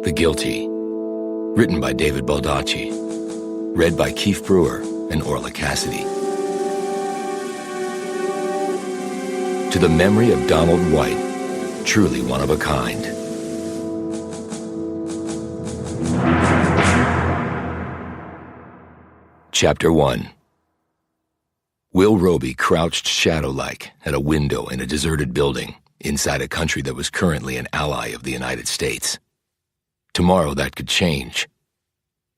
The Guilty, written by David Baldacci, read by Keith Brewer and Orla Cassidy. To the memory of Donald White, truly one of a kind. Chapter 1. Will Roby crouched shadow-like at a window in a deserted building inside a country that was currently an ally of the United States. Tomorrow that could change.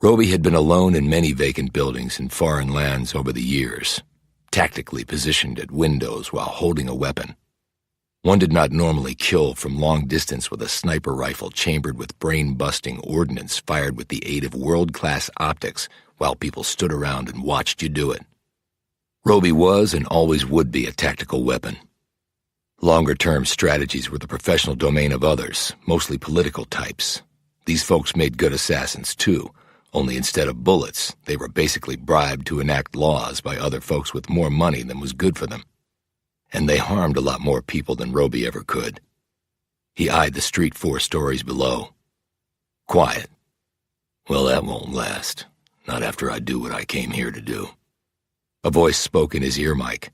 Roby had been alone in many vacant buildings in foreign lands over the years, tactically positioned at windows while holding a weapon. One did not normally kill from long distance with a sniper rifle chambered with brain-busting ordnance fired with the aid of world-class optics while people stood around and watched you do it. Roby was and always would be a tactical weapon. Longer-term strategies were the professional domain of others, mostly political types. These folks made good assassins too, only instead of bullets, they were basically bribed to enact laws by other folks with more money than was good for them. And they harmed a lot more people than Roby ever could. He eyed the street 4 stories below. Quiet. Well, that won't last. Not after I do what I came here to do. A voice spoke in his ear mic.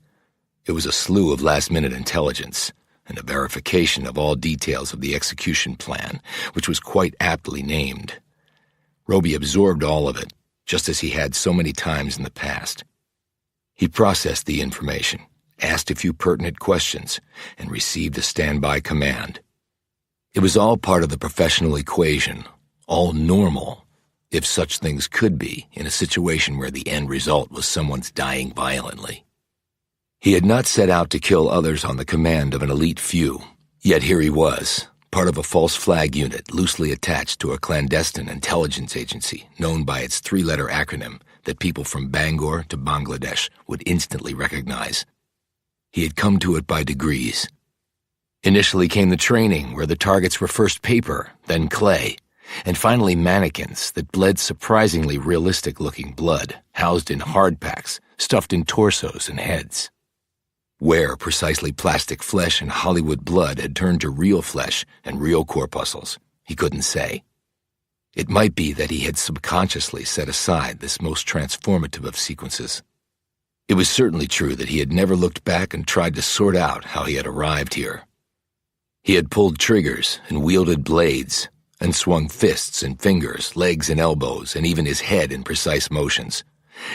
It was a slew of last-minute intelligence and a verification of all details of the execution plan, which was quite aptly named. Roby absorbed all of it, just as he had so many times in the past. He processed the information, asked a few pertinent questions, and received a standby command. It was all part of the professional equation, all normal, if such things could be in a situation where the end result was someone's dying violently. He had not set out to kill others on the command of an elite few, yet here he was, part of a false flag unit loosely attached to a clandestine intelligence agency known by its 3-letter acronym that people from Bangor to Bangladesh would instantly recognize. He had come to it by degrees. Initially came the training, where the targets were first paper, then clay, and finally mannequins that bled surprisingly realistic-looking blood, housed in hard packs, stuffed in torsos and heads. Where precisely plastic flesh and Hollywood blood had turned to real flesh and real corpuscles, he couldn't say. It might be that he had subconsciously set aside this most transformative of sequences. It was certainly true that he had never looked back and tried to sort out how he had arrived here. He had pulled triggers and wielded blades, and swung fists and fingers, legs and elbows, and even his head in precise motions,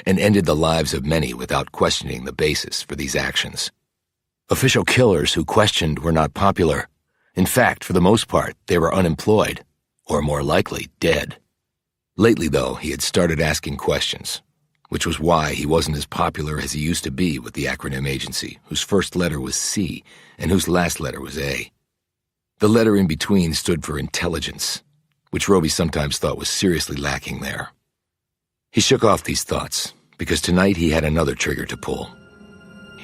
and ended the lives of many without questioning the basis for these actions. Official killers who questioned were not popular. In fact, for the most part, they were unemployed, or more likely, dead. Lately, though, he had started asking questions, which was why he wasn't as popular as he used to be with the acronym agency, whose first letter was C and whose last letter was A. The letter in between stood for intelligence, which Roby sometimes thought was seriously lacking there. He shook off these thoughts, because tonight he had another trigger to pull.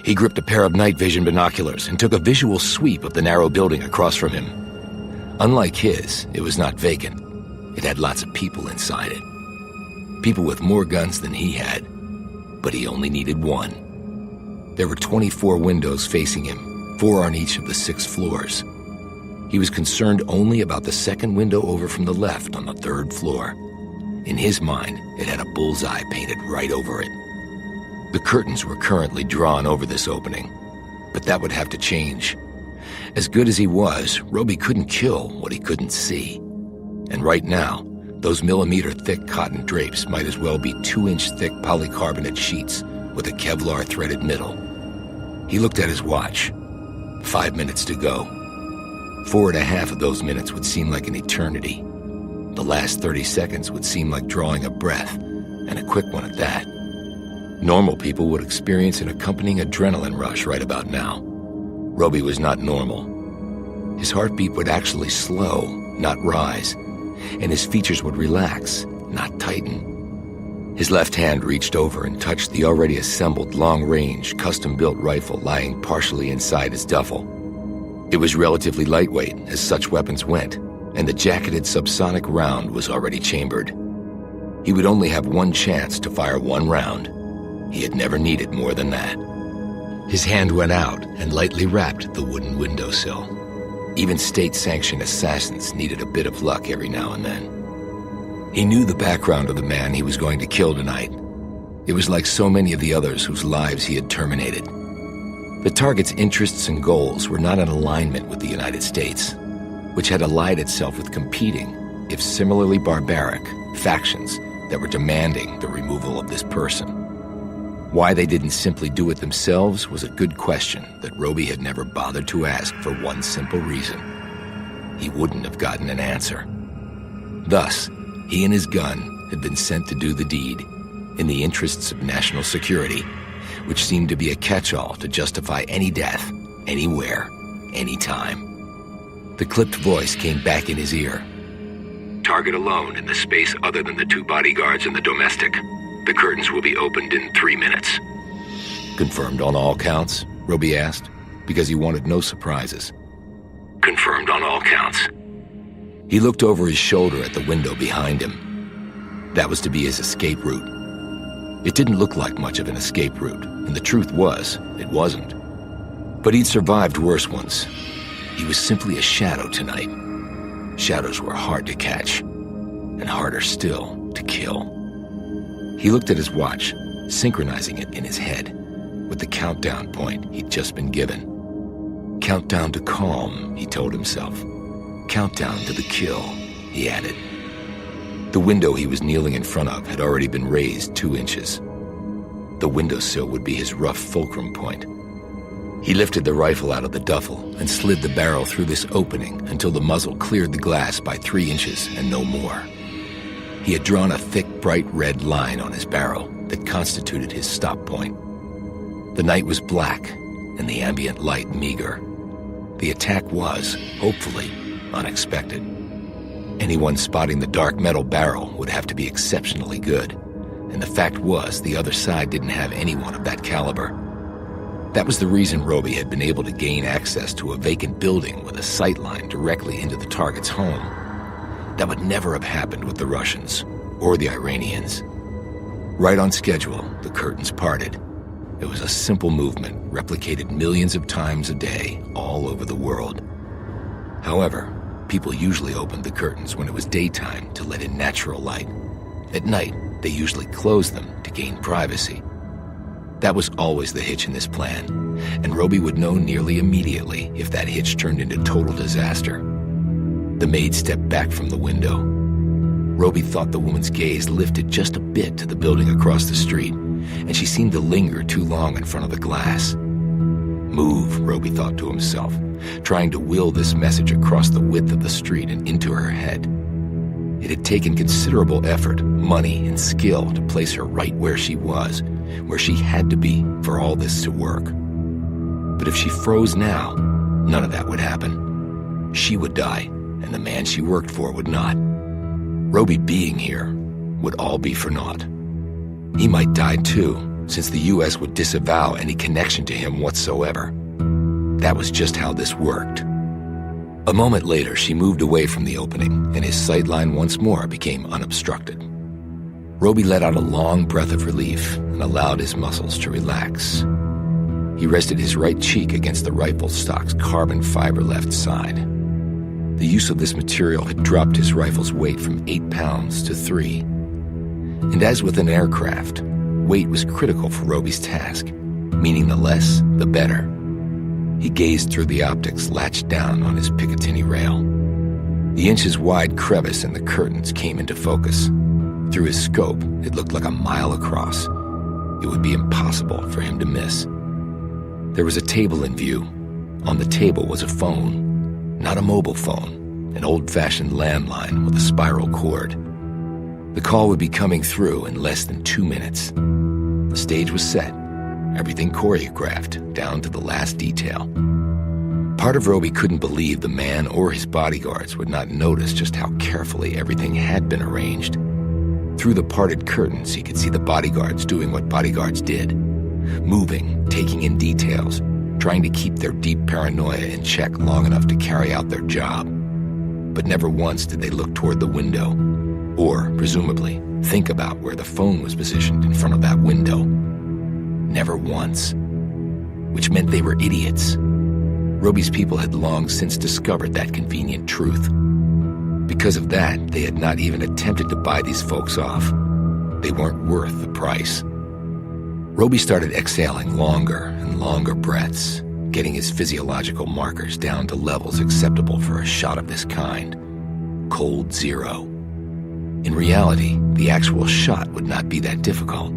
He gripped a pair of night vision binoculars and took a visual sweep of the narrow building across from him. Unlike his, it was not vacant. It had lots of people inside it. People with more guns than he had, but he only needed one. There were 24 windows facing him, 4 on each of the 6 floors. He was concerned only about the second window over from the left on the 3rd floor. In his mind, it had a bullseye painted right over it. The curtains were currently drawn over this opening, but that would have to change. As good as he was, Roby couldn't kill what he couldn't see. And right now, those millimeter-thick cotton drapes might as well be 2-inch-thick polycarbonate sheets with a Kevlar-threaded middle. He looked at his watch. 5 minutes to go. 4.5 of those minutes would seem like an eternity. The last 30 seconds would seem like drawing a breath, and a quick one at that. Normal people would experience an accompanying adrenaline rush right about now. Roby was not normal. His heartbeat would actually slow, not rise, and his features would relax, not tighten. His left hand reached over and touched the already assembled long-range, custom-built rifle lying partially inside his duffel. It was relatively lightweight, as such weapons went, and the jacketed subsonic round was already chambered. He would only have one chance to fire one round. He had never needed more than that. His hand went out and lightly rapped the wooden windowsill. Even state-sanctioned assassins needed a bit of luck every now and then. He knew the background of the man he was going to kill tonight. It was like so many of the others whose lives he had terminated. The target's interests and goals were not in alignment with the United States, which had allied itself with competing, if similarly barbaric, factions that were demanding the removal of this person. Why they didn't simply do it themselves was a good question that Roby had never bothered to ask for one simple reason. He wouldn't have gotten an answer. Thus, he and his gun had been sent to do the deed in the interests of national security, which seemed to be a catch-all to justify any death, anywhere, anytime. The clipped voice came back in his ear. Target alone in the space other than the 2 bodyguards and the domestic. The curtains will be opened in 3 minutes. Confirmed on all counts? Roby asked, because he wanted no surprises. Confirmed on all counts. He looked over his shoulder at the window behind him. That was to be his escape route. It didn't look like much of an escape route, and the truth was, it wasn't. But he'd survived worse ones. He was simply a shadow tonight. Shadows were hard to catch, and harder still to kill. He looked at his watch, synchronizing it in his head with the countdown point he'd just been given. Countdown to calm, he told himself. Countdown to the kill, he added. The window he was kneeling in front of had already been raised 2 inches. The windowsill would be his rough fulcrum point. He lifted the rifle out of the duffel and slid the barrel through this opening until the muzzle cleared the glass by 3 inches and no more. He had drawn a thick, bright red line on his barrel that constituted his stop point. The night was black and the ambient light meager. The attack was, hopefully, unexpected. Anyone spotting the dark metal barrel would have to be exceptionally good, and the fact was the other side didn't have anyone of that caliber. That was the reason Roby had been able to gain access to a vacant building with a sightline directly into the target's home. That would never have happened with the Russians or the Iranians. Right on schedule, the curtains parted. It was a simple movement replicated millions of times a day all over the world. However, people usually opened the curtains when it was daytime to let in natural light. At night, they usually closed them to gain privacy. That was always the hitch in this plan, and Roby would know nearly immediately if that hitch turned into total disaster. The maid stepped back from the window. Roby thought the woman's gaze lifted just a bit to the building across the street, and she seemed to linger too long in front of the glass. Move, Roby thought to himself, trying to will this message across the width of the street and into her head. It had taken considerable effort, money, and skill to place her right where she was, where she had to be for all this to work. But if she froze now, none of that would happen. She would die, and the man she worked for would not. Roby being here would all be for naught. He might die too, since the U.S. would disavow any connection to him whatsoever. That was just how this worked. A moment later, she moved away from the opening, and his sightline once more became unobstructed. Roby let out a long breath of relief and allowed his muscles to relax. He rested his right cheek against the rifle stock's carbon fiber left side. The use of this material had dropped his rifle's weight from 8 pounds to 3. And as with an aircraft, weight was critical for Roby's task, meaning the less, the better. He gazed through the optics latched down on his Picatinny rail. The inches-wide crevice in the curtains came into focus. Through his scope, it looked like a mile across. It would be impossible for him to miss. There was a table in view. On the table was a phone. Not a mobile phone, an old-fashioned landline with a spiral cord. The call would be coming through in less than 2 minutes. The stage was set, everything choreographed down to the last detail. Part of Roby couldn't believe the man or his bodyguards would not notice just how carefully everything had been arranged. Through the parted curtains, he could see the bodyguards doing what bodyguards did, moving, taking in details, trying to keep their deep paranoia in check long enough to carry out their job. But never once did they look toward the window, or, presumably, think about where the phone was positioned in front of that window. Never once. Which meant they were idiots. Roby's people had long since discovered that convenient truth. Because of that, they had not even attempted to buy these folks off. They weren't worth the price. Roby started exhaling longer and longer breaths, getting his physiological markers down to levels acceptable for a shot of this kind. Cold zero. In reality, the actual shot would not be that difficult.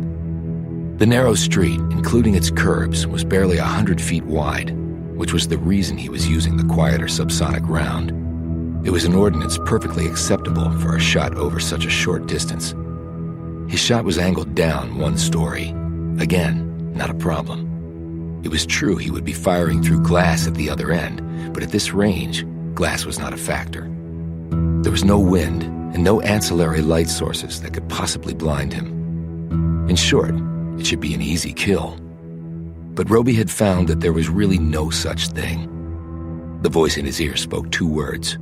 The narrow street, including its curbs, was barely 100 feet wide, which was the reason he was using the quieter subsonic round. It was an ordnance perfectly acceptable for a shot over such a short distance. His shot was angled down 1 story. Again, not a problem. It was true he would be firing through glass at the other end, but at this range, glass was not a factor. There was no wind and no ancillary light sources that could possibly blind him. In short, it should be an easy kill. But Roby had found that there was really no such thing. The voice in his ear spoke 2 words.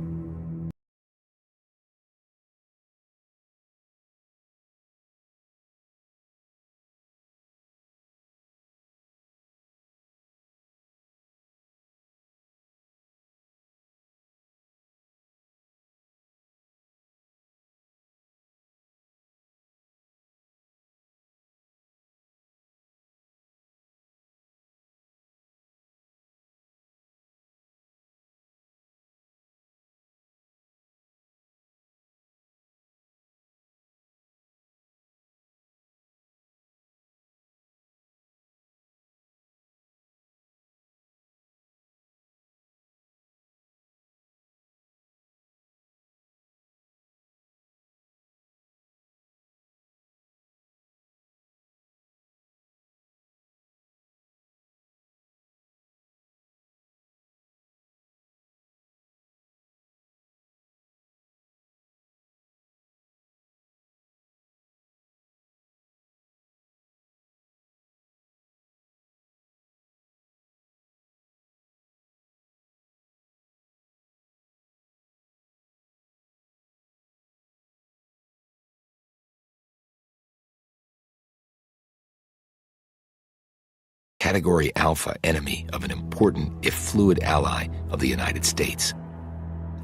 Category Alpha enemy of an important, if fluid, ally of the United States.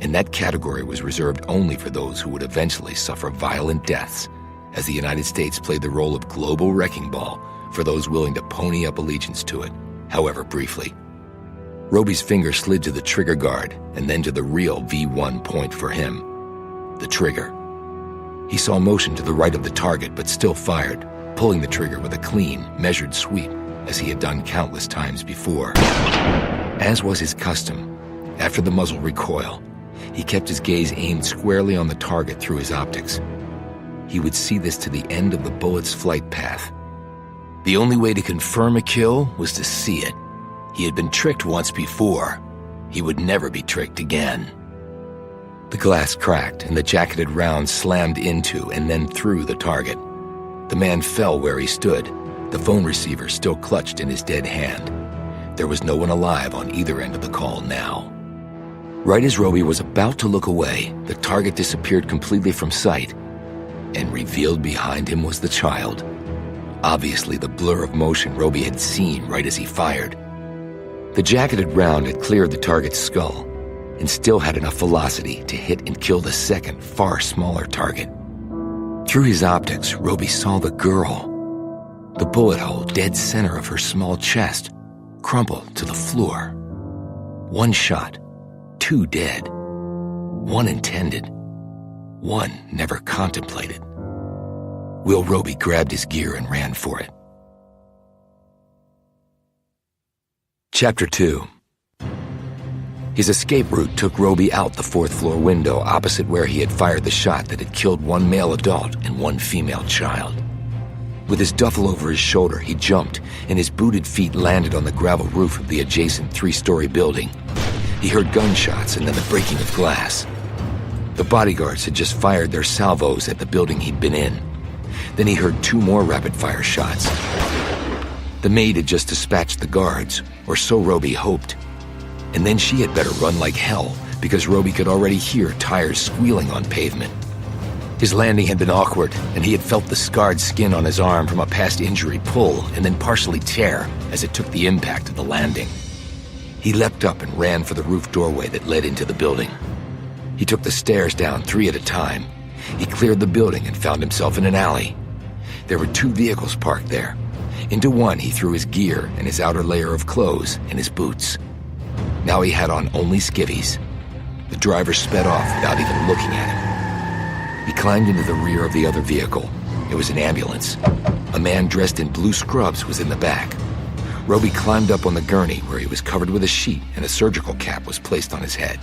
And that category was reserved only for those who would eventually suffer violent deaths, as the United States played the role of global wrecking ball for those willing to pony up allegiance to it, however briefly. Roby's finger slid to the trigger guard and then to the real V1 point for him, the trigger. He saw motion to the right of the target but still fired, pulling the trigger with a clean, measured sweep, as he had done countless times before. As was his custom, after the muzzle recoil, he kept his gaze aimed squarely on the target through his optics. He would see this to the end of the bullet's flight path. The only way to confirm a kill was to see it. He had been tricked once before. He would never be tricked again. The glass cracked and the jacketed round slammed into and then through the target. The man fell where he stood, the phone receiver still clutched in his dead hand. There was no one alive on either end of the call now. Right as Roby was about to look away, the target disappeared completely from sight, and revealed behind him was the child. Obviously the blur of motion Roby had seen right as he fired. The jacketed round had cleared the target's skull, and still had enough velocity to hit and kill the second, far smaller target. Through his optics, Roby saw the girl. The bullet hole dead center of her small chest, crumpled to the floor. 1 shot, 2 dead. 1 intended, 1 never contemplated. Will Roby grabbed his gear and ran for it. Chapter 2. His escape route took Roby out the 4th floor window opposite where he had fired the shot that had killed 1 male adult and 1 female child. With his duffel over his shoulder, he jumped, and his booted feet landed on the gravel roof of the adjacent 3-story building. He heard gunshots and then the breaking of glass. The bodyguards had just fired their salvos at the building he'd been in. Then he heard 2 more rapid-fire shots. The maid had just dispatched the guards, or so Roby hoped. And then she had better run like hell, because Roby could already hear tires squealing on pavement. His landing had been awkward, and he had felt the scarred skin on his arm from a past injury pull and then partially tear as it took the impact of the landing. He leapt up and ran for the roof doorway that led into the building. He took the stairs down 3 at a time. He cleared the building and found himself in an alley. There were 2 vehicles parked there. Into one he threw his gear and his outer layer of clothes and his boots. Now he had on only skivvies. The driver sped off without even looking at him. He climbed into the rear of the other vehicle. It was an ambulance. A man dressed in blue scrubs was in the back. Roby climbed up on the gurney where he was covered with a sheet and a surgical cap was placed on his head.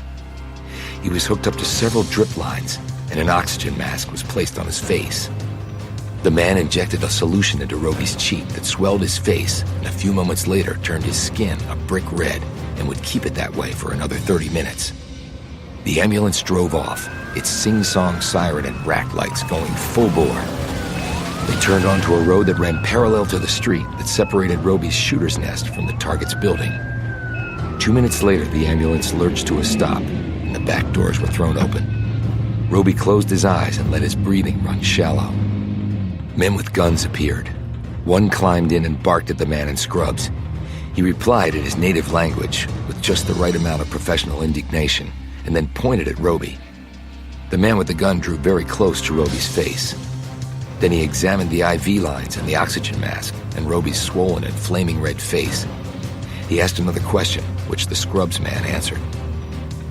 He was hooked up to several drip lines and an oxygen mask was placed on his face. The man injected a solution into Roby's cheek that swelled his face and a few moments later turned his skin a brick red and would keep it that way for another 30 minutes. The ambulance drove off, its sing-song siren and rack lights going full bore. They turned onto a road that ran parallel to the street that separated Roby's shooter's nest from the target's building. 2 minutes later, the ambulance lurched to a stop, and the back doors were thrown open. Roby closed his eyes and let his breathing run shallow. Men with guns appeared. One climbed in and barked at the man in scrubs. He replied in his native language with just the right amount of professional indignation, and then pointed at Roby. The man with the gun drew very close to Roby's face. Then he examined the IV lines and the oxygen mask and Roby's swollen and flaming red face. He asked another question, which the scrubs man answered.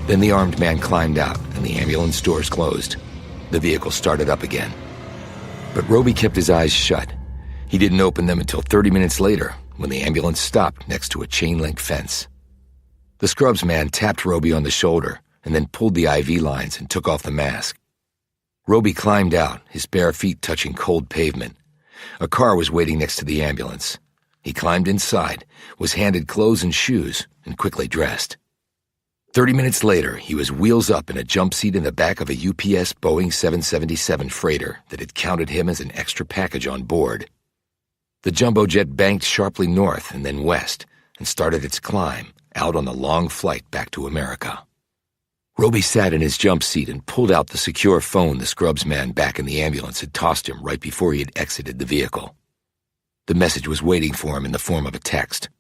Then the armed man climbed out and the ambulance doors closed. The vehicle started up again. But Roby kept his eyes shut. He didn't open them until 30 minutes later when the ambulance stopped next to a chain-link fence. The scrubs man tapped Roby on the shoulder and then pulled the IV lines and took off the mask. Roby climbed out, his bare feet touching cold pavement. A car was waiting next to the ambulance. He climbed inside, was handed clothes and shoes, and quickly dressed. 30 minutes later, he was wheels up in a jump seat in the back of a UPS Boeing 777 freighter that had counted him as an extra package on board. The jumbo jet banked sharply north and then west and started its climb out on the long flight back to America. Roby sat in his jump seat and pulled out the secure phone the scrubs man back in the ambulance had tossed him right before he had exited the vehicle. The message was waiting for him in the form of a text.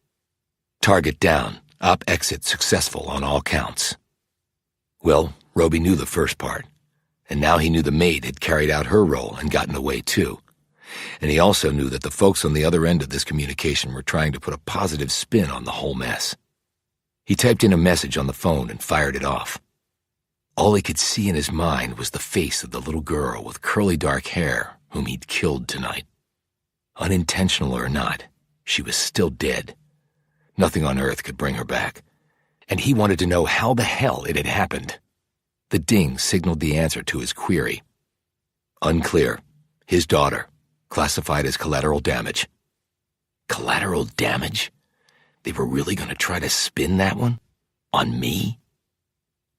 Target down. Op exit successful on all counts. Well, Roby knew the first part, and now he knew the maid had carried out her role and gotten away too. And he also knew that the folks on the other end of this communication were trying to put a positive spin on the whole mess. He typed in a message on the phone and fired it off. All he could see in his mind was the face of the little girl with curly dark hair whom he'd killed tonight. Unintentional or not, she was still dead. Nothing on earth could bring her back. And he wanted to know how the hell it had happened. The ding signaled the answer to his query. Unclear. His daughter. Classified as collateral damage. Collateral damage? They were really going to try to spin that one? On me?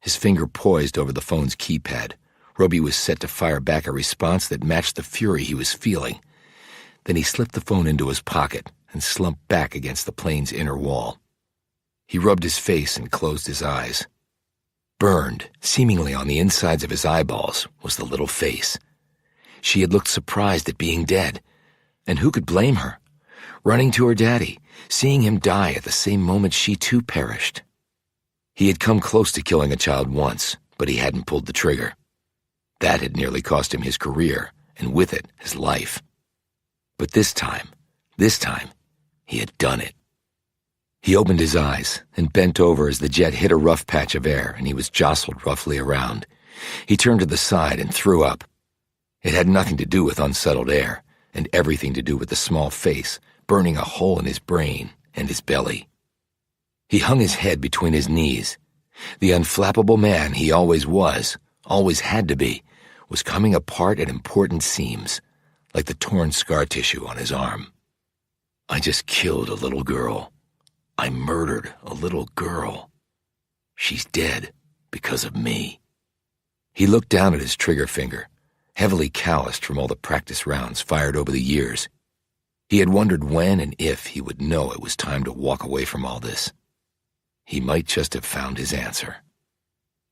His finger poised over the phone's keypad. Roby was set to fire back a response that matched the fury he was feeling. Then he slipped the phone into his pocket and slumped back against the plane's inner wall. He rubbed his face and closed his eyes. Burned, seemingly on the insides of his eyeballs, was the little face. She had looked surprised at being dead. And who could blame her? Running to her daddy, seeing him die at the same moment she too perished. He had come close to killing a child once, but he hadn't pulled the trigger. That had nearly cost him his career, and with it, his life. But this time, he had done it. He opened his eyes and bent over as the jet hit a rough patch of air and he was jostled roughly around. He turned to the side and threw up. It had nothing to do with unsettled air and everything to do with the small face burning a hole in his brain and his belly. He hung his head between his knees. The unflappable man he always was, always had to be, was coming apart at important seams, like the torn scar tissue on his arm. I just killed a little girl. I murdered a little girl. She's dead because of me. He looked down at his trigger finger, heavily calloused from all the practice rounds fired over the years. He had wondered when and if he would know it was time to walk away from all this. He might just have found his answer.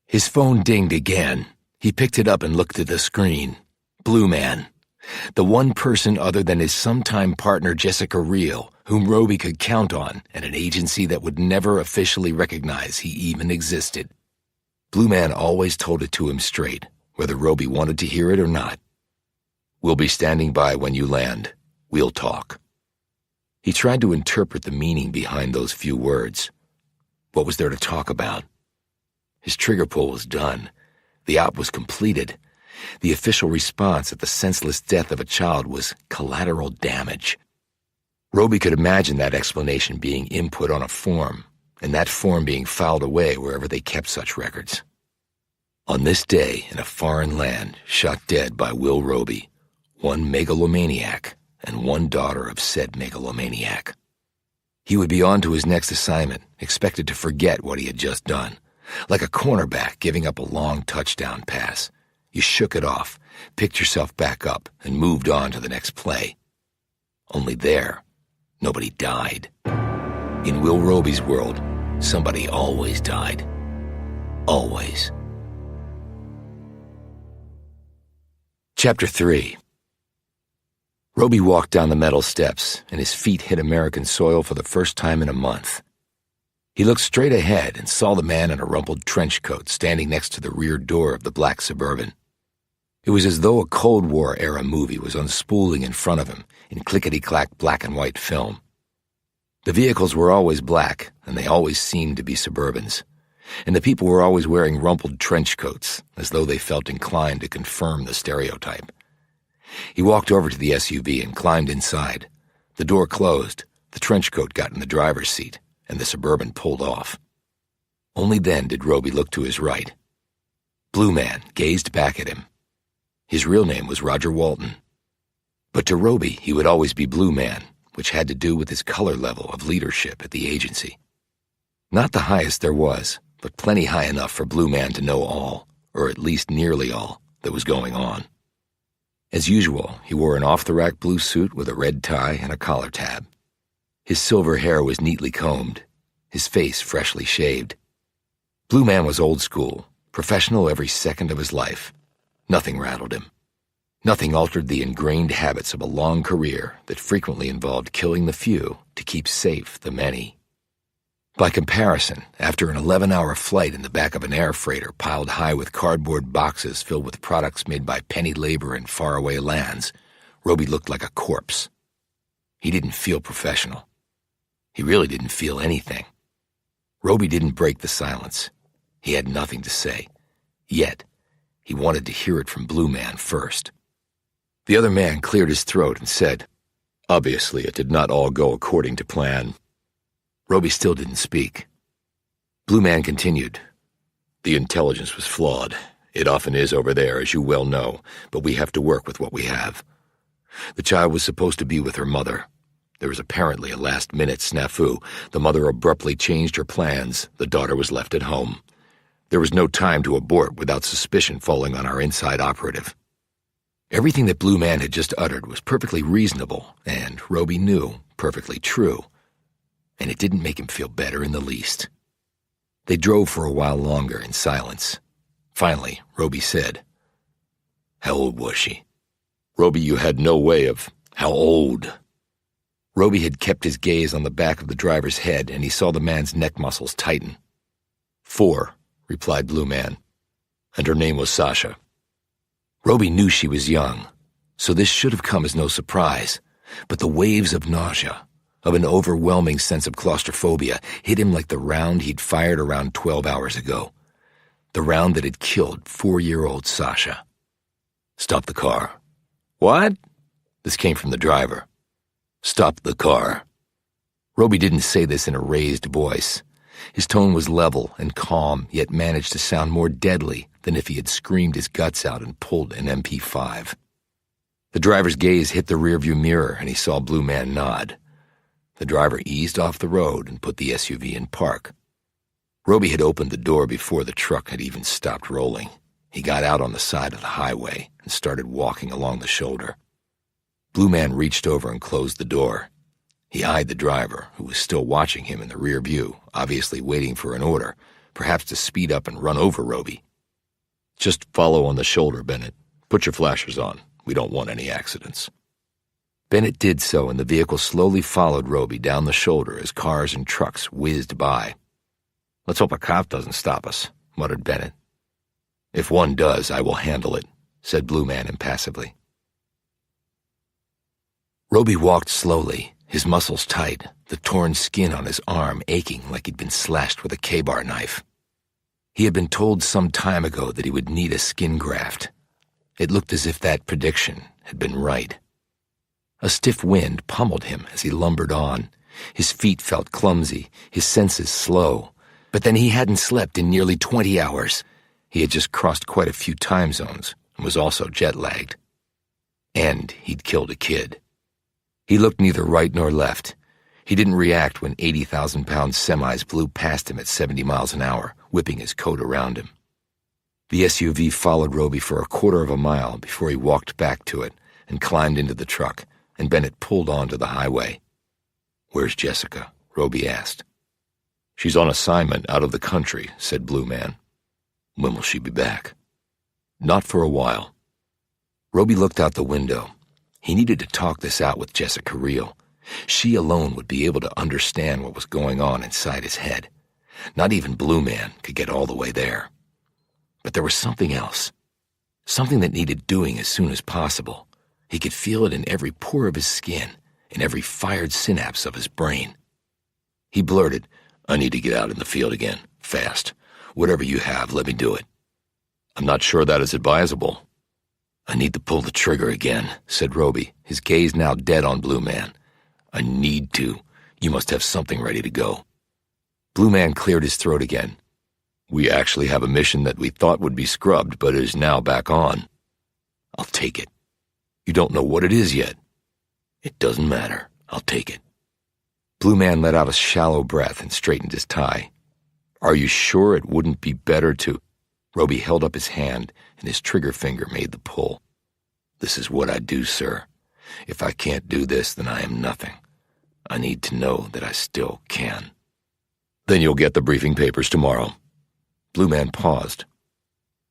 His phone dinged again. He picked it up and looked at the screen. Blue Man. The one person other than his sometime partner Jessica Reel whom Roby could count on, and an agency that would never officially recognize he even existed. Blue Man always told it to him straight, whether Roby wanted to hear it or not. "We'll be standing by when you land. We'll talk." He tried to interpret the meaning behind those few words. What was there to talk about? His trigger pull was done. The op was completed. The official response at the senseless death of a child was collateral damage. Roby could imagine that explanation being input on a form, and that form being filed away wherever they kept such records. On this day, in a foreign land, shot dead by Will Roby, one megalomaniac and one daughter of said megalomaniac. He would be on to his next assignment, expected to forget what he had just done. Like a cornerback giving up a long touchdown pass. You shook it off, picked yourself back up, and moved on to the next play. Only there, nobody died. In Will Roby's world, somebody always died. Always. Chapter 3. Roby walked down the metal steps, and his feet hit American soil for the first time in a month. He looked straight ahead and saw the man in a rumpled trench coat standing next to the rear door of the black Suburban. It was as though a Cold War-era movie was unspooling in front of him in clickety-clack black and white film. The vehicles were always black, and they always seemed to be Suburbans, and the people were always wearing rumpled trench coats, as though they felt inclined to confirm the stereotype. He walked over to the SUV and climbed inside. The door closed, the trench coat got in the driver's seat, and the Suburban pulled off. Only then did Roby look to his right. Blue Man gazed back at him. His real name was Roger Walton. But to Roby, he would always be Blue Man, which had to do with his color level of leadership at the agency. Not the highest there was, but plenty high enough for Blue Man to know all, or at least nearly all, that was going on. As usual, he wore an off-the-rack blue suit with a red tie and a collar tab. His silver hair was neatly combed, his face freshly shaved. Blue Man was old school, professional every second of his life. Nothing rattled him. Nothing altered the ingrained habits of a long career that frequently involved killing the few to keep safe the many. By comparison, after an 11-hour flight in the back of an air freighter piled high with cardboard boxes filled with products made by penny labor in faraway lands, Roby looked like a corpse. He didn't feel professional. He really didn't feel anything. Roby didn't break the silence. He had nothing to say. Yet, he wanted to hear it from Blue Man first. The other man cleared his throat and said, "Obviously, it did not all go according to plan." Roby still didn't speak. Blue Man continued, "The intelligence was flawed. It often is over there, as you well know, but we have to work with what we have. The child was supposed to be with her mother. There was apparently a last-minute snafu. The mother abruptly changed her plans. The daughter was left at home. There was no time to abort without suspicion falling on our inside operative." Everything that Blue Man had just uttered was perfectly reasonable, and Roby knew perfectly true. And it didn't make him feel better in the least. They drove for a while longer in silence. Finally, Roby said, "How old was she?" "Roby, you had no way of—" "How old?" Roby had kept his gaze on the back of the driver's head, and he saw the man's neck muscles tighten. 4, replied Blue Man, "and her name was Sasha." Roby knew she was young, so this should have come as no surprise, but the waves of nausea, of an overwhelming sense of claustrophobia, hit him like the round he'd fired around 12 hours ago. The round that had killed 4-year-old Sasha. "Stop the car." "What?" This came from the driver. "Stop the car." Roby didn't say this in a raised voice. His tone was level and calm, yet managed to sound more deadly than if he had screamed his guts out and pulled an MP5. The driver's gaze hit the rearview mirror, and he saw Blue Man nod. The driver eased off the road and put the SUV in park. Roby had opened the door before the truck had even stopped rolling. He got out on the side of the highway and started walking along the shoulder. Blue Man reached over and closed the door. He eyed the driver, who was still watching him in the rear view, obviously waiting for an order, perhaps to speed up and run over Roby. "Just follow on the shoulder, Bennett. Put your flashers on. We don't want any accidents." Bennett did so, and the vehicle slowly followed Roby down the shoulder as cars and trucks whizzed by. "Let's hope a cop doesn't stop us," muttered Bennett. "If one does, I will handle it," said Blue Man impassively. Roby walked slowly, his muscles tight, the torn skin on his arm aching like he'd been slashed with a K-bar knife. He had been told some time ago that he would need a skin graft. It looked as if that prediction had been right. A stiff wind pummeled him as he lumbered on. His feet felt clumsy, his senses slow. But then he hadn't slept in nearly 20 hours. He had just crossed quite a few time zones and was also jet-lagged. And he'd killed a kid. He looked neither right nor left. He didn't react when 80,000-pound semis blew past him at 70 miles an hour, whipping his coat around him. The SUV followed Roby for a quarter of a mile before he walked back to it and climbed into the truck, and Bennett pulled onto the highway. "Where's Jessica?" Roby asked. "She's on assignment out of the country," said Blue Man. "When will she be back?" "Not for a while." Roby looked out the window. He needed to talk this out with Jessica Reel. She alone would be able to understand what was going on inside his head. Not even Blue Man could get all the way there. But there was something else. Something that needed doing as soon as possible. He could feel it in every pore of his skin, in every fired synapse of his brain. He blurted, "I need to get out in the field again, fast. Whatever you have, let me do it." "I'm not sure that is advisable." "I need to pull the trigger again," said Roby, his gaze now dead on Blue Man. "I need to. You must have something ready to go." Blue Man cleared his throat again. "We actually have a mission that we thought would be scrubbed, but is now back on." "I'll take it." "You don't know what it is yet." "It doesn't matter. I'll take it." Blue Man let out a shallow breath and straightened his tie. "Are you sure it wouldn't be better to—" Roby held up his hand, and his trigger finger made the pull. "This is what I do, sir. If I can't do this, then I am nothing. I need to know that I still can." "Then you'll get the briefing papers tomorrow." Blue Man paused.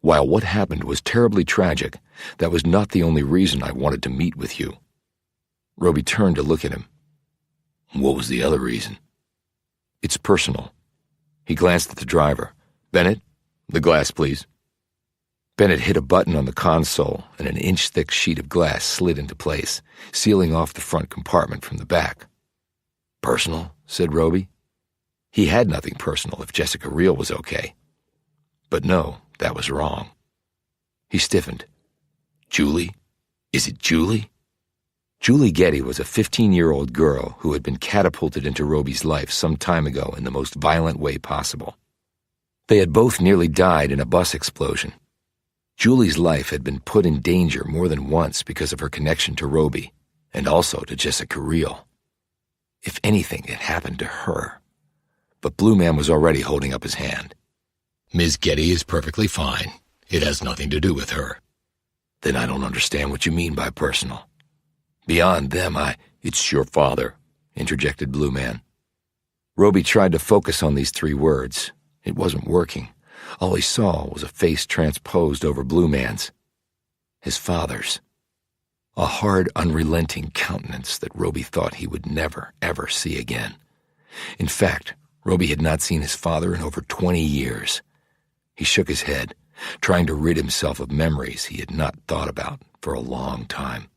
"While what happened was terribly tragic, that was not the only reason I wanted to meet with you." Roby turned to look at him. "What was the other reason?" "It's personal." He glanced at the driver. "Bennett, the glass, please." Bennett hit a button on the console, and an inch-thick sheet of glass slid into place, sealing off the front compartment from the back. "Personal?" said Roby. He had nothing personal if Jessica Reel was okay. But no, that was wrong. He stiffened. "Julie? Is it Julie?" Julie Getty was a 15-year-old girl who had been catapulted into Roby's life some time ago in the most violent way possible. They had both nearly died in a bus explosion. Julie's life had been put in danger more than once because of her connection to Roby, and also to Jessica Reel. If anything had happened to her. But Blue Man was already holding up his hand. "Ms. Getty is perfectly fine. It has nothing to do with her." "Then I don't understand what you mean by personal." "Beyond them, It's your father," interjected Blue Man. Roby tried to focus on these 3 words. It wasn't working. All he saw was a face transposed over Blue Man's. His father's. A hard, unrelenting countenance that Roby thought he would never, ever see again. In fact, Roby had not seen his father in over 20 years. He shook his head, trying to rid himself of memories he had not thought about for a long time.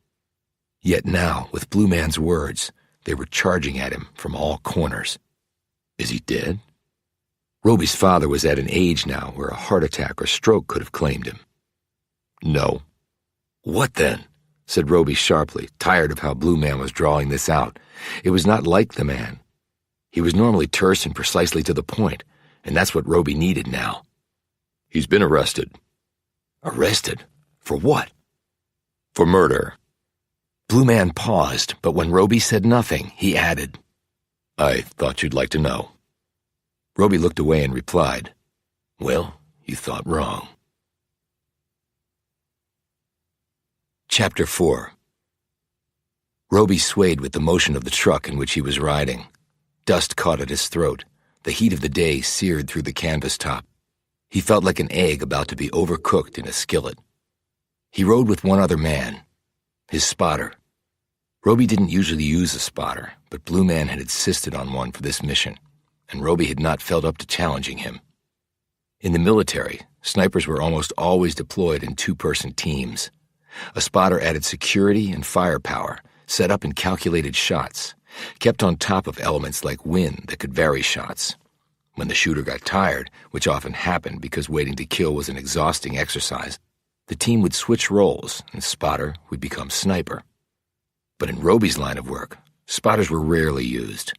Yet now, with Blue Man's words, they were charging at him from all corners. Is he dead? Roby's father was at an age now where a heart attack or stroke could have claimed him. No. What then? Said Roby sharply, tired of how Blue Man was drawing this out. It was not like the man. He was normally terse and precisely to the point, and that's what Roby needed now. He's been arrested. Arrested? For what? For murder. Blue Man paused, but when Roby said nothing, he added, I thought you'd like to know. Roby looked away and replied, Well, you thought wrong. Chapter 4. Roby swayed with the motion of the truck in which he was riding. Dust caught at his throat. The heat of the day seared through the canvas top. He felt like an egg about to be overcooked in a skillet. He rode with one other man, his spotter. Roby didn't usually use a spotter, but Blue Man had insisted on one for this mission, and Roby had not felt up to challenging him. In the military, snipers were almost always deployed in two-person teams. A spotter added security and firepower, set up in calculated shots, kept on top of elements like wind that could vary shots. When the shooter got tired, which often happened because waiting to kill was an exhausting exercise, the team would switch roles and spotter would become sniper. But in Roby's line of work, spotters were rarely used.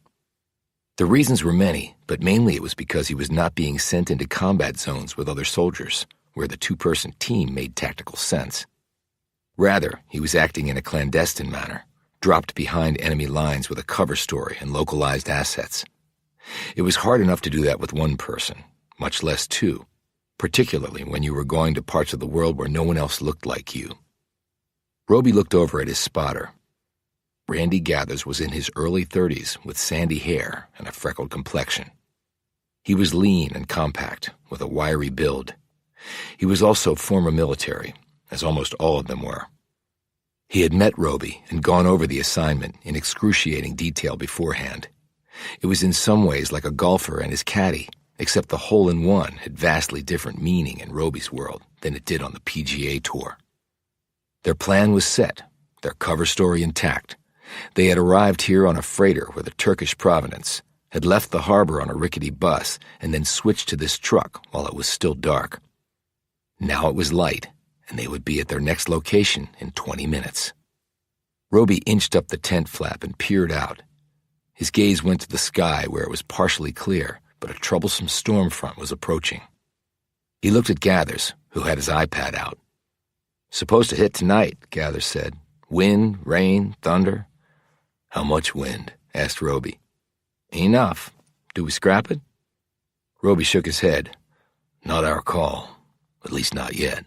The reasons were many, but mainly it was because he was not being sent into combat zones with other soldiers, where the two-person team made tactical sense. Rather, he was acting in a clandestine manner, dropped behind enemy lines with a cover story and localized assets. It was hard enough to do that with one person, much less two, particularly when you were going to parts of the world where no one else looked like you. Roby looked over at his spotter. Randy Gathers was in his early 30s with sandy hair and a freckled complexion. He was lean and compact, with a wiry build. He was also former military, as almost all of them were. He had met Roby and gone over the assignment in excruciating detail beforehand. It was in some ways like a golfer and his caddy, except the hole-in-one had vastly different meaning in Roby's world than it did on the PGA Tour. Their plan was set, their cover story intact. They had arrived here on a freighter with a Turkish provenance, had left the harbor on a rickety bus, and then switched to this truck while it was still dark. Now it was light, and they would be at their next location in 20 minutes. Roby inched up the tent flap and peered out. His gaze went to the sky where it was partially clear, but a troublesome storm front was approaching. He looked at Gathers, who had his iPad out. "Supposed to hit tonight," Gathers said. "Wind, rain, thunder." "How much wind?" asked Roby. "Enough. Do we scrap it?" Roby shook his head. "Not our call. At least not yet."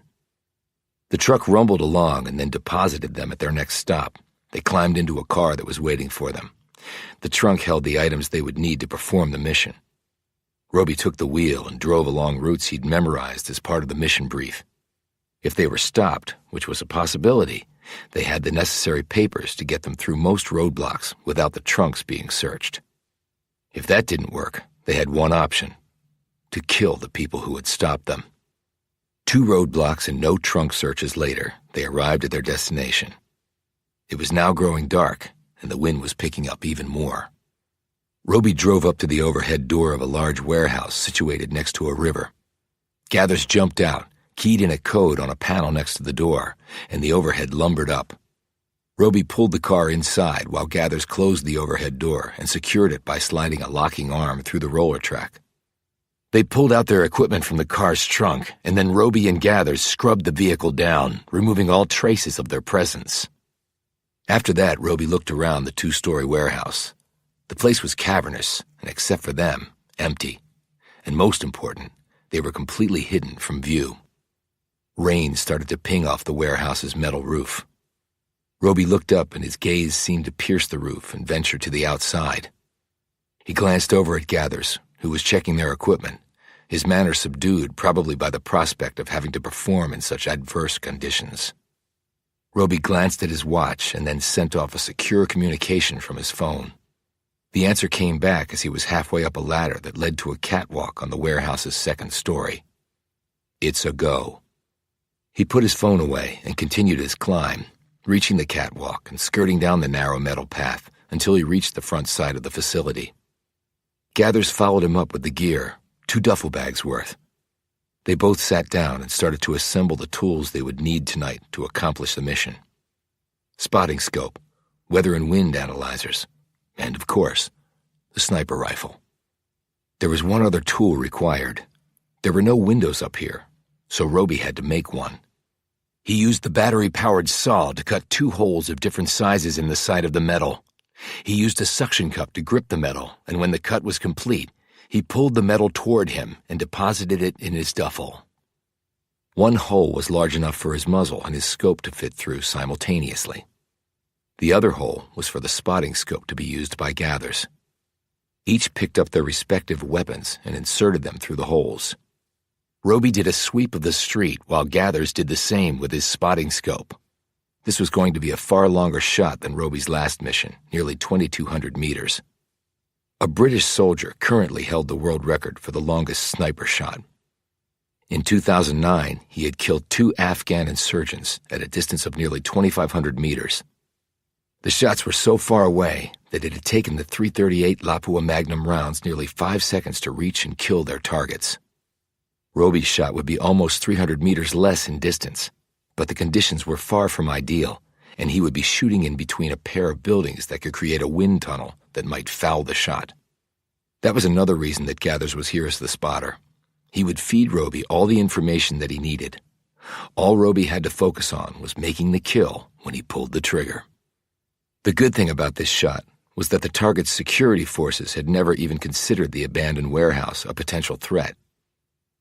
The truck rumbled along and then deposited them at their next stop. They climbed into a car that was waiting for them. The trunk held the items they would need to perform the mission. Roby took the wheel and drove along routes he'd memorized as part of the mission brief. If they were stopped, which was a possibility, they had the necessary papers to get them through most roadblocks without the trunks being searched. If that didn't work, they had one option: to kill the people who had stopped them. 2 roadblocks and no trunk searches later, they arrived at their destination. It was now growing dark, and the wind was picking up even more. Roby drove up to the overhead door of a large warehouse situated next to a river. Gathers jumped out, keyed in a code on a panel next to the door, and the overhead lumbered up. Roby pulled the car inside while Gathers closed the overhead door and secured it by sliding a locking arm through the roller track. They pulled out their equipment from the car's trunk, and then Roby and Gathers scrubbed the vehicle down, removing all traces of their presence. After that, Roby looked around the 2-story warehouse. The place was cavernous, and except for them, empty. And most important, they were completely hidden from view. Rain started to ping off the warehouse's metal roof. Roby looked up, and his gaze seemed to pierce the roof and venture to the outside. He glanced over at Gathers, who was checking their equipment, his manner subdued probably by the prospect of having to perform in such adverse conditions. Roby glanced at his watch and then sent off a secure communication from his phone. The answer came back as he was halfway up a ladder that led to a catwalk on the warehouse's 2nd story. "It's a go." He put his phone away and continued his climb, reaching the catwalk and skirting down the narrow metal path until he reached the front side of the facility. Gathers followed him up with the gear, 2 duffel bags worth. They both sat down and started to assemble the tools they would need tonight to accomplish the mission. Spotting scope, weather and wind analyzers, and, of course, the sniper rifle. There was one other tool required. There were no windows up here, so Roby had to make one. He used the battery-powered saw to cut 2 holes of different sizes in the side of the metal. He used a suction cup to grip the metal, and when the cut was complete, he pulled the metal toward him and deposited it in his duffel. One hole was large enough for his muzzle and his scope to fit through simultaneously. The other hole was for the spotting scope to be used by Gathers. Each picked up their respective weapons and inserted them through the holes. Roby did a sweep of the street while Gathers did the same with his spotting scope. This was going to be a far longer shot than Roby's last mission, nearly 2,200 meters. A British soldier currently held the world record for the longest sniper shot. In 2009, he had killed 2 Afghan insurgents at a distance of nearly 2,500 meters. The shots were so far away that it had taken the .338 Lapua Magnum rounds nearly 5 seconds to reach and kill their targets. Roby's shot would be almost 300 meters less in distance, but the conditions were far from ideal, and he would be shooting in between a pair of buildings that could create a wind tunnel that might foul the shot. That was another reason that Gathers was here as the spotter. He would feed Roby all the information that he needed. All Roby had to focus on was making the kill when he pulled the trigger. The good thing about this shot was that the target's security forces had never even considered the abandoned warehouse a potential threat.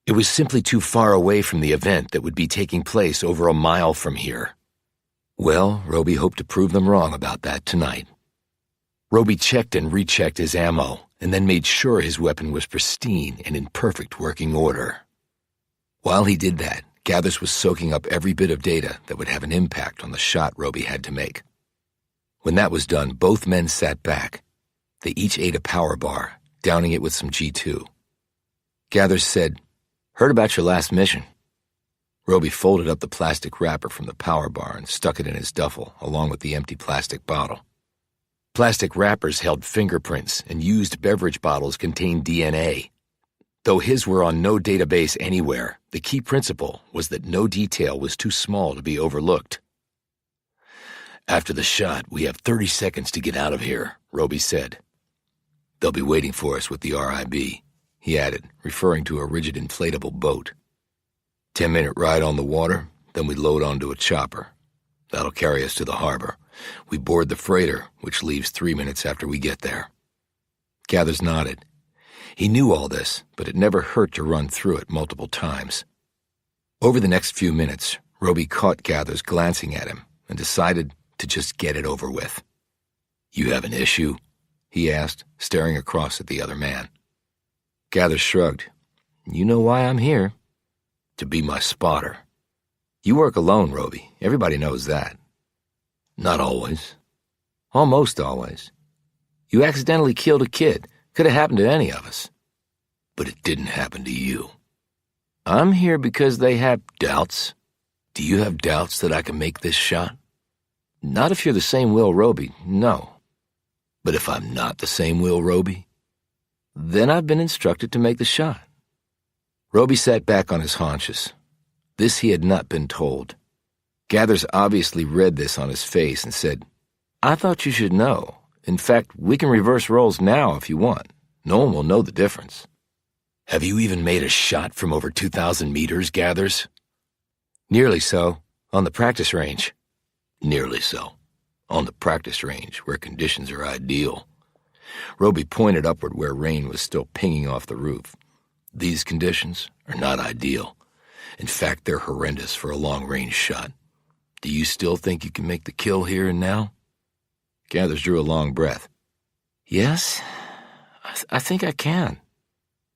It was simply too far away from the event that would be taking place over a mile from here. Well, Roby hoped to prove them wrong about that tonight. Roby checked and rechecked his ammo, and then made sure his weapon was pristine and in perfect working order. While he did that, Gathers was soaking up every bit of data that would have an impact on the shot Roby had to make. When that was done, both men sat back. They each ate a power bar, downing it with some G2. Gathers said, "Heard about your last mission." Roby folded up the plastic wrapper from the power bar and stuck it in his duffel, along with the empty plastic bottle. Plastic wrappers held fingerprints, and used beverage bottles contained DNA. Though his were on no database anywhere, the key principle was that no detail was too small to be overlooked. "After the shot, we have 30 seconds to get out of here," Roby said. "They'll be waiting for us with the RIB," he added, referring to a rigid inflatable boat. 10-minute ride on the water, then we load onto a chopper. That'll carry us to the harbor. We board the freighter, which leaves 3 minutes after we get there." Gathers nodded. He knew all this, but it never hurt to run through it multiple times. Over the next few minutes, Roby caught Gathers glancing at him and decided to just get it over with. "You have an issue?" he asked, staring across at the other man. Gathers shrugged. "You know why I'm here." "To be my spotter." "You work alone, Roby. Everybody knows that." "Not always." "Almost always. You accidentally killed a kid. Could have happened to any of us." "But it didn't happen to you." "I'm here because they have doubts." "Do you have doubts that I can make this shot?" "Not if you're the same Will Roby, no." "But if I'm not the same Will Roby?" "Then I've been instructed to make the shot." Roby sat back on his haunches. This he had not been told. Gathers obviously read this on his face and said, "I thought you should know. In fact, we can reverse roles now if you want. No one will know the difference." "Have you even made a shot from over 2,000 meters, Gathers?" "Nearly so, on the practice range." "Nearly so, on the practice range where conditions are ideal." Roby pointed upward where rain was still pinging off the roof. "These conditions are not ideal. In fact, they're horrendous for a long-range shot. Do you still think you can make the kill here and now?" Gathers drew a long breath. "Yes, I think I can."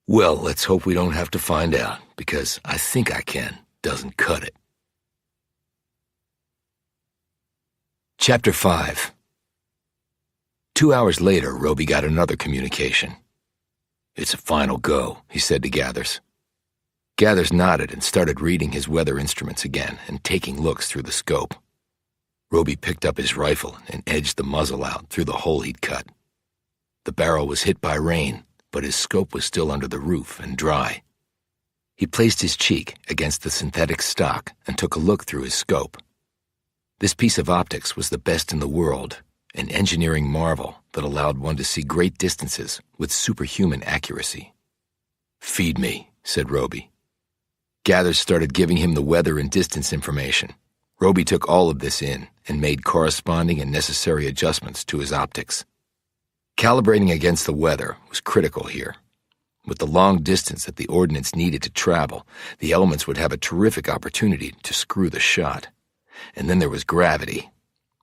"Well, let's hope we don't have to find out, because 'I think I can' doesn't cut it." Chapter 5. 2 hours later, Roby got another communication. "It's a final go," he said to Gathers. Gathers nodded and started reading his weather instruments again and taking looks through the scope. Roby picked up his rifle and edged the muzzle out through the hole he'd cut. The barrel was hit by rain, but his scope was still under the roof and dry. He placed his cheek against the synthetic stock and took a look through his scope. This piece of optics was the best in the world, an engineering marvel that allowed one to see great distances with superhuman accuracy. "Feed me," said Roby. Gathers started giving him the weather and distance information. Roby took all of this in and made corresponding and necessary adjustments to his optics. Calibrating against the weather was critical here. With the long distance that the ordnance needed to travel, the elements would have a terrific opportunity to screw the shot. And then there was gravity,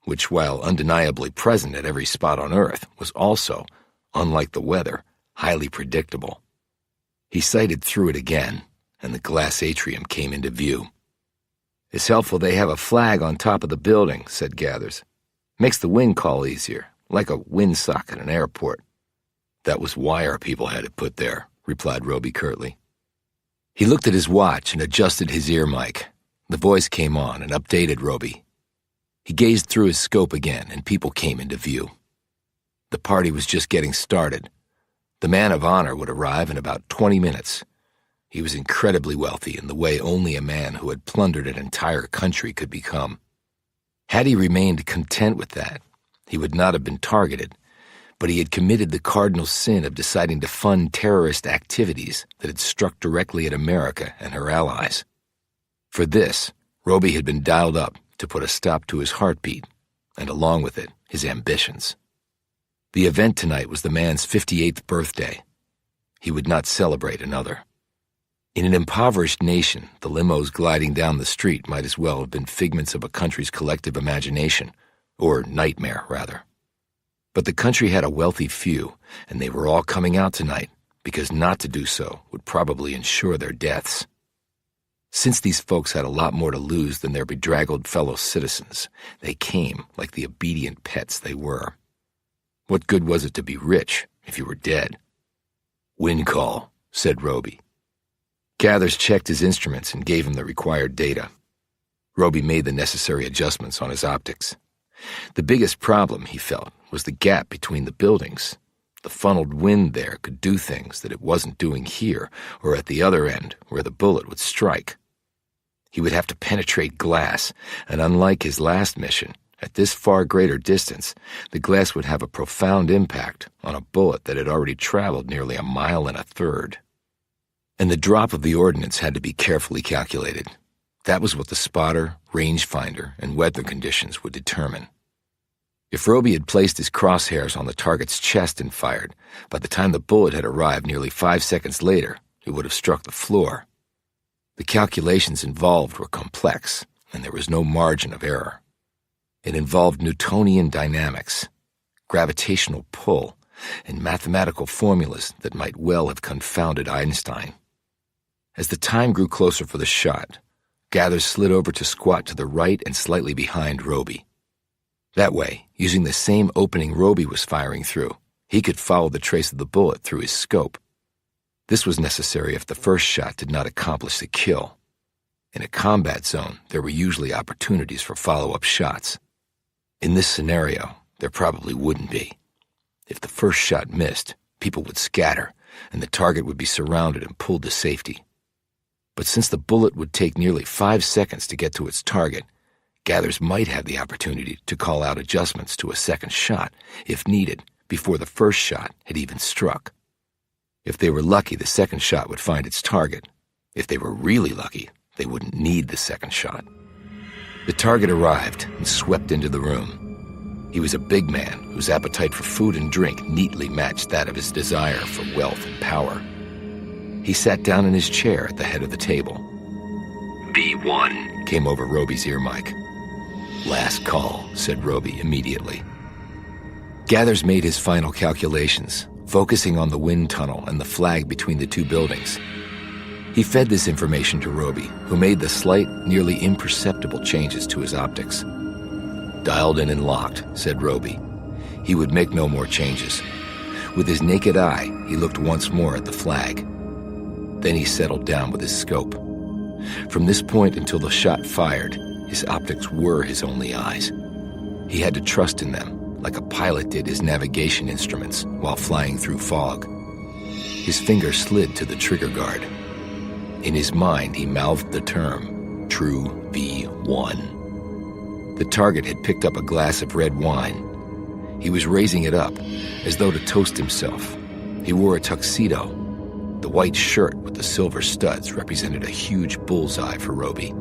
which, while undeniably present at every spot on Earth, was also, unlike the weather, highly predictable. He sighted through it again, and the glass atrium came into view. "It's helpful they have a flag on top of the building," said Gathers. "Makes the wind call easier, like a windsock at an airport." "That was why our people had it put there," replied Roby curtly. He looked at his watch and adjusted his ear mic. The voice came on and updated Roby. He gazed through his scope again, and people came into view. The party was just getting started. The man of honor would arrive in about 20 minutes. He was incredibly wealthy in the way only a man who had plundered an entire country could become. Had he remained content with that, he would not have been targeted, but he had committed the cardinal sin of deciding to fund terrorist activities that had struck directly at America and her allies. For this, Roby had been dialed up to put a stop to his heartbeat, and along with it, his ambitions. The event tonight was the man's 58th birthday. He would not celebrate another. In an impoverished nation, the limos gliding down the street might as well have been figments of a country's collective imagination, or nightmare, rather. But the country had a wealthy few, and they were all coming out tonight, because not to do so would probably ensure their deaths. Since these folks had a lot more to lose than their bedraggled fellow citizens, they came like the obedient pets they were. What good was it to be rich if you were dead? "Wind call," said Roby. Gathers checked his instruments and gave him the required data. Roby made the necessary adjustments on his optics. The biggest problem, he felt, was the gap between the buildings. The funneled wind there could do things that it wasn't doing here or at the other end where the bullet would strike. He would have to penetrate glass, and unlike his last mission, at this far greater distance, the glass would have a profound impact on a bullet that had already traveled nearly 1.33 miles. And the drop of the ordnance had to be carefully calculated. That was what the spotter, rangefinder, and weather conditions would determine. If Roby had placed his crosshairs on the target's chest and fired, by the time the bullet had arrived nearly 5 seconds later, it would have struck the floor. The calculations involved were complex, and there was no margin of error. It involved Newtonian dynamics, gravitational pull, and mathematical formulas that might well have confounded Einstein. As the time grew closer for the shot, Gathers slid over to squat to the right and slightly behind Roby. That way, using the same opening Roby was firing through, he could follow the trace of the bullet through his scope. This was necessary if the first shot did not accomplish the kill. In a combat zone, there were usually opportunities for follow-up shots. In this scenario, there probably wouldn't be. If the first shot missed, people would scatter, and the target would be surrounded and pulled to safety. But since the bullet would take nearly 5 seconds to get to its target, Gathers might have the opportunity to call out adjustments to a second shot, if needed, before the first shot had even struck. If they were lucky, the second shot would find its target. If they were really lucky, they wouldn't need the second shot. The target arrived and swept into the room. He was a big man whose appetite for food and drink neatly matched that of his desire for wealth and power. He sat down in his chair at the head of the table. "B1 came over Roby's ear mic. "Last call," said Roby immediately. Gathers made his final calculations, focusing on the wind tunnel and the flag between the two buildings. He fed this information to Roby, who made the slight, nearly imperceptible changes to his optics. "Dialed in and locked," said Roby. He would make no more changes. With his naked eye, he looked once more at the flag. Then he settled down with his scope. From this point until the shot fired, his optics were his only eyes. He had to trust in them, like a pilot did his navigation instruments while flying through fog. His finger slid to the trigger guard. In his mind, he mouthed the term, True V1. The target had picked up a glass of red wine. He was raising it up, as though to toast himself. He wore a tuxedo. The white shirt with the silver studs represented a huge bullseye for Roby,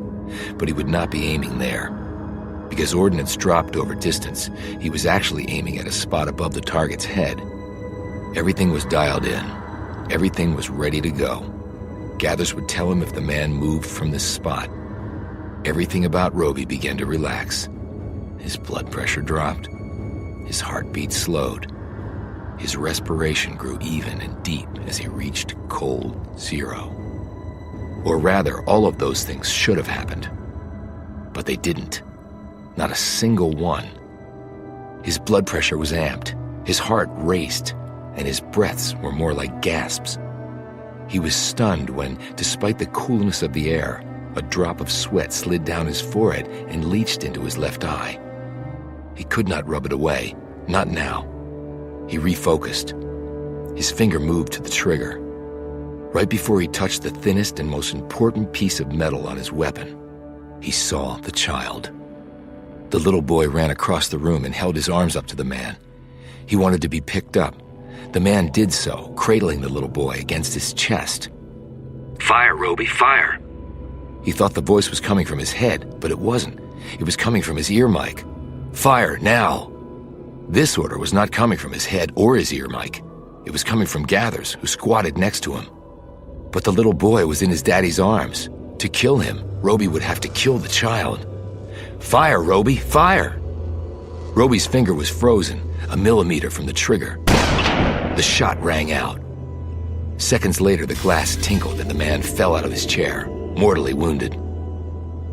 but he would not be aiming there. Because ordnance dropped over distance, he was actually aiming at a spot above the target's head. Everything was dialed in. Everything was ready to go. Gathers would tell him if the man moved from this spot. Everything about Roby began to relax. His blood pressure dropped. His heartbeat slowed. His respiration grew even and deep as he reached cold zero. Or rather, all of those things should have happened. but they didn't. Not a single one. His blood pressure was amped, his heart raced, and his breaths were more like gasps. He was stunned when, despite the coolness of the air, a drop of sweat slid down his forehead and leached into his left eye. He could not rub it away, not now. He refocused. His finger moved to the trigger. Right before he touched the thinnest and most important piece of metal on his weapon, he saw the child. The little boy ran across the room and held his arms up to the man. He wanted to be picked up. The man did so, cradling the little boy against his chest. "Fire, Roby, fire!" He thought the voice was coming from his head, but it wasn't. It was coming from his ear mic. "Fire, now!" This order was not coming from his head or his ear mic. It was coming from Gathers, who squatted next to him. But the little boy was in his daddy's arms. To kill him, Roby would have to kill the child. "Fire, Roby, fire!" Roby's finger was frozen, a millimeter from the trigger. The shot rang out. Seconds later, the glass tinkled and the man fell out of his chair, mortally wounded.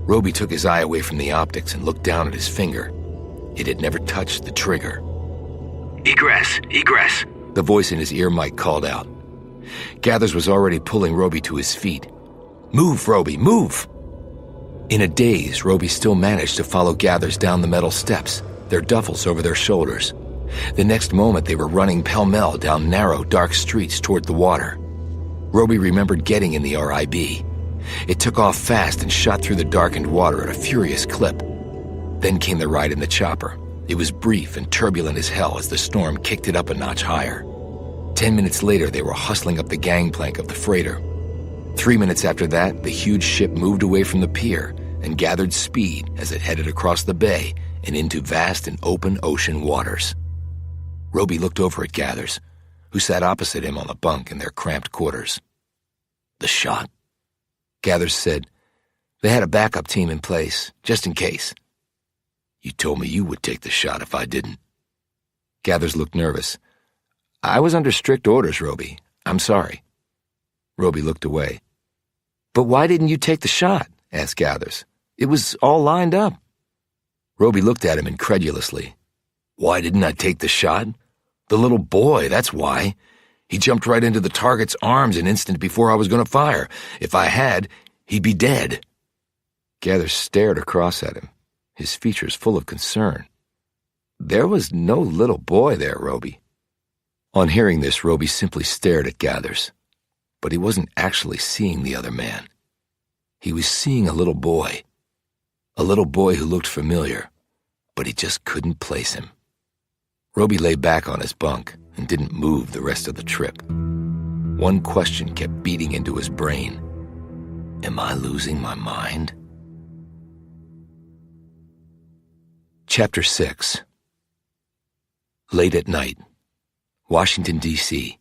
Roby took his eye away from the optics and looked down at his finger. It had never touched the trigger. "Egress, egress," the voice in his ear mic called out. Gathers was already pulling Roby to his feet. "Move, Roby, move!" In a daze, Roby still managed to follow Gathers down the metal steps, their duffels over their shoulders. The next moment, they were running pell-mell down narrow, dark streets toward the water. Roby remembered getting in the RIB. It took off fast and shot through the darkened water at a furious clip. Then came the ride in the chopper. It was brief and turbulent as hell as the storm kicked it up a notch higher. 10 minutes later, they were hustling up the gangplank of the freighter. 3 minutes after that, the huge ship moved away from the pier and gathered speed as it headed across the bay and into vast and open ocean waters. Roby looked over at Gathers, who sat opposite him on the bunk in their cramped quarters. "The shot?" Gathers said, "They had a backup team in place, just in case." "You told me you would take the shot if I didn't." Gathers looked nervous. "I was under strict orders, Roby. I'm sorry." Roby looked away. "But why didn't you take the shot?" asked Gathers. "It was all lined up." Roby looked at him incredulously. "Why didn't I take the shot? The little boy, that's why. He jumped right into the target's arms an instant before I was going to fire. If I had, he'd be dead." Gathers stared across at him, his features full of concern. "There was no little boy there, Roby." On hearing this, Roby simply stared at Gathers. But he wasn't actually seeing the other man. He was seeing a little boy who looked familiar, but he just couldn't place him. Roby lay back on his bunk and didn't move the rest of the trip. One question kept beating into his brain. Am I losing my mind? Chapter 6. Late at night, Washington, D.C.,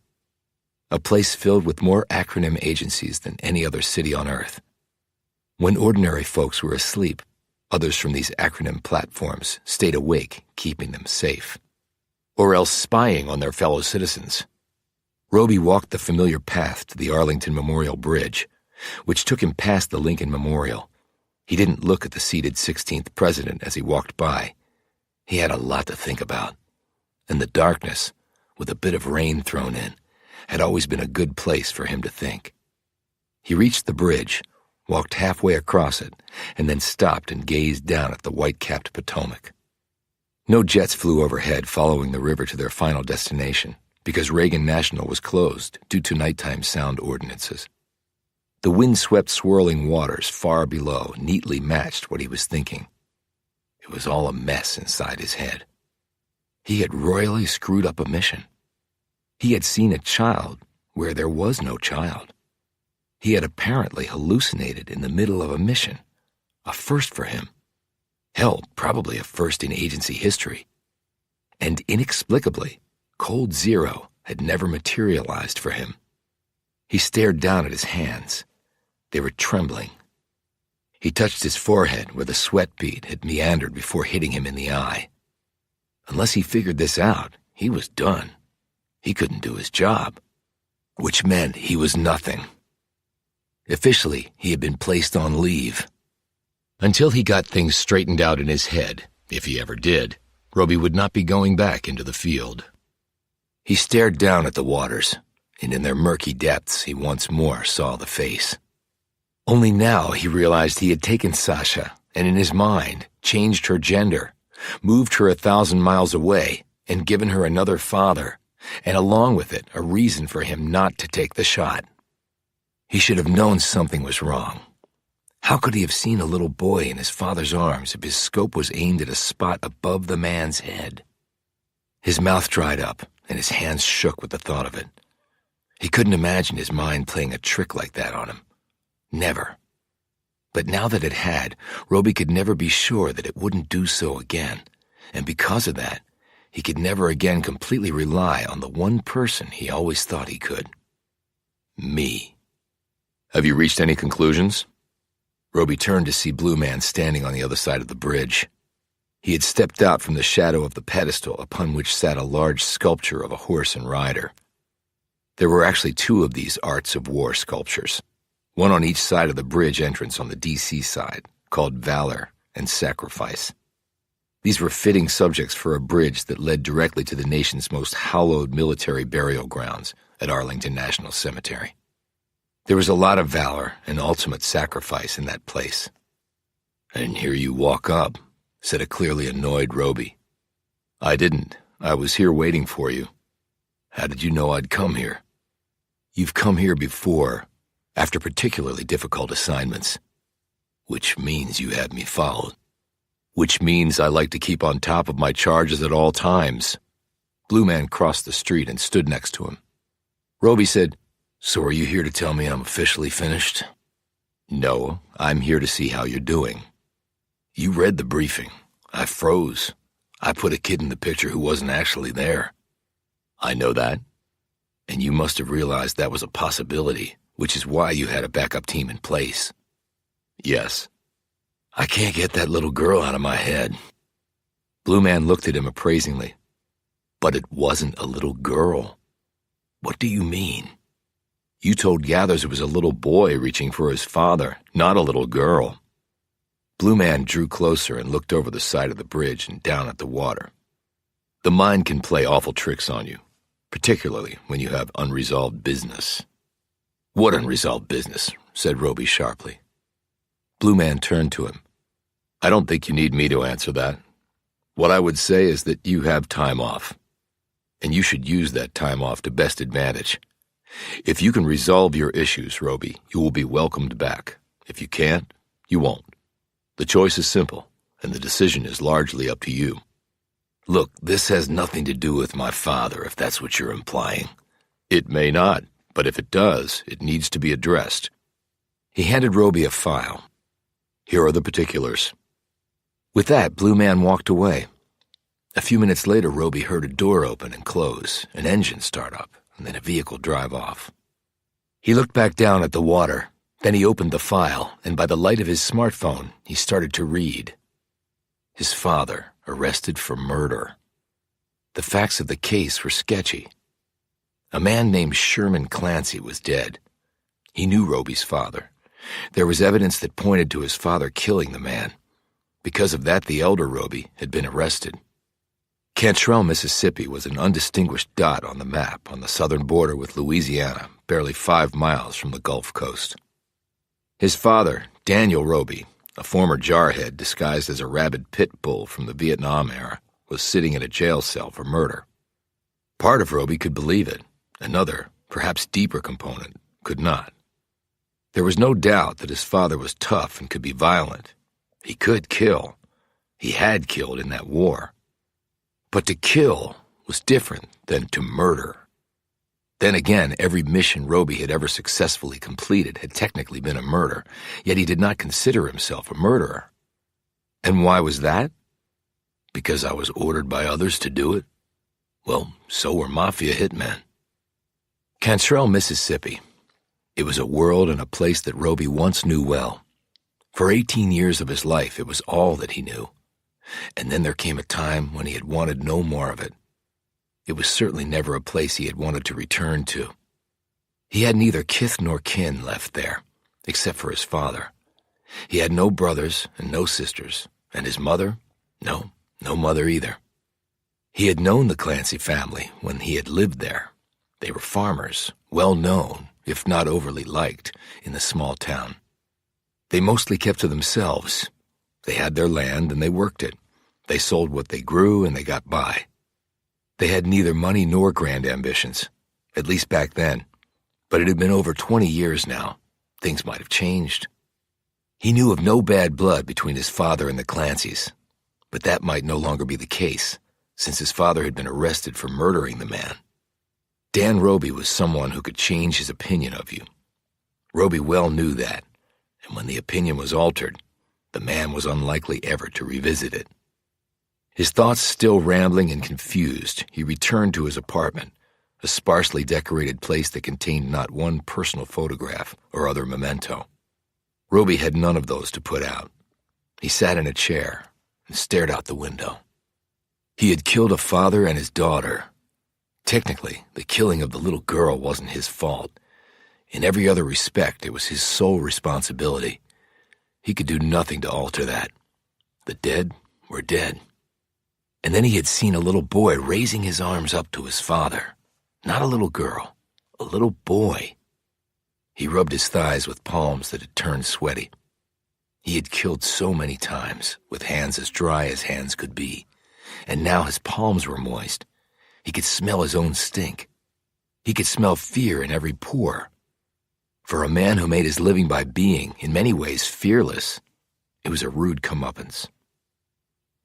a place filled with more acronym agencies than any other city on Earth. When ordinary folks were asleep, others from these acronym platforms stayed awake, keeping them safe, or else spying on their fellow citizens. Roby walked the familiar path to the Arlington Memorial Bridge, which took him past the Lincoln Memorial. He didn't look at the seated 16th president as he walked by. He had a lot to think about, and the darkness, with a bit of rain thrown in, had always been a good place for him to think. He reached the bridge, walked halfway across it, and then stopped and gazed down at the white-capped Potomac. No jets flew overhead following the river to their final destination, because Reagan National was closed due to nighttime sound ordinances. The wind-swept swirling waters far below neatly matched what he was thinking. It was all a mess inside his head. He had royally screwed up a mission. He had seen a child where there was no child. He had apparently hallucinated in the middle of a mission, a first for him. Hell, probably a first in agency history. And inexplicably, Cold Zero had never materialized for him. He stared down at his hands. They were trembling. He touched his forehead where the sweat bead had meandered before hitting him in the eye. Unless he figured this out, he was done. He couldn't do his job, which meant he was nothing. Officially, he had been placed on leave. Until he got things straightened out in his head, if he ever did, Roby would not be going back into the field. He stared down at the waters, and in their murky depths he once more saw the face. Only now he realized he had taken Sasha and in his mind changed her gender, moved her 1,000 miles away, and given her another father, and along with it a reason for him not to take the shot. He should have known something was wrong. How could he have seen a little boy in his father's arms if his scope was aimed at a spot above the man's head? His mouth dried up, and his hands shook with the thought of it. He couldn't imagine his mind playing a trick like that on him. Never. But now that it had, Roby could never be sure that it wouldn't do so again, and because of that, he could never again completely rely on the one person he always thought he could. Me. Have you reached any conclusions? Roby turned to see Blue Man standing on the other side of the bridge. He had stepped out from the shadow of the pedestal upon which sat a large sculpture of a horse and rider. There were actually 2 of these Arts of War sculptures, one on each side of the bridge entrance on the DC side, called Valor and Sacrifice. These were fitting subjects for a bridge that led directly to the nation's most hallowed military burial grounds at Arlington National Cemetery. There was a lot of valor and ultimate sacrifice in that place. "And here you walk up," said a clearly annoyed Roby. "I didn't. I was here waiting for you. How did you know I'd come here?" "You've come here before, after particularly difficult assignments." "Which means you have me followed." "Which means I like to keep on top of my charges at all times." Blue Man crossed the street and stood next to him. Roby said, "So are you here to tell me I'm officially finished?" "No, I'm here to see how you're doing." "You read the briefing. I froze. I put a kid in the picture who wasn't actually there." "I know that. And you must have realized that was a possibility, which is why you had a backup team in place." "Yes." "I can't get that little girl out of my head." Blue Man looked at him appraisingly. "But it wasn't a little girl." "What do you mean?" "You told Gathers it was a little boy reaching for his father, not a little girl." Blue Man drew closer and looked over the side of the bridge and down at the water. "The mind can play awful tricks on you, particularly when you have unresolved business." "What unresolved business?" said Roby sharply. Blue Man turned to him. "I don't think you need me to answer that. What I would say is that you have time off, and you should use that time off to best advantage. If you can resolve your issues, Roby, you will be welcomed back. If you can't, you won't. The choice is simple, and the decision is largely up to you." "Look, this has nothing to do with my father, if that's what you're implying." "It may not, but if it does, it needs to be addressed." He handed Roby a file. "Here are the particulars." With that, Blue Man walked away. A few minutes later, Roby heard a door open and close, an engine start up, and then a vehicle drive off. He looked back down at the water, then he opened the file, and by the light of his smartphone, he started to read. His father, arrested for murder. The facts of the case were sketchy. A man named Sherman Clancy was dead. He knew Roby's father. There was evidence that pointed to his father killing the man. Because of that, the elder Roby had been arrested. Cantrell, Mississippi was an undistinguished dot on the map on the southern border with Louisiana, barely 5 miles from the Gulf Coast. His father, Daniel Roby, a former jarhead disguised as a rabid pit bull from the Vietnam era, was sitting in a jail cell for murder. Part of Roby could believe it. Another, perhaps deeper component, could not. There was no doubt that his father was tough and could be violent. He could kill. He had killed in that war. But to kill was different than to murder. Then again, every mission Roby had ever successfully completed had technically been a murder, yet he did not consider himself a murderer. And why was that? Because I was ordered by others to do it? Well, so were mafia hitmen. Cantrell, Mississippi. It was a world and a place that Roby once knew well. For 18 years of his life, it was all that he knew. And then there came a time when he had wanted no more of it. It was certainly never a place he had wanted to return to. He had neither kith nor kin left there, except for his father. He had no brothers and no sisters, and his mother, no mother either. He had known the Clancy family when he had lived there. They were farmers, well known, if not overly liked, in the small town. They mostly kept to themselves. They had their land and they worked it. They sold what they grew and they got by. They had neither money nor grand ambitions, at least back then. But it had been over 20 years now. Things might have changed. He knew of no bad blood between his father and the Clancys, but that might no longer be the case, since his father had been arrested for murdering the man. Dan Roby was someone who could change his opinion of you. Roby well knew that, and when the opinion was altered, the man was unlikely ever to revisit it. His thoughts still rambling and confused, he returned to his apartment, a sparsely decorated place that contained not one personal photograph or other memento. Roby had none of those to put out. He sat in a chair and stared out the window. He had killed a father and his daughter. Technically, the killing of the little girl wasn't his fault. In every other respect, it was his sole responsibility. He could do nothing to alter that. The dead were dead. And then he had seen a little boy raising his arms up to his father. Not a little girl, a little boy. He rubbed his thighs with palms that had turned sweaty. He had killed so many times, with hands as dry as hands could be, and now his palms were moist. He could smell his own stink. He could smell fear in every pore. For a man who made his living by being, in many ways, fearless, it was a rude comeuppance.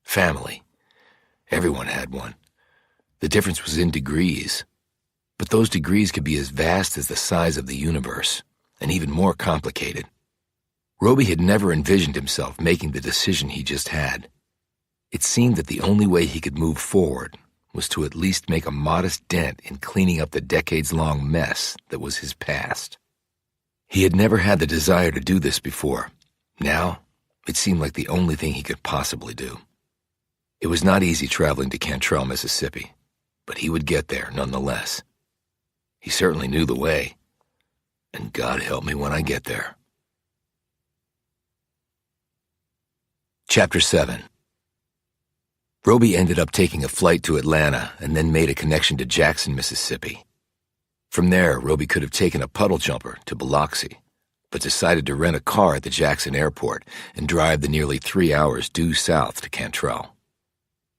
Family. Everyone had one. The difference was in degrees. But those degrees could be as vast as the size of the universe, and even more complicated. Roby had never envisioned himself making the decision he just had. It seemed that the only way he could move forward was to at least make a modest dent in cleaning up the decades-long mess that was his past. He had never had the desire to do this before. Now, it seemed like the only thing he could possibly do. It was not easy traveling to Cantrell, Mississippi, but he would get there nonetheless. He certainly knew the way, and God help me when I get there. Chapter 7. Roby ended up taking a flight to Atlanta and then made a connection to Jackson, Mississippi. From there, Roby could have taken a puddle jumper to Baldacci, but decided to rent a car at the Jackson airport and drive the nearly 3 hours due south to Cantrell.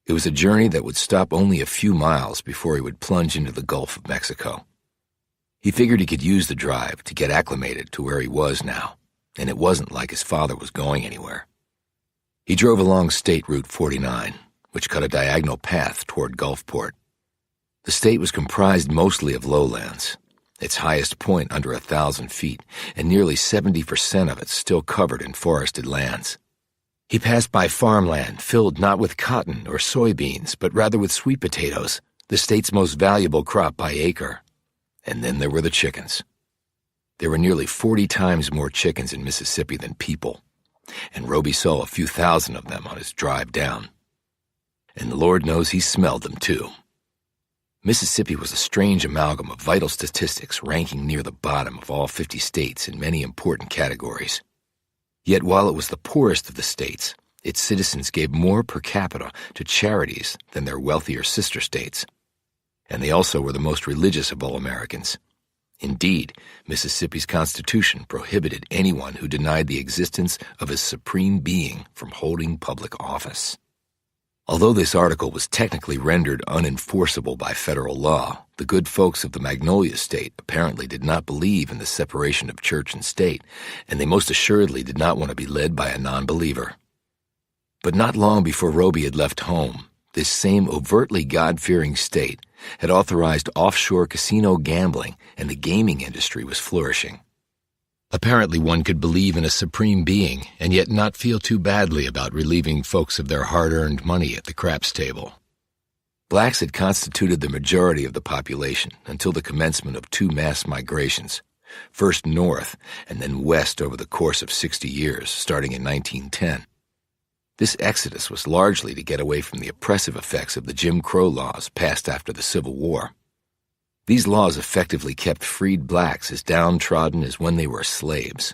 It was a journey that would stop only a few miles before he would plunge into the Gulf of Mexico. He figured he could use the drive to get acclimated to where he was now, and it wasn't like his father was going anywhere. He drove along State Route 49, which cut a diagonal path toward Gulfport. The state was comprised mostly of lowlands, its highest point under 1,000 feet, and nearly 70% of it still covered in forested lands. He passed by farmland filled not with cotton or soybeans, but rather with sweet potatoes, the state's most valuable crop by acre. And then there were the chickens. There were nearly 40 times more chickens in Mississippi than people, and Roby saw a few thousand of them on his drive down. And the Lord knows he smelled them too. Mississippi was a strange amalgam of vital statistics ranking near the bottom of all 50 states in many important categories. Yet while it was the poorest of the states, its citizens gave more per capita to charities than their wealthier sister states. And they also were the most religious of all Americans. Indeed, Mississippi's Constitution prohibited anyone who denied the existence of a supreme being from holding public office. Although this article was technically rendered unenforceable by federal law, the good folks of the Magnolia State apparently did not believe in the separation of church and state, and they most assuredly did not want to be led by a non-believer. But not long before Roby had left home, this same overtly God-fearing state had authorized offshore casino gambling, and the gaming industry was flourishing. Apparently one could believe in a supreme being and yet not feel too badly about relieving folks of their hard-earned money at the craps table. Blacks had constituted the majority of the population until the commencement of 2 mass migrations, first north and then west over the course of 60 years, starting in 1910. This exodus was largely to get away from the oppressive effects of the Jim Crow laws passed after the Civil War. These laws effectively kept freed blacks as downtrodden as when they were slaves.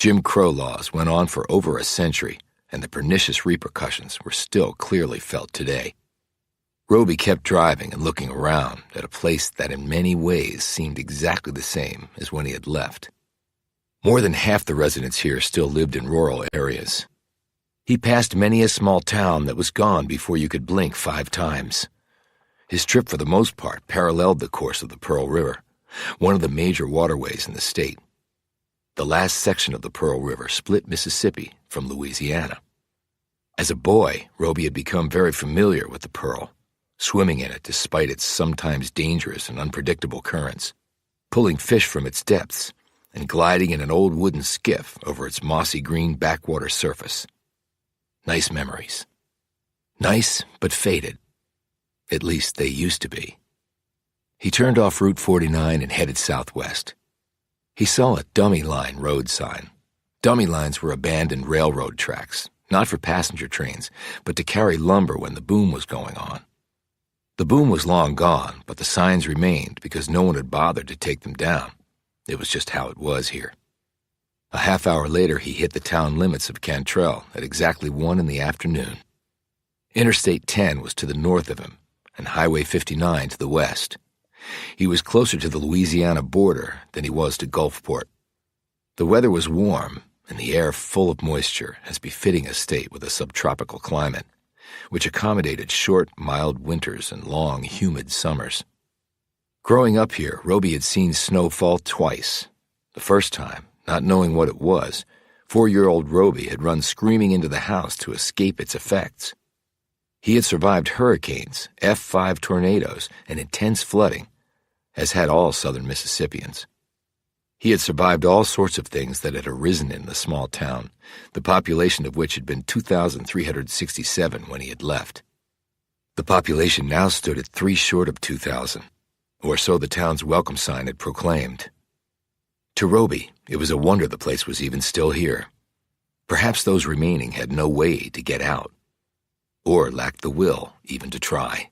Jim Crow laws went on for over a century, and the pernicious repercussions were still clearly felt today. Roby kept driving and looking around at a place that in many ways seemed exactly the same as when he had left. More than half the residents here still lived in rural areas. He passed many a small town that was gone before you could blink 5 times. His trip for the most part paralleled the course of the Pearl River, one of the major waterways in the state. The last section of the Pearl River split Mississippi from Louisiana. As a boy, Roby had become very familiar with the Pearl, swimming in it despite its sometimes dangerous and unpredictable currents, pulling fish from its depths, and gliding in an old wooden skiff over its mossy green backwater surface. Nice memories. Nice, but faded. At least they used to be. He turned off Route 49 and headed southwest. He saw a dummy line road sign. Dummy lines were abandoned railroad tracks, not for passenger trains, but to carry lumber when the boom was going on. The boom was long gone, but the signs remained because no one had bothered to take them down. It was just how it was here. A half hour later, he hit the town limits of Cantrell at exactly 1 in the afternoon. Interstate 10 was to the north of him, and Highway 59 to the west. He was closer to the Louisiana border than he was to Gulfport. The weather was warm, and the air full of moisture, as befitting a state with a subtropical climate, which accommodated short, mild winters and long, humid summers. Growing up here, Roby had seen snow fall twice. The first time, not knowing what it was, 4-year-old Roby had run screaming into the house to escape its effects. He had survived hurricanes, F5 tornadoes, and intense flooding, as had all southern Mississippians. He had survived all sorts of things that had arisen in the small town, the population of which had been 2,367 when he had left. The population now stood at 3 short of 2,000, or so the town's welcome sign had proclaimed. To Roby, it was a wonder the place was even still here. Perhaps those remaining had no way to get out, or lacked the will even to try.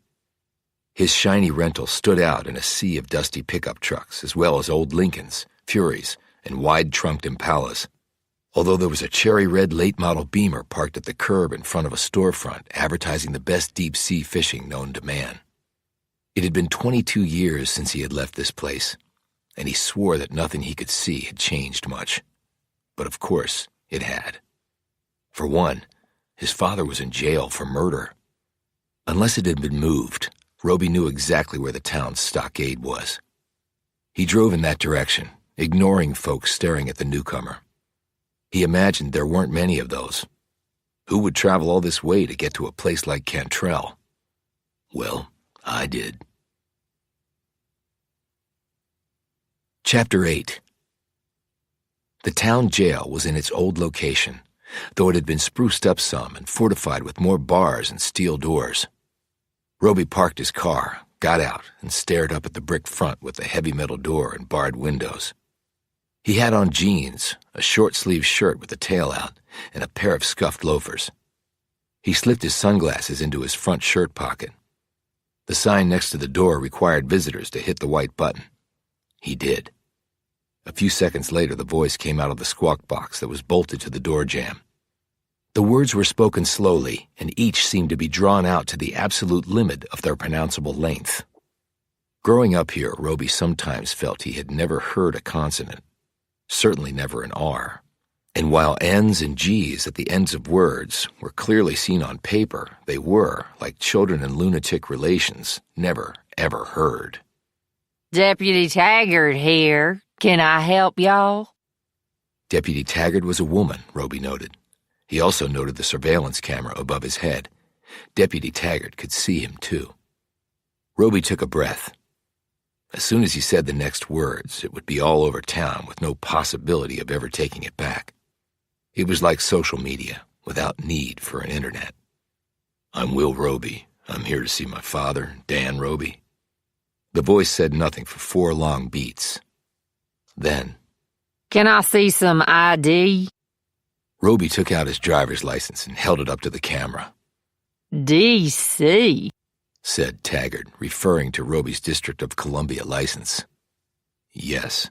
His shiny rental stood out in a sea of dusty pickup trucks, as well as old Lincolns, Furies, and wide-trunked Impalas, although there was a cherry-red late-model Beamer parked at the curb in front of a storefront advertising the best deep-sea fishing known to man. It had been 22 years since he had left this place, and he swore that nothing he could see had changed much. But of course, it had. For one, his father was in jail for murder. Unless it had been moved, Roby knew exactly where the town's stockade was. He drove in that direction, ignoring folks staring at the newcomer. He imagined there weren't many of those. Who would travel all this way to get to a place like Cantrell? Well, I did. Chapter 8. The town jail was in its old location, though it had been spruced up some and fortified with more bars and steel doors. Roby parked his car, got out, and stared up at the brick front with the heavy metal door and barred windows. He had on jeans, a short-sleeved shirt with the tail out, and a pair of scuffed loafers. He slipped his sunglasses into his front shirt pocket. The sign next to the door required visitors to hit the white button. He did. A few seconds later, the voice came out of the squawk box that was bolted to the door jamb. The words were spoken slowly, and each seemed to be drawn out to the absolute limit of their pronounceable length. Growing up here, Roby sometimes felt he had never heard a consonant, certainly never an R. And while N's and G's at the ends of words were clearly seen on paper, they were, like children in lunatic relations, never, ever heard. Deputy Taggart here. Can I help y'all? Deputy Taggart was a woman, Roby noted. He also noted the surveillance camera above his head. Deputy Taggart could see him, too. Roby took a breath. As soon as he said the next words, it would be all over town with no possibility of ever taking it back. It was like social media, without need for an internet. I'm Will Roby. I'm here to see my father, Dan Roby. The voice said nothing for 4 long beats. Then, Can I see some ID? Roby took out his driver's license and held it up to the camera. D.C., said Taggart, referring to Roby's District of Columbia license. Yes.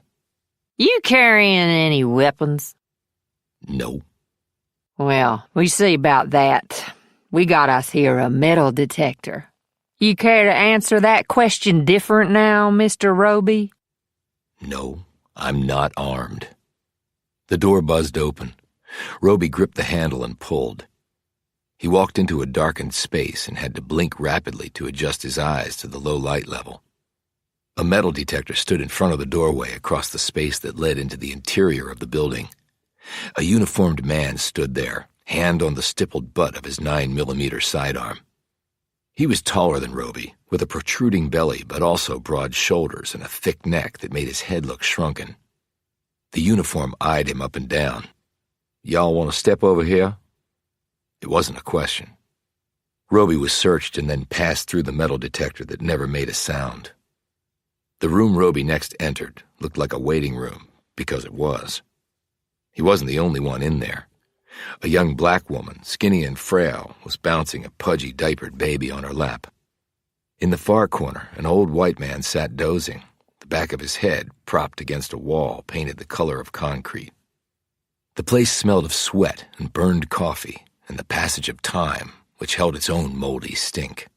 You carrying any weapons? No. Well, we see about that. We got us here a metal detector. You care to answer that question different now, Mr. Roby? No, I'm not armed. The door buzzed open. Roby gripped the handle and pulled. He walked into a darkened space and had to blink rapidly to adjust his eyes to the low light level. A metal detector stood in front of the doorway across the space that led into the interior of the building. A uniformed man stood there, hand on the stippled butt of his 9mm sidearm. He was taller than Roby, with a protruding belly but also broad shoulders and a thick neck that made his head look shrunken. The uniform eyed him up and down. "Y'all want to step over here?" It wasn't a question. Roby was searched and then passed through the metal detector that never made a sound. The room Roby next entered looked like a waiting room, because it was. He wasn't the only one in there. A young black woman, skinny and frail, was bouncing a pudgy diapered baby on her lap. In the far corner, an old white man sat dozing, the back of his head propped against a wall painted the color of concrete. The place smelled of sweat and burned coffee and the passage of time, which held its own moldy stink.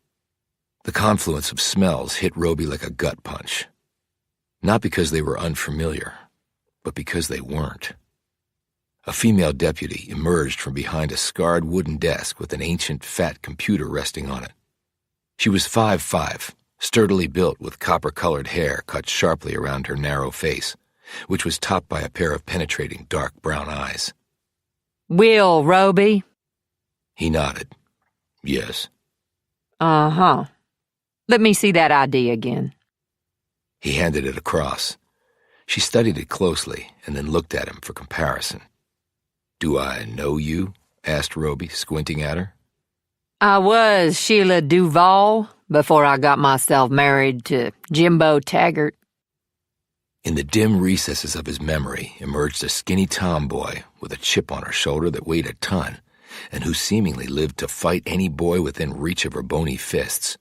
The confluence of smells hit Roby like a gut punch. Not because they were unfamiliar, but because they weren't. A female deputy emerged from behind a scarred wooden desk with an ancient, fat computer resting on it. She was 5'5", sturdily built with copper-colored hair cut sharply around her narrow face, which was topped by a pair of penetrating dark brown eyes. Will Roby? He nodded. Yes. Uh-huh. Let me see that ID again. He handed it across. She studied it closely and then looked at him for comparison. "Do I know you?" asked Roby, squinting at her. I was Sheila Duval before I got myself married to Jimbo Taggart. In the dim recesses of his memory emerged a skinny tomboy with a chip on her shoulder that weighed a ton and who seemingly lived to fight any boy within reach of her bony fists.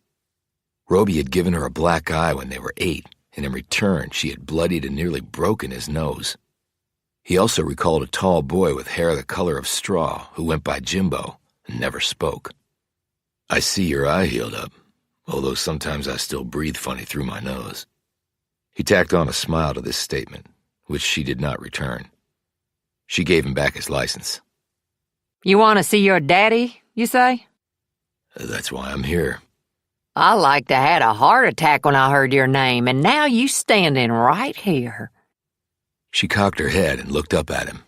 Roby had given her a black eye when they were 8, and in return she had bloodied and nearly broken his nose. He also recalled a tall boy with hair the color of straw who went by Jimbo and never spoke. "I see your eye healed up, although sometimes I still breathe funny through my nose." He tacked on a smile to this statement, which she did not return. She gave him back his license. You want to see your daddy, you say? "That's why I'm here." I like to had a heart attack when I heard your name, and now you standing right here. She cocked her head and looked up at him.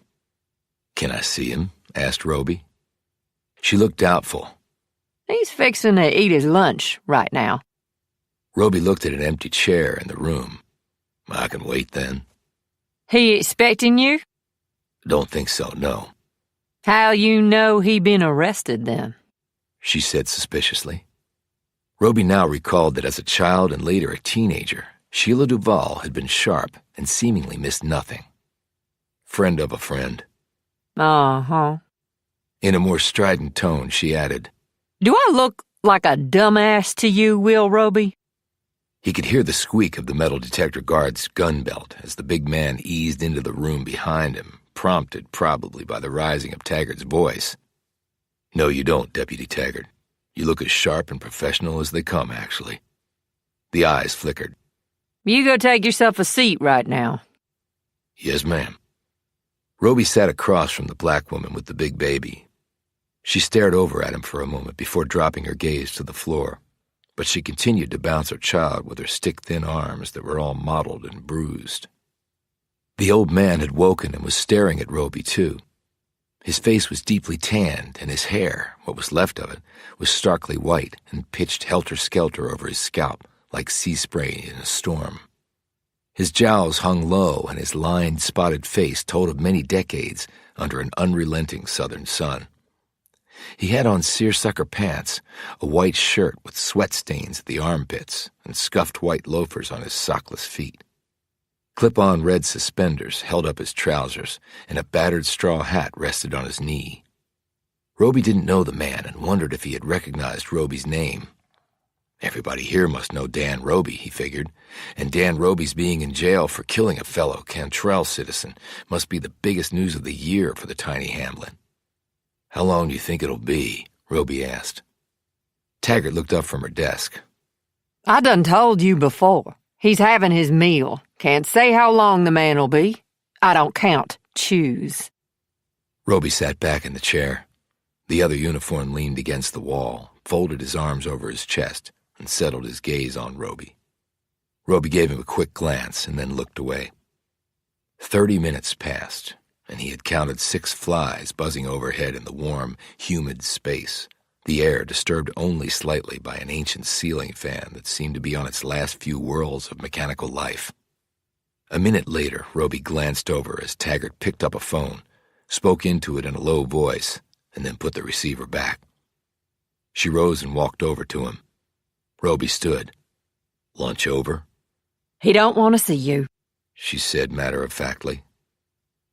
"Can I see him?" asked Roby. She looked doubtful. He's fixing to eat his lunch right now. Roby looked at an empty chair in the room. "I can wait then." He expecting you? "Don't think so, no," How you know he been arrested then? she said suspiciously. Roby now recalled that as a child and later a teenager, Sheila Duval had been sharp and seemingly missed nothing. Friend of a friend. Uh-huh. In a more strident tone, she added, Do I look like a dumbass to you, Will Roby? He could hear the squeak of the metal detector guard's gun belt as the big man eased into the room behind him, prompted probably by the rising of Taggart's voice. "No, you don't, Deputy Taggart. You look as sharp and professional as they come, actually." The eyes flickered. You go take yourself a seat right now. "Yes, ma'am." Roby sat across from the black woman with the big baby. She stared over at him for a moment before dropping her gaze to the floor, but she continued to bounce her child with her stick-thin arms that were all mottled and bruised. The old man had woken and was staring at Roby, too. His face was deeply tanned, and his hair, what was left of it, was starkly white and pitched helter-skelter over his scalp like sea spray in a storm. His jowls hung low, and his lined, spotted face told of many decades under an unrelenting southern sun. He had on seersucker pants, a white shirt with sweat stains at the armpits, and scuffed white loafers on his sockless feet. Clip-on red suspenders held up his trousers, and a battered straw hat rested on his knee. Roby didn't know the man and wondered if he had recognized Roby's name. Everybody here must know Dan Roby, he figured, and Dan Roby's being in jail for killing a fellow Cantrell citizen must be the biggest news of the year for the tiny hamlet. How long do you think it'll be? Roby asked. Taggart looked up from her desk. I done told you before. He's having his meal. Can't say how long the man'll be. I don't count. Choose. Roby sat back in the chair. The other uniform leaned against the wall, folded his arms over his chest, and settled his gaze on Roby. Roby gave him a quick glance and then looked away. 30 minutes passed, and he had counted 6 flies buzzing overhead in the warm, humid space, the air disturbed only slightly by an ancient ceiling fan that seemed to be on its last few whirls of mechanical life. A minute later, Roby glanced over as Taggart picked up a phone, spoke into it in a low voice, and then put the receiver back. She rose and walked over to him. Roby stood. Lunch over? He don't want to see you, she said matter-of-factly.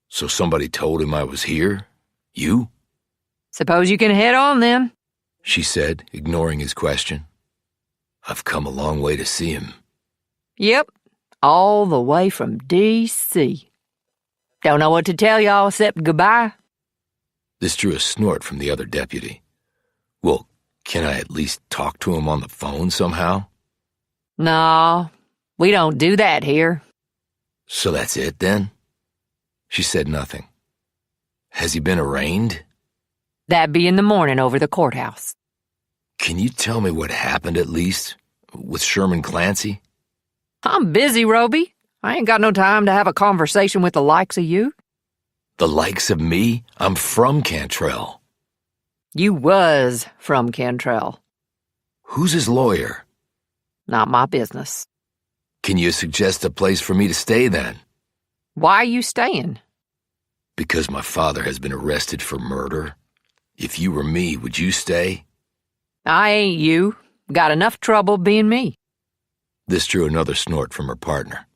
So somebody told him I was here? You? Suppose you can head on then, she said, ignoring his question. I've come a long way to see him. Yep, all the way from D.C. Don't know what to tell y'all except goodbye. This drew a snort from the other deputy. Well, can I at least talk to him on the phone somehow? No, we don't do that here. So that's it then? She said nothing. Has he been arraigned? That'd be in the morning over the courthouse. Can you tell me what happened at least? With Sherman Clancy? I'm busy, Roby. I ain't got no time to have a conversation with the likes of you. The likes of me? I'm from Cantrell. You was from Cantrell. Who's his lawyer? Not my business. Can you suggest a place for me to stay then? Why are you staying? Because my father has been arrested for murder. If you were me, would you stay? I ain't you. Got enough trouble being me. This drew another snort from her partner.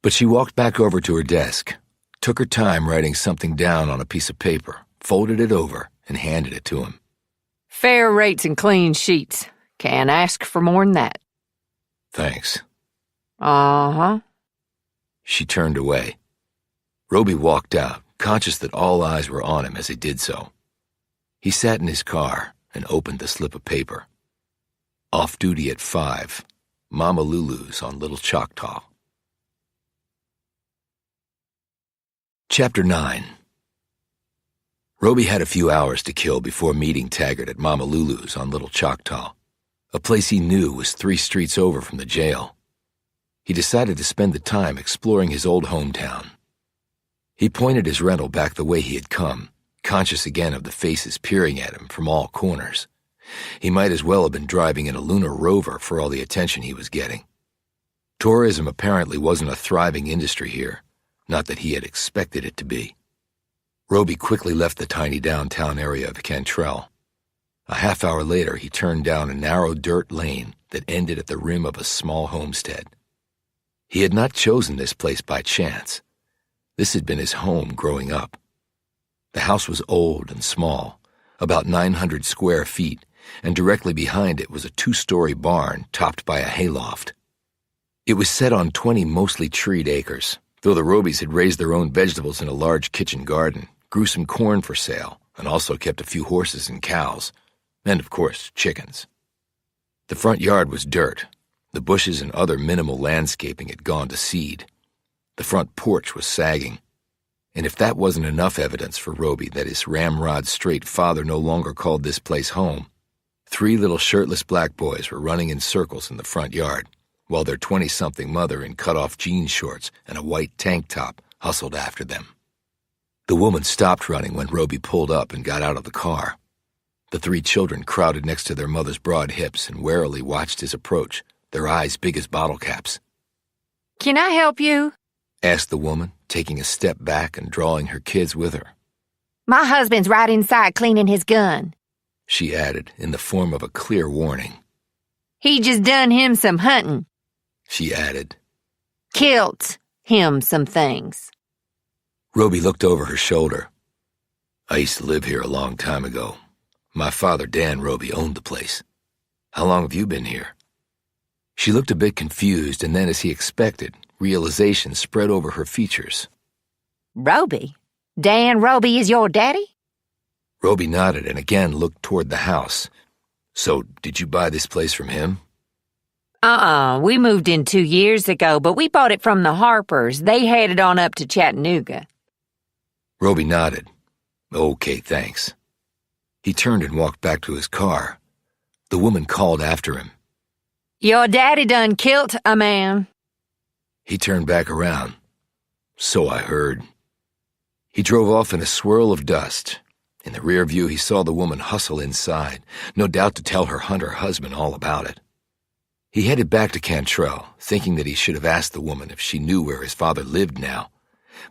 But she walked back over to her desk, took her time writing something down on a piece of paper, folded it over, and handed it to him. Fair rates and clean sheets. Can't ask for more than that. Thanks. Uh-huh. She turned away. Roby walked out, conscious that all eyes were on him as he did so. He sat in his car and opened the slip of paper. Off duty at 5, Mama Lulu's on Little Choctaw. Chapter 9. Roby had a few hours to kill before meeting Taggart at Mama Lulu's on Little Choctaw, a place he knew was 3 streets over from the jail. He decided to spend the time exploring his old hometown. He pointed his rental back the way he had come, conscious again of the faces peering at him from all corners. He might as well have been driving in a lunar rover for all the attention he was getting. Tourism apparently wasn't a thriving industry here, not that he had expected it to be. Roby quickly left the tiny downtown area of Cantrell. A half hour later, he turned down a narrow dirt lane that ended at the rim of a small homestead. He had not chosen this place by chance. This had been his home growing up. The house was old and small, about 900 square feet, and directly behind it was a 2-story barn topped by a hayloft. It was set on 20 mostly treed acres, though the Robys had raised their own vegetables in a large kitchen garden, grew some corn for sale, and also kept a few horses and cows, and of course, chickens. The front yard was dirt. The bushes and other minimal landscaping had gone to seed. The front porch was sagging. And if that wasn't enough evidence for Roby that his ramrod-straight father no longer called this place home, 3 little shirtless black boys were running in circles in the front yard, while their 20-something mother in cut-off jean shorts and a white tank top hustled after them. The woman stopped running when Roby pulled up and got out of the car. The 3 children crowded next to their mother's broad hips and warily watched his approach, their eyes big as bottle caps. Can I help you? Asked the woman, taking a step back and drawing her kids with her. My husband's right inside cleaning his gun, she added in the form of a clear warning. He just done him some hunting, she added. Killed him some things. Roby looked over her shoulder. I used to live here a long time ago. My father, Dan Roby, owned the place. How long have you been here? She looked a bit confused, and then, as he expected, realization spread over her features. Roby? Dan Roby is your daddy? Roby nodded and again looked toward the house. So, did you buy this place from him? We moved in 2 years ago, but we bought it from the Harpers. They headed on up to Chattanooga. Roby nodded. Okay, thanks. He turned and walked back to his car. The woman called after him. Your daddy done kilt a man. He turned back around. So I heard. He drove off in a swirl of dust. In the rear view, he saw the woman hustle inside, no doubt to tell her hunter husband all about it. He headed back to Cantrell, thinking that he should have asked the woman if she knew where his father lived now.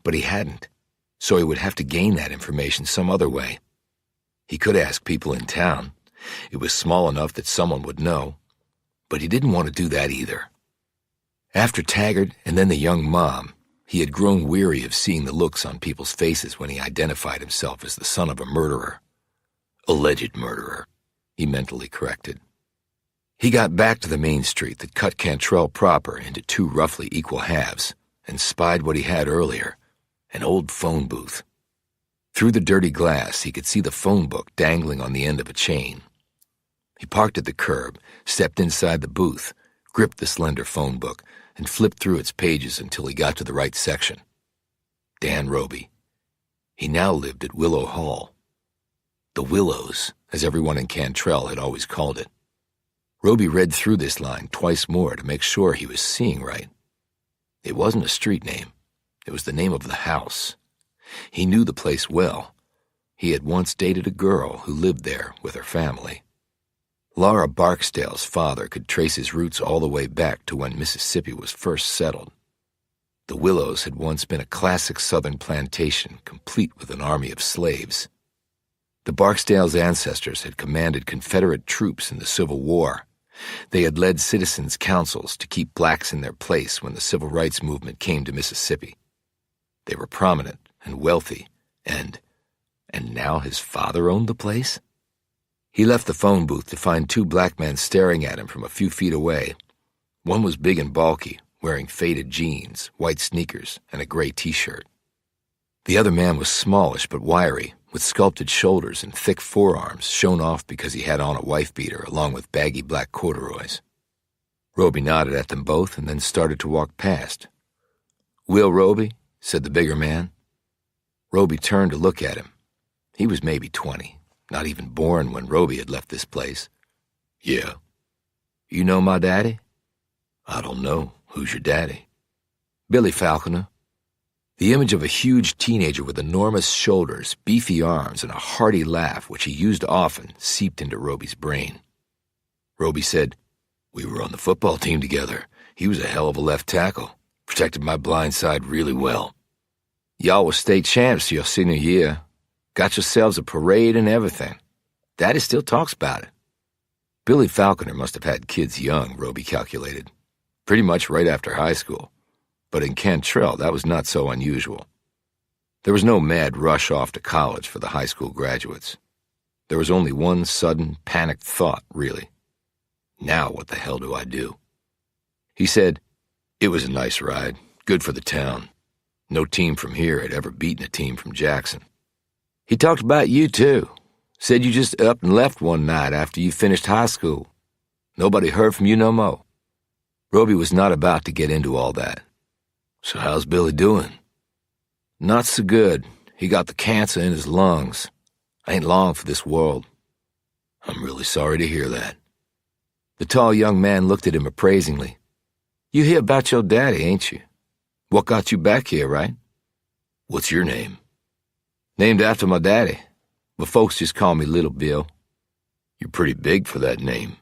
But he hadn't, so he would have to gain that information some other way. He could ask people in town. It was small enough that someone would know. But he didn't want to do that either. After Taggart and then the young mom, he had grown weary of seeing the looks on people's faces when he identified himself as the son of a murderer. Alleged murderer, he mentally corrected. He got back to the main street that cut Cantrell proper into two roughly equal halves and spied what he had earlier, an old phone booth. Through the dirty glass, he could see the phone book dangling on the end of a chain. He parked at the curb, stepped inside the booth, gripped the slender phone book, and flipped through its pages until he got to the right section. Dan Roby. He now lived at Willow Hall. The Willows, as everyone in Cantrell had always called it. Roby read through this line twice more to make sure he was seeing right. It wasn't a street name. It was the name of the house. He knew the place well. He had once dated a girl who lived there with her family. Laura Barksdale's father could trace his roots all the way back to when Mississippi was first settled. The Willows had once been a classic southern plantation, complete with an army of slaves. The Barksdales' ancestors had commanded Confederate troops in the Civil War. They had led citizens' councils to keep blacks in their place when the Civil Rights Movement came to Mississippi. They were prominent and wealthy, and now his father owned the place? He left the phone booth to find two black men staring at him from a few feet away. One was big and bulky, wearing faded jeans, white sneakers, and a gray t-shirt. The other man was smallish but wiry, with sculpted shoulders and thick forearms shown off because he had on a wife-beater along with baggy black corduroys. Roby nodded at them both and then started to walk past. "Will Roby?" said the bigger man. Roby turned to look at him. He was maybe 20. Not even born when Roby had left this place. "Yeah." "You know my daddy?" "I don't know. Who's your daddy?" "Billy Falconer." The image of a huge teenager with enormous shoulders, beefy arms, and a hearty laugh, which he used often, seeped into Roby's brain. Roby said, "We were on the football team together. He was a hell of a left tackle. Protected my blind side really well. Y'all were state champs your senior year. Got yourselves a parade and everything. Daddy still talks about it." Billy Falconer must have had kids young, Roby calculated. Pretty much right after high school. But in Cantrell, that was not so unusual. There was no mad rush off to college for the high school graduates. There was only one sudden, panicked thought, really. Now what the hell do I do? He said, "It was a nice ride. Good for the town. No team from here had ever beaten a team from Jackson." "He talked about you, too. Said you just up and left one night after you finished high school. Nobody heard from you no more." Roby was not about to get into all that. "So how's Billy doing?" "Not so good. He got the cancer in his lungs. Ain't long for this world." "I'm really sorry to hear that." The tall young man looked at him appraisingly. "You hear about your daddy, ain't you? What got you back here, right?" "What's your name?" "Named after my daddy, but folks just call me Little Bill." "You're pretty big for that name."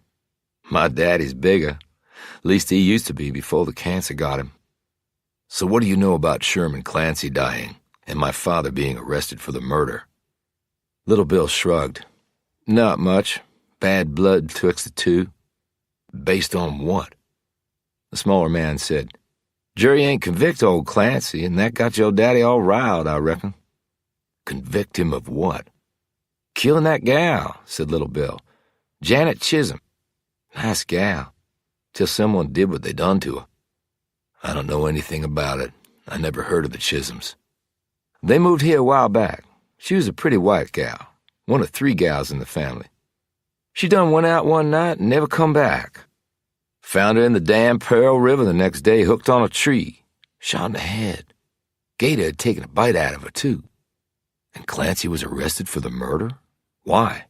"My daddy's bigger. Least he used to be before the cancer got him." "So what do you know about Sherman Clancy dying and my father being arrested for the murder?" Little Bill shrugged. "Not much. Bad blood twixt the two." "Based on what?" The smaller man said, "Jury ain't convict old Clancy, and that got your daddy all riled, I reckon." "Convict him of what?" "Killing that gal," said Little Bill. "Janet Chisholm. Nice gal. till someone did what they done to her. I don't know anything about it. I never heard of the Chisholms. They moved here a while back. She was a pretty white gal, one of 3 gals in the family. She done went out one night and never come back. Found her in the damn Pearl River the next day, hooked on a tree, shot in the head. Gator had taken a bite out of her, too. And Clancy was arrested for the murder? Why?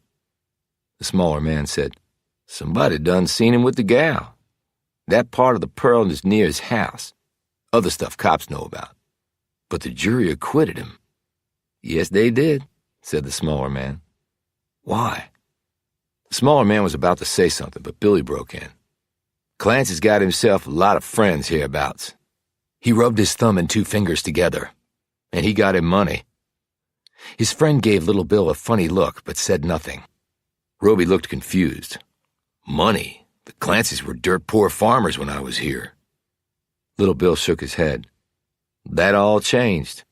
The smaller man said, somebody done seen him with the gal. That part of the Pearl is near his house. Other stuff cops know about. But the jury acquitted him. Yes, they did, said the smaller man. Why? The smaller man was about to say something, but Billy broke in. Clancy's got himself a lot of friends hereabouts. He rubbed his thumb and 2 fingers together, and he got him money. His friend gave Little Bill a funny look, but said nothing. Roby looked confused. Money? The Clancys were dirt poor farmers when I was here. Little Bill shook his head. That all changed.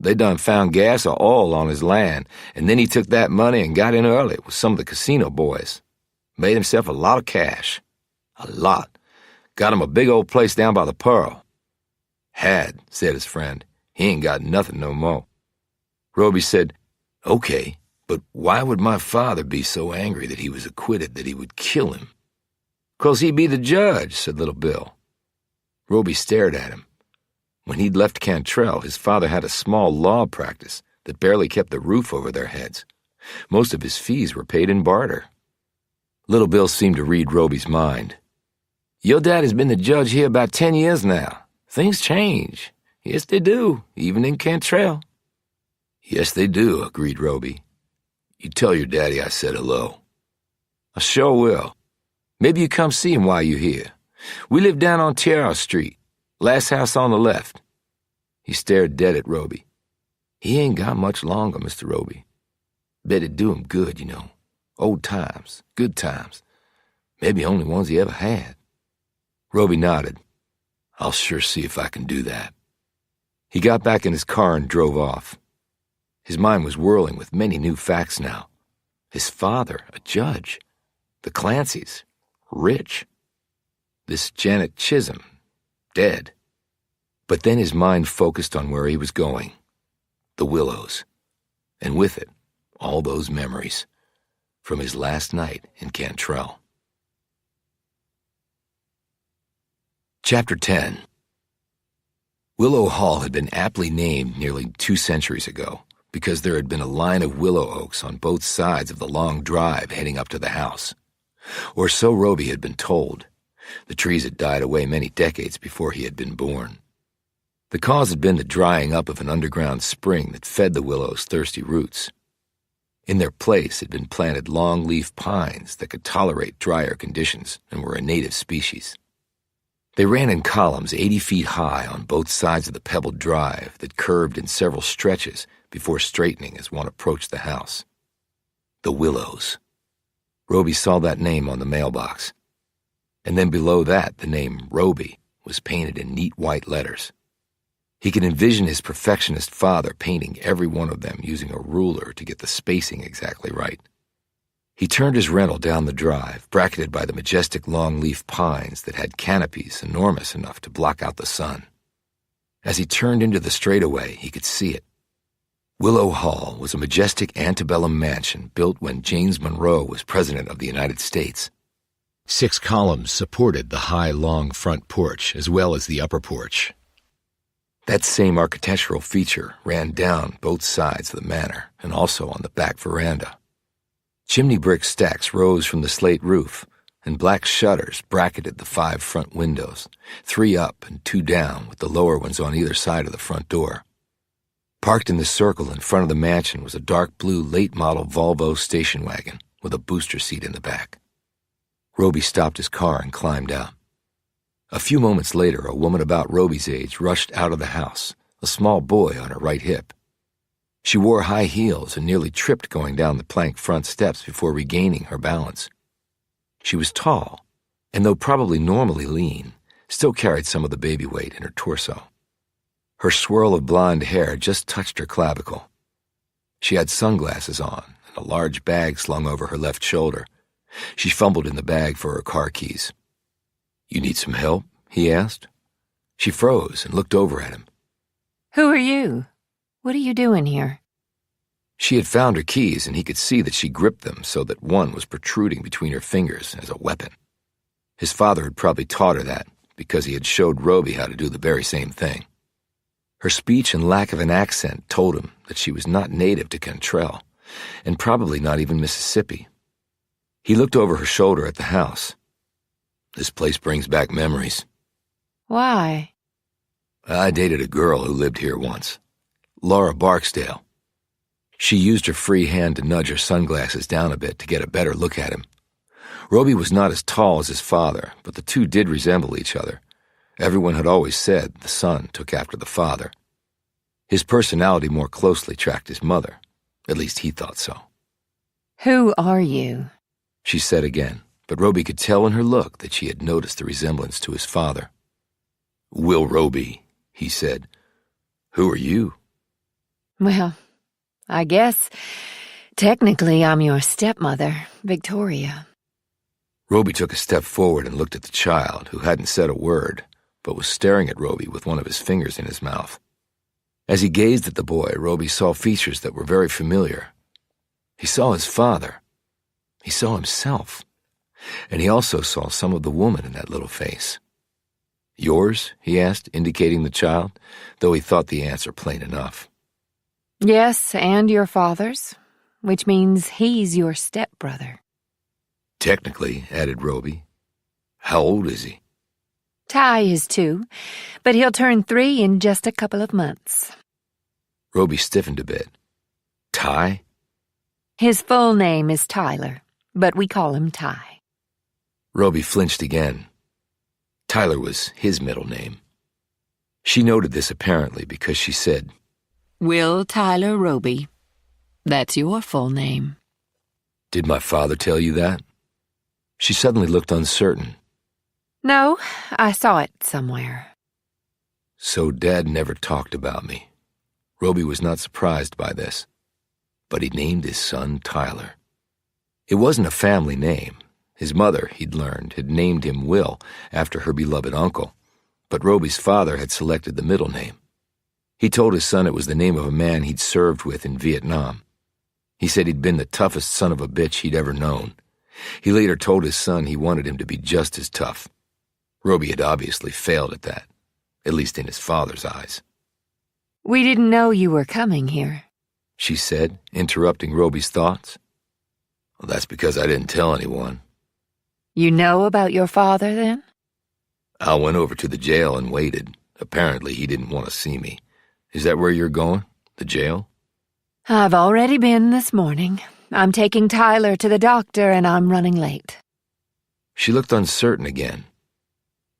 They done found gas or oil on his land, and then he took that money and got in early with some of the casino boys. Made himself a lot of cash. A lot. Got him a big old place down by the Pearl. Had, said his friend. He ain't got nothing no more. Roby said, okay, but why would my father be so angry that he was acquitted that he would kill him? 'Cause he be the judge, said Little Bill. Roby stared at him. When he'd left Cantrell, his father had a small law practice that barely kept the roof over their heads. Most of his fees were paid in barter. Little Bill seemed to read Roby's mind. Your dad has been the judge here about 10 years now. Things change. Yes, they do, even in Cantrell. Yes, they do, agreed Roby. You tell your daddy I said hello. I sure will. Maybe you come see him while you're here. We live down on Tiara Street, last house on the left. He stared dead at Roby. He ain't got much longer, Mr. Roby. Bet it'd do him good, you know. Old times, good times. Maybe only ones he ever had. Roby nodded. I'll sure see if I can do that. He got back in his car and drove off. His mind was whirling with many new facts now. His father, a judge. The Clancys, rich. This Janet Chisholm, dead. But then his mind focused on where he was going. The Willows. And with it, all those memories from his last night in Cantrell. Chapter 10. Willow Hall had been aptly named nearly 2 centuries ago because there had been a line of willow oaks on both sides of the long drive heading up to the house. Or so Roby had been told. The trees had died away many decades before he had been born. The cause had been the drying up of an underground spring that fed the willows' thirsty roots. In their place had been planted long-leaf pines that could tolerate drier conditions and were a native species. They ran in columns 80 feet high on both sides of the pebbled drive that curved in several stretches before straightening as one approached the house. The Willows. Roby saw that name on the mailbox. And then below that, the name Roby was painted in neat white letters. He could envision his perfectionist father painting every one of them using a ruler to get the spacing exactly right. He turned his rental down the drive, bracketed by the majestic long-leaf pines that had canopies enormous enough to block out the sun. As he turned into the straightaway, he could see it. Willow Hall was a majestic antebellum mansion built when James Monroe was President of the United States. 6 columns supported the high, long front porch as well as the upper porch. That same architectural feature ran down both sides of the manor and also on the back veranda. Chimney brick stacks rose from the slate roof, and black shutters bracketed the 5 front windows, 3 up and 2 down with the lower ones on either side of the front door. Parked in the circle in front of the mansion was a dark blue late-model Volvo station wagon with a booster seat in the back. Roby stopped his car and climbed out. A few moments later, a woman about Roby's age rushed out of the house, a small boy on her right hip. She wore high heels and nearly tripped going down the plank front steps before regaining her balance. She was tall, and though probably normally lean, still carried some of the baby weight in her torso. Her swirl of blonde hair just touched her clavicle. She had sunglasses on and a large bag slung over her left shoulder. She fumbled in the bag for her car keys. "You need some help?" he asked. She froze and looked over at him. Who are you? What are you doing here? She had found her keys, and he could see that she gripped them so that one was protruding between her fingers as a weapon. His father had probably taught her that, because he had showed Roby how to do the very same thing. Her speech and lack of an accent told him that she was not native to Cantrell, and probably not even Mississippi. He looked over her shoulder at the house. "This place brings back memories." Why? "I dated a girl who lived here once, Laura Barksdale." She used her free hand to nudge her sunglasses down a bit to get a better look at him. Roby was not as tall as his father, but the two did resemble each other. Everyone had always said the son took after the father. His personality more closely tracked his mother. At least he thought so. Who are you? She said again, but Roby could tell in her look that she had noticed the resemblance to his father. "Will Roby," he said. "Who are you?" Well, I guess technically I'm your stepmother, Victoria. Roby took a step forward and looked at the child, who hadn't said a word, but was staring at Roby with one of his fingers in his mouth. As he gazed at the boy, Roby saw features that were very familiar. He saw his father. He saw himself. And he also saw some of the woman in that little face. "Yours?" he asked, indicating the child, though he thought the answer plain enough. Yes, and your father's, which means he's your stepbrother. "Technically," added Roby. "How old is he?" Ty is 2, but he'll turn 3 in just a couple of months. Roby stiffened a bit. "Ty?" His full name is Tyler, but we call him Ty. Roby flinched again. Tyler was his middle name. She noted this apparently because she said, Will Tyler Roby. That's your full name. "Did my father tell you that?" She suddenly looked uncertain. No, I saw it somewhere. So Dad never talked about me. Roby was not surprised by this. But he named his son Tyler. It wasn't a family name. His mother, he'd learned, had named him Will after her beloved uncle, but Roby's father had selected the middle name. He told his son it was the name of a man he'd served with in Vietnam. He said he'd been the toughest son of a bitch he'd ever known. He later told his son he wanted him to be just as tough. Roby had obviously failed at that, at least in his father's eyes. We didn't know you were coming here, she said, interrupting Roby's thoughts. "Well, that's because I didn't tell anyone." You know about your father, then? I went over to the jail and waited. Apparently he didn't want to see me. Is that where you're going? The jail? I've already been this morning. I'm taking Tyler to the doctor and I'm running late. She looked uncertain again.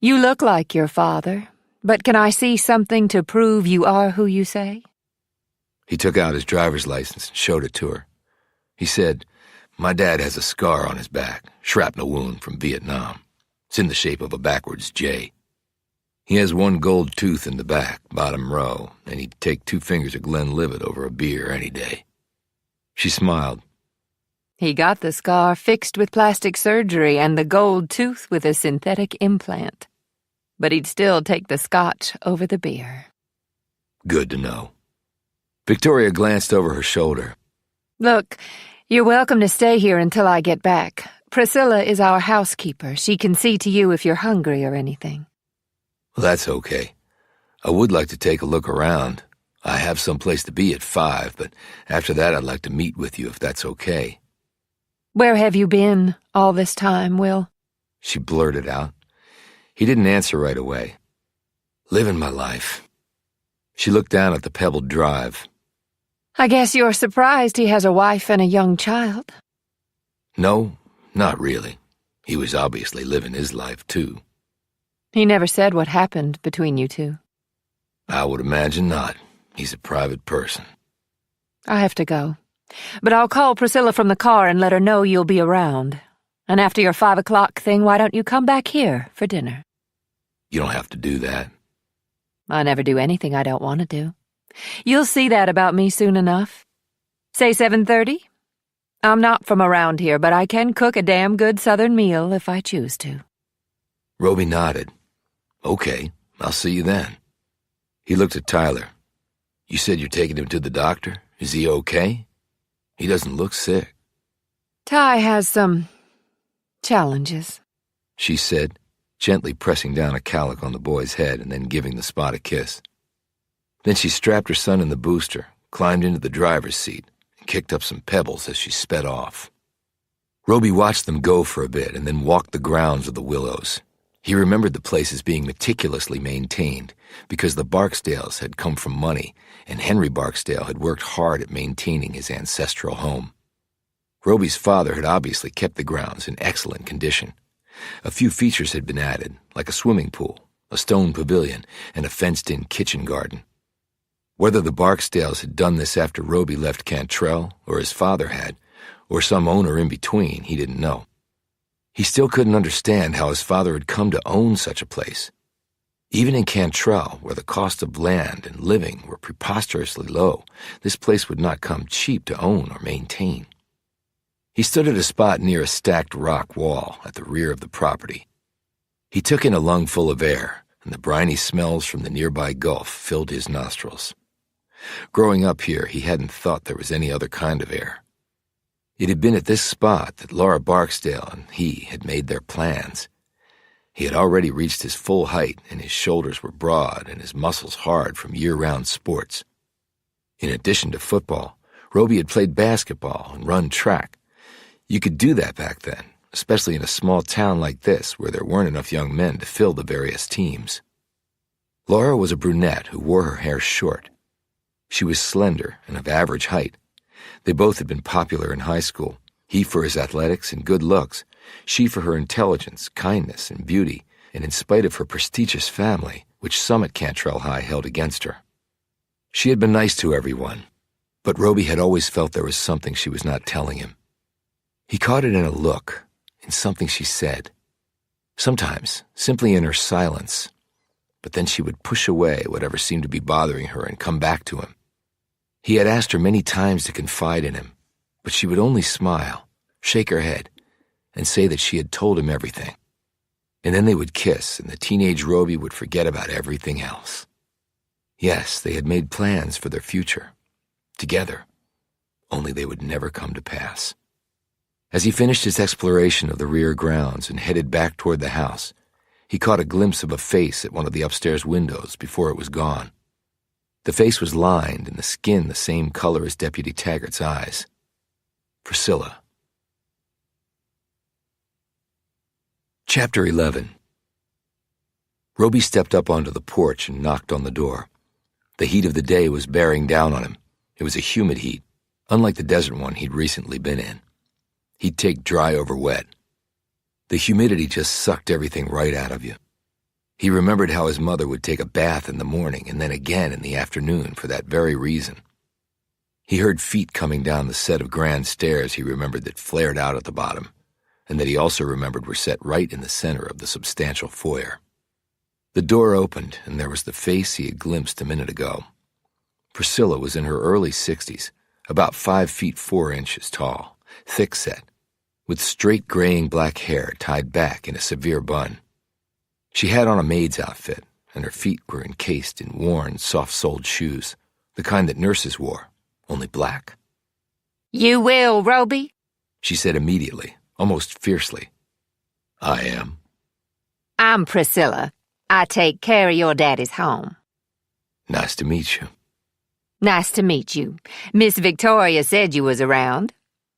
You look like your father, but can I see something to prove you are who you say? He took out his driver's license and showed it to her. He said, "My dad has a scar on his back, shrapnel wound from Vietnam. It's in the shape of a backwards J. He has one gold tooth in the back, bottom row, and he'd take 2 fingers of Glenlivet over a beer any day." She smiled. He got the scar fixed with plastic surgery and the gold tooth with a synthetic implant. But he'd still take the scotch over the beer. Good to know. Victoria glanced over her shoulder. Look, you're welcome to stay here until I get back. Priscilla is our housekeeper. She can see to you if you're hungry or anything. Well, that's okay. I would like to take a look around. I have some place to be at 5, but after that I'd like to meet with you if that's okay. Where have you been all this time, Will? She blurted out. He didn't answer right away. Living my life. She looked down at the pebbled drive. I guess you're surprised he has a wife and a young child. No, not really. He was obviously living his life, too. He never said what happened between you two. I would imagine not. He's a private person. I have to go. But I'll call Priscilla from the car and let her know you'll be around. And after your 5 o'clock thing, why don't you come back here for dinner? You don't have to do that. I never do anything I don't want to do. You'll see that about me soon enough. Say 7:30? I'm not from around here, but I can cook a damn good Southern meal if I choose to. Roby nodded. Okay, I'll see you then. He looked at Tyler. You said you're taking him to the doctor? Is he okay? He doesn't look sick. Ty has some challenges, she said, gently pressing down a calic on the boy's head and then giving the spot a kiss. Then she strapped her son in the booster, climbed into the driver's seat, and kicked up some pebbles as she sped off. Roby watched them go for a bit and then walked the grounds of the Willows. He remembered the place as being meticulously maintained because the Barksdales had come from money and Henry Barksdale had worked hard at maintaining his ancestral home. Roby's father had obviously kept the grounds in excellent condition. A few features had been added, like a swimming pool, a stone pavilion, and a fenced-in kitchen garden. Whether the Barksdales had done this after Roby left Cantrell, or his father had, or some owner in between, he didn't know. He still couldn't understand how his father had come to own such a place. Even in Cantrell, where the cost of land and living were preposterously low, this place would not come cheap to own or maintain. He stood at a spot near a stacked rock wall at the rear of the property. He took in a lungful of air, and the briny smells from the nearby gulf filled his nostrils. Growing up here, he hadn't thought there was any other kind of air. It had been at this spot that Laura Barksdale and he had made their plans. He had already reached his full height, and his shoulders were broad and his muscles hard from year-round sports. In addition to football, Roby had played basketball and run track. You could do that back then, especially in a small town like this where there weren't enough young men to fill the various teams. Laura was a brunette who wore her hair short. She was slender and of average height. They both had been popular in high school, he for his athletics and good looks, she for her intelligence, kindness, and beauty, and in spite of her prestigious family, which some at Cantrell High held against her. She had been nice to everyone, but Roby had always felt there was something she was not telling him. He caught it in a look, in something she said. Sometimes, simply in her silence, but then she would push away whatever seemed to be bothering her and come back to him. He had asked her many times to confide in him, but she would only smile, shake her head, and say that she had told him everything. And then they would kiss, and the teenage Roby would forget about everything else. Yes, they had made plans for their future, together, only they would never come to pass. As he finished his exploration of the rear grounds and headed back toward the house, he caught a glimpse of a face at one of the upstairs windows before it was gone. The face was lined and the skin the same color as Deputy Taggart's eyes. Priscilla. Chapter 11. Roby stepped up onto the porch and knocked on the door. The heat of the day was bearing down on him. It was a humid heat, unlike the desert one he'd recently been in. He'd take dry over wet. The humidity just sucked everything right out of you. He remembered how his mother would take a bath in the morning and then again in the afternoon for that very reason. He heard feet coming down the set of grand stairs he remembered that flared out at the bottom, and that he also remembered were set right in the center of the substantial foyer. The door opened, and there was the face he had glimpsed a minute ago. Priscilla was in her early 60s, about 5 feet 4 inches tall, thick-set, with straight graying black hair tied back in a severe bun. She had on a maid's outfit, and her feet were encased in worn, soft-soled shoes, the kind that nurses wore, only black. "You will, Roby?" she said immediately, almost fiercely. "I am." "I'm Priscilla. I take care of your daddy's home." "Nice to meet you." "Nice to meet you. Miss Victoria said you was around.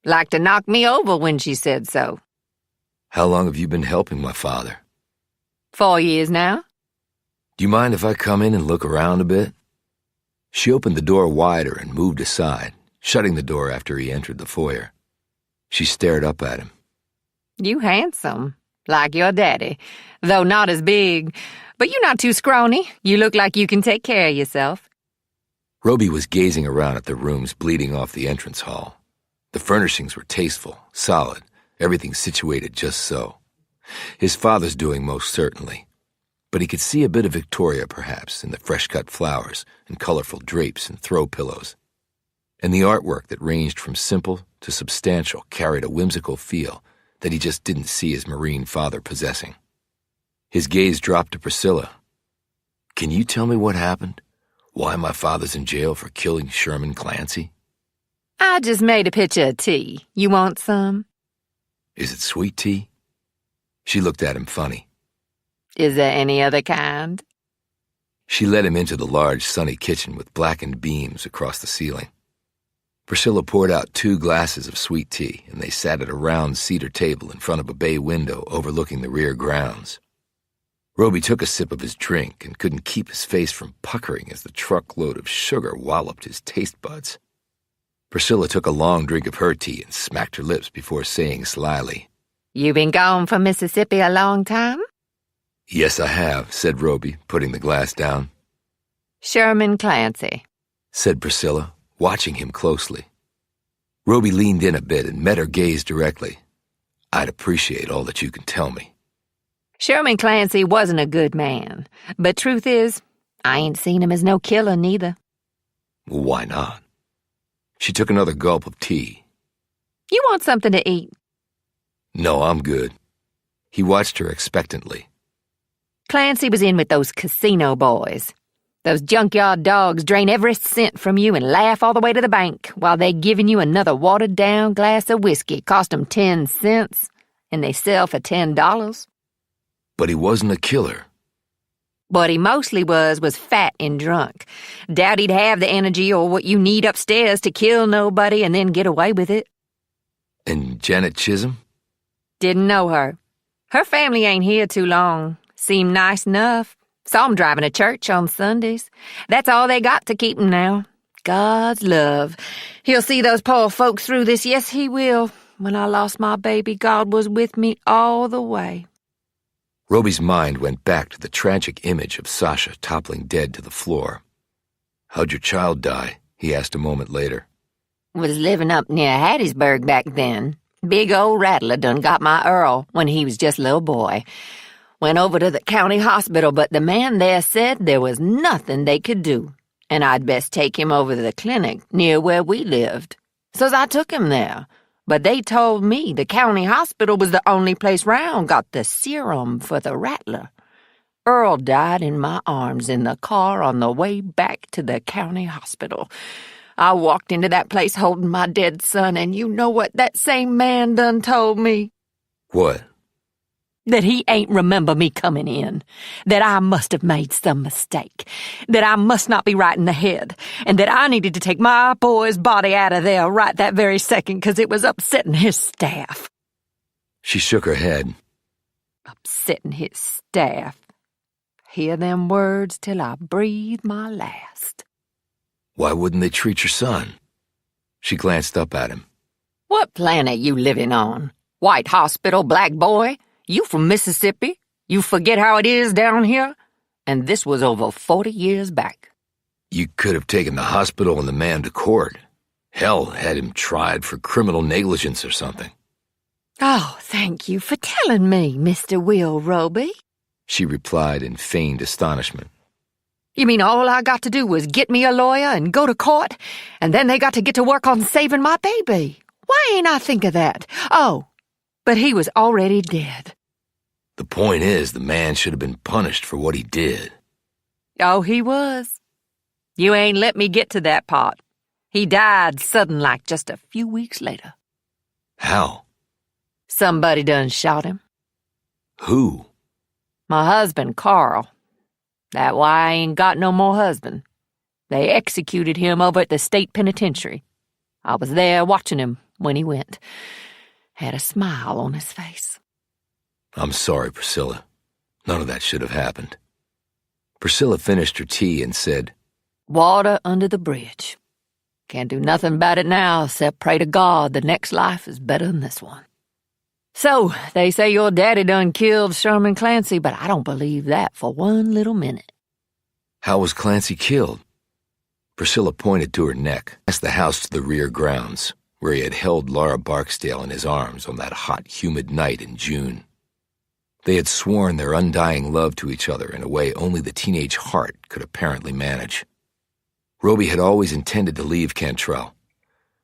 Like to knock me over when she said so." "How long have you been helping my father?" 4 years now." "Do you mind if I come in and look around a bit?" She opened the door wider and moved aside, shutting the door after he entered the foyer. She stared up at him. "You handsome, like your daddy, though not as big. But you're not too scrawny. You look like you can take care of yourself." Roby was gazing around at the rooms bleeding off the entrance hall. The furnishings were tasteful, solid, everything situated just so. His father's doing most certainly, but he could see a bit of Victoria perhaps in the fresh-cut flowers and colorful drapes and throw pillows. And the artwork that ranged from simple to substantial carried a whimsical feel that he just didn't see his Marine father possessing. His gaze dropped to Priscilla. "Can you tell me what happened? Why my father's in jail for killing Sherman Clancy?" I just made a pitcher of tea. You want some? "Is it sweet tea?" She looked at him funny. Is there any other kind? She led him into the large, sunny kitchen with blackened beams across the ceiling. Priscilla poured out 2 glasses of sweet tea, and they sat at a round cedar table in front of a bay window overlooking the rear grounds. Roby took a sip of his drink and couldn't keep his face from puckering as the truckload of sugar walloped his taste buds. Priscilla took a long drink of her tea and smacked her lips before saying slyly, You been gone from Mississippi a long time? "Yes, I have," said Roby, putting the glass down. Sherman Clancy, said Priscilla, watching him closely. Roby leaned in a bit and met her gaze directly. "I'd appreciate all that you can tell me." Sherman Clancy wasn't a good man, but truth is, I ain't seen him as no killer neither. "Well, why not?" She took another gulp of tea. You want something to eat? "No, I'm good." He watched her expectantly. Clancy was in with those casino boys. Those junkyard dogs drain every cent from you and laugh all the way to the bank while they giving you another watered-down glass of whiskey cost 'em 10 cents, and they sell for $10. But he wasn't a killer. What he mostly was fat and drunk. Doubt he'd have the energy or what you need upstairs to kill nobody and then get away with it. And Janet Chisholm? Didn't know her. Her family ain't here too long. Seemed nice enough. Saw 'em driving to church on Sundays. That's all they got to keep 'em now. God's love. He'll see those poor folks through this, yes he will. When I lost my baby, God was with me all the way. Roby's mind went back to the tragic image of Sasha toppling dead to the floor. "How'd your child die?" he asked a moment later. Was living up near Hattiesburg back then. Big old rattler done got my Earl when he was just a little boy. Went over to the county hospital, but the man there said there was nothing they could do, and I'd best take him over to the clinic near where we lived. So I took him there, but they told me the county hospital was the only place round got the serum for the rattler. Earl died in my arms in the car on the way back to the county hospital. I walked into that place holding my dead son, and you know what that same man done told me? "What?" That he ain't remember me coming in, that I must have made some mistake, that I must not be right in the head, and that I needed to take my boy's body out of there right that very second 'cause it was upsetting his staff. She shook her head. Upsetting his staff. Hear them words till I breathe my last. "Why wouldn't they treat your son?" She glanced up at him. What planet you living on? White hospital, black boy? You from Mississippi? You forget how it is down here? And this was over 40 years back. "You could have taken the hospital and the man to court. Hell, had him tried for criminal negligence or something." Oh, thank you for telling me, Mr. Will Roby, she replied in feigned astonishment. You mean all I got to do was get me a lawyer and go to court, and then they got to get to work on saving my baby? Why ain't I think of that? Oh, but he was already dead. "The point is, the man should have been punished for what he did." Oh, he was. You ain't let me get to that part. He died sudden like just a few weeks later. "How?" Somebody done shot him. "Who?" My husband, Carl. That why I ain't got no more husband. They executed him over at the state penitentiary. I was there watching him when he went. Had a smile on his face. "I'm sorry, Priscilla. None of that should have happened." Priscilla finished her tea and said, Water under the bridge. Can't do nothing about it now except pray to God the next life is better than this one. So, they say your daddy done killed Sherman Clancy, but I don't believe that for one little minute. "How was Clancy killed?" Priscilla pointed to her neck, past the house to the rear grounds, where he had held Laura Barksdale in his arms on that hot, humid night in June. They had sworn their undying love to each other in a way only the teenage heart could apparently manage. Roby had always intended to leave Cantrell,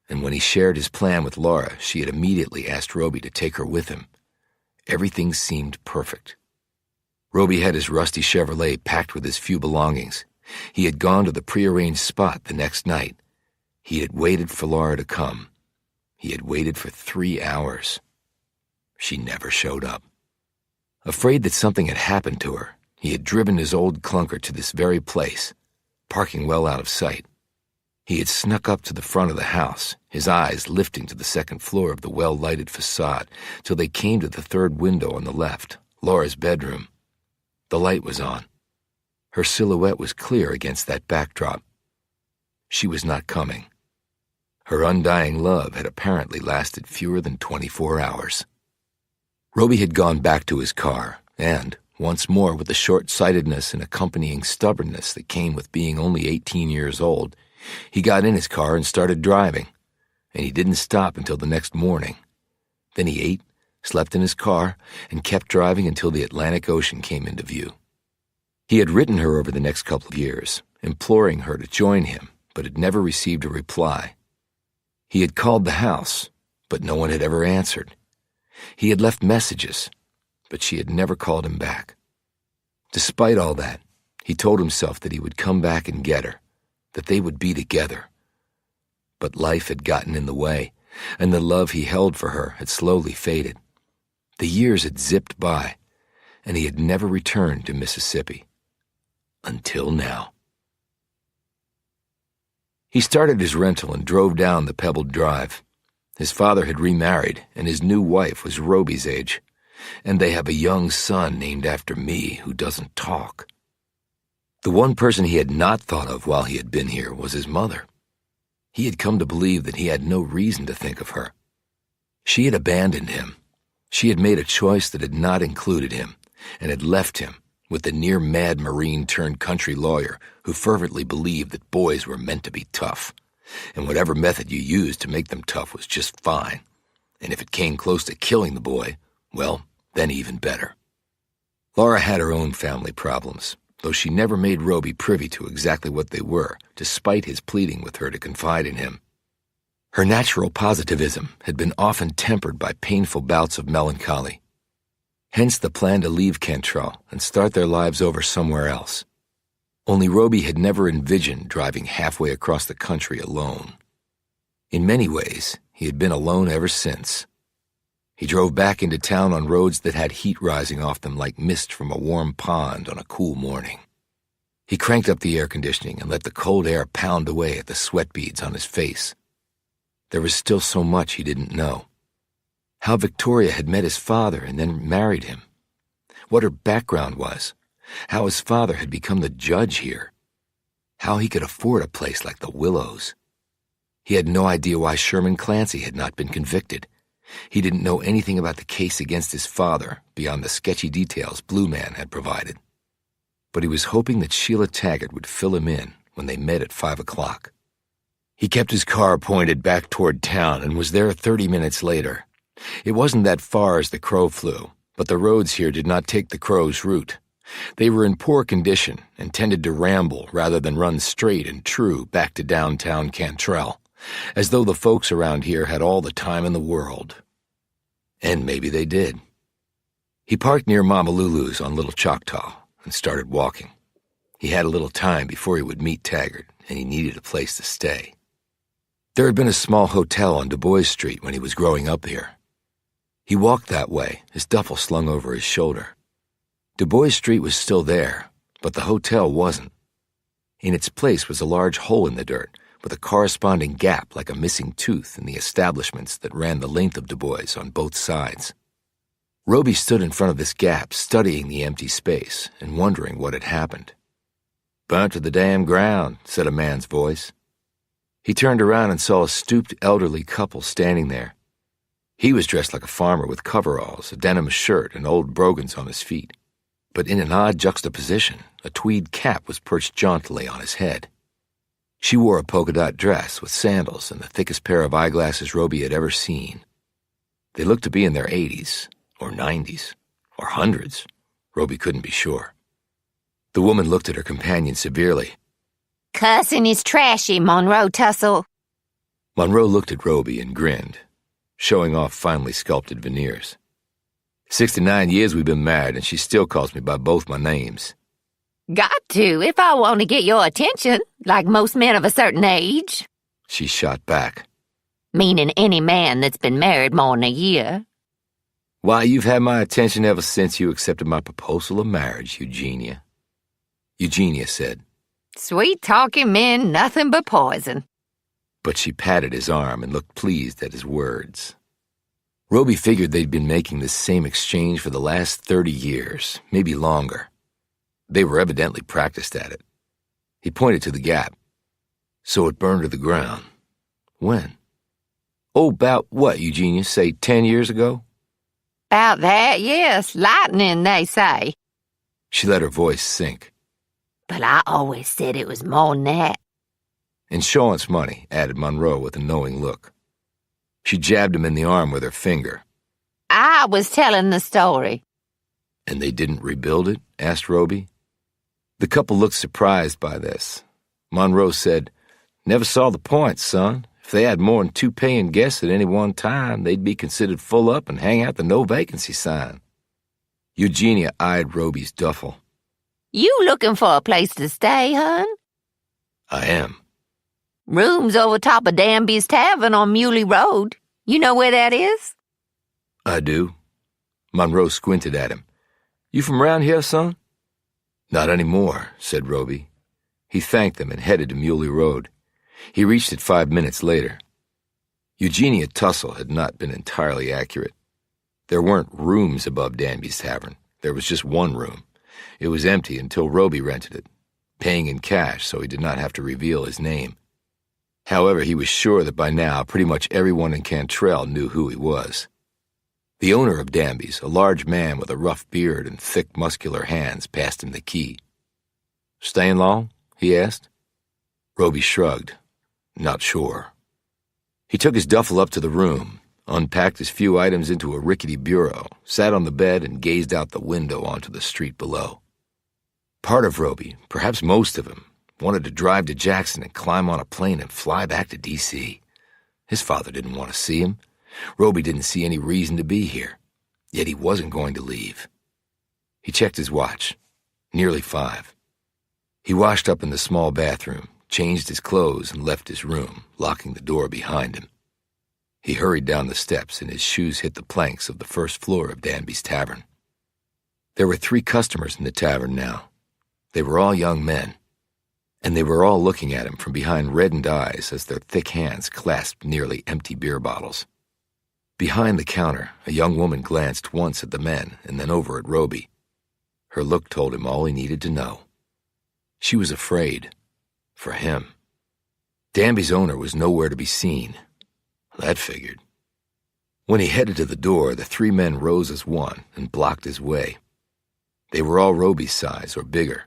and when he shared his plan with Laura, she had immediately asked Roby to take her with him. Everything seemed perfect. Roby had his rusty Chevrolet packed with his few belongings. He had gone to the prearranged spot the next night. He had waited for Laura to come. He had waited for 3 hours. She never showed up. Afraid that something had happened to her, he had driven his old clunker to this very place, parking well out of sight. He had snuck up to the front of the house, his eyes lifting to the second floor of the well-lighted facade, till they came to the third window on the left, Laura's bedroom. The light was on. Her silhouette was clear against that backdrop. She was not coming. Her undying love had apparently lasted fewer than 24 hours. Roby had gone back to his car, and, once more with the short-sightedness and accompanying stubbornness that came with being only 18 years old, he got in his car and started driving, and he didn't stop until the next morning. Then he ate, slept in his car, and kept driving until the Atlantic Ocean came into view. He had written her over the next couple of years, imploring her to join him, but had never received a reply. He had called the house, but no one had ever answered. He had left messages, but she had never called him back. Despite all that, he told himself that he would come back and get her, that they would be together. But life had gotten in the way, and the love he held for her had slowly faded. The years had zipped by, and he had never returned to Mississippi. Until now. He started his rental and drove down the pebbled drive. His father had remarried, and his new wife was Roby's age, and they have a young son named after me who doesn't talk. The one person he had not thought of while he had been here was his mother. He had come to believe that he had no reason to think of her. She had abandoned him. She had made a choice that had not included him, and had left him with the near-mad Marine-turned-country lawyer who fervently believed that boys were meant to be tough, and whatever method you used to make them tough was just fine, and if it came close to killing the boy, well, then even better. Laura had her own family problems, though she never made Roby privy to exactly what they were, despite his pleading with her to confide in him. Her natural positivism had been often tempered by painful bouts of melancholy. Hence the plan to leave Cantrell and start their lives over somewhere else. Only Roby had never envisioned driving halfway across the country alone. In many ways, he had been alone ever since. He drove back into town on roads that had heat rising off them like mist from a warm pond on a cool morning. He cranked up the air conditioning and let the cold air pound away at the sweat beads on his face. There was still so much he didn't know. How Victoria had met his father and then married him. What her background was. How his father had become the judge here. How he could afford a place like the Willows. He had no idea why Sherman Clancy had not been convicted. He didn't know anything about the case against his father beyond the sketchy details Blue Man had provided. But he was hoping that Sheila Taggart would fill him in when they met at 5 o'clock. He kept his car pointed back toward town and was there 30 minutes later. It wasn't that far as the crow flew, but the roads here did not take the crow's route. They were in poor condition and tended to ramble rather than run straight and true back to downtown Cantrell, as though the folks around here had all the time in the world. And maybe they did. He parked near Mama Lulu's on Little Choctaw and started walking. He had a little time before he would meet Taggart, and he needed a place to stay. There had been a small hotel on Du Bois Street when he was growing up here. He walked that way, his duffel slung over his shoulder. Du Bois Street was still there, but the hotel wasn't. In its place was a large hole in the dirt, with a corresponding gap like a missing tooth in the establishments that ran the length of Du Bois on both sides. Roby stood in front of this gap, studying the empty space and wondering what had happened. "Burnt to the damn ground," said a man's voice. He turned around and saw a stooped elderly couple standing there. He was dressed like a farmer with coveralls, a denim shirt, and old brogans on his feet. But in an odd juxtaposition, a tweed cap was perched jauntily on his head. She wore a polka-dot dress with sandals and the thickest pair of eyeglasses Roby had ever seen. They looked to be in their 80s, or 90s, or hundreds. Roby couldn't be sure. The woman looked at her companion severely. "Cussing is trashy, Monroe Tussle." Monroe looked at Roby and grinned, showing off finely sculpted veneers. 69 years we've been married, and she still calls me by both my names. Got to, if I want to get your attention, like most men of a certain age. She shot back. Meaning any man that's been married more than a year. Why, you've had my attention ever since you accepted my proposal of marriage, Eugenia. Eugenia said. Sweet-talking men, nothing but poison. But she patted his arm and looked pleased at his words. Roby figured they'd been making this same exchange for the last 30 years, maybe longer. They were evidently practiced at it. He pointed to the gap. So it burned to the ground. When? Oh, about what, Eugenia, say 10 years ago? About that, yes. Lightning, they say. She let her voice sink. But I always said it was more than that. Insurance money, added Monroe with a knowing look. She jabbed him in the arm with her finger. I was telling the story. And they didn't rebuild it? Asked Roby. The couple looked surprised by this. Monroe said, Never saw the point, son. If they had more than 2 paying guests at any one time, they'd be considered full up and hang out the no vacancy sign. Eugenia eyed Roby's duffel. You looking for a place to stay, hon? I am. Rooms over top of Danby's Tavern on Muley Road. You know where that is? I do. Monroe squinted at him. You from around here, son? Not anymore, said Roby. He thanked them and headed to Muley Road. He reached it 5 minutes later. Eugenia Tussle had not been entirely accurate. There weren't rooms above Danby's Tavern. There was just one room. It was empty until Roby rented it, paying in cash so he did not have to reveal his name. However, he was sure that by now pretty much everyone in Cantrell knew who he was. The owner of Danby's, a large man with a rough beard and thick, muscular hands, passed him the key. Staying long? He asked. Roby shrugged. Not sure. He took his duffel up to the room, unpacked his few items into a rickety bureau, sat on the bed, and gazed out the window onto the street below. Part of Roby, perhaps most of him, wanted to drive to Jackson and climb on a plane and fly back to D.C. His father didn't want to see him. Roby didn't see any reason to be here, yet he wasn't going to leave. He checked his watch. Nearly 5. He washed up in the small bathroom, changed his clothes, and left his room, locking the door behind him. He hurried down the steps, and his shoes hit the planks of the first floor of Danby's Tavern. There were 3 customers in the tavern now. They were all young men, and they were all looking at him from behind reddened eyes as their thick hands clasped nearly empty beer bottles. Behind the counter, a young woman glanced once at the men and then over at Roby. Her look told him all he needed to know. She was afraid. For him. Danby's owner was nowhere to be seen. That figured. When he headed to the door, the 3 men rose as one and blocked his way. They were all Roby's size or bigger.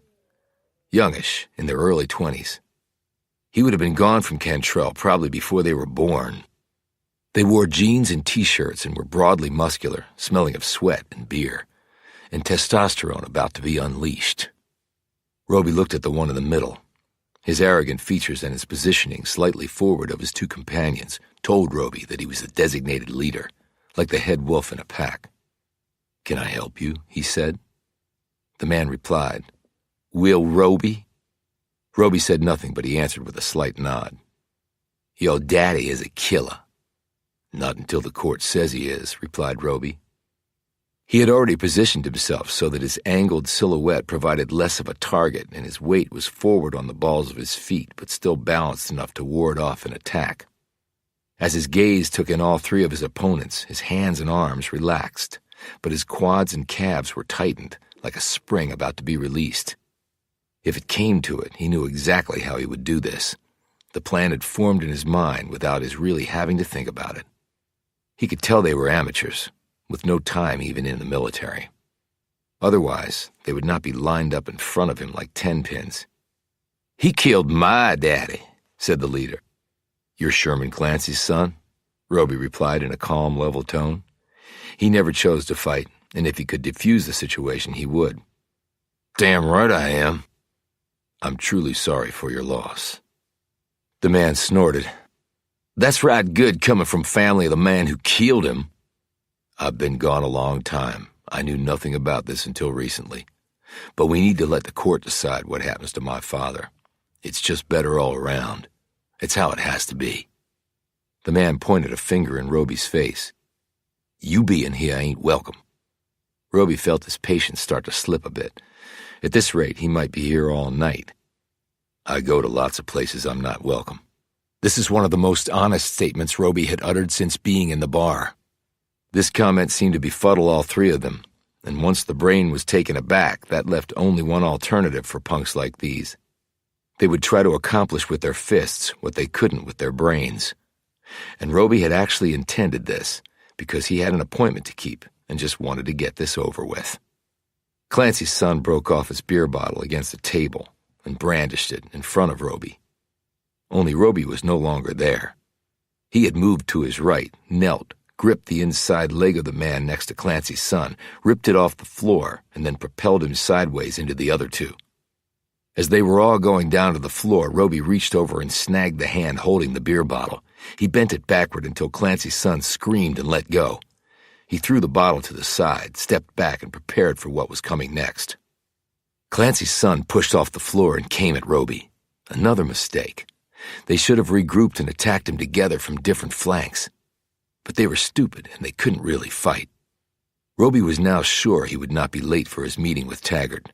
Youngish, in their early 20s. He would have been gone from Cantrell probably before they were born. They wore jeans and T-shirts and were broadly muscular, smelling of sweat and beer, and testosterone about to be unleashed. Roby looked at the one in the middle. His arrogant features and his positioning slightly forward of his 2 companions told Roby that he was a designated leader, like the head wolf in a pack. "Can I help you?" he said. The man replied, "Will Roby?" Roby said nothing, but he answered with a slight nod. "Your daddy is a killer." "Not until the court says he is," replied Roby. He had already positioned himself so that his angled silhouette provided less of a target and his weight was forward on the balls of his feet but still balanced enough to ward off an attack. As his gaze took in all 3 of his opponents, his hands and arms relaxed, but his quads and calves were tightened like a spring about to be released. If it came to it, he knew exactly how he would do this. The plan had formed in his mind without his really having to think about it. He could tell they were amateurs, with no time even in the military. Otherwise, they would not be lined up in front of him like 10-pins. "He killed my daddy," said the leader. "You're Sherman Clancy's son?" Roby replied in a calm, level tone. He never chose to fight, and if he could defuse the situation, he would. "Damn right I am." "I'm truly sorry for your loss." The man snorted. "That's right good coming from family of the man who killed him." I've been gone a long time. I knew nothing about this until recently. But we need to let the court decide what happens to my father. It's just better all around. It's how it has to be." The man pointed a finger in Roby's face. "You being here ain't welcome." Roby felt his patience start to slip a bit. At this rate, he might be here all night. "I go to lots of places I'm not welcome." This is one of the most honest statements Roby had uttered since being in the bar. This comment seemed to befuddle all three of them, and once the brain was taken aback, that left only one alternative for punks like these. They would try to accomplish with their fists what they couldn't with their brains. And Roby had actually intended this, because he had an appointment to keep and just wanted to get this over with. Clancy's son broke off his beer bottle against a table and brandished it in front of Roby. Only Roby was no longer there. He had moved to his right, knelt, gripped the inside leg of the man next to Clancy's son, ripped it off the floor, and then propelled him sideways into the other two. As they were all going down to the floor, Roby reached over and snagged the hand holding the beer bottle. He bent it backward until Clancy's son screamed and let go. He threw the bottle to the side, stepped back, and prepared for what was coming next. Clancy's son pushed off the floor and came at Roby. Another mistake. They should have regrouped and attacked him together from different flanks. But they were stupid, and they couldn't really fight. Roby was now sure he would not be late for his meeting with Taggart.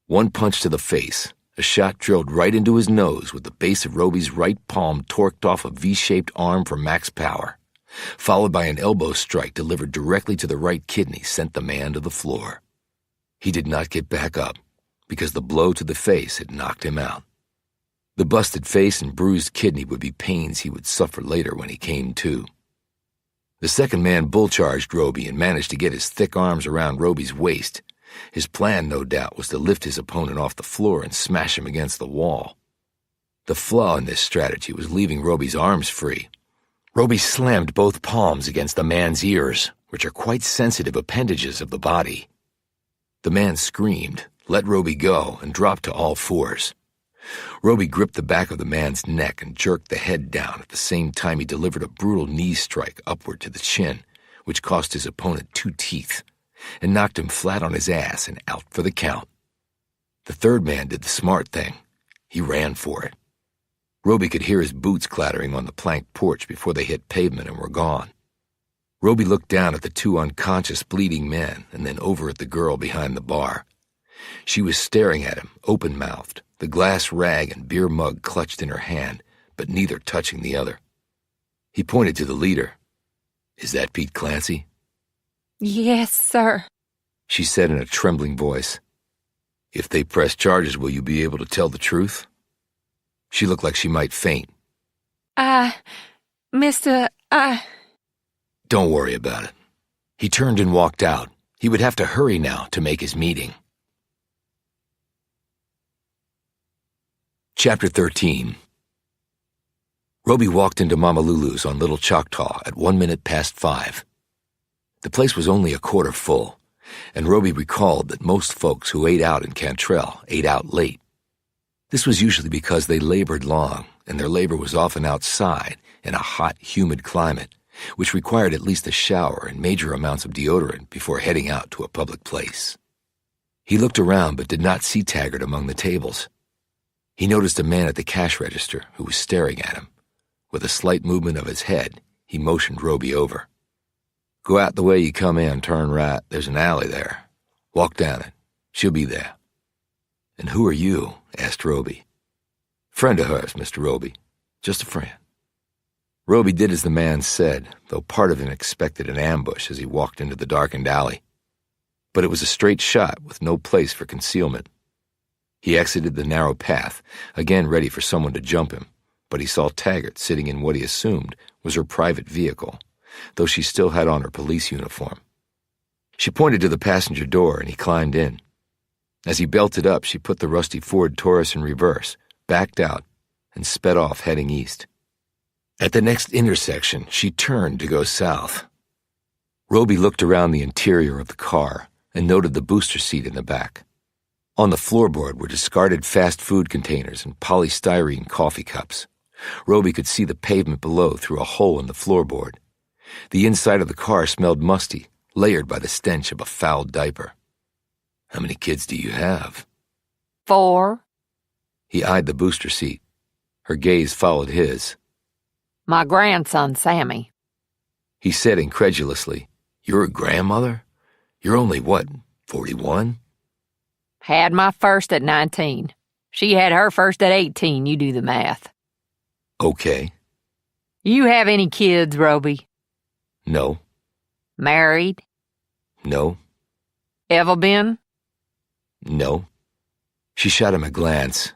One punch to the face, a shot drilled right into his nose with the base of Roby's right palm torqued off a V-shaped arm for max power, followed by an elbow strike delivered directly to the right kidney sent the man to the floor. He did not get back up, because the blow to the face had knocked him out. The busted face and bruised kidney would be pains he would suffer later when he came to. The second man bull-charged Roby and managed to get his thick arms around Roby's waist. His plan, no doubt, was to lift his opponent off the floor and smash him against the wall. The flaw in this strategy was leaving Roby's arms free. Roby slammed both palms against the man's ears, which are quite sensitive appendages of the body. The man screamed, let Roby go, and dropped to all fours. Roby gripped the back of the man's neck and jerked the head down at the same time he delivered a brutal knee strike upward to the chin, which cost his opponent 2 teeth, and knocked him flat on his ass and out for the count. The third man did the smart thing. He ran for it. Roby could hear his boots clattering on the plank porch before they hit pavement and were gone. Roby looked down at the 2 unconscious bleeding men and then over at the girl behind the bar. She was staring at him, open-mouthed, the glass rag and beer mug clutched in her hand, but neither touching the other. He pointed to the leader. "Is that Pete Clancy?" "Yes, sir," she said in a trembling voice. "If they press charges, will you be able to tell the truth?" She looked like she might faint. Don't worry about it." He turned and walked out. He would have to hurry now to make his meeting. Chapter 13. Roby walked into Mama Lulu's on Little Choctaw at 5:01. The place was only a quarter full, and Roby recalled that most folks who ate out in Cantrell ate out late. This was usually because they labored long, and their labor was often outside in a hot, humid climate, which required at least a shower and major amounts of deodorant before heading out to a public place. He looked around but did not see Taggart among the tables. He noticed a man at the cash register who was staring at him. With a slight movement of his head, he motioned Roby over. "Go out the way you come in, turn right. There's an alley there. Walk down it. She'll be there." "And who are you?" asked Roby. "Friend of hers, Mr. Roby. Just a friend." Roby did as the man said, though part of him expected an ambush as he walked into the darkened alley. But it was a straight shot with no place for concealment. He exited the narrow path, again ready for someone to jump him, but he saw Taggart sitting in what he assumed was her private vehicle, though she still had on her police uniform. She pointed to the passenger door and he climbed in. As he belted up, she put the rusty Ford Taurus in reverse, backed out, and sped off heading east. At the next intersection, she turned to go south. Roby looked around the interior of the car and noted the booster seat in the back. On the floorboard were discarded fast food containers and polystyrene coffee cups. Roby could see the pavement below through a hole in the floorboard. The inside of the car smelled musty, layered by the stench of a foul diaper. "How many kids do you have?" 4. He eyed the booster seat. Her gaze followed his. My grandson, Sammy. He said incredulously, "You're a grandmother? You're only, what, 41? Had my first at 19. She had her first at 18, you do the math. Okay. You have any kids, Roby? No. Married? No. Ever been? No. She shot him a glance.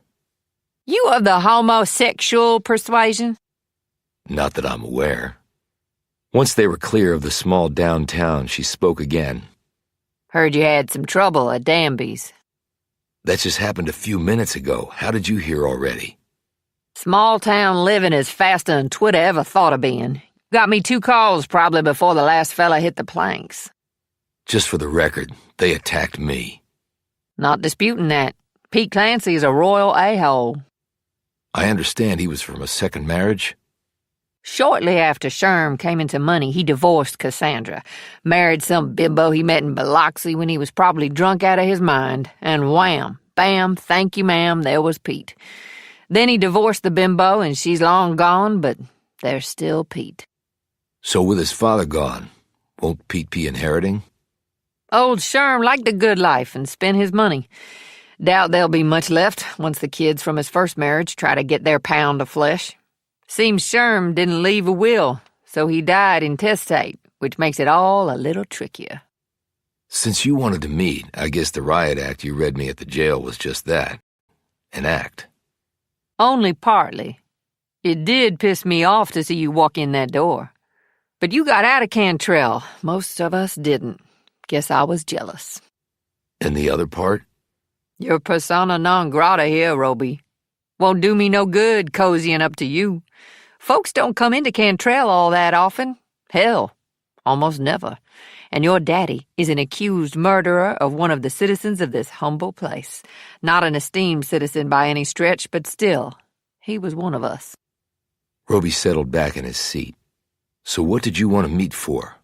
You of the homosexual persuasion? Not that I'm aware. Once they were clear of the small downtown, she spoke again. Heard you had some trouble at Danby's. That just happened a few minutes ago. How did you hear already? Small town living is faster than Twitter ever thought of being. Got me 2 calls probably before the last fella hit the planks. Just for the record, they attacked me. Not disputing that. Pete Clancy is a royal a-hole. I understand he was from a second marriage? Shortly after Sherm came into money, he divorced Cassandra, married some bimbo he met in Baldacci when he was probably drunk out of his mind, and wham, bam, thank you, ma'am, there was Pete. Then he divorced the bimbo, and she's long gone, but there's still Pete. So with his father gone, won't Pete be inheriting? Old Sherm liked the good life and spent his money. Doubt there'll be much left once the kids from his first marriage try to get their pound of flesh. Seems Sherm didn't leave a will, so he died intestate, which makes it all a little trickier. Since you wanted to meet, I guess the riot act you read me at the jail was just that. An act. Only partly. It did piss me off to see you walk in that door. But you got out of Cantrell. Most of us didn't. Guess I was jealous. And the other part? You're persona non grata here, Roby. Won't do me no good cozying up to you. Folks don't come into Cantrell all that often. Hell, almost never. And your daddy is an accused murderer of one of the citizens of this humble place. Not an esteemed citizen by any stretch, but still, he was one of us. Roby settled back in his seat. So what did you want to meet for?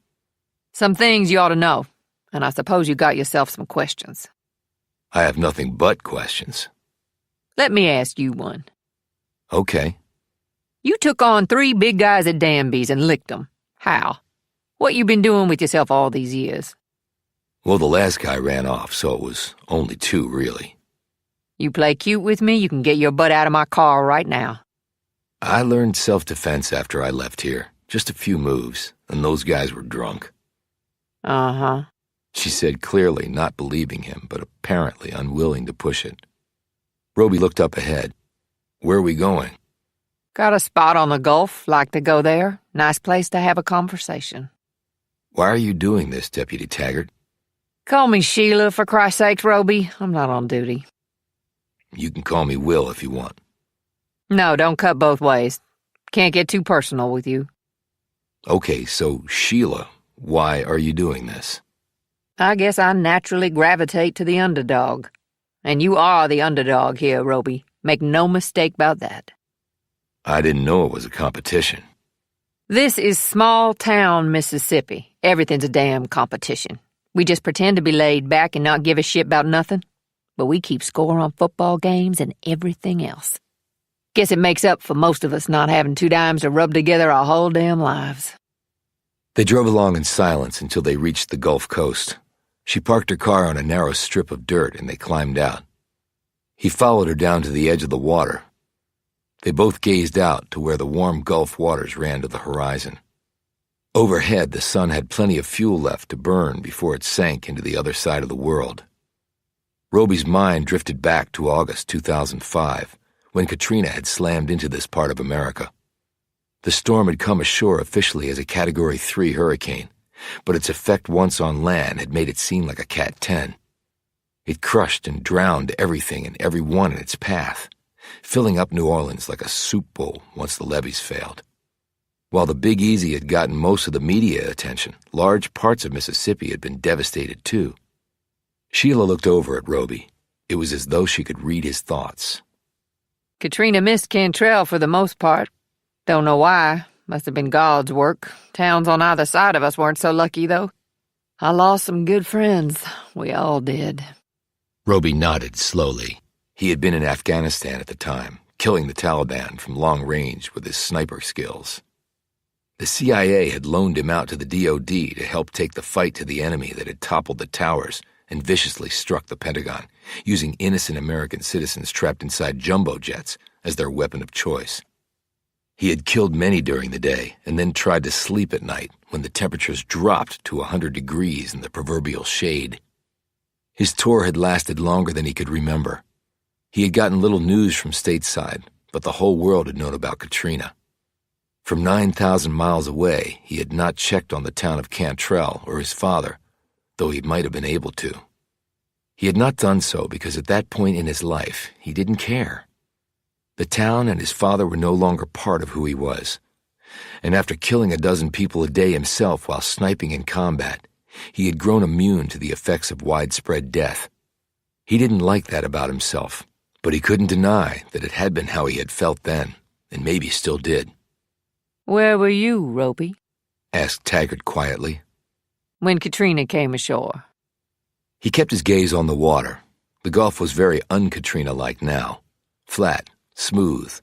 Some things you ought to know, and I suppose you got yourself some questions. I have nothing but questions. Let me ask you one. Okay. You took on 3 big guys at Danby's and licked them. How? What you been doing with yourself all these years? Well, the last guy ran off, so it was only 2, really. You play cute with me, you can get your butt out of my car right now. I learned self-defense after I left here. Just a few moves, and those guys were drunk. Uh-huh. She said clearly, not believing him, but apparently unwilling to push it. Roby looked up ahead. Where are we going? Got a spot on the Gulf, like to go there. Nice place to have a conversation. Why are you doing this, Deputy Taggart? Call me Sheila, for Christ's sake, Roby. I'm not on duty. You can call me Will if you want. No, don't cut both ways. Can't get too personal with you. Okay, so Sheila, why are you doing this? I guess I naturally gravitate to the underdog. And you are the underdog here, Roby. Make no mistake about that. I didn't know it was a competition. This is small-town Mississippi. Everything's a damn competition. We just pretend to be laid back and not give a shit about nothing. But we keep score on football games and everything else. Guess it makes up for most of us not having 2 dimes to rub together our whole damn lives. They drove along in silence until they reached the Gulf Coast. She parked her car on a narrow strip of dirt and they climbed out. He followed her down to the edge of the water. They both gazed out to where the warm Gulf waters ran to the horizon. Overhead, the sun had plenty of fuel left to burn before it sank into the other side of the world. Roby's mind drifted back to August 2005, when Katrina had slammed into this part of America. The storm had come ashore officially as a Category 3 hurricane, but its effect once on land had made it seem like a Cat 10. It crushed and drowned everything and everyone in its path, filling up New Orleans like a soup bowl once the levees failed. While the Big Easy had gotten most of the media attention, large parts of Mississippi had been devastated too. Sheila looked over at Roby. It was as though she could read his thoughts. Katrina missed Cantrell for the most part. Don't know why. Must have been God's work. Towns on either side of us weren't so lucky, though. I lost some good friends. We all did. Roby nodded slowly. He had been in Afghanistan at the time, killing the Taliban from long range with his sniper skills. The CIA had loaned him out to the DoD to help take the fight to the enemy that had toppled the towers and viciously struck the Pentagon, using innocent American citizens trapped inside jumbo jets as their weapon of choice. He had killed many during the day and then tried to sleep at night when the temperatures dropped to 100 degrees in the proverbial shade. His tour had lasted longer than he could remember. He had gotten little news from stateside, but the whole world had known about Katrina. From 9,000 miles away, he had not checked on the town of Cantrell or his father, though he might have been able to. He had not done so because at that point in his life, he didn't care. The town and his father were no longer part of who he was. And after killing a dozen people a day himself while sniping in combat, he had grown immune to the effects of widespread death. He didn't like that about himself, but he couldn't deny that it had been how he had felt then, and maybe still did. Where were you, Roby? Asked Taggart quietly. When Katrina came ashore. He kept his gaze on the water. The Gulf was very un-Katrina-like now. Flat, smooth,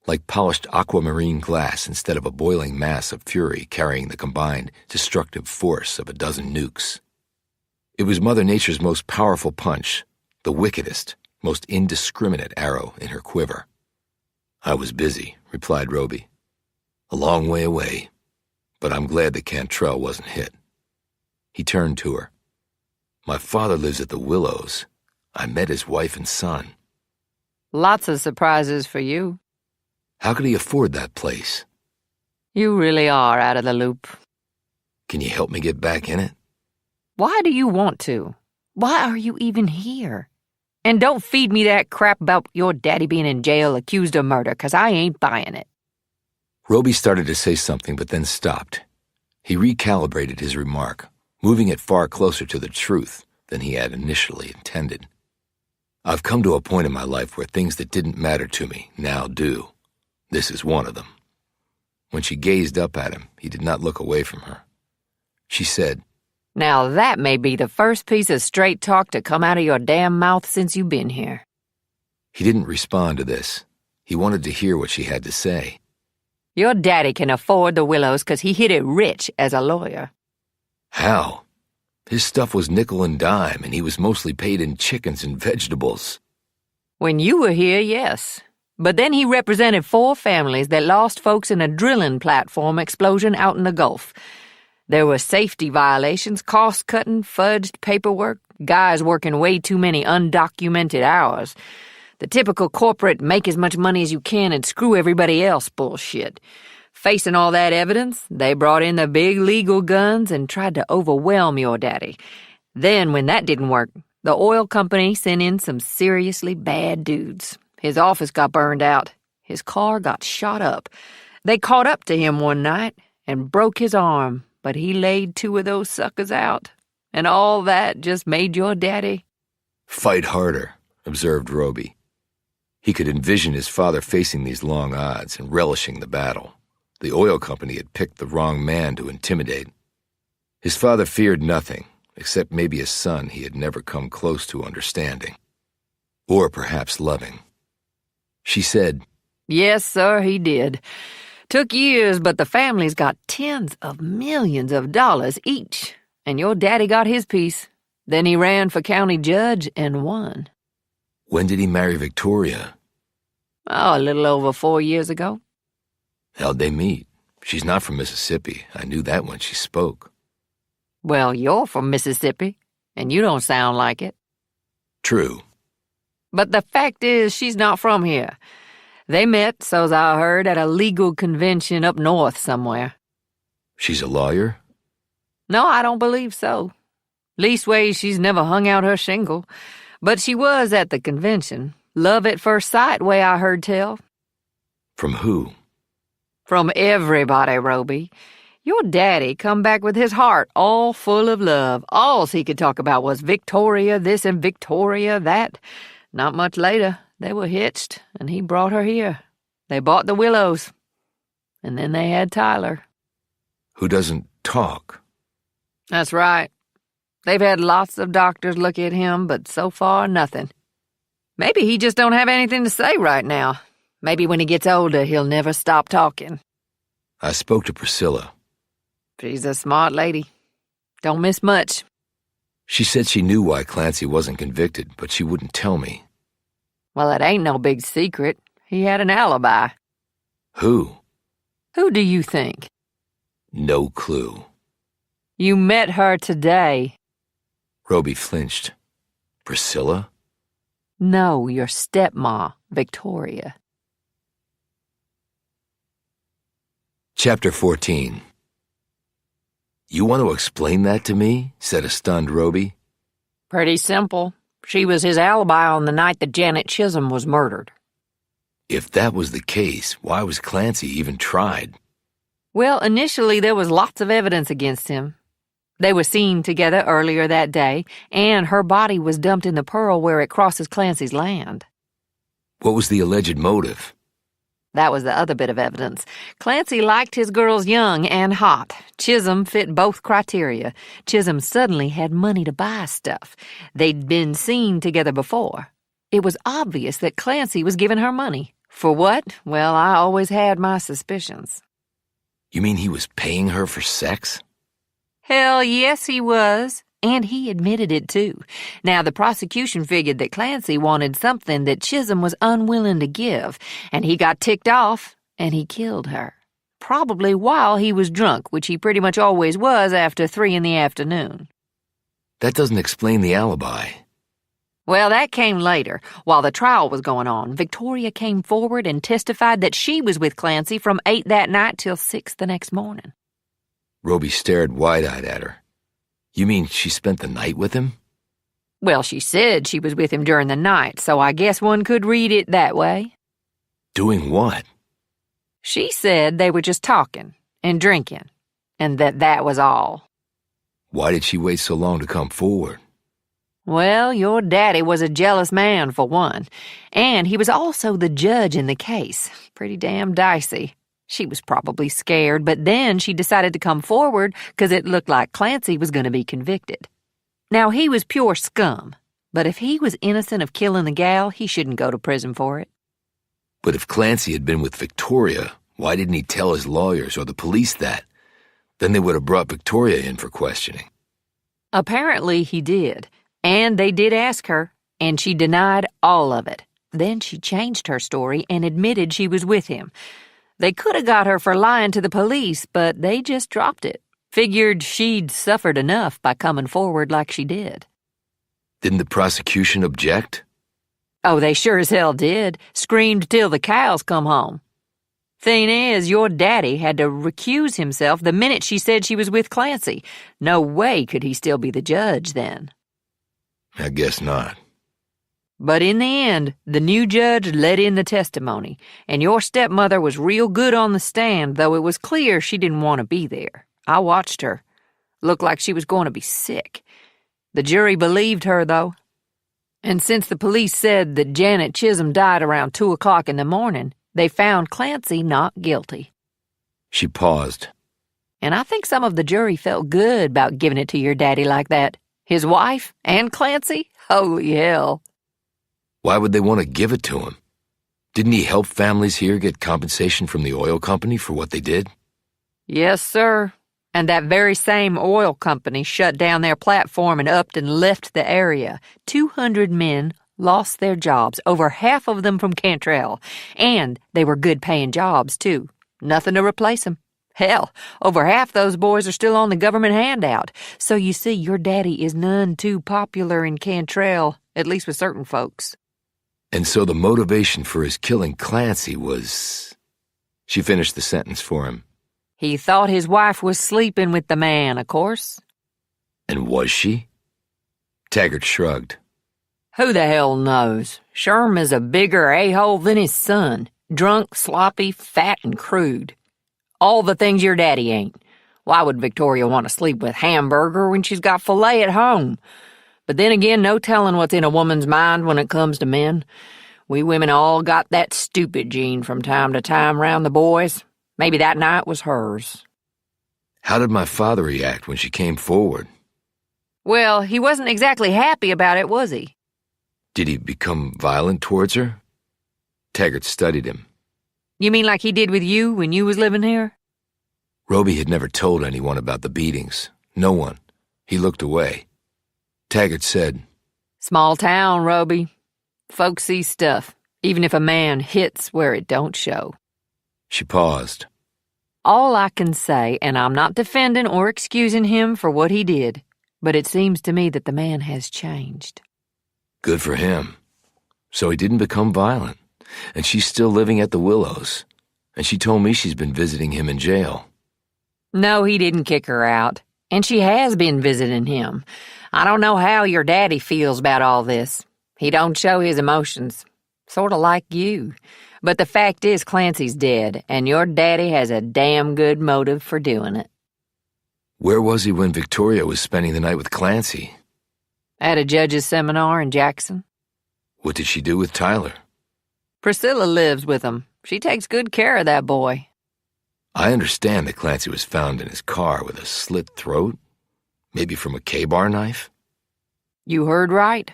like polished aquamarine glass instead of a boiling mass of fury carrying the combined destructive force of a dozen nukes. It was Mother Nature's most powerful punch, the wickedest, most indiscriminate arrow in her quiver. I was busy, replied Roby. A long way away, but I'm glad that Cantrell wasn't hit. He turned to her. My father lives at the Willows. I met his wife and son. Lots of surprises for you. How could he afford that place? You really are out of the loop. Can you help me get back in it? Why do you want to? Why are you even here? And don't feed me that crap about your daddy being in jail accused of murder, 'cause I ain't buying it. Roby started to say something but then stopped. He recalibrated his remark, moving it far closer to the truth than he had initially intended. I've come to a point in my life where things that didn't matter to me now do. This is one of them. When she gazed up at him, he did not look away from her. She said, Now that may be the first piece of straight talk to come out of your damn mouth since you've been here. He didn't respond to this. He wanted to hear what she had to say. Your daddy can afford the Willows 'cause he hit it rich as a lawyer. How? His stuff was nickel and dime, and he was mostly paid in chickens and vegetables. When you were here, yes. But then he represented 4 families that lost folks in a drilling platform explosion out in the Gulf. There were safety violations, cost-cutting, fudged paperwork, guys working way too many undocumented hours. The typical corporate make as much money as you can and screw everybody else bullshit. Facing all that evidence, they brought in the big legal guns and tried to overwhelm your daddy. Then, when that didn't work, the oil company sent in some seriously bad dudes. His office got burned out. His car got shot up. They caught up to him one night and broke his arm, but he laid 2 of those suckers out. And all that just made your daddy... Fight harder, observed Roby. He could envision his father facing these long odds and relishing the battle. The oil company had picked the wrong man to intimidate. His father feared nothing, except maybe a son he had never come close to understanding. Or perhaps loving. She said, Yes, sir, he did. Took years, but the families got tens of millions of dollars each, and your daddy got his piece. Then he ran for county judge and won. When did he marry Victoria? Oh, a little over 4 years ago. How'd they meet? She's not from Mississippi. I knew that when she spoke. Well, you're from Mississippi, and you don't sound like it. True. But the fact is, she's not from here. They met, so's I heard, at a legal convention up north somewhere. She's a lawyer? No, I don't believe so. Leastways, she's never hung out her shingle. But she was at the convention. Love at first sight, way I heard tell. From who? From everybody, Roby. Your daddy come back with his heart all full of love. Alls he could talk about was Victoria this and Victoria that. Not much later, they were hitched, and he brought her here. They bought the Willows. And then they had Tyler. Who doesn't talk. That's right. They've had lots of doctors look at him, but so far, nothing. Maybe he just don't have anything to say right now. Maybe when he gets older, he'll never stop talking. I spoke to Priscilla. She's a smart lady. Don't miss much. She said she knew why Clancy wasn't convicted, but she wouldn't tell me. Well, it ain't no big secret. He had an alibi. Who? Who do you think? No clue. You met her today. Roby flinched. Priscilla? No, your stepma, Victoria. Chapter 14. You want to explain that to me? Said a stunned Roby. Pretty simple. She was his alibi on the night that Janet Chisholm was murdered. If that was the case, why was Clancy even tried? Well, initially there was lots of evidence against him. They were seen together earlier that day, and her body was dumped in the Pearl where it crosses Clancy's land. What was the alleged motive? That was the other bit of evidence. Clancy liked his girls young and hot. Chisholm fit both criteria. Chisholm suddenly had money to buy stuff. They'd been seen together before. It was obvious that Clancy was giving her money. For what? Well, I always had my suspicions. You mean he was paying her for sex? Hell yes, he was. And he admitted it, too. Now, the prosecution figured that Clancy wanted something that Chisholm was unwilling to give, and he got ticked off, and he killed her. Probably while he was drunk, which he pretty much always was after 3 in the afternoon. That doesn't explain the alibi. Well, that came later. While the trial was going on, Victoria came forward and testified that she was with Clancy from 8 that night till 6 the next morning. Roby stared wide-eyed at her. You mean she spent the night with him? Well, she said she was with him during the night, so I guess one could read it that way. Doing what? She said they were just talking and drinking, and that was all. Why did she wait so long to come forward? Well, your daddy was a jealous man, for one, and he was also the judge in the case. Pretty damn dicey. She was probably scared, but then she decided to come forward because it looked like Clancy was going to be convicted. Now, he was pure scum, but if he was innocent of killing the gal, he shouldn't go to prison for it. But if Clancy had been with Victoria, why didn't he tell his lawyers or the police that? Then they would have brought Victoria in for questioning. Apparently he did, and they did ask her, and she denied all of it. Then she changed her story and admitted she was with him. They could have got her for lying to the police, but they just dropped it. Figured she'd suffered enough by coming forward like she did. Didn't the prosecution object? Oh, they sure as hell did. Screamed till the cows come home. Thing is, your daddy had to recuse himself the minute she said she was with Clancy. No way could he still be the judge then. I guess not. But in the end, the new judge let in the testimony, and your stepmother was real good on the stand, though it was clear she didn't want to be there. I watched her. Looked like she was going to be sick. The jury believed her, though. And since the police said that Janet Chisholm died around 2 o'clock in the morning, they found Clancy not guilty. She paused. And I think some of the jury felt good about giving it to your daddy like that. His wife and Clancy? Holy hell. Why would they want to give it to him? Didn't he help families here get compensation from the oil company for what they did? Yes, sir. And that very same oil company shut down their platform and upped and left the area. 200 men lost their jobs, over half of them from Cantrell. And they were good-paying jobs, too. Nothing to replace them. Hell, over half those boys are still on the government handout. So you see, your daddy is none too popular in Cantrell, at least with certain folks. And so the motivation for his killing Clancy was... She finished the sentence for him. He thought his wife was sleeping with the man, of course. And was she? Taggart shrugged. Who the hell knows? Sherm is a bigger a-hole than his son. Drunk, sloppy, fat, and crude. All the things your daddy ain't. Why would Victoria want to sleep with Hamburger when she's got filet at home? But then again, no telling what's in a woman's mind when it comes to men. We women all got that stupid gene from time to time round the boys. Maybe that night was hers. How did my father react when she came forward? Well, he wasn't exactly happy about it, was he? Did he become violent towards her? Taggart studied him. You mean like he did with you when you was living here? Roby had never told anyone about the beatings. No one. He looked away. Taggart said, Small town, Roby. Folks see stuff, even if a man hits where it don't show. She paused. All I can say, and I'm not defending or excusing him for what he did, but it seems to me that the man has changed. Good for him. So he didn't become violent, and she's still living at the Willows, and she told me she's been visiting him in jail. No, he didn't kick her out, and she has been visiting him. I don't know how your daddy feels about all this. He don't show his emotions, sort of like you. But the fact is Clancy's dead, and your daddy has a damn good motive for doing it. Where was he when Victoria was spending the night with Clancy? At a judge's seminar in Jackson. What did she do with Tyler? Priscilla lives with him. She takes good care of that boy. I understand that Clancy was found in his car with a slit throat, maybe from a K-bar knife. You heard right.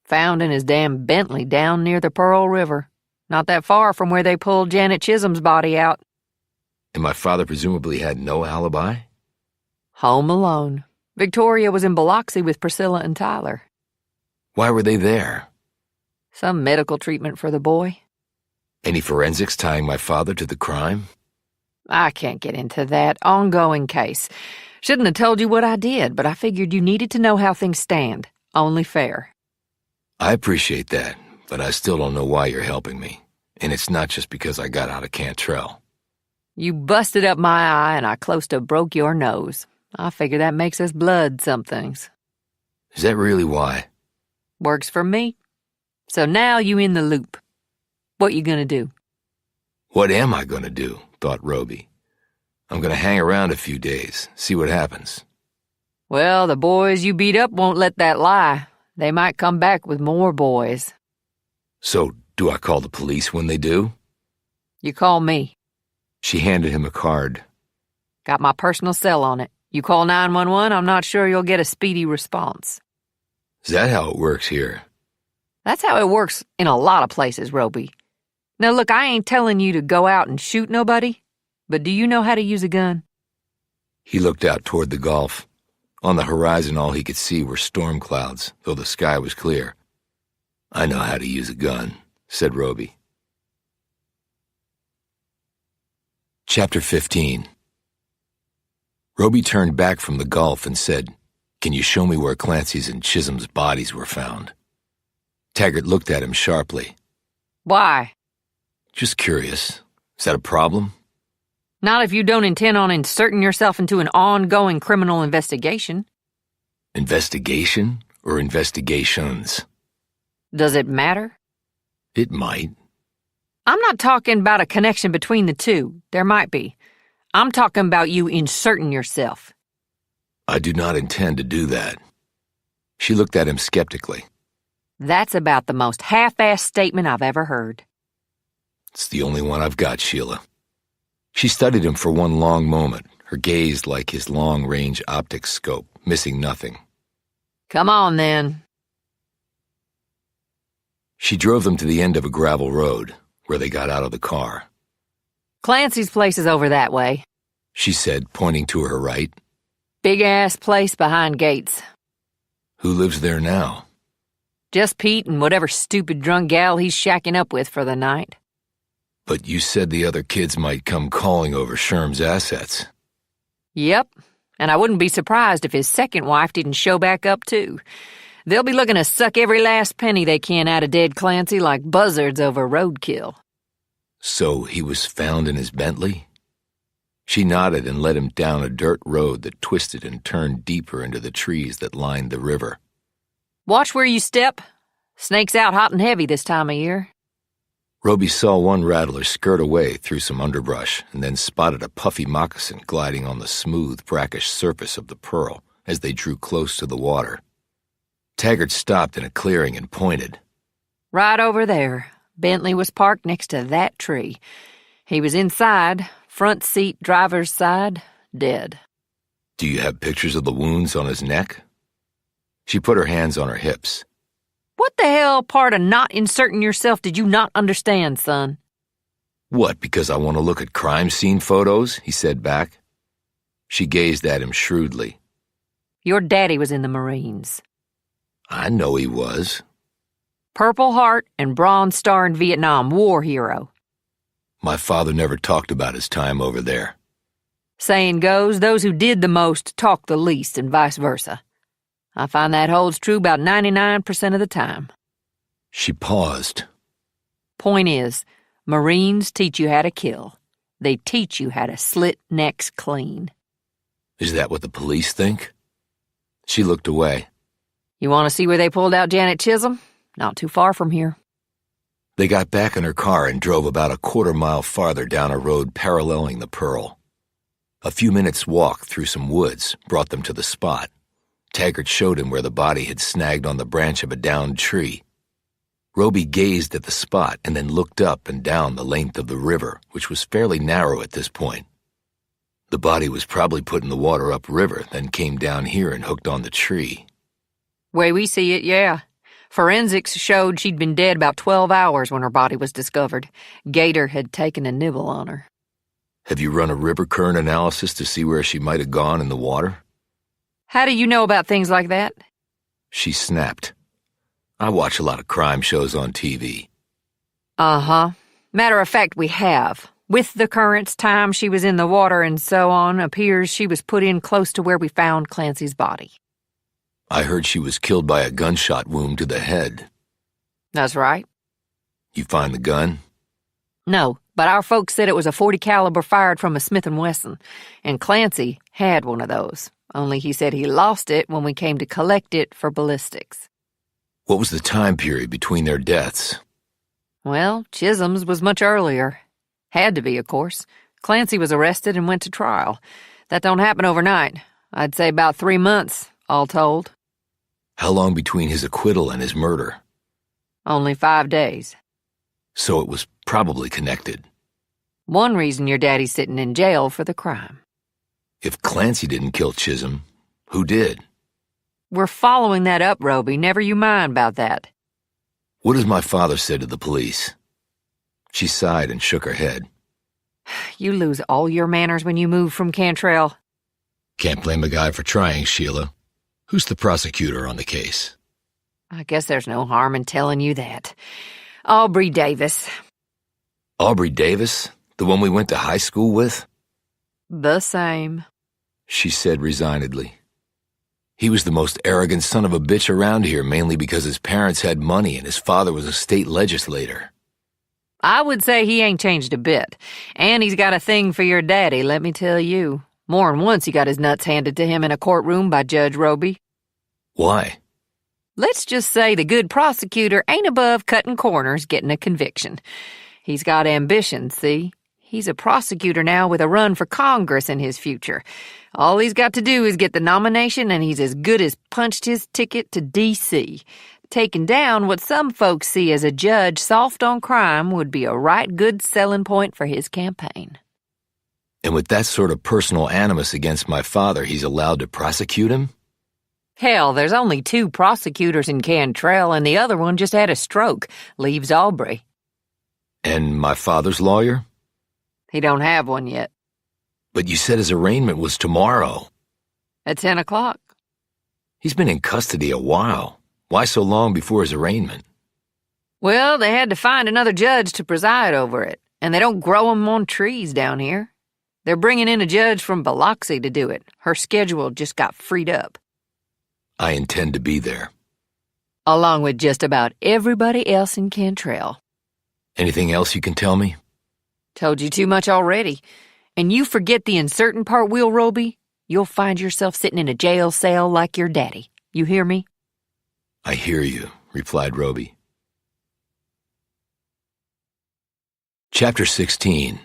Found in his damn Bentley down near the Pearl River. Not that far from where they pulled Janet Chisholm's body out. And my father presumably had no alibi? Home alone. Victoria was in Baldacci with Priscilla and Tyler. Why were they there? Some medical treatment for the boy. Any forensics tying my father to the crime? I can't get into that. Ongoing case. Shouldn't have told you what I did, but I figured you needed to know how things stand. Only fair. I appreciate that, but I still don't know why you're helping me. And it's not just because I got out of Cantrell. You busted up my eye and I close to broke your nose. I figure that makes us blood some things. Is that really why? Works for me. So now you in the loop. What you gonna do? What am I gonna do? Thought Roby. I'm gonna hang around a few days, see what happens. Well, the boys you beat up won't let that lie. They might come back with more boys. So, do I call the police when they do? You call me. She handed him a card. Got my personal cell on it. You call 911, I'm not sure you'll get a speedy response. Is that how it works here? That's how it works in a lot of places, Roby. Now look, I ain't telling you to go out and shoot nobody, but do you know how to use a gun? He looked out toward the Gulf. On the horizon all he could see were storm clouds, though the sky was clear. I know how to use a gun, said Roby. Chapter 15. Roby turned back from the Gulf and said, "Can you show me where Clancy's and Chisholm's bodies were found?" Taggart looked at him sharply. Why? Just curious. Is that a problem? Not if you don't intend on inserting yourself into an ongoing criminal investigation. Investigation or investigations? Does it matter? It might. I'm not talking about a connection between the two. There might be. I'm talking about you inserting yourself. I do not intend to do that. She looked at him skeptically. That's about the most half-assed statement I've ever heard. It's the only one I've got, Sheila. She studied him for one long moment, her gaze like his long-range optics scope, missing nothing. Come on, then. She drove them to the end of a gravel road, where they got out of the car. Clancy's place is over that way, She said, pointing to her right. Big-ass place behind gates. Who lives there now? Just Pete and whatever stupid drunk gal he's shacking up with for the night. But you said the other kids might come calling over Sherm's assets. Yep, and I wouldn't be surprised if his second wife didn't show back up, too. They'll be looking to suck every last penny they can out of dead Clancy like buzzards over roadkill. So he was found in his Bentley? She nodded and led him down a dirt road that twisted and turned deeper into the trees that lined the river. Watch where you step. Snake's out hot and heavy this time of year. Roby saw one rattler skirt away through some underbrush and then spotted a puffy moccasin gliding on the smooth, brackish surface of the Pearl as they drew close to the water. Taggart stopped in a clearing and pointed. Right over there. Bentley was parked next to that tree. He was inside, front seat driver's side, dead. Do you have pictures of the wounds on his neck? She put her hands on her hips. What the hell part of not inserting yourself did you not understand, son? What, because I want to look at crime scene photos? He said back. She gazed at him shrewdly. Your daddy was in the Marines. I know he was. Purple Heart and Bronze Star in Vietnam, war hero. My father never talked about his time over there. Saying goes, those who did the most talk the least and vice versa. I find that holds true about 99% of the time. She paused. Point is, Marines teach you how to kill. They teach you how to slit necks clean. Is that what the police think? She looked away. You want to see where they pulled out Janet Chisholm? Not too far from here. They got back in her car and drove about a quarter-mile farther down a road paralleling the Pearl. A few minutes' walk through some woods brought them to the spot. Taggart showed him where the body had snagged on the branch of a downed tree. Roby gazed at the spot and then looked up and down the length of the river, which was fairly narrow at this point. The body was probably put in the water upriver, then came down here and hooked on the tree. Way we see it, yeah. Forensics showed she'd been dead about 12 hours when her body was discovered. Gator had taken a nibble on her. Have you run a river current analysis to see where she might have gone in the water? How do you know about things like that? She snapped. I watch a lot of crime shows on TV. Uh-huh. Matter of fact, we have. With the currents, time she was in the water and so on, appears she was put in close to where we found Clancy's body. I heard she was killed by a gunshot wound to the head. That's right. You find the gun? No, but our folks said it was a .40 caliber fired from a Smith & Wesson, and Clancy had one of those. Only he said he lost it when we came to collect it for ballistics. What was the time period between their deaths? Well, Chisholm's was much earlier. Had to be, of course. Clancy was arrested and went to trial. That don't happen overnight. I'd say about 3 months, all told. How long between his acquittal and his murder? Only 5 days. So it was probably connected. One reason your daddy's sitting in jail for the crime. If Clancy didn't kill Chisholm, who did? We're following that up, Roby. Never you mind about that. What has my father said to the police? She sighed and shook her head. You lose all your manners when you move from Cantrell. Can't blame a guy for trying, Sheila. Who's the prosecutor on the case? I guess there's no harm in telling you that. Aubrey Davis. Aubrey Davis? The one we went to high school with? The same, she said resignedly. He was the most arrogant son of a bitch around here, mainly because his parents had money and his father was a state legislator. I would say he ain't changed a bit. And he's got a thing for your daddy, let me tell you. More'n once he got his nuts handed to him in a courtroom by Judge Roby. Why? Let's just say the good prosecutor ain't above cutting corners getting a conviction. He's got ambitions, see? He's a prosecutor now with a run for Congress in his future. All he's got to do is get the nomination and he's as good as punched his ticket to D.C. Taking down what some folks see as a judge soft on crime would be a right good selling point for his campaign. And with that sort of personal animus against my father, he's allowed to prosecute him? Hell, there's only 2 prosecutors in Cantrell and the other one just had a stroke. Leaves Aubrey. And my father's lawyer? He don't have one yet. But you said his arraignment was tomorrow. At 10 o'clock. He's been in custody a while. Why so long before his arraignment? Well, they had to find another judge to preside over it, and they don't grow 'em on trees down here. They're bringing in a judge from Baldacci to do it. Her schedule just got freed up. I intend to be there. Along with just about everybody else in Cantrell. Anything else you can tell me? Told you too much already. And you forget the uncertain part, Will Roby, you'll find yourself sitting in a jail cell like your daddy. You hear me? I hear you, replied Roby. Chapter 16.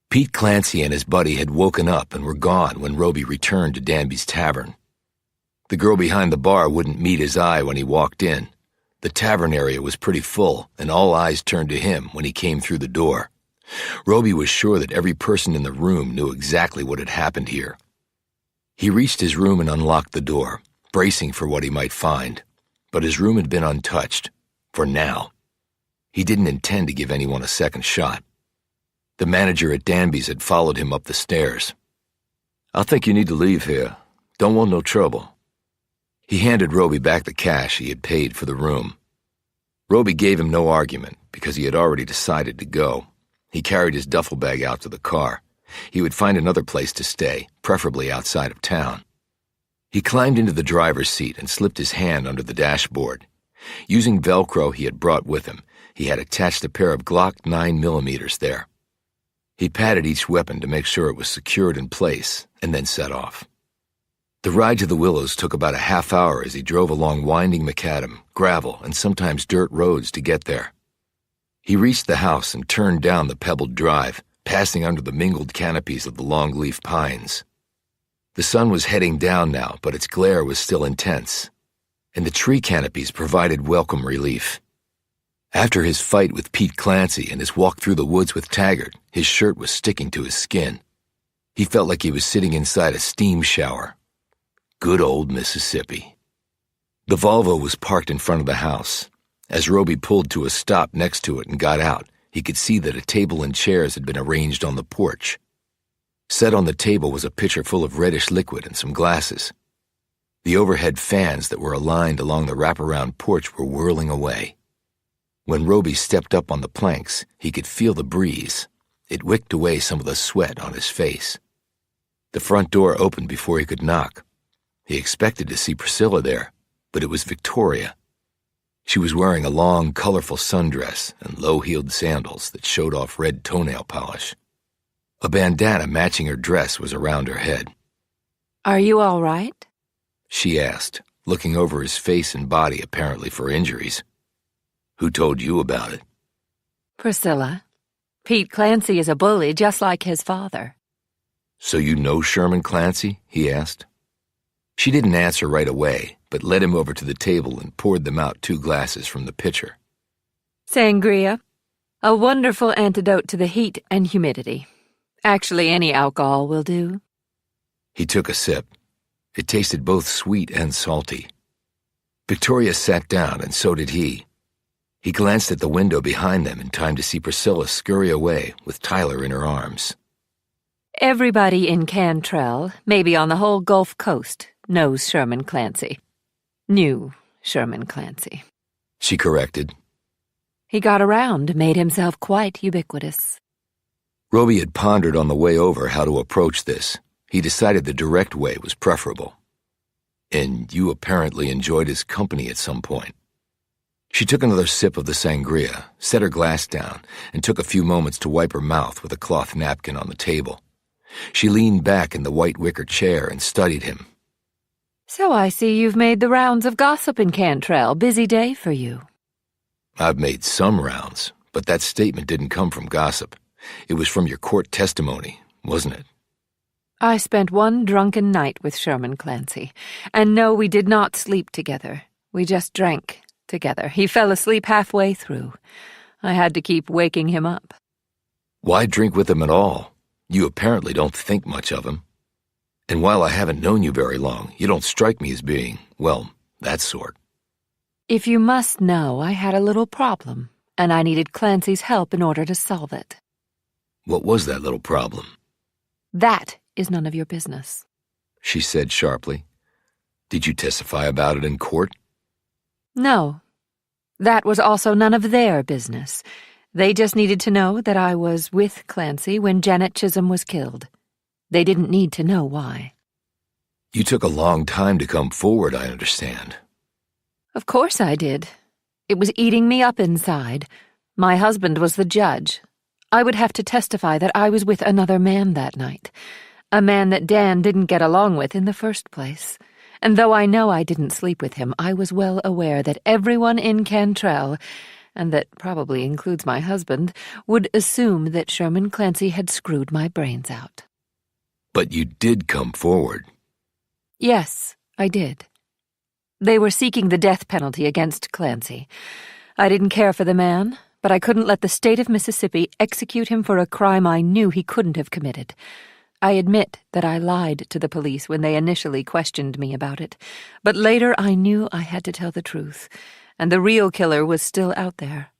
Pete Clancy and his buddy had woken up and were gone when Roby returned to Danby's tavern. The girl behind the bar wouldn't meet his eye when he walked in. The tavern area was pretty full, and all eyes turned to him when he came through the door. Roby was sure that every person in the room knew exactly what had happened here. He reached his room and unlocked the door, bracing for what he might find. But his room had been untouched, for now. He didn't intend to give anyone a second shot. The manager at Danby's had followed him up the stairs. "I think you need to leave here. Don't want no trouble." He handed Roby back the cash he had paid for the room. Roby gave him no argument because he had already decided to go. He carried his duffel bag out to the car. He would find another place to stay, preferably outside of town. He climbed into the driver's seat and slipped his hand under the dashboard. Using Velcro he had brought with him, he had attached a pair of Glock 9mm there. He patted each weapon to make sure it was secured in place, and then set off. The ride to the Willows took about a half hour as he drove along winding macadam, gravel, and sometimes dirt roads to get there. He reached the house and turned down the pebbled drive, passing under the mingled canopies of the longleaf pines. The sun was heading down now, but its glare was still intense, and the tree canopies provided welcome relief. After his fight with Pete Clancy and his walk through the woods with Taggart, his shirt was sticking to his skin. He felt like he was sitting inside a steam shower. Good old Mississippi. The Volvo was parked in front of the house. As Roby pulled to a stop next to it and got out, he could see that a table and chairs had been arranged on the porch. Set on the table was a pitcher full of reddish liquid and some glasses. The overhead fans that were aligned along the wraparound porch were whirling away. When Roby stepped up on the planks, he could feel the breeze. It wicked away some of the sweat on his face. The front door opened before he could knock. He expected to see Priscilla there, but it was Victoria. She was wearing a long, colorful sundress and low-heeled sandals that showed off red toenail polish. A bandana matching her dress was around her head. "Are you all right?" She asked, looking over his face and body apparently for injuries. "Who told you about it?" "Priscilla. Pete Clancy is a bully just like his father." "So you know Sherman Clancy?" he asked. She didn't answer right away, but led him over to the table and poured them out 2 glasses from the pitcher. "Sangria. A wonderful antidote to the heat and humidity. Actually, any alcohol will do." He took a sip. It tasted both sweet and salty. Victoria sat down, and so did he. He glanced at the window behind them in time to see Priscilla scurry away with Tyler in her arms. Everybody in Cantrell, maybe on the whole Gulf Coast, knows Sherman Clancy. Knew Sherman Clancy. She corrected. He got around, made himself quite ubiquitous. Roby had pondered on the way over how to approach this. He decided the direct way was preferable. "And you apparently enjoyed his company at some point." She took another sip of the sangria, set her glass down, and took a few moments to wipe her mouth with a cloth napkin on the table. She leaned back in the white wicker chair and studied him. "So I see you've made the rounds of gossip in Cantrell. Busy day for you." "I've made some rounds, but that statement didn't come from gossip. It was from your court testimony, wasn't it?" "I spent one drunken night with Sherman Clancy. And no, we did not sleep together. We just drank together. He fell asleep halfway through. I had to keep waking him up." "Why drink with him at all? You apparently don't think much of him. And while I haven't known you very long, you don't strike me as being, well, that sort." "If you must know, I had a little problem, and I needed Clancy's help in order to solve it." "What was that little problem?" "That is none of your business," she said sharply. "Did you testify about it in court?" "No. That was also none of their business. They just needed to know that I was with Clancy when Janet Chisholm was killed. They didn't need to know why." "You took a long time to come forward, I understand." "Of course I did. It was eating me up inside. My husband was the judge. I would have to testify that I was with another man that night, a man that Dan didn't get along with in the first place. And though I know I didn't sleep with him, I was well aware that everyone in Cantrell, and that probably includes my husband, would assume that Sherman Clancy had screwed my brains out." "But you did come forward." "Yes, I did. They were seeking the death penalty against Clancy. I didn't care for the man, But I couldn't let the state of Mississippi execute him for a crime I knew he couldn't have committed. I admit that I lied to the police when they initially questioned me about it, but later I knew I had to tell the truth, and the real killer was still out there.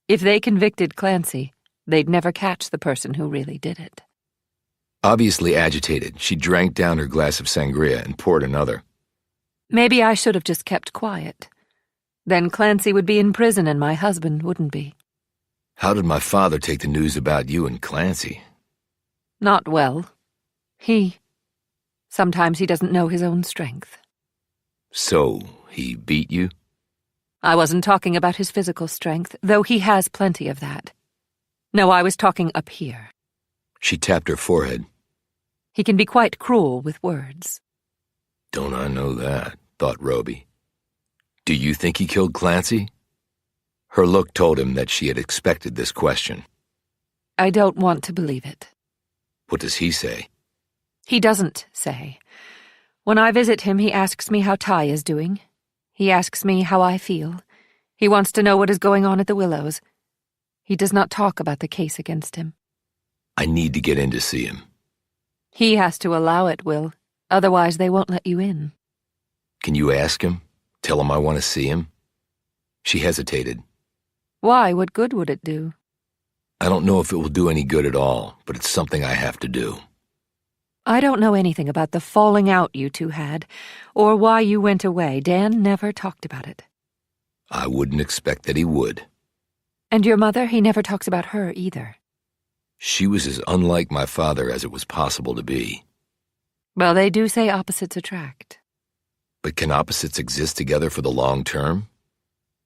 If they convicted Clancy, they'd never catch the person who really did it. Obviously agitated, she drank down her glass of sangria and poured another. Maybe I should have just kept quiet. Then Clancy would be in prison and my husband wouldn't be. How did my father take the news about you and Clancy? Not well. Sometimes he doesn't know his own strength. So, he beat you? I wasn't talking about his physical strength, though he has plenty of that. No, I was talking up here. She tapped her forehead. He can be quite cruel with words. Don't I know that, thought Roby. Do you think he killed Clancy? Her look told him that she had expected this question. I don't want to believe it. What does he say? He doesn't say. When I visit him, he asks me how Ty is doing. He asks me how I feel. He wants to know what is going on at the Willows. He does not talk about the case against him. I need to get in to see him. He has to allow it, Will. Otherwise, they won't let you in. Can you ask him? Tell him I want to see him? She hesitated. Why? What good would it do? I don't know if it will do any good at all, but it's something I have to do. I don't know anything about the falling out you two had, or why you went away. Dan never talked about it. I wouldn't expect that he would. And your mother, he never talks about her either. She was as unlike my father as it was possible to be. Well, they do say opposites attract. But can opposites exist together for the long term?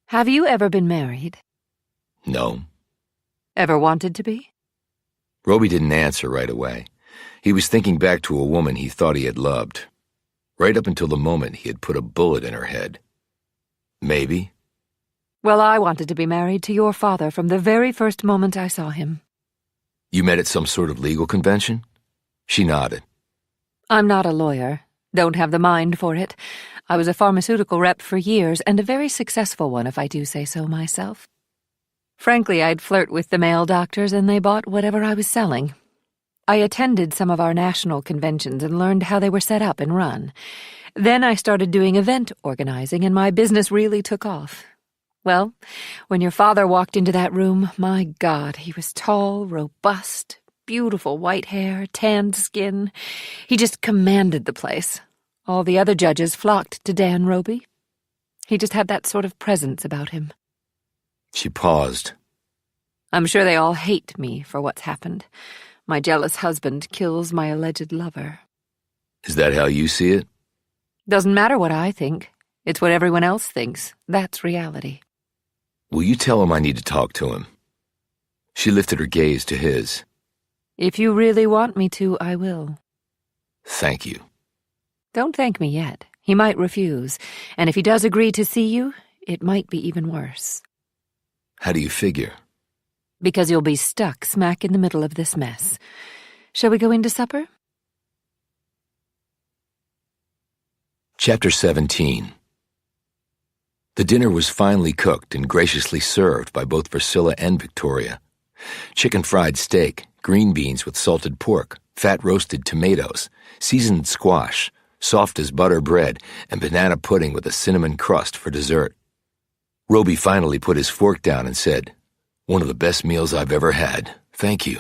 Have you ever been married? No. Ever wanted to be? Roby didn't answer right away. He was thinking back to a woman he thought he had loved, right up until the moment he had put a bullet in her head. Maybe. Well, I wanted to be married to your father from the very first moment I saw him. You met at some sort of legal convention? She nodded. I'm not a lawyer. Don't have the mind for it. I was a pharmaceutical rep for years, and a very successful one, if I do say so myself. Frankly, I'd flirt with the male doctors, and they bought whatever I was selling. I attended some of our national conventions and learned how they were set up and run. Then I started doing event organizing, and my business really took off. Well, when your father walked into that room, my God, he was tall, robust, beautiful white hair, tanned skin. He just commanded the place. All the other judges flocked to Dan Roby. He just had that sort of presence about him. She paused. I'm sure they all hate me for what's happened. My jealous husband kills my alleged lover. Is that how you see it? Doesn't matter what I think. It's what everyone else thinks. That's reality. Will you tell him I need to talk to him? She lifted her gaze to his. If you really want me to, I will. Thank you. Don't thank me yet. He might refuse, and if he does agree to see you, it might be even worse. How do you figure? Because you'll be stuck smack in the middle of this mess. Shall we go into supper? Chapter 17. The dinner was finely cooked and graciously served by both Priscilla and Victoria. Chicken fried steak, green beans with salted pork, fat roasted tomatoes, seasoned squash, soft as butter bread, and banana pudding with a cinnamon crust for dessert. Roby finally put his fork down and said, "One of the best meals I've ever had. Thank you."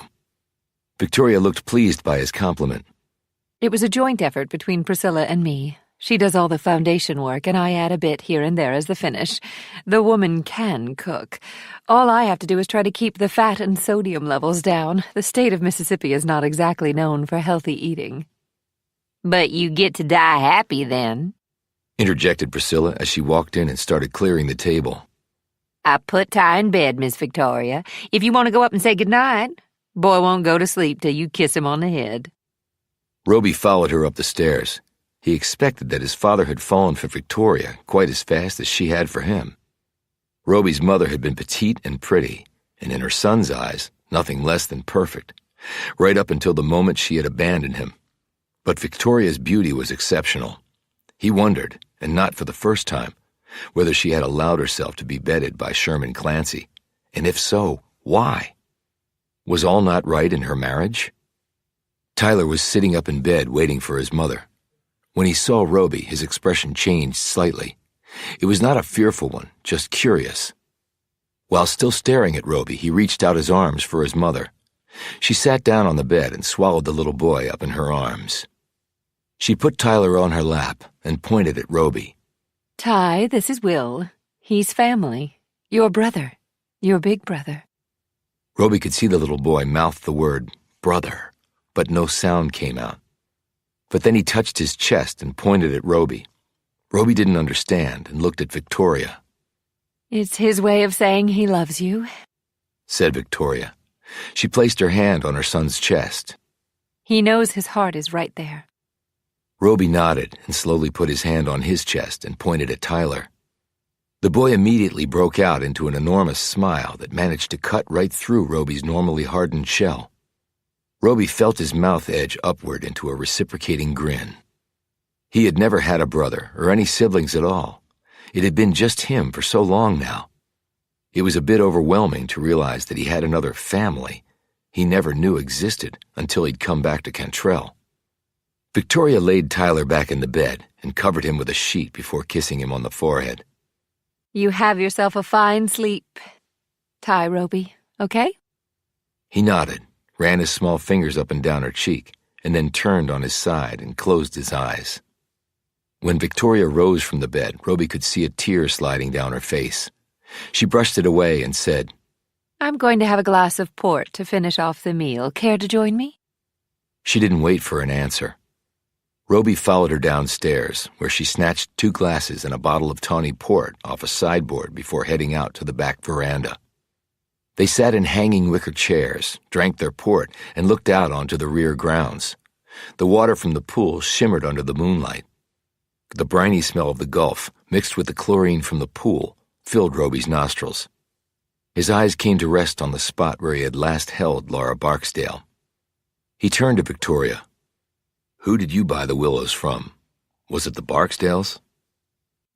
Victoria looked pleased by his compliment. It was a joint effort between Priscilla and me. She does all the foundation work, and I add a bit here and there as the finish. The woman can cook. All I have to do is try to keep the fat and sodium levels down. The state of Mississippi is not exactly known for healthy eating. But you get to die happy then, interjected Priscilla as she walked in and started clearing the table. I put Ty in bed, Miss Victoria. If you want to go up and say goodnight, boy won't go to sleep till you kiss him on the head. Roby followed her up the stairs. He expected that his father had fallen for Victoria quite as fast as she had for him. Roby's mother had been petite and pretty, and in her son's eyes, nothing less than perfect, right up until the moment she had abandoned him. But Victoria's beauty was exceptional. He wondered, and not for the first time, whether she had allowed herself to be bedded by Sherman Clancy, And if so, why? Was all not right in her marriage? Tyler was sitting up in bed waiting for his mother. When he saw Roby, his expression changed slightly. It was not a fearful one, just curious. While still staring at Roby, he reached out his arms for his mother. She sat down on the bed and swallowed the little boy up in her arms. She put Tyler on her lap and pointed at Roby. Ty, this is Will. He's family. Your brother. Your big brother. Roby could see the little boy mouth the word, brother, but no sound came out. But then he touched his chest and pointed at Roby. Roby didn't understand and looked at Victoria. It's his way of saying he loves you, said Victoria. She placed her hand on her son's chest. He knows his heart is right there. Roby nodded and slowly put his hand on his chest and pointed at Tyler. The boy immediately broke out into an enormous smile that managed to cut right through Roby's normally hardened shell. Roby felt his mouth edge upward into a reciprocating grin. He had never had a brother or any siblings at all. It had been just him for so long now. It was a bit overwhelming to realize that he had another family he never knew existed until he'd come back to Cantrell. Victoria laid Tyler back in the bed and covered him with a sheet before kissing him on the forehead. You have yourself a fine sleep, Ty, Roby, okay? He nodded, ran his small fingers up and down her cheek, and then turned on his side and closed his eyes. When Victoria rose from the bed, Roby could see a tear sliding down her face. She brushed it away and said, I'm going to have a glass of port to finish off the meal. Care to join me? She didn't wait for an answer. Roby followed her downstairs, where she snatched 2 glasses and a bottle of tawny port off a sideboard before heading out to the back veranda. They sat in hanging wicker chairs, drank their port, and looked out onto the rear grounds. The water from the pool shimmered under the moonlight. The briny smell of the Gulf, mixed with the chlorine from the pool, filled Roby's nostrils. His eyes came to rest on the spot where he had last held Laura Barksdale. He turned to Victoria. Who did you buy the willows from? Was it the Barksdales?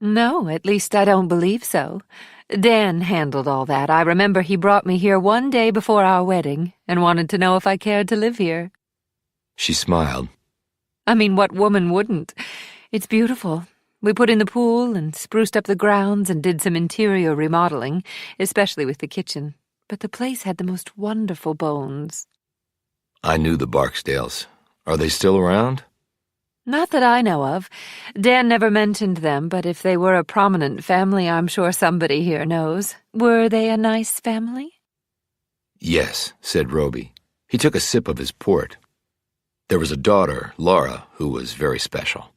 No, at least I don't believe so. Dan handled all that. I remember he brought me here one day before our wedding and wanted to know if I cared to live here. She smiled. I mean, what woman wouldn't? It's beautiful. We put in the pool and spruced up the grounds and did some interior remodeling, especially with the kitchen. But the place had the most wonderful bones. I knew the Barksdales. Are they still around? Not that I know of. Dan never mentioned them, but if they were a prominent family, I'm sure somebody here knows. Were they a nice family? Yes, said Roby. He took a sip of his port. There was a daughter, Laura, who was very special.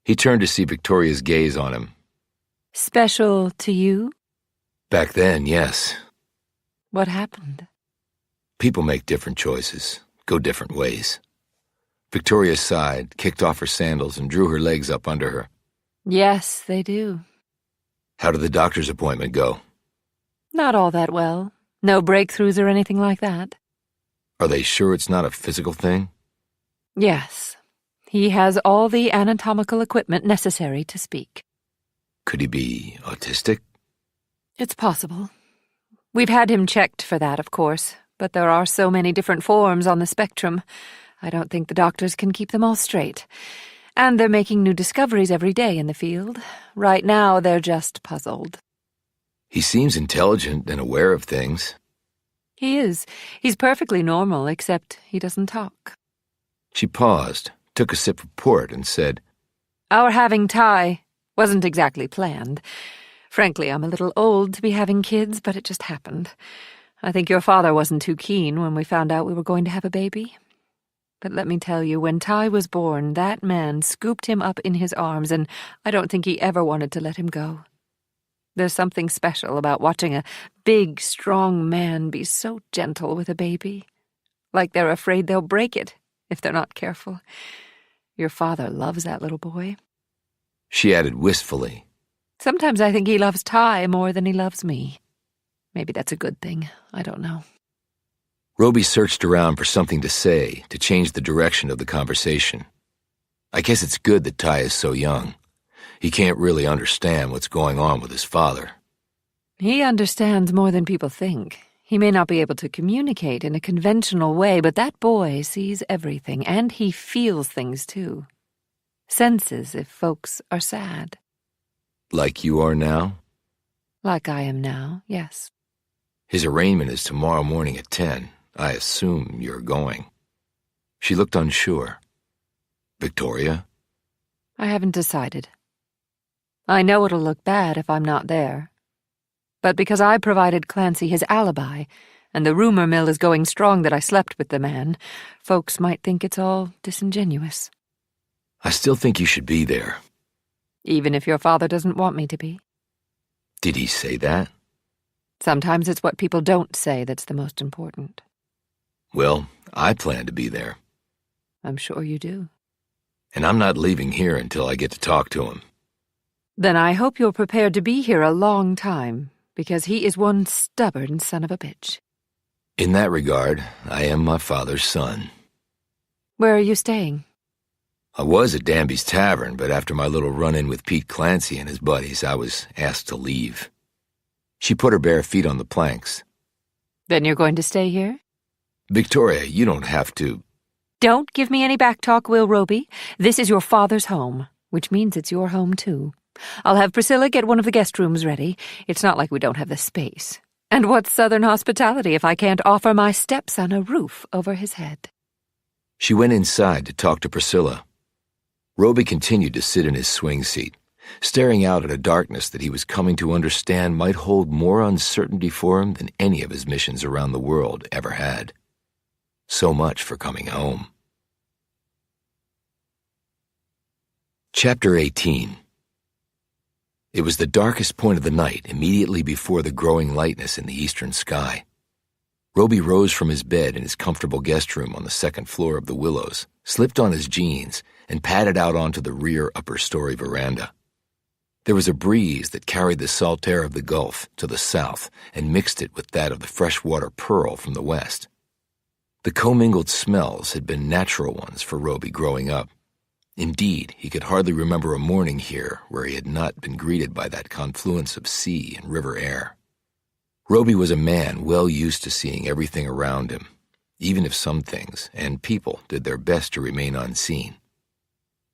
He turned to see Victoria's gaze on him. Special to you? Back then, yes. What happened? People make different choices, go different ways. Victoria sighed, kicked off her sandals, and drew her legs up under her. Yes, they do. How did the doctor's appointment go? Not all that well. No breakthroughs or anything like that. Are they sure it's not a physical thing? Yes. He has all the anatomical equipment necessary to speak. Could he be autistic? It's possible. We've had him checked for that, of course, but there are so many different forms on the spectrum. I don't think the doctors can keep them all straight. And they're making new discoveries every day in the field. Right now, they're just puzzled. He seems intelligent and aware of things. He is. He's perfectly normal, except he doesn't talk. She paused, took a sip of port, and said, Our having Ty wasn't exactly planned. Frankly, I'm a little old to be having kids, but it just happened. I think your father wasn't too keen when we found out we were going to have a baby. But let me tell you, when Ty was born, that man scooped him up in his arms, and I don't think he ever wanted to let him go. There's something special about watching a big, strong man be so gentle with a baby. Like they're afraid they'll break it if they're not careful. Your father loves that little boy. She added wistfully, Sometimes I think he loves Ty more than he loves me. Maybe that's a good thing. I don't know. Roby searched around for something to say to change the direction of the conversation. I guess it's good that Ty is so young. He can't really understand what's going on with his father. He understands more than people think. He may not be able to communicate in a conventional way, but that boy sees everything, and he feels things too. Senses if folks are sad. Like you are now? Like I am now, yes. His arraignment is tomorrow morning at 10. I assume you're going. She looked unsure. Victoria? I haven't decided. I know it'll look bad if I'm not there. But because I provided Clancy his alibi, and the rumor mill is going strong that I slept with the man, folks might think it's all disingenuous. I still think you should be there. Even if your father doesn't want me to be. Did he say that? Sometimes it's what people don't say that's the most important. Well, I plan to be there. I'm sure you do. And I'm not leaving here until I get to talk to him. Then I hope you're prepared to be here a long time, because he is one stubborn son of a bitch. In that regard, I am my father's son. Where are you staying? I was at Danby's Tavern, but after my little run-in with Pete Clancy and his buddies, I was asked to leave. She put her bare feet on the planks. Then you're going to stay here? Victoria, you don't have to. Don't give me any backtalk, Will Roby. This is your father's home, which means it's your home, too. I'll have Priscilla get one of the guest rooms ready. It's not like we don't have the space. And what's Southern hospitality if I can't offer my stepson a roof over his head? She went inside to talk to Priscilla. Roby continued to sit in his swing seat, staring out at a darkness that he was coming to understand might hold more uncertainty for him than any of his missions around the world ever had. So much for coming home. Chapter 18. It was the darkest point of the night, immediately before the growing lightness in the eastern sky. Roby rose from his bed in his comfortable guest room on the second floor of the Willows, slipped on his jeans, and padded out onto the rear upper-story veranda. There was a breeze that carried the salt air of the Gulf to the south and mixed it with that of the freshwater Pearl from the west. The commingled smells had been natural ones for Roby growing up. Indeed, he could hardly remember a morning here where he had not been greeted by that confluence of sea and river air. Roby was a man well used to seeing everything around him, even if some things and people did their best to remain unseen.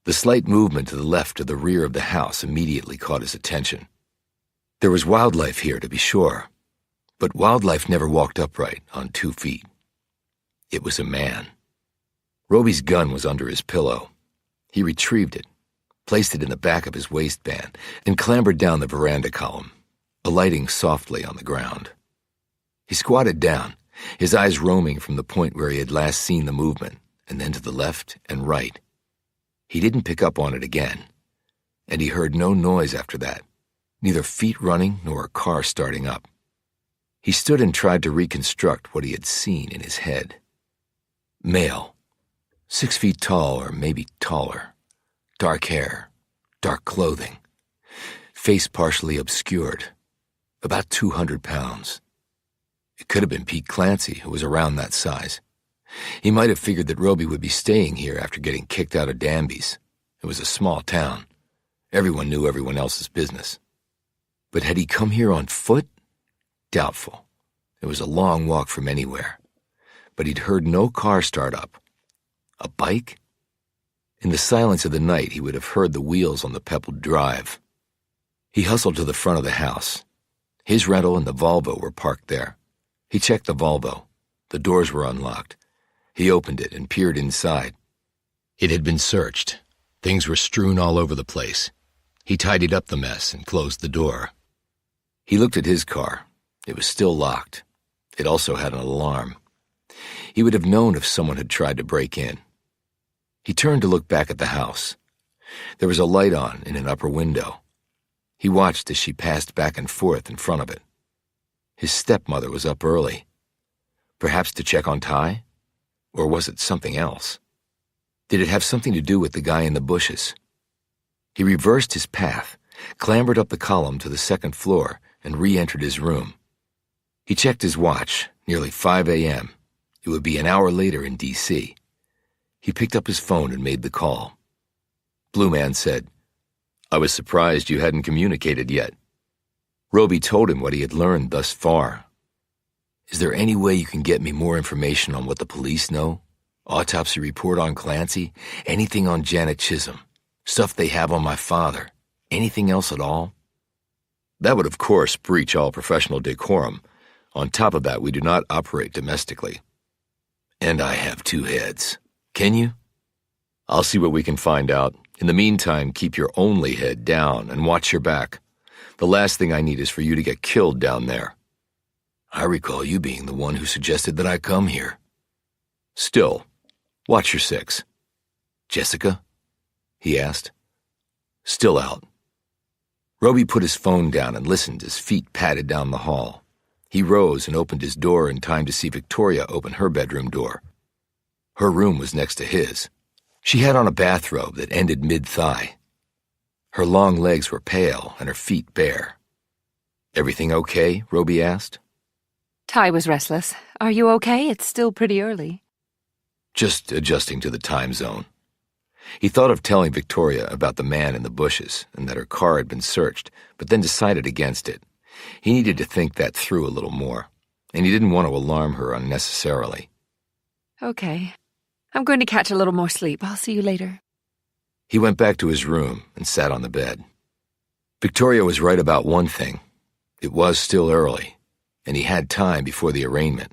The slight movement to the left of the rear of the house immediately caught his attention. There was wildlife here, to be sure, but wildlife never walked upright on 2 feet. It was a man. Roby's gun was under his pillow. He retrieved it, placed it in the back of his waistband, and clambered down the veranda column, alighting softly on the ground. He squatted down, his eyes roaming from the point where he had last seen the movement, and then to the left and right. He didn't pick up on it again, and he heard no noise after that, neither feet running nor a car starting up. He stood and tried to reconstruct what he had seen in his head. Male, 6 feet tall or maybe taller, dark hair, dark clothing, face partially obscured, about 200 pounds. It could have been Pete Clancy, who was around that size. He might have figured that Roby would be staying here after getting kicked out of Danby's. It was a small town. Everyone knew everyone else's business. But had he come here on foot? Doubtful. It was a long walk from anywhere. But he'd heard no car start up. A bike? In the silence of the night, he would have heard the wheels on the pebbled drive. He hustled to the front of the house. His rental and the Volvo were parked there. He checked the Volvo. The doors were unlocked. He opened it and peered inside. It had been searched. Things were strewn all over the place. He tidied up the mess and closed the door. He looked at his car. It was still locked. It also had an alarm. He would have known if someone had tried to break in. He turned to look back at the house. There was a light on in an upper window. He watched as she passed back and forth in front of it. His stepmother was up early. Perhaps to check on Ty? Or was it something else? Did it have something to do with the guy in the bushes? He reversed his path, clambered up the column to the second floor, and re-entered his room. He checked his watch, nearly 5 a.m. It would be an hour later in D.C. He picked up his phone and made the call. Blue Man said, "I was surprised you hadn't communicated yet." Roby told him what he had learned thus far. "Is there any way you can get me more information on what the police know? Autopsy report on Clancy? Anything on Janet Chisholm? Stuff they have on my father? Anything else at all?" That would, of course, breach all professional decorum. On top of that, we do not operate domestically. "And I have two heads. Can you?" "I'll see what we can find out. In the meantime, keep your only head down and watch your back. The last thing I need is for you to get killed down there." "I recall you being the one who suggested that I come here." "Still, watch your six." "Jessica?" he asked. "Still out." Roby put his phone down and listened as feet padded down the hall. He rose and opened his door in time to see Victoria open her bedroom door. Her room was next to his. She had on a bathrobe that ended mid-thigh. Her long legs were pale and her feet bare. "Everything okay?" Roby asked. Ty was restless. "Are you okay? It's still pretty early." "Just adjusting to the time zone." He thought of telling Victoria about the man in the bushes and that her car had been searched, but then decided against it. He needed to think that through a little more, and he didn't want to alarm her unnecessarily. "Okay. I'm going to catch a little more sleep. I'll see you later." He went back to his room and sat on the bed. Victoria was right about one thing. It was still early, and he had time before the arraignment.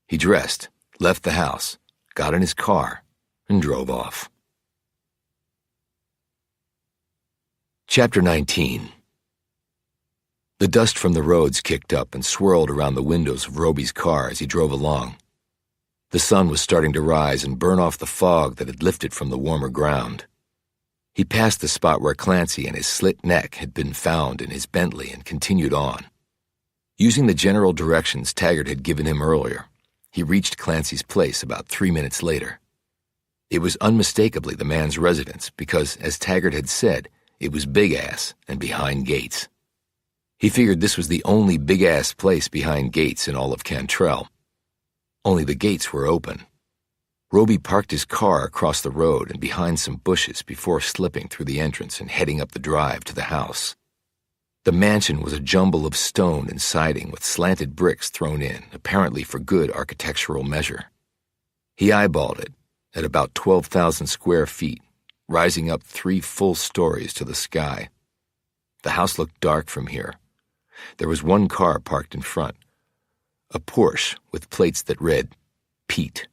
He dressed, left the house, got in his car, and drove off. Chapter 19. The dust from the roads kicked up and swirled around the windows of Roby's car as he drove along. The sun was starting to rise and burn off the fog that had lifted from the warmer ground. He passed the spot where Clancy and his slit neck had been found in his Bentley and continued on. Using the general directions Taggart had given him earlier, he reached Clancy's place about 3 minutes later. It was unmistakably the man's residence because, as Taggart had said, it was big-ass and behind gates. He figured this was the only big-ass place behind gates in all of Cantrell. Only the gates were open. Roby parked his car across the road and behind some bushes before slipping through the entrance and heading up the drive to the house. The mansion was a jumble of stone and siding with slanted bricks thrown in, apparently for good architectural measure. He eyeballed it at about 12,000 square feet, rising up 3 full stories to the sky. The house looked dark from here. There was one car parked in front, a Porsche with plates that read, Pete.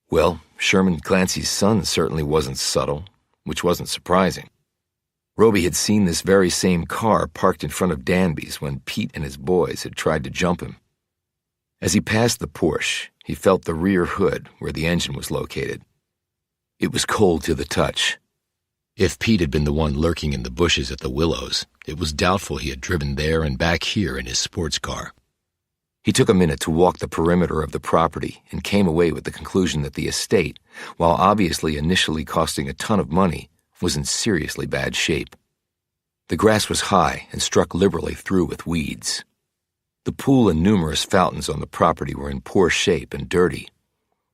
Well, Sherman Clancy's son certainly wasn't subtle, which wasn't surprising. Roby had seen this very same car parked in front of Danby's when Pete and his boys had tried to jump him. As he passed the Porsche, he felt the rear hood where the engine was located. It was cold to the touch. If Pete had been the one lurking in the bushes at the Willows, it was doubtful he had driven there and back here in his sports car. He took a minute to walk the perimeter of the property and came away with the conclusion that the estate, while obviously initially costing a ton of money, was in seriously bad shape. The grass was high and struck liberally through with weeds. The pool and numerous fountains on the property were in poor shape and dirty.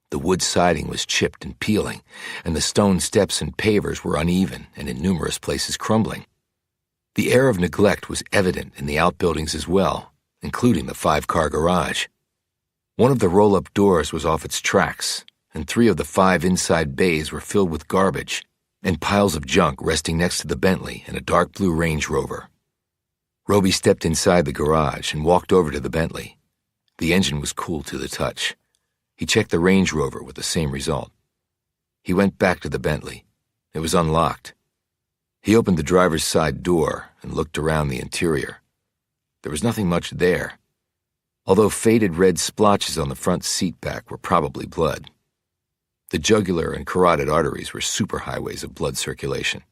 The wood siding was chipped and peeling, and the stone steps and pavers were uneven and in numerous places crumbling. The air of neglect was evident in the outbuildings as well, including the 5-car garage. One of the roll-up doors was off its tracks, and 3 of the 5 inside bays were filled with garbage and piles of junk resting next to the Bentley and a dark blue Range Rover. Roby stepped inside the garage and walked over to the Bentley. The engine was cool to the touch. He checked the Range Rover with the same result. He went back to the Bentley. It was unlocked. He opened the driver's side door and looked around the interior. There was nothing much there, although faded red splotches on the front seat back were probably blood. The jugular and carotid arteries were superhighways of blood circulation.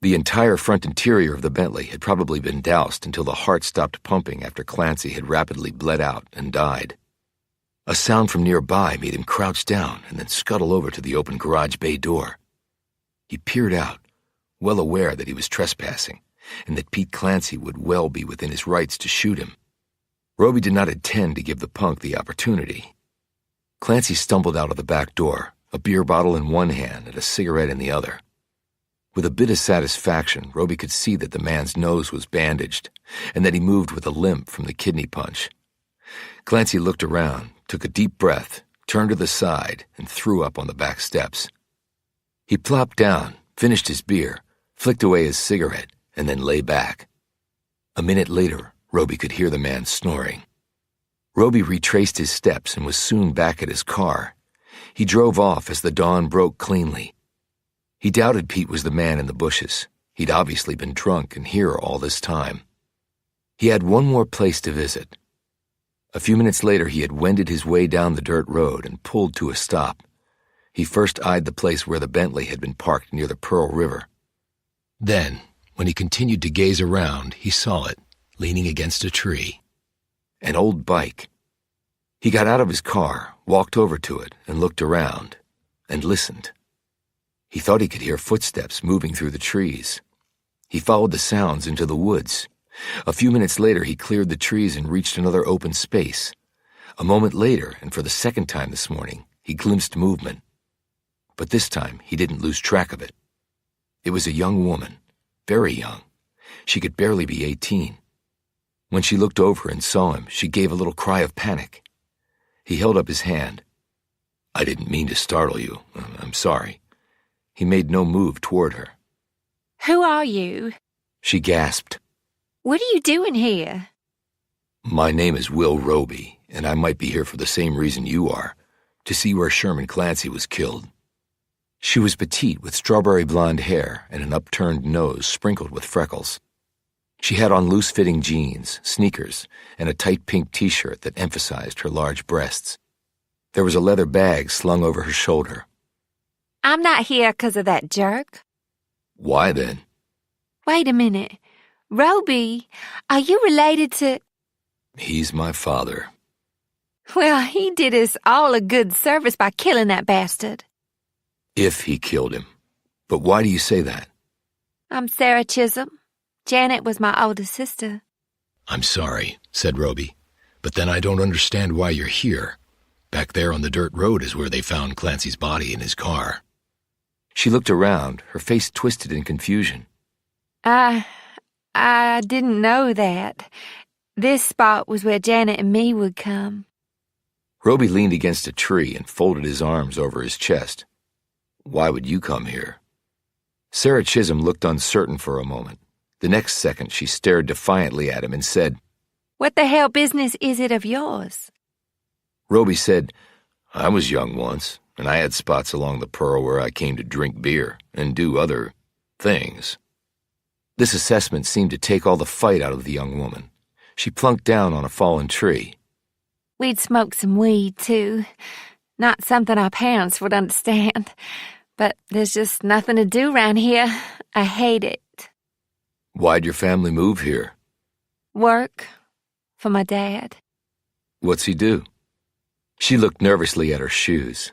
The entire front interior of the Bentley had probably been doused until the heart stopped pumping after Clancy had rapidly bled out and died. A sound from nearby made him crouch down and then scuttle over to the open garage bay door. He peered out, well aware that he was trespassing, and that Pete Clancy would well be within his rights to shoot him. Roby did not intend to give the punk the opportunity. Clancy stumbled out of the back door, a beer bottle in one hand and a cigarette in the other. With a bit of satisfaction, Roby could see that the man's nose was bandaged and that he moved with a limp from the kidney punch. Clancy looked around, took a deep breath, turned to the side, and threw up on the back steps. He plopped down, finished his beer, flicked away his cigarette, and then lay back. A minute later, Roby could hear the man snoring. Roby retraced his steps and was soon back at his car. He drove off as the dawn broke cleanly. He doubted Pete was the man in the bushes. He'd obviously been drunk and here all this time. He had one more place to visit. A few minutes later, he had wended his way down the dirt road and pulled to a stop. He first eyed the place where the Bentley had been parked near the Pearl River. Then, when he continued to gaze around, he saw it, leaning against a tree. An old bike. He got out of his car, walked over to it, and looked around, and listened. He thought he could hear footsteps moving through the trees. He followed the sounds into the woods. A few minutes later, he cleared the trees and reached another open space. A moment later, and for the second time this morning, he glimpsed movement. But this time, he didn't lose track of it. It was a young woman, very young. She could barely be 18. When she looked over and saw him, she gave a little cry of panic. He held up his hand. "I didn't mean to startle you. I'm sorry." He made no move toward her. Who are you? She gasped. What are you doing here? "My name is Will Roby, and I might be here for the same reason you are, to see where Sherman Clancy was killed." She was petite with strawberry blonde hair and an upturned nose sprinkled with freckles. She had on loose-fitting jeans, sneakers, and a tight pink t-shirt that emphasized her large breasts. There was a leather bag slung over her shoulder. I'm not here 'cause of that jerk. "Why then?" Wait a minute. Roby, are you related to... "He's my father." Well, he did us all a good service by killing that bastard. If he killed him. But why do you say that? I'm Sarah Chisholm. Janet was my older sister. "I'm sorry," said Roby, "but then I don't understand why you're here. Back there on the dirt road is where they found Clancy's body in his car." She looked around, her face twisted in confusion. I didn't know that. This spot was where Janet and me would come. Roby leaned against a tree and folded his arms over his chest. "Why would you come here?" Sarah Chisholm looked uncertain for a moment. The next second, she stared defiantly at him and said, What the hell business is it of yours? Roby said, "I was young once, and I had spots along the Pearl where I came to drink beer and do other things." This assessment seemed to take all the fight out of the young woman. She plunked down on a fallen tree. We'd smoke some weed, too. Not something our parents would understand. But there's just nothing to do around here. I hate it. "Why'd your family move here?" Work. For my dad. "What's he do?" She looked nervously at her shoes.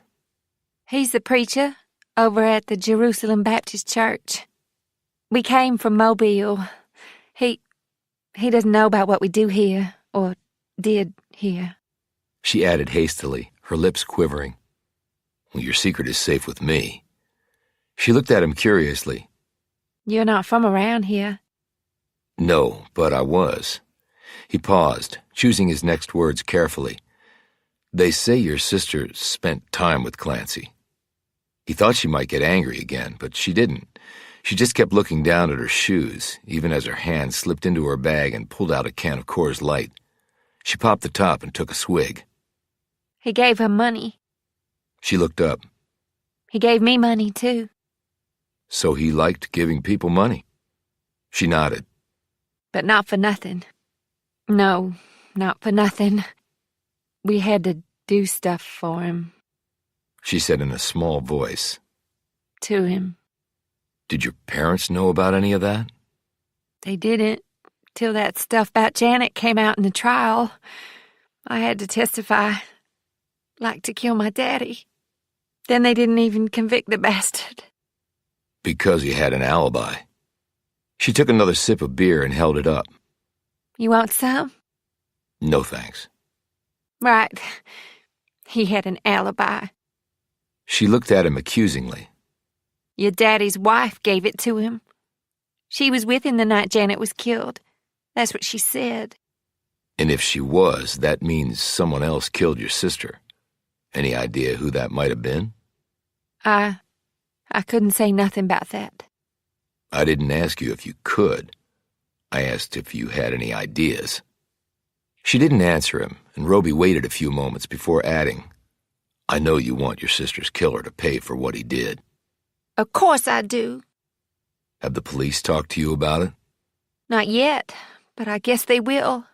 He's the preacher over at the Jerusalem Baptist Church. We came from Mobile. He doesn't know about what we do here, or did here. She added hastily, her lips quivering. "Well, your secret is safe with me." She looked at him curiously. You're not from around here. "No, but I was." He paused, choosing his next words carefully. "They say your sister spent time with Clancy." He thought she might get angry again, but she didn't. She just kept looking down at her shoes, even as her hand slipped into her bag and pulled out a can of Coors Light. She popped the top and took a swig. He gave her money. She looked up. He gave me money, too. "So he liked giving people money?" She nodded. But not for nothing. No, not for nothing. We had to do stuff for him. She said in a small voice. To him. "Did your parents know about any of that?" They didn't, till that stuff about Janet came out in the trial. I had to testify. Like to kill my daddy. Then they didn't even convict the bastard. "Because he had an alibi." She took another sip of beer and held it up. You want some? "No, thanks." Right. He had an alibi. She looked at him accusingly. Your daddy's wife gave it to him. She was with him the night Janet was killed. That's what she said. And if she was, that means someone else killed your sister. Any idea who that might have been? I couldn't say nothing about that. I didn't ask you if you could. I asked if you had any ideas. She didn't answer him, and Roby waited a few moments before adding, I know you want your sister's killer to pay for what he did. Of course I do. Have the police talked to you about it? Not yet, but I guess they will.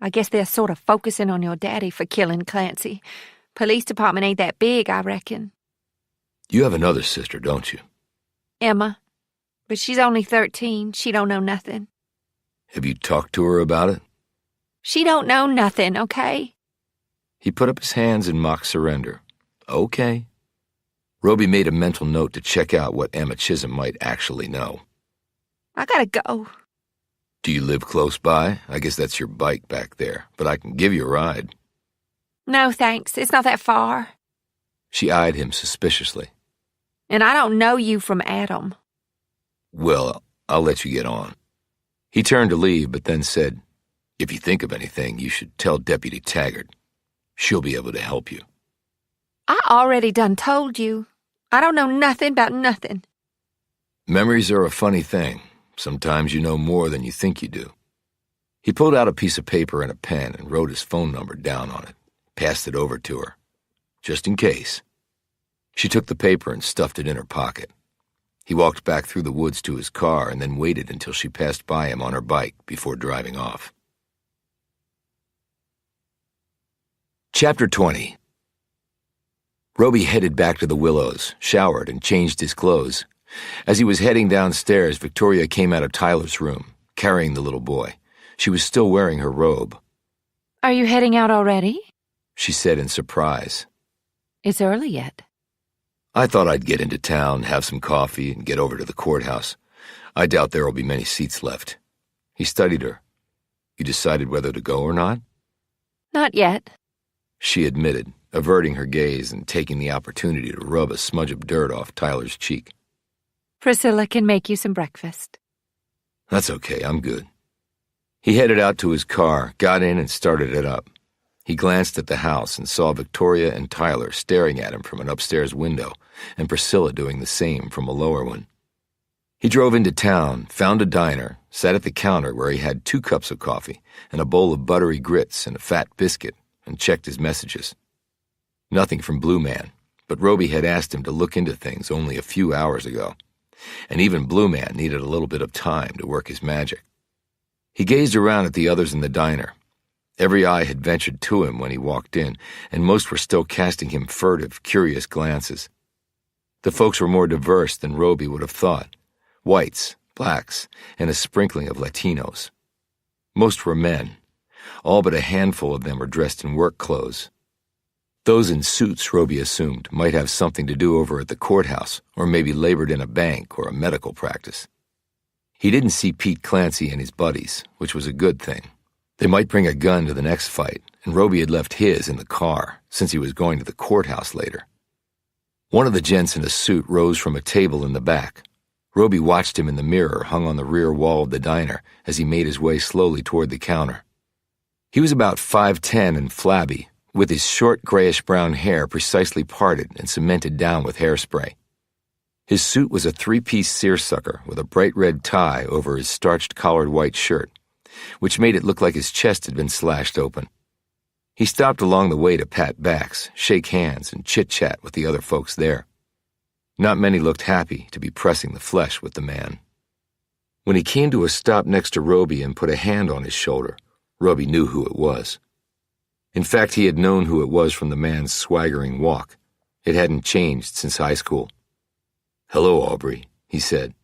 I guess they're sort of focusing on your daddy for killing Clancy. Police department ain't that big, I reckon. You have another sister, don't you? Emma. But she's only 13. She don't know nothing. Have you talked to her about it? She don't know nothing, okay? He put up his hands in mock surrender. Okay. Roby made a mental note to check out what Emma Chisholm might actually know. I gotta go. Do you live close by? I guess that's your bike back there, but I can give you a ride. No, thanks. It's not that far. She eyed him suspiciously. And I don't know you from Adam. Well, I'll let you get on. He turned to leave, but then said, if you think of anything, you should tell Deputy Taggart. She'll be able to help you. I already done told you. I don't know nothing about nothing. Memories are a funny thing. Sometimes you know more than you think you do. He pulled out a piece of paper and a pen and wrote his phone number down on it, passed it over to her, just in case. She took the paper and stuffed it in her pocket. He walked back through the woods to his car and then waited until she passed by him on her bike before driving off. Chapter 20. Roby headed back to the Willows, showered, and changed his clothes. As he was heading downstairs, Victoria came out of Tyler's room, carrying the little boy. She was still wearing her robe. Are you heading out already? She said in surprise. It's early yet. I thought I'd get into town, have some coffee, and get over to the courthouse. I doubt there will be many seats left. He studied her. You decided whether to go or not? Not yet. She admitted, averting her gaze and taking the opportunity to rub a smudge of dirt off Tyler's cheek. Priscilla can make you some breakfast. That's okay, I'm good. He headed out to his car, got in, and started it up. He glanced at the house and saw Victoria and Tyler staring at him from an upstairs window, and Priscilla doing the same from a lower one. He drove into town, found a diner, sat at the counter where he had 2 cups of coffee and a bowl of buttery grits and a fat biscuit, and checked his messages. Nothing from Blue Man, but Roby had asked him to look into things only a few hours ago, and even Blue Man needed a little bit of time to work his magic. He gazed around at the others in the diner. Every eye had ventured to him when he walked in, and most were still casting him furtive, curious glances. The folks were more diverse than Roby would have thought. Whites, blacks, and a sprinkling of Latinos. Most were men. All but a handful of them were dressed in work clothes. Those in suits, Roby assumed, might have something to do over at the courthouse, or maybe labored in a bank or a medical practice. He didn't see Pete Clancy and his buddies, which was a good thing. They might bring a gun to the next fight, and Roby had left his in the car, since he was going to the courthouse later. One of the gents in a suit rose from a table in the back. Roby watched him in the mirror hung on the rear wall of the diner as he made his way slowly toward the counter. He was about 5'10" and flabby, with his short grayish-brown hair precisely parted and cemented down with hairspray. His suit was a 3-piece seersucker with a bright red tie over his starched collared white shirt, which made it look like his chest had been slashed open. He stopped along the way to pat backs, shake hands, and chit-chat with the other folks there. Not many looked happy to be pressing the flesh with the man. When he came to a stop next to Roby and put a hand on his shoulder, Roby knew who it was. In fact, he had known who it was from the man's swaggering walk. It hadn't changed since high school. "Hello, Aubrey," he said.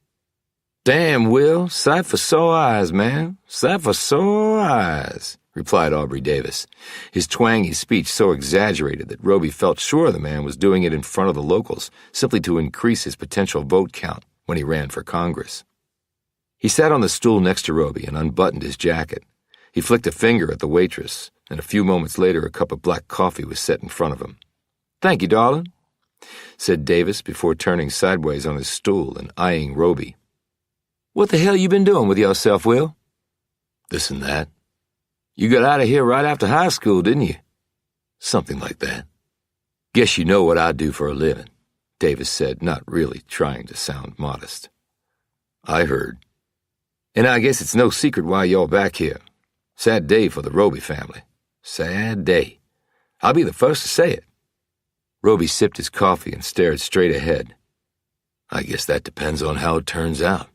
"Damn, Will, sight for sore eyes, man. Sight for sore eyes," replied Aubrey Davis, his twangy speech so exaggerated that Roby felt sure the man was doing it in front of the locals simply to increase his potential vote count when he ran for Congress. He sat on the stool next to Roby and unbuttoned his jacket. He flicked a finger at the waitress, and a few moments later a cup of black coffee was set in front of him. "Thank you, darling." said Davis before turning sideways on his stool and eyeing Roby. "What the hell you been doing with yourself, Will?" "This and that." "You got out of here right after high school, didn't you?" "Something like that." "Guess you know what I do for a living," Davis said, not really trying to sound modest. "I heard. And I guess it's no secret why you're back here. Sad day for the Roby family. Sad day. I'll be the first to say it." Roby sipped his coffee and stared straight ahead. "I guess that depends on how it turns out."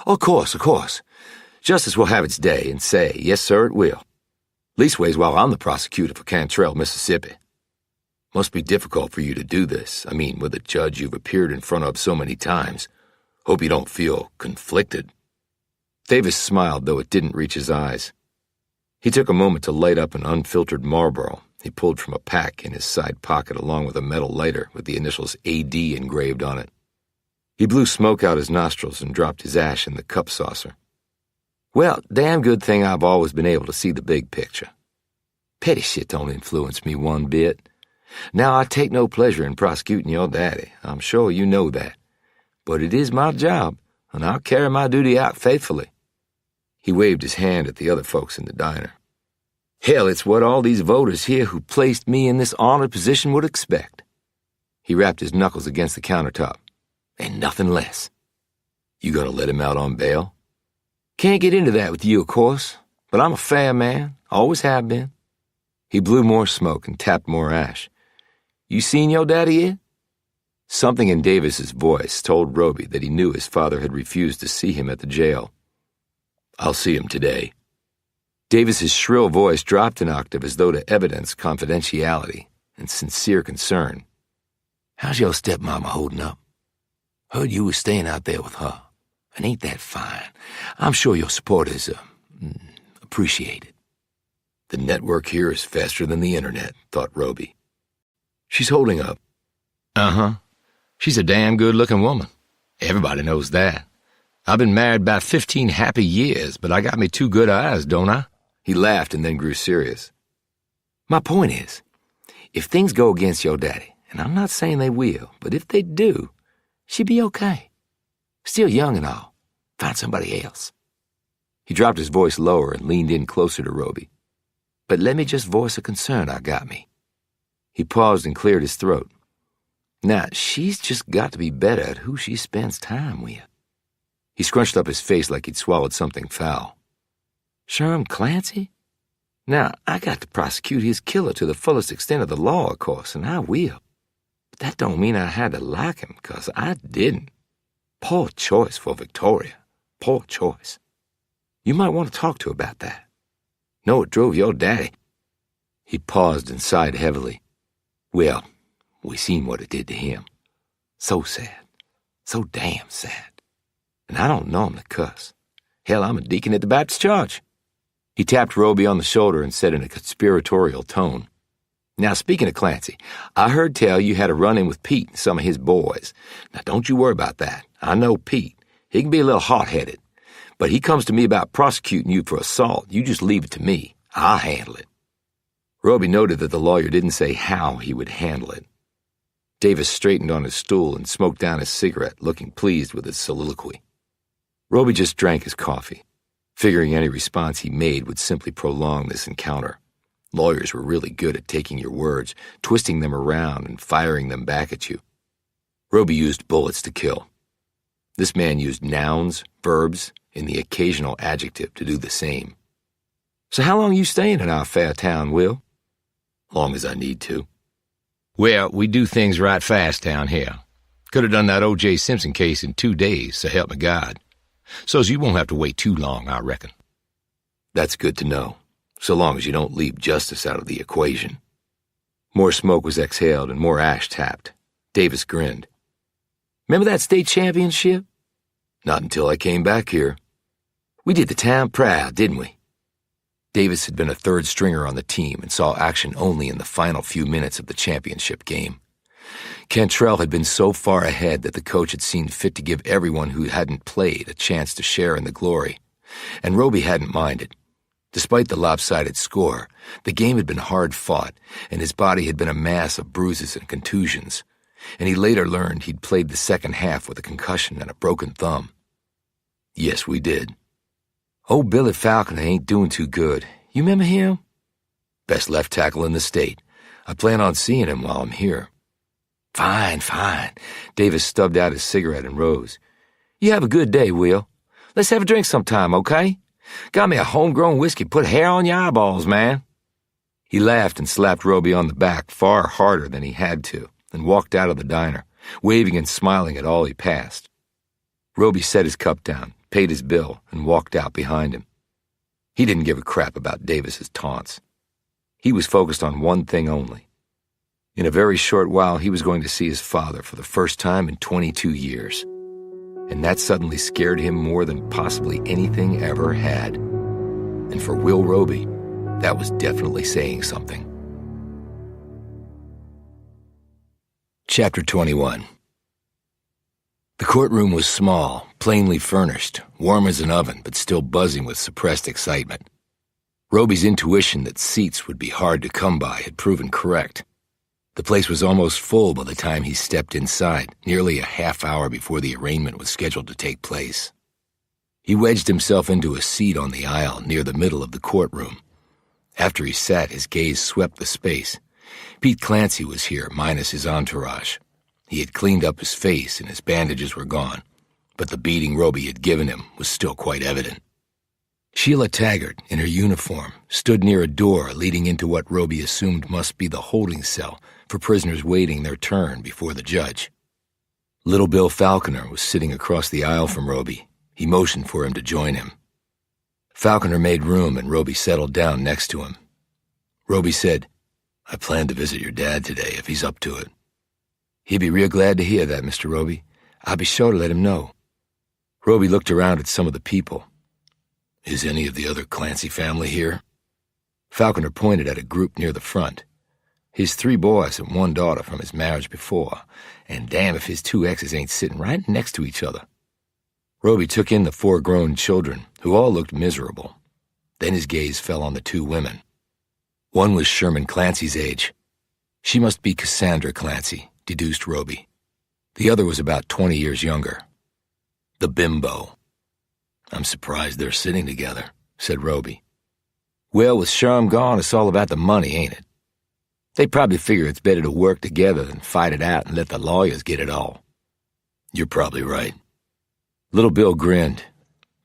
Of course. Justice will have its day and say, yes, sir, it will. Leastways while I'm the prosecutor for Cantrell, Mississippi. Must be difficult for you to do this. I mean, with a judge you've appeared in front of so many times. Hope you don't feel conflicted." Davis smiled, though it didn't reach his eyes. He took a moment to light up an unfiltered Marlboro he pulled from a pack in his side pocket along with a metal lighter with the initials AD engraved on it. He blew smoke out his nostrils and dropped his ash in the cup saucer. "Well, damn good thing I've always been able to see the big picture. Petty shit don't influence me one bit. Now, I take no pleasure in prosecuting your daddy. I'm sure you know that. But it is my job, and I'll carry my duty out faithfully." He waved his hand at the other folks in the diner. "Hell, it's what all these voters here who placed me in this honored position would expect." He rapped his knuckles against the countertop. "And nothing less." "You gonna let him out on bail?" "Can't get into that with you, of course, but I'm a fair man, always have been." He blew more smoke and tapped more ash. "You seen your daddy yet?" Something in Davis's voice told Roby that he knew his father had refused to see him at the jail. "I'll see him today." Davis's shrill voice dropped an octave as though to evidence confidentiality and sincere concern. "How's your stepmama holding up? Heard you was staying out there with her, and ain't that fine? I'm sure your support is appreciated." The network here is faster than the internet, thought Roby. "She's holding up." "Uh-huh. She's a damn good-looking woman. Everybody knows that. I've been married about 15 happy years, but I got me 2 good eyes, don't I?" He laughed and then grew serious. "My point is, if things go against your daddy, and I'm not saying they will, but if they do, she'd be okay. Still young and all. Find somebody else." He dropped his voice lower and leaned in closer to Roby. "But let me just voice a concern I got me." He paused and cleared his throat. "Now, she's just got to be better at who she spends time with." He scrunched up his face like he'd swallowed something foul. "Sherm Clancy? Now, I got to prosecute his killer to the fullest extent of the law, of course, and I will. But that don't mean I had to like him, 'cause I didn't. Poor choice for Victoria. Poor choice. You might want to talk to her about that. Know it drove your daddy." He paused and sighed heavily. "Well, we seen what it did to him. So sad. So damn sad. And I don't know him to cuss. Hell, I'm a deacon at the Baptist church." He tapped Roby on the shoulder and said in a conspiratorial tone, "Now, speaking of Clancy, I heard tell you had a run-in with Pete and some of his boys. Now, don't you worry about that. I know Pete. He can be a little hot-headed. But he comes to me about prosecuting you for assault. You just leave it to me. I'll handle it." Roby noted that the lawyer didn't say how he would handle it. Davis straightened on his stool and smoked down his cigarette, looking pleased with his soliloquy. Roby just drank his coffee, figuring any response he made would simply prolong this encounter. Lawyers were really good at taking your words, twisting them around, and firing them back at you. Roby used bullets to kill. This man used nouns, verbs, and the occasional adjective to do the same. "So how long you staying in our fair town, Will?" "Long as I need to." "Well, we do things right fast down here. Could have done that O.J. Simpson case in 2 days, so help me God. So's you won't have to wait too long, I reckon." "That's good to know, so long as you don't leave justice out of the equation." More smoke was exhaled and more ash tapped. Davis grinned. "Remember that state championship?" "Not until I came back here." "We did the town proud, didn't we?" Davis had been a third stringer on the team and saw action only in the final few minutes of the championship game. Cantrell had been so far ahead that the coach had seen fit to give everyone who hadn't played a chance to share in the glory, and Roby hadn't minded. Despite the lopsided score, the game had been hard-fought, and his body had been a mass of bruises and contusions. and he later learned he'd played the second half with a concussion and a broken thumb. Yes, we did. Old Billy Falconer ain't doing too good. You remember him? Best left tackle in the state. I plan on seeing him while I'm here. Fine. Davis stubbed out his cigarette and rose. You have a good day, Will. Let's have a drink sometime, okay? Got me a homegrown whiskey, put hair on your eyeballs, man. He laughed and slapped Roby on the back far harder than he had to, and walked out of the diner, waving and smiling at all he passed. Roby set his cup down, paid his bill, and walked out behind him. He didn't give a crap about Davis's taunts. He was focused on one thing only. In a very short while, he was going to see his father for the first time in 22 years. And that suddenly scared him more than possibly anything ever had. And for Will Roby, that was definitely saying something. Chapter 21. The courtroom was small, plainly furnished, warm as an oven, but still buzzing with suppressed excitement. Roby's intuition that seats would be hard to come by had proven correct. The place was almost full by the time he stepped inside, nearly a half hour before the arraignment was scheduled to take place. He wedged himself into a seat on the aisle near the middle of the courtroom. After he sat, his gaze swept the space. Pete Clancy was here, minus his entourage. He had cleaned up his face and his bandages were gone, but the beating Roby had given him was still quite evident. Sheila Taggart, in her uniform, stood near a door leading into what Roby assumed must be the holding cell for prisoners waiting their turn before the judge. Little Bill Falconer was sitting across the aisle from Roby. He motioned for him to join him. Falconer made room and Roby settled down next to him. Roby said, "I plan to visit your dad today if he's up to it." "He'd be real glad to hear that, Mr. Roby. I'll be sure to let him know." Roby looked around at some of the people. "Is any of the other Clancy family here?" Falconer pointed at a group near the front. His 3 boys and 1 daughter from his marriage before, and damn if his 2 exes ain't sitting right next to each other. Roby took in the 4 grown children, who all looked miserable. Then his gaze fell on the 2 women. One was Sherman Clancy's age. She must be Cassandra Clancy, deduced Roby. The other was about 20 years younger. The bimbo. "I'm surprised they're sitting together," said Roby. "Well, with Sherm gone, it's all about the money, ain't it? They probably figure it's better to work together than fight it out and let the lawyers get it all." "You're probably right." Little Bill grinned.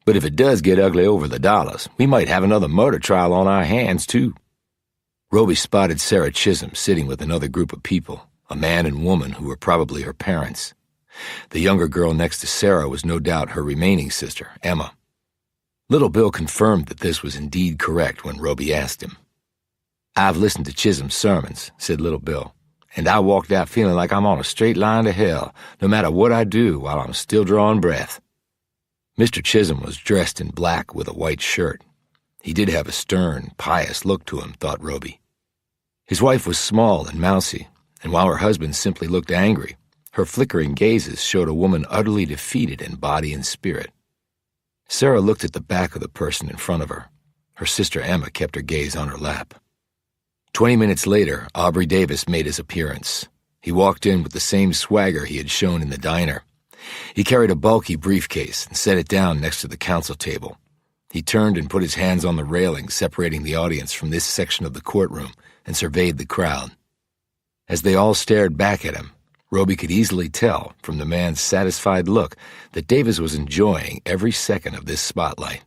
"But if it does get ugly over the dollars, we might have another murder trial on our hands, too." Roby spotted Sarah Chisholm sitting with another group of people, a man and woman who were probably her parents. The younger girl next to Sarah was no doubt her remaining sister, Emma. Little Bill confirmed that this was indeed correct when Roby asked him. "I've listened to Chisholm's sermons," said Little Bill, "and I walked out feeling like I'm on a straight line to hell, no matter what I do while I'm still drawing breath." Mr. Chisholm was dressed in black with a white shirt. He did have a stern, pious look to him, thought Roby. His wife was small and mousy, and while her husband simply looked angry, her flickering gazes showed a woman utterly defeated in body and spirit. Sarah looked at the back of the person in front of her. Her sister Emma kept her gaze on her lap. 20 minutes later, Aubrey Davis made his appearance. He walked in with the same swagger he had shown in the diner. He carried a bulky briefcase and set it down next to the counsel table. He turned and put his hands on the railing separating the audience from this section of the courtroom and surveyed the crowd. As they all stared back at him, Roby could easily tell from the man's satisfied look that Davis was enjoying every second of this spotlight.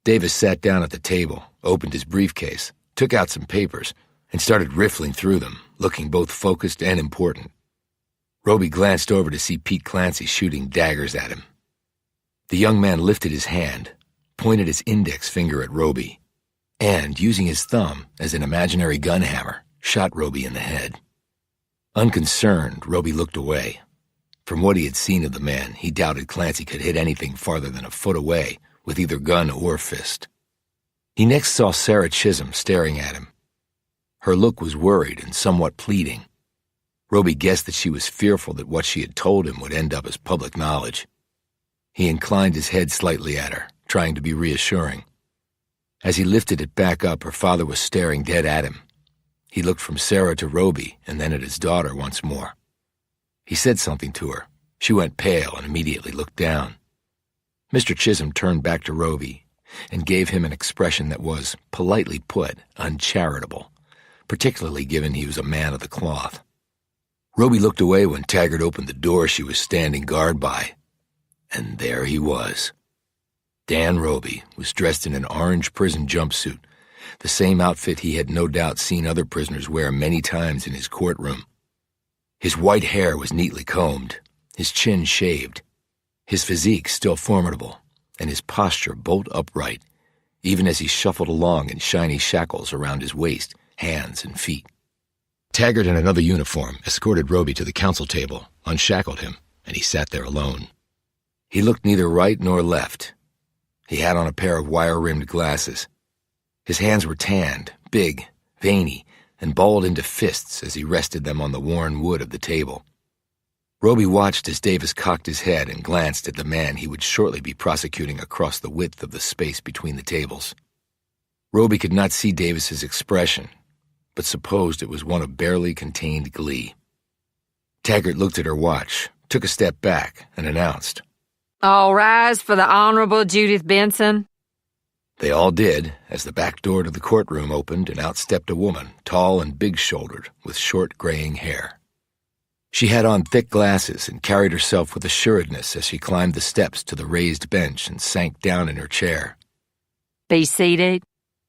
Davis sat down at the table, opened his briefcase, took out some papers, and started riffling through them, looking both focused and important. Roby glanced over to see Pete Clancy shooting daggers at him. The young man lifted his hand, pointed his index finger at Roby, and, using his thumb as an imaginary gun hammer, shot Roby in the head. Unconcerned, Roby looked away. From what he had seen of the man, he doubted Clancy could hit anything farther than a foot away with either gun or fist. He next saw Sarah Chisholm staring at him. Her look was worried and somewhat pleading. Roby guessed that she was fearful that what she had told him would end up as public knowledge. He inclined his head slightly at her, trying to be reassuring. As he lifted it back up, her father was staring dead at him. He looked from Sarah to Roby and then at his daughter once more. He said something to her. She went pale and immediately looked down. Mr. Chisholm turned back to Roby and gave him an expression that was, politely put, uncharitable, particularly given he was a man of the cloth. Roby looked away when Taggart opened the door she was standing guard by, and there he was. Dan Roby was dressed in an orange prison jumpsuit, the same outfit he had no doubt seen other prisoners wear many times in his courtroom. His white hair was neatly combed, his chin shaved, his physique still formidable, and his posture bolt upright, even as he shuffled along in shiny shackles around his waist, hands, and feet. Taggart in another uniform escorted Roby to the counsel table, unshackled him, and he sat there alone. He looked neither right nor left. He had on a pair of wire-rimmed glasses. His hands were tanned, big, veiny, and balled into fists as he rested them on the worn wood of the table. Roby watched as Davis cocked his head and glanced at the man he would shortly be prosecuting across the width of the space between the tables. Roby could not see Davis's expression, but supposed it was one of barely contained glee. Taggart looked at her watch, took a step back, and announced, "All rise for the Honorable Judith Benson." They all did, as the back door to the courtroom opened and out stepped a woman, tall and big-shouldered, with short graying hair. She had on thick glasses and carried herself with assuredness as she climbed the steps to the raised bench and sank down in her chair. "Be seated,"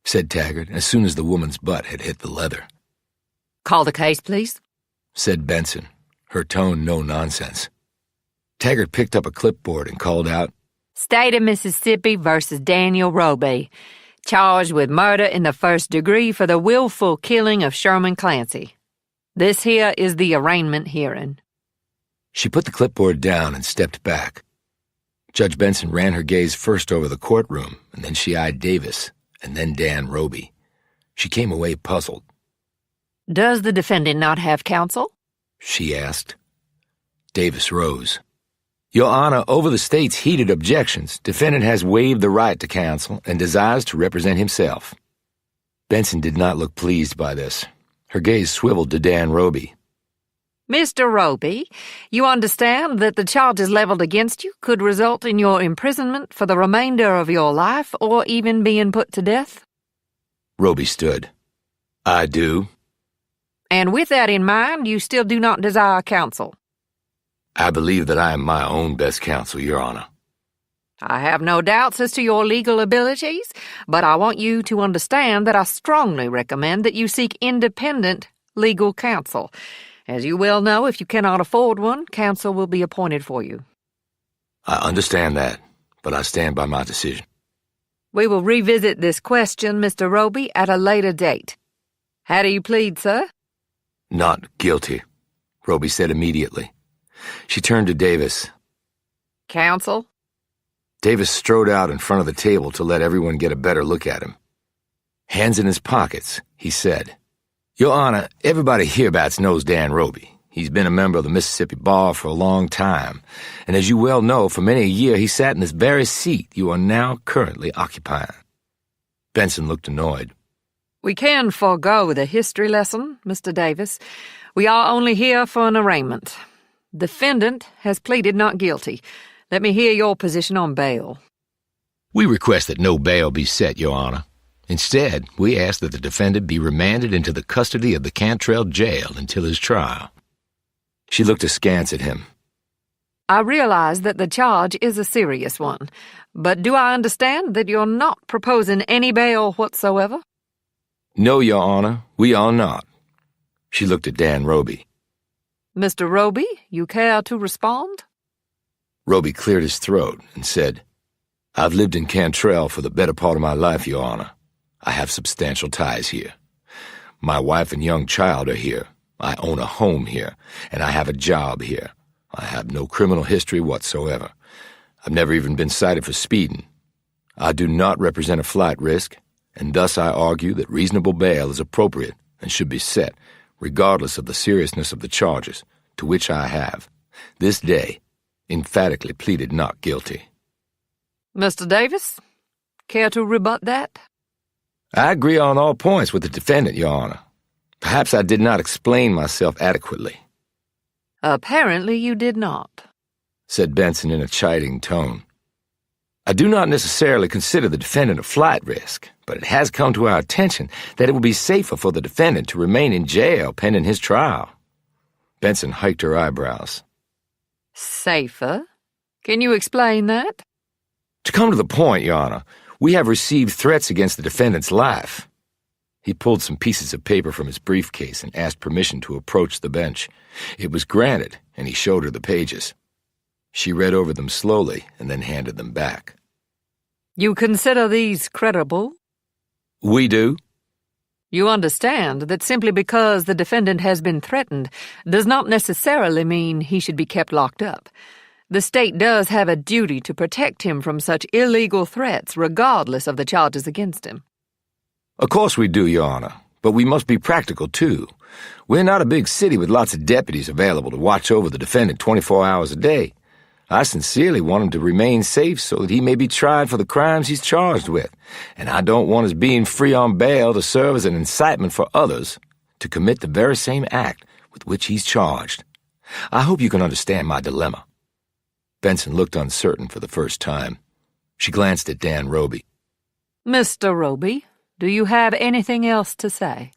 said Taggart as soon as the woman's butt had hit the leather. "Call the case, please," said Benson, her tone no nonsense. Taggart picked up a clipboard and called out, "State of Mississippi versus Daniel Roby, charged with murder in the first degree for the willful killing of Sherman Clancy. This here is the arraignment hearing." She put the clipboard down and stepped back. Judge Benson ran her gaze first over the courtroom, and then she eyed Davis, and then Dan Roby. She came away puzzled. "Does the defendant not have counsel?" she asked. Davis rose. "Your Honor, over the state's heated objections, defendant has waived the right to counsel and desires to represent himself." Benson did not look pleased by this. Her gaze swiveled to Dan Roby. "Mr. Roby, you understand that the charges leveled against you could result in your imprisonment for the remainder of your life or even being put to death?" Roby stood. "I do." "And with that in mind, you still do not desire counsel?" "I believe that I am my own best counsel, Your Honor." "I have no doubts as to your legal abilities, but I want you to understand that I strongly recommend that you seek independent legal counsel. As you well know, if you cannot afford one, counsel will be appointed for you." "I understand that, but I stand by my decision." "We will revisit this question, Mr. Roby, at a later date. How do you plead, sir?" "Not guilty," Roby said immediately. She turned to Davis. "Counsel?" Davis strode out in front of the table to let everyone get a better look at him. Hands in his pockets, he said, "Your Honor, everybody hereabouts knows Dan Roby. He's been a member of the Mississippi Bar for a long time, and as you well know, for many a year he sat in this very seat you are now currently occupying." Benson looked annoyed. "We can forego the history lesson, Mr. Davis. We are only here for an arraignment. Defendant has pleaded not guilty. Let me hear your position on bail." "We request that no bail be set, Your Honor. Instead, we ask that the defendant be remanded into the custody of the Cantrell jail until his trial." She looked askance at him. "I realize that the charge is a serious one, but do I understand that you're not proposing any bail whatsoever?" "No, Your Honor, we are not." She looked at Dan Roby. "Mr. Roby, you care to respond?" Roby cleared his throat and said, "I've lived in Cantrell for the better part of my life, Your Honor. I have substantial ties here. My wife and young child are here. I own a home here, and I have a job here. I have no criminal history whatsoever. I've never even been cited for speeding. I do not represent a flight risk, and thus I argue that reasonable bail is appropriate and should be set, regardless of the seriousness of the charges, to which I have, this day, emphatically pleaded not guilty." "Mr. Davis, care to rebut that?" "I agree on all points with the defendant, Your Honor. Perhaps I did not explain myself adequately." Apparently you did not, said Benson in a chiding tone. I do not necessarily consider the defendant a flight risk, but it has come to our attention that it would be safer for the defendant to remain in jail pending his trial. Benson hiked her eyebrows. Safer? Can you explain that? To come to the point, Your Honor, we have received threats against the defendant's life. He pulled some pieces of paper from his briefcase and asked permission to approach the bench. It was granted, and he showed her the pages. She read over them slowly and then handed them back. You consider these credible? We do. You understand that simply because the defendant has been threatened does not necessarily mean he should be kept locked up. The state does have a duty to protect him from such illegal threats regardless of the charges against him. Of course we do, Your Honor, but we must be practical, too. We're not a big city with lots of deputies available to watch over the defendant 24 hours a day. I sincerely want him to remain safe so that he may be tried for the crimes he's charged with, and I don't want his being free on bail to serve as an incitement for others to commit the very same act with which he's charged. I hope you can understand my dilemma. Benson looked uncertain for the first time. She glanced at Dan Roby. Mr. Roby, do you have anything else to say?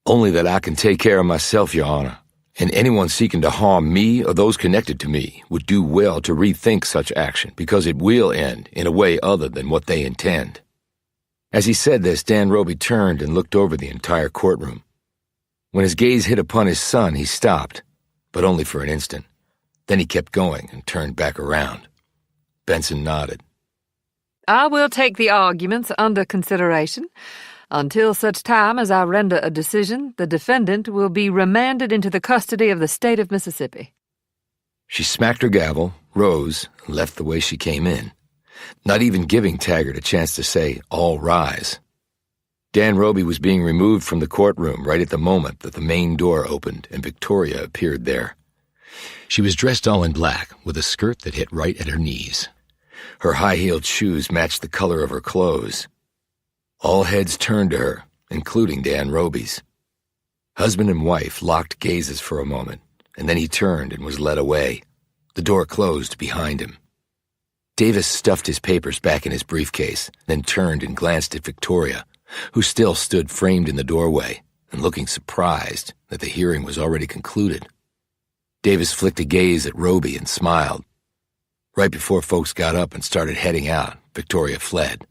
Only that I can take care of myself, Your Honor, and anyone seeking to harm me or those connected to me would do well to rethink such action because it will end in a way other than what they intend. As he said this, Dan Roby turned and looked over the entire courtroom. When his gaze hit upon his son, he stopped, but only for an instant. Then he kept going and turned back around. Benson nodded. I will take the arguments under consideration. Until such time as I render a decision, the defendant will be remanded into the custody of the state of Mississippi. She smacked her gavel, rose, and left the way she came in, not even giving Taggart a chance to say, "All rise." Dan Roby was being removed from the courtroom right at the moment that the main door opened and Victoria appeared there. She was dressed all in black, with a skirt that hit right at her knees. Her high-heeled shoes matched the color of her clothes. All heads turned to her, including Dan Roby's. Husband and wife locked gazes for a moment, and then he turned and was led away. The door closed behind him. Davis stuffed his papers back in his briefcase, then turned and glanced at Victoria, who still stood framed in the doorway and looking surprised that the hearing was already concluded. Davis flicked a gaze at Roby and smiled. Right before folks got up and started heading out, Victoria fled.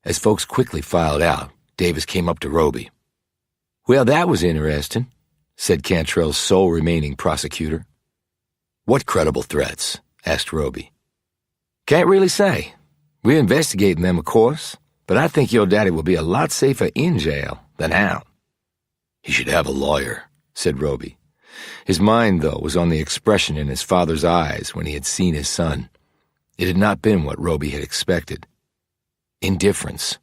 As folks quickly filed out, Davis came up to Roby. "Well, that was interesting," said Cantrell's sole remaining prosecutor. "What credible threats?" asked Roby. "Can't really say. We're investigating them, of course, but I think your daddy will be a lot safer in jail than out." "He should have a lawyer," said Roby. His mind, though, was on the expression in his father's eyes when he had seen his son. It had not been what Roby had expected. Indifference.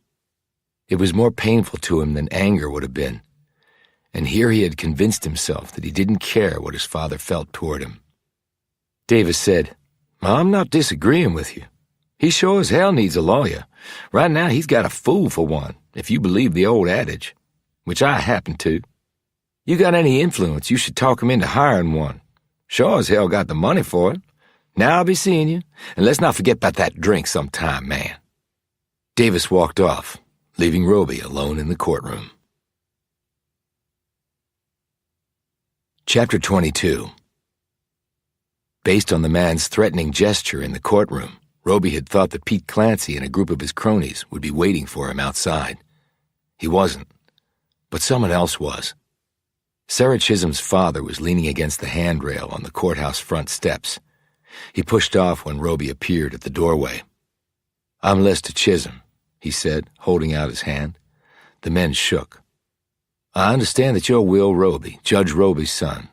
It was more painful to him than anger would have been, and here he had convinced himself that he didn't care what his father felt toward him. Davis said, "I'm not disagreeing with you. He sure as hell needs a lawyer. Right now he's got a fool for one, if you believe the old adage, which I happen to. You got any influence, you should talk him into hiring one. Sure as hell got the money for it. Now I'll be seeing you, and let's not forget about that drink sometime, man." Davis walked off, leaving Roby alone in the courtroom. Chapter 22. Based on the man's threatening gesture in the courtroom, Roby had thought that Pete Clancy and a group of his cronies would be waiting for him outside. He wasn't, but someone else was. Sarah Chisholm's father was leaning against the handrail on the courthouse front steps. He pushed off when Roby appeared at the doorway. "I'm Lester Chisholm," he said, holding out his hand. The men shook. "I understand that you're Will Roby, Judge Roby's son."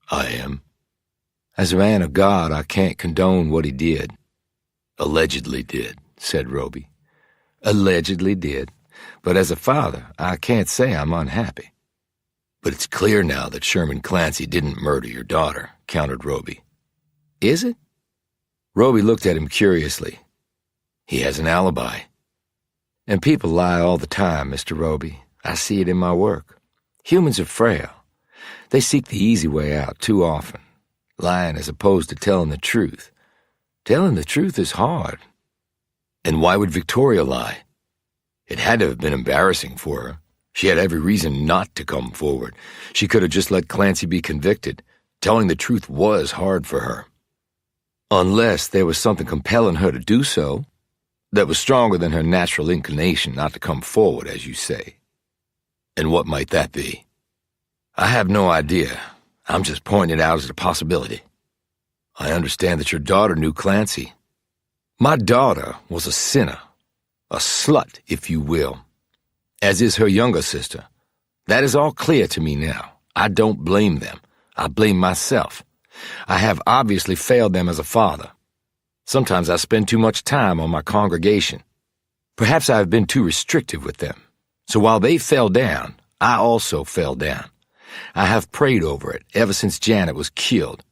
"I am." "As a man of God, I can't condone what he did." "Allegedly did," said Roby. "Allegedly did. But as a father, I can't say I'm unhappy." "But it's clear now that Sherman Clancy didn't murder your daughter," countered Roby. "Is it?" Roby looked at him curiously. "He has an alibi." "And people lie all the time, Mr. Roby. I see it in my work. Humans are frail. They seek the easy way out too often, lying as opposed to telling the truth. Telling the truth is hard. And why would Victoria lie? It had to have been embarrassing for her. She had every reason not to come forward. She could have just let Clancy be convicted. Telling the truth was hard for her. Unless there was something compelling her to do so, that was stronger than her natural inclination not to come forward, as you say. And what might that be? I have no idea. I'm just pointing it out as a possibility. I understand that your daughter knew Clancy. My daughter was a sinner, a slut, if you will, as is her younger sister. That is all clear to me now. I don't blame them. I blame myself. I have obviously failed them as a father. Sometimes I spend too much time on my congregation. Perhaps I have been too restrictive with them. So while they fell down, I also fell down. I have prayed over it ever since Janet was killed.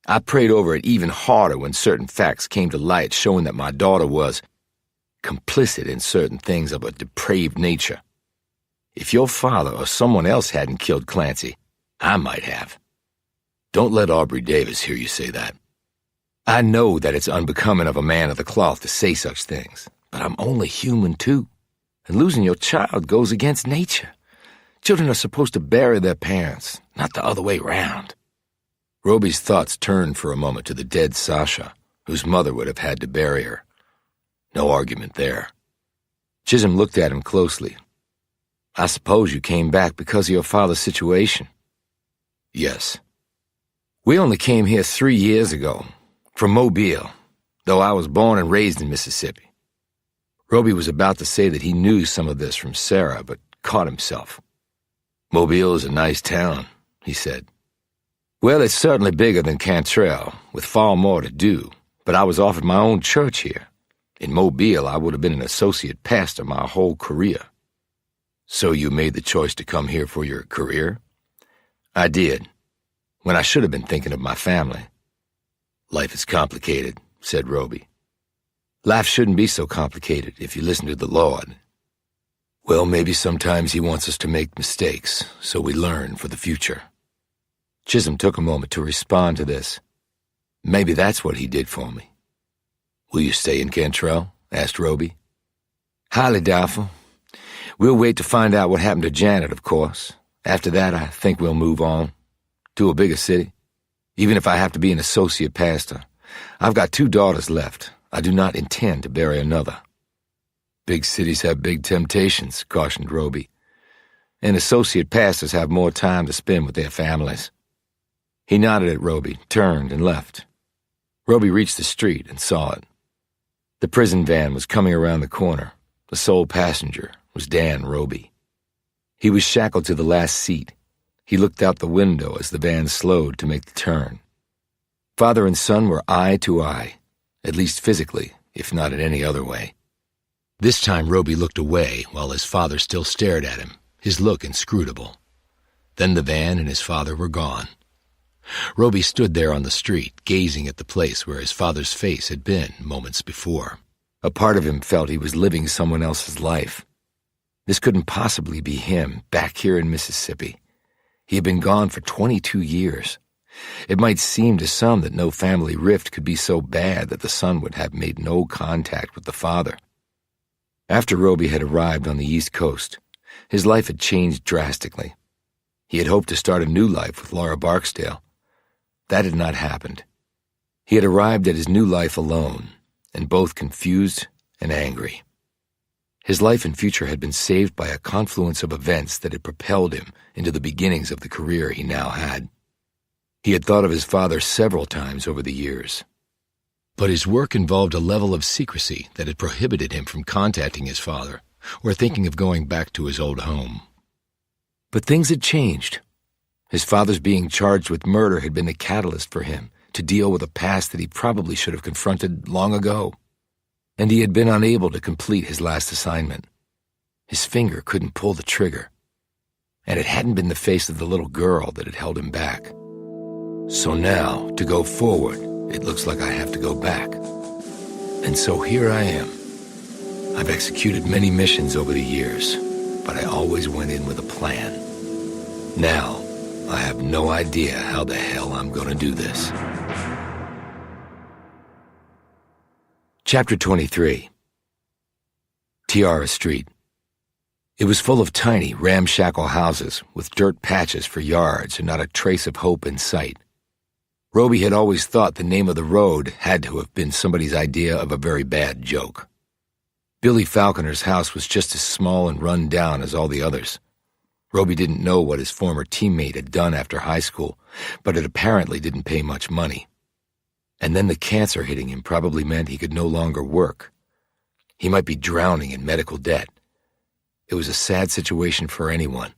I prayed over it even harder when certain facts came to light showing that my daughter was complicit in certain things of a depraved nature. If your father or someone else hadn't killed Clancy, I might have. Don't let Aubrey Davis hear you say that. I know that it's unbecoming of a man of the cloth to say such things, but I'm only human too, and losing your child goes against nature. Children are supposed to bury their parents, not the other way round. Roby's thoughts turned for a moment to the dead Sasha, whose mother would have had to bury her. No argument there. Chisholm looked at him closely. I suppose you came back because of your father's situation. Yes. We only came here 3 years ago, from Mobile, though I was born and raised in Mississippi. Roby was about to say that he knew some of this from Sarah, but caught himself. Mobile is a nice town, he said. Well, it's certainly bigger than Cantrell, with far more to do, but I was offered my own church here. In Mobile, I would have been an associate pastor my whole career. So you made the choice to come here for your career? I did, when I should have been thinking of my family. Life is complicated, said Roby. Life shouldn't be so complicated if you listen to the Lord. Well, maybe sometimes he wants us to make mistakes, so we learn for the future. Chisholm took a moment to respond to this. Maybe that's what he did for me. Will you stay in Cantrell? Asked Roby. Highly doubtful. We'll wait to find out what happened to Janet, of course. After that, I think we'll move on. To a bigger city. Even if I have to be an associate pastor. I've got 2 daughters left. I do not intend to bury another. Big cities have big temptations, cautioned Roby. And associate pastors have more time to spend with their families. He nodded at Roby, turned, and left. Roby reached the street and saw it. The prison van was coming around the corner. The sole passenger was Dan Roby. He was shackled to the last seat. He looked out the window as the van slowed to make the turn. Father and son were eye to eye, at least physically, if not in any other way. This time Roby looked away while his father still stared at him, his look inscrutable. Then the van and his father were gone. Roby stood there on the street, gazing at the place where his father's face had been moments before. A part of him felt he was living someone else's life. This couldn't possibly be him, back here in Mississippi. He had been gone for 22 years. It might seem to some that no family rift could be so bad that the son would have made no contact with the father. After Roby had arrived on the East Coast, his life had changed drastically. He had hoped to start a new life with Laura Barksdale. That had not happened. He had arrived at his new life alone, and both confused and angry. His life and future had been saved by a confluence of events that had propelled him into the beginnings of the career he now had. He had thought of his father several times over the years. But his work involved a level of secrecy that had prohibited him from contacting his father or thinking of going back to his old home. But things had changed. His father's being charged with murder had been the catalyst for him to deal with a past that he probably should have confronted long ago. And he had been unable to complete his last assignment. His finger couldn't pull the trigger. And it hadn't been the face of the little girl that had held him back. So now, to go forward, it looks like I have to go back. And so here I am. I've executed many missions over the years, but I always went in with a plan. Now, I have no idea how the hell I'm gonna do this. Chapter 23. Tiara Street. It was full of tiny, ramshackle houses with dirt patches for yards and not a trace of hope in sight. Roby had always thought the name of the road had to have been somebody's idea of a very bad joke. Billy Falconer's house was just as small and run down as all the others. Roby didn't know what his former teammate had done after high school, but it apparently didn't pay much money. And then the cancer hitting him probably meant he could no longer work. He might be drowning in medical debt. It was a sad situation for anyone,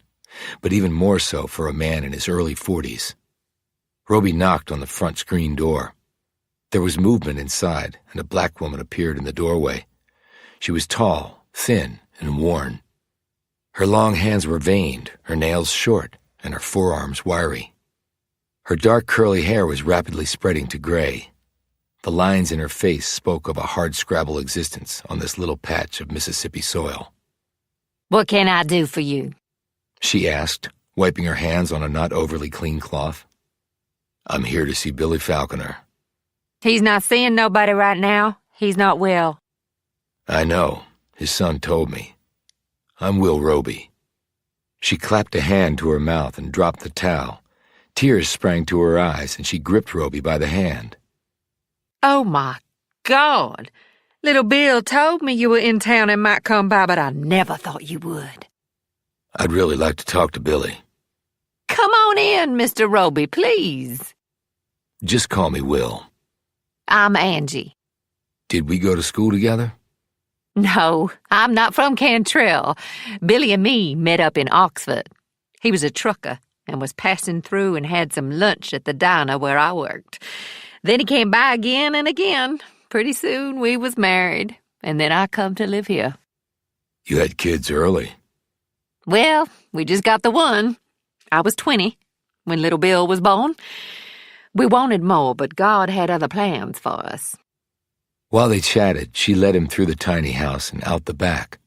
but even more so for a man in his early 40s. Roby knocked on the front screen door. There was movement inside, and a black woman appeared in the doorway. She was tall, thin, and worn. Her long hands were veined, her nails short, and her forearms wiry. Her dark curly hair was rapidly spreading to gray. The lines in her face spoke of a hardscrabble existence on this little patch of Mississippi soil. What can I do for you? She asked, wiping her hands on a not overly clean cloth. I'm here to see Billy Falconer. He's not seeing nobody right now. He's not well. I know. His son told me. I'm Will Roby. She clapped a hand to her mouth and dropped the towel. Tears sprang to her eyes, and she gripped Roby by the hand. Oh, my God. Little Bill told me you were in town and might come by, but I never thought you would. I'd really like to talk to Billy. Come on in, Mr. Roby, please. Just call me Will. I'm Angie. Did we go to school together? No, I'm not from Cantrell. Billy and me met up in Oxford. He was a trucker and was passing through and had some lunch at the diner where I worked. Then he came by again and again. Pretty soon we was married, and then I come to live here. You had kids early. Well, we just got the one. I was 20 when little Bill was born. We wanted more, but God had other plans for us. While they chatted, she led him through the tiny house and out the back.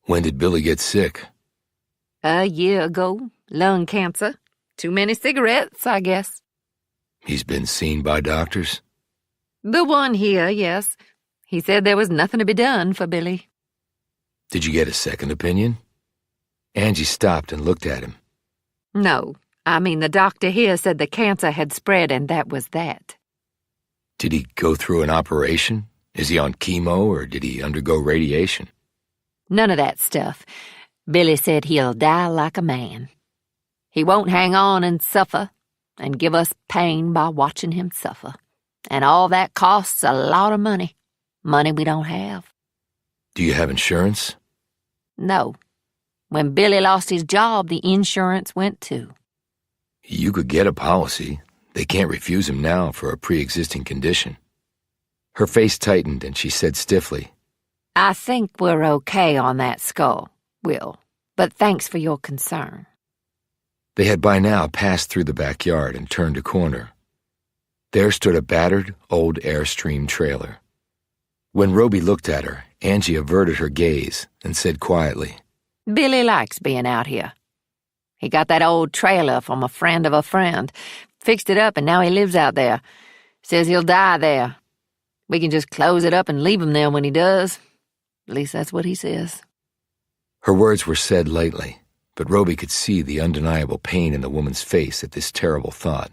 When did Billy get sick? A year ago, lung cancer. Too many cigarettes, I guess. He's been seen by doctors? The one here, yes. He said there was nothing to be done for Billy. Did you get a second opinion? Angie stopped and looked at him. No, I mean the doctor here said the cancer had spread and that was that. Did he go through an operation? Is he on chemo or did he undergo radiation? None of that stuff. Billy said he'll die like a man. He won't hang on and suffer and give us pain by watching him suffer. And all that costs a lot of money. Money we don't have. Do you have insurance? No. When Billy lost his job, the insurance went too. You could get a policy. They can't refuse him now for a pre-existing condition. Her face tightened and she said stiffly, I think we're okay on that score, Will, but thanks for your concern. They had by now passed through the backyard and turned a corner. There stood a battered, old Airstream trailer. When Roby looked at her, Angie averted her gaze and said quietly, Billy likes being out here. He got that old trailer from a friend of a friend, fixed it up, and now he lives out there. Says he'll die there. We can just close it up and leave him there when he does. At least that's what he says. Her words were said lightly, but Roby could see the undeniable pain in the woman's face at this terrible thought.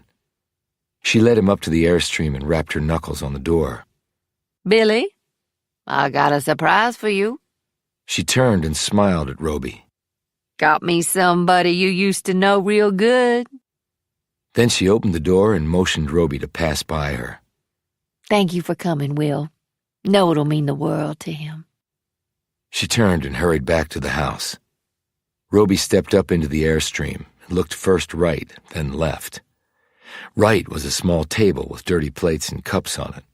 She led him up to the Airstream and rapped her knuckles on the door. Billy, I got a surprise for you. She turned and smiled at Roby. Got me somebody you used to know real good. Then she opened the door and motioned Roby to pass by her. Thank you for coming, Will. Know it'll mean the world to him. She turned and hurried back to the house. Roby stepped up into the Airstream and looked first right, then left. Right was a small table with dirty plates and cups on it.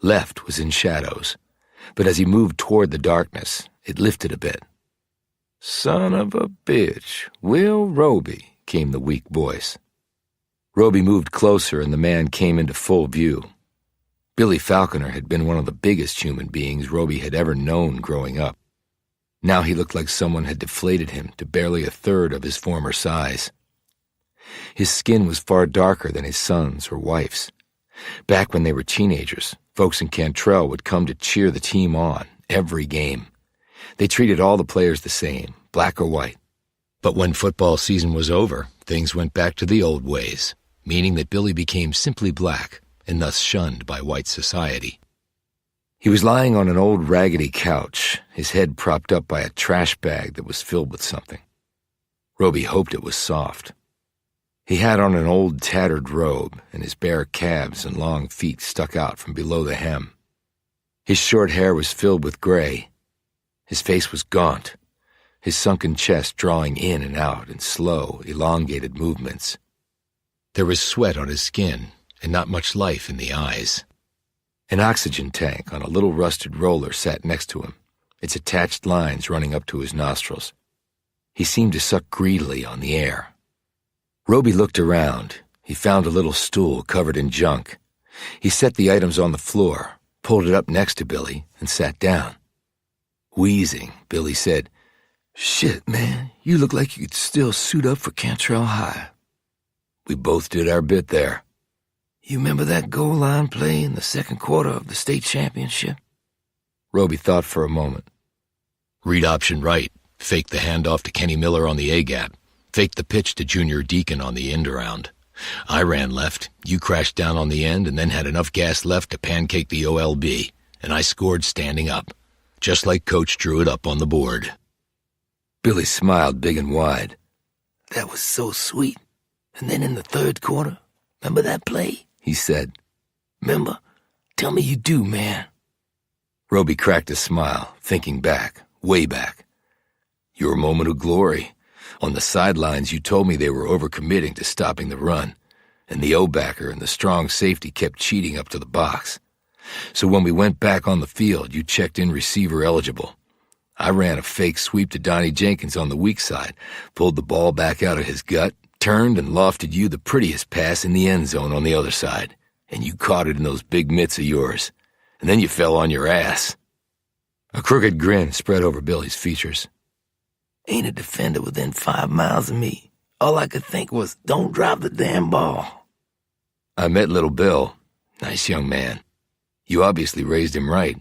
Left was in shadows, but as he moved toward the darkness, it lifted a bit. Son of a bitch, Will Roby, came the weak voice. Roby moved closer and the man came into full view. Billy Falconer had been one of the biggest human beings Roby had ever known growing up. Now he looked like someone had deflated him to barely a third of his former size. His skin was far darker than his son's or wife's. Back when they were teenagers, folks in Cantrell would come to cheer the team on every game. They treated all the players the same, black or white. But when football season was over, things went back to the old ways, meaning that Billy became simply black and thus shunned by white society. He was lying on an old raggedy couch, his head propped up by a trash bag that was filled with something. Roby hoped it was soft. He had on an old tattered robe, and his bare calves and long feet stuck out from below the hem. His short hair was filled with gray. His face was gaunt, his sunken chest drawing in and out in slow, elongated movements. There was sweat on his skin and not much life in the eyes. An oxygen tank on a little rusted roller sat next to him, its attached lines running up to his nostrils. He seemed to suck greedily on the air. Roby looked around. He found a little stool covered in junk. He set the items on the floor, pulled it up next to Billy, and sat down. Wheezing, Billy said, "Shit, man, you look like you could still suit up for Cantrell High." We both did our bit there. "You remember that goal line play in the second quarter of the state championship?" Roby thought for a moment. "Read option right, fake the handoff to Kenny Miller on the A-gap, fake the pitch to Junior Deacon on the end around. I ran left, you crashed down on the end and then had enough gas left to pancake the OLB, and I scored standing up, just like Coach drew it up on the board." Billy smiled big and wide. "That was so sweet. And then in the third quarter, remember that play?" he said. "Remember? Tell me you do, man." Roby cracked a smile, thinking back, way back. "Your moment of glory. On the sidelines, you told me they were overcommitting to stopping the run, and the O-backer and the strong safety kept cheating up to the box. So when we went back on the field, you checked in receiver eligible. I ran a fake sweep to Donnie Jenkins on the weak side, pulled the ball back out of his gut, turned and lofted you the prettiest pass in the end zone on the other side, and you caught it in those big mitts of yours, and then you fell on your ass." A crooked grin spread over Billy's features. "Ain't a defender within 5 miles of me. All I could think was, don't drop the damn ball." "I met little Bill. Nice young man. You obviously raised him right."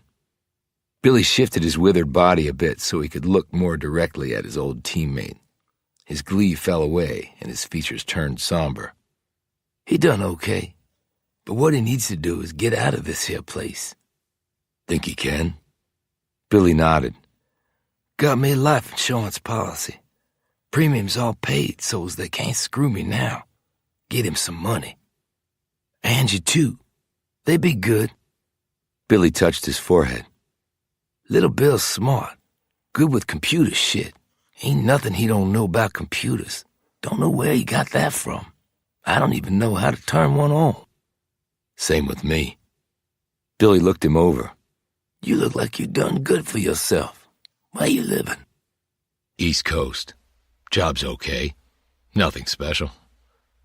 Billy shifted his withered body a bit so he could look more directly at his old teammate. His glee fell away, and his features turned somber. "He done okay, but what he needs to do is get out of this here place." "Think he can?" Billy nodded. "Got me a life insurance policy. Premiums all paid so's they can't screw me now. Get him some money. Angie, too. They be good." Billy touched his forehead. "Little Bill's smart, good with computer shit. Ain't nothing he don't know about computers. Don't know where he got that from. I don't even know how to turn one on." "Same with me." Billy looked him over. "You look like you done good for yourself. Where you living?" "East Coast. Job's okay. Nothing special.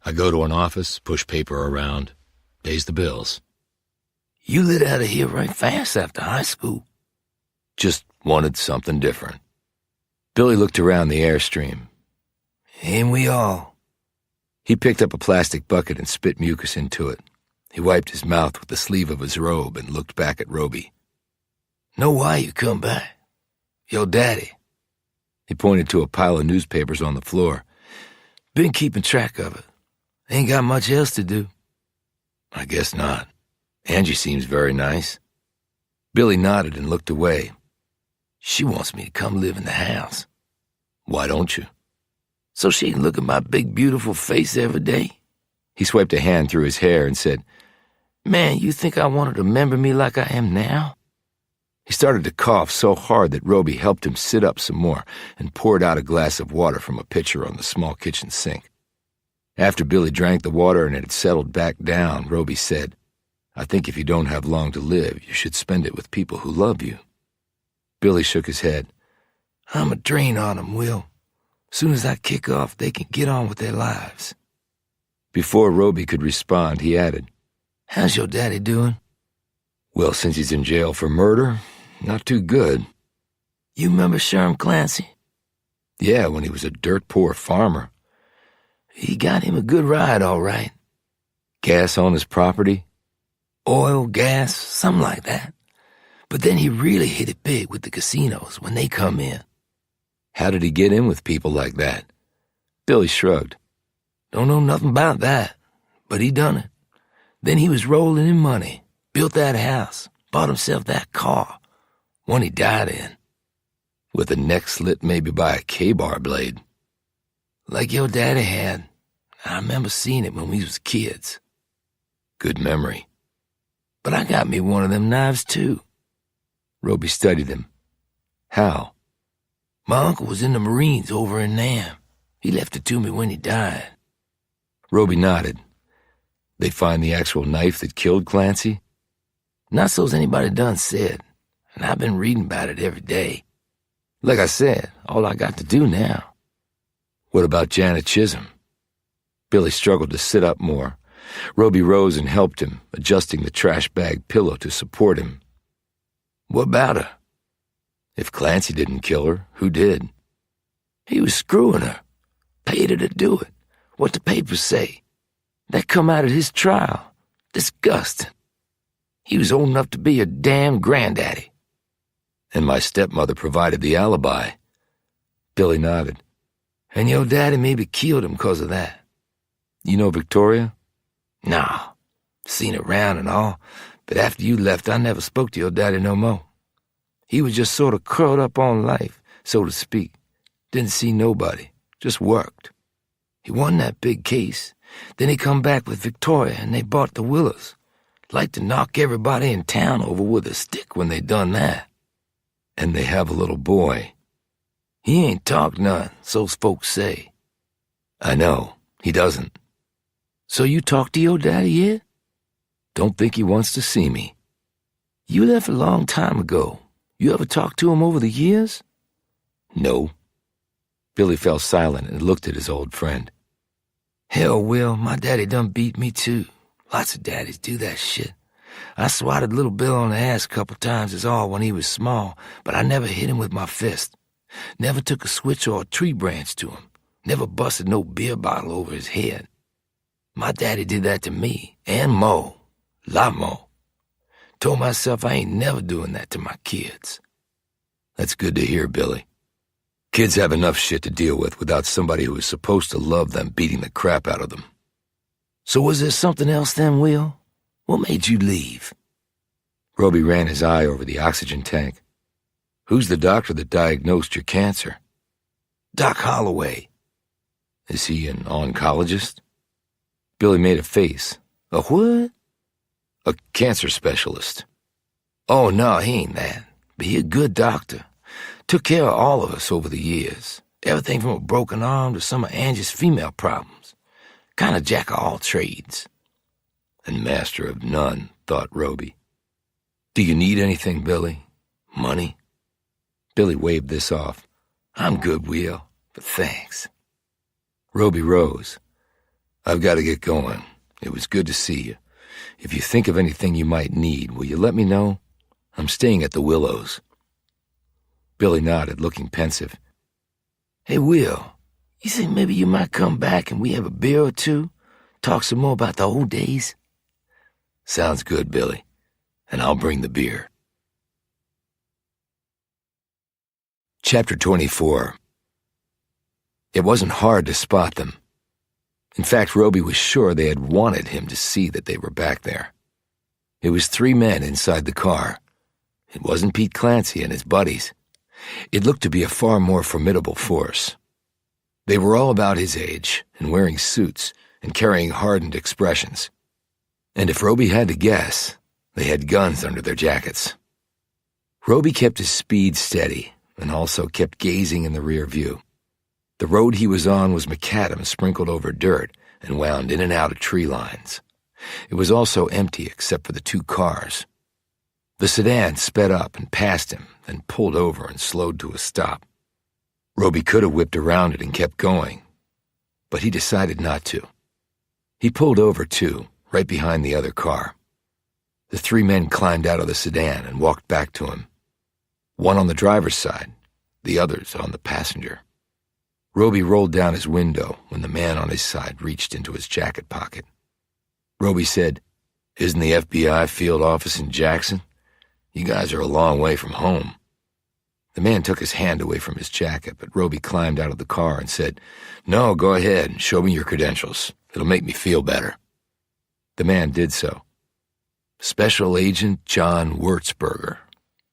I go to an office, push paper around, pays the bills." "You lit out of here right fast after high school." "Just wanted something different." Billy looked around the airstream. "Ain't we all?" He picked up a plastic bucket and spit mucus into it. He wiped his mouth with the sleeve of his robe and looked back at Roby. "Know why you come back? Your daddy." He pointed to a pile of newspapers on the floor. "Been keeping track of it. Ain't got much else to do." "I guess not. Angie seems very nice." Billy nodded and looked away. "She wants me to come live in the house." "Why don't you?" "So she can look at my big, beautiful face every day." He swiped a hand through his hair and said, "Man, you think I want her to remember me like I am now?" He started to cough so hard that Roby helped him sit up some more and poured out a glass of water from a pitcher on the small kitchen sink. After Billy drank the water and it had settled back down, Roby said, "I think if you don't have long to live, you should spend it with people who love you." Billy shook his head. "I'm a drain on them, Will. Soon as I kick off, they can get on with their lives." Before Roby could respond, he added, "How's your daddy doing?" "Well, since he's in jail for murder, not too good." "You remember Sherm Clancy?" "Yeah, when he was a dirt-poor farmer." He got him a good ride, all right. Gas on his property? Oil, gas, something like that. But then he really hit it big with the casinos when they come in. How did he get in with people like that? Billy shrugged. Don't know nothing about that, but he done it. Then he was rolling in money, built that house, bought himself that car, one he died in. With the neck slit maybe by a K-bar blade. Like your daddy had. I remember seeing it when we was kids. Good memory. But I got me one of them knives, too. Roby studied him. How? My uncle was in the Marines over in Nam. He left it to me when he died. Roby nodded. They find the actual knife that killed Clancy? Not so's anybody done said, and I've been reading about it every day. Like I said, all I got to do now. What about Janet Chisholm? Billy struggled to sit up more. Roby rose and helped him, adjusting the trash bag pillow to support him. What about her? If Clancy didn't kill her, who did? He was screwing her. Paid her to do it. What the papers say. That come out at his trial. Disgusting. He was old enough to be a damn granddaddy. And my stepmother provided the alibi. Billy nodded. And your daddy maybe killed him 'cause of that. You know Victoria? Nah. Seen her around and all, but after you left, I never spoke to your daddy no more. He was just sort of curled up on life, so to speak. Didn't see nobody, just worked. He won that big case. Then he come back with Victoria and they bought the Willows. Like to knock everybody in town over with a stick when they done that. And they have a little boy. He ain't talked none, so's folks say. I know, he doesn't. So you talked to your daddy yet? Don't think he wants to see me. You left a long time ago. You ever talked to him over the years? No. Billy fell silent and looked at his old friend. Hell, Will, my daddy done beat me too. Lots of daddies do that shit. I swatted little Bill on the ass a couple times is all when he was small, but I never hit him with my fist. Never took a switch or a tree branch to him. Never busted no beer bottle over his head. My daddy did that to me, and Mo. Lot more. Told myself I ain't never doing that to my kids. That's good to hear, Billy. Kids have enough shit to deal with without somebody who is supposed to love them beating the crap out of them. So was there something else then, Will? What made you leave? Roby ran his eye over the oxygen tank. Who's the doctor that diagnosed your cancer? Doc Holloway. Is he an oncologist? Billy made a face. A what? A cancer specialist. Oh, no, he ain't that. But he a good doctor. Took care of all of us over the years. Everything from a broken arm to some of Angie's female problems. Kind of jack of all trades. And master of none, thought Roby. Do you need anything, Billy? Money? Billy waved this off. I'm good, Will, but thanks. Roby rose. I've got to get going. It was good to see you. If you think of anything you might need, will you let me know? I'm staying at the Willows. Billy nodded, looking pensive. Hey, Will, you think maybe you might come back and we have a beer or two? Talk some more about the old days? Sounds good, Billy. And I'll bring the beer. Chapter 24. It wasn't hard to spot them. In fact, Roby was sure they had wanted him to see that they were back there. It was 3 men inside the car. It wasn't Pete Clancy and his buddies. It looked to be a far more formidable force. They were all about his age and wearing suits and carrying hardened expressions. And if Roby had to guess, they had guns under their jackets. Roby kept his speed steady and also kept gazing in the rear view. The road he was on was macadam sprinkled over dirt and wound in and out of tree lines. It was also empty except for the 2 cars. The sedan sped up and passed him, then pulled over and slowed to a stop. Roby could have whipped around it and kept going, but he decided not to. He pulled over too, right behind the other car. The 3 men climbed out of the sedan and walked back to him. One on the driver's side, the others on the passenger. Roby rolled down his window when the man on his side reached into his jacket pocket. Roby said, "Isn't the FBI field office in Jackson? You guys are a long way from home." The man took his hand away from his jacket, but Roby climbed out of the car and said, "No, go ahead and show me your credentials. It'll make me feel better." The man did so. "Special Agent John Wurzburger,"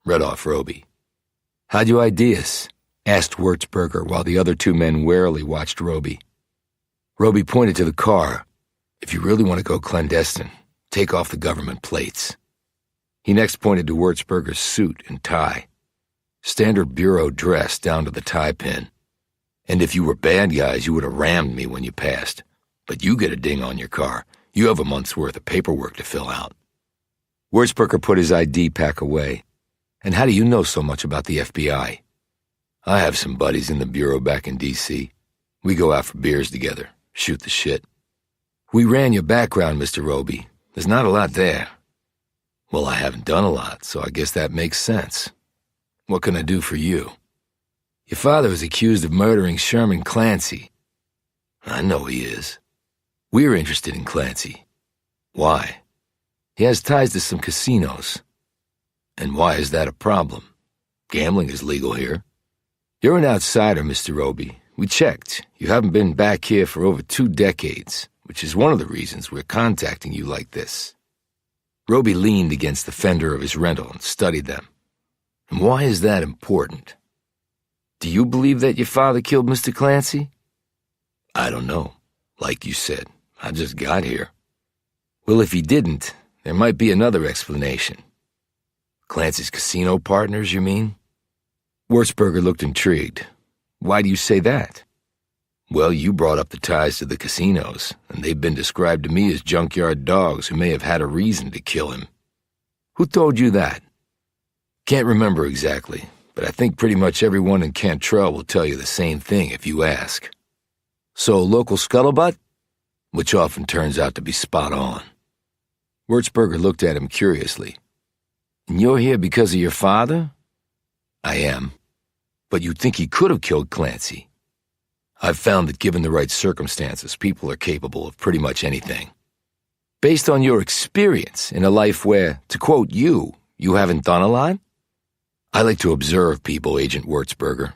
read off Roby. "How'd you ID us?" asked Wurzburger while the other two men warily watched Roby. Roby pointed to the car. "If you really want to go clandestine, take off the government plates." He next pointed to Wurzburger's suit and tie. Standard bureau dress down to the tie pin. "And if you were bad guys, you would have rammed me when you passed. But you get a ding on your car. You have a month's worth of paperwork to fill out." Wurzburger put his ID pack away. "And how do you know so much about the FBI?" "I have some buddies in the bureau back in D.C. We go out for beers together, shoot the shit." "We ran your background, Mr. Roby. There's not a lot there." "Well, I haven't done a lot, so I guess that makes sense. What can I do for you?" "Your father is accused of murdering Sherman Clancy." "I know he is. We're interested in Clancy." "Why?" "He has ties to some casinos." "And why is that a problem? Gambling is legal here." "You're an outsider, Mr. Roby. We checked. You haven't been back here for over 2 decades, which is one of the reasons we're contacting you like this." Roby leaned against the fender of his rental and studied them. "And why is that important? Do you believe that your father killed Mr. Clancy?" "I don't know. Like you said, I just got here." "Well, if he didn't, there might be another explanation." "Clancy's casino partners, you mean?" Wurzburger looked intrigued. "Why do you say that?" "Well, you brought up the ties to the casinos, and they've been described to me as junkyard dogs who may have had a reason to kill him." "Who told you that?" "Can't remember exactly, but I think pretty much everyone in Cantrell will tell you the same thing if you ask." "So, local scuttlebutt?" "Which often turns out to be spot on." Wurzburger looked at him curiously. "And you're here because of your father?" "I am. But you think he could have killed Clancy?" "I've found that given the right circumstances, people are capable of pretty much anything." "Based on your experience in a life where, to quote you haven't done a lot?" "I like to observe people, Agent Wurzburger.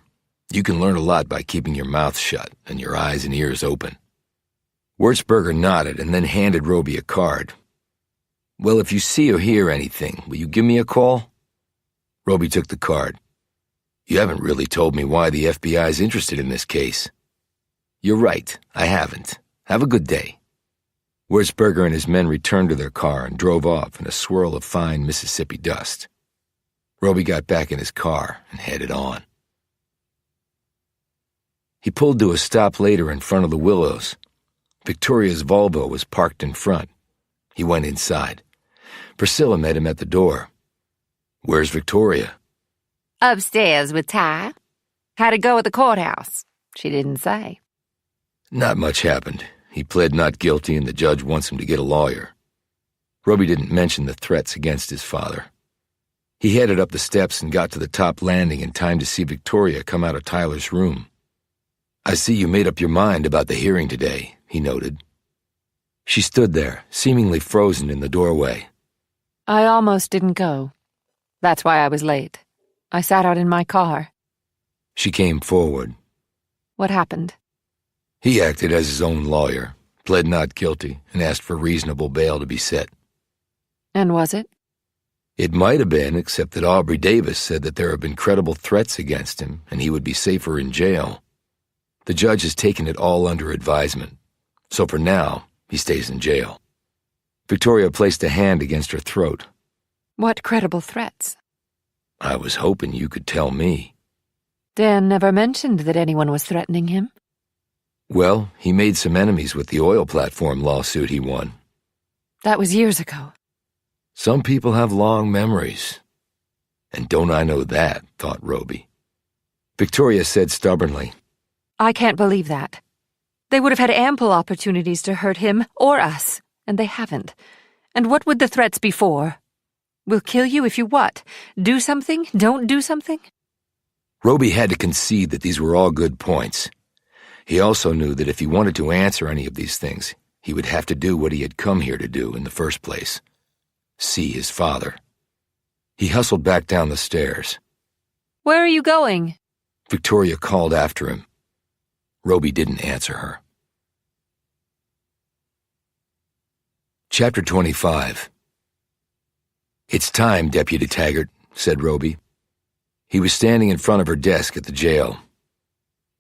You can learn a lot by keeping your mouth shut and your eyes and ears open." Wurzburger nodded and then handed Roby a card. "Well, if you see or hear anything, will you give me a call?" Roby took the card. "You haven't really told me why the FBI is interested in this case." "You're right, I haven't. Have a good day." Wurzburger and his men returned to their car and drove off in a swirl of fine Mississippi dust. Roby got back in his car and headed on. He pulled to a stop later in front of the Willows. Victoria's Volvo was parked in front. He went inside. Priscilla met him at the door. "Where's Victoria?" Upstairs with Ty. How'd it go at the courthouse? She didn't say. "Not much happened. He pled not guilty and the judge wants him to get a lawyer." Roby didn't mention the threats against his father. He headed up the steps and got to the top landing in time to see Victoria come out of Tyler's room. "I see you made up your mind about the hearing today," he noted. She stood there, seemingly frozen in the doorway. I almost didn't go. That's why I was late. I sat out in my car. She came forward. What happened? He acted as his own lawyer, pled not guilty, and asked for reasonable bail to be set. And was it? It might have been, except that Aubrey Davis said that there have been credible threats against him and he would be safer in jail. The judge has taken it all under advisement, so for now, he stays in jail. Victoria placed a hand against her throat. What credible threats? I was hoping you could tell me. Dan never mentioned that anyone was threatening him. Well, he made some enemies with the oil platform lawsuit he won. That was years ago. Some people have long memories. And don't I know that, thought Roby. Victoria said stubbornly, I can't believe that. They would have had ample opportunities to hurt him or us, and they haven't. And what would the threats be for? We'll kill you if you what? Do something? Don't do something? Roby had to concede that these were all good points. He also knew that if he wanted to answer any of these things, he would have to do what he had come here to do in the first place: see his father. He hustled back down the stairs. Where are you going? Victoria called after him. Roby didn't answer her. Chapter 25. "It's time, Deputy Taggart," said Roby. He was standing in front of her desk at the jail.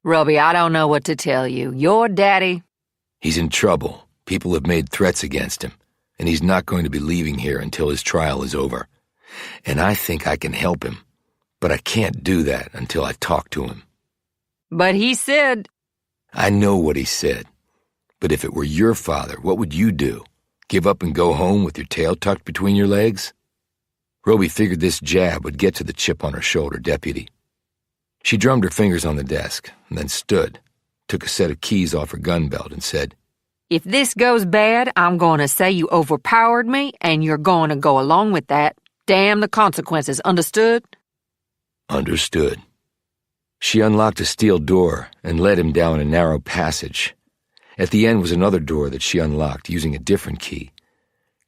Roby, I don't know what to tell you. Your daddy... He's in trouble. People have made threats against him, and he's not going to be leaving here until his trial is over. And I think I can help him, but I can't do that until I talk to him. But he said... I know what he said, but if it were your father, what would you do? Give up and go home with your tail tucked between your legs? Roby figured this jab would get to the chip on her shoulder deputy. She drummed her fingers on the desk, and then stood, took a set of keys off her gun belt, and said, If this goes bad, I'm going to say you overpowered me, and you're going to go along with that. Damn the consequences, understood? Understood. She unlocked a steel door and led him down a narrow passage. At the end was another door that she unlocked using a different key.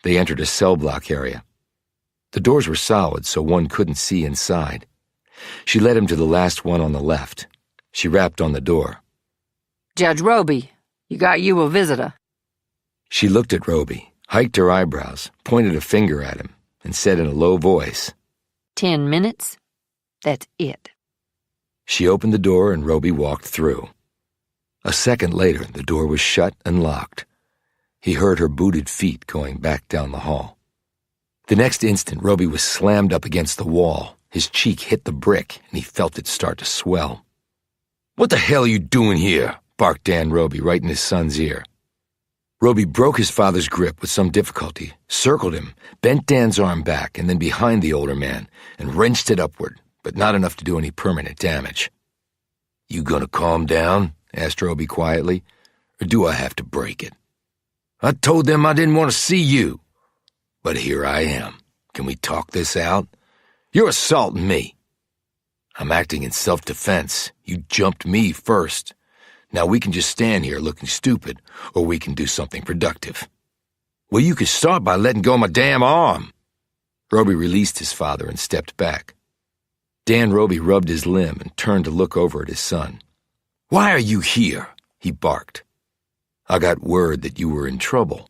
They entered a cell block area. The doors were solid, so one couldn't see inside. She led him to the last one on the left. She rapped on the door. Judge Roby, you got you a visitor. She looked at Roby, hiked her eyebrows, pointed a finger at him, and said in a low voice, 10 minutes? That's it. She opened the door and Roby walked through. A second later, the door was shut and locked. He heard her booted feet going back down the hall. The next instant, Roby was slammed up against the wall. His cheek hit the brick, and he felt it start to swell. "What the hell are you doing here?" barked Dan Roby right in his son's ear. Roby broke his father's grip with some difficulty, circled him, bent Dan's arm back and then behind the older man, and wrenched it upward, but not enough to do any permanent damage. "You gonna calm down?" asked Roby quietly. "Or do I have to break it? I told them I didn't want to see you. But here I am. Can we talk this out? You're assaulting me." "I'm acting in self-defense. You jumped me first. Now we can just stand here looking stupid, or we can do something productive." "Well, you could start by letting go of my damn arm." Roby released his father and stepped back. Dan Roby rubbed his limb and turned to look over at his son. "Why are you here?" he barked. "I got word that you were in trouble."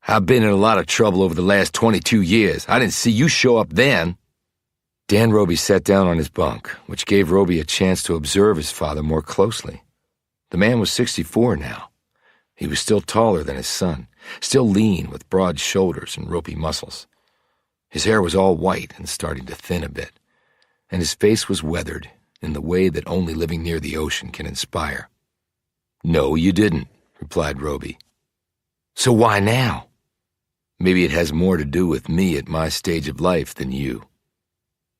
"I've been in a lot of trouble over the last 22 years. I didn't see you show up then." Dan Roby sat down on his bunk, which gave Roby a chance to observe his father more closely. The man was 64 now. He was still taller than his son, still lean with broad shoulders and ropey muscles. His hair was all white and starting to thin a bit, and his face was weathered in the way that only living near the ocean can inspire. "No, you didn't," replied Roby. "So why now?" "Maybe it has more to do with me at my stage of life than you."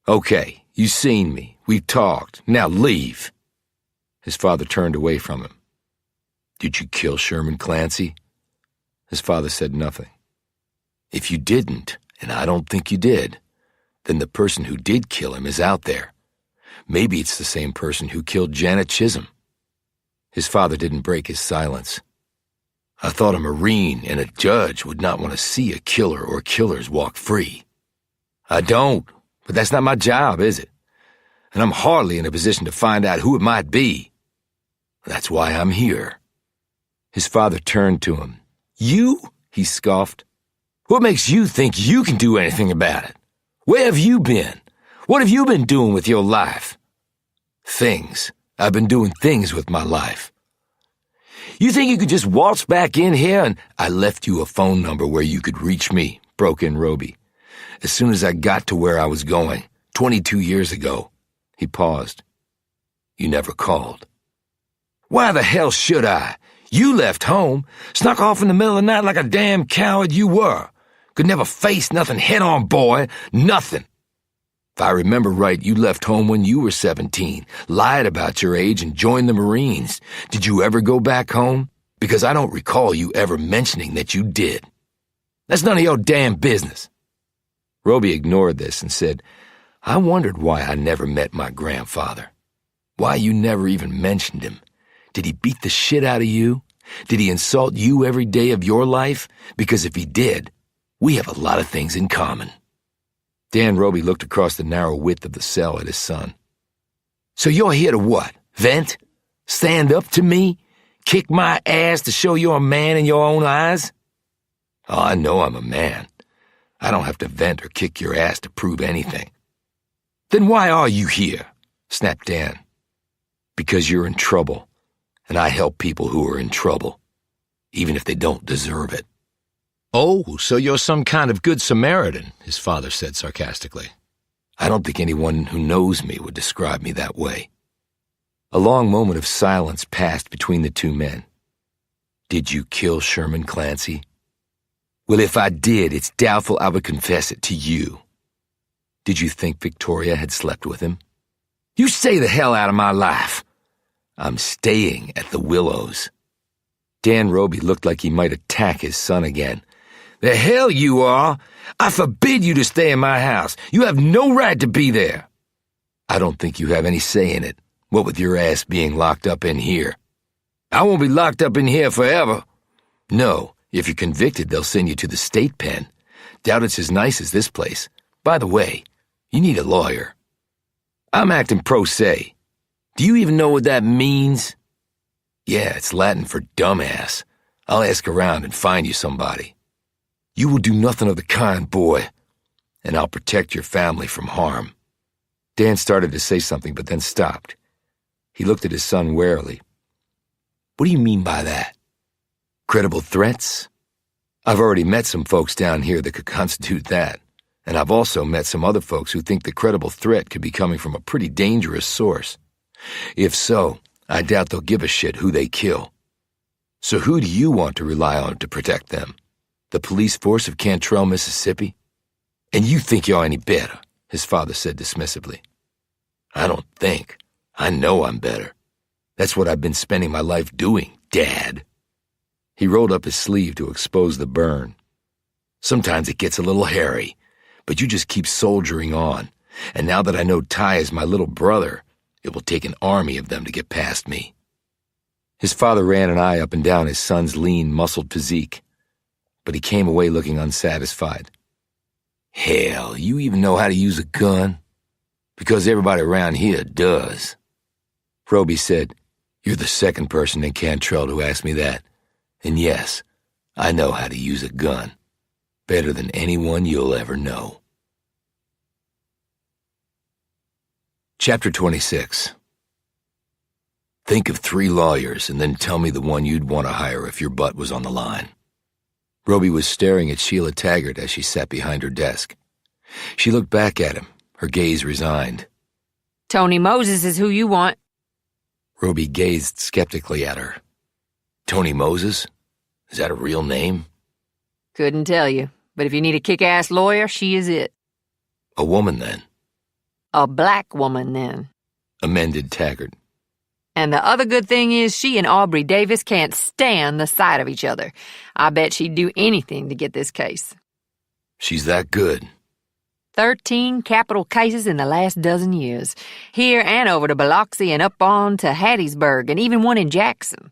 "Okay, you've seen me. We've talked. Now leave." His father turned away from him. "Did you kill Sherman Clancy?" His father said nothing. "If you didn't, and I don't think you did, then the person who did kill him is out there. Maybe it's the same person who killed Janet Chisholm." His father didn't break his silence. "I thought a Marine and a judge would not want to see a killer or killers walk free." "I don't, but that's not my job, is it? And I'm hardly in a position to find out who it might be. That's why I'm here." His father turned to him. "You?" he scoffed. "What makes you think you can do anything about it? Where have you been? What have you been doing with your life?" "Things. I've been doing things with my life." "You think you could just waltz back in here and—" "I left you a phone number where you could reach me," broke in Roby. "As soon as I got to where I was going, 22 years ago." He paused. "You never called." "Why the hell should I? You left home, snuck off in the middle of the night like a damn coward you were. Could never face nothing head-on, boy, nothing. If I remember right, you left home when you were 17, lied about your age, and joined the Marines. Did you ever go back home? Because I don't recall you ever mentioning that you did. That's none of your damn business." Roby ignored this and said, "I wondered why I never met my grandfather. Why you never even mentioned him. Did he beat the shit out of you? Did he insult you every day of your life? Because if he did, we have a lot of things in common. Dan Roby looked across the narrow width of the cell at his son. So you're here to what? Vent? Stand up to me? Kick my ass to show you're a man in your own eyes? Oh, I know I'm a man. I don't have to vent or kick your ass to prove anything. Then why are you here? Snapped Dan. Because you're in trouble, and I help people who are in trouble, even if they don't deserve it. Oh, so you're some kind of good Samaritan, his father said sarcastically. I don't think anyone who knows me would describe me that way. A long moment of silence passed between the two men. Did you kill Sherman Clancy? Well, if I did, it's doubtful I would confess it to you. Did you think Victoria had slept with him? You stay the hell out of my life. I'm staying at the Willows. Dan Roby looked like he might attack his son again. The hell you are! I forbid you to stay in my house. You have no right to be there. I don't think you have any say in it, what with your ass being locked up in here. I won't be locked up in here forever. No, if you're convicted, they'll send you to the state pen. Doubt it's as nice as this place. By the way, you need a lawyer. I'm acting pro se. Do you even know what that means? Yeah, it's Latin for dumbass. I'll ask around and find you somebody. You will do nothing of the kind, boy, and I'll protect your family from harm. Dan started to say something, but then stopped. He looked at his son warily. What do you mean by that? Credible threats? I've already met some folks down here that could constitute that, and I've also met some other folks who think the credible threat could be coming from a pretty dangerous source. If so, I doubt they'll give a shit who they kill. So who do you want to rely on to protect them? The police force of Cantrell, Mississippi? And you think you're any better, his father said dismissively. I don't think. I know I'm better. That's what I've been spending my life doing, Dad. He rolled up his sleeve to expose the burn. Sometimes it gets a little hairy, but you just keep soldiering on. And now that I know Ty is my little brother, it will take an army of them to get past me. His father ran an eye up and down his son's lean, muscled physique, but he came away looking unsatisfied. Hell, you even know how to use a gun? Because everybody around here does. Roby said, You're the second person in Cantrell to ask me that. And yes, I know how to use a gun. Better than anyone you'll ever know. Chapter 26. Think of 3 lawyers and then tell me the one you'd want to hire if your butt was on the line. Roby was staring at Sheila Taggart as she sat behind her desk. She looked back at him, her gaze resigned. Tony Moses is who you want. Roby gazed skeptically at her. Tony Moses? Is that a real name? Couldn't tell you, but if you need a kick-ass lawyer, she is it. A woman, then? A black woman, then. Amended Taggart. And the other good thing is she and Aubrey Davis can't stand the sight of each other. I bet she'd do anything to get this case. She's that good. 13 capital cases in the last dozen years. Here and over to Biloxi and up on to Hattiesburg and even one in Jackson.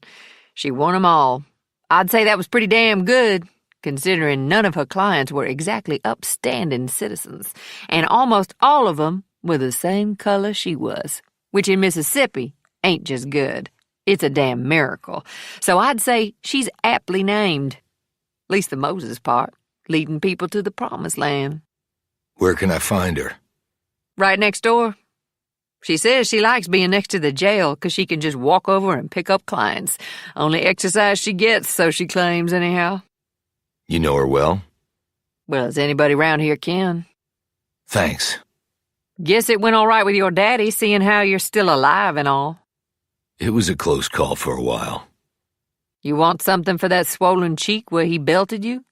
She won 'em all. I'd say that was pretty damn good, considering none of her clients were exactly upstanding citizens, and almost all of 'em were the same color she was, which in Mississippi ain't just good. It's a damn miracle. So I'd say she's aptly named. At least the Moses part, leading people to the promised land. Where can I find her? Right next door. She says she likes being next to the jail because she can just walk over and pick up clients. Only exercise she gets, so she claims anyhow. You know her well? Well, as anybody around here can. Thanks. Guess it went all right with your daddy, seeing how you're still alive and all. It was a close call for a while. You want something for that swollen cheek where he belted you?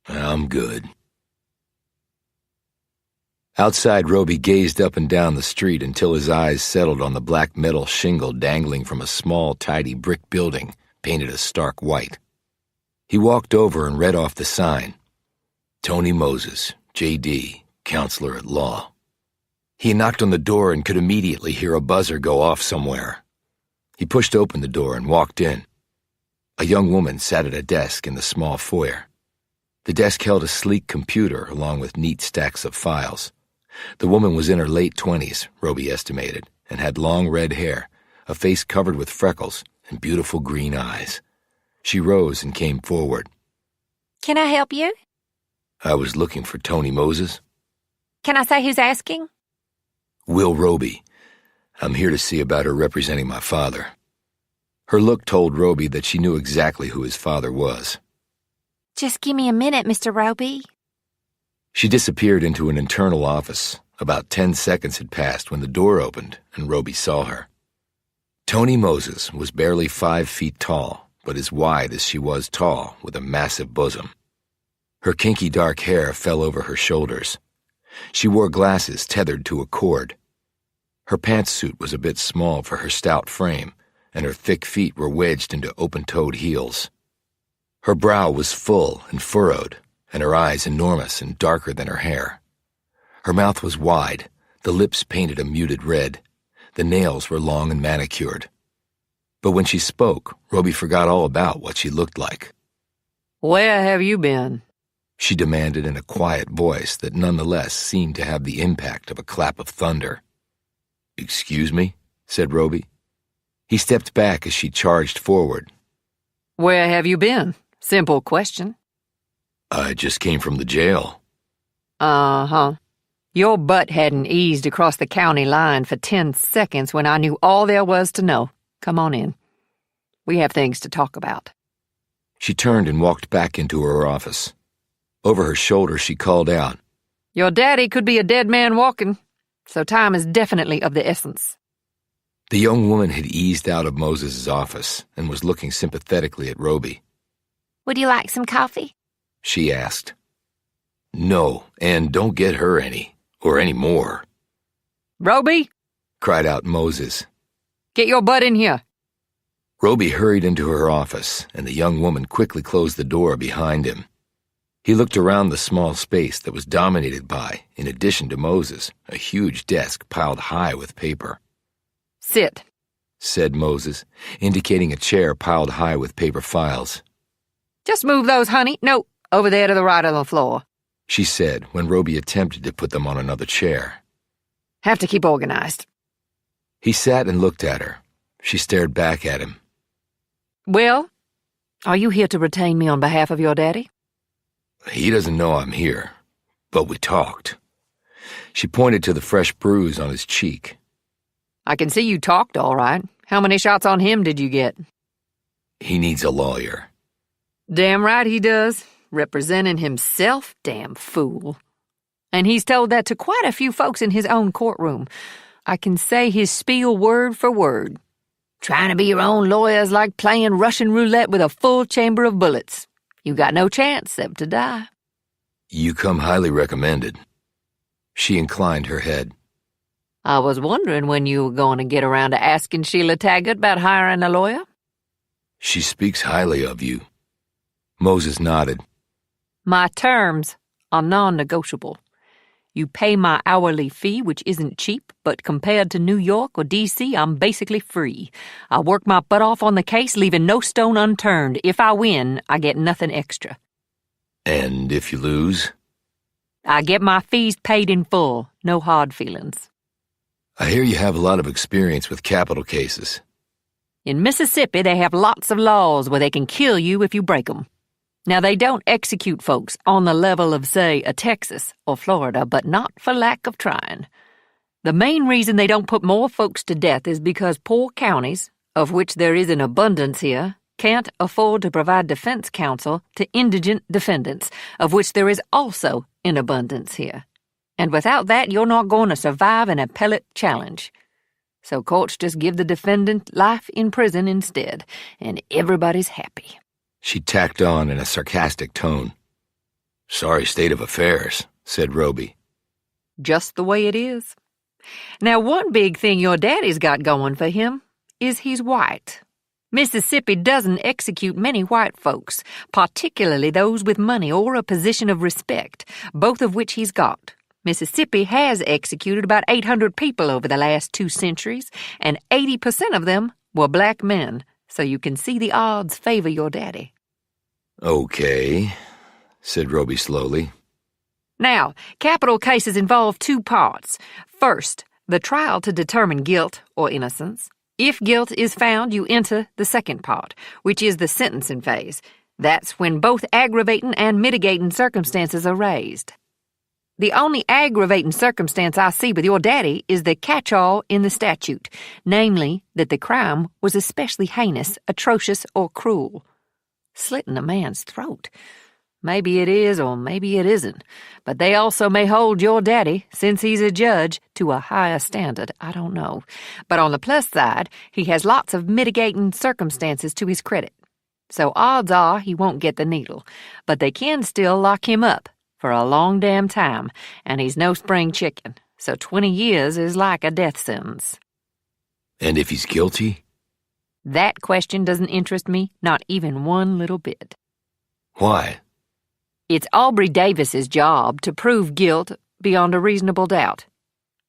I'm good. Outside, Roby gazed up and down the street until his eyes settled on the black metal shingle dangling from a small, tidy brick building painted a stark white. He walked over and read off the sign. Tony Moses, J.D., Counselor at Law. He knocked on the door and could immediately hear a buzzer go off somewhere. He pushed open the door and walked in. A young woman sat at a desk in the small foyer. The desk held a sleek computer along with neat stacks of files. The woman was in her late 20s, Roby estimated, and had long red hair, a face covered with freckles, and beautiful green eyes. She rose and came forward. Can I help you? I was looking for Tony Moses. Can I say who's asking? Will Roby. I'm here to see about her representing my father. Her look told Roby that she knew exactly who his father was. Just give me a minute, Mr. Roby. She disappeared into an internal office. About 10 seconds had passed when the door opened and Roby saw her. Tony Moses was barely 5 feet tall, but as wide as she was tall, with a massive bosom. Her kinky dark hair fell over her shoulders. She wore glasses tethered to a cord. Her pantsuit was a bit small for her stout frame, and her thick feet were wedged into open-toed heels. Her brow was full and furrowed, and her eyes enormous and darker than her hair. Her mouth was wide, the lips painted a muted red. The nails were long and manicured. But when she spoke, Roby forgot all about what she looked like. Where have you been? She demanded in a quiet voice that nonetheless seemed to have the impact of a clap of thunder. "Excuse me?" said Roby. He stepped back as she charged forward. Where have you been? Simple question. I just came from the jail. Uh-huh. Your butt hadn't eased across the county line for 10 seconds when I knew all there was to know. Come on in. We have things to talk about. She turned and walked back into her office. Over her shoulder, she called out, Your daddy could be a dead man walking, so time is definitely of the essence. The young woman had eased out of Moses' office and was looking sympathetically at Roby. Would you like some coffee? She asked. No, and don't get her any, or any more. Roby, cried out Moses. get your butt in here. Roby hurried into her office, and the young woman quickly closed the door behind him. He looked around the small space that was dominated by, in addition to Moses, a huge desk piled high with paper. Sit, said Moses, indicating a chair piled high with paper files. Just move those, honey. No, over there to the right on the floor. She said when Roby attempted to put them on another chair. Have to keep organized. He sat and looked at her. She stared back at him. Well, are you here to retain me on behalf of your daddy? He doesn't know I'm here, but we talked. She pointed to the fresh bruise on his cheek. I can see you talked all right. How many shots on him did you get? He needs a lawyer. Damn right he does. Representing himself, damn fool. And he's told that to quite a few folks in his own courtroom. I can say his spiel word for word. Trying to be your own lawyer is like playing Russian roulette with a full chamber of bullets. You got no chance except to die. You come highly recommended. She inclined her head. I was wondering when you were going to get around to asking Sheila Taggart about hiring a lawyer. She speaks highly of you. Moses nodded. My terms are non-negotiable. You pay my hourly fee, which isn't cheap, but compared to New York or D.C., I'm basically free. I work my butt off on the case, leaving no stone unturned. If I win, I get nothing extra. And if you lose? I get my fees paid in full, no hard feelings. I hear you have a lot of experience with capital cases. In Mississippi, they have lots of laws where they can kill you if you break them. Now, they don't execute folks on the level of, say, a Texas or Florida, but not for lack of trying. The main reason they don't put more folks to death is because poor counties, of which there is an abundance here, can't afford to provide defense counsel to indigent defendants, of which there is also an abundance here. And without that, you're not going to survive an appellate challenge. So courts just give the defendant life in prison instead, and everybody's happy. She tacked on in a sarcastic tone. Sorry state of affairs, said Roby. Just the way it is. Now, one big thing your daddy's got going for him is he's white. Mississippi doesn't execute many white folks, particularly those with money or a position of respect, both of which he's got. Mississippi has executed about 800 people over the last 2 centuries, and 80% of them were black men, so you can see the odds favor your daddy. Okay, said Roby slowly. Now, capital cases involve two parts. First, the trial to determine guilt or innocence. If guilt is found, you enter the second part, which is the sentencing phase. That's when both aggravating and mitigating circumstances are raised. The only aggravating circumstance I see with your daddy is the catch-all in the statute, namely that the crime was especially heinous, atrocious, or cruel. Slitting a man's throat. Maybe it is or maybe it isn't, but they also may hold your daddy, since he's a judge, to a higher standard. I don't know. But on the plus side, he has lots of mitigating circumstances to his credit. So odds are he won't get the needle, but they can still lock him up for a long damn time, and he's no spring chicken, so 20 years is like a death sentence. And if he's guilty? That question doesn't interest me, not even one little bit. Why? It's Aubrey Davis's job to prove guilt beyond a reasonable doubt.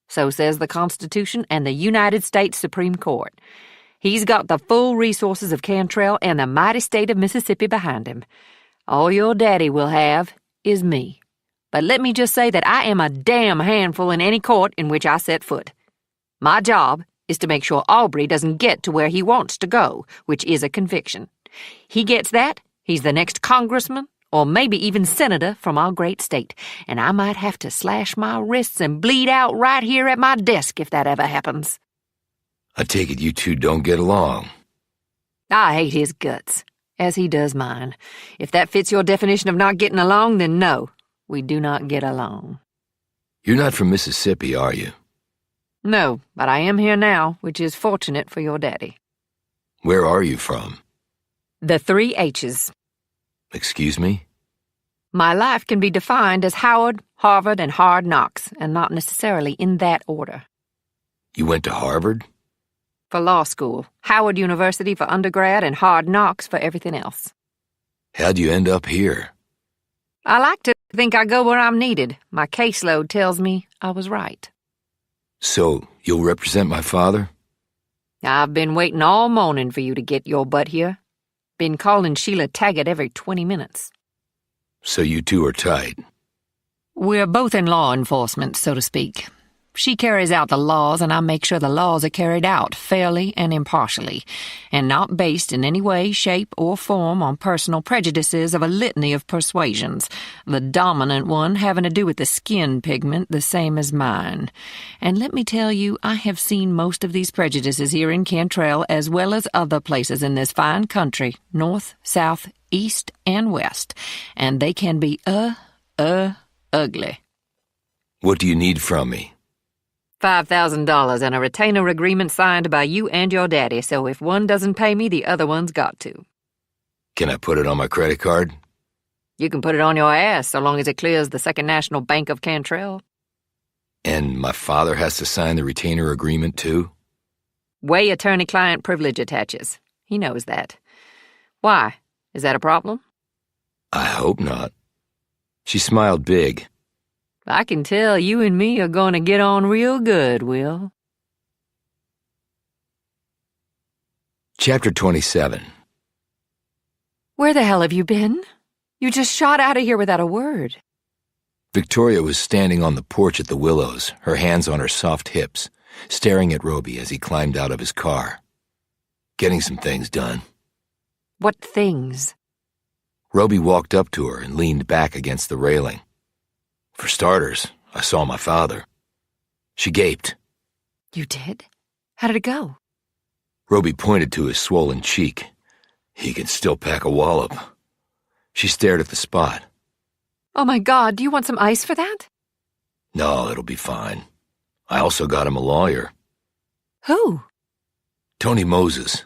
So says the Constitution and the United States Supreme Court. He's got the full resources of Cantrell and the mighty state of Mississippi behind him. All your daddy will have is me. But let me just say that I am a damn handful in any court in which I set foot. My job is to make sure Aubrey doesn't get to where he wants to go, which is a conviction. He gets that, he's the next congressman, or maybe even senator from our great state, and I might have to slash my wrists and bleed out right here at my desk if that ever happens. I take it you two don't get along. I hate his guts, as he does mine. If that fits your definition of not getting along, then no, we do not get along. You're not from Mississippi, are you? No, but I am here now, which is fortunate for your daddy. Where are you from? The 3 H's. Excuse me? My life can be defined as Howard, Harvard, and Hard Knocks, and not necessarily in that order. You went to Harvard? For law school, Howard University for undergrad, and Hard Knocks for everything else. How'd you end up here? I like to think I go where I'm needed. My caseload tells me I was right. So, you'll represent my father? I've been waiting all morning for you to get your butt here. Been calling Sheila Taggart every 20 minutes. So you two are tight? We're both in law enforcement, so to speak. She carries out the laws, and I make sure the laws are carried out fairly and impartially, and not based in any way, shape, or form on personal prejudices of a litany of persuasions, the dominant one having to do with the skin pigment the same as mine. And let me tell you, I have seen most of these prejudices here in Cantrell as well as other places in this fine country, north, south, east, and west, and they can be ugly. What do you need from me? $5,000 and a retainer agreement signed by you and your daddy, so if one doesn't pay me, the other one's got to. Can I put it on my credit card? You can put it on your ass, so long as it clears the Second National Bank of Cantrell. And my father has to sign the retainer agreement, too? Way attorney-client privilege attaches. He knows that. Why? Is that a problem? I hope not. She smiled big. I can tell you and me are going to get on real good, Will. Chapter 27. Where the hell have you been? You just shot out of here without a word. Victoria was standing on the porch at the Willows, her hands on her soft hips, staring at Roby as he climbed out of his car. Getting some things done. What things? Roby walked up to her and leaned back against the railing. For starters, I saw my father. She gaped. You did? How did it go? Roby pointed to his swollen cheek. He could still pack a wallop. She stared at the spot. Oh my God, do you want some ice for that? No, it'll be fine. I also got him a lawyer. Who? Tony Moses.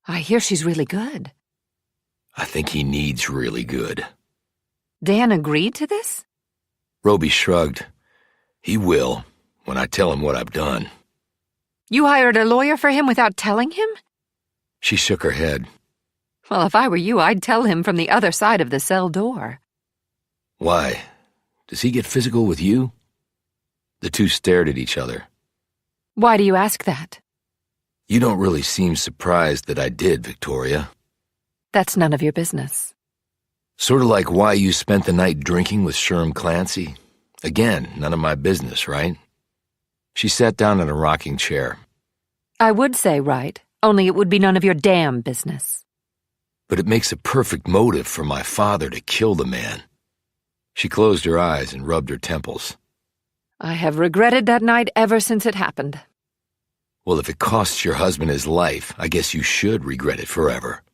I hear she's really good. I think he needs really good. Dan agreed to this? Roby shrugged. He will, when I tell him what I've done. You hired a lawyer for him without telling him? She shook her head. Well, if I were you, I'd tell him from the other side of the cell door. Why? Does he get physical with you? The two stared at each other. Why do you ask that? You don't really seem surprised that I did, Victoria. That's none of your business. Sort of like why you spent the night drinking with Sherm Clancy. Again, none of my business, right? She sat down in a rocking chair. I would say right, only it would be none of your damn business. But it makes a perfect motive for my father to kill the man. She closed her eyes and rubbed her temples. I have regretted that night ever since it happened. Well, if it costs your husband his life, I guess you should regret it forever.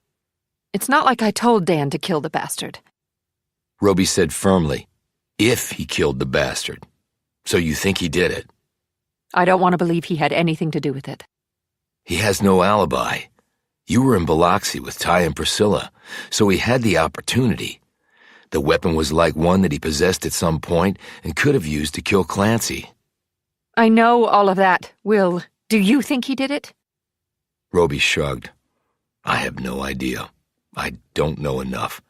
It's not like I told Dan to kill the bastard. Roby said firmly, if he killed the bastard. So you think he did it? I don't want to believe he had anything to do with it. He has no alibi. You were in Baldacci with Ty and Priscilla, so he had the opportunity. The weapon was like one that he possessed at some point and could have used to kill Clancy. I know all of that. Will, do you think he did it? Roby shrugged. I have no idea. I don't know enough.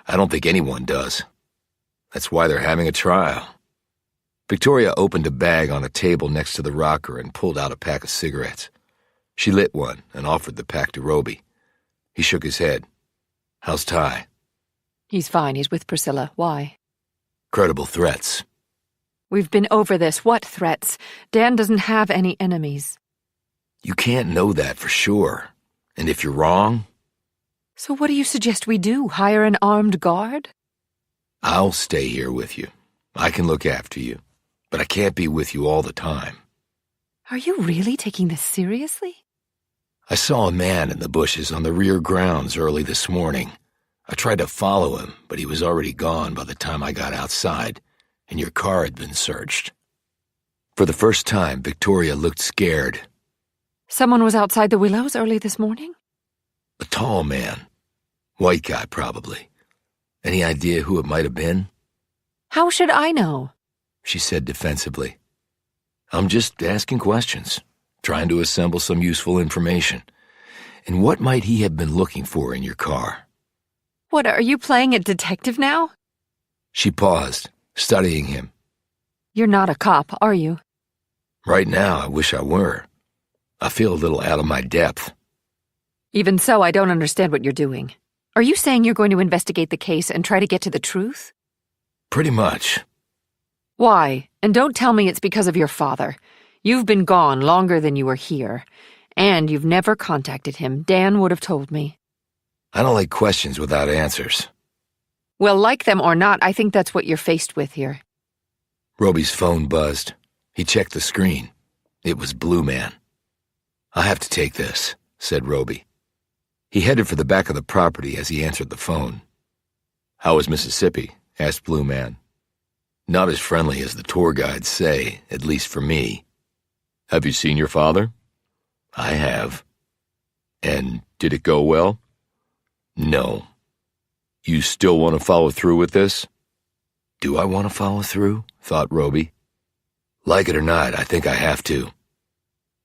I don't think anyone does. That's why they're having a trial. Victoria opened a bag on a table next to the rocker and pulled out a pack of cigarettes. She lit one and offered the pack to Roby. He shook his head. How's Ty? He's fine. He's with Priscilla. Why? Credible threats. We've been over this. What threats? Dan doesn't have any enemies. You can't know that for sure. And if you're wrong... So what do you suggest we do? Hire an armed guard? I'll stay here with you. I can look after you. But I can't be with you all the time. Are you really taking this seriously? I saw a man in the bushes on the rear grounds early this morning. I tried to follow him, but he was already gone by the time I got outside, and your car had been searched. For the first time, Victoria looked scared. Someone was outside the Willows early this morning? A tall man. White guy, probably. Any idea who it might have been? How should I know? She said defensively. I'm just asking questions, trying to assemble some useful information. And what might he have been looking for in your car? What, are you playing a detective now? She paused, studying him. You're not a cop, are you? Right now, I wish I were. I feel a little out of my depth. Even so, I don't understand what you're doing. Are you saying you're going to investigate the case and try to get to the truth? Pretty much. Why? And don't tell me it's because of your father. You've been gone longer than you were here. And you've never contacted him. Dan would have told me. I don't like questions without answers. Well, like them or not, I think that's what you're faced with here. Roby's phone buzzed. He checked the screen. It was Blue Man. I have to take this, said Roby. He headed for the back of the property as he answered the phone. How is Mississippi? Asked Blue Man. Not as friendly as the tour guides say, at least for me. Have you seen your father? I have. And did it go well? No. You still want to follow through with this? Do I want to follow through? Thought Roby. Like it or not, I think I have to.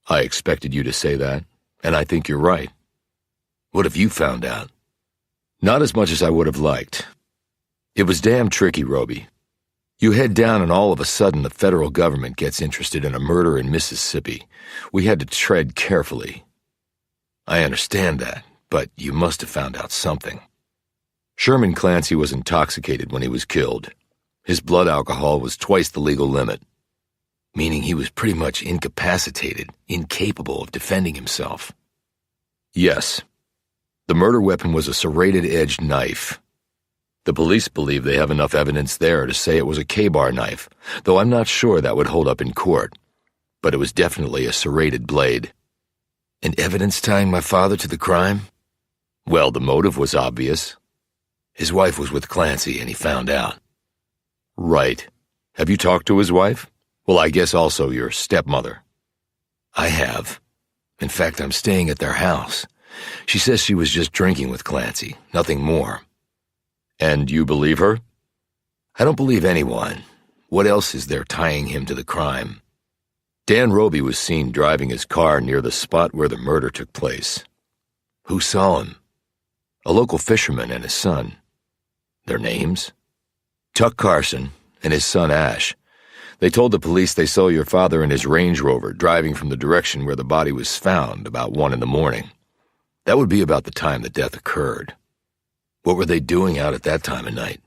I expected you to say that, and I think you're right. What have you found out? Not as much as I would have liked. It was damn tricky, Roby. You head down and all of a sudden the federal government gets interested in a murder in Mississippi. We had to tread carefully. I understand that, but you must have found out something. Sherman Clancy was intoxicated when he was killed. His blood alcohol was twice the legal limit, meaning he was pretty much incapacitated, incapable of defending himself. Yes. The murder weapon was a serrated-edged knife. The police believe they have enough evidence there to say it was a K-bar knife, though I'm not sure that would hold up in court. But it was definitely a serrated blade. And evidence tying my father to the crime? Well, the motive was obvious. His wife was with Clancy and he found out. Right. Have you talked to his wife? Well, I guess also your stepmother. I have. In fact, I'm staying at their house. She says she was just drinking with Clancy, nothing more. And you believe her? I don't believe anyone. What else is there tying him to the crime? Dan Roby was seen driving his car near the spot where the murder took place. Who saw him? A local fisherman and his son. Their names? Tuck Carson and his son Ash. They told the police they saw your father in his Range Rover driving from the direction where the body was found about 1 in the morning. That would be about the time the death occurred. What were they doing out at that time of night?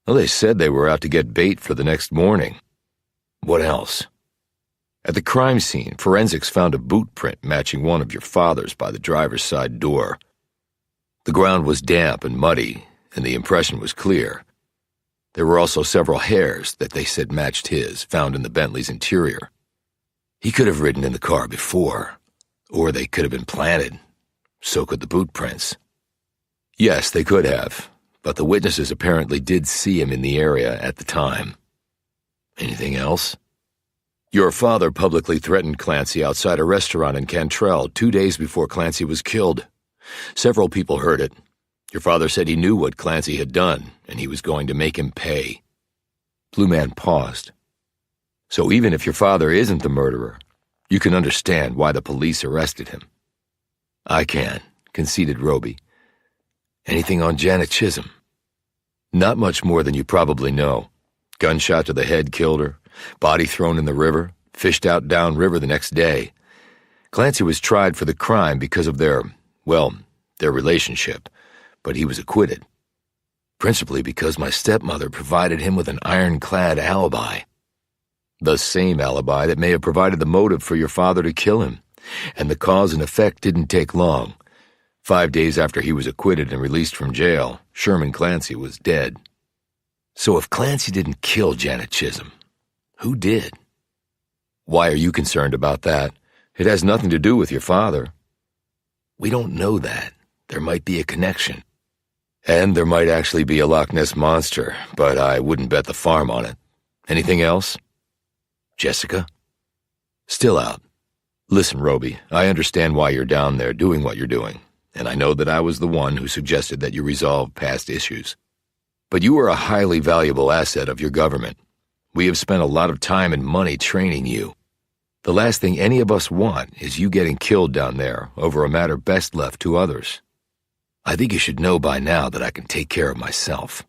Well, they said they were out to get bait for the next morning. What else? At the crime scene, forensics found a boot print matching one of your father's by the driver's side door. The ground was damp and muddy, and the impression was clear. There were also several hairs that they said matched his, found in the Bentley's interior. He could have ridden in the car before, or they could have been planted. So could the boot prints. Yes, they could have, but the witnesses apparently did see him in the area at the time. Anything else? Your father publicly threatened Clancy outside a restaurant in Cantrell 2 days before Clancy was killed. Several people heard it. Your father said he knew what Clancy had done, and he was going to make him pay. Blue Man paused. So even if your father isn't the murderer, you can understand why the police arrested him. I can, conceded Roby. Anything on Janet Chisholm? Not much more than you probably know. Gunshot to the head killed her, body thrown in the river, fished out downriver the next day. Clancy was tried for the crime because of their relationship, but he was acquitted. Principally because my stepmother provided him with an ironclad alibi. The same alibi that may have provided the motive for your father to kill him, and the cause and effect didn't take long. 5 days after he was acquitted and released from jail, Sherman Clancy was dead. So if Clancy didn't kill Janet Chisholm, who did? Why are you concerned about that? It has nothing to do with your father. We don't know that. There might be a connection. And there might actually be a Loch Ness monster, but I wouldn't bet the farm on it. Anything else? Jessica? Still out. Listen, Roby, I understand why you're down there doing what you're doing, and I know that I was the one who suggested that you resolve past issues. But you are a highly valuable asset of your government. We have spent a lot of time and money training you. The last thing any of us want is you getting killed down there over a matter best left to others. I think you should know by now that I can take care of myself.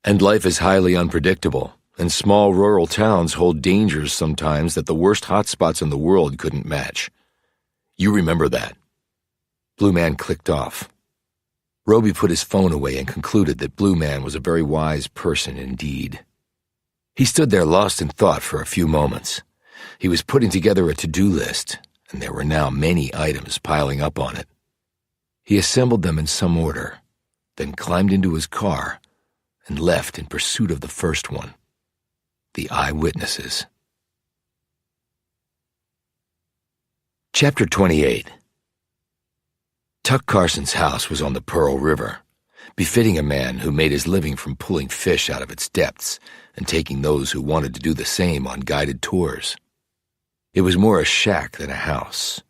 And life is highly unpredictable, and small rural towns hold dangers sometimes that the worst hotspots in the world couldn't match. You remember that. Blue Man clicked off. Roby put his phone away and concluded that Blue Man was a very wise person indeed. He stood there lost in thought for a few moments. He was putting together a to-do list, and there were now many items piling up on it. He assembled them in some order, then climbed into his car and left in pursuit of the first one, the eyewitnesses. Chapter 28. Tuck Carson's house was on the Pearl River, befitting a man who made his living from pulling fish out of its depths and taking those who wanted to do the same on guided tours. It was more a shack than a house.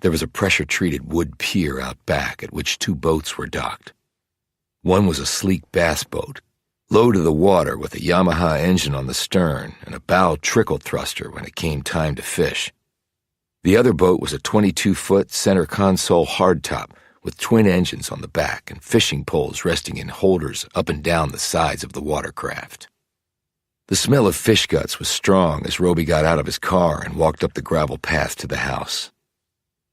There was a pressure-treated wood pier out back at which 2 boats were docked. One was a sleek bass boat, low to the water with a Yamaha engine on the stern and a bow trickle thruster when it came time to fish. The other boat was a 22-foot center console hardtop with twin engines on the back and fishing poles resting in holders up and down the sides of the watercraft. The smell of fish guts was strong as Roby got out of his car and walked up the gravel path to the house.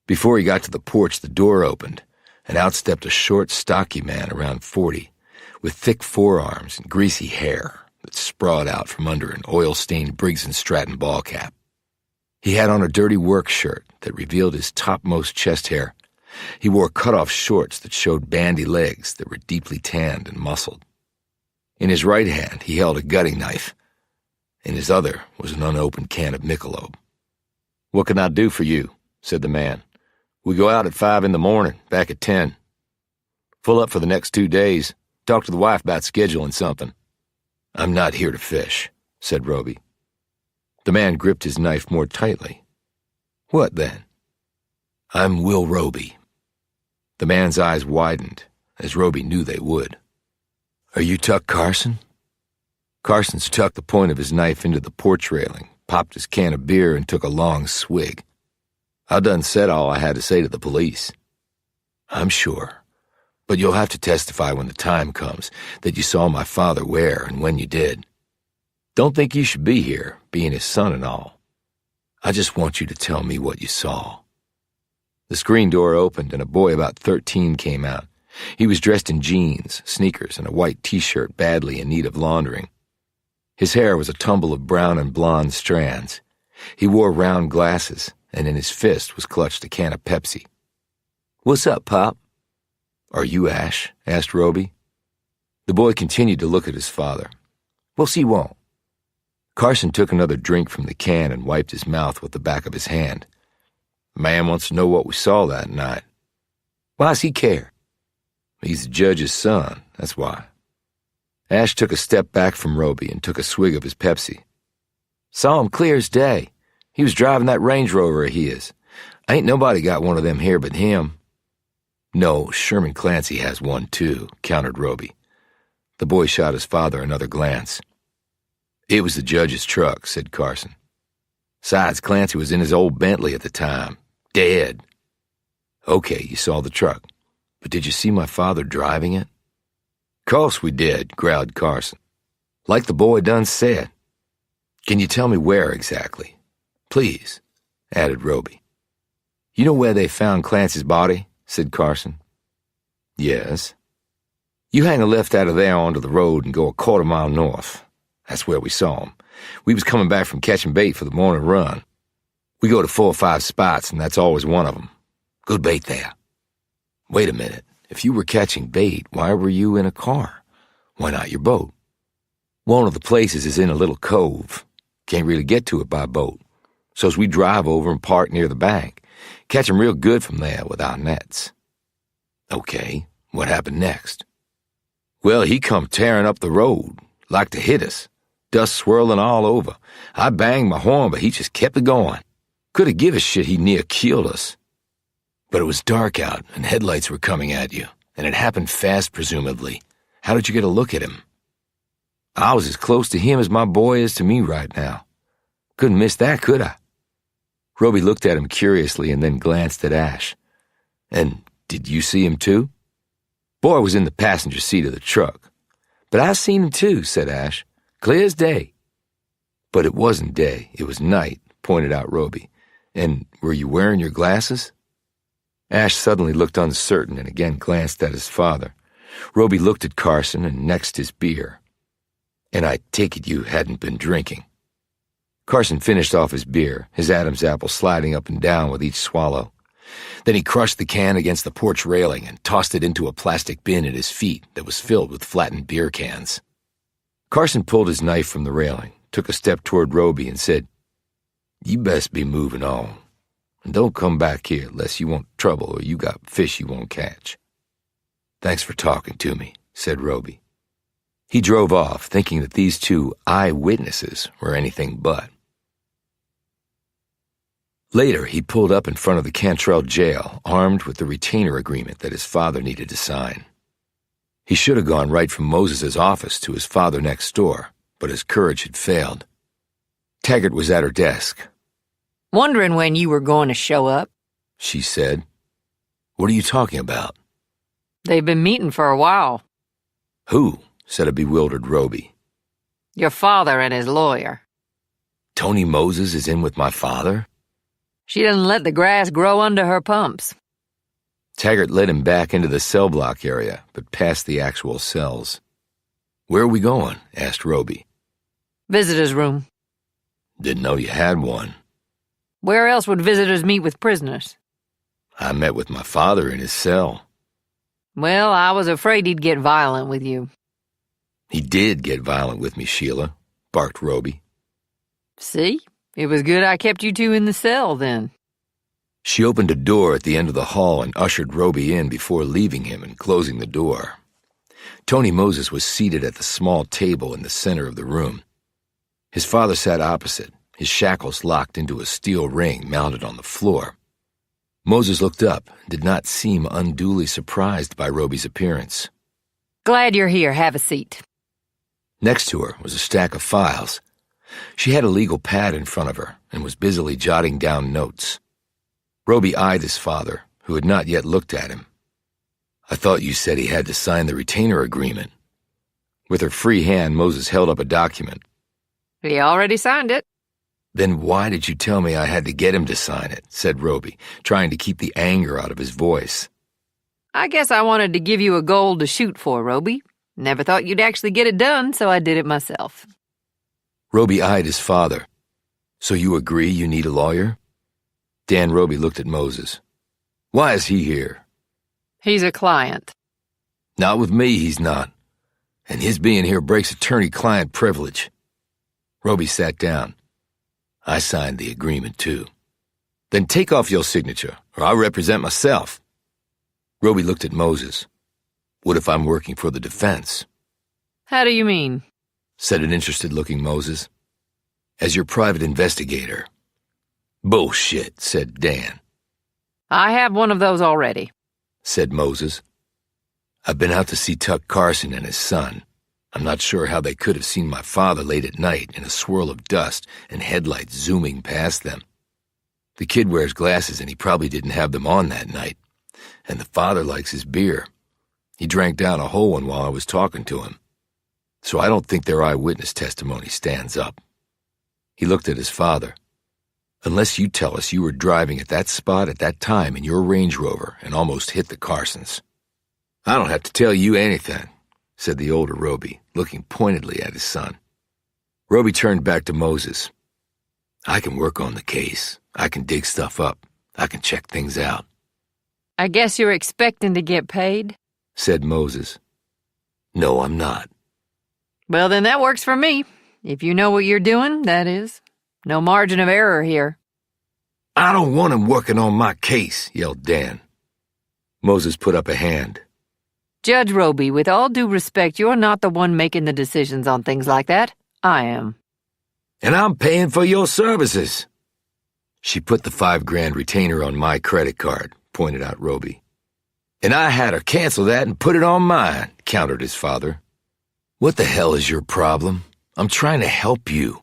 Before he got to the porch, the door opened, and out stepped a short, stocky man around 40, with thick forearms and greasy hair that sprawled out from under an oil-stained Briggs & Stratton ball cap. He had on a dirty work shirt that revealed his topmost chest hair. He wore cut-off shorts that showed bandy legs that were deeply tanned and muscled. In his right hand, he held a gutting knife. In his other was an unopened can of Michelob. "What can I do for you?" said the man. "We go out at 5 in the morning, back at 10. Full up for the next 2 days. Talk to the wife about scheduling something." "I'm not here to fish," said Roby. The man gripped his knife more tightly. "What then?" "I'm Will Roby." The man's eyes widened, as Roby knew they would. "Are you Tuck Carson?" Carson stuck the point of his knife into the porch railing, popped his can of beer, and took a long swig. "I done said all I had to say to the police." "I'm sure. But you'll have to testify when the time comes that you saw my father where and when you did." Don't think you should be here, being his son and all. I just want you to tell me what you saw." The screen door opened and a boy about 13 came out. He was dressed in jeans, sneakers, and a white t-shirt badly in need of laundering. His hair was a tumble of brown and blonde strands. He wore round glasses, and in his fist was clutched a can of Pepsi. "What's up, Pop?" "Are you Ash?" asked Roby. The boy continued to look at his father. "Well, see, won't." Carson took another drink from the can and wiped his mouth with the back of his hand. "The man wants to know what we saw that night." "Why's he care?" "He's the judge's son, that's why." Ash took a step back from Roby and took a swig of his Pepsi. "Saw him clear as day. He was driving that Range Rover of his. Ain't nobody got one of them here but him." "No, Sherman Clancy has one too," countered Roby. The boy shot his father another glance. "It was the judge's truck," said Carson. "Besides, Clancy was in his old Bentley at the time, dead." "Okay, you saw the truck. But did you see my father driving it?" "Course we did," growled Carson. "Like the boy done said." "Can you tell me where exactly?" "Please," added Roby. "You know where they found Clancy's body?" said Carson. "Yes." "You hang a left out of there onto the road and go a quarter-mile north. That's where we saw him. We was coming back from catching bait for the morning run. We go to 4 or 5 spots, and that's always one of them. Good bait there." "Wait a minute. If you were catching bait, why were you in a car? Why not your boat?" "One of the places is in a little cove. Can't really get to it by boat. So's we drive over and park near the bank. Catch 'em real good from there with our nets." "Okay, what happened next?" "Well, he come tearing up the road, like to hit us. Dust swirling all over. I banged my horn, but he just kept it going. Could have give a shit he near killed us." "But it was dark out, and headlights were coming at you, and it happened fast, presumably. How did you get a look at him?" "I was as close to him as my boy is to me right now. Couldn't miss that, could I?" Roby looked at him curiously and then glanced at Ash. "And did you see him too?" "Boy was in the passenger seat of the truck." "But I seen him too," said Ash. "Clear as day." "But it wasn't day, it was night," pointed out Roby. "And were you wearing your glasses?" Ash suddenly looked uncertain and again glanced at his father. Roby looked at Carson and next his beer. "And I take it you hadn't been drinking." Carson finished off his beer, his Adam's apple sliding up and down with each swallow. Then he crushed the can against the porch railing and tossed it into a plastic bin at his feet that was filled with flattened beer cans. Carson pulled his knife from the railing, took a step toward Roby and said, "You best be moving on. And don't come back here unless you want trouble or you got fish you won't catch." "Thanks for talking to me," said Roby. He drove off, thinking that these two eyewitnesses were anything but. Later, he pulled up in front of the Cantrell jail, armed with the retainer agreement that his father needed to sign. He should have gone right from Moses's office to his father next door, but his courage had failed. Taggart was at her desk. "Wondering when you were going to show up," she said. "What are you talking about?" "They've been meeting for a while." "Who?" said a bewildered Roby. "Your father and his lawyer." "Tony Moses is in with my father?" "She doesn't let the grass grow under her pumps." Taggart led him back into the cell block area, but past the actual cells. "Where are we going?" asked Roby. "Visitor's room." "Didn't know you had one." "Where else would visitors meet with prisoners?" "I met with my father in his cell." "Well, I was afraid he'd get violent with you." "He did get violent with me, Sheila," barked Roby. "See? It was good I kept you two in the cell, then." She opened a door at the end of the hall and ushered Roby in before leaving him and closing the door. Tony Moses was seated at the small table in the center of the room. His father sat opposite, his shackles locked into a steel ring mounted on the floor. Moses looked up and did not seem unduly surprised by Roby's appearance. "Glad you're here. Have a seat." Next to her was a stack of files. She had a legal pad in front of her and was busily jotting down notes. Roby eyed his father, who had not yet looked at him. "I thought you said he had to sign the retainer agreement." With her free hand, Moses held up a document. He already signed it. Then why did you tell me I had to get him to sign it? Said Roby, trying to keep the anger out of his voice. I guess I wanted to give you a goal to shoot for, Roby. Never thought you'd actually get it done, so I did it myself. Roby eyed his father. So you agree you need a lawyer? Dan Roby looked at Moses. Why is he here? He's a client. Not with me, he's not. And his being here breaks attorney-client privilege. Roby sat down. I signed the agreement, too. Then take off your signature, or I'll represent myself. Roby looked at Moses. What if I'm working for the defense? How do you mean? Said an interested-looking Moses. As your private investigator. Bullshit, said Dan. I have one of those already, said Moses. I've been out to see Tuck Carson and his son. I'm not sure how they could have seen my father late at night in a swirl of dust and headlights zooming past them. The kid wears glasses and he probably didn't have them on that night. And the father likes his beer. He drank down a whole one while I was talking to him. So I don't think their eyewitness testimony stands up. He looked at his father. Unless you tell us you were driving at that spot at that time in your Range Rover and almost hit the Carsons. I don't have to tell you anything, said the older Roby, looking pointedly at his son. Roby turned back to Moses. I can work on the case. I can dig stuff up. I can check things out. I guess you're expecting to get paid, said Moses. No, I'm not. Well, then that works for me. If you know what you're doing, that is. No margin of error here. I don't want him working on my case, yelled Dan. Moses put up a hand. Judge Roby, with all due respect, you're not the one making the decisions on things like that. I am. And I'm paying for your services. She put the $5,000 retainer on my credit card, pointed out Roby. And I had her cancel that and put it on mine, countered his father. What the hell is your problem? I'm trying to help you.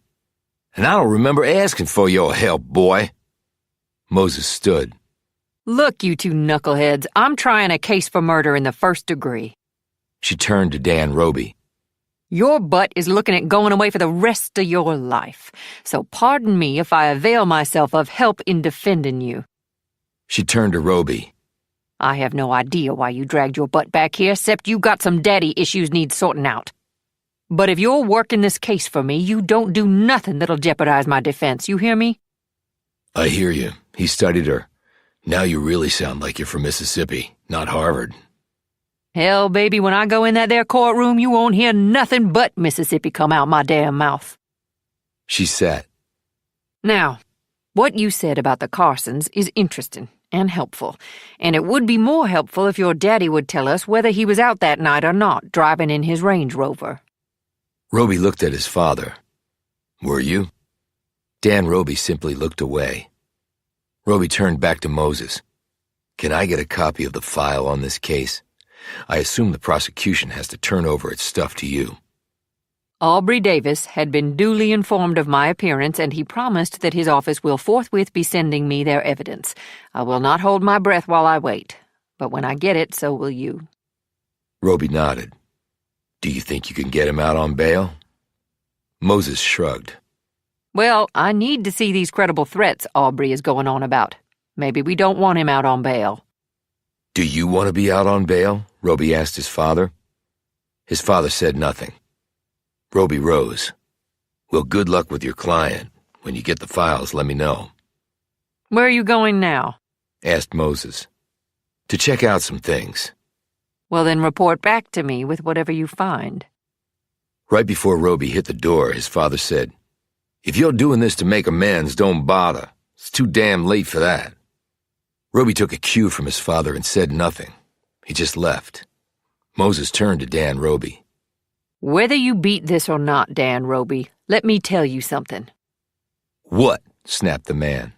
And I don't remember asking for your help, boy. Moses stood. Look, you two knuckleheads, I'm trying a case for murder in the first degree. She turned to Dan Roby. Your butt is looking at going away for the rest of your life. So pardon me if I avail myself of help in defending you. She turned to Roby. I have no idea why you dragged your butt back here, except you got some daddy issues need sorting out. But if you're working this case for me, you don't do nothing that'll jeopardize my defense, you hear me? I hear you. He studied her. Now you really sound like you're from Mississippi, not Harvard. Hell, baby, when I go in that there courtroom, you won't hear nothing but Mississippi come out my damn mouth. She sat. Now, what you said about the Carsons is interesting and helpful, and it would be more helpful if your daddy would tell us whether he was out that night or not, driving in his Range Rover. Roby looked at his father. Were you? Dan Roby simply looked away. Roby turned back to Moses. Can I get a copy of the file on this case? I assume the prosecution has to turn over its stuff to you. Aubrey Davis had been duly informed of my appearance, and he promised that his office will forthwith be sending me their evidence. I will not hold my breath while I wait, but when I get it, so will you. Roby nodded. Do you think you can get him out on bail? Moses shrugged. Well, I need to see these credible threats Aubrey is going on about. Maybe we don't want him out on bail. Do you want to be out on bail? Roby asked his father. His father said nothing. Roby rose. Well, good luck with your client. When you get the files, let me know. Where are you going now? Asked Moses. To check out some things. Well, then report back to me with whatever you find. Right before Roby hit the door, his father said, If you're doing this to make amends, don't bother. It's too damn late for that. Roby took a cue from his father and said nothing. He just left. Moses turned to Dan Roby. Whether you beat this or not, Dan Roby, let me tell you something. What? Snapped the man.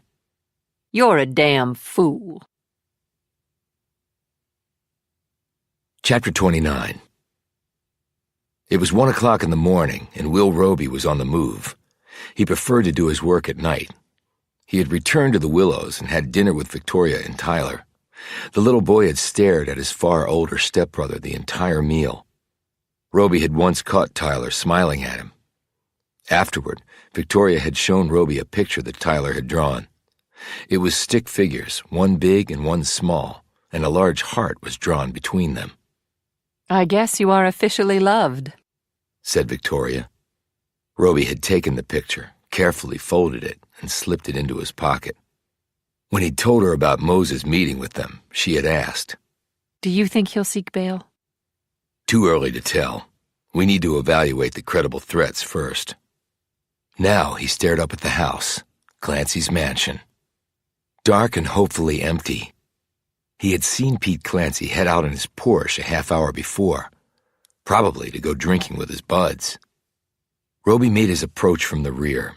You're a damn fool. Chapter 29. It was 1 o'clock in the morning, and Will Roby was on the move. He preferred to do his work at night. He had returned to the Willows and had dinner with Victoria and Tyler. The little boy had stared at his far older stepbrother the entire meal. Roby had once caught Tyler smiling at him. Afterward, Victoria had shown Roby a picture that Tyler had drawn. It was stick figures, one big and one small, and a large heart was drawn between them. I guess you are officially loved, said Victoria. Roby had taken the picture, carefully folded it, and slipped it into his pocket. When he'd told her about Moses' meeting with them, she had asked, Do you think he'll seek bail? Too early to tell. We need to evaluate the credible threats first. Now he stared up at the house, Clancy's mansion. Dark and hopefully empty. He had seen Pete Clancy head out in his Porsche a half hour before, probably to go drinking with his buds. Roby made his approach from the rear.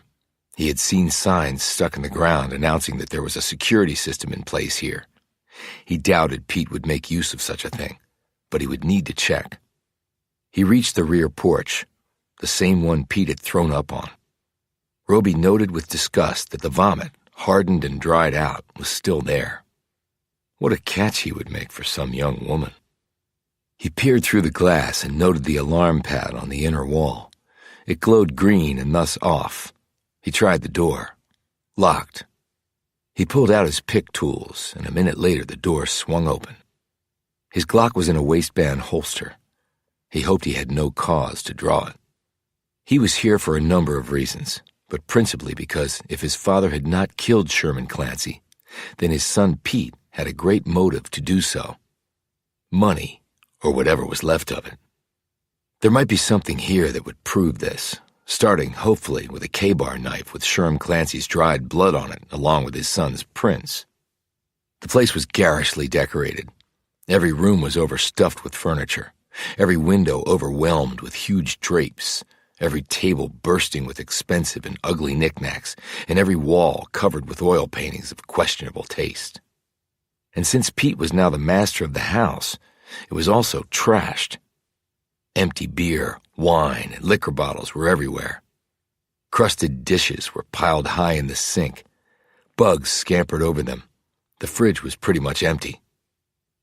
He had seen signs stuck in the ground announcing that there was a security system in place here. He doubted Pete would make use of such a thing, but he would need to check. He reached the rear porch, the same one Pete had thrown up on. Roby noted with disgust that the vomit, hardened and dried out, was still there. What a catch he would make for some young woman. He peered through the glass and noted the alarm pad on the inner wall. It glowed green and thus off. He tried the door. Locked. He pulled out his pick tools, and a minute later the door swung open. His Glock was in a waistband holster. He hoped he had no cause to draw it. He was here for a number of reasons, but principally because if his father had not killed Sherman Clancy, then his son Pete had a great motive to do so. Money, or whatever was left of it. There might be something here that would prove this, starting, hopefully, with a K-bar knife with Sherm Clancy's dried blood on it, along with his son's prints. The place was garishly decorated. Every room was overstuffed with furniture, every window overwhelmed with huge drapes, every table bursting with expensive and ugly knickknacks, and every wall covered with oil paintings of questionable taste. And since Pete was now the master of the house, it was also trashed. Empty beer, wine, and liquor bottles were everywhere. Crusted dishes were piled high in the sink. Bugs scampered over them. The fridge was pretty much empty.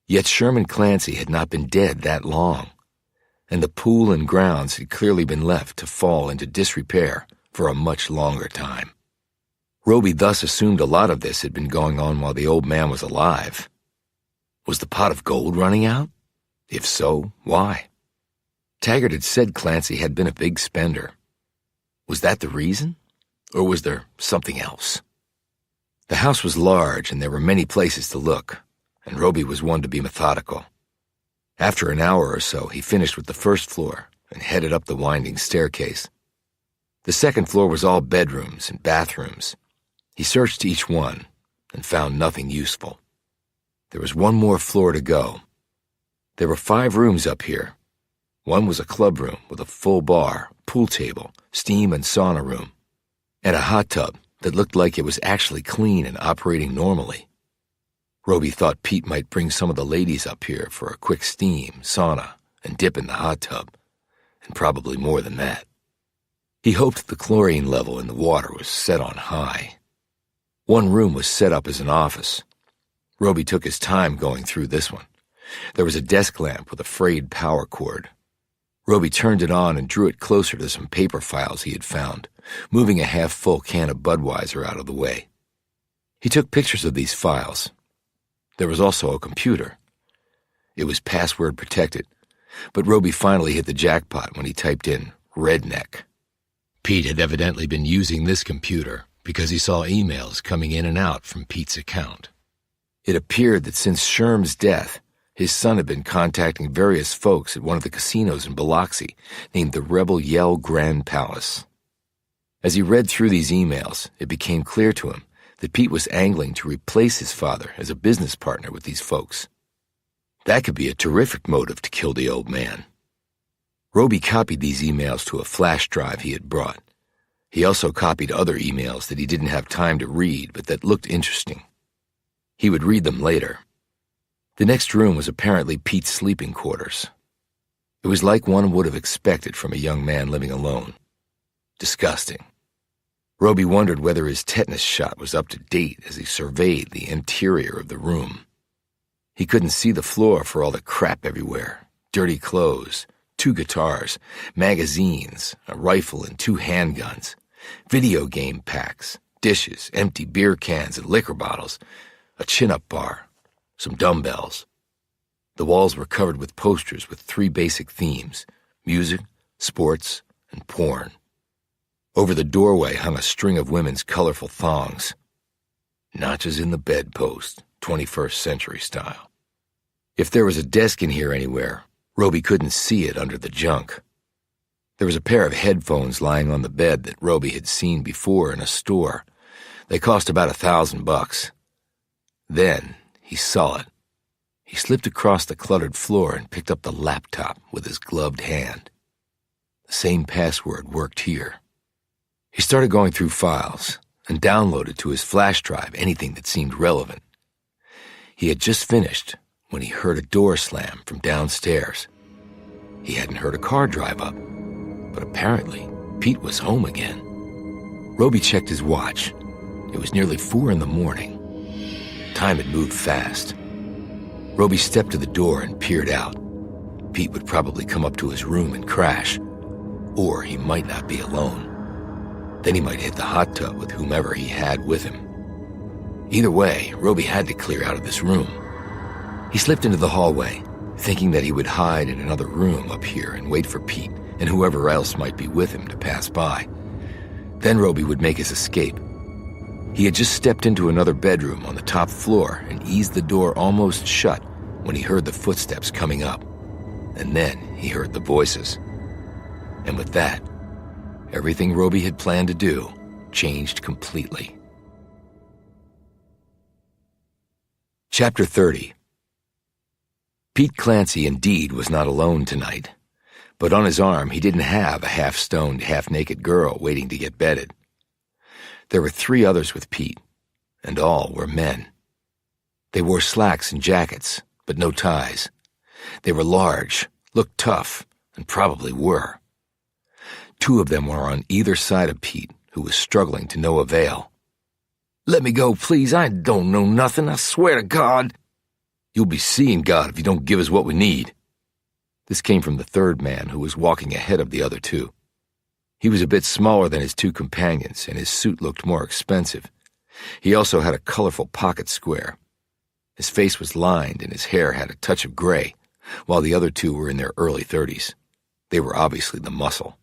Yet Sherman Clancy had not been dead that long, and the pool and grounds had clearly been left to fall into disrepair for a much longer time. Roby thus assumed a lot of this had been going on while the old man was alive. Was the pot of gold running out? If so, why? Taggart had said Clancy had been a big spender. Was that the reason? Or was there something else? The house was large and there were many places to look, and Roby was one to be methodical. After an hour or so, he finished with the first floor and headed up the winding staircase. The second floor was all bedrooms and bathrooms. He searched each one and found nothing useful. There was one more floor to go. There were 5 rooms up here. One was a club room with a full bar, pool table, steam and sauna room, and a hot tub that looked like it was actually clean and operating normally. Roby thought Pete might bring some of the ladies up here for a quick steam, sauna, and dip in the hot tub, and probably more than that. He hoped the chlorine level in the water was set on high. One room was set up as an office. Roby took his time going through this one. There was a desk lamp with a frayed power cord. Roby turned it on and drew it closer to some paper files he had found, moving a half-full can of Budweiser out of the way. He took pictures of these files. There was also a computer. It was password protected, but Roby finally hit the jackpot when he typed in redneck. Pete had evidently been using this computer because he saw emails coming in and out from Pete's account. It appeared that since Sherm's death, his son had been contacting various folks at one of the casinos in Baldacci named the Rebel Yell Grand Palace. As he read through these emails, it became clear to him that Pete was angling to replace his father as a business partner with these folks. That could be a terrific motive to kill the old man. Roby copied these emails to a flash drive he had brought. He also copied other emails that he didn't have time to read but that looked interesting. He would read them later. The next room was apparently Pete's sleeping quarters. It was like one would have expected from a young man living alone. Disgusting. Roby wondered whether his tetanus shot was up to date as he surveyed the interior of the room. He couldn't see the floor for all the crap everywhere. Dirty clothes, 2 guitars, magazines, a rifle and 2 handguns, Video game packs, dishes, empty beer cans and liquor bottles, a chin-up bar, some dumbbells. The walls were covered with posters with 3 basic themes: music, sports, and porn. Over the doorway hung a string of women's colorful thongs. Notches in the bedpost, 21st century style. If there was a desk in here anywhere, Roby couldn't see it under the junk. There was a pair of headphones lying on the bed that Roby had seen before in a store. They cost about $1,000. Then he saw it. He slipped across the cluttered floor and picked up the laptop with his gloved hand. The same password worked here. He started going through files and downloaded to his flash drive anything that seemed relevant. He had just finished when he heard a door slam from downstairs. He hadn't heard a car drive up, but apparently Pete was home again. Roby checked his watch. It was nearly 4 a.m. Time had moved fast. Roby stepped to the door and peered out. Pete would probably come up to his room and crash, or he might not be alone. Then he might hit the hot tub with whomever he had with him. Either way, Roby had to clear out of this room. He slipped into the hallway, thinking that he would hide in another room up here and wait for Pete and whoever else might be with him to pass by. Then Roby would make his escape. He had just stepped into another bedroom on the top floor and eased the door almost shut when he heard the footsteps coming up. And then he heard the voices. And with that, everything Roby had planned to do changed completely. Chapter 30. Pete Clancy indeed was not alone tonight, but on his arm he didn't have a half-stoned, half-naked girl waiting to get bedded. There were 3 others with Pete, and all were men. They wore slacks and jackets, but no ties. They were large, looked tough, and probably were. 2 of them were on either side of Pete, who was struggling to no avail. "Let me go, please. I don't know nothing, I swear to God." "You'll be seeing God if you don't give us what we need." This came from the 3rd man, who was walking ahead of the other 2. He was a bit smaller than his 2 companions, and his suit looked more expensive. He also had a colorful pocket square. His face was lined, and his hair had a touch of gray, while the other 2 were in their early 30s. They were obviously the muscle.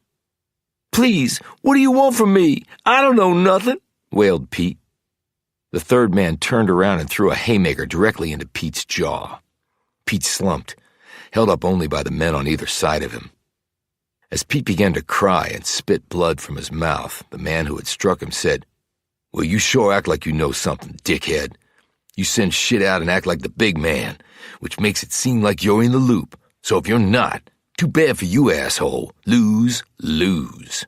"Please, what do you want from me? I don't know nothing," wailed Pete. The 3rd man turned around and threw a haymaker directly into Pete's jaw. Pete slumped, held up only by the men on either side of him. As Pete began to cry and spit blood from his mouth, the man who had struck him said, "Well, you sure act like you know something, dickhead. You send shit out and act like the big man, which makes it seem like you're in the loop. So if you're not, too bad for you, asshole. Lose, lose."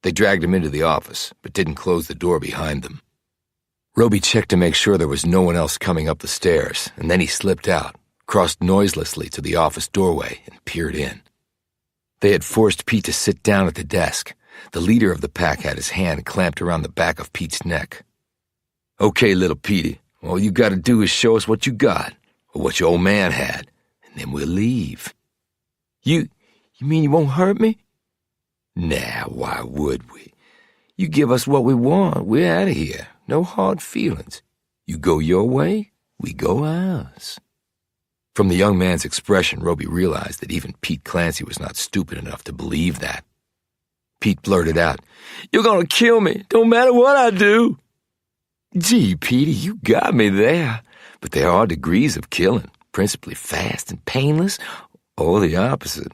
They dragged him into the office, but didn't close the door behind them. Roby checked to make sure there was no one else coming up the stairs, and then he slipped out, crossed noiselessly to the office doorway, and peered in. They had forced Pete to sit down at the desk. The leader of the pack had his hand clamped around the back of Pete's neck. "Okay, little Petey, all you gotta do is show us what you got, or what your old man had, and then we'll leave." You mean you won't hurt me?" "Nah, why would we? You give us what we want, we're out of here. No hard feelings. You go your way, we go ours." From the young man's expression, Roby realized that even Pete Clancy was not stupid enough to believe that. Pete blurted out, "You're gonna kill me, don't matter what I do." "Gee, Petey, you got me there. But there are degrees of killing, principally fast and painless, or the opposite.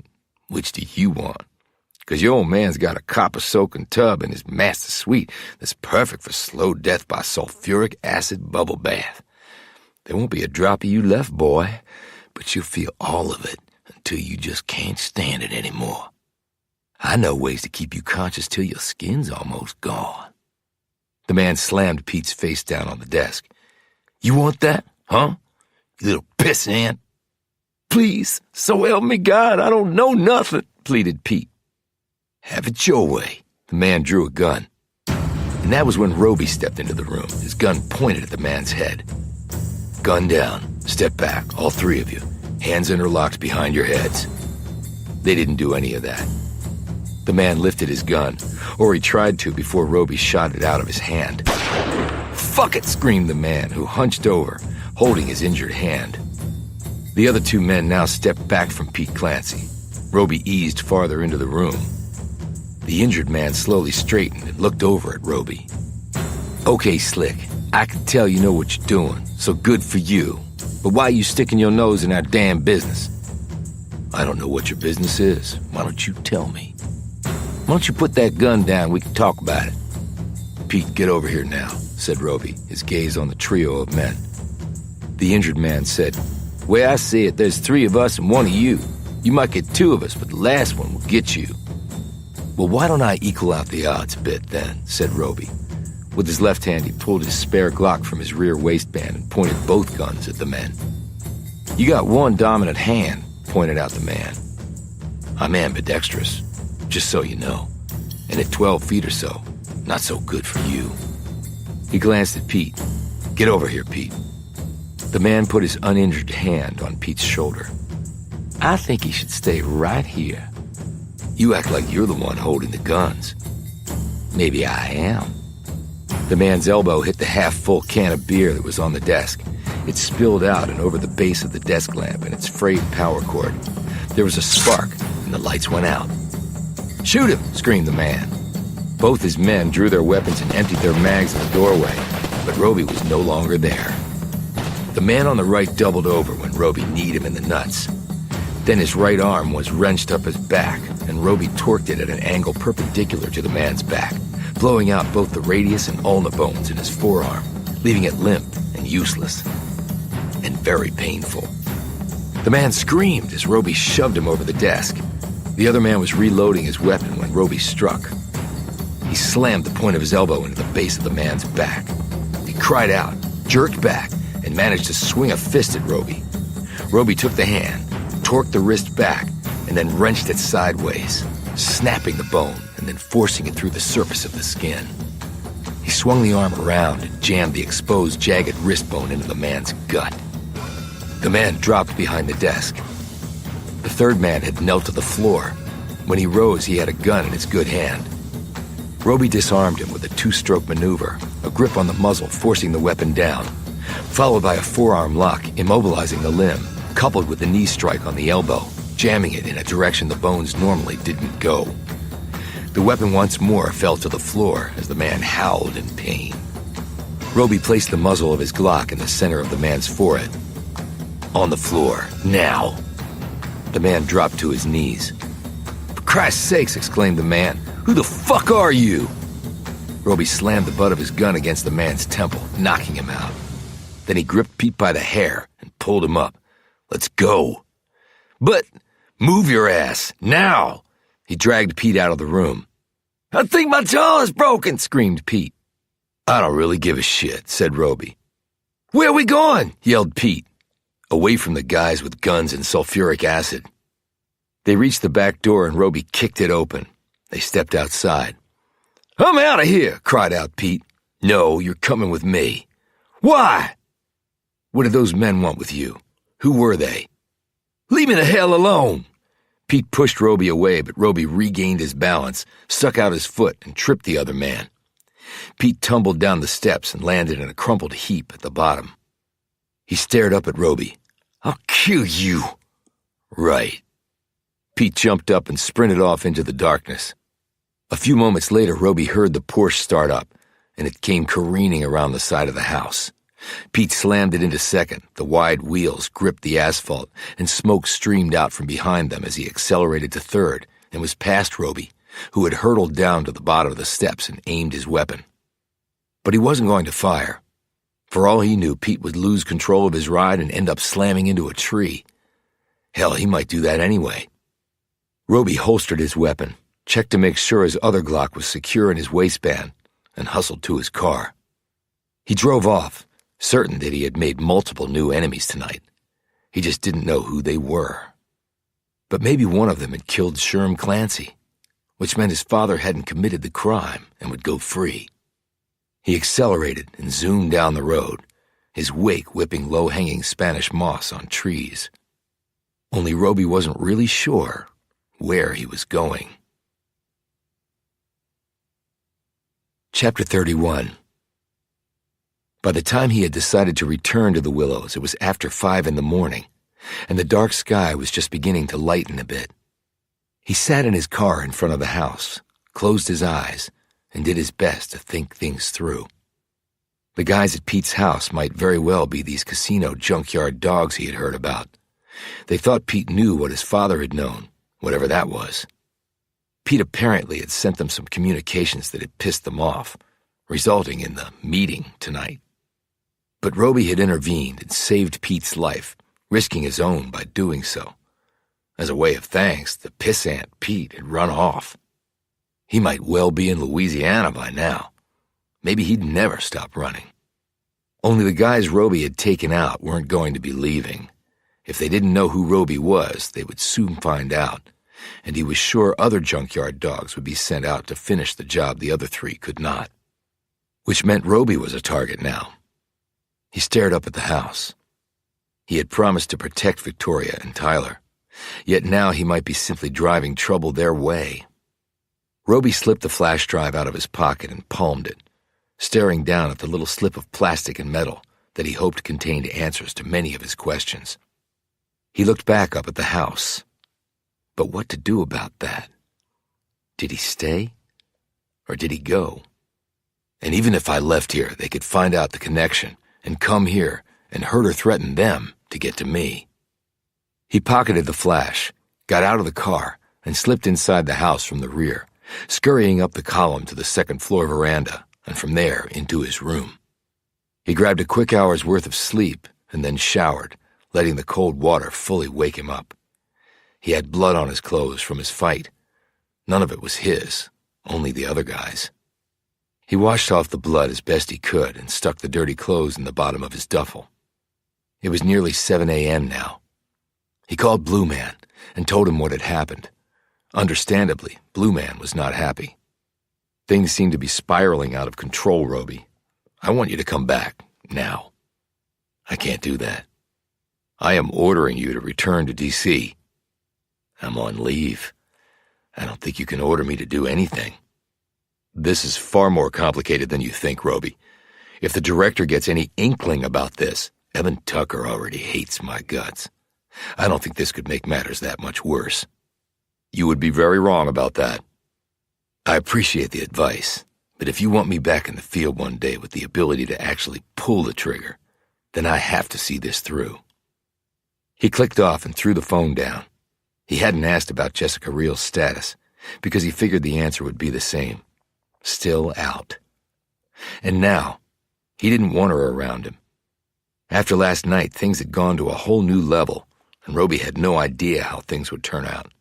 Which do you want? Because your old man's got a copper-soaking tub in his master suite that's perfect for slow death by sulfuric acid bubble bath. There won't be a drop of you left, boy, but you'll feel all of it until you just can't stand it anymore. I know ways to keep you conscious till your skin's almost gone." The man slammed Pete's face down on the desk. "You want that, huh? You little pissant." "Please, so help me God, I don't know nothing," pleaded Pete. "Have it your way." The man drew a gun. And that was when Roby stepped into the room, his gun pointed at the man's head. "Gun down. Step back, all 3 of you. Hands interlocked behind your heads." They didn't do any of that. The man lifted his gun, or he tried to before Roby shot it out of his hand. "Fuck it!" screamed the man, who hunched over, holding his injured hand. The other two men now stepped back from Pete Clancy. Roby eased farther into the room. The injured man slowly straightened and looked over at Roby. "Okay, Slick, I can tell you know what you're doing, so good for you. But why are you sticking your nose in our damn business?" "I don't know what your business is. Why don't you tell me?" "Why don't you put that gun down? We can talk about it." "Pete, get over here now," said Roby, his gaze on the trio of men. The injured man said, "Way I see it, there's 3 of us and 1 of you. You might get 2 of us, but the last one will get you." "Well, why don't I equal out the odds a bit, then?" said Roby. With his left hand, he pulled his spare Glock from his rear waistband and pointed both guns at the men. "You got one dominant hand," pointed out the man. "I'm ambidextrous, just so you know. And at 12 feet or so, not so good for you." He glanced at Pete. "Get over here, Pete." The man put his uninjured hand on Pete's shoulder. "I think he should stay right here. You act like you're the one holding the guns." "Maybe I am." The man's elbow hit the half-full can of beer that was on the desk. It spilled out and over the base of the desk lamp and its frayed power cord. There was a spark, and the lights went out. "Shoot him!" screamed the man. Both his men drew their weapons and emptied their mags in the doorway, but Roby was no longer there. The man on the right doubled over when Roby kneed him in the nuts. Then his right arm was wrenched up his back, and Roby torqued it at an angle perpendicular to the man's back, blowing out both the radius and ulna bones in his forearm, leaving it limp and useless, and very painful. The man screamed as Roby shoved him over the desk. The other man was reloading his weapon when Roby struck. He slammed the point of his elbow into the base of the man's back. He cried out, jerked back, and managed to swing a fist at Roby. Roby took the hand, torqued the wrist back, and then wrenched it sideways, snapping the bone and then forcing it through the surface of the skin. He swung the arm around and jammed the exposed, jagged wrist bone into the man's gut. The man dropped behind the desk. The third man had knelt to the floor. When he rose, he had a gun in his good hand. Roby disarmed him with a 2-stroke maneuver, a grip on the muzzle forcing the weapon down, followed by a forearm lock immobilizing the limb, coupled with a knee strike on the elbow, jamming it in a direction the bones normally didn't go. The weapon once more fell to the floor as the man howled in pain. Roby placed the muzzle of his Glock in the center of the man's forehead. "On the floor, now!" The man dropped to his knees. "For Christ's sakes," exclaimed the man, "who the fuck are you?" Roby slammed the butt of his gun against the man's temple, knocking him out. Then he gripped Pete by the hair and pulled him up. "Let's go." "But move your ass, now!" He dragged Pete out of the room. "I think my jaw is broken," screamed Pete. "I don't really give a shit," said Roby. "Where are we going?" yelled Pete. Away from the guys with guns and sulfuric acid. They reached the back door and Roby kicked it open. They stepped outside. "I'm out of here," cried out Pete. "No, you're coming with me." "Why?" "What did those men want with you? Who were they?" "Leave me the hell alone." Pete pushed Roby away, but Roby regained his balance, stuck out his foot, and tripped the other man. Pete tumbled down the steps and landed in a crumpled heap at the bottom. He stared up at Roby. "I'll kill you." "Right." Pete jumped up and sprinted off into the darkness. A few moments later, Roby heard the Porsche start up, and it came careening around the side of the house. Pete slammed it into second, the wide wheels gripped the asphalt, and smoke streamed out from behind them as he accelerated to third and was past Roby, who had hurtled down to the bottom of the steps and aimed his weapon. But he wasn't going to fire. For all he knew, Pete would lose control of his ride and end up slamming into a tree. Hell, he might do that anyway. Roby holstered his weapon, checked to make sure his other Glock was secure in his waistband, and hustled to his car. He drove off, certain that he had made multiple new enemies tonight. He just didn't know who they were. But maybe one of them had killed Sherm Clancy, which meant his father hadn't committed the crime and would go free. He accelerated and zoomed down the road, his wake whipping low-hanging Spanish moss on trees. Only Roby wasn't really sure where he was going. Chapter 31. By the time he had decided to return to the Willows, it was after 5 in the morning, and the dark sky was just beginning to lighten a bit. He sat in his car in front of the house, closed his eyes, and did his best to think things through. The guys at Pete's house might very well be these casino junkyard dogs he had heard about. They thought Pete knew what his father had known, whatever that was. Pete apparently had sent them some communications that had pissed them off, resulting in the meeting tonight. But Roby had intervened and saved Pete's life, risking his own by doing so. As a way of thanks, the pissant Pete had run off. He might well be in Louisiana by now. Maybe he'd never stop running. Only the guys Roby had taken out weren't going to be leaving. If they didn't know who Roby was, they would soon find out, and he was sure other junkyard dogs would be sent out to finish the job the other three could not. Which meant Roby was a target now. He stared up at the house. He had promised to protect Victoria and Tyler, yet now he might be simply driving trouble their way. Roby slipped the flash drive out of his pocket and palmed it, staring down at the little slip of plastic and metal that he hoped contained answers to many of his questions. He looked back up at the house. But what to do about that? Did he stay? Or did he go? And even if I left here, they could find out the connection and come here and hurt or threaten them to get to me. He pocketed the flash, got out of the car, and slipped inside the house from the rear, scurrying up the column to the second-floor veranda and from there into his room. He grabbed a quick hour's worth of sleep and then showered, letting the cold water fully wake him up. He had blood on his clothes from his fight. None of it was his, only the other guy's. He washed off the blood as best he could and stuck the dirty clothes in the bottom of his duffel. It was nearly 7 a.m. now. He called Blue Man and told him what had happened. Understandably, Blue Man was not happy. Things seemed to be spiraling out of control, Roby. I want you to come back, now. I can't do that. I am ordering you to return to D.C. I'm on leave. I don't think you can order me to do anything. This is far more complicated than you think, Roby. If the director gets any inkling about this, Evan Tucker already hates my guts. I don't think this could make matters that much worse. You would be very wrong about that. I appreciate the advice, but if you want me back in the field one day with the ability to actually pull the trigger, then I have to see this through. He clicked off and threw the phone down. He hadn't asked about Jessica Reel's status, because he figured the answer would be the same. Still out. And now, he didn't want her around him. After last night, things had gone to a whole new level, and Roby had no idea how things would turn out.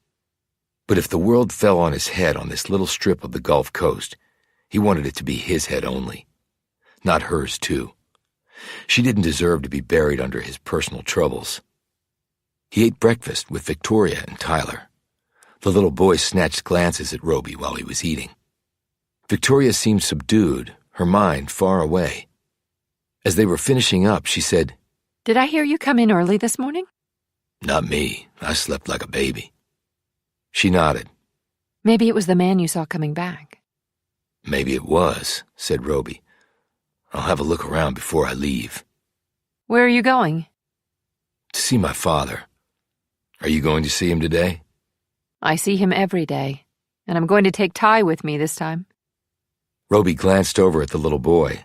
But if the world fell on his head on this little strip of the Gulf Coast, he wanted it to be his head only. Not hers, too. She didn't deserve to be buried under his personal troubles. He ate breakfast with Victoria and Tyler. The little boy snatched glances at Roby while he was eating. Victoria seemed subdued, her mind far away. As they were finishing up, she said, Did I hear you come in early this morning? Not me. I slept like a baby. She nodded. Maybe it was the man you saw coming back. Maybe it was, said Roby. I'll have a look around before I leave. Where are you going? To see my father. Are you going to see him today? I see him every day, and I'm going to take Ty with me this time. Roby glanced over at the little boy.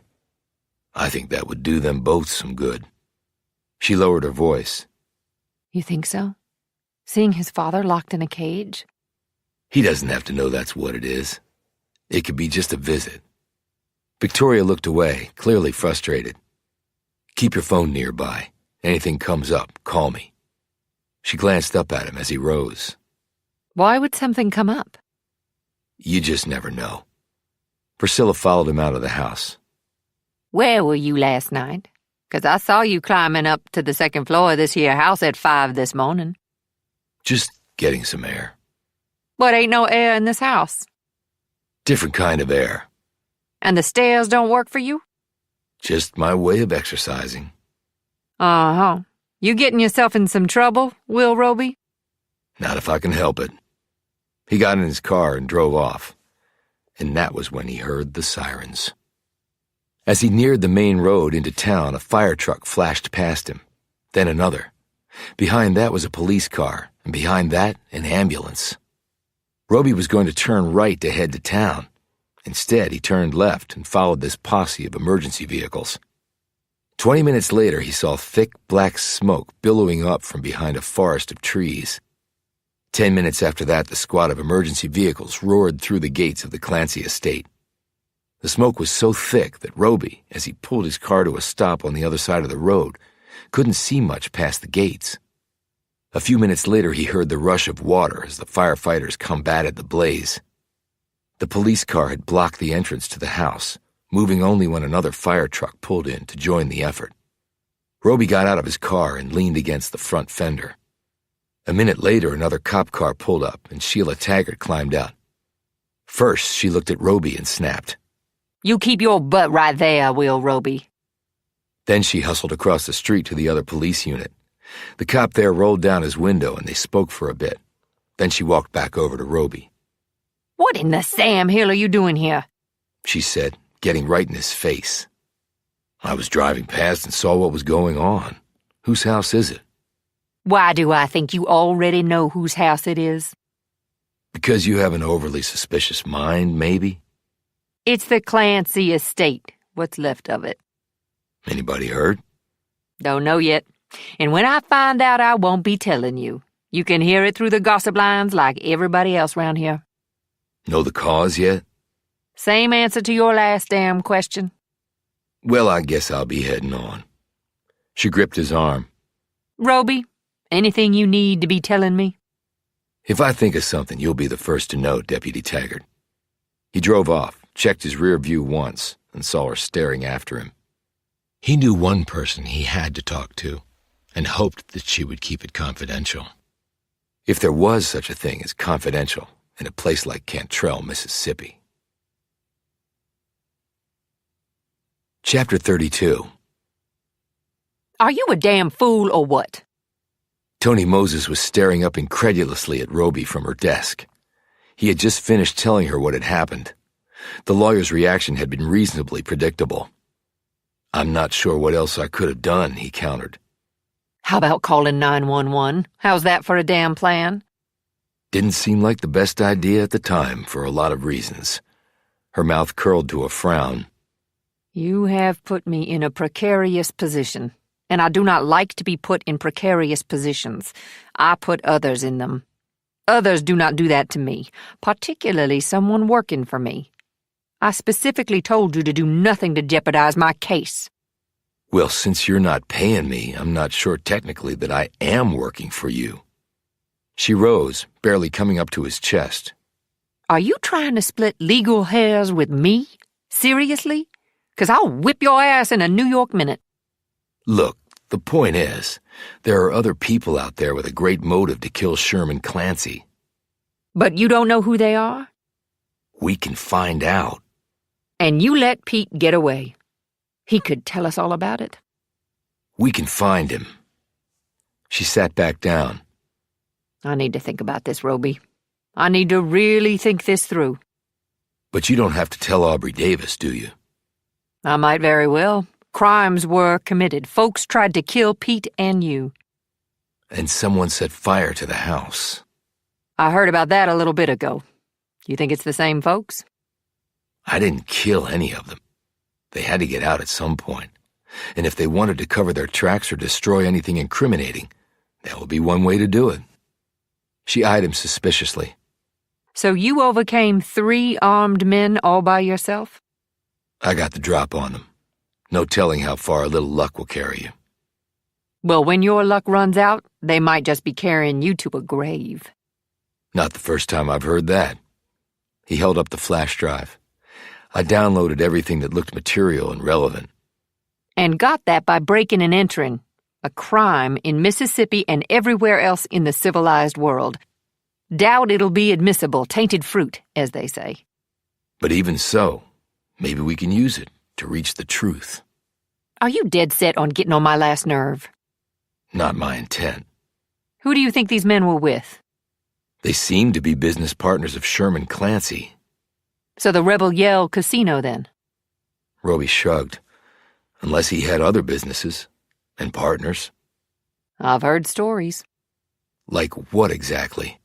I think that would do them both some good. She lowered her voice. You think so? Seeing his father locked in a cage? He doesn't have to know that's what it is. It could be just a visit. Victoria looked away, clearly frustrated. Keep your phone nearby. Anything comes up, call me. She glanced up at him as he rose. Why would something come up? You just never know. Priscilla followed him out of the house. Where were you last night? 'Cause I saw you climbing up to the second floor of this here house at 5 this morning. Just getting some air. But ain't no air in this house. Different kind of air. And the stairs don't work for you? Just my way of exercising. Uh-huh. You getting yourself in some trouble, Will Roby? Not if I can help it. He got in his car and drove off. and that was when he heard the sirens. As he neared the main road into town, a fire truck flashed past him, then another. Behind that was a police car, and behind that, an ambulance. Roby was going to turn right to head to town. Instead, he turned left and followed this posse of emergency vehicles. 20 minutes later, he saw thick black smoke billowing up from behind a forest of trees. 10 minutes after that, the squad of emergency vehicles roared through the gates of the Clancy estate. The smoke was so thick that Roby, as he pulled his car to a stop on the other side of the road, couldn't see much past the gates. A few minutes later, he heard the rush of water as the firefighters combated the blaze. The police car had blocked the entrance to the house, moving only when another fire truck pulled in to join the effort. Roby got out of his car and leaned against the front fender. A minute later, another cop car pulled up, and Sheila Taggart climbed out. First, she looked at Roby and snapped, "You keep your butt right there, Will Roby." Then she hustled across the street to the other police unit. The cop there rolled down his window and they spoke for a bit. Then she walked back over to Roby. "What in the Sam Hill are you doing here?" She said, getting right in his face. "I was driving past and saw what was going on. Whose house is it?" "Why do I think you already know whose house it is?" "Because you have an overly suspicious mind, maybe?" "It's the Clancy estate, what's left of it." "Anybody hurt?" "Don't know yet. And when I find out, I won't be telling you. You can hear it through the gossip lines like everybody else round here." "Know the cause yet?" "Same answer to your last damn question." "Well, I guess I'll be heading on." She gripped his arm. "Roby, anything you need to be telling me?" "If I think of something, you'll be the first to know, Deputy Taggart." He drove off, checked his rear view once, and saw her staring after him. He knew one person he had to talk to, and hoped that she would keep it confidential. If there was such a thing as confidential in a place like Cantrell, Mississippi. Chapter 32. "Are you a damn fool or what?" Tony Moses was staring up incredulously at Roby from her desk. He had just finished telling her what had happened. The lawyer's reaction had been reasonably predictable. "I'm not sure what else I could have done," he countered. "How about calling 911? How's that for a damn plan?" Didn't seem like the best idea at the time for a lot of reasons. Her mouth curled to a frown. "You have put me in a precarious position, and I do not like to be put in precarious positions. I put others in them. Others do not do that to me, particularly someone working for me. I specifically told you to do nothing to jeopardize my case." "Well, since you're not paying me, I'm not sure technically that I am working for you." She rose, barely coming up to his chest. "Are you trying to split legal hairs with me? Seriously? 'Cause I'll whip your ass in a New York minute." "Look, the point is, there are other people out there with a great motive to kill Sherman Clancy." "But you don't know who they are?" "We can find out." "And you let Pete get away. He could tell us all about it." "We can find him." She sat back down. "I need to think about this, Roby. I need to really think this through." "But you don't have to tell Aubrey Davis, do you?" "I might very well. Crimes were committed. Folks tried to kill Pete and you." "And someone set fire to the house." "I heard about that a little bit ago. You think it's the same folks?" "I didn't kill any of them. They had to get out at some point. And if they wanted to cover their tracks or destroy anything incriminating, that would be one way to do it." She eyed him suspiciously. "So you overcame 3 armed men all by yourself?" "I got the drop on them. No telling how far a little luck will carry you." "Well, when your luck runs out, they might just be carrying you to a grave." "Not the first time I've heard that." He held up the flash drive. "I downloaded everything that looked material and relevant." "And got that by breaking and entering. A crime in Mississippi and everywhere else in the civilized world. Doubt it'll be admissible, tainted fruit, as they say." "But even so, maybe we can use it to reach the truth." "Are you dead set on getting on my last nerve?" "Not my intent." "Who do you think these men were with?" "They seem to be business partners of Sherman Clancy." So the Rebel Yell Casino, then? Roby shrugged. Unless he had other businesses and partners. I've heard stories. Like what exactly?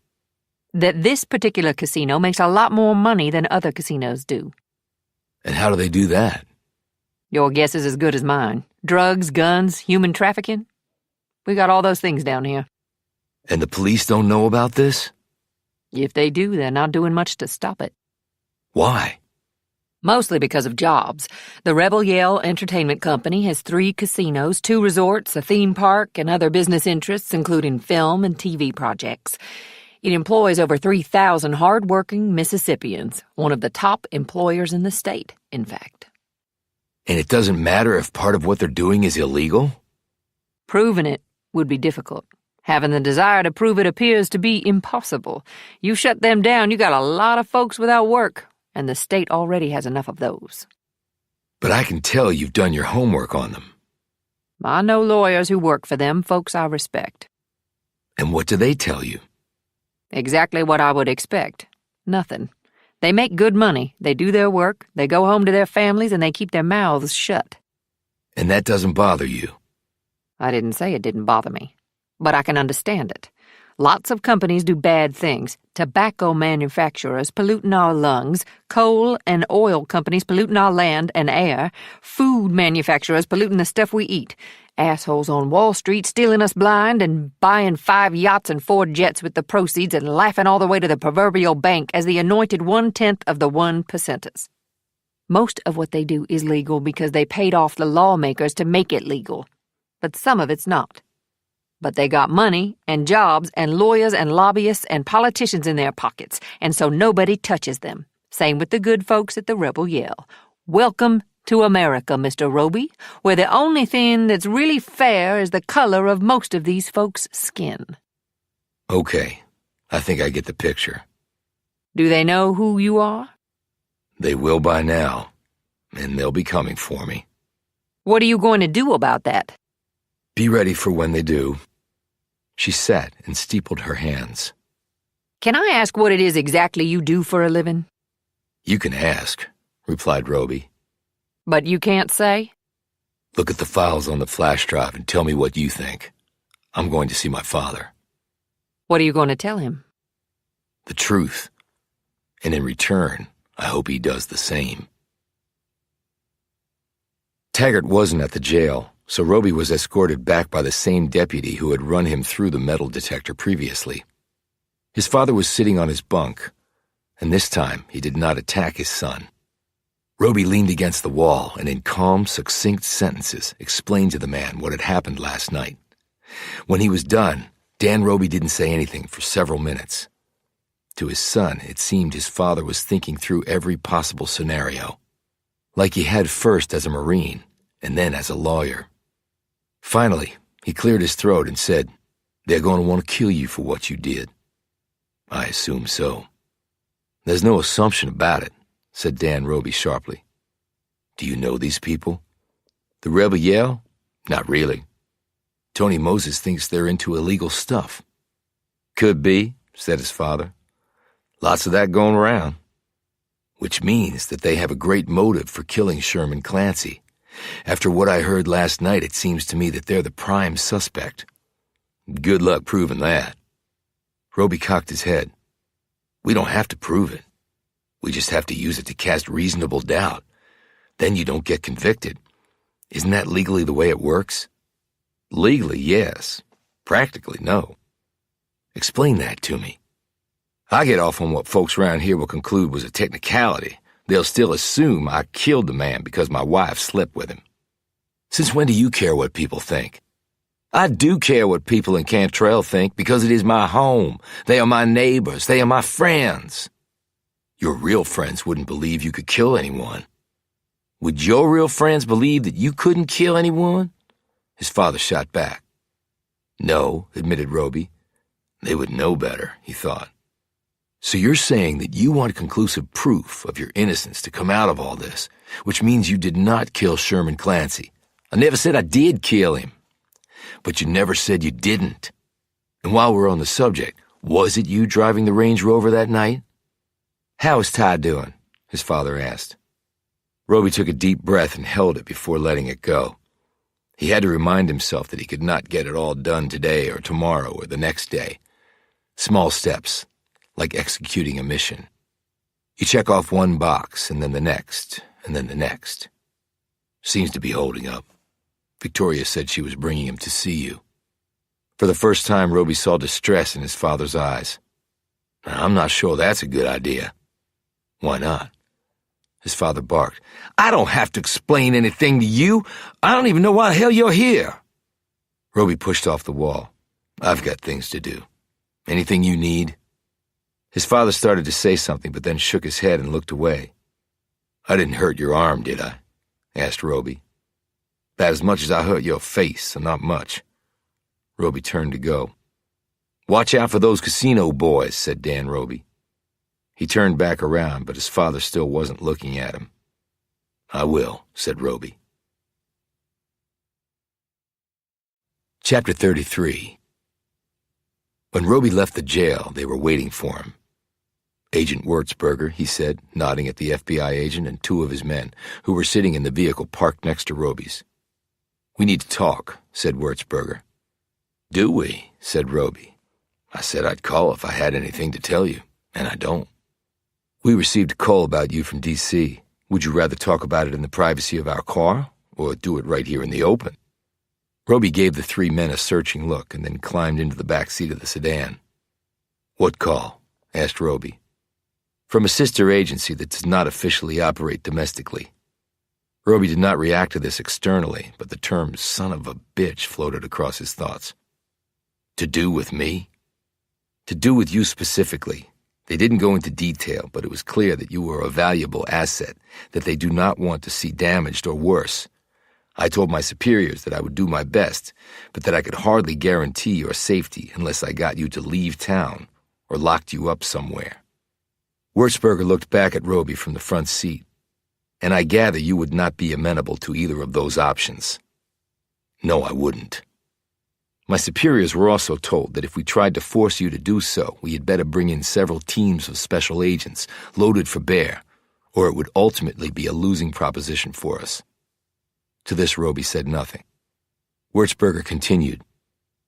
That this particular casino makes a lot more money than other casinos do. And how do they do that? Your guess is as good as mine. Drugs, guns, human trafficking. We got all those things down here. And the police don't know about this? If they do, they're not doing much to stop it. Why? Mostly because of jobs. The Rebel Yell Entertainment Company has 3 casinos, 2 resorts, a theme park, and other business interests, including film and TV projects. It employs over 3,000 hard-working Mississippians, one of the top employers in the state, in fact. And it doesn't matter if part of what they're doing is illegal? Proving it would be difficult. Having the desire to prove it appears to be impossible. You shut them down, you got a lot of folks without work, and the state already has enough of those. But I can tell you've done your homework on them. I know lawyers who work for them, folks I respect. And what do they tell you? Exactly what I would expect. Nothing. They make good money, they do their work, they go home to their families, and they keep their mouths shut. And that doesn't bother you? I didn't say it didn't bother me, but I can understand it. Lots of companies do bad things. Tobacco manufacturers polluting our lungs, coal and oil companies polluting our land and air, food manufacturers polluting the stuff we eat, assholes on Wall Street stealing us blind and buying 5 yachts and 4 jets with the proceeds and laughing all the way to the proverbial bank as the anointed 1/10 of the 1%ers. Most of what they do is legal because they paid off the lawmakers to make it legal, but some of it's not. But they got money and jobs and lawyers and lobbyists and politicians in their pockets, and so nobody touches them. Same with the good folks at the Rebel Yell. Welcome to America, Mr. Roby, where the only thing that's really fair is the color of most of these folks' skin. Okay, I think I get the picture. Do they know who you are? They will by now, and they'll be coming for me. What are you going to do about that? Be ready for when they do. She sat and steepled her hands. Can I ask what it is exactly you do for a living? You can ask, replied Roby. But you can't say? Look at the files on the flash drive and tell me what you think. I'm going to see my father. What are you going to tell him? The truth. And in return, I hope he does the same. Taggart wasn't at the jail, so Roby was escorted back by the same deputy who had run him through the metal detector previously. His father was sitting on his bunk, and this time he did not attack his son. Roby leaned against the wall and in calm, succinct sentences explained to the man what had happened last night. When he was done, Dan Roby didn't say anything for several minutes. To his son, it seemed his father was thinking through every possible scenario, like he had first as a Marine and then as a lawyer. Finally, he cleared his throat and said, "They're going to want to kill you for what you did." "I assume so." "There's no assumption about it," said Dan Roby sharply. "Do you know these people?" "The Rebel Yell? Not really. Tony Moses thinks they're into illegal stuff." "Could be," said his father. "Lots of that going around." "Which means that they have a great motive for killing Sherman Clancy. After what I heard last night, it seems to me that they're the prime suspect." "Good luck proving that." Roby cocked his head. "We don't have to prove it. We just have to use it to cast reasonable doubt. Then you don't get convicted. Isn't that legally the way it works?" "Legally, yes. Practically, no." "Explain that to me." "I get off on what folks around here will conclude was a technicality. They'll still assume I killed the man because my wife slept with him." "Since when do you care what people think?" "I do care what people in Cantrell think because it is my home. They are my neighbors. They are my friends." "Your real friends wouldn't believe you could kill anyone." "Would your real friends believe that you couldn't kill anyone?" His father shot back. "No," admitted Roby. "They would know better," he thought. "So you're saying that you want conclusive proof of your innocence to come out of all this, which means you did not kill Sherman Clancy." "I never said I did kill him." "But you never said you didn't. And while we're on the subject, was it you driving the Range Rover that night?" "How is Ty doing?" his father asked. Roby took a deep breath and held it before letting it go. He had to remind himself that he could not get it all done today or tomorrow or the next day. Small steps, like executing a mission. You check off one box, and then the next, and then the next. Seems to be holding up. Victoria said she was bringing him to see you. For the first time, Roby saw distress in his father's eyes. I'm not sure that's a good idea. Why not? His father barked. I don't have to explain anything to you. I don't even know why the hell you're here. Roby pushed off the wall. I've got things to do. Anything you need? His father started to say something, but then shook his head and looked away. I didn't hurt your arm, did I? Asked Roby. About as much as I hurt your face, so not much. Roby turned to go. Watch out for those casino boys, said Dan Roby. He turned back around, but his father still wasn't looking at him. I will, said Roby. Chapter 33. When Roby left the jail, they were waiting for him. Agent Wurzburger, he said, nodding at the FBI agent and two of his men, who were sitting in the vehicle parked next to Roby's. We need to talk, said Wurzburger. Do we? Said Roby. I said I'd call if I had anything to tell you, and I don't. We received a call about you from D.C. Would you rather talk about it in the privacy of our car, or do it right here in the open? Roby gave the three men a searching look and then climbed into the back seat of the sedan. What call? Asked Roby. From a sister agency that does not officially operate domestically. Roby did not react to this externally, but the term son of a bitch floated across his thoughts. To do with me? To do with you specifically. They didn't go into detail, but it was clear that you were a valuable asset that they do not want to see damaged or worse. I told my superiors that I would do my best, but that I could hardly guarantee your safety unless I got you to leave town or locked you up somewhere. Wurzburger looked back at Roby from the front seat. And I gather you would not be amenable to either of those options. No, I wouldn't. My superiors were also told that if we tried to force you to do so, we had better bring in several teams of special agents, loaded for bear, or it would ultimately be a losing proposition for us. To this, Roby said nothing. Wurzburger continued,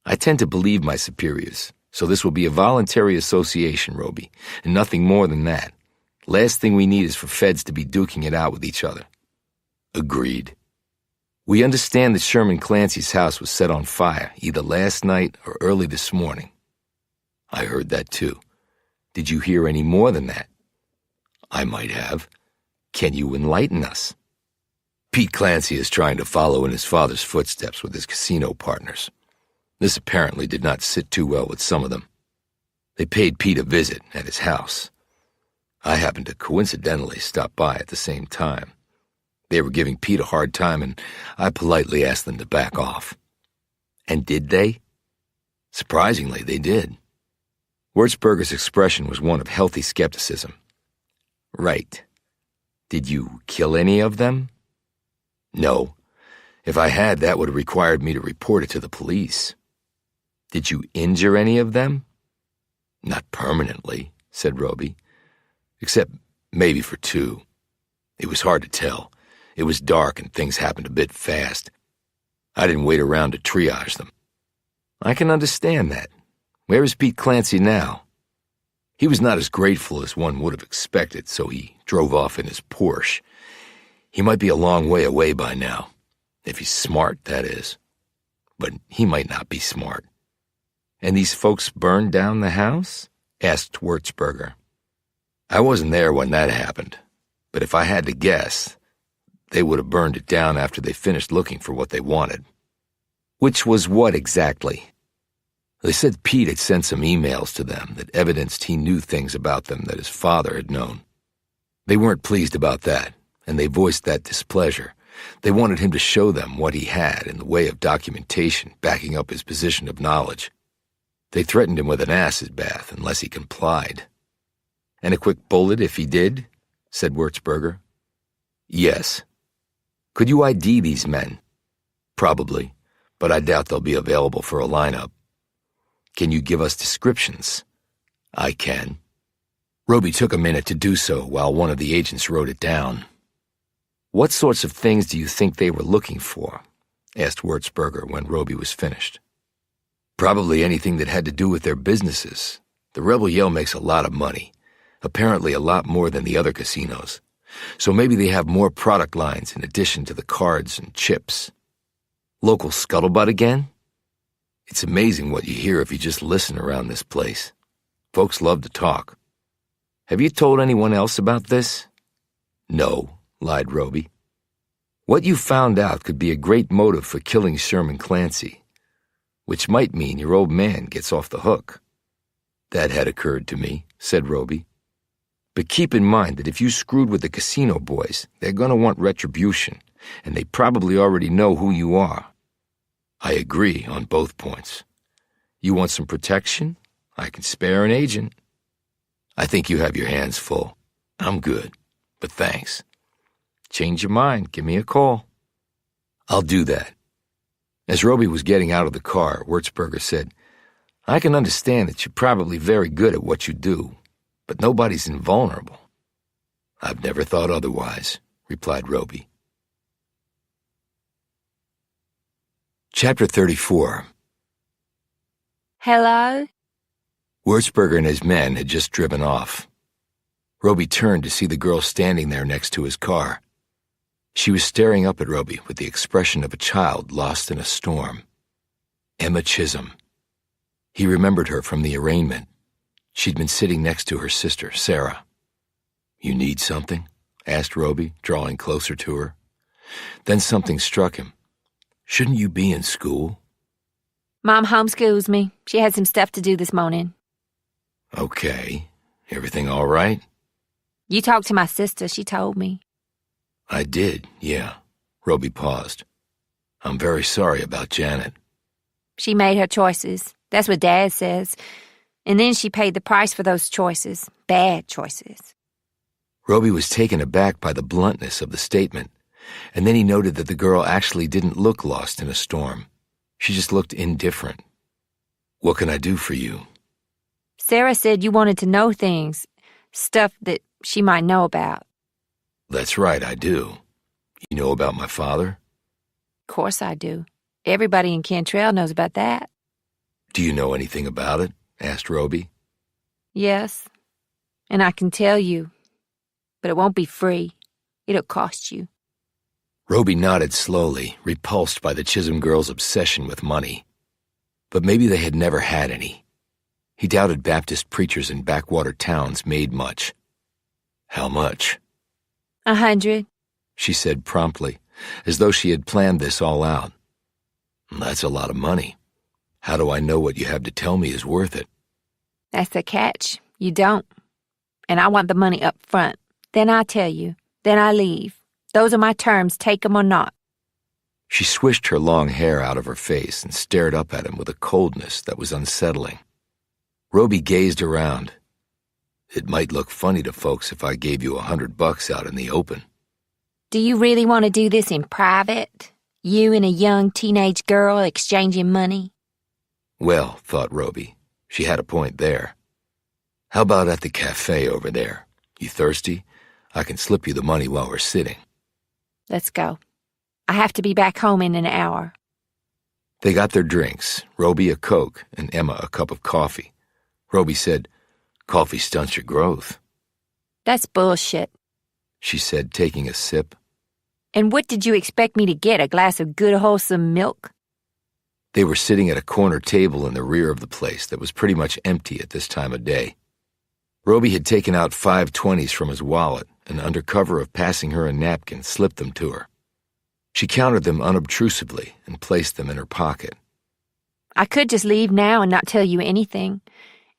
I tend to believe my superiors, so this will be a voluntary association, Roby, and nothing more than that. Last thing we need is for feds to be duking it out with each other. Agreed. We understand that Sherman Clancy's house was set on fire either last night or early this morning. I heard that too. Did you hear any more than that? I might have. Can you enlighten us? Pete Clancy is trying to follow in his father's footsteps with his casino partners. This apparently did not sit too well with some of them. They paid Pete a visit at his house. I happened to coincidentally stop by at the same time. They were giving Pete a hard time, and I politely asked them to back off. And did they? Surprisingly, they did. Wurzburger's expression was one of healthy skepticism. Right. Did you kill any of them? No. If I had, that would have required me to report it to the police. Did you injure any of them? Not permanently, said Roby. Except maybe for two. It was hard to tell. It was dark and things happened a bit fast. I didn't wait around to triage them. I can understand that. Where is Pete Clancy now? He was not as grateful as one would have expected, so he drove off in his Porsche. He might be a long way away by now. If he's smart, that is. But he might not be smart. And these folks burned down the house? Asked Wurzburger. I wasn't there when that happened, but if I had to guess, they would have burned it down after they finished looking for what they wanted. Which was what exactly? They said Pete had sent some emails to them that evidenced he knew things about them that his father had known. They weren't pleased about that, and they voiced that displeasure. They wanted him to show them what he had in the way of documentation backing up his position of knowledge. They threatened him with an acid bath unless he complied. And a quick bullet if he did? Said Wurzburger. Yes. Could you ID these men? Probably, but I doubt they'll be available for a lineup. Can you give us descriptions? I can. Roby took a minute to do so while one of the agents wrote it down. "What sorts of things do you think they were looking for?" asked Wurzburger when Roby was finished. "Probably anything that had to do with their businesses. The Rebel Yell makes a lot of money, apparently a lot more than the other casinos. So maybe they have more product lines in addition to the cards and chips. Local scuttlebutt again? It's amazing what you hear if you just listen around this place. Folks love to talk. Have you told anyone else about this?" "No," lied Roby. "What you found out could be a great motive for killing Sherman Clancy, which might mean your old man gets off the hook." "That had occurred to me," said Roby. "But keep in mind that if you screwed with the casino boys, they're going to want retribution, and they probably already know who you are." "I agree on both points. You want some protection? I can spare an agent." "I think you have your hands full. I'm good, but thanks. Change your mind, give me a call." "I'll do that." As Roby was getting out of the car, Wurzburger said, "I can understand that you're probably very good at what you do, but nobody's invulnerable." "I've never thought otherwise," replied Roby. Chapter 34. Hello? Wurzburger and his men had just driven off. Roby turned to see the girl standing there next to his car. She was staring up at Roby with the expression of a child lost in a storm. Emma Chisholm. He remembered her from the arraignment. She'd been sitting next to her sister, Sarah. "You need something?" asked Roby, drawing closer to her. Then something struck him. "Shouldn't you be in school?" Mom homeschools me. She had some stuff to do this morning. "Okay. Everything all right?" You talked to my sister, she told me. "I did, yeah." Roby paused. "I'm very sorry about Janet." She made her choices. That's what Dad says. And then she paid the price for those choices. Bad choices. Roby was taken aback by the bluntness of the statement, and then he noted that the girl actually didn't look lost in a storm. She just looked indifferent. "What can I do for you?" Sarah said you wanted to know things. Stuff that she might know about. "That's right, I do. You know about my father?" Of course I do. Everybody in Cantrell knows about that. "Do you know anything about it?" asked Roby. Yes. And I can tell you. But it won't be free. It'll cost you. Roby nodded slowly, repulsed by the Chisholm girl's obsession with money. But maybe they had never had any. He doubted Baptist preachers in backwater towns made much. "How much?" 100. she said promptly, as though she had planned this all out. "That's a lot of money. How do I know what you have to tell me is worth it?" That's the catch. You don't. And I want the money up front. Then I tell you. Then I leave. Those are my terms, take 'em or not. She swished her long hair out of her face and stared up at him with a coldness that was unsettling. Roby gazed around. "It might look funny to folks if I gave you $100 out in the open." Do you really want to do this in private? You and a young teenage girl exchanging money? Well, thought Roby, she had a point there. "How about at the cafe over there? You thirsty? I can slip you the money while we're sitting." Let's go. I have to be back home in an hour. They got their drinks, Roby a Coke and Emma a cup of coffee. Roby said, "Coffee stunts your growth." That's bullshit. She said, taking a sip. And what did you expect me to get, a glass of good wholesome milk? They were sitting at a corner table in the rear of the place that was pretty much empty at this time of day. Roby had taken out 5 20s from his wallet and under cover of passing her a napkin, slipped them to her. She counted them unobtrusively and placed them in her pocket. I could just leave now and not tell you anything.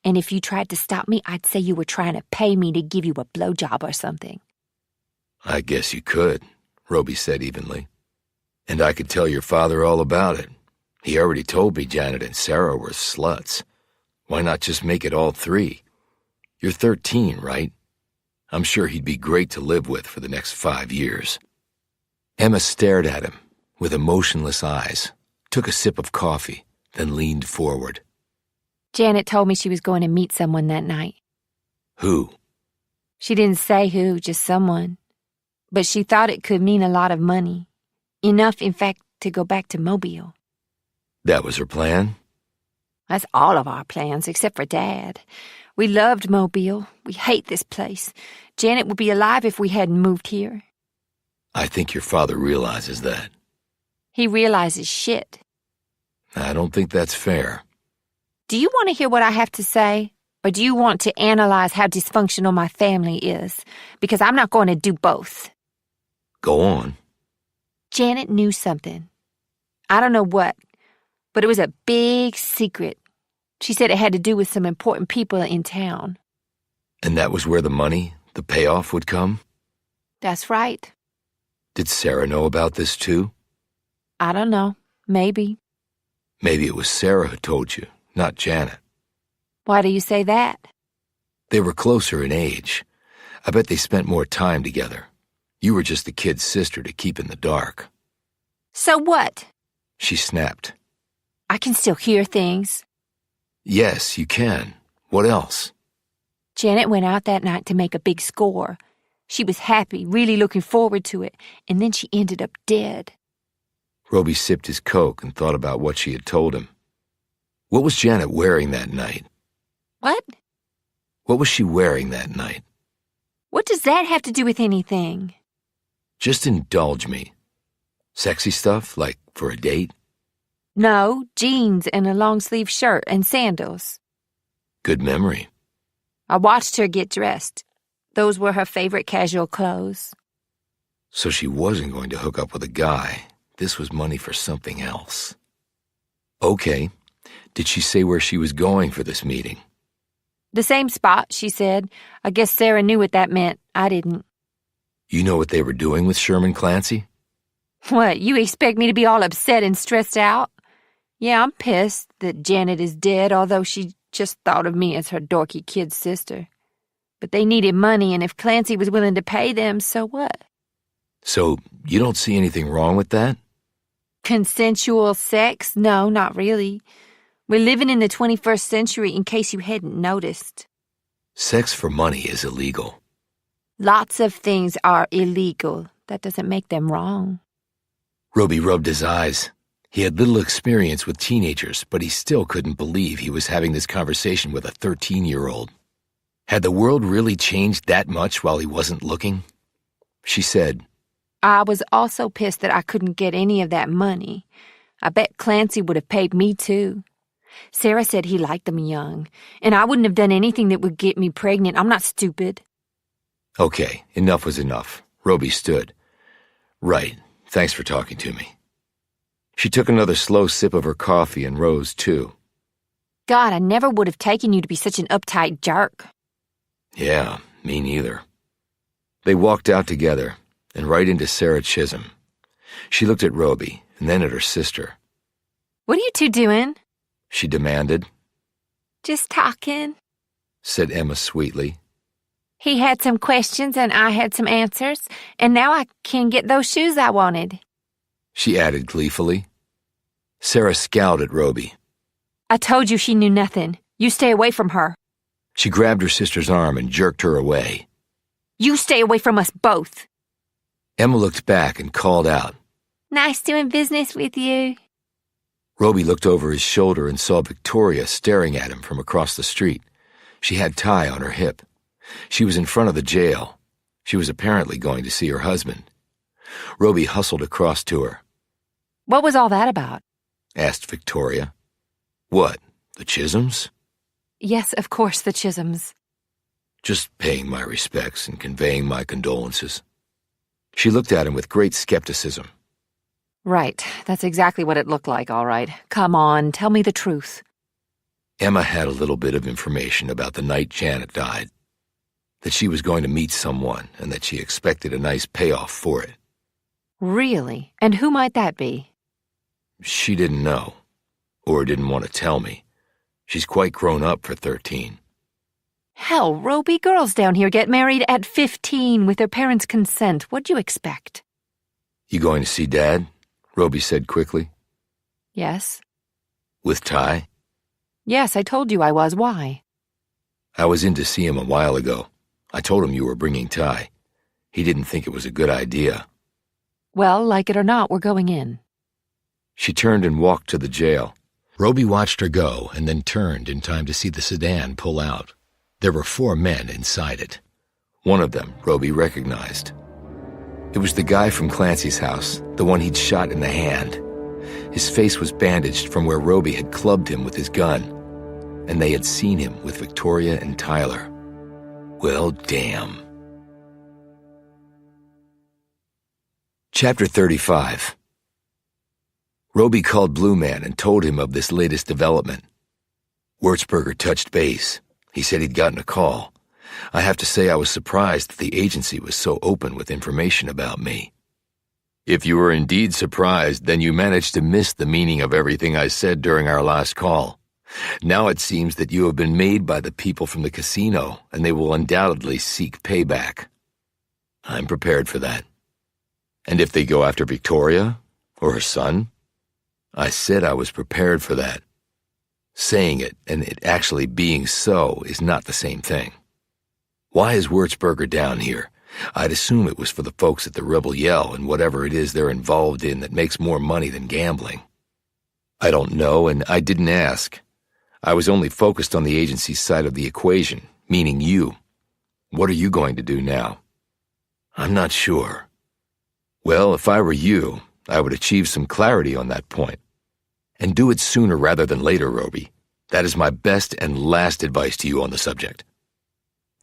And if you tried to stop me, I'd say you were trying to pay me to give you a blowjob or something. "I guess you could," Roby said evenly. "And I could tell your father all about it. He already told me Janet and Sarah were sluts. Why not just make it all 3? You're 13, right? I'm sure he'd be great to live with for the next 5 years." Emma stared at him with emotionless eyes, took a sip of coffee, then leaned forward. Janet told me she was going to meet someone that night. "Who?" She didn't say who, just someone. But she thought it could mean a lot of money. Enough, in fact, to go back to Mobile. That was her plan? That's all of our plans, except for Dad. We loved Mobile. We hate this place. Janet would be alive if we hadn't moved here. I think your father realizes that. He realizes shit. I don't think that's fair. Do you want to hear what I have to say? Or do you want to analyze how dysfunctional my family is? Because I'm not going to do both. Go on. Janet knew something. I don't know what, but it was a big secret. She said it had to do with some important people in town. And that was where the money, the payoff, would come? That's right. Did Sarah know about this too? I don't know. Maybe. Maybe it was Sarah who told you, not Janet. Why do you say that? They were closer in age. I bet they spent more time together. You were just the kid's sister to keep in the dark. So what? She snapped. I can still hear things. Yes, you can. What else? Janet went out that night to make a big score. She was happy, really looking forward to it, and then she ended up dead. Roby sipped his Coke and thought about what she had told him. What was Janet wearing that night? What? What was she wearing that night? What does that have to do with anything? Just indulge me. Sexy stuff, like for a date? No, jeans and a long-sleeve shirt and sandals. Good memory. I watched her get dressed. Those were her favorite casual clothes. So she wasn't going to hook up with a guy. This was money for something else. Okay. Did she say where she was going for this meeting? The same spot, she said. I guess Sarah knew what that meant. I didn't. You know what they were doing with Sherman Clancy? What, you expect me to be all upset and stressed out? Yeah, I'm pissed that Janet is dead, although she just thought of me as her dorky kid sister. But they needed money, and if Clancy was willing to pay them, so what? So you don't see anything wrong with that? Consensual sex? No, not really. We're living in the 21st century, in case you hadn't noticed. Sex for money is illegal. Lots of things are illegal. That doesn't make them wrong. Roby rubbed his eyes. He had little experience with teenagers, but he still couldn't believe he was having this conversation with a 13-year-old. Had the world really changed that much while he wasn't looking? She said, I was also pissed that I couldn't get any of that money. I bet Clancy would have paid me too. Sarah said he liked them young, and I wouldn't have done anything that would get me pregnant. I'm not stupid. Okay, enough was enough. Roby stood. Right, thanks for talking to me. She took another slow sip of her coffee and rose too. God, I never would have taken you to be such an uptight jerk. Yeah, me neither. They walked out together and right into Sarah Chisholm. She looked at Roby and then at her sister. What are you two doing? She demanded. Just talking, said Emma sweetly. He had some questions and I had some answers, and now I can get those shoes I wanted. She added gleefully. Sarah scowled at Roby. I told you she knew nothing. You stay away from her. She grabbed her sister's arm and jerked her away. You stay away from us both. Emma looked back and called out. Nice doing business with you. Roby looked over his shoulder and saw Victoria staring at him from across the street. She had Ty on her hip. She was in front of the jail. She was apparently going to see her husband. Roby hustled across to her. What was all that about? Asked Victoria. What, the Chisholms? Yes, of course, the Chisholms. Just paying my respects and conveying my condolences. She looked at him with great skepticism. Right, that's exactly what it looked like, all right. Come on, tell me the truth. Emma had a little bit of information about the night Janet died. That she was going to meet someone and that she expected a nice payoff for it. Really? And who might that be? She didn't know, or didn't want to tell me. She's quite grown up for 13. Hell, Roby, girls down here get married at 15 with their parents' consent. What'd you expect? You going to see Dad? Roby said quickly. Yes. With Ty? Yes, I told you I was. Why? I was in to see him a while ago. I told him you were bringing Ty. He didn't think it was a good idea. Well, like it or not, we're going in. She turned and walked to the jail. Roby watched her go and then turned in time to see the sedan pull out. There were 4 men inside it. One of them Roby recognized. It was the guy from Clancy's house, the one he'd shot in the hand. His face was bandaged from where Roby had clubbed him with his gun, and they had seen him with Victoria and Tyler. Well, damn. Chapter 35. Roby called Blue Man and told him of this latest development. Wurzburger touched base. He said he'd gotten a call. I have to say I was surprised that the agency was so open with information about me. If you were indeed surprised, then you managed to miss the meaning of everything I said during our last call. Now it seems that you have been made by the people from the casino, and they will undoubtedly seek payback. I'm prepared for that. And if they go after Victoria, or her son? I said I was prepared for that. Saying it and it actually being so is not the same thing. Why is Wurzburger down here? I'd assume it was for the folks at the Rebel Yell and whatever it is they're involved in that makes more money than gambling. I don't know, and I didn't ask. I was only focused on the agency's side of the equation, meaning you. What are you going to do now? I'm not sure. Well, if I were you, I would achieve some clarity on that point. And do it sooner rather than later, Roby. That is my best and last advice to you on the subject.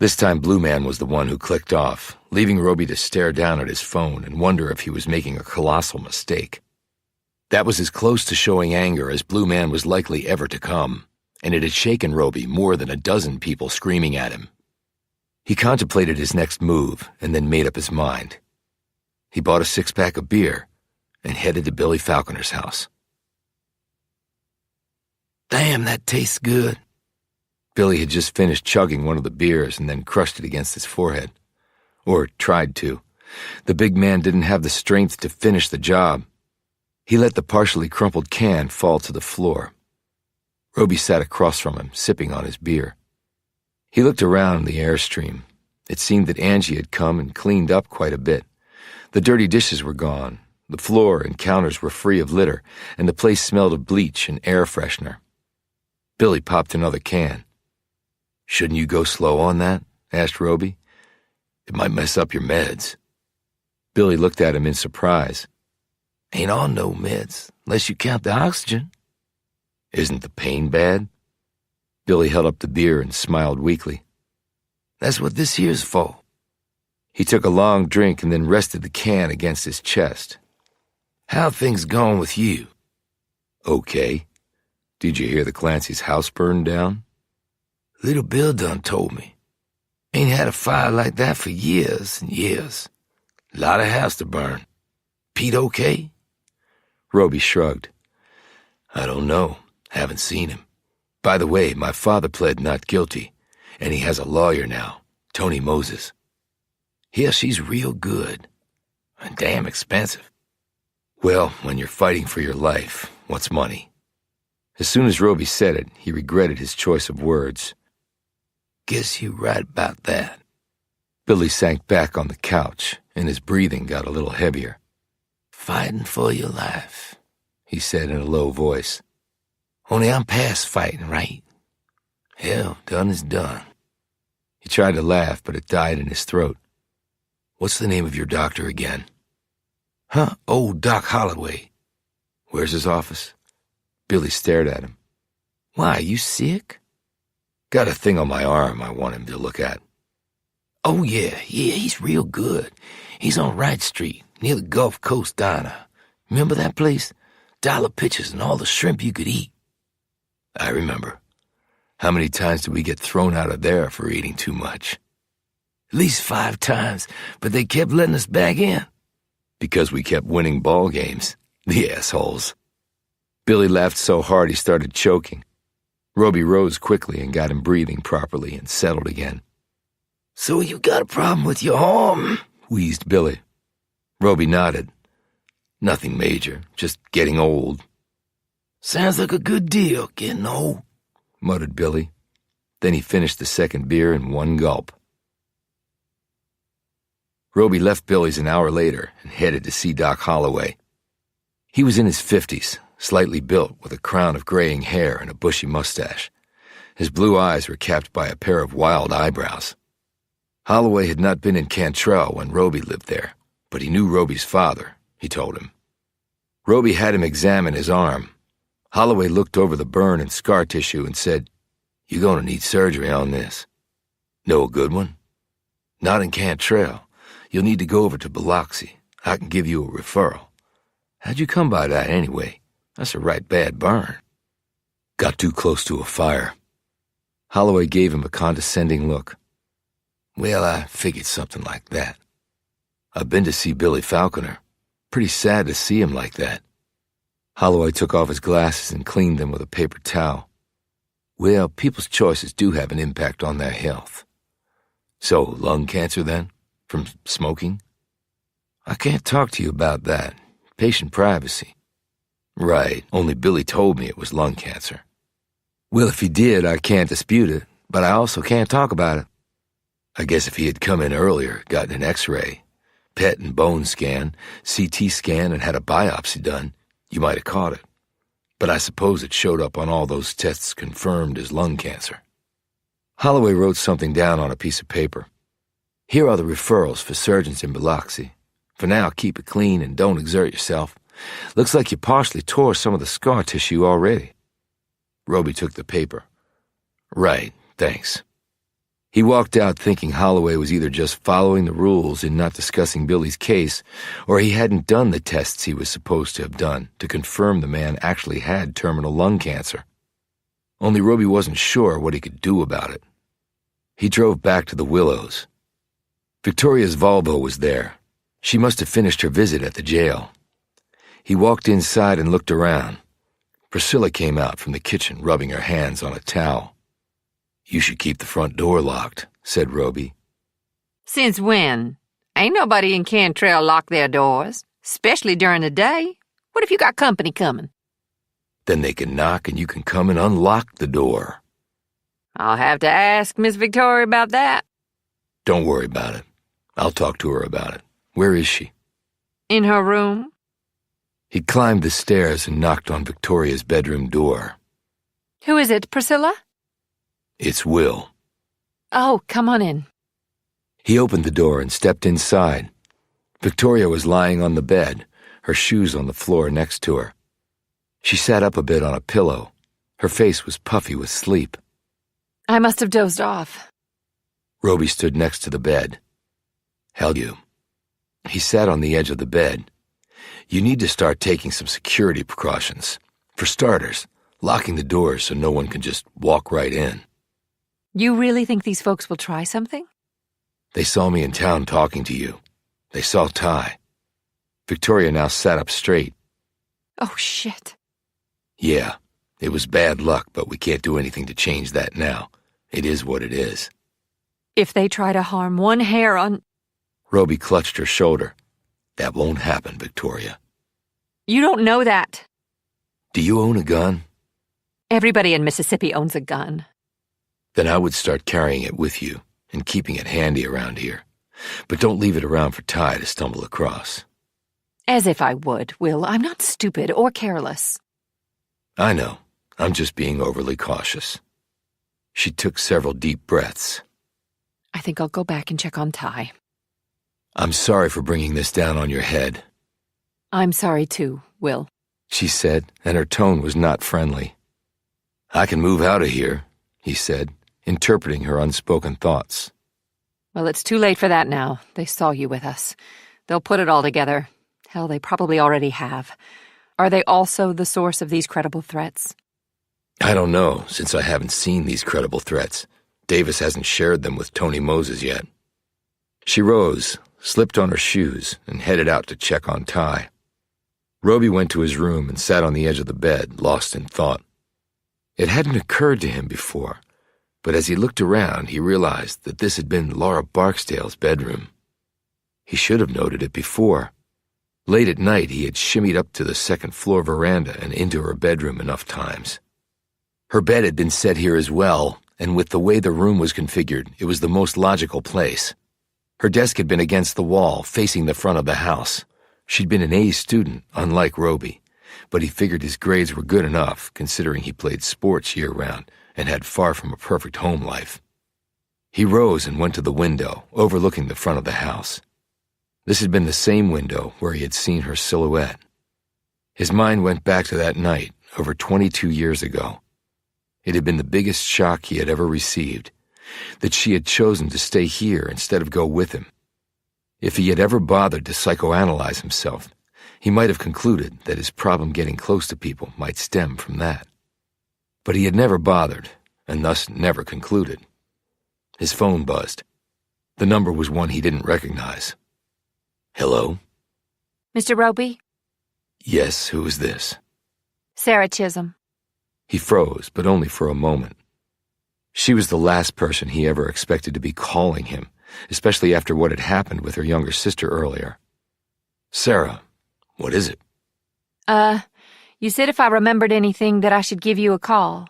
This time Blue Man was the one who clicked off, leaving Roby to stare down at his phone and wonder if he was making a colossal mistake. That was as close to showing anger as Blue Man was likely ever to come, and it had shaken Roby more than a dozen people screaming at him. He contemplated his next move and then made up his mind. He bought a 6-pack of beer and headed to Billy Falconer's house. Damn, that tastes good. Billy had just finished chugging one of the beers and then crushed it against his forehead. Or tried to. The big man didn't have the strength to finish the job. He let the partially crumpled can fall to the floor. Roby sat across from him, sipping on his beer. He looked around the airstream. It seemed that Angie had come and cleaned up quite a bit. The dirty dishes were gone, the floor and counters were free of litter, and the place smelled of bleach and air freshener. Billy popped another can. Shouldn't you go slow on that? Asked Roby. It might mess up your meds. Billy looked at him in surprise. Ain't on no meds, unless you count the oxygen. Isn't the pain bad? Billy held up the beer and smiled weakly. That's what this here's for. He took a long drink and then rested the can against his chest. How things going with you? Okay. Did you hear the Clancy's house burned down? Little Bill done told me. Ain't had a fire like that for years and years. Lot of house to burn. Pete okay? Roby shrugged. I don't know. Haven't seen him. By the way, my father pled not guilty, and he has a lawyer now, Tony Moses. Hear she's real good. And damn expensive. Well, when you're fighting for your life, what's money? As soon as Roby said it, he regretted his choice of words. Guess you're right about that. Billy sank back on the couch, and his breathing got a little heavier. Fighting for your life, he said in a low voice. Only I'm past fighting, right? Hell, done is done. He tried to laugh, but it died in his throat. What's the name of your doctor again? Huh, old Doc Holloway. Where's his office? Billy stared at him. Why, you sick? Got a thing on my arm I want him to look at. Oh, yeah, he's real good. He's on Wright Street, near the Gulf Coast Diner. Remember that place? $1 pitchers and all the shrimp you could eat. I remember. How many times did we get thrown out of there for eating too much? At least 5 times, but they kept letting us back in. Because we kept winning ball games. The assholes. Billy laughed so hard he started choking. Roby rose quickly and got him breathing properly and settled again. So you got a problem with your arm? Wheezed Billy. Roby nodded. Nothing major, just getting old. Sounds like a good deal, getting old, muttered Billy. Then he finished the second beer in one gulp. Roby left Billy's an hour later and headed to see Doc Holloway. He was in his 50s, slightly built with a crown of graying hair and a bushy mustache. His blue eyes were capped by a pair of wild eyebrows. Holloway had not been in Cantrell when Roby lived there, but he knew Roby's father, he told him. Roby had him examine his arm. Holloway looked over the burn and scar tissue and said, "You're going to need surgery on this." "Know a good one?" "Not in Cantrell. You'll need to go over to Baldacci. I can give you a referral." "How'd you come by that anyway? That's a right bad burn." "Got too close to a fire." Holloway gave him a condescending look. "Well, I figured something like that. I've been to see Billy Falconer. Pretty sad to see him like that." Holloway took off his glasses and cleaned them with a paper towel. "Well, people's choices do have an impact on their health." "So, lung cancer then? From smoking?" "I can't talk to you about that. Patient privacy." "Right, only Billy told me it was lung cancer." "Well, if he did, I can't dispute it, but I also can't talk about it." "I guess if he had come in earlier, gotten an X-ray, PET and bone scan, CT scan, and had a biopsy done, you might have caught it. But I suppose it showed up on all those tests confirmed as lung cancer." Holloway wrote something down on a piece of paper. "Here are the referrals for surgeons in Baldacci. For now, keep it clean and don't exert yourself. Looks like you partially tore some of the scar tissue already." Roby took the paper. "Right, thanks." He walked out thinking Holloway was either just following the rules in not discussing Billy's case, or he hadn't done the tests he was supposed to have done to confirm the man actually had terminal lung cancer. Only Roby wasn't sure what he could do about it. He drove back to the Willows. Victoria's Volvo was there. She must have finished her visit at the jail. He walked inside and looked around. Priscilla came out from the kitchen, rubbing her hands on a towel. "You should keep the front door locked," said Roby. Since when? Ain't nobody in Cantrell locked their doors, especially during the day. What if you got company coming? "Then they can knock and you can come and unlock the door." I'll have to ask Miss Victoria about that. "Don't worry about it. I'll talk to her about it. Where is she?" In her room? He climbed the stairs and knocked on Victoria's bedroom door. Who is it, Priscilla? "It's Will." Oh, come on in. He opened the door and stepped inside. Victoria was lying on the bed, her shoes on the floor next to her. She sat up a bit on a pillow. Her face was puffy with sleep. I must have dozed off. Roby stood next to the bed. "Hell, you." He sat on the edge of the bed. "You need to start taking some security precautions. For starters, locking the doors so no one can just walk right in." You really think these folks will try something? "They saw me in town talking to you. They saw Ty." Victoria now sat up straight. Oh, shit. "Yeah, it was bad luck, but we can't do anything to change that now. It is what it is." If they try to harm one hair on... Roby clutched her shoulder. "That won't happen, Victoria." You don't know that. "Do you own a gun?" Everybody in Mississippi owns a gun. "Then I would start carrying it with you and keeping it handy around here. But don't leave it around for Ty to stumble across." As if I would, Will. I'm not stupid or careless. "I know. I'm just being overly cautious." She took several deep breaths. I think I'll go back and check on Ty. "I'm sorry for bringing this down on your head," I'm sorry too, Will. she said, and her tone was not friendly. "I can move out of here," he said, interpreting her unspoken thoughts. Well, it's too late for that now. They saw you with us. They'll put it all together. Hell, they probably already have. Are they also the source of these credible threats? "I don't know, since I haven't seen these credible threats. Davis hasn't shared them with Tony Moses yet." She rose, slipped on her shoes, and headed out to check on Ty. Roby went to his room and sat on the edge of the bed, lost in thought. It hadn't occurred to him before, but as he looked around, he realized that this had been Laura Barksdale's bedroom. He should have noted it before. Late at night, he had shimmied up to the second-floor veranda and into her bedroom enough times. Her bed had been set here as well, and with the way the room was configured, it was the most logical place. Her desk had been against the wall, facing the front of the house. She'd been an A student, unlike Roby, but he figured his grades were good enough, considering he played sports year-round and had far from a perfect home life. He rose and went to the window, overlooking the front of the house. This had been the same window where he had seen her silhouette. His mind went back to that night, over 22 years ago. It had been the biggest shock he had ever received, that she had chosen to stay here instead of go with him. If he had ever bothered to psychoanalyze himself, he might have concluded that his problem getting close to people might stem from that. But he had never bothered, and thus never concluded. His phone buzzed. The number was one he didn't recognize. Hello? Mr. Roby? Yes, who is this? Sarah Chisholm. He froze, but only for a moment. She was the last person he ever expected to be calling him, especially after what had happened with her younger sister earlier. Sarah, what is it? You said if I remembered anything that I should give you a call.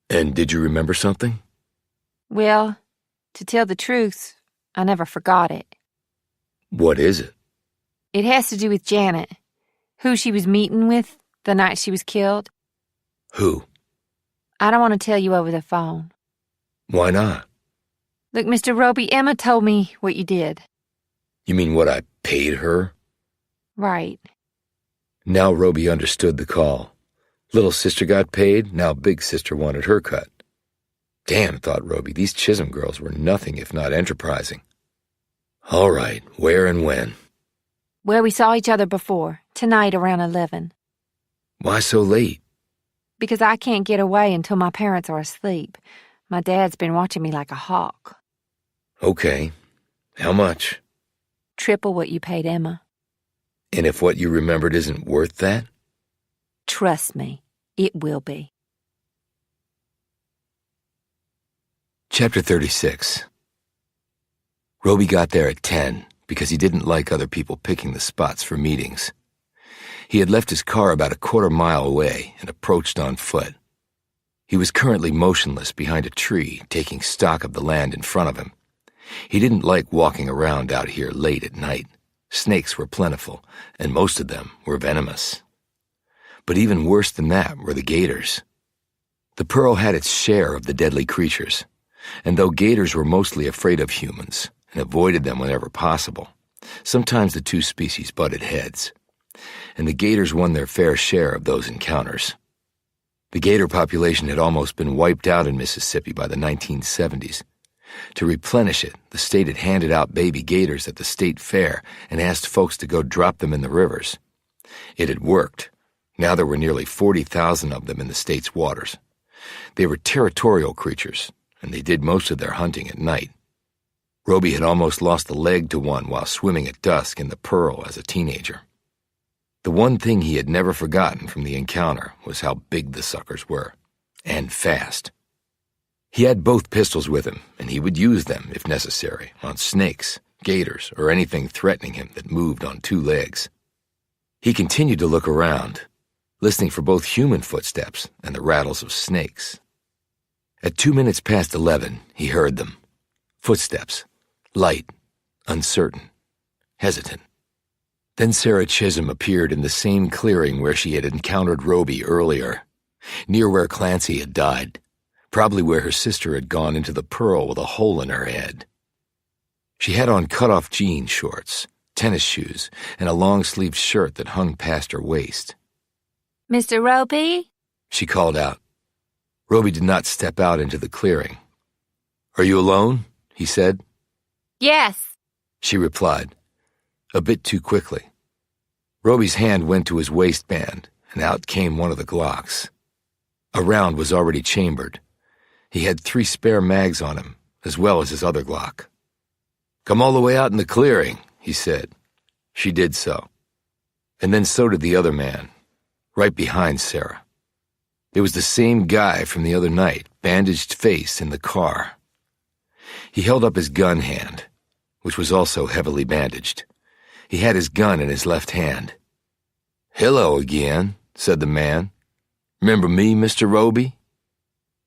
And did you remember something? Well, to tell the truth, I never forgot it. What is it? It has to do with Janet, who she was meeting with the night she was killed. Who? I don't want to tell you over the phone. Why not? Look, Mr. Roby, Emma told me what you did. You mean what I paid her? Right. Now Roby understood the call. Little sister got paid, now big sister wanted her cut. Damn, thought Roby, these Chisholm girls were nothing if not enterprising. All right, where and when? Where we saw each other before, tonight around 11. Why so late? Because I can't get away until my parents are asleep. My dad's been watching me like a hawk. Okay. How much? Triple what you paid Emma. And if what you remembered isn't worth that? Trust me, it will be. Chapter 36. Roby got there at 10 because he didn't like other people picking the spots for meetings. He had left his car about a quarter mile away and approached on foot. He was currently motionless behind a tree, taking stock of the land in front of him. He didn't like walking around out here late at night. Snakes were plentiful, and most of them were venomous. But even worse than that were the gators. The Pearl had its share of the deadly creatures, and though gators were mostly afraid of humans and avoided them whenever possible, sometimes the two species butted heads, and the gators won their fair share of those encounters. The gator population had almost been wiped out in Mississippi by the 1970s. To replenish it, the state had handed out baby gators at the state fair and asked folks to go drop them in the rivers. It had worked. Now there were nearly 40,000 of them in the state's waters. They were territorial creatures, and they did most of their hunting at night. Roby had almost lost a leg to one while swimming at dusk in the Pearl as a teenager. The one thing he had never forgotten from the encounter was how big the suckers were, and fast. He had both pistols with him, and he would use them, if necessary, on snakes, gators, or anything threatening him that moved on two legs. He continued to look around, listening for both human footsteps and the rattles of snakes. At 2 minutes past 11, he heard them. Footsteps, light, uncertain, hesitant. Then Sarah Chisholm appeared in the same clearing where she had encountered Roby earlier, near where Clancy had died, probably where her sister had gone into the Pearl with a hole in her head. She had on cut-off jean shorts, tennis shoes, and a long-sleeved shirt that hung past her waist. Mr. Roby? She called out. Roby did not step out into the clearing. Are you alone? He said. Yes. She replied, a bit too quickly. Roby's hand went to his waistband, and out came one of the Glocks. A round was already chambered. He had 3 spare mags on him, as well as his other Glock. Come all the way out in the clearing, he said. She did so. And then so did the other man, right behind Sarah. It was the same guy from the other night, bandaged face in the car. He held up his gun hand, which was also heavily bandaged. He had his gun in his left hand. Hello again, said the man. Remember me, Mr. Roby?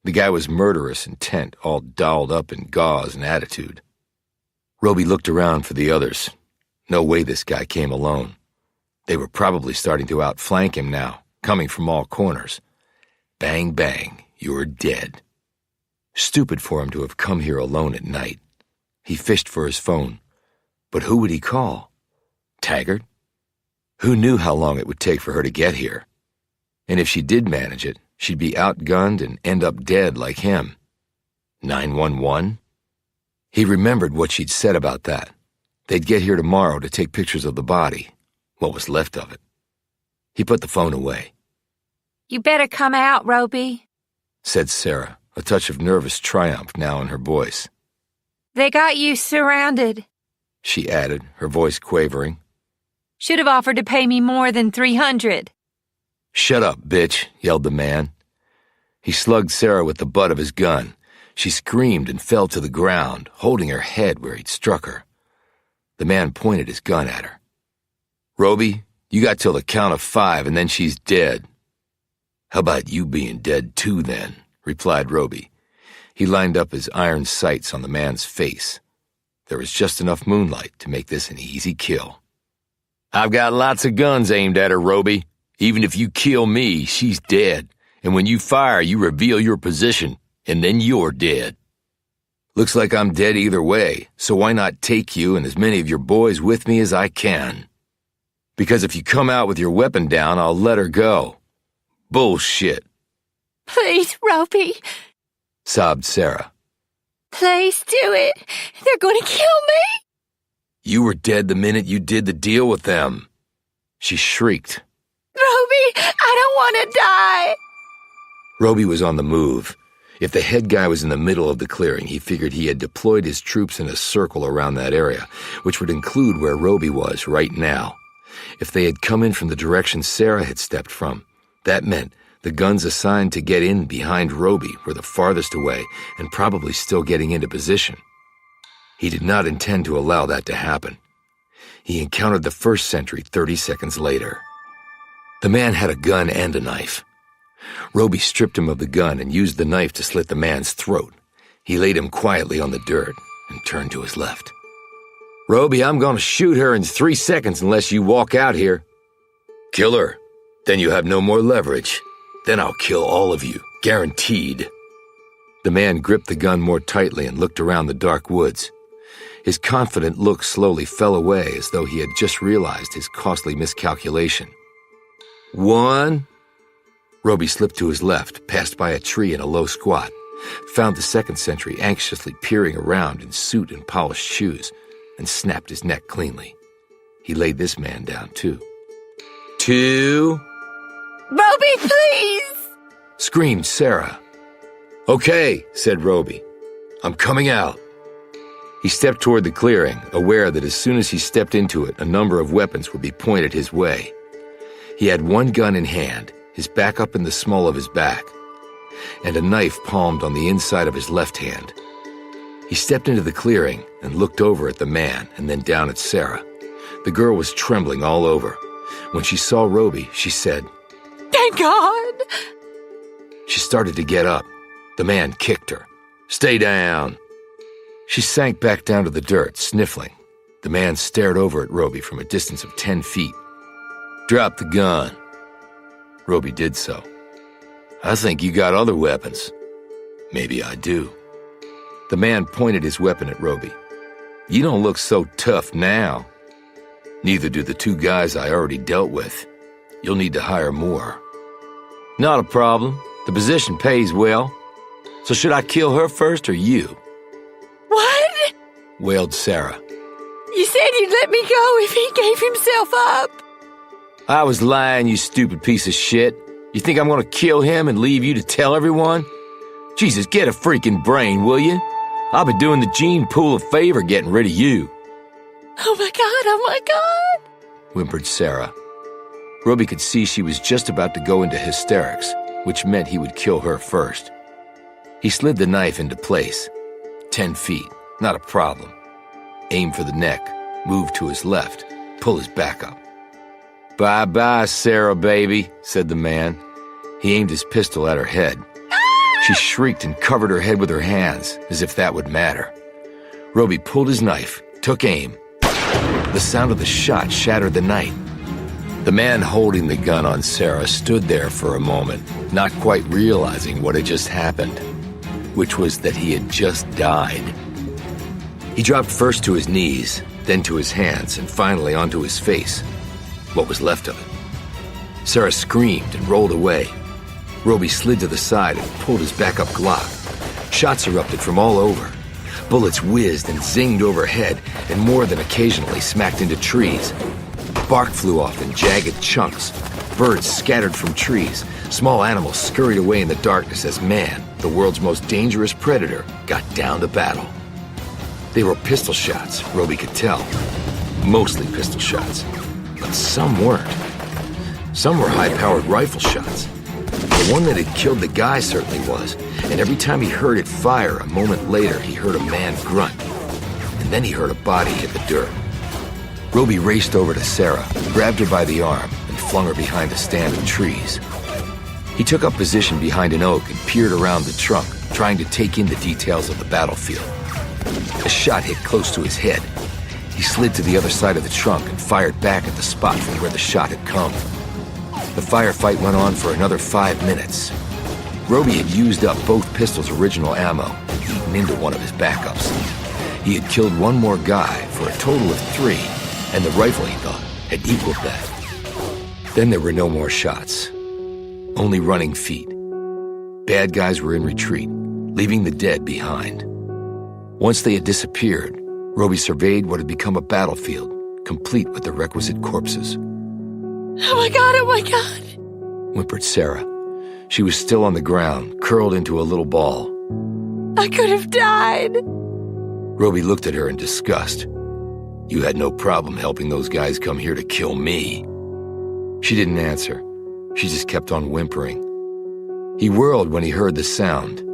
The guy was murderous intent, all dolled up in gauze and attitude. Roby looked around for the others. No way this guy came alone. They were probably starting to outflank him now, coming from all corners. Bang, bang, you're dead. Stupid for him to have come here alone at night. He fished for his phone. But who would he call? Taggart? Who knew how long it would take for her to get here? And if she did manage it, she'd be outgunned and end up dead like him. 911? He remembered what she'd said about that. They'd get here tomorrow to take pictures of the body, what was left of it. He put the phone away. You better come out, Roby, said Sarah, a touch of nervous triumph now in her voice. They got you surrounded, she added, her voice quavering. Should have offered to pay me more than $300. Shut up, bitch, yelled the man. He slugged Sarah with the butt of his gun. She screamed and fell to the ground, holding her head where he'd struck her. The man pointed his gun at her. Roby, you got till the count of 5 and then she's dead. How about you being dead too then, replied Roby. He lined up his iron sights on the man's face. There was just enough moonlight to make this an easy kill. I've got lots of guns aimed at her, Roby. Even if you kill me, she's dead. And when you fire, you reveal your position, and then you're dead. Looks like I'm dead either way, so why not take you and as many of your boys with me as I can? Because if you come out with your weapon down, I'll let her go. Bullshit. Please, Roby, sobbed Sarah. Please do it. They're going to kill me. You were dead the minute you did the deal with them. She shrieked. Roby, I don't want to die. Roby was on the move. If the head guy was in the middle of the clearing, he figured he had deployed his troops in a circle around that area, which would include where Roby was right now. If they had come in from the direction Sarah had stepped from, that meant the guns assigned to get in behind Roby were the farthest away and probably still getting into position. He did not intend to allow that to happen. He encountered the first sentry 30 seconds later. The man had a gun and a knife. Roby stripped him of the gun and used the knife to slit the man's throat. He laid him quietly on the dirt and turned to his left. Roby, I'm going to shoot her in 3 seconds unless you walk out here. Kill her. Then you have no more leverage. Then I'll kill all of you, guaranteed. The man gripped the gun more tightly and looked around the dark woods. His confident look slowly fell away as though he had just realized his costly miscalculation. 1. Roby slipped to his left, passed by a tree in a low squat, found the second sentry anxiously peering around in suit and polished shoes, and snapped his neck cleanly. He laid this man down, too. 2. Roby, please! Screamed Sarah. Okay, said Roby. I'm coming out. He stepped toward the clearing, aware that as soon as he stepped into it, a number of weapons would be pointed his way. He had one gun in hand, his back up in the small of his back, and a knife palmed on the inside of his left hand. He stepped into the clearing and looked over at the man and then down at Sarah. The girl was trembling all over. When she saw Roby, she said, Thank God! She started to get up. The man kicked her. Stay down. She sank back down to the dirt, sniffling. The man stared over at Roby from a distance of 10 feet. Drop the gun. Roby did so. I think you got other weapons. Maybe I do. The man pointed his weapon at Roby. You don't look so tough now. Neither do the 2 guys I already dealt with. You'll need to hire more. Not a problem. The position pays well. So should I kill her first or you? What? Wailed Sarah. You said you'd let me go if he gave himself up. I was lying, you stupid piece of shit. You think I'm gonna kill him and leave you to tell everyone? Jesus, get a freaking brain, will you? I'll be doing the gene pool a favor getting rid of you. Oh my God, whimpered Sarah. Roby could see she was just about to go into hysterics, which meant he would kill her first. He slid the knife into place. 10 feet, not a problem. Aim for the neck, move to his left, pull his back up. Bye-bye, Sarah, baby, said the man. He aimed his pistol at her head. She shrieked and covered her head with her hands, as if that would matter. Roby pulled his knife, took aim. The sound of the shot shattered the night. The man holding the gun on Sarah stood there for a moment, not quite realizing what had just happened, which was that he had just died. He dropped first to his knees, then to his hands, and finally onto his face, what was left of it. Sarah screamed and rolled away. Roby slid to the side and pulled his backup Glock. Shots erupted from all over. Bullets whizzed and zinged overhead and more than occasionally smacked into trees. Bark flew off in jagged chunks. Birds scattered from trees. Small animals scurried away in the darkness as man, the world's most dangerous predator, got down to battle. They were pistol shots, Roby could tell. Mostly pistol shots. But some weren't. Some were high-powered rifle shots. The one that had killed the guy certainly was, and every time he heard it fire, a moment later he heard a man grunt. And then he heard a body hit the dirt. Roby raced over to Sarah, grabbed her by the arm, and flung her behind a stand of trees. He took up position behind an oak and peered around the trunk, trying to take in the details of the battlefield. A shot hit close to his head. He slid to the other side of the trunk and fired back at the spot from where the shot had come. The firefight went on for another 5 minutes. Roby had used up both pistols' original ammo and eaten into one of his backups. He had killed one more guy for a total of 3, and the rifle, he thought, had equaled that. Then there were no more shots. Only running feet. Bad guys were in retreat, leaving the dead behind. Once they had disappeared, Roby surveyed what had become a battlefield, complete with the requisite corpses. Oh my God, whimpered Sarah. She was still on the ground, curled into a little ball. I could have died. Roby looked at her in disgust. You had no problem helping those guys come here to kill me. She didn't answer. She just kept on whimpering. He whirled when he heard the sound.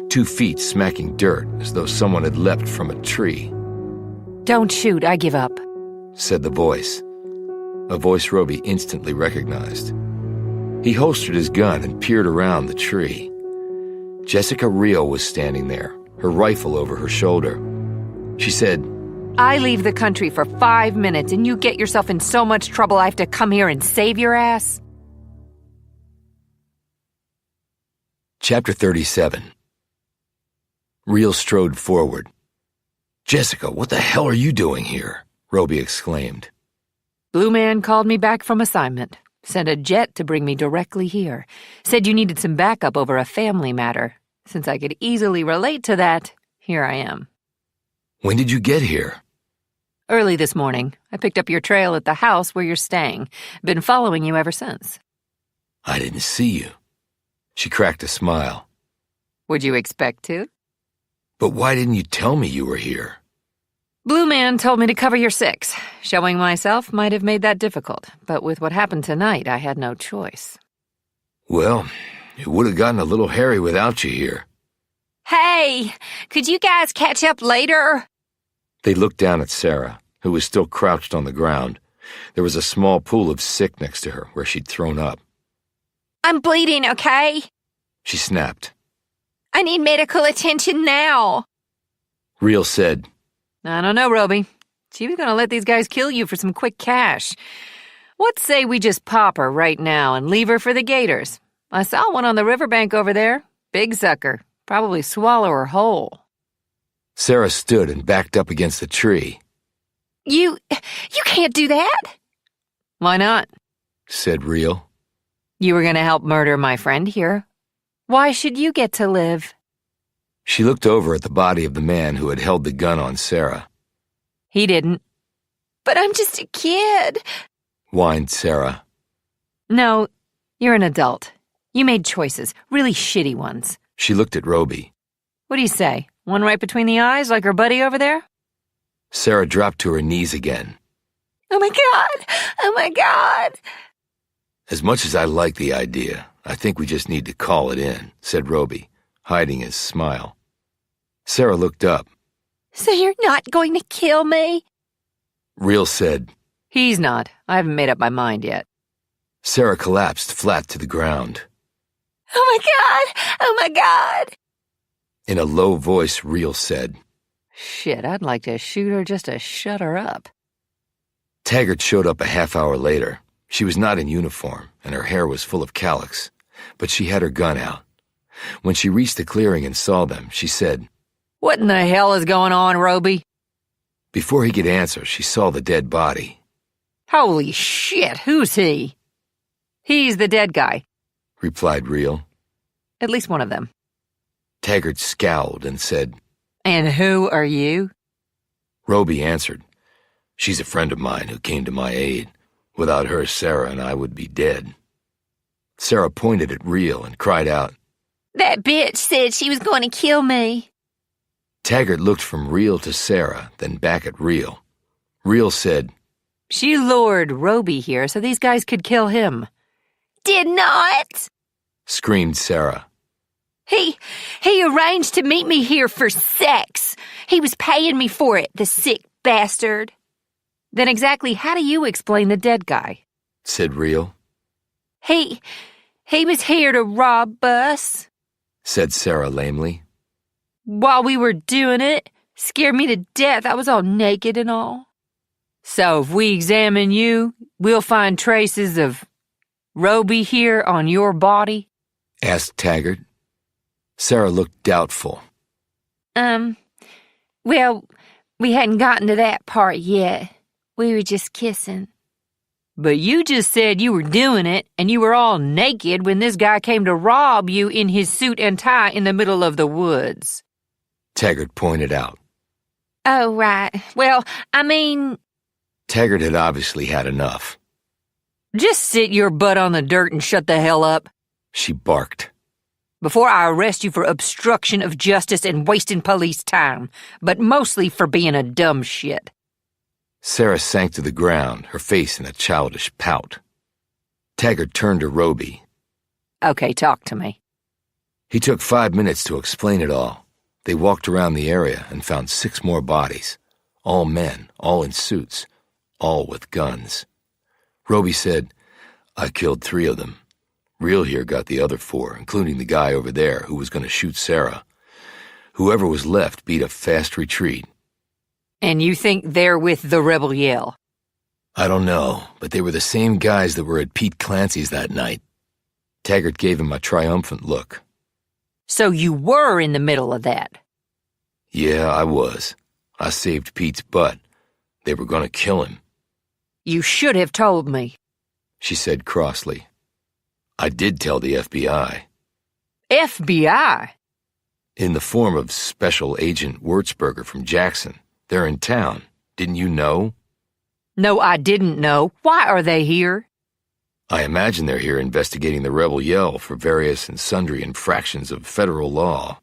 2 feet smacking dirt as though someone had leapt from a tree. Don't shoot, I give up, said the voice. A voice Roby instantly recognized. He holstered his gun and peered around the tree. Jessica Reel was standing there, her rifle over her shoulder. She said, I leave the country for 5 minutes and you get yourself in so much trouble I have to come here and save your ass? Chapter 37. Reel strode forward. Jessica, what the hell are you doing here? Roby exclaimed. Blue Man called me back from assignment. Sent a jet to bring me directly here. Said you needed some backup over a family matter. Since I could easily relate to that, here I am. When did you get here? Early this morning. I picked up your trail at the house where you're staying. Been following you ever since. I didn't see you. She cracked a smile. Would you expect to? But why didn't you tell me you were here? Blue Man told me to cover your 6. Showing myself might have made that difficult, but with what happened tonight, I had no choice. Well, it would have gotten a little hairy without you here. Hey, could you guys catch up later? They looked down at Sarah, who was still crouched on the ground. There was a small pool of sick next to her where she'd thrown up. I'm bleeding, okay? She snapped. I need medical attention now. Reel said, I don't know, Roby. She was gonna let these guys kill you for some quick cash. What say we just pop her right now and leave her for the gators? I saw one on the riverbank over there. Big sucker. Probably swallow her whole. Sarah stood and backed up against the tree. You can't do that. Why not? Said Reel. You were gonna help murder my friend here. Why should you get to live? She looked over at the body of the man who had held the gun on Sarah. He didn't. But I'm just a kid, whined Sarah. No, you're an adult. You made choices, really shitty ones. She looked at Roby. What do you say? One right between the eyes like her buddy over there? Sarah dropped to her knees again. Oh my God! Oh my God! As much as I like the idea, I think we just need to call it in, said Roby, hiding his smile. Sarah looked up. So you're not going to kill me? Reel said, He's not. I haven't made up my mind yet. Sarah collapsed flat to the ground. Oh my God! Oh my God! In a low voice, Reel said, Shit, I'd like to shoot her just to shut her up. Taggart showed up a half hour later. She was not in uniform, and her hair was full of cowlicks, but she had her gun out. When she reached the clearing and saw them, she said, What in the hell is going on, Roby? Before he could answer, she saw the dead body. Holy shit, who's he? He's the dead guy. Replied Reel. At least one of them. Taggart scowled and said, And who are you? Roby answered, She's a friend of mine who came to my aid. Without her, Sarah and I would be dead. Sarah pointed at Reel and cried out, That bitch said she was going to kill me. Taggart looked from Reel to Sarah, then back at Reel. Reel said, She lured Roby here so these guys could kill him. Did not. Screamed Sarah. He arranged to meet me here for sex. He was paying me for it, the sick bastard. Then exactly how do you explain the dead guy? Said Reel. He was here to rob us. Said Sarah lamely. While we were doing it, scared me to death. I was all naked and all. So if we examine you, we'll find traces of Roby here on your body? Asked Taggart. Sarah looked doubtful. Well, we hadn't gotten to that part yet. We were just kissing. But you just said you were doing it, and you were all naked when this guy came to rob you in his suit and tie in the middle of the woods. Taggart pointed out. Oh, right. Well, I mean... Taggart had obviously had enough. Just sit your butt on the dirt and shut the hell up. She barked. Before I arrest you for obstruction of justice and wasting police time, but mostly for being a dumb shit. Sarah sank to the ground, her face in a childish pout. Taggart turned to Roby. Okay, talk to me. He took 5 minutes to explain it all. They walked around the area and found 6 more bodies. All men, all in suits, all with guns. Roby said, I killed 3 of them. Reel here got the other 4, including the guy over there who was going to shoot Sarah. Whoever was left beat a fast retreat. And you think they're with the Rebel Yell? I don't know, but they were the same guys that were at Pete Clancy's that night. Taggart gave him a triumphant look. So you were in the middle of that? Yeah, I was. I saved Pete's butt. They were going to kill him. You should have told me, she said crossly. I did tell the FBI. FBI? In the form of Special Agent Wurzburger from Jackson. They're in town. Didn't you know? No, I didn't know. Why are they here? I imagine they're here investigating the Rebel Yell for various and sundry infractions of federal law.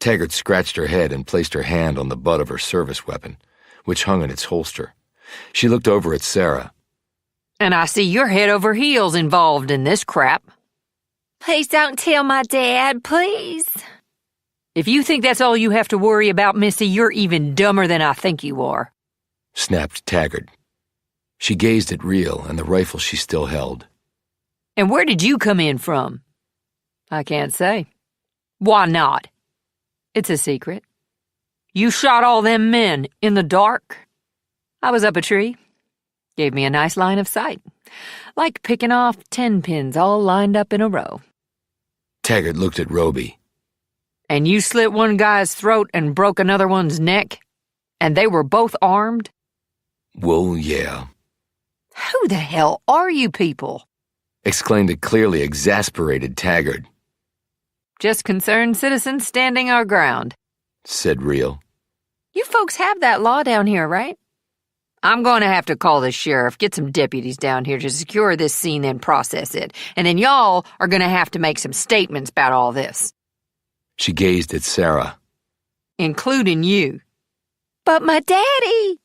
Taggart scratched her head and placed her hand on the butt of her service weapon, which hung in its holster. She looked over at Sarah. And I see you're head over heels involved in this crap. Please don't tell my dad, please. If you think that's all you have to worry about, Missy, you're even dumber than I think you are. Snapped Taggart. She gazed at Reel and the rifle she still held. And where did you come in from? I can't say. Why not? It's a secret. You shot all them men in the dark. I was up a tree. Gave me a nice line of sight. Like picking off 10 pins all lined up in a row. Taggart looked at Roby. And you slit one guy's throat and broke another one's neck? And they were both armed? Well, yeah. Who the hell are you people? Exclaimed a clearly exasperated Taggart. Just concerned citizens standing our ground, said Reel. You folks have that law down here, right? I'm going to have to call the sheriff, get some deputies down here to secure this scene and process it. And then y'all are going to have to make some statements about all this. She gazed at Sarah. Including you. But my daddy...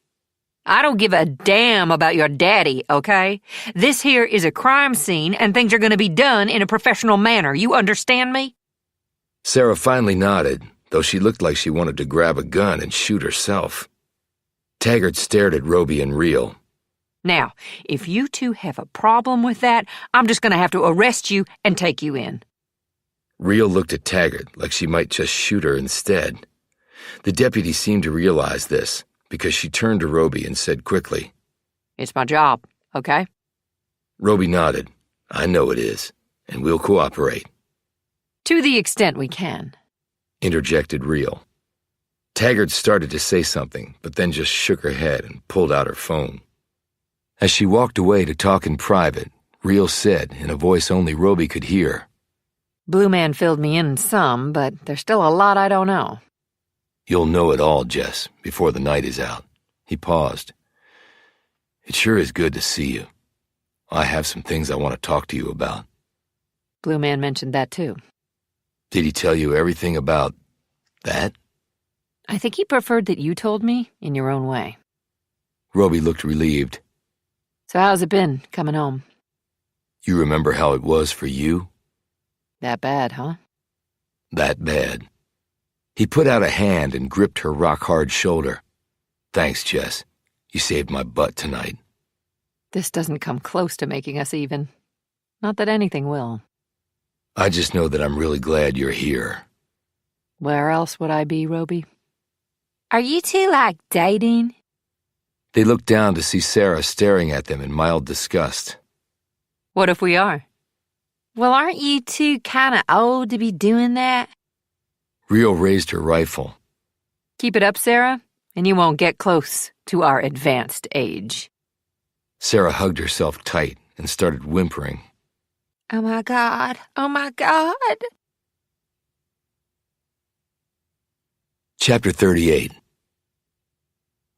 I don't give a damn about your daddy, okay? This here is a crime scene and things are going to be done in a professional manner. You understand me? Sarah finally nodded, though she looked like she wanted to grab a gun and shoot herself. Taggart stared at Roby and Reel. Now, if you two have a problem with that, I'm just going to have to arrest you and take you in. Reel looked at Taggart like she might just shoot her instead. The deputy seemed to realize this, because she turned to Roby and said quickly, It's my job, okay? Roby nodded. I know it is, and we'll cooperate. To the extent we can. Interjected Reel. Taggart started to say something, but then just shook her head and pulled out her phone. As she walked away to talk in private, Reel said, in a voice only Roby could hear, Blue Man filled me in some, but there's still a lot I don't know. You'll know it all, Jess, before the night is out. He paused. It sure is good to see you. I have some things I want to talk to you about. Blue Man mentioned that too. Did he tell you everything about that? I think he preferred that you told me in your own way. Roby looked relieved. So how's it been, coming home? You remember how it was for you? That bad, huh? That bad. He put out a hand and gripped her rock-hard shoulder. Thanks, Jess. You saved my butt tonight. This doesn't come close to making us even. Not that anything will. I just know that I'm really glad you're here. Where else would I be, Roby? Are you two, dating? They looked down to see Sarah staring at them in mild disgust. What if we are? Well, aren't you two kinda old to be doing that? Reel raised her rifle. Keep it up, Sarah, and you won't get close to our advanced age. Sarah hugged herself tight and started whimpering. Oh my God, oh my God. Chapter 38.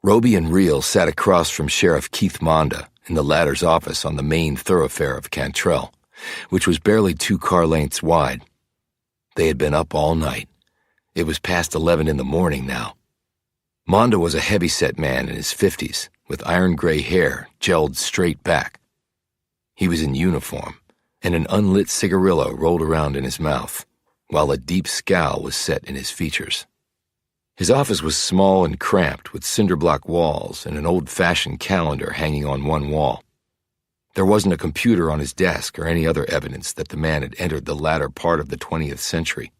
Roby and Reel sat across from Sheriff Keith Monda in the latter's office on the main thoroughfare of Cantrell, which was barely 2 car lengths wide. They had been up all night. It was past 11 in the morning now. Monda was a heavy-set man in his 50s, with iron-gray hair gelled straight back. He was in uniform, and an unlit cigarillo rolled around in his mouth, while a deep scowl was set in his features. His office was small and cramped, with cinder-block walls and an old-fashioned calendar hanging on one wall. There wasn't a computer on his desk or any other evidence that the man had entered the latter part of the 20th century,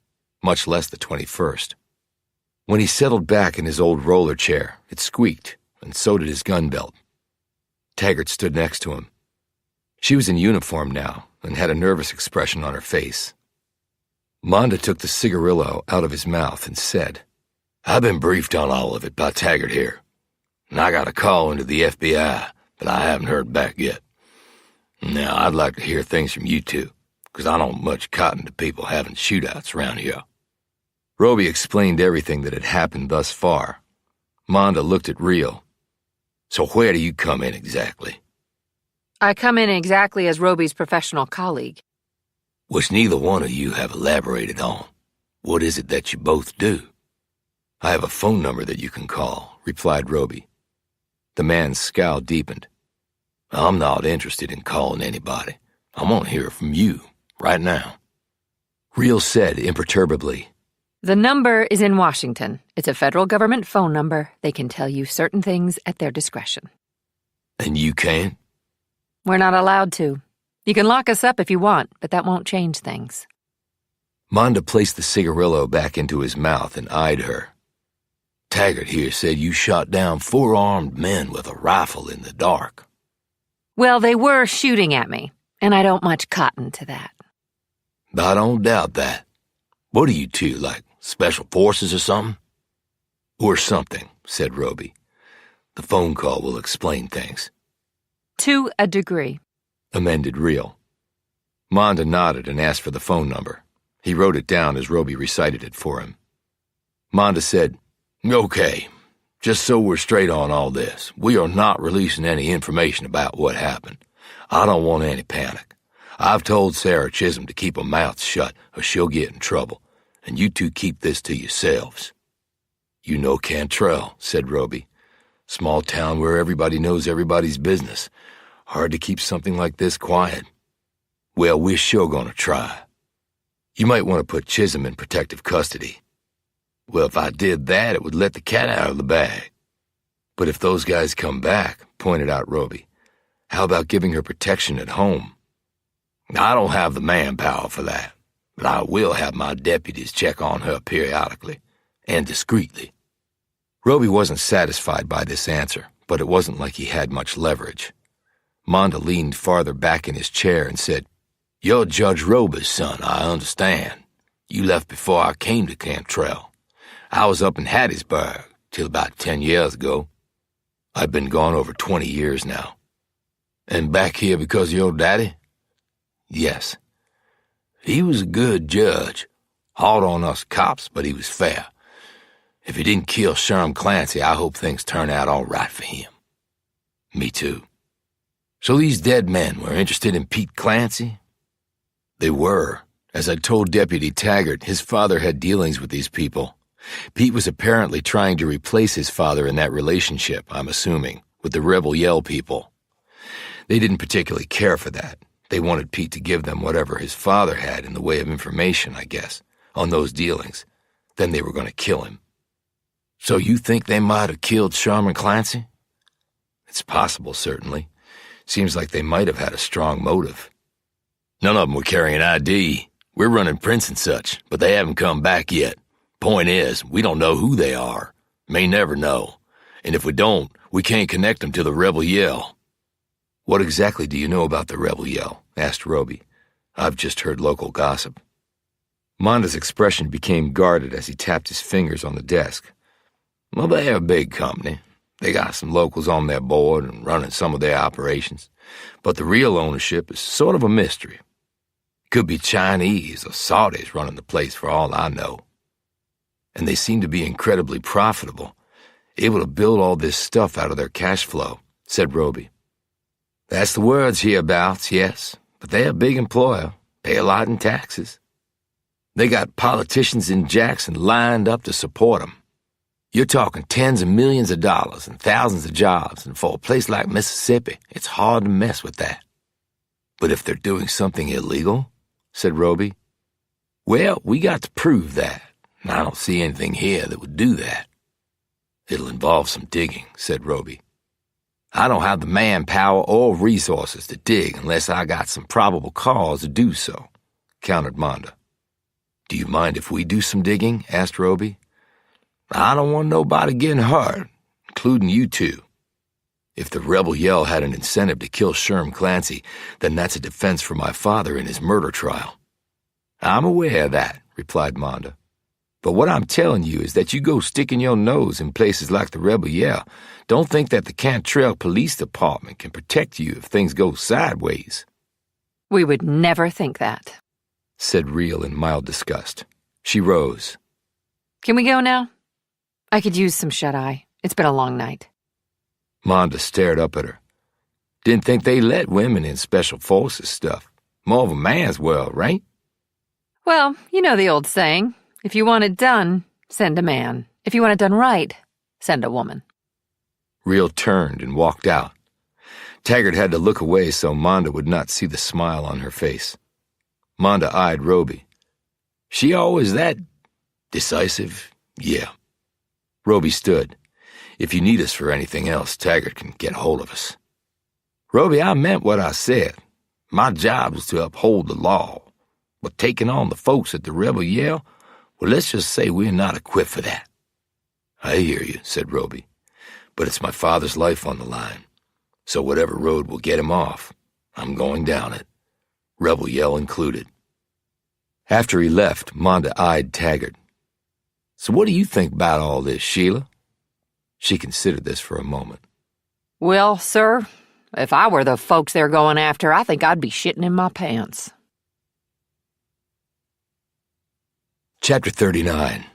much less the 21st. When he settled back in his old roller chair, it squeaked, and so did his gun belt. Taggart stood next to him. She was in uniform now and had a nervous expression on her face. Monda took the cigarillo out of his mouth and said, I've been briefed on all of it by Taggart here, and I got a call into the FBI, but I haven't heard back yet. Now, I'd like to hear things from you two, because I don't much cotton to people having shootouts around here. Roby explained everything that had happened thus far. Monda looked at Reel. So where do you come in exactly? I come in exactly as Roby's professional colleague. Which neither one of you have elaborated on. What is it that you both do? I have a phone number that you can call, replied Roby. The man's scowl deepened. I'm not interested in calling anybody. I want to hear from you, right now. Reel said imperturbably, The number is in Washington. It's a federal government phone number. They can tell you certain things at their discretion. And you can't? We're not allowed to. You can lock us up if you want, but that won't change things. Monda placed the cigarillo back into his mouth and eyed her. Taggart here said you shot down 4 armed men with a rifle in the dark. Well, they were shooting at me, and I don't much cotton to that. I don't doubt that. What are you two, like special forces or something? Or something, said Roby. The phone call will explain things. To a degree, amended Reel. Monda nodded and asked for the phone number. He wrote it down as Roby recited it for him. Monda said, Okay, just so we're straight on all this, we are not releasing any information about what happened. I don't want any panic. I've told Sarah Chisholm to keep her mouth shut or she'll get in trouble, and you two keep this to yourselves. You know Cantrell, said Roby. Small town where everybody knows everybody's business. Hard to keep something like this quiet. Well, we're sure gonna try. You might want to put Chisholm in protective custody. Well, if I did that, it would let the cat out of the bag. But if those guys come back, pointed out Roby, how about giving her protection at home? I don't have the manpower for that, but I will have my deputies check on her periodically, and discreetly, Roby wasn't satisfied by this answer, but it wasn't like he had much leverage. Monda leaned farther back in his chair and said, "You're Judge Roby's son, I understand. You left before I came to Cantrell. I was up in Hattiesburg till about 10 years ago. I've been gone over 20 years now." "And back here because of your daddy?" "Yes. He was a good judge. Hard on us cops, but he was fair. If he didn't kill Sherm Clancy, I hope things turn out all right for him." "Me too." "So these dead men were interested in Pete Clancy?" "They were. As I told Deputy Taggart, his father had dealings with these people. Pete was apparently trying to replace his father in that relationship, I'm assuming, with the Rebel Yell people. They didn't particularly care for that. They wanted Pete to give them whatever his father had in the way of information, I guess, on those dealings. Then they were going to kill him." "So you think they might have killed Sherman Clancy?" "It's possible, certainly. Seems like they might have had a strong motive. None of them were carrying ID. We're running prints and such, but they haven't come back yet. Point is, we don't know who they are. May never know. And if we don't, we can't connect them to the Rebel Yell." "What exactly do you know about the Rebel Yell?" asked Roby. "I've just heard local gossip." Monda's expression became guarded as he tapped his fingers on the desk. "Well, they're a big company. They got some locals on their board and running some of their operations. But the real ownership is sort of a mystery. Could be Chinese or Saudis running the place for all I know. And they seem to be incredibly profitable, able to build all this stuff out of their cash flow," said Roby. "That's the words hereabouts, yes, but they're a big employer, pay a lot in taxes. They got politicians in Jackson lined up to support them. You're talking tens of millions of dollars and thousands of jobs, and for a place like Mississippi, it's hard to mess with that." "But if they're doing something illegal?" said Roby. "Well, we got to prove that, and I don't see anything here that would do that." "It'll involve some digging," said Roby. "I don't have the manpower or resources to dig unless I got some probable cause to do so," countered Monda. "Do you mind if we do some digging?" asked Roby. "I don't want nobody getting hurt, including you two. If the Rebel Yell had an incentive to kill Sherm Clancy, then that's a defense for my father in his murder trial." "I'm aware of that," replied Monda. "But what I'm telling you is that you go sticking your nose in places like the Rebel Yell. Don't think that the Cantrell Police Department can protect you if things go sideways." We would never think that, said Reel in mild disgust. She rose. "Can we go now? I could use some shut-eye. It's been a long night." Monda stared up at her. "Didn't think they let women in Special Forces stuff. More of a man's world, right?" "Well, you know the old saying. If you want it done, send a man. If you want it done right, send a woman." Reel turned and walked out. Taggart had to look away so Monda would not see the smile on her face. Monda eyed Roby. "She always that decisive?" "Yeah." Roby stood. "If you need us for anything else, Taggart can get hold of us." "Roby, I meant what I said. My job was to uphold the law. But taking on the folks at the Rebel Yell, well, let's just say we're not equipped for that." "I hear you," said Roby. "But it's my father's life on the line. So whatever road will get him off, I'm going down it. Rebel Yell included." After he left, Monda eyed Taggart. "So what do you think about all this, Sheila?" She considered this for a moment. "Well, sir, if I were the folks they're going after, I think I'd be shitting in my pants." Chapter 39.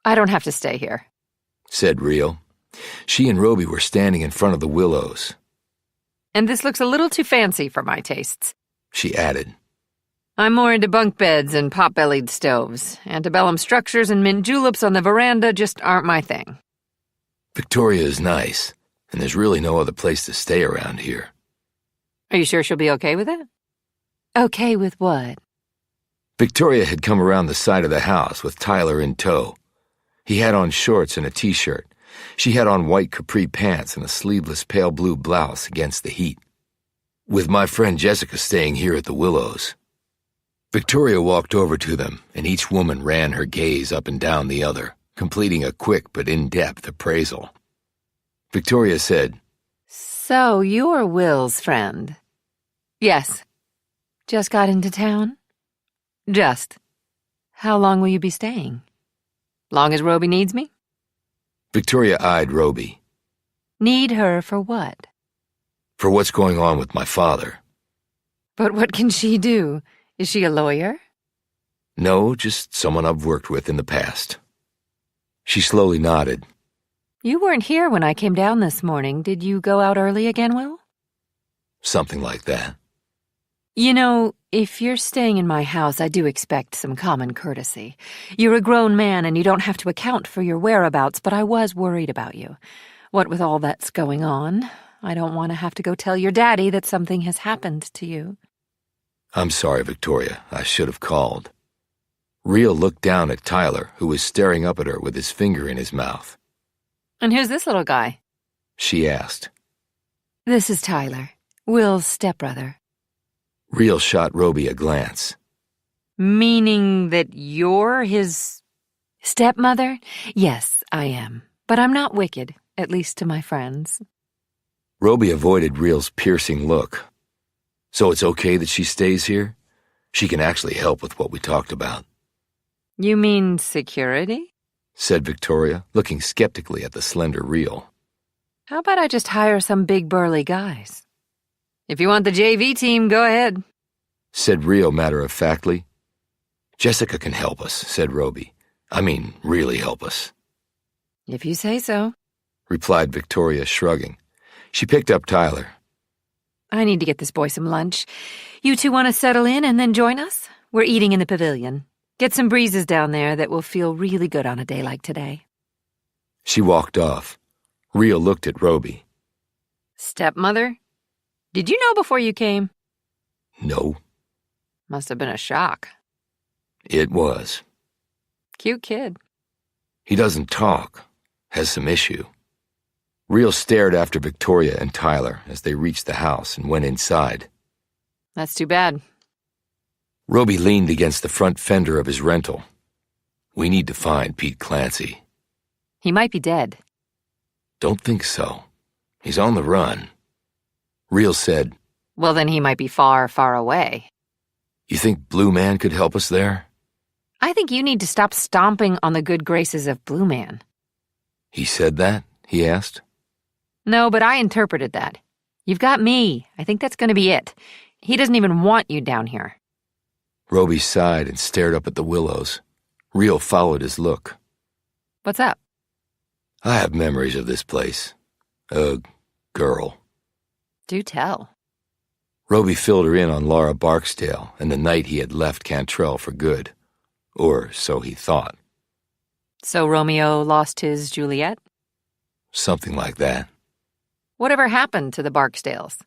"I don't have to stay here," said Reel. She and Roby were standing in front of the willows. "And this looks a little too fancy for my tastes," she added. "I'm more into bunk beds and pot-bellied stoves. Antebellum structures and mint juleps on the veranda just aren't my thing." "Victoria is nice, and there's really no other place to stay around here." "Are you sure she'll be okay with it?" "Okay with what?" Victoria had come around the side of the house with Tyler in tow. He had on shorts and a t-shirt. She had on white capri pants and a sleeveless pale blue blouse against the heat. "With my friend Jessica staying here at the Willows." Victoria walked over to them, and each woman ran her gaze up and down the other, completing a quick but in-depth appraisal. Victoria said, So you're Will's friend? Yes. Just got into town? Just. How long will you be staying? Long as Roby needs me? Victoria eyed Roby. Need her for what? For what's going on with my father. But what can she do? Is she a lawyer? No, just someone I've worked with in the past. She slowly nodded. You weren't here when I came down this morning. Did you go out early again, Will? Something like that. You know, if you're staying in my house, I do expect some common courtesy. You're a grown man and you don't have to account for your whereabouts, but I was worried about you. What with all that's going on, I don't want to have to go tell your daddy that something has happened to you. I'm sorry, Victoria. I should have called. Real looked down at Tyler, who was staring up at her with his finger in his mouth. And who's this little guy? She asked. This is Tyler, Will's stepbrother. Real shot Roby a glance. Meaning that you're his stepmother? Yes, I am. But I'm not wicked, at least to my friends. Roby avoided Real's piercing look. So it's okay that she stays here? She can actually help with what we talked about. You mean security? Said Victoria, looking skeptically at the slender Real. How about I just hire some big burly guys? If you want the JV team, go ahead. Said Real matter-of-factly. Jessica can help us, said Roby. I mean, really help us. If you say so. Replied Victoria, shrugging. She picked up Tyler. I need to get this boy some lunch. You two want to settle in and then join us? We're eating in the pavilion. Get some breezes down there that will feel really good on a day like today. She walked off. Real looked at Roby. Stepmother? Did you know before you came? No. Must have been a shock. It was. Cute kid. He doesn't talk. Has some issue. Real stared after Victoria and Tyler as they reached the house and went inside. That's too bad. Roby leaned against the front fender of his rental. We need to find Pete Clancy. He might be dead. Don't think so. He's on the run. Real said, Well, then he might be far, far away. You think Blue Man could help us there? I think you need to stop stomping on the good graces of Blue Man. He said that? He asked. No, but I interpreted that. You've got me. I think that's going to be it. He doesn't even want you down here. Roby sighed and stared up at the willows. Real followed his look. What's up? I have memories of this place. A girl. Do tell. Roby filled her in on Laura Barksdale and the night he had left Cantrell for good. Or so he thought. So Romeo lost his Juliet? Something like that. Whatever happened to the Barksdales?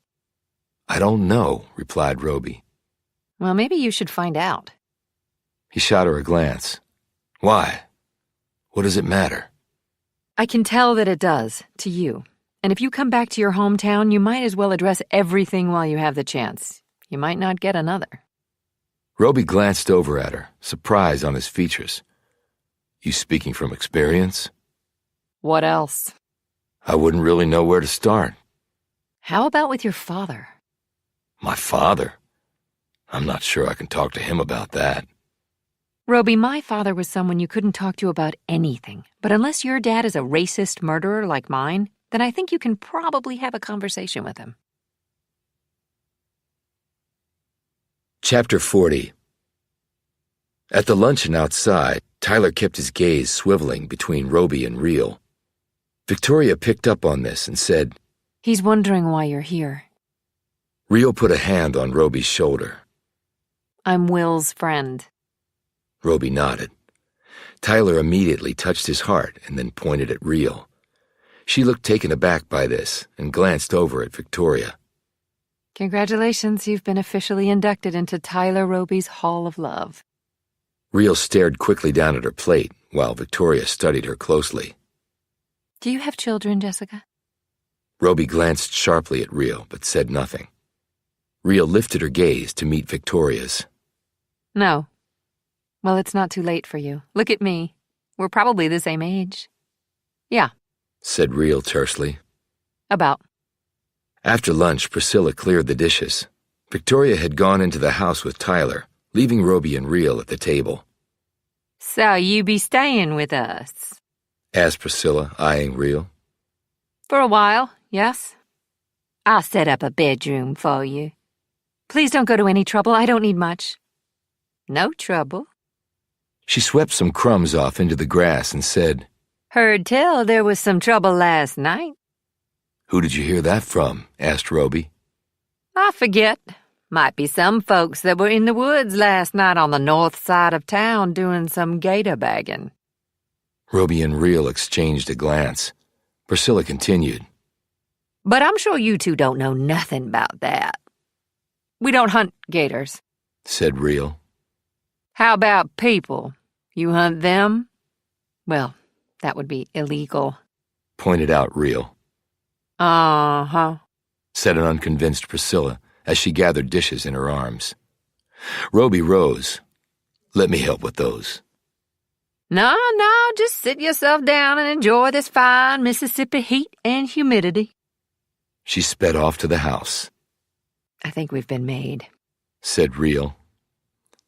I don't know, replied Roby. Well, maybe you should find out. He shot her a glance. Why? What does it matter? I can tell that it does, to you. And if you come back to your hometown, you might as well address everything while you have the chance. You might not get another. Roby glanced over at her, surprise on his features. You speaking from experience? What else? I wouldn't really know where to start. How about with your father? My father? I'm not sure I can talk to him about that. Roby, my father was someone you couldn't talk to about anything. But unless your dad is a racist murderer like mine, then I think you can probably have a conversation with him. Chapter 40. At the luncheon outside, Tyler kept his gaze swiveling between Roby and Real. Victoria picked up on this and said, He's wondering why you're here. Real put a hand on Roby's shoulder. I'm Will's friend. Roby nodded. Tyler immediately touched his heart and then pointed at Real. She looked taken aback by this and glanced over at Victoria. Congratulations, you've been officially inducted into Tyler Roby's Hall of Love. Real stared quickly down at her plate while Victoria studied her closely. Do you have children, Jessica? Roby glanced sharply at Real but said nothing. Real lifted her gaze to meet Victoria's. No. Well, it's not too late for you. Look at me. We're probably the same age. Yeah, said Reel tersely. about. After lunch, Priscilla cleared the dishes. Victoria had gone into the house with Tyler, leaving Roby and Reel at the table. So you be staying with us? Asked Priscilla, eyeing Reel. For a while, yes. I'll set up a bedroom for you. Please don't go to any trouble. I don't need much. No trouble. She swept some crumbs off into the grass and said, Heard tell there was some trouble last night. Who did you hear that from? Asked Roby. I forget. Might be some folks that were in the woods last night on the north side of town doing some gator bagging. Roby and Reel exchanged a glance. Priscilla continued. But I'm sure you two don't know nothing about that. We don't hunt gators, said Reel. How about people? You hunt them? Well, that would be illegal. Pointed out Reel. Uh-huh, said an unconvinced Priscilla as she gathered dishes in her arms. Roby rose. Let me help with those. No, just sit yourself down and enjoy this fine Mississippi heat and humidity. She sped off to the house. I think we've been made, said Reel.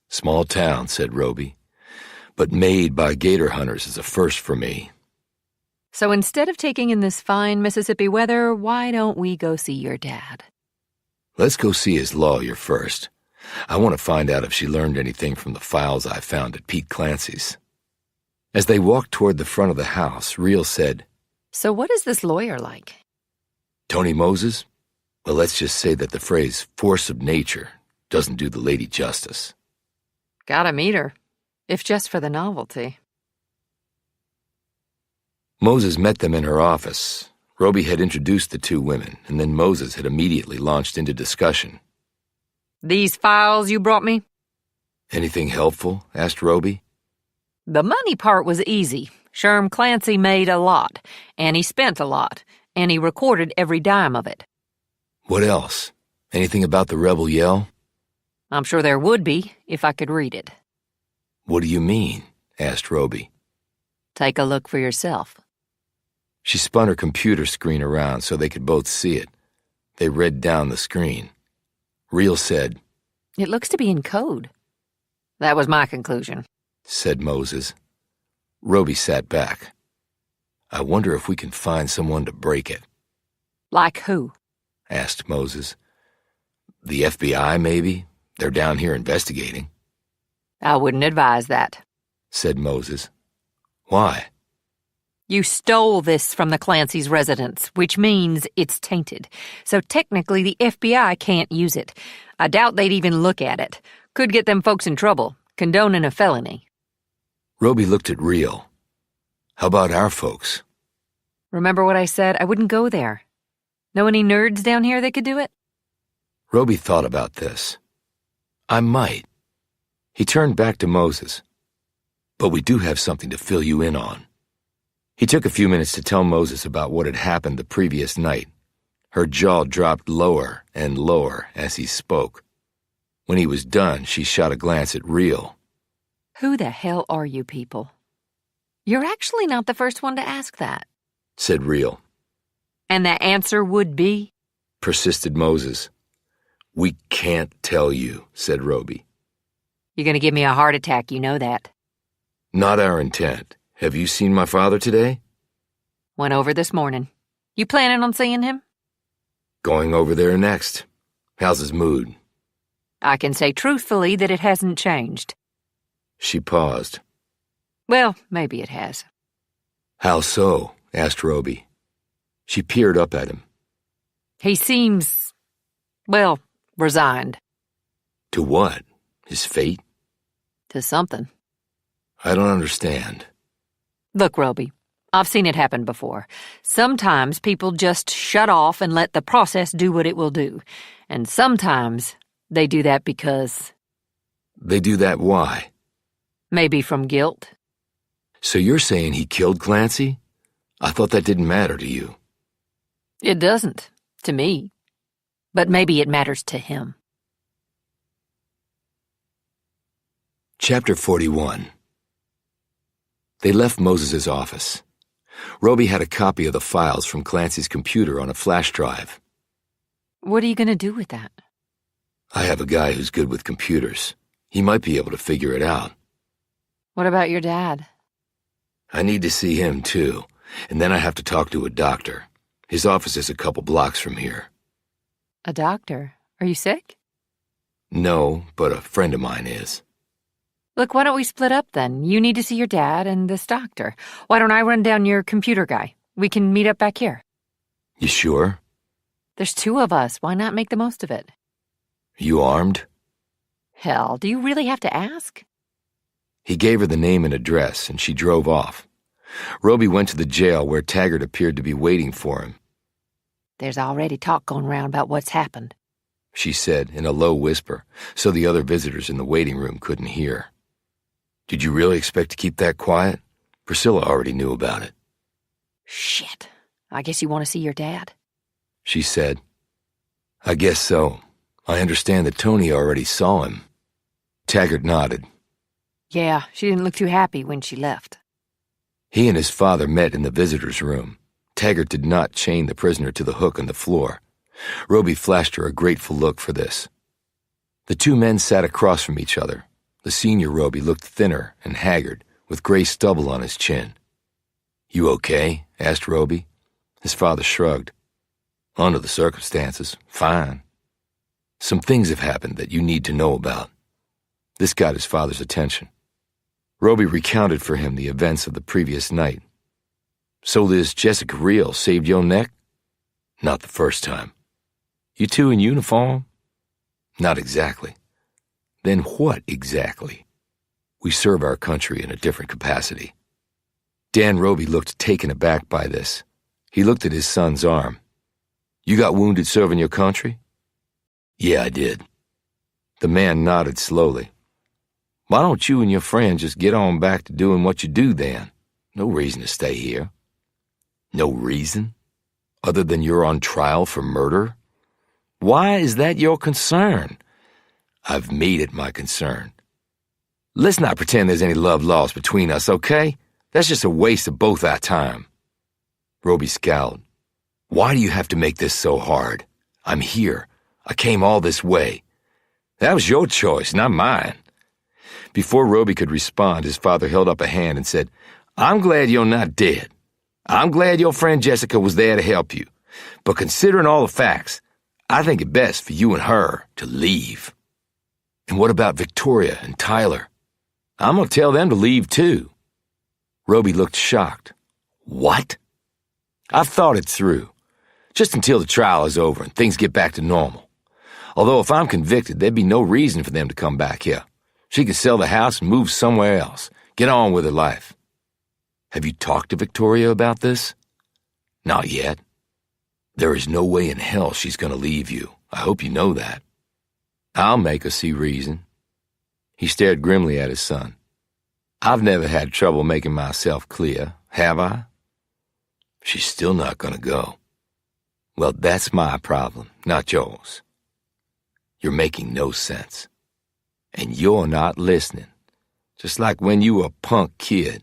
Small town, said Roby. But made by gator hunters is a first for me. So instead of taking in this fine Mississippi weather, why don't we go see your dad? Let's go see his lawyer first. I want to find out if she learned anything from the files I found at Pete Clancy's. As they walked toward the front of the house, Reel said, So what is this lawyer like? Tony Moses? Well, let's just say that the phrase force of nature doesn't do the lady justice. Gotta meet her, if just for the novelty. Moses met them in her office. Roby had introduced the two women, and then Moses had immediately launched into discussion. These files you brought me? Anything helpful? Asked Roby. The money part was easy. Sherm Clancy made a lot, and he spent a lot, and he recorded every dime of it. What else? Anything about the rebel yell? I'm sure there would be, if I could read it. What do you mean? Asked Roby. Take a look for yourself. She spun her computer screen around so they could both see it. They read down the screen. Reel said, It looks to be in code. That was my conclusion, said Moses. Roby sat back. I wonder if we can find someone to break it. Like who? Asked Moses. The FBI, maybe? They're down here investigating. I wouldn't advise that, said Moses. Why? You stole this from the Clancy's residence, which means it's tainted. So technically the FBI can't use it. I doubt they'd even look at it. Could get them folks in trouble, condoning a felony. Roby looked at Reel. How about our folks? Remember what I said? I wouldn't go there. Know any nerds down here that could do it? Roby thought about this. I might. He turned back to Moses. But we do have something to fill you in on. He took a few minutes to tell Moses about what had happened the previous night. Her jaw dropped lower and lower as he spoke. When he was done, she shot a glance at Reel. Who the hell are you people? You're actually not the first one to ask that, said Reel. And the answer would be? Persisted Moses. We can't tell you, said Roby. You're gonna give me a heart attack, you know that. Not our intent. Have you seen my father today? Went over this morning. You planning on seeing him? Going over there next. How's his mood? I can say truthfully that it hasn't changed. She paused. Well, maybe it has. How so? Asked Roby. She peered up at him. He seems, well, resigned. To what? His fate? To something. I don't understand. Look, Roby, I've seen it happen before. Sometimes people just shut off and let the process do what it will do. And sometimes they do that because... They do that why? Maybe from guilt. So you're saying he killed Clancy? I thought that didn't matter to you. It doesn't, to me. But maybe it matters to him. Chapter 41. They left Moses's office. Roby had a copy of the files from Clancy's computer on a flash drive. What are you going to do with that? I have a guy who's good with computers. He might be able to figure it out. What about your dad? I need to see him, too, and then I have to talk to a doctor. His office is a couple blocks from here. A doctor? Are you sick? No, but a friend of mine is. Look, why don't we split up then? You need to see your dad and this doctor. Why don't I run down your computer guy? We can meet up back here. You sure? There's two of us. Why not make the most of it? You armed? Hell, do you really have to ask? He gave her the name and address, and she drove off. Roby went to the jail where Taggart appeared to be waiting for him. There's already talk going around about what's happened, she said in a low whisper, so the other visitors in the waiting room couldn't hear. Did you really expect to keep that quiet? Priscilla already knew about it. Shit. I guess you want to see your dad? She said. I guess so. I understand that Tony already saw him. Taggart nodded. Yeah, she didn't look too happy when she left. He and his father met in the visitor's room. Taggart did not chain the prisoner to the hook on the floor. Roby flashed her a grateful look for this. The two men sat across from each other. The senior Roby looked thinner and haggard, with gray stubble on his chin. You okay? Asked Roby. His father shrugged. Under the circumstances, fine. Some things have happened that you need to know about. This got his father's attention. Roby recounted for him the events of the previous night. So this Jessica Reel saved your neck? Not the first time. You two in uniform? Not exactly. Then what exactly? We serve our country in a different capacity. Dan Roby looked taken aback by this. He looked at his son's arm. You got wounded serving your country? Yeah, I did. The man nodded slowly. Why don't you and your friend just get on back to doing what you do then? No reason to stay here. No reason? Other than you're on trial for murder? Why is that your concern? I've made it my concern. Let's not pretend there's any love lost between us, okay? That's just a waste of both our time. Roby scowled. Why do you have to make this so hard? I'm here. I came all this way. That was your choice, not mine. Before Roby could respond, his father held up a hand and said, I'm glad you're not dead. I'm glad your friend Jessica was there to help you. But considering all the facts, I think it best for you and her to leave. And what about Victoria and Tyler? I'm going to tell them to leave too. Roby looked shocked. What? I've thought it through. Just until the trial is over and things get back to normal. Although if I'm convicted, there'd be no reason for them to come back here. She could sell the house and move somewhere else. Get on with her life. Have you talked to Victoria about this? Not yet. There is no way in hell she's going to leave you. I hope you know that. I'll make her see reason. He stared grimly at his son. I've never had trouble making myself clear, have I? She's still not going to go. Well, that's my problem, not yours. You're making no sense. And you're not listening. Just like when you were a punk kid.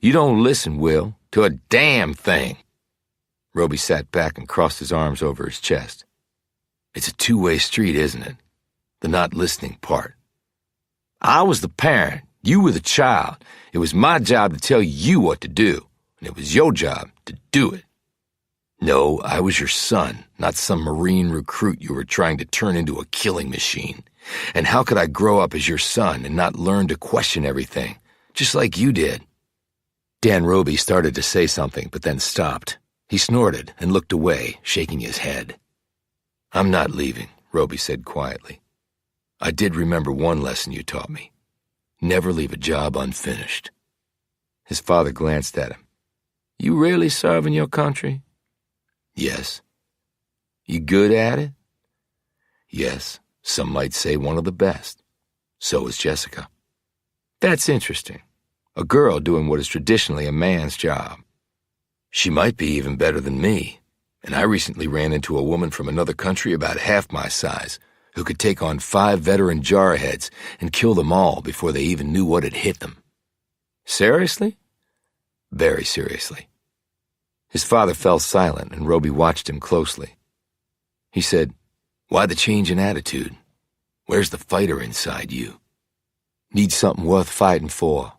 You don't listen, Will, to a damn thing. Roby sat back and crossed his arms over his chest. It's a two-way street, isn't it? The not listening part. I was the parent. You were the child. It was my job to tell you what to do, and it was your job to do it. No, I was your son, not some Marine recruit you were trying to turn into a killing machine. And how could I grow up as your son and not learn to question everything, just like you did? Dan Roby started to say something, but then stopped. He snorted and looked away, shaking his head. I'm not leaving, Roby said quietly. I did remember one lesson you taught me. Never leave a job unfinished. His father glanced at him. You really serving your country? Yes. You good at it? Yes, some might say one of the best. So is Jessica. That's interesting. A girl doing what is traditionally a man's job. She might be even better than me, and I recently ran into a woman from another country about half my size who could take on 5 veteran jarheads and kill them all before they even knew what had hit them. Seriously? very seriously. His father fell silent, and Roby watched him closely. He said, "Why the change in attitude? Where's the fighter inside you? Need something worth fighting for,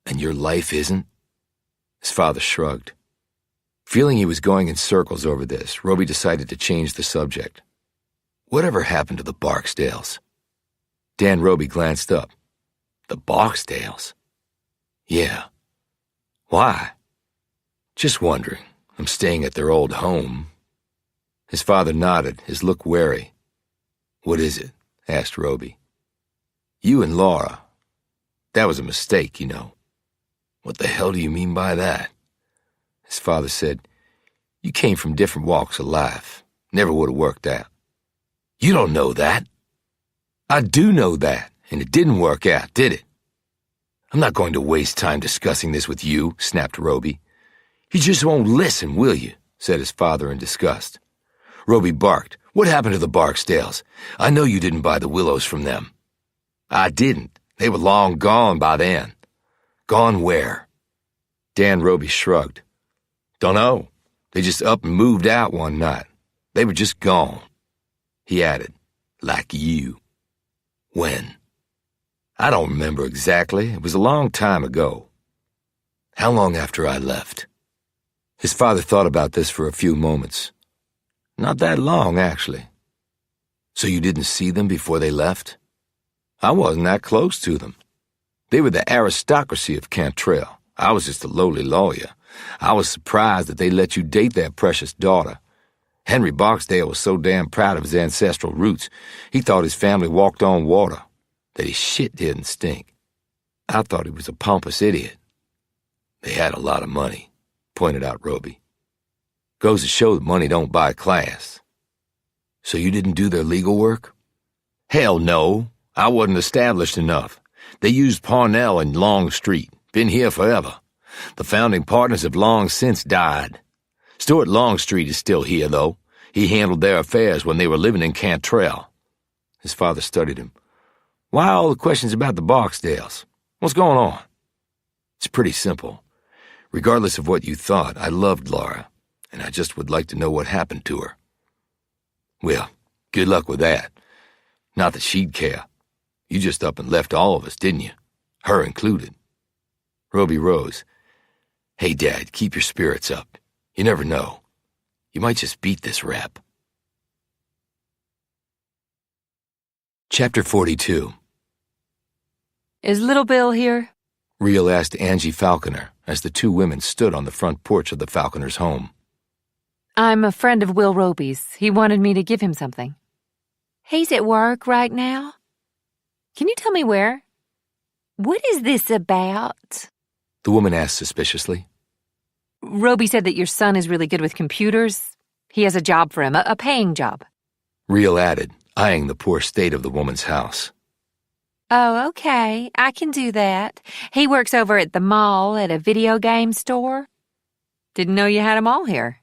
and your life isn't?" His father shrugged. Feeling he was going in circles over this, Roby decided to change the subject. "Whatever happened to the Barksdales?" Dan Roby glanced up. "The Barksdales?" "Yeah. Why?" "Just wondering. I'm staying at their old home." His father nodded, his look wary. "What is it?" asked Roby. "You and Laura. That was a mistake, you know." "What the hell do you mean by that?" His father said, "You came from different walks of life. Never would have worked out." "You don't know that." "I do know that, and it didn't work out, did it?" "I'm not going to waste time discussing this with you," snapped Roby. "You just won't listen, will you?" said his father in disgust. Roby barked. "What happened to the Barksdales? I know you didn't buy the Willows from them." "I didn't. They were long gone by then." "Gone where?" Dan Roby shrugged. "Dunno. They just up and moved out one night. They were just gone." He added, "Like you." "When?" "I don't remember exactly. It was a long time ago." "How long after I left?" His father thought about this for a few moments. "Not that long, actually." "So you didn't see them before they left?" "I wasn't that close to them. They were the aristocracy of Cantrell. I was just a lowly lawyer. I was surprised that they let you date their precious daughter. Henry Barksdale was so damn proud of his ancestral roots, he thought his family walked on water, that his shit didn't stink. I thought he was a pompous idiot." "They had a lot of money," pointed out Roby. "Goes to show that money don't buy class." "So you didn't do their legal work?" "Hell no. I wasn't established enough. They used Parnell and Longstreet. Been here forever. The founding partners have long since died. Stuart Longstreet is still here, though. He handled their affairs when they were living in Cantrell." His father studied him. "Why all the questions about the Barksdales? What's going on?" "It's pretty simple. Regardless of what you thought, I loved Laura, and I just would like to know what happened to her." "Well, good luck with that. Not that she'd care. You just up and left all of us, didn't you? Her included." Roby rose. "Hey, Dad, keep your spirits up. You never know. You might just beat this rap." Chapter 42. Is Little Bill here? Reel asked Angie Falconer as the two women stood on the front porch of the Falconers' home. I'm a friend of Will Roby's. He wanted me to give him something. He's at work right now? Can you tell me where? What is this about? The woman asked suspiciously. Roby said that your son is really good with computers. He has a job for him, a paying job. Reel added, eyeing the poor state of the woman's house. Oh, okay. I can do that. He works over at the mall at a video game store. Didn't know you had a mall here.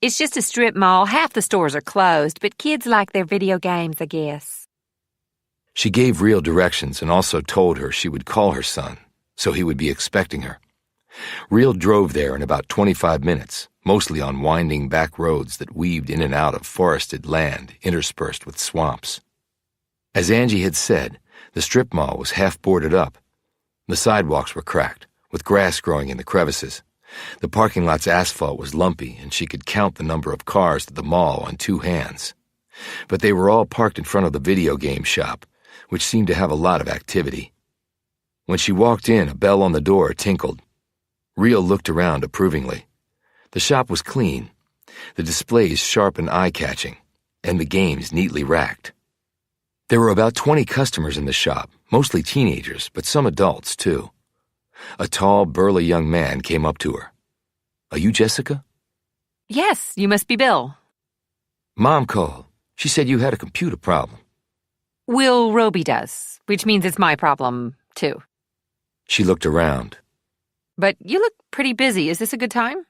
It's just a strip mall. Half the stores are closed, but kids like their video games, I guess. She gave Reel directions and also told her she would call her son, so he would be expecting her. Reel drove there in about 25 minutes, mostly on winding back roads that weaved in and out of forested land interspersed with swamps. As Angie had said, the strip mall was half boarded up. The sidewalks were cracked, with grass growing in the crevices. The parking lot's asphalt was lumpy, and she could count the number of cars at the mall on 2 hands. But they were all parked in front of the video game shop, which seemed to have a lot of activity. When she walked in, a bell on the door tinkled. Reel looked around approvingly. The shop was clean, the displays sharp and eye-catching, and the games neatly racked. There were about 20 customers in the shop, mostly teenagers, but some adults, too. A tall, burly young man came up to her. "Are you Jessica?" Yes, you must be Bill. Mom called. She said you had a computer problem. Will Roby does, which means it's my problem, too. She looked around. But you look pretty busy. Is this a good time?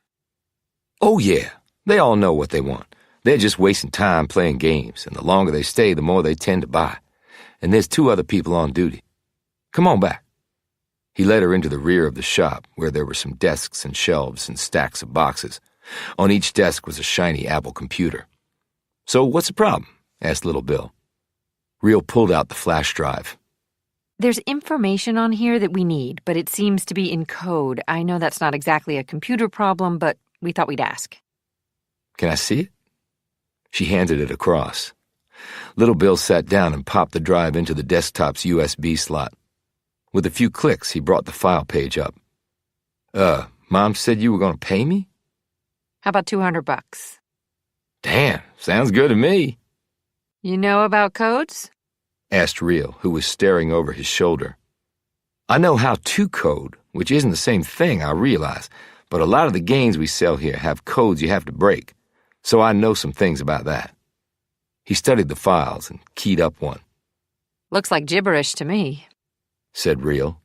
Oh, yeah. They all know what they want. They're just wasting time playing games, and the longer they stay, the more they tend to buy. And there's 2 other people on duty. Come on back. He led her into the rear of the shop, where there were some desks and shelves and stacks of boxes. On each desk was a shiny Apple computer. "So what's the problem?" asked Little Bill. Real pulled out the flash drive. There's information on here that we need, but it seems to be in code. I know that's not exactly a computer problem, but we thought we'd ask. "Can I see it?" She handed it across. Little Bill sat down and popped the drive into the desktop's USB slot. With a few clicks, he brought the file page up. Mom said you were going to pay me?" How about $200? "Damn, sounds good to me," You know about codes? asked Real, who was staring over his shoulder. "I know how to code, which isn't the same thing, I realize, but a lot of the games we sell here have codes you have to break, so I know some things about that." He studied the files and keyed up one. Looks like gibberish to me. Said Real.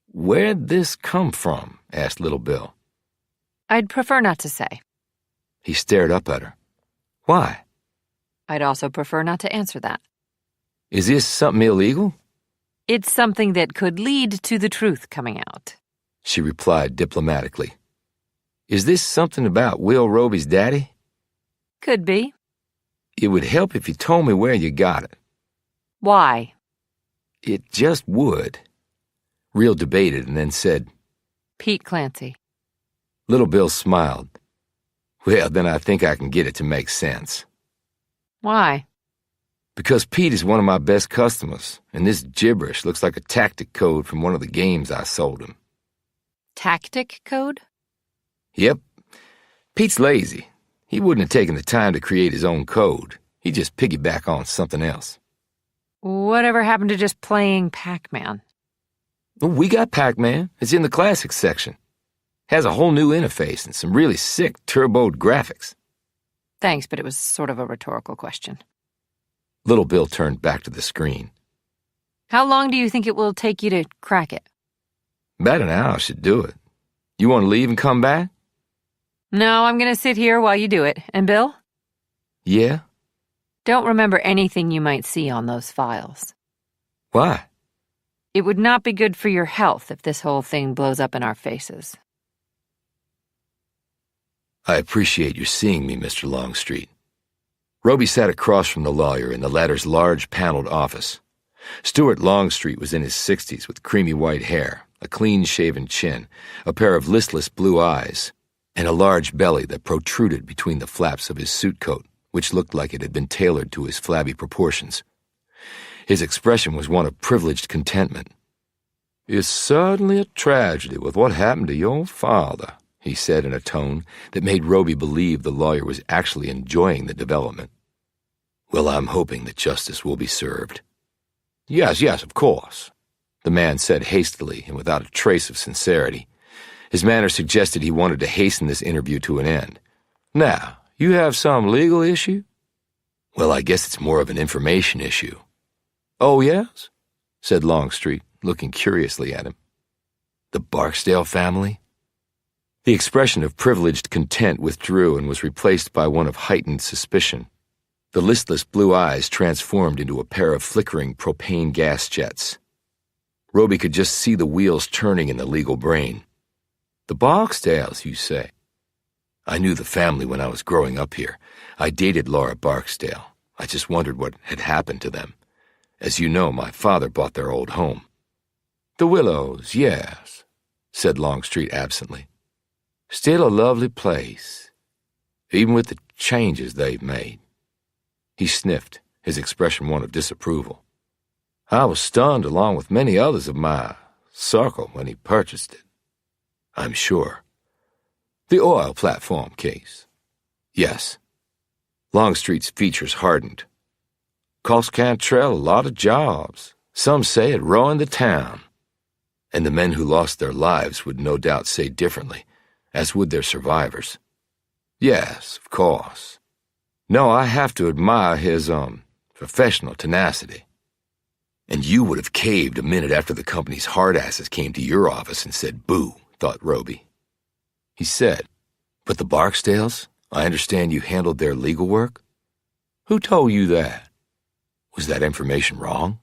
"Where'd this come from?" asked Little Bill. I'd prefer not to say. He stared up at her. "Why? I'd also prefer not to answer that. Is this something illegal?" It's something that could lead to the truth coming out. She replied diplomatically. "Is this something about Will Roby's daddy?" Could be. "It would help if you told me where you got it." Why? "It just would." Real debated and then said, Pete Clancy. Little Bill smiled. "Well, then I think I can get it to make sense. Why? Because Pete is one of my best customers, and this gibberish looks like a tactic code from one of the games I sold him." Tactic code? "Yep. Pete's lazy. He wouldn't have taken the time to create his own code. He'd just piggyback on something else." Whatever happened to just playing Pac-Man? "Well, we got Pac-Man. It's in the classics section. Has a whole new interface and some really sick turboed graphics." Thanks, but it was sort of a rhetorical question. Little Bill turned back to the screen. How long do you think it will take you to crack it? "About an hour should do it. You want to leave and come back?" No, I'm going to sit here while you do it. And Bill? "Yeah? Don't remember anything you might see on those files. Why?" It would not be good for your health if this whole thing blows up in our faces. "I appreciate your seeing me, Mr. Longstreet." Roby sat across from the lawyer in the latter's large paneled office. Stuart Longstreet was in his 60s with creamy white hair, a clean-shaven chin, a pair of listless blue eyes, and a large belly that protruded between the flaps of his suit coat, which looked like it had been tailored to his flabby proportions. His expression was one of privileged contentment. "It's certainly a tragedy with what happened to your father," he said in a tone that made Roby believe the lawyer was actually enjoying the development. "Well, I'm hoping that justice will be served." Yes, of course," the man said hastily and without a trace of sincerity. His manner suggested he wanted to hasten this interview to an end. "Now, you have some legal issue?" "Well, I guess it's more of an information issue." "Oh, yes?" said Longstreet, looking curiously at him. "The Barksdale family?" The expression of privileged content withdrew and was replaced by one of heightened suspicion. The listless blue eyes transformed into a pair of flickering propane gas jets. Roby could just see the wheels turning in the legal brain. "The Barksdales, you say?" "I knew the family when I was growing up here. I dated Laura Barksdale. I just wondered what had happened to them. As you know, my father bought their old home." "The Willows, yes," said Longstreet absently. "Still a lovely place, even with the changes they've made." He sniffed, his expression one of disapproval. "I was stunned along with many others of my circle when he purchased it." "I'm sure." "The oil platform case?" "Yes." Longstreet's features hardened. "Cost Cantrell a lot of jobs. Some say it ruined the town." And the men who lost their lives would no doubt say differently, as would their survivors. "Yes, of course. No, I have to admire his, professional tenacity." "And you would have caved a minute after the company's hardasses came to your office and said boo," thought Roby. He said, "But the Barksdales, I understand you handled their legal work?" "Who told you that?" "Was that information wrong?"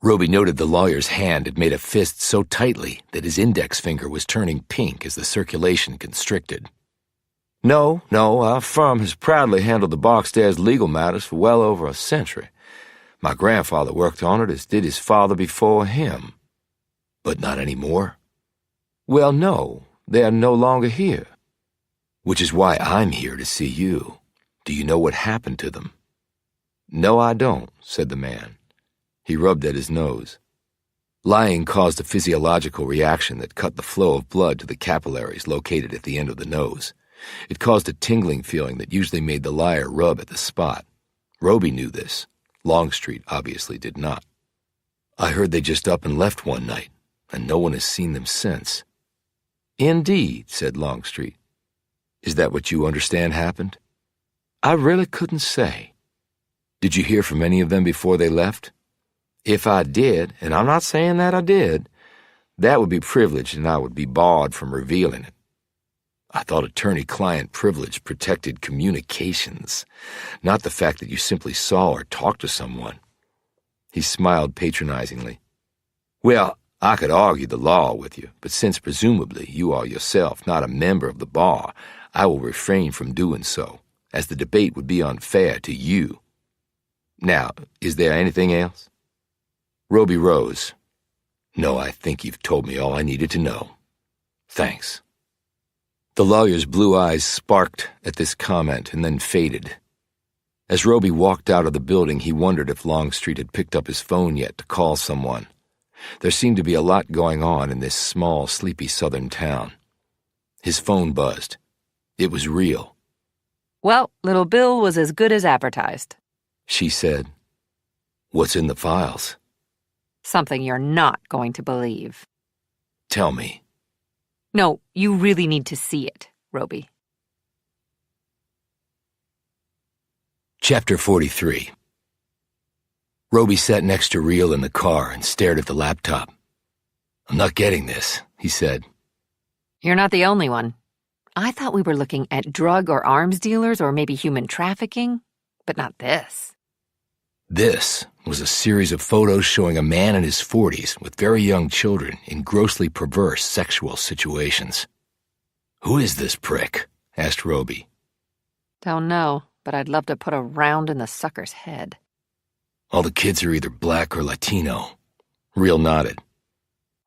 Roby noted the lawyer's hand had made a fist so tightly that his index finger was turning pink as the circulation constricted. No, our firm has proudly handled the Barksdairs legal matters for well over a century. My grandfather worked on it as did his father before him. But not anymore? Well, no, they are no longer here. Which is why I'm here to see you. Do you know what happened to them? No, I don't, said the man. He rubbed at his nose. Lying caused a physiological reaction that cut the flow of blood to the capillaries located at the end of the nose. It caused a tingling feeling that usually made the liar rub at the spot. Roby knew this. Longstreet obviously did not. I heard they just up and left one night, and no one has seen them since. Indeed, said Longstreet. Is that what you understand happened? I really couldn't say. Did you hear from any of them before they left? If I did, and I'm not saying that I did, that would be privileged and I would be barred from revealing it. I thought attorney-client privilege protected communications, not the fact that you simply saw or talked to someone. He smiled patronizingly. Well, I could argue the law with you, but since presumably you are yourself not a member of the bar, I will refrain from doing so, as the debate would be unfair to you. Now, is there anything else? Roby rose. No, I think you've told me all I needed to know. Thanks. The lawyer's blue eyes sparked at this comment and then faded. As Roby walked out of the building, he wondered if Longstreet had picked up his phone yet to call someone. There seemed to be a lot going on in this small, sleepy southern town. His phone buzzed. It was real. Well, little Bill was as good as advertised. She said. What's in the files? Something you're not going to believe. Tell me. No, you really need to see it, Roby. Chapter 43. Roby sat next to Reel in the car and stared at the laptop. I'm not getting this, he said. You're not the only one. I thought we were looking at drug or arms dealers or maybe human trafficking, but not this. This was a series of photos showing a man in his 40s with very young children in grossly perverse sexual situations. Who is this prick? Asked Roby. Don't know, but I'd love to put a round in the sucker's head. All the kids are either black or Latino. Reel nodded.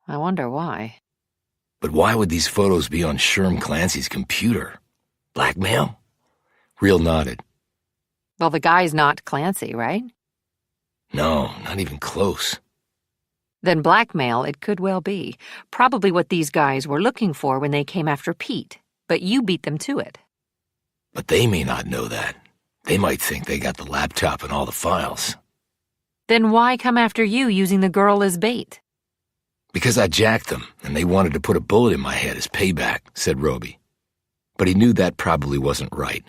I wonder why. But why would these photos be on Sherm Clancy's computer? Blackmail? Reel nodded. Well, the guy's not Clancy, right? No, not even close. Then blackmail it could well be. Probably what these guys were looking for when they came after Pete, but you beat them to it. But they may not know that. They might think they got the laptop and all the files. Then why come after you using the girl as bait? Because I jacked them, and they wanted to put a bullet in my head as payback, said Roby. But he knew that probably wasn't right.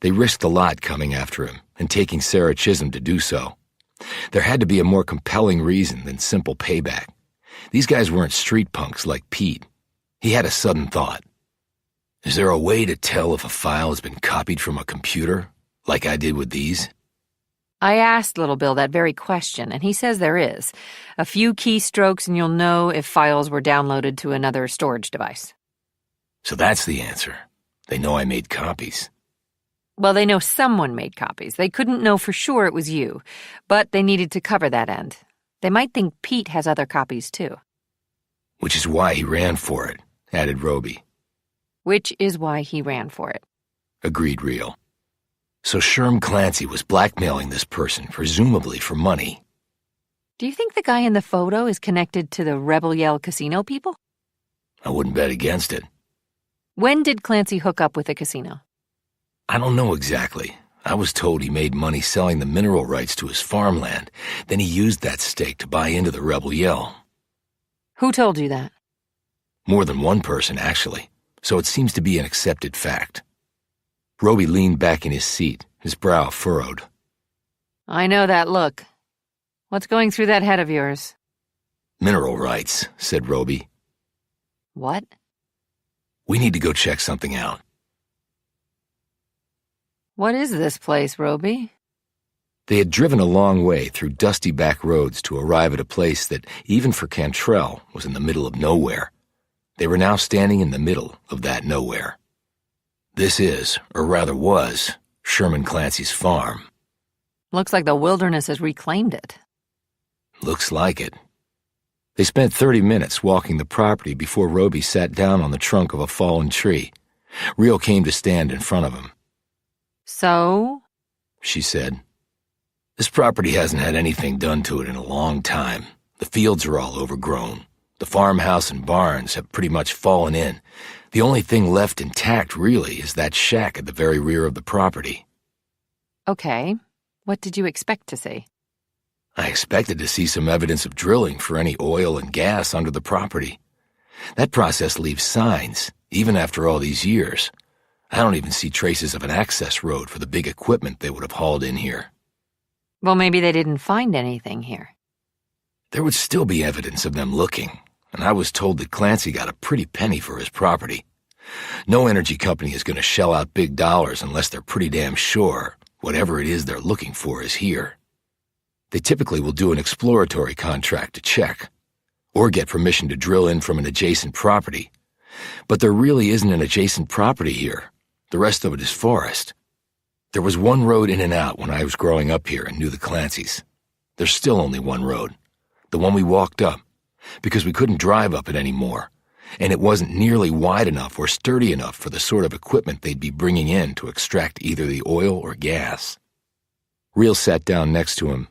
They risked a lot coming after him, and taking Sarah Chisholm to do so. There had to be a more compelling reason than simple payback. These guys weren't street punks like Pete. He had a sudden thought. Is there a way to tell if a file has been copied from a computer, like I did with these? I asked Little Bill that very question, and he says there is. A few keystrokes and you'll know if files were downloaded to another storage device. So that's the answer. They know I made copies. Well, they know someone made copies. They couldn't know for sure it was you, but they needed to cover that end. They might think Pete has other copies, too. Which is why he ran for it, added Roby. Which is why he ran for it. Agreed Reel. So Sherm Clancy was blackmailing this person, presumably for money. Do you think the guy in the photo is connected to the Rebel Yell casino people? I wouldn't bet against it. When did Clancy hook up with the casino? I don't know exactly. I was told he made money selling the mineral rights to his farmland. Then he used that stake to buy into the Rebel Yell. Who told you that? More than one person, actually. So it seems to be an accepted fact. Roby leaned back in his seat, his brow furrowed. I know that look. What's going through that head of yours? Mineral rights, said Roby. What? We need to go check something out. What is this place, Roby? They had driven a long way through dusty back roads to arrive at a place that, even for Cantrell, was in the middle of nowhere. They were now standing in the middle of that nowhere. This is, or rather was, Sherman Clancy's farm. Looks like the wilderness has reclaimed it. Looks like it. They spent 30 minutes walking the property before Roby sat down on the trunk of a fallen tree. Rio came to stand in front of him. So? She said. This property hasn't had anything done to it in a long time. The fields are all overgrown. The farmhouse and barns have pretty much fallen in. The only thing left intact, really, is that shack at the very rear of the property. Okay. What did you expect to see? I expected to see some evidence of drilling for any oil and gas under the property. That process leaves signs, even after all these years. I don't even see traces of an access road for the big equipment they would have hauled in here. Well, maybe they didn't find anything here. There would still be evidence of them looking, and I was told that Clancy got a pretty penny for his property. No energy company is going to shell out big dollars unless they're pretty damn sure whatever it is they're looking for is here. They typically will do an exploratory contract to check, or get permission to drill in from an adjacent property. But there really isn't an adjacent property here. The rest of it is forest. There was one road in and out when I was growing up here and knew the Clancys. There's still only one road, the one we walked up, because we couldn't drive up it anymore, and it wasn't nearly wide enough or sturdy enough for the sort of equipment they'd be bringing in to extract either the oil or gas. Reel sat down next to him.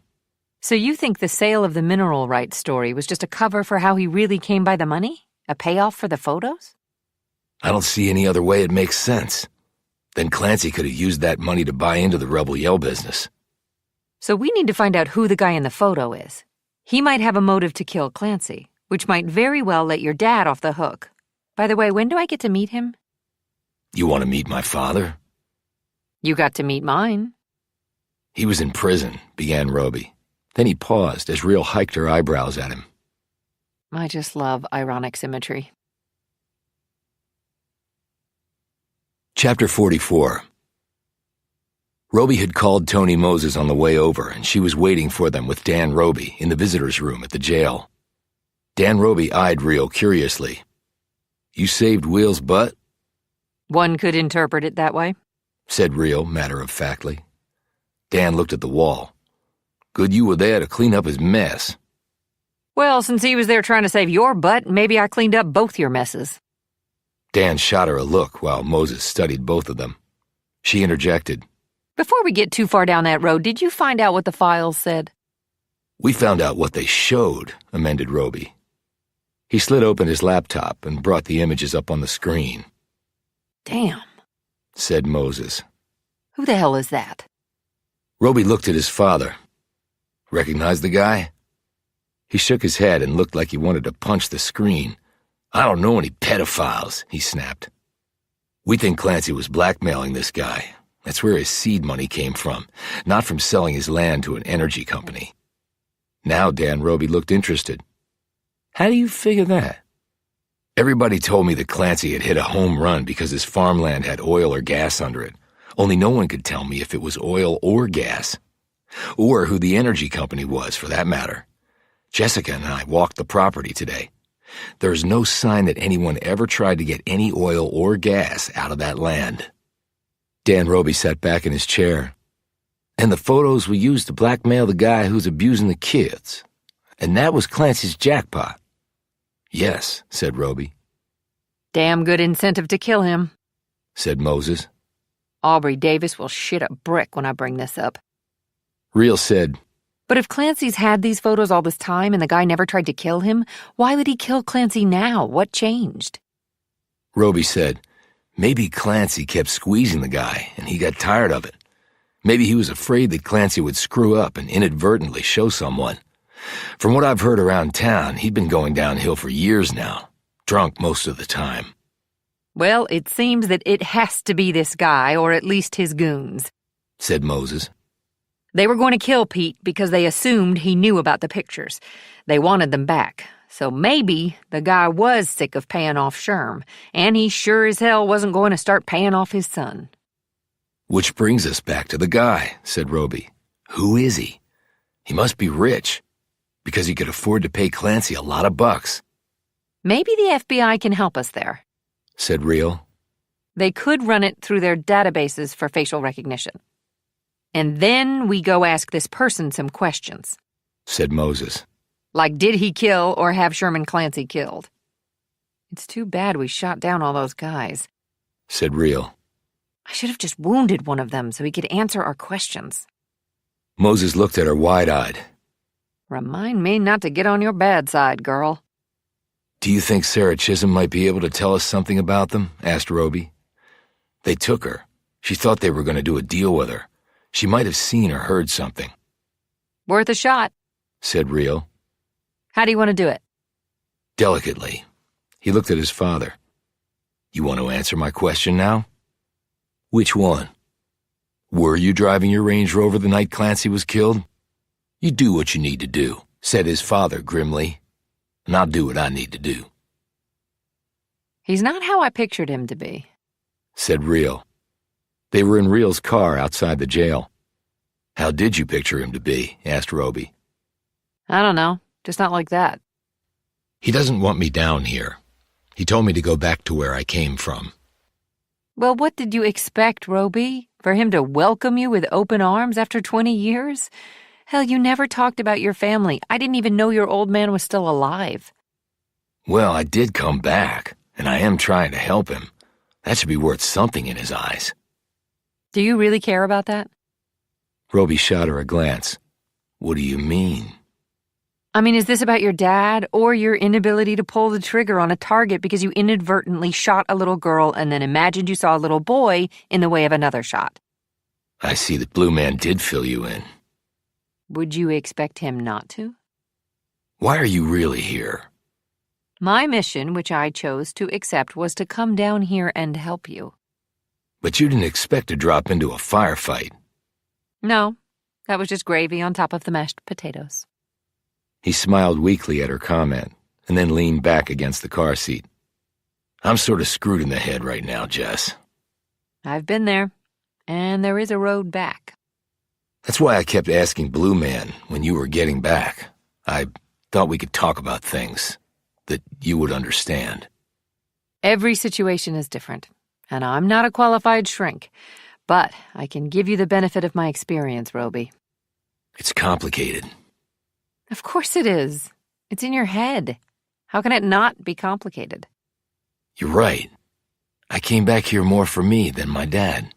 So you think the sale of the mineral rights story was just a cover for how he really came by the money? A payoff for the photos? I don't see any other way it makes sense. Then Clancy could have used that money to buy into the Rebel Yell business. So we need to find out who the guy in the photo is. He might have a motive to kill Clancy, which might very well let your dad off the hook. By the way, when do I get to meet him? You want to meet my father? You got to meet mine. He was in prison, began Roby. Then he paused as Reel hiked her eyebrows at him. I just love ironic symmetry. Chapter 44. Roby had called Tony Moses on the way over, and she was waiting for them with Dan Roby in the visitor's room at the jail. Dan Roby eyed Reel curiously. You saved Will's butt? One could interpret it that way, said Reel matter-of-factly. Dan looked at the wall. Good you were there to clean up his mess. Well, since he was there trying to save your butt, maybe I cleaned up both your messes. Dan shot her a look while Moses studied both of them. She interjected. Before we get too far down that road, did you find out what the files said? We found out what they showed, amended Roby. He slid open his laptop and brought the images up on the screen. Damn, said Moses. Who the hell is that? Roby looked at his father. Recognize the guy? He shook his head and looked like he wanted to punch the screen. I don't know any pedophiles, he snapped. We think Clancy was blackmailing this guy. That's where his seed money came from, not from selling his land to an energy company. Now Dan Roby looked interested. How do you figure that? Everybody told me that Clancy had hit a home run because his farmland had oil or gas under it. Only no one could tell me if it was oil or gas. Or who the energy company was, for that matter. Jessica and I walked the property today. There's no sign that anyone ever tried to get any oil or gas out of that land. Dan Roby sat back in his chair. And the photos were used to blackmail the guy who's abusing the kids. And that was Clancy's jackpot. Yes, said Roby. Damn good incentive to kill him, said Moses. Aubrey Davis will shit a brick when I bring this up. Reel said, But if Clancy's had these photos all this time and the guy never tried to kill him, why would he kill Clancy now? What changed? Roby said, maybe Clancy kept squeezing the guy and he got tired of it. Maybe he was afraid that Clancy would screw up and inadvertently show someone. From what I've heard around town, he'd been going downhill for years now, drunk most of the time. Well, it seems that it has to be this guy, or at least his goons, said Moses. They were going to kill Pete because they assumed he knew about the pictures. They wanted them back. So maybe the guy was sick of paying off Sherm, and he sure as hell wasn't going to start paying off his son. Which brings us back to the guy, said Roby. Who is he? He must be rich, because he could afford to pay Clancy a lot of bucks, Maybe the FBI can help us there. said Real. They could run it through their databases for facial recognition. And then we go ask this person some questions. Said Moses. Like, did he kill or have Sherman Clancy killed? It's too bad we shot down all those guys. Said Real. I should have just wounded one of them so he could answer our questions. Moses looked at her wide-eyed. Remind me not to get on your bad side, girl. Do you think Sarah Chisholm might be able to tell us something about them? Asked Roby. They took her. She thought they were going to do a deal with her. She might have seen or heard something. Worth a shot, Said Real. How do you want to do it? Delicately. He looked at his father. You want to answer my question now? Which one? Were you driving your Range Rover the night Clancy was killed? You do what you need to do, said his father grimly. And I'll do what I need to do, He's not how I pictured him to be. said Real. They were in Real's car outside the jail. How did you picture him to be? Asked Roby. I don't know, just not like that. He doesn't want me down here. He told me to go back to where I came from. Well, what did you expect, Roby? For him to welcome you with open arms after 20 years? Hell, you never talked about your family. I didn't even know your old man was still alive. Well, I did come back, and I am trying to help him. That should be worth something in his eyes. Do you really care about that? Roby shot her a glance. What do you mean? I mean, is this about your dad or your inability to pull the trigger on a target because you inadvertently shot a little girl and then imagined you saw a little boy in the way of another shot? I see that Blue Man did fill you in. Would you expect him not to? Why are you really here? My mission, which I chose to accept, was to come down here and help you. But you didn't expect to drop into a firefight. No, that was just gravy on top of the mashed potatoes. He smiled weakly at her comment, and then leaned back against the car seat. I'm sort of screwed in the head right now, Jess. I've been there, and there is a road back. That's why I kept asking Blue Man when you were getting back. I thought we could talk about things that you would understand. Every situation is different, and I'm not a qualified shrink, but I can give you the benefit of my experience, Roby. It's complicated. Of course it is. It's in your head. How can it not be complicated? You're right. I came back here more for me than my dad.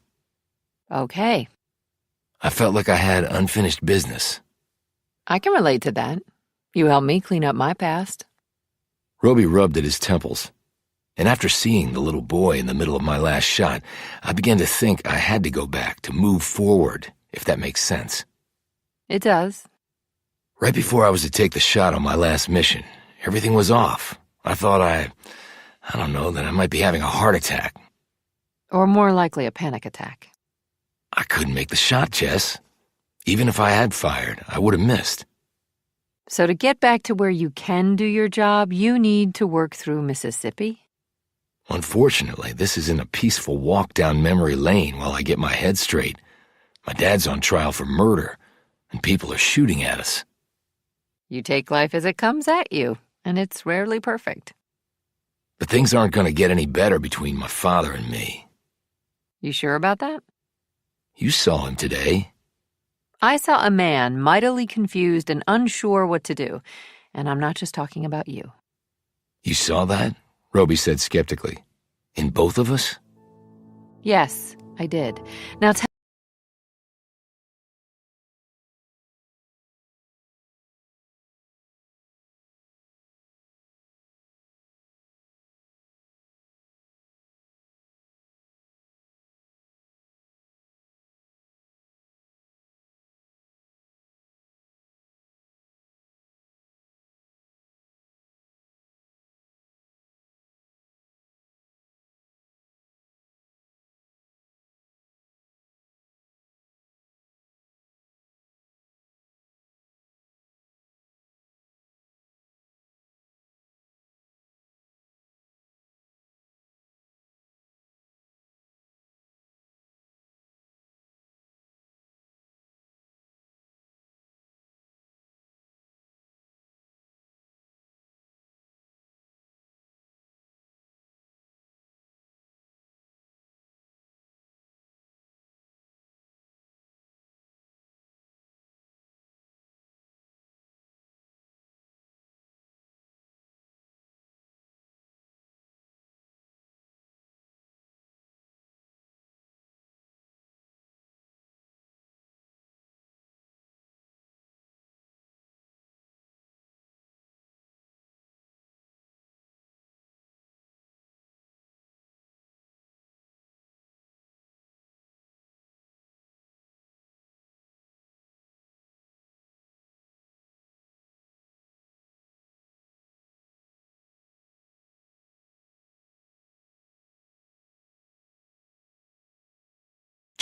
Okay. I felt like I had unfinished business. I can relate to that. You helped me clean up my past. Roby rubbed at his temples. And after seeing the little boy in the middle of my last shot, I began to think I had to go back to move forward, if that makes sense. It does. Right before I was to take the shot on my last mission, everything was off. I thought I don't know, that I might be having a heart attack. Or more likely a panic attack. I couldn't make the shot, Jess. Even if I had fired, I would have missed. So to get back to where you can do your job, you need to work through Mississippi? Unfortunately, this isn't a peaceful walk down memory lane while I get my head straight. My dad's on trial for murder, and people are shooting at us. You take life as it comes at you, and it's rarely perfect. But things aren't going to get any better between my father and me. You sure about that? You saw him today. I saw a man mightily confused and unsure what to do, and I'm not just talking about you. You saw that? Roby said skeptically. In both of us? Yes, I did. Now tell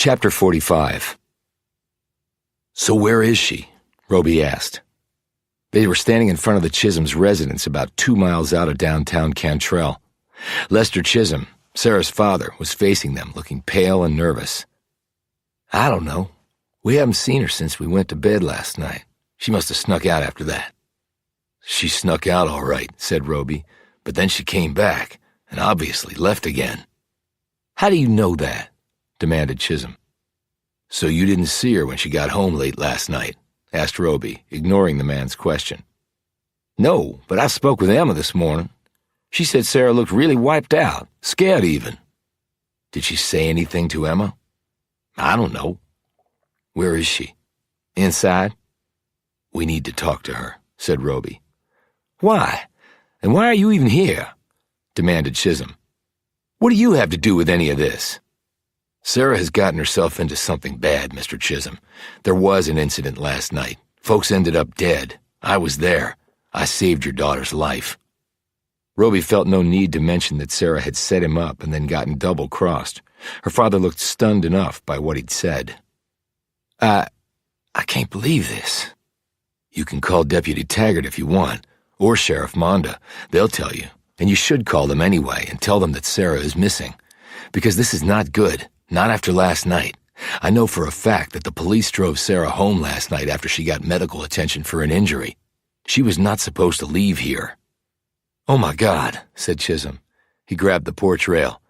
Chapter 45. So where is she? Roby asked. They were standing in front of the Chisholm's residence about 2 miles out of downtown Cantrell. Lester Chisholm, Sarah's father, was facing them, looking pale and nervous. I don't know. We haven't seen her since we went to bed last night. She must have snuck out after that. She snuck out all right, said Roby, but then she came back, and obviously left again. How do you know that? Demanded Chisholm. So you didn't see her when she got home late last night? Asked Roby, ignoring the man's question. No, but I spoke with Emma this morning. She said Sarah looked really wiped out, scared even. Did she say anything to Emma? I don't know. Where is she? Inside? We need to talk to her, said Roby. Why? And why are you even here? Demanded Chisholm. What do you have to do with any of this? Sarah has gotten herself into something bad, Mr. Chisholm. There was an incident last night. Folks ended up dead. I was there. I saved your daughter's life. Roby felt no need to mention that Sarah had set him up and then gotten double-crossed. Her father looked stunned enough by what he'd said. I can't believe this. You can call Deputy Taggart if you want, or Sheriff Monda. They'll tell you, and you should call them anyway and tell them that Sarah is missing. Because this is not good, not after last night. I know for a fact that the police drove Sarah home last night after she got medical attention for an injury. She was not supposed to leave here. Oh my God, said Chisholm. He grabbed the porch rail.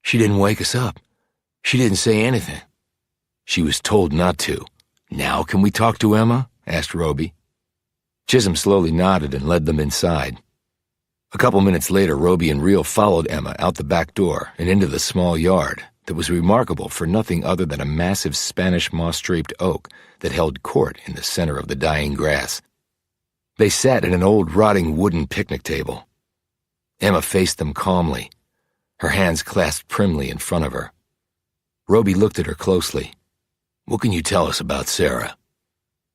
She didn't wake us up. She didn't say anything. She was told not to. Now can we talk to Emma? Asked Roby. Chisholm slowly nodded and led them inside. A couple minutes later, Roby and Reel followed Emma out the back door and into the small yard that was remarkable for nothing other than a massive Spanish moss-draped oak that held court in the center of the dying grass. They sat at an old rotting wooden picnic table. Emma faced them calmly, her hands clasped primly in front of her. Roby looked at her closely. What can you tell us about Sarah?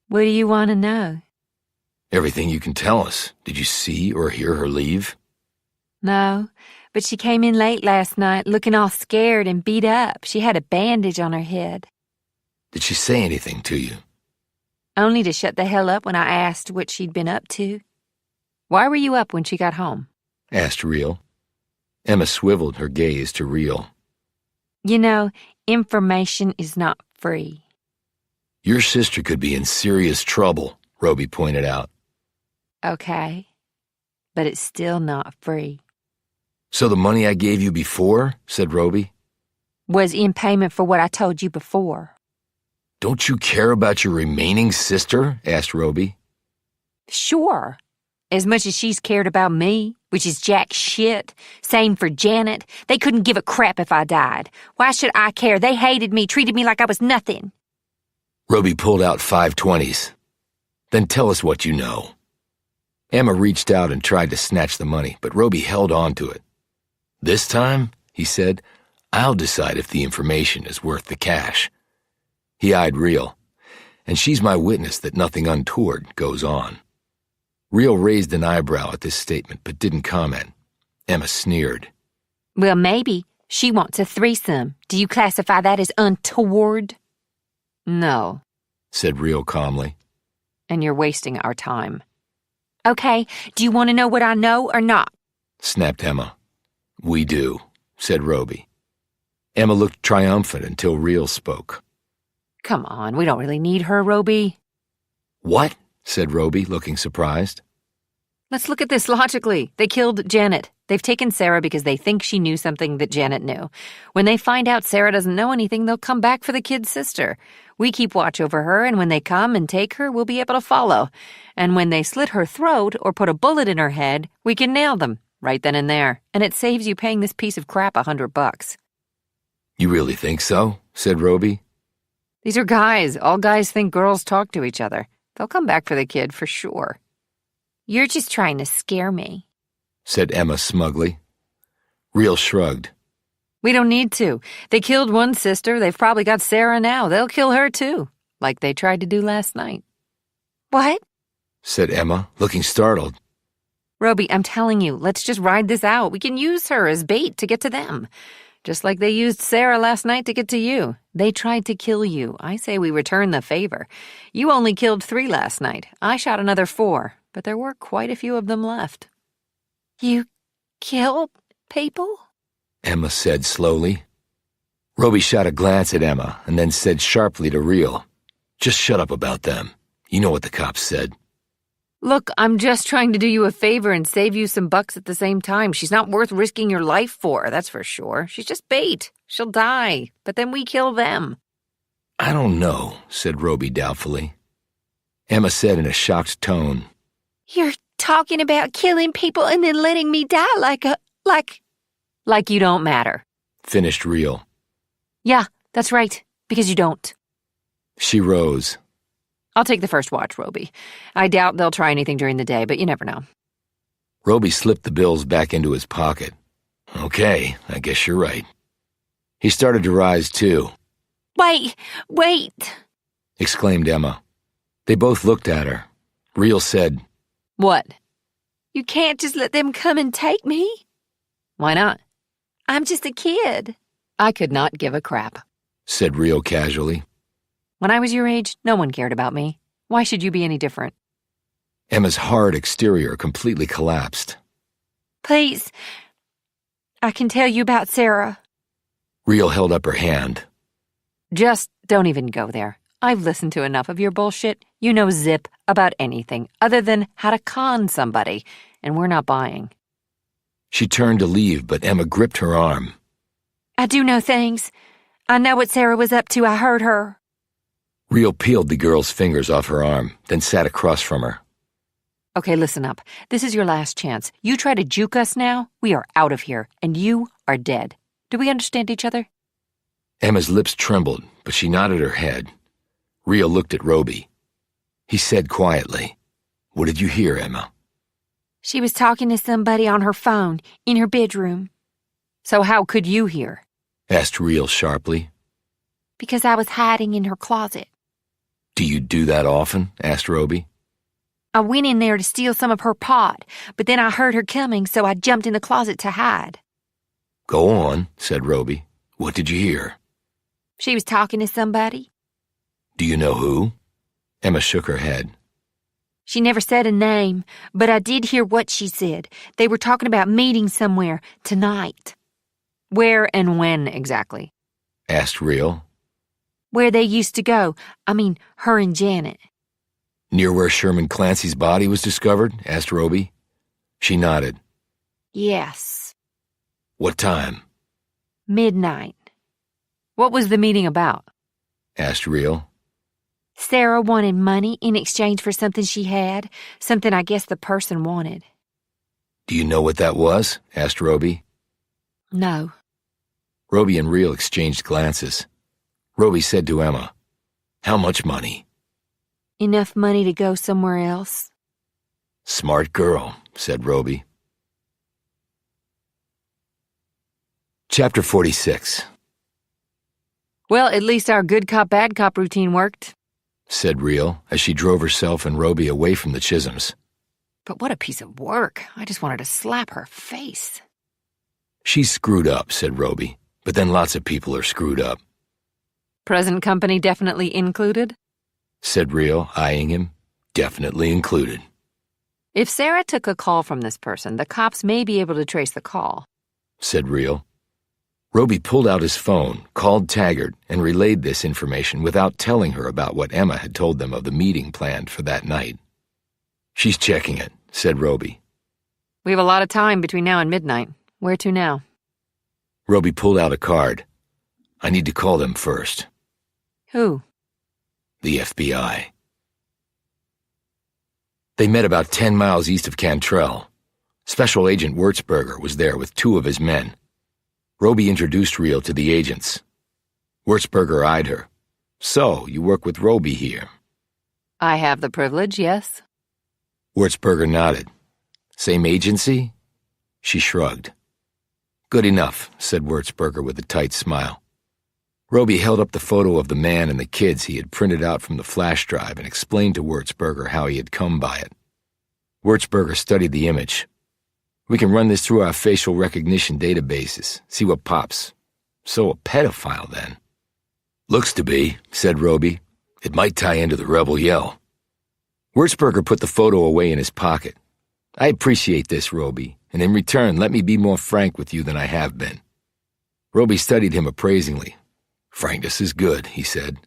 What do you want to know? Everything you can tell us. Did you see or hear her leave? No, but she came in late last night looking all scared and beat up. She had a bandage on her head. Did she say anything to you? Only to shut the hell up when I asked what she'd been up to. Why were you up when she got home? Asked Reel. Emma swiveled her gaze to Reel. You know, information is not free. Your sister could be in serious trouble, Roby pointed out. Okay, but it's still not free. So the money I gave you before, said Roby, was in payment for what I told you before. Don't you care about your remaining sister? Asked Roby. Sure, as much as she's cared about me, which is jack shit. Same for Janet. They couldn't give a crap if I died. Why should I care? They hated me, treated me like I was nothing. Roby pulled out 520s. Then tell us what you know. Emma reached out and tried to snatch the money, but Roby held on to it. This time, he said, I'll decide if the information is worth the cash. He eyed Reel, and she's my witness that nothing untoward goes on. Reel raised an eyebrow at this statement, but didn't comment. Emma sneered. Well, maybe. She wants a threesome. Do you classify that as untoward? No, said Reel calmly. And you're wasting our time. Okay, do you want to know what I know or not? Snapped Emma. We do, said Roby. Emma looked triumphant until Reel spoke. Come on, we don't really need her, Roby. What? Said Roby, looking surprised. Let's look at this logically. They killed Janet. They've taken Sarah because they think she knew something that Janet knew. When they find out Sarah doesn't know anything, they'll come back for the kid's sister. We keep watch over her, and when they come and take her, we'll be able to follow. And when they slit her throat or put a bullet in her head, we can nail them, right then and there. And it saves you paying this piece of crap $100. You really think so? Said Roby. These are guys. All guys think girls talk to each other. They'll come back for the kid for sure. You're just trying to scare me, said Emma smugly. Reel shrugged. We don't need to. They killed one sister. They've probably got Sarah now. They'll kill her too, like they tried to do last night. What? Said Emma, looking startled. Roby, I'm telling you, let's just ride this out. We can use her as bait to get to them. just like they used Sarah last night to get to you. They tried to kill you. I say we return the favor. You only killed 3 last night. I shot another 4, but there were quite a few of them left. You killed people? Emma said slowly. Roby shot a glance at Emma and then said sharply to Reel, "Just shut up about them. You know what the cops said." Look, I'm just trying to do you a favor and save you some bucks at the same time. She's not worth risking your life for, that's for sure. She's just bait. She'll die, but then we kill them. "I don't know," said Roby doubtfully. Emma said in a shocked tone, You're talking about killing people and then letting me die like you don't matter. Finished Reel. Yeah, that's right, because you don't. She rose. I'll take the first watch, Roby. I doubt they'll try anything during the day, but you never know. Roby slipped the bills back into his pocket. "Okay, I guess you're right." He started to rise too. Wait! Exclaimed Emma. They both looked at her. Reel said, What? You can't just let them come and take me. Why not? I'm just a kid. I could not give a crap. said Reel casually. When I was your age, no one cared about me. Why should you be any different? Emma's hard exterior completely collapsed. Please, I can tell you about Sarah. Reel held up her hand. Just don't even go there. I've listened to enough of your bullshit. You know zip about anything other than how to con somebody, and we're not buying. She turned to leave, but Emma gripped her arm. I do know things. I know what Sarah was up to. I heard her. Reel peeled the girl's fingers off her arm, then sat across from her. Okay, listen up. This is your last chance. You try to juke us now, we are out of here, and you are dead. Do we understand each other? Emma's lips trembled, but she nodded her head. Reel looked at Roby. He said quietly, "What did you hear, Emma?" She was talking to somebody on her phone in her bedroom. So how could you hear? Asked Reel sharply. Because I was hiding in her closet. Do you do that often? Asked Roby. I went in there to steal some of her pot, but then I heard her coming, so I jumped in the closet to hide. Go on, said Roby. What did you hear? She was talking to somebody. Do you know who? Emma shook her head. She never said a name, but I did hear what she said. They were talking about meeting somewhere tonight. Where and when exactly? Asked Reel. Where they used to go. I mean, her and Janet. Near where Sherman Clancy's body was discovered? Asked Roby. She nodded. Yes. What time? Midnight. What was the meeting about? Asked Reel. Sarah wanted money in exchange for something she had, something I guess the person wanted. Do you know what that was? Asked Roby. No. Roby and Reel exchanged glances. Roby said to Emma, How much money? Enough money to go somewhere else. Smart girl, said Roby. Chapter 46. Well, at least our good cop, bad cop routine worked, said Reel as she drove herself and Roby away from the Chisholms. But what a piece of work. I just wanted to slap her face. She's screwed up, said Roby, but then lots of people are screwed up. Present company definitely included? Said Reel, eyeing him. Definitely included. If Sarah took a call from this person, the cops may be able to trace the call, said Reel. Roby pulled out his phone, called Taggart, and relayed this information without telling her about what Emma had told them of the meeting planned for that night. She's checking it, said Roby. We have a lot of time between now and midnight. Where to now? Roby pulled out a card. I need to call them first. Who? The FBI. They met about 10 miles east of Cantrell. Special Agent Wurzberger was there with 2 of his men. Roby introduced Reel to the agents. Wurzberger eyed her. So, you work with Roby here? I have the privilege, yes. Wurzberger nodded. Same agency? She shrugged. Good enough, said Wurzberger with a tight smile. Roby held up the photo of the man and the kids he had printed out from the flash drive and explained to Wurzberger how he had come by it. Wurzberger studied the image. We can run this through our facial recognition databases, see what pops. So a pedophile, then. Looks to be, said Roby. It might tie into the rebel yell. Wurzburger put the photo away in his pocket. I appreciate this, Roby, and in return, let me be more frank with you than I have been. Roby studied him appraisingly. Frankness is good, he said.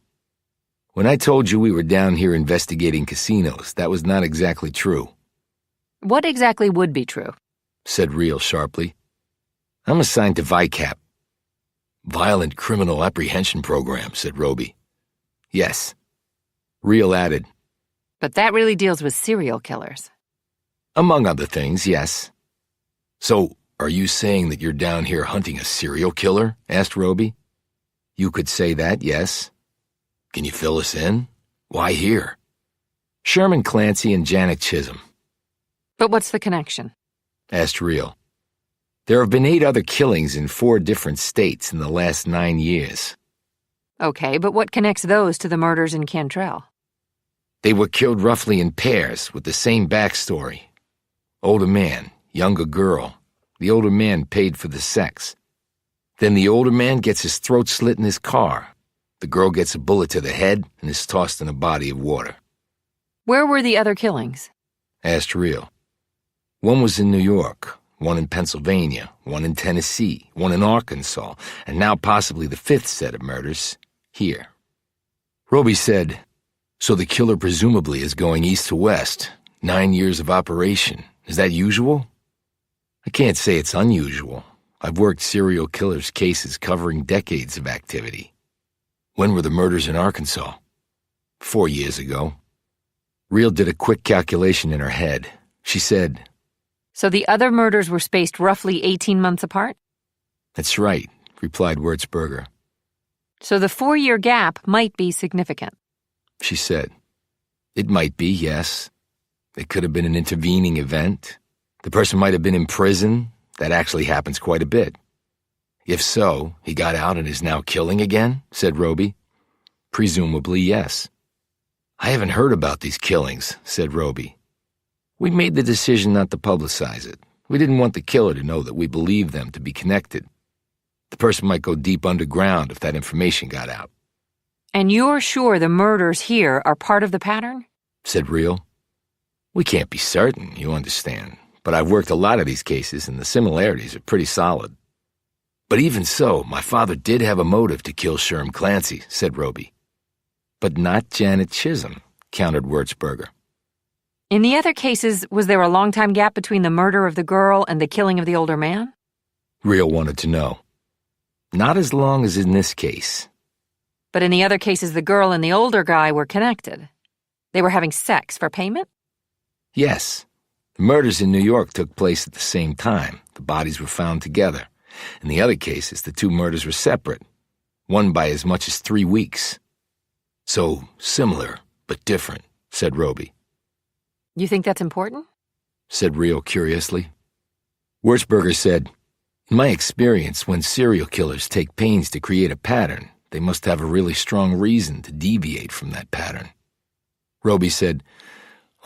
When I told you we were down here investigating casinos, that was not exactly true. What exactly would be true? Said Reel sharply. I'm assigned to VICAP. Violent Criminal Apprehension Program, said Roby. Yes. Reel added. But that really deals with serial killers. Among other things, yes. So, are you saying that you're down here hunting a serial killer? Asked Roby. You could say that, yes. Can you fill us in? Why here? Sherman Clancy and Janet Chisholm. But what's the connection? Asked Reel. There have been 8 other killings in 4 different states in the last 9 years. Okay, but what connects those to the murders in Cantrell? They were killed roughly in pairs with the same backstory. Older man, younger girl. The older man paid for the sex. Then the older man gets his throat slit in his car. The girl gets a bullet to the head and is tossed in a body of water. Where were the other killings? Asked Reel. One was in New York, one in Pennsylvania, one in Tennessee, one in Arkansas, and now possibly the 5th set of murders here. Roby said, so the killer presumably is going east to west, 9 years of operation. Is that usual? I can't say it's unusual. I've worked serial killers' cases covering decades of activity. When were the murders in Arkansas? 4 years ago. Reel did a quick calculation in her head. She said, so the other murders were spaced roughly 18 months apart? That's right, replied Wurzburger. So the 4-year gap might be significant. She said, it might be, yes. It could have been an intervening event. The person might have been in prison. That actually happens quite a bit. If so, he got out and is now killing again, said Roby. Presumably, yes. I haven't heard about these killings, said Roby. We made the decision not to publicize it. We didn't want the killer to know that we believed them to be connected. The person might go deep underground if that information got out. And you're sure the murders here are part of the pattern? Said Reel. We can't be certain, you understand, but I've worked a lot of these cases and the similarities are pretty solid. But even so, my father did have a motive to kill Sherm Clancy, said Roby. But not Janet Chisholm, countered Wurzburger. In the other cases, was there a long-time gap between the murder of the girl and the killing of the older man? Reel wanted to know. Not as long as in this case. But in the other cases, the girl and the older guy were connected. They were having sex for payment? Yes. The murders in New York took place at the same time. The bodies were found together. In the other cases, the 2 murders were separate, one by as much as 3 weeks. So, similar, but different, said Roby. You think that's important? Said Reel curiously. Wurzburger said, in my experience, when serial killers take pains to create a pattern, they must have a really strong reason to deviate from that pattern. Roby said,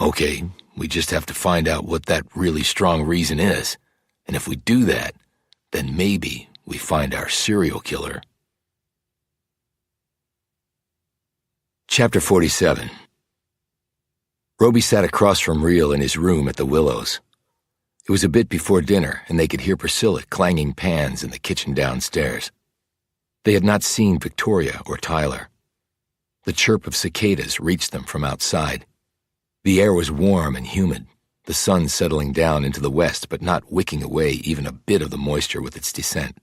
okay, we just have to find out what that really strong reason is, and if we do that, then maybe we find our serial killer. Chapter 47. Roby sat across from Reel in his room at the Willows. It was a bit before dinner, and they could hear Priscilla clanging pans in the kitchen downstairs. They had not seen Victoria or Tyler. The chirp of cicadas reached them from outside. The air was warm and humid, the sun settling down into the west but not wicking away even a bit of the moisture with its descent.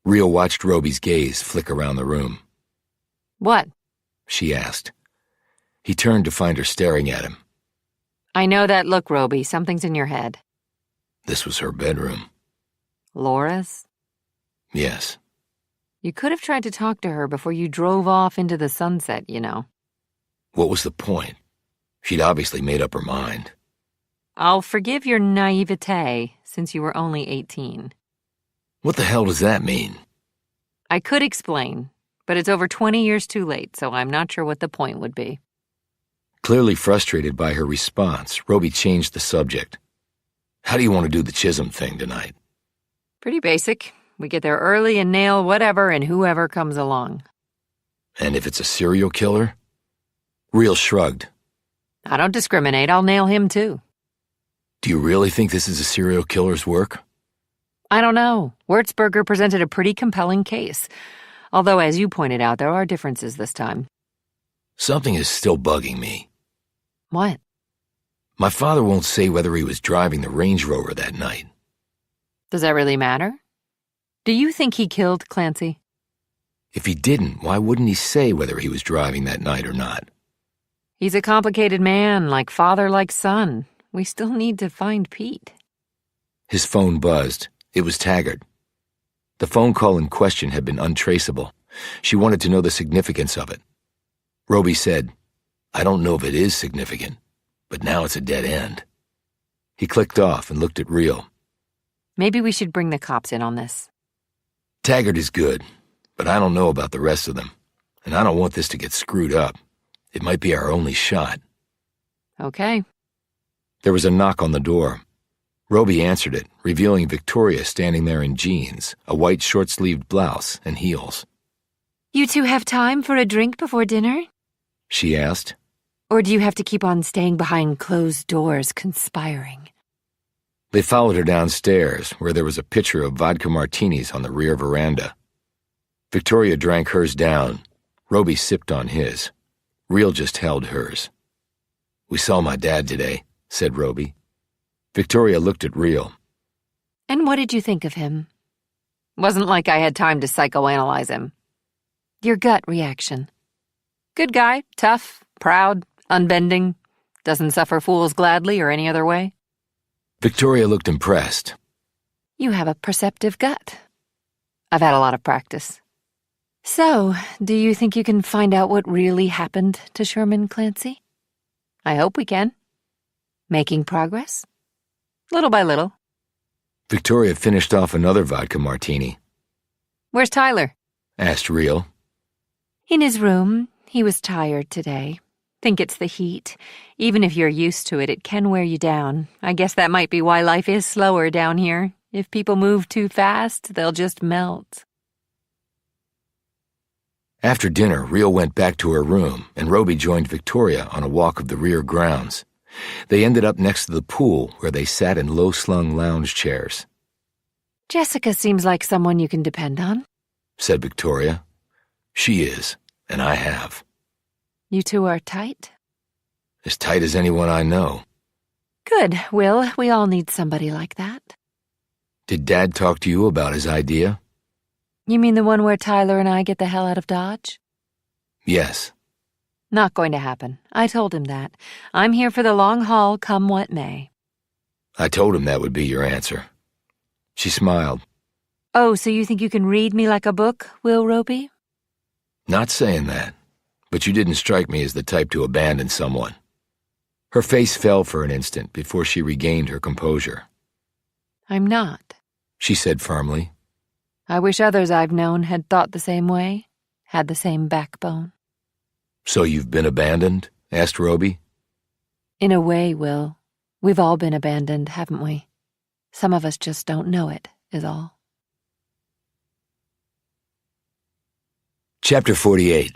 Reel watched Roby's gaze flick around the room. What? She asked. He turned to find her staring at him. I know that look, Roby. Something's in your head. This was her bedroom. Laura's? Yes. You could have tried to talk to her before you drove off into the sunset, you know. What was the point? She'd obviously made up her mind. I'll forgive your naivete, since you were only 18. What the hell does that mean? I could explain, but it's over 20 years too late, so I'm not sure what the point would be. Clearly frustrated by her response, Roby changed the subject. How do you want to do the Chisholm thing tonight? Pretty basic. We get there early and nail whatever and whoever comes along. And if it's a serial killer? Real shrugged. I don't discriminate. I'll nail him too. Do you really think this is a serial killer's work? I don't know. Wurzburger presented a pretty compelling case. Although, as you pointed out, there are differences this time. Something is still bugging me. What? My father won't say whether he was driving the Range Rover that night. Does that really matter? Do you think he killed Clancy? If he didn't, why wouldn't he say whether he was driving that night or not? He's a complicated man, like father, like son. We still need to find Pete. His phone buzzed. It was Taggart. The phone call in question had been untraceable. She wanted to know the significance of it. Roby said, "I don't know if it is significant, but now it's a dead end." He clicked off and looked at Real. Maybe we should bring the cops in on this. Taggart is good, but I don't know about the rest of them, and I don't want this to get screwed up. It might be our only shot. Okay. There was a knock on the door. Roby answered it, revealing Victoria standing there in jeans, a white short-sleeved blouse, and heels. You two have time for a drink before dinner? She asked. Or do you have to keep on staying behind closed doors conspiring? They followed her downstairs, where there was a pitcher of vodka martinis on the rear veranda. Victoria drank hers down. Roby sipped on his. Real just held hers. "We saw my dad today," said Roby. Victoria looked at Real. And what did you think of him? Wasn't like I had time to psychoanalyze him. Your gut reaction. Good guy, tough, proud, unbending, doesn't suffer fools gladly or any other way. Victoria looked impressed. You have a perceptive gut. I've had a lot of practice. So, do you think you can find out what really happened to Sherman Clancy? I hope we can. Making progress? Little by little. Victoria finished off another vodka martini. Where's Tyler? Asked Real. In his room. He was tired today. Think it's the heat. Even if you're used to it, it can wear you down. I guess that might be why life is slower down here. If people move too fast, they'll just melt. After dinner, Real went back to her room, and Roby joined Victoria on a walk of the rear grounds. They ended up next to the pool, where they sat in low-slung lounge chairs. Jessica seems like someone you can depend on, said Victoria. She is, and I have. You two are tight? As tight as anyone I know. Good, Will. We all need somebody like that. Did Dad talk to you about his idea? You mean the one where Tyler and I get the hell out of Dodge? Yes. Not going to happen. I told him that. I'm here for the long haul, come what may. I told him that would be your answer. She smiled. Oh, so you think you can read me like a book, Will Roby? Not saying that, but you didn't strike me as the type to abandon someone. Her face fell for an instant before she regained her composure. I'm not, she said firmly. I wish others I've known had thought the same way, had the same backbone. So you've been abandoned? Asked Roby. In a way, Will. We've all been abandoned, haven't we? Some of us just don't know it, is all. Chapter 48.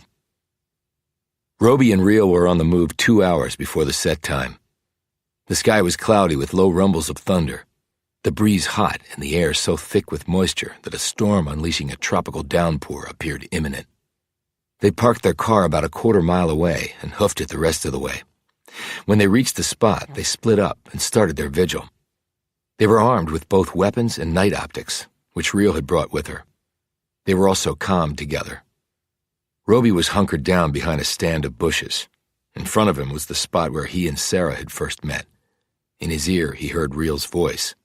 Roby and Real were on the move 2 hours before the set time. The sky was cloudy with low rumbles of thunder, the breeze hot and the air so thick with moisture that a storm unleashing a tropical downpour appeared imminent. They parked their car about a quarter mile away and hoofed it the rest of the way. When they reached the spot, they split up and started their vigil. They were armed with both weapons and night optics, which Real had brought with her. They were also calmed together. Roby was hunkered down behind a stand of bushes. In front of him was the spot where he and Sarah had first met. In his ear, he heard Real's voice.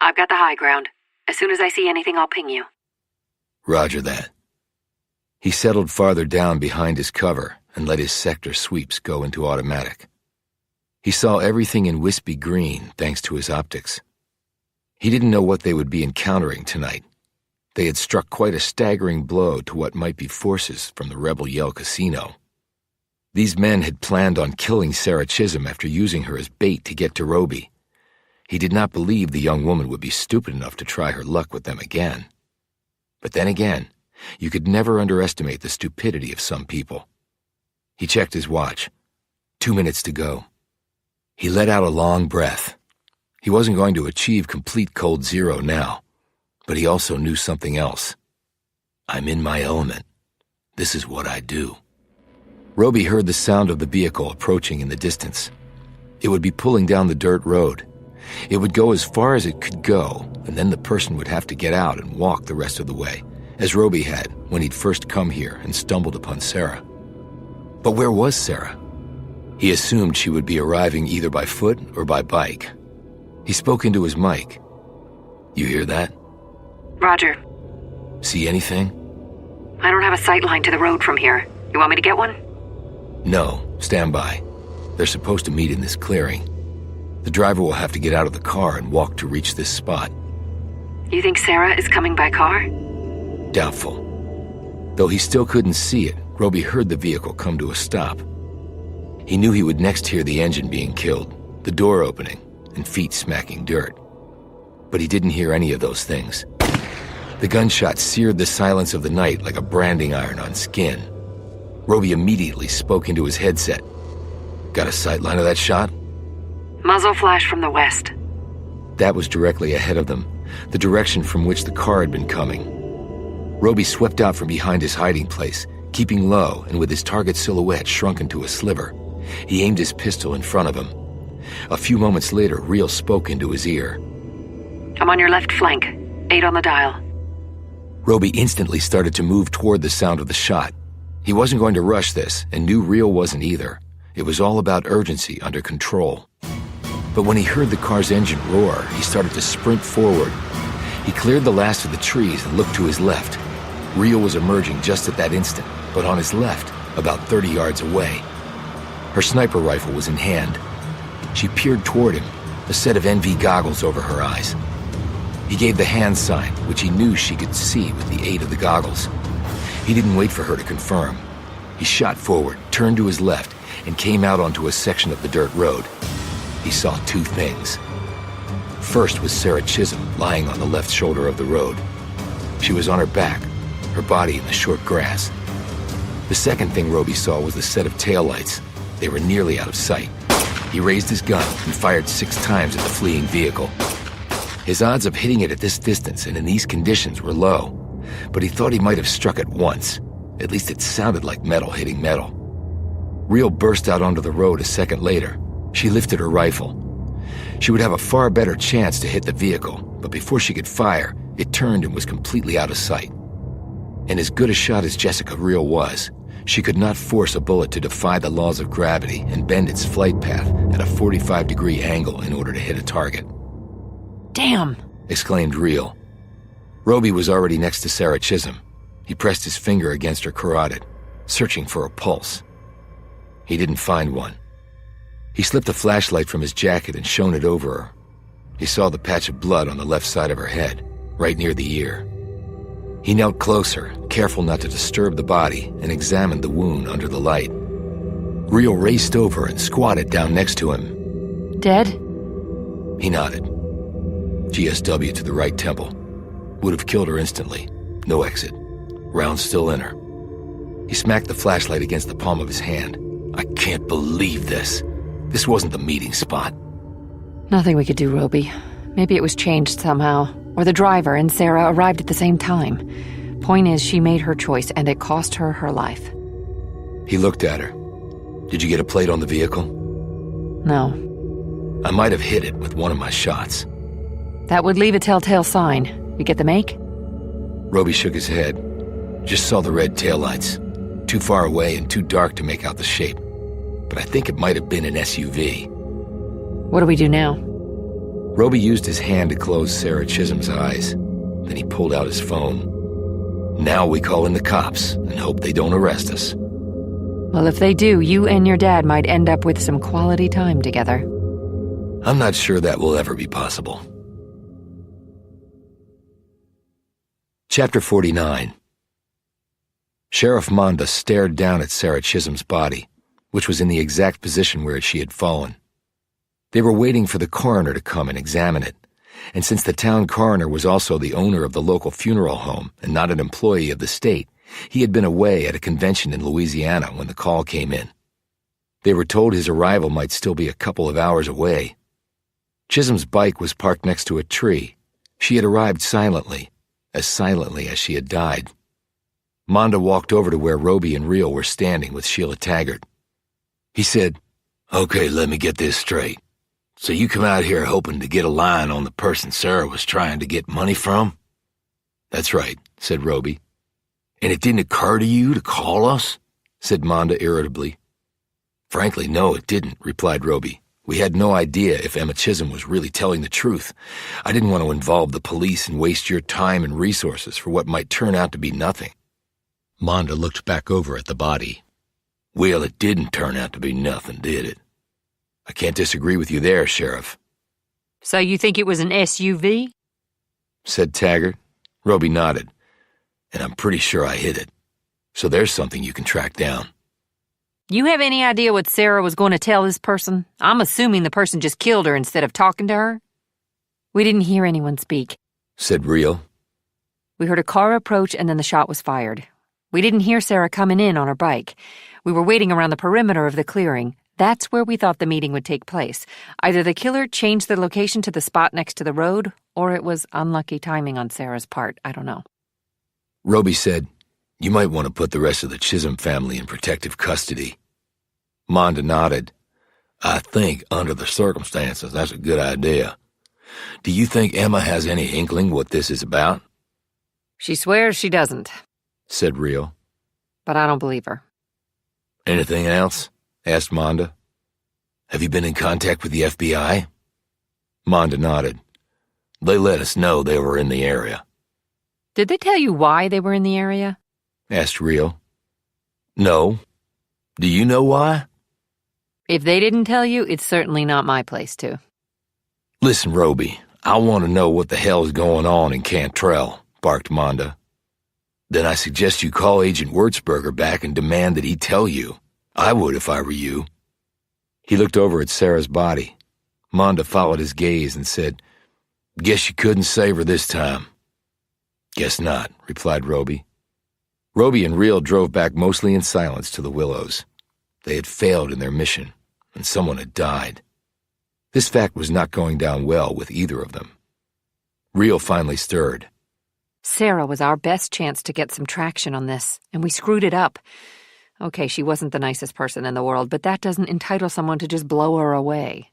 I've got the high ground. As soon as I see anything, I'll ping you. Roger that. He settled farther down behind his cover and let his sector sweeps go into automatic. He saw everything in wispy green thanks to his optics. He didn't know what they would be encountering tonight. They had struck quite a staggering blow to what might be forces from the Rebel Yell Casino. These men had planned on killing Sarah Chisholm after using her as bait to get to Roby. He did not believe the young woman would be stupid enough to try her luck with them again, But then again, you could never underestimate the stupidity of some people. He checked his watch. 2 minutes to go. He let out a long breath. He wasn't going to achieve complete cold zero now, but he also knew something else. I'm in my element. This is what I do. Roby heard the sound of the vehicle approaching in the distance. It would be pulling down the dirt road. It would go as far as it could go, and then the person would have to get out and walk the rest of the way, as Roby had when he'd first come here and stumbled upon Sarah. But where was Sarah? He assumed she would be arriving either by foot or by bike. He spoke into his mic. You hear that? Roger. See anything? I don't have a sight line to the road from here. You want me to get one? No, stand by. They're supposed to meet in this clearing. The driver will have to get out of the car and walk to reach this spot. You think Sarah is coming by car? Doubtful. Though he still couldn't see it, Roby heard the vehicle come to a stop. He knew he would next hear the engine being killed, the door opening, and feet smacking dirt. But he didn't hear any of those things. The gunshot seared the silence of the night like a branding iron on skin. Roby immediately spoke into his headset. Got a sight line of that shot? Muzzle flash from the west. That was directly ahead of them, the direction from which the car had been coming. Roby swept out from behind his hiding place, keeping low and with his target silhouette shrunken to a sliver. He aimed his pistol in front of him. A few moments later, Reel spoke into his ear. I'm on your left flank. 8 on the dial. Roby instantly started to move toward the sound of the shot. He wasn't going to rush this, and knew Reel wasn't either. It was all about urgency under control. But when he heard the car's engine roar, he started to sprint forward. He cleared the last of the trees and looked to his left. Reel was emerging just at that instant, but on his left, about 30 yards away. Her sniper rifle was in hand. She peered toward him, a set of NV goggles over her eyes. He gave the hand sign, which he knew she could see with the aid of the goggles. He didn't wait for her to confirm. He shot forward, turned to his left, and came out onto a section of the dirt road. He saw 2 things. First was Sarah Chisholm lying on the left shoulder of the road. She was on her back, her body in the short grass. The second thing Roby saw was the set of taillights. They were nearly out of sight. He raised his gun and fired 6 times at the fleeing vehicle. His odds of hitting it at this distance and in these conditions were low, but he thought he might have struck it once. At least it sounded like metal hitting metal. Reel burst out onto the road a second later. She lifted her rifle. She would have a far better chance to hit the vehicle, but before she could fire, it turned and was completely out of sight. And as good a shot as Jessica Reel was, she could not force a bullet to defy the laws of gravity and bend its flight path at a 45-degree angle in order to hit a target. Damn! Exclaimed Reel. Roby was already next to Sarah Chisholm. He pressed his finger against her carotid, searching for a pulse. He didn't find one. He slipped a flashlight from his jacket and shone it over her. He saw the patch of blood on the left side of her head, right near the ear. He knelt closer, careful not to disturb the body, and examined the wound under the light. Reel raced over and squatted down next to him. Dead? He nodded. GSW to the right temple. Would have killed her instantly. No exit. Round still in her. He smacked the flashlight against the palm of his hand. I can't believe this. This wasn't the meeting spot. Nothing we could do, Roby. Maybe it was changed somehow. Or the driver and Sarah arrived at the same time. Point is, she made her choice, and it cost her her life. He looked at her. Did you get a plate on the vehicle? No. I might have hit it with one of my shots. That would leave a telltale sign. You get the make? Roby shook his head. Just saw the red taillights. Too far away and too dark to make out the shape. But I think it might have been an SUV. What do we do now? Roby used his hand to close Sarah Chisholm's eyes. Then he pulled out his phone. Now we call in the cops and hope they don't arrest us. Well, if they do, you and your dad might end up with some quality time together. I'm not sure that will ever be possible. Chapter 49. Sheriff Monda stared down at Sarah Chisholm's body, which was in the exact position where she had fallen. They were waiting for the coroner to come and examine it, and since the town coroner was also the owner of the local funeral home and not an employee of the state, he had been away at a convention in Louisiana when the call came in. They were told his arrival might still be a couple of hours away. Chisholm's bike was parked next to a tree. She had arrived silently as she had died. Monda walked over to where Roby and Reel were standing with Sheila Taggart. He said, "Okay, let me get this straight. So you come out here hoping to get a line on the person Sarah was trying to get money from?" "That's right," said Roby. "And it didn't occur to you to call us?" said Monda irritably. "Frankly, no, it didn't," replied Roby. "We had no idea if Emma Chisholm was really telling the truth. I didn't want to involve the police and waste your time and resources for what might turn out to be nothing." Monda looked back over at the body. "Well, it didn't turn out to be nothing, did it?" "I can't disagree with you there, Sheriff." So you think it was an SUV? said Taggart. Roby nodded. "And I'm pretty sure I hit it. So there's something you can track down." You have any idea what Sarah was going to tell this person? I'm assuming the person just killed her instead of talking to her. We didn't hear anyone speak, said Reel. We heard a car approach and then the shot was fired. We didn't hear Sarah coming in on her bike. We were waiting around the perimeter of the clearing. That's where we thought the meeting would take place. Either the killer changed the location to the spot next to the road, or it was unlucky timing on Sarah's part. I don't know. Roby said, "You might want to put the rest of the Chisholm family in protective custody." Monda nodded. "I think, under the circumstances, that's a good idea. Do you think Emma has any inkling what this is about?" She swears she doesn't, said Reel. But I don't believe her. "Anything else?" asked Monda. "Have you been in contact with the FBI?" Monda nodded. "They let us know they were in the area." Did they tell you why they were in the area? asked Reel. "No. Do you know why?" If they didn't tell you, it's certainly not my place to. "Listen, Roby, I want to know what the hell's going on in Cantrell," barked Monda. "Then I suggest you call Agent Wurzberger back and demand that he tell you. I would if I were you." He looked over at Sarah's body. Monda followed his gaze and said, "Guess you couldn't save her this time." "Guess not," replied Roby. Roby and Reel drove back mostly in silence to the Willows. They had failed in their mission, and someone had died. This fact was not going down well with either of them. Reel finally stirred. Sarah was our best chance to get some traction on this, and we screwed it up. Okay, she wasn't the nicest person in the world, but that doesn't entitle someone to just blow her away.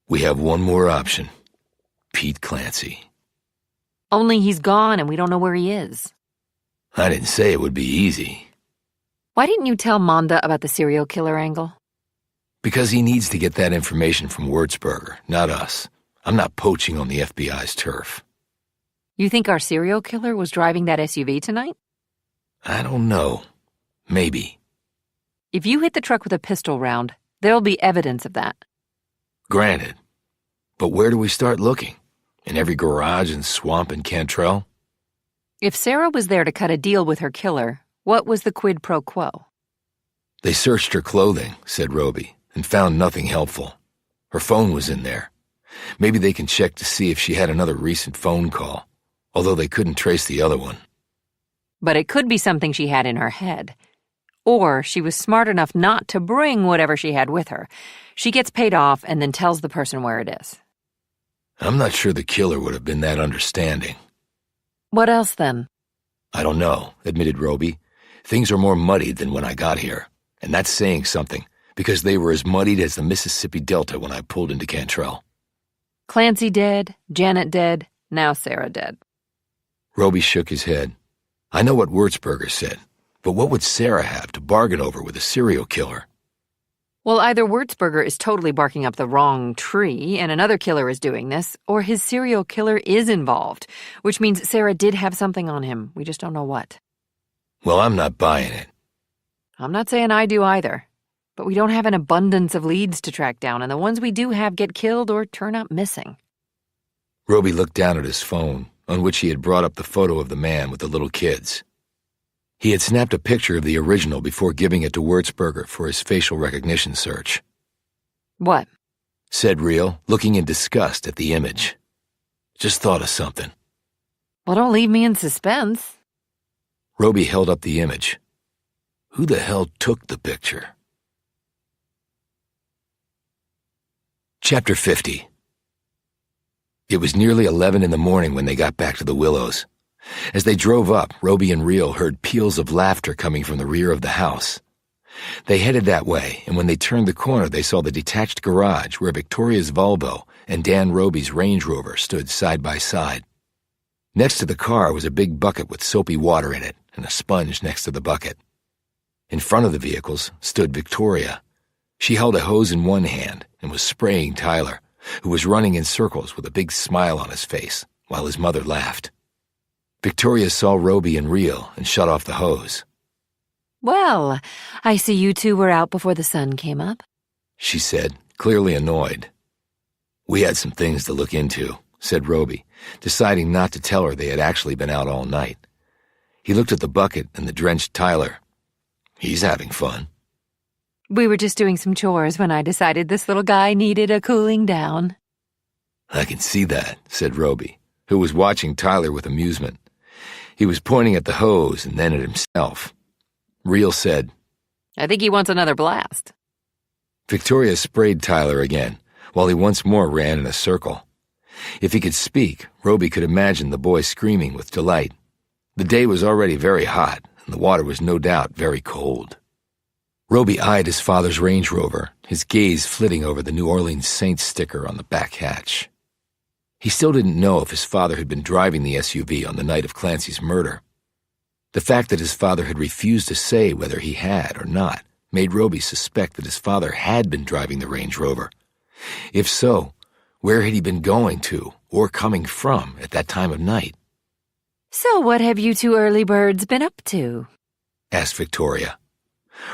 "We have one more option. Pete Clancy." Only he's gone and we don't know where he is. "I didn't say it would be easy." Why didn't you tell Monda about the serial killer angle? "Because he needs to get that information from Wurzberger, not us. I'm not poaching on the FBI's turf." You think our serial killer was driving that SUV tonight? "I don't know. Maybe." If you hit the truck with a pistol round, there'll be evidence of that. "Granted. But where do we start looking? In every garage and swamp in Cantrell?" If Sarah was there to cut a deal with her killer, what was the quid pro quo? "They searched her clothing," said Roby, "and found nothing helpful. Her phone was in there. Maybe they can check to see if she had another recent phone call, although they couldn't trace the other one." But it could be something she had in her head. Or she was smart enough not to bring whatever she had with her. She gets paid off and then tells the person where it is. "I'm not sure the killer would have been that understanding." What else, then? "I don't know," admitted Roby. "Things are more muddied than when I got here, and that's saying something, because they were as muddied as the Mississippi Delta when I pulled into Cantrell." Clancy dead, Janet dead, now Sarah dead. Roby shook his head. "I know what Wurzberger said, but what would Sarah have to bargain over with a serial killer?" Well, either Wurzberger is totally barking up the wrong tree and another killer is doing this, or his serial killer is involved, which means Sarah did have something on him. We just don't know what. "Well, I'm not buying it." I'm not saying I do either, but we don't have an abundance of leads to track down, and the ones we do have get killed or turn up missing. Roby looked down at his phone, on which he had brought up the photo of the man with the little kids. He had snapped a picture of the original before giving it to Wurzberger for his facial recognition search. What? Said Reel, looking in disgust at the image. Just thought of something. Well, don't leave me in suspense. Roby held up the image. Who the hell took the picture? Chapter 50. It was nearly 11 in the morning when they got back to the Willows. As they drove up, Roby and Reel heard peals of laughter coming from the rear of the house. They headed that way, and when they turned the corner, they saw the detached garage where Victoria's Volvo and Dan Roby's Range Rover stood side by side. Next to the car was a big bucket with soapy water in it and a sponge next to the bucket. In front of the vehicles stood Victoria. She held a hose in one hand and was spraying Tyler, who was running in circles with a big smile on his face, while his mother laughed. Victoria saw Roby and Reel and shut off the hose. Well, I see you two were out before the sun came up, she said, clearly annoyed. We had some things to look into, said Roby, deciding not to tell her they had actually been out all night. He looked at the bucket and the drenched Tyler. He's having fun. We were just doing some chores when I decided this little guy needed a cooling down. I can see that, said Roby, who was watching Tyler with amusement. He was pointing at the hose and then at himself. Reel said, I think he wants another blast. Victoria sprayed Tyler again, while he once more ran in a circle. If he could speak, Roby could imagine the boy screaming with delight. The day was already very hot, and the water was no doubt very cold. Roby eyed his father's Range Rover, his gaze flitting over the New Orleans Saints sticker on the back hatch. He still didn't know if his father had been driving the SUV on the night of Clancy's murder. The fact that his father had refused to say whether he had or not made Roby suspect that his father had been driving the Range Rover. If so, where had he been going to or coming from at that time of night? So what have you two early birds been up to? Asked Victoria.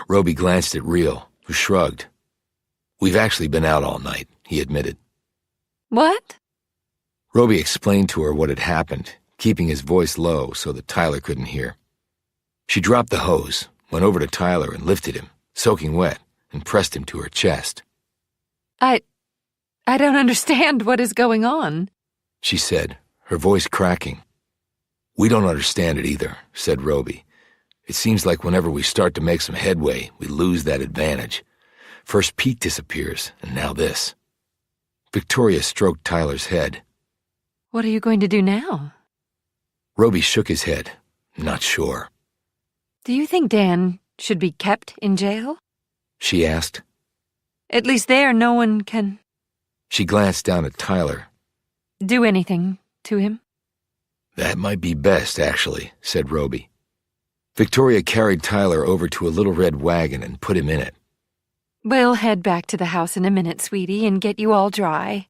Roby glanced at Reel, who shrugged. We've actually been out all night, he admitted. What? Roby explained to her what had happened, keeping his voice low so that Tyler couldn't hear. She dropped the hose, went over to Tyler and lifted him, soaking wet, and pressed him to her chest. I don't understand what is going on, she said, her voice cracking. We don't understand it either, said Roby. It seems like whenever we start to make some headway, we lose that advantage. First Pete disappears, and now this. Victoria stroked Tyler's head. What are you going to do now? Roby shook his head, not sure. Do you think Dan should be kept in jail? She asked. At least there no one can... She glanced down at Tyler. Do anything to him? That might be best, actually, said Roby. Victoria carried Tyler over to a little red wagon and put him in it. We'll head back to the house in a minute, sweetie, and get you all dry.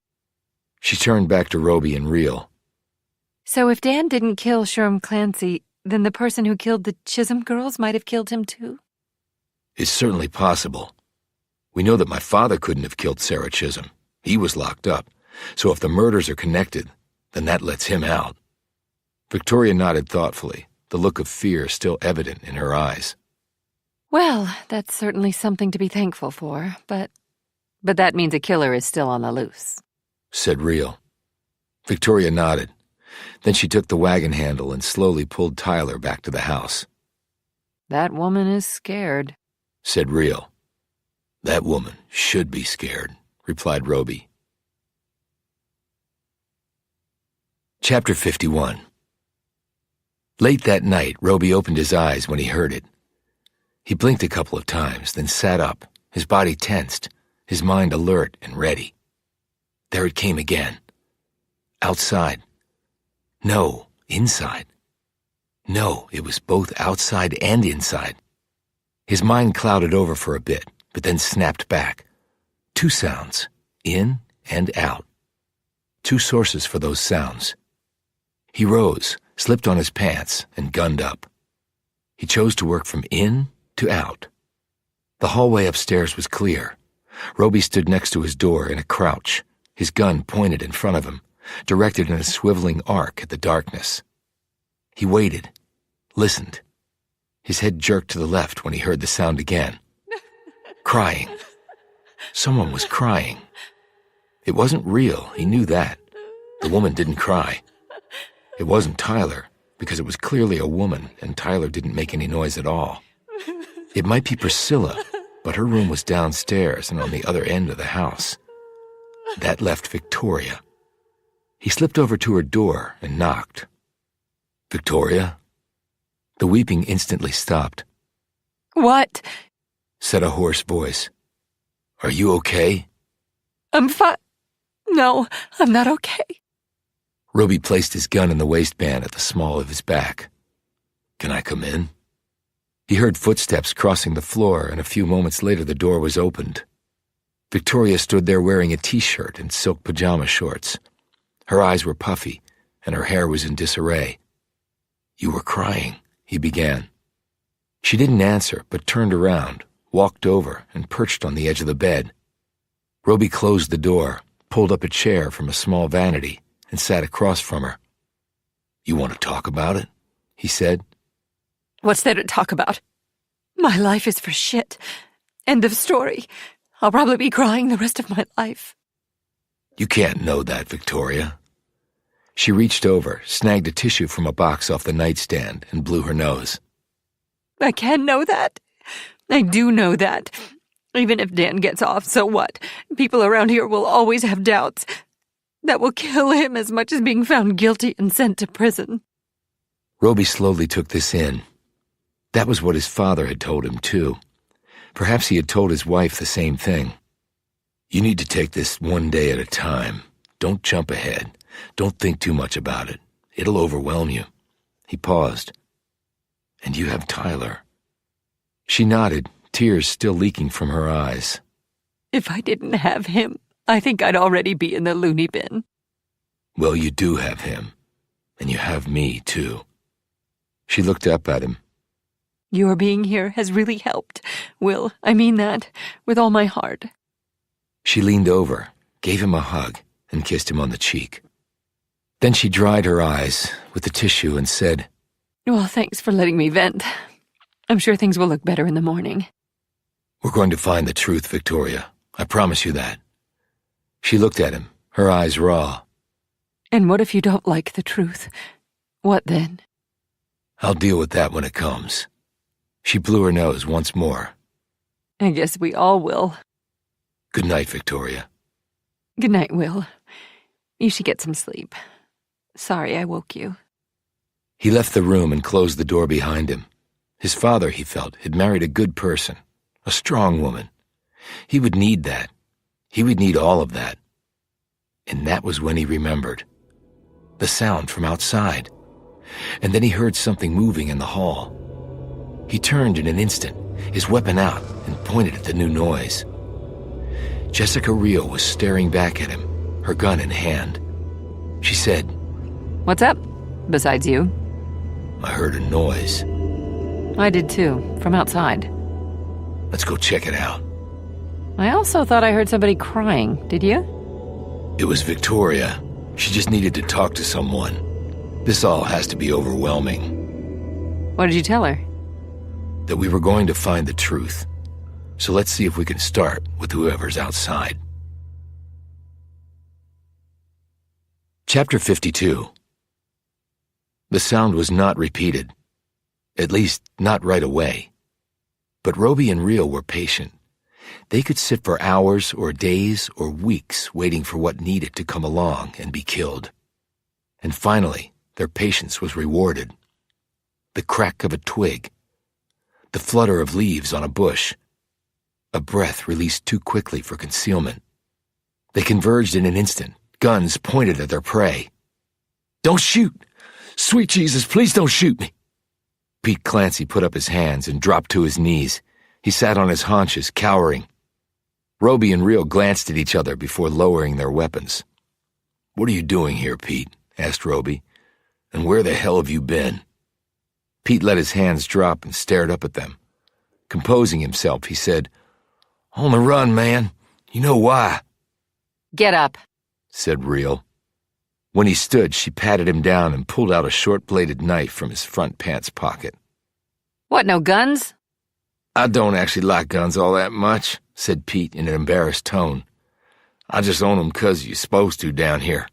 She turned back to Roby and Reel. So if Dan didn't kill Sherm Clancy, then the person who killed the Chisholm girls might have killed him too? It's certainly possible. We know that my father couldn't have killed Sarah Chisholm. He was locked up. So if the murders are connected, then that lets him out. Victoria nodded thoughtfully, the look of fear still evident in her eyes. Well, that's certainly something to be thankful for, but that means a killer is still on the loose, said Reel. Victoria nodded. Then she took the wagon handle and slowly pulled Tyler back to the house. That woman is scared, said Reel. That woman should be scared, replied Roby. Chapter 51. Late that night, Roby opened his eyes when he heard it. He blinked a couple of times, then sat up, his body tensed, his mind alert and ready. There it came again. Outside. No, inside. No, it was both outside and inside. His mind clouded over for a bit, but then snapped back. Two sounds, in and out. Two sources for those sounds. He rose, slipped on his pants, and gunned up. He chose to work from in to out. The hallway upstairs was clear. Roby stood next to his door in a crouch, his gun pointed in front of him, directed in a swiveling arc at the darkness. He waited, listened. His head jerked to the left when he heard the sound again. Crying. Someone was crying. It wasn't real, he knew that. The woman didn't cry. It wasn't Tyler, because it was clearly a woman, and Tyler didn't make any noise at all. It might be Priscilla, but her room was downstairs and on the other end of the house. That left Victoria. He slipped over to her door and knocked. "Victoria?" The weeping instantly stopped. "What?" said a hoarse voice. "Are you okay?" "I'm fine. No, I'm not okay." Roby placed his gun in the waistband at the small of his back. "Can I come in?" He heard footsteps crossing the floor, and a few moments later the door was opened. Victoria stood there wearing a t-shirt and silk pajama shorts. Her eyes were puffy, and her hair was in disarray. "You were crying," he began. She didn't answer, but turned around, walked over, and perched on the edge of the bed. Roby closed the door, pulled up a chair from a small vanity, and sat across from her. "You want to talk about it?" he said. "What's there to talk about? My life is for shit. End of story. I'll probably be crying the rest of my life." "You can't know that, Victoria." She reached over, snagged a tissue from a box off the nightstand, and blew her nose. "I can know that. I do know that. Even if Dan gets off, so what? People around here will always have doubts. That will kill him as much as being found guilty and sent to prison." Roby slowly took this in. That was what his father had told him, too. Perhaps he had told his wife the same thing. "You need to take this one day at a time. Don't jump ahead. Don't think too much about it. It'll overwhelm you." He paused. "And you have Tyler." She nodded, tears still leaking from her eyes. "If I didn't have him, I think I'd already be in the loony bin." "Well, you do have him. And you have me, too." She looked up at him. "Your being here has really helped, Will. I mean that, with all my heart." She leaned over, gave him a hug, and kissed him on the cheek. Then she dried her eyes with the tissue and said, "Well, thanks for letting me vent. I'm sure things will look better in the morning." "We're going to find the truth, Victoria. I promise you that." She looked at him, her eyes raw. "And what if you don't like the truth? What then?" "I'll deal with that when it comes." She blew her nose once more. "I guess we all will." "Good night, Victoria." "Good night, Will. You should get some sleep. Sorry I woke you." He left the room and closed the door behind him. His father, he felt, had married a good person, a strong woman. He would need that. He would need all of that. And that was when he remembered. The sound from outside. And then he heard something moving in the hall. He turned in an instant, his weapon out, and pointed at the new noise. Jessica Reel was staring back at him, her gun in hand. She said, "What's up, besides you?" "I heard a noise." "I did too, from outside." "Let's go check it out." "I also thought I heard somebody crying. Did you?" "It was Victoria. She just needed to talk to someone. This all has to be overwhelming." "What did you tell her?" "That we were going to find the truth. So let's see if we can start with whoever's outside." Chapter 52. The sound was not repeated. At least, not right away. But Roby and Reel were patient. They could sit for hours or days or weeks waiting for what needed to come along and be killed. And finally, their patience was rewarded. The crack of a twig. The flutter of leaves on a bush. A breath released too quickly for concealment. They converged in an instant, guns pointed at their prey. "Don't shoot! Sweet Jesus, please don't shoot me!" Pete Clancy put up his hands and dropped to his knees. He sat on his haunches, cowering. Roby and Reel glanced at each other before lowering their weapons. "What are you doing here, Pete?" asked Roby. "And where the hell have you been?" Pete let his hands drop and stared up at them. Composing himself, he said, "On the run, man. You know why." "Get up," said Reel. When he stood, she patted him down and pulled out a short-bladed knife from his front pants pocket. "What, no guns?" "I don't actually like guns all that much," said Pete in an embarrassed tone. "I just own them 'cause you're supposed to down here."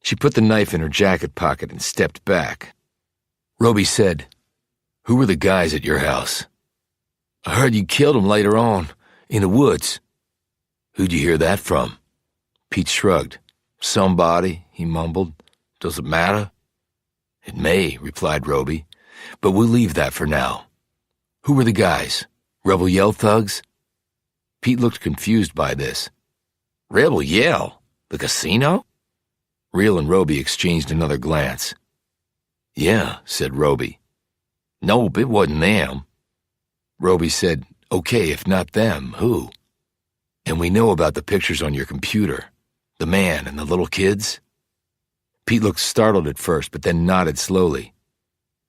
She put the knife in her jacket pocket and stepped back. Roby said, "Who were the guys at your house?" "I heard you killed them later on, in the woods." "Who'd you hear that from?" Pete shrugged. "Somebody," he mumbled. "Does it matter?" "It may," replied Roby, "but we'll leave that for now. Who were the guys? Rebel Yell thugs?" Pete looked confused by this. "Rebel Yell? The casino?" Real and Roby exchanged another glance. "Yeah," said Roby. "Nope, it wasn't them." Roby said, "Okay, if not them, who?" "And we know about the pictures on your computer. The man and the little kids?" Pete looked startled at first, but then nodded slowly.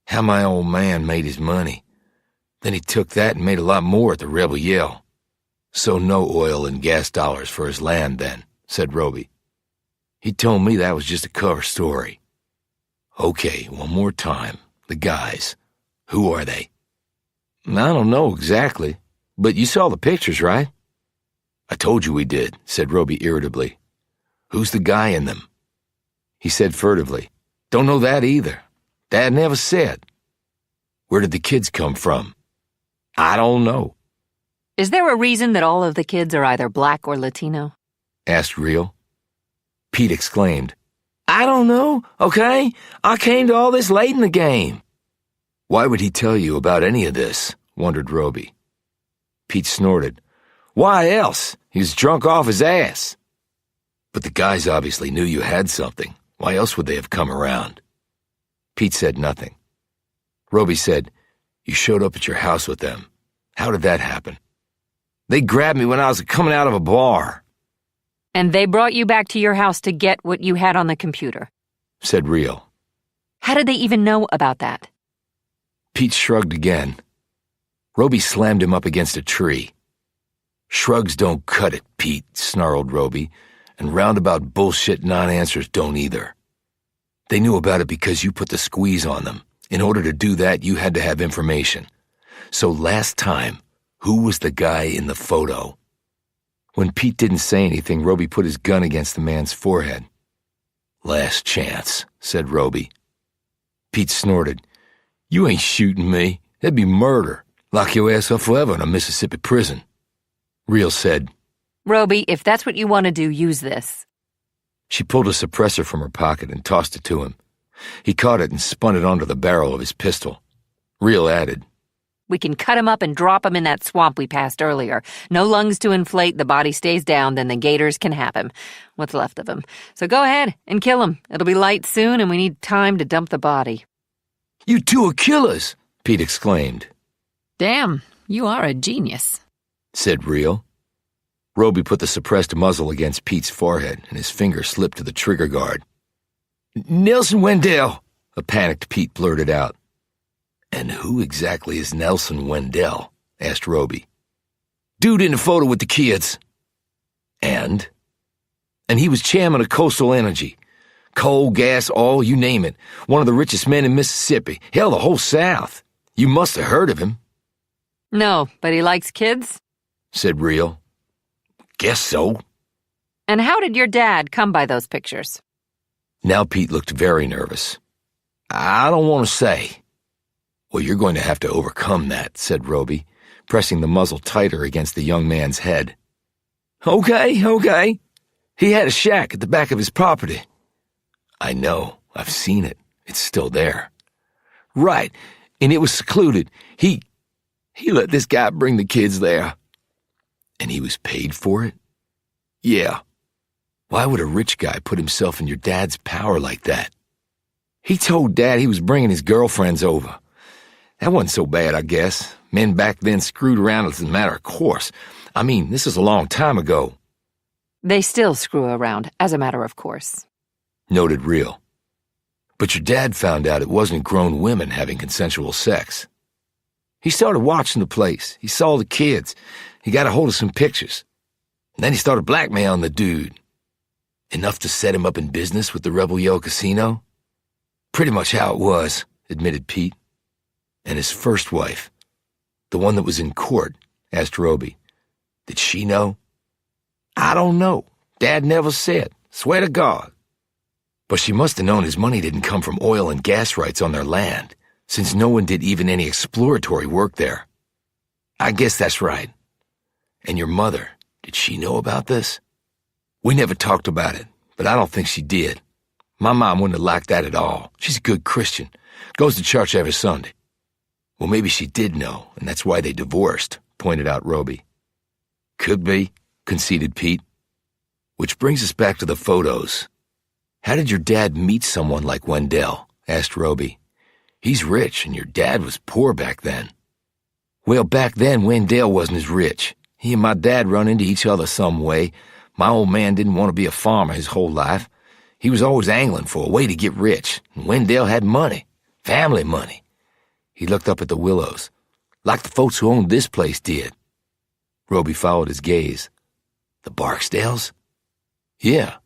"How my old man made his money. Then he took that and made a lot more at the Rebel Yell. So no oil and gas dollars for his land then," said Roby. "He told me that was just a cover story." "Okay, one more time. The guys. Who are they?" "I don't know exactly, but you saw the pictures, right?" "I told you we did," said Roby irritably. "Who's the guy in them?" He said furtively, "Don't know that either. Dad never said." "Where did the kids come from?" "I don't know," Is there a reason that all of the kids are either black or Latino? asked Real. Pete exclaimed, "I don't know, okay? I came to all this late in the game." "Why would he tell you about any of this?" wondered Roby. Pete snorted. "Why else? He was drunk off his ass." "But the guys obviously knew you had something. Why else would they have come around?" Pete said nothing. Roby said, "You showed up at your house with them. How did that happen?" "They grabbed me when I was coming out of a bar," And they brought you back to your house to get what you had on the computer. said Real. How did they even know about that? Pete shrugged again. Roby slammed him up against a tree. "Shrugs don't cut it, Pete," snarled Roby, "and roundabout bullshit non-answers don't either. They knew about it because you put the squeeze on them. In order to do that, you had to have information. So last time, who was the guy in the photo?" When Pete didn't say anything, Roby put his gun against the man's forehead. "Last chance," said Roby. Pete snorted. "You ain't shooting me. That'd be murder. Lock your ass up forever in a Mississippi prison." Real said, Roby, if that's what you want to do, use this. She pulled a suppressor from her pocket and tossed it to him. He caught it and spun it onto the barrel of his pistol. Real added, We can cut him up and drop him in that swamp we passed earlier. No lungs to inflate, the body stays down, then the gators can have him. What's left of him. So go ahead and kill him. It'll be light soon and we need time to dump the body. "You two are killers," Pete exclaimed. Damn, you are a genius, said Real. Roby put the suppressed muzzle against Pete's forehead and his finger slipped to the trigger guard. "Nelson Wendell," a panicked Pete blurted out. "And who exactly is Nelson Wendell?" asked Roby. "Dude in the photo with the kids." And he was chairman of Coastal Energy. Coal, gas, oil, you name it. One of the richest men in Mississippi. Hell, the whole South. You must have heard of him, No, but he likes kids? said Real. "Guess so." And how did your dad come by those pictures? Now Pete looked very nervous. "I don't want to say." "Well, you're going to have to overcome that," said Roby, pressing the muzzle tighter against the young man's head. Okay. He had a shack at the back of his property." "I know. I've seen it. It's still there." "Right, and it was secluded. He let this guy bring the kids there." "And he was paid for it?" "Yeah." "Why would a rich guy put himself in your dad's power like that?" "He told Dad he was bringing his girlfriends over. That wasn't so bad, I guess. Men back then screwed around as a matter of course. I mean, this is a long time ago," They still screw around, as a matter of course. noted Real. "But your dad found out it wasn't grown women having consensual sex. He started watching the place. He saw the kids. He got a hold of some pictures. And then he started blackmailing the dude. Enough to set him up in business with the Rebel Yell Casino?" "Pretty much how it was," admitted Pete. "And his first wife, the one that was in court," asked Roby. "Did she know?" "I don't know. Dad never said. Swear to God." But she must have known his money didn't come from oil and gas rights on their land, since no one did even any exploratory work there. I guess that's right. And your mother, did she know about this? We never talked about it, but I don't think she did. My mom wouldn't have liked that at all. She's a good Christian, goes to church every Sunday. Well, maybe she did know, and that's why they divorced, pointed out Roby. Could be, conceded Pete. Which brings us back to the photos. How did your dad meet someone like Wendell? Asked Roby. He's rich, and your dad was poor back then. Well, back then, Wendell wasn't as rich. He and my dad run into each other some way. My old man didn't want to be a farmer his whole life. He was always angling for a way to get rich, and Wendell had money, family money. He looked up at the Willows, like the folks who owned this place did. Roby followed his gaze. The Barksdales? Yeah.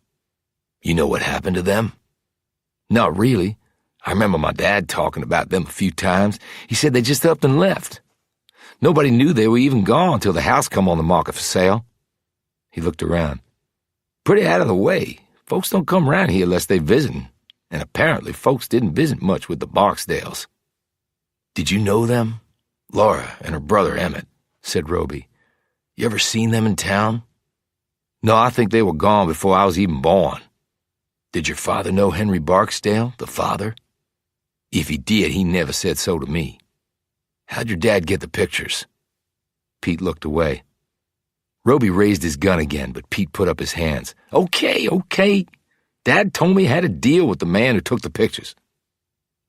You know what happened to them? Not really. I remember my dad talking about them a few times. He said they just up and left. Nobody knew they were even gone till the house come on the market for sale. He looked around. Pretty out of the way. Folks don't come around here unless they visitin', and apparently folks didn't visit much with the Barksdales. Did you know them? Laura and her brother Emmett, said Roby. You ever seen them in town? No, I think they were gone before I was even born. Did your father know Henry Barksdale, the father? If he did, he never said so to me. How'd your dad get the pictures? Pete looked away. Roby raised his gun again, but Pete put up his hands. Okay. Dad told me he had a deal with the man who took the pictures.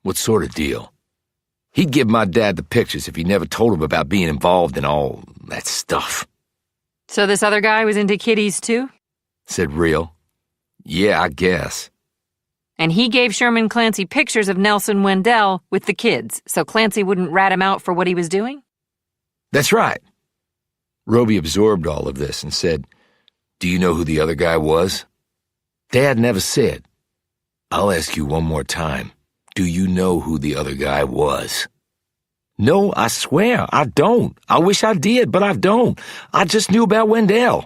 What sort of deal? He'd give my dad the pictures if he never told him about being involved in all that stuff. So this other guy was into kitties too? Said Real. Yeah, I guess. And he gave Sherman Clancy pictures of Nelson Wendell with the kids, so Clancy wouldn't rat him out for what he was doing? That's right. Roby absorbed all of this and said, Do you know who the other guy was? Dad never said. I'll ask you one more time. Do you know who the other guy was? No, I swear, I don't. I wish I did, but I don't. I just knew about Wendell.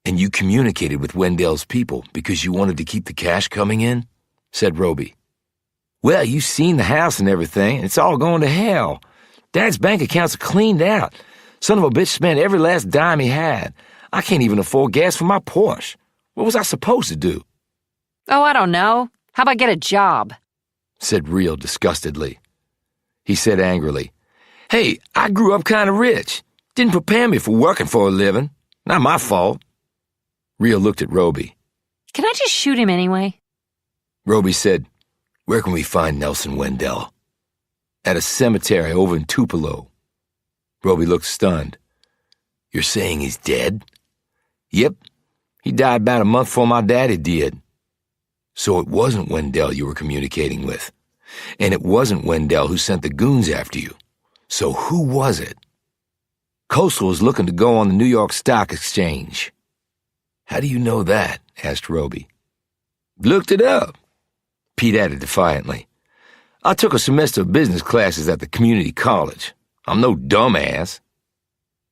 And you communicated with Wendell's people because you wanted to keep the cash coming in? Said Roby. Well, you've seen the house and everything, and it's all going to hell. Dad's bank accounts are cleaned out. Son of a bitch spent every last dime he had. I can't even afford gas for my Porsche. What was I supposed to do? Oh, I don't know. How about get a job? Said Real disgustedly. He said angrily, Hey, I grew up kind of rich. Didn't prepare me for working for a living. Not my fault. Real looked at Roby. Can I just shoot him anyway? Roby said, Where can we find Nelson Wendell? At a cemetery over in Tupelo. Roby looked stunned. You're saying he's dead? Yep. He died about a month before my daddy did. So it wasn't Wendell you were communicating with. And it wasn't Wendell who sent the goons after you. So who was it? Coastal was looking to go on the New York Stock Exchange. How do you know that? Asked Roby. Looked it up. Pete added defiantly. I took a semester of business classes at the community college. I'm no dumbass.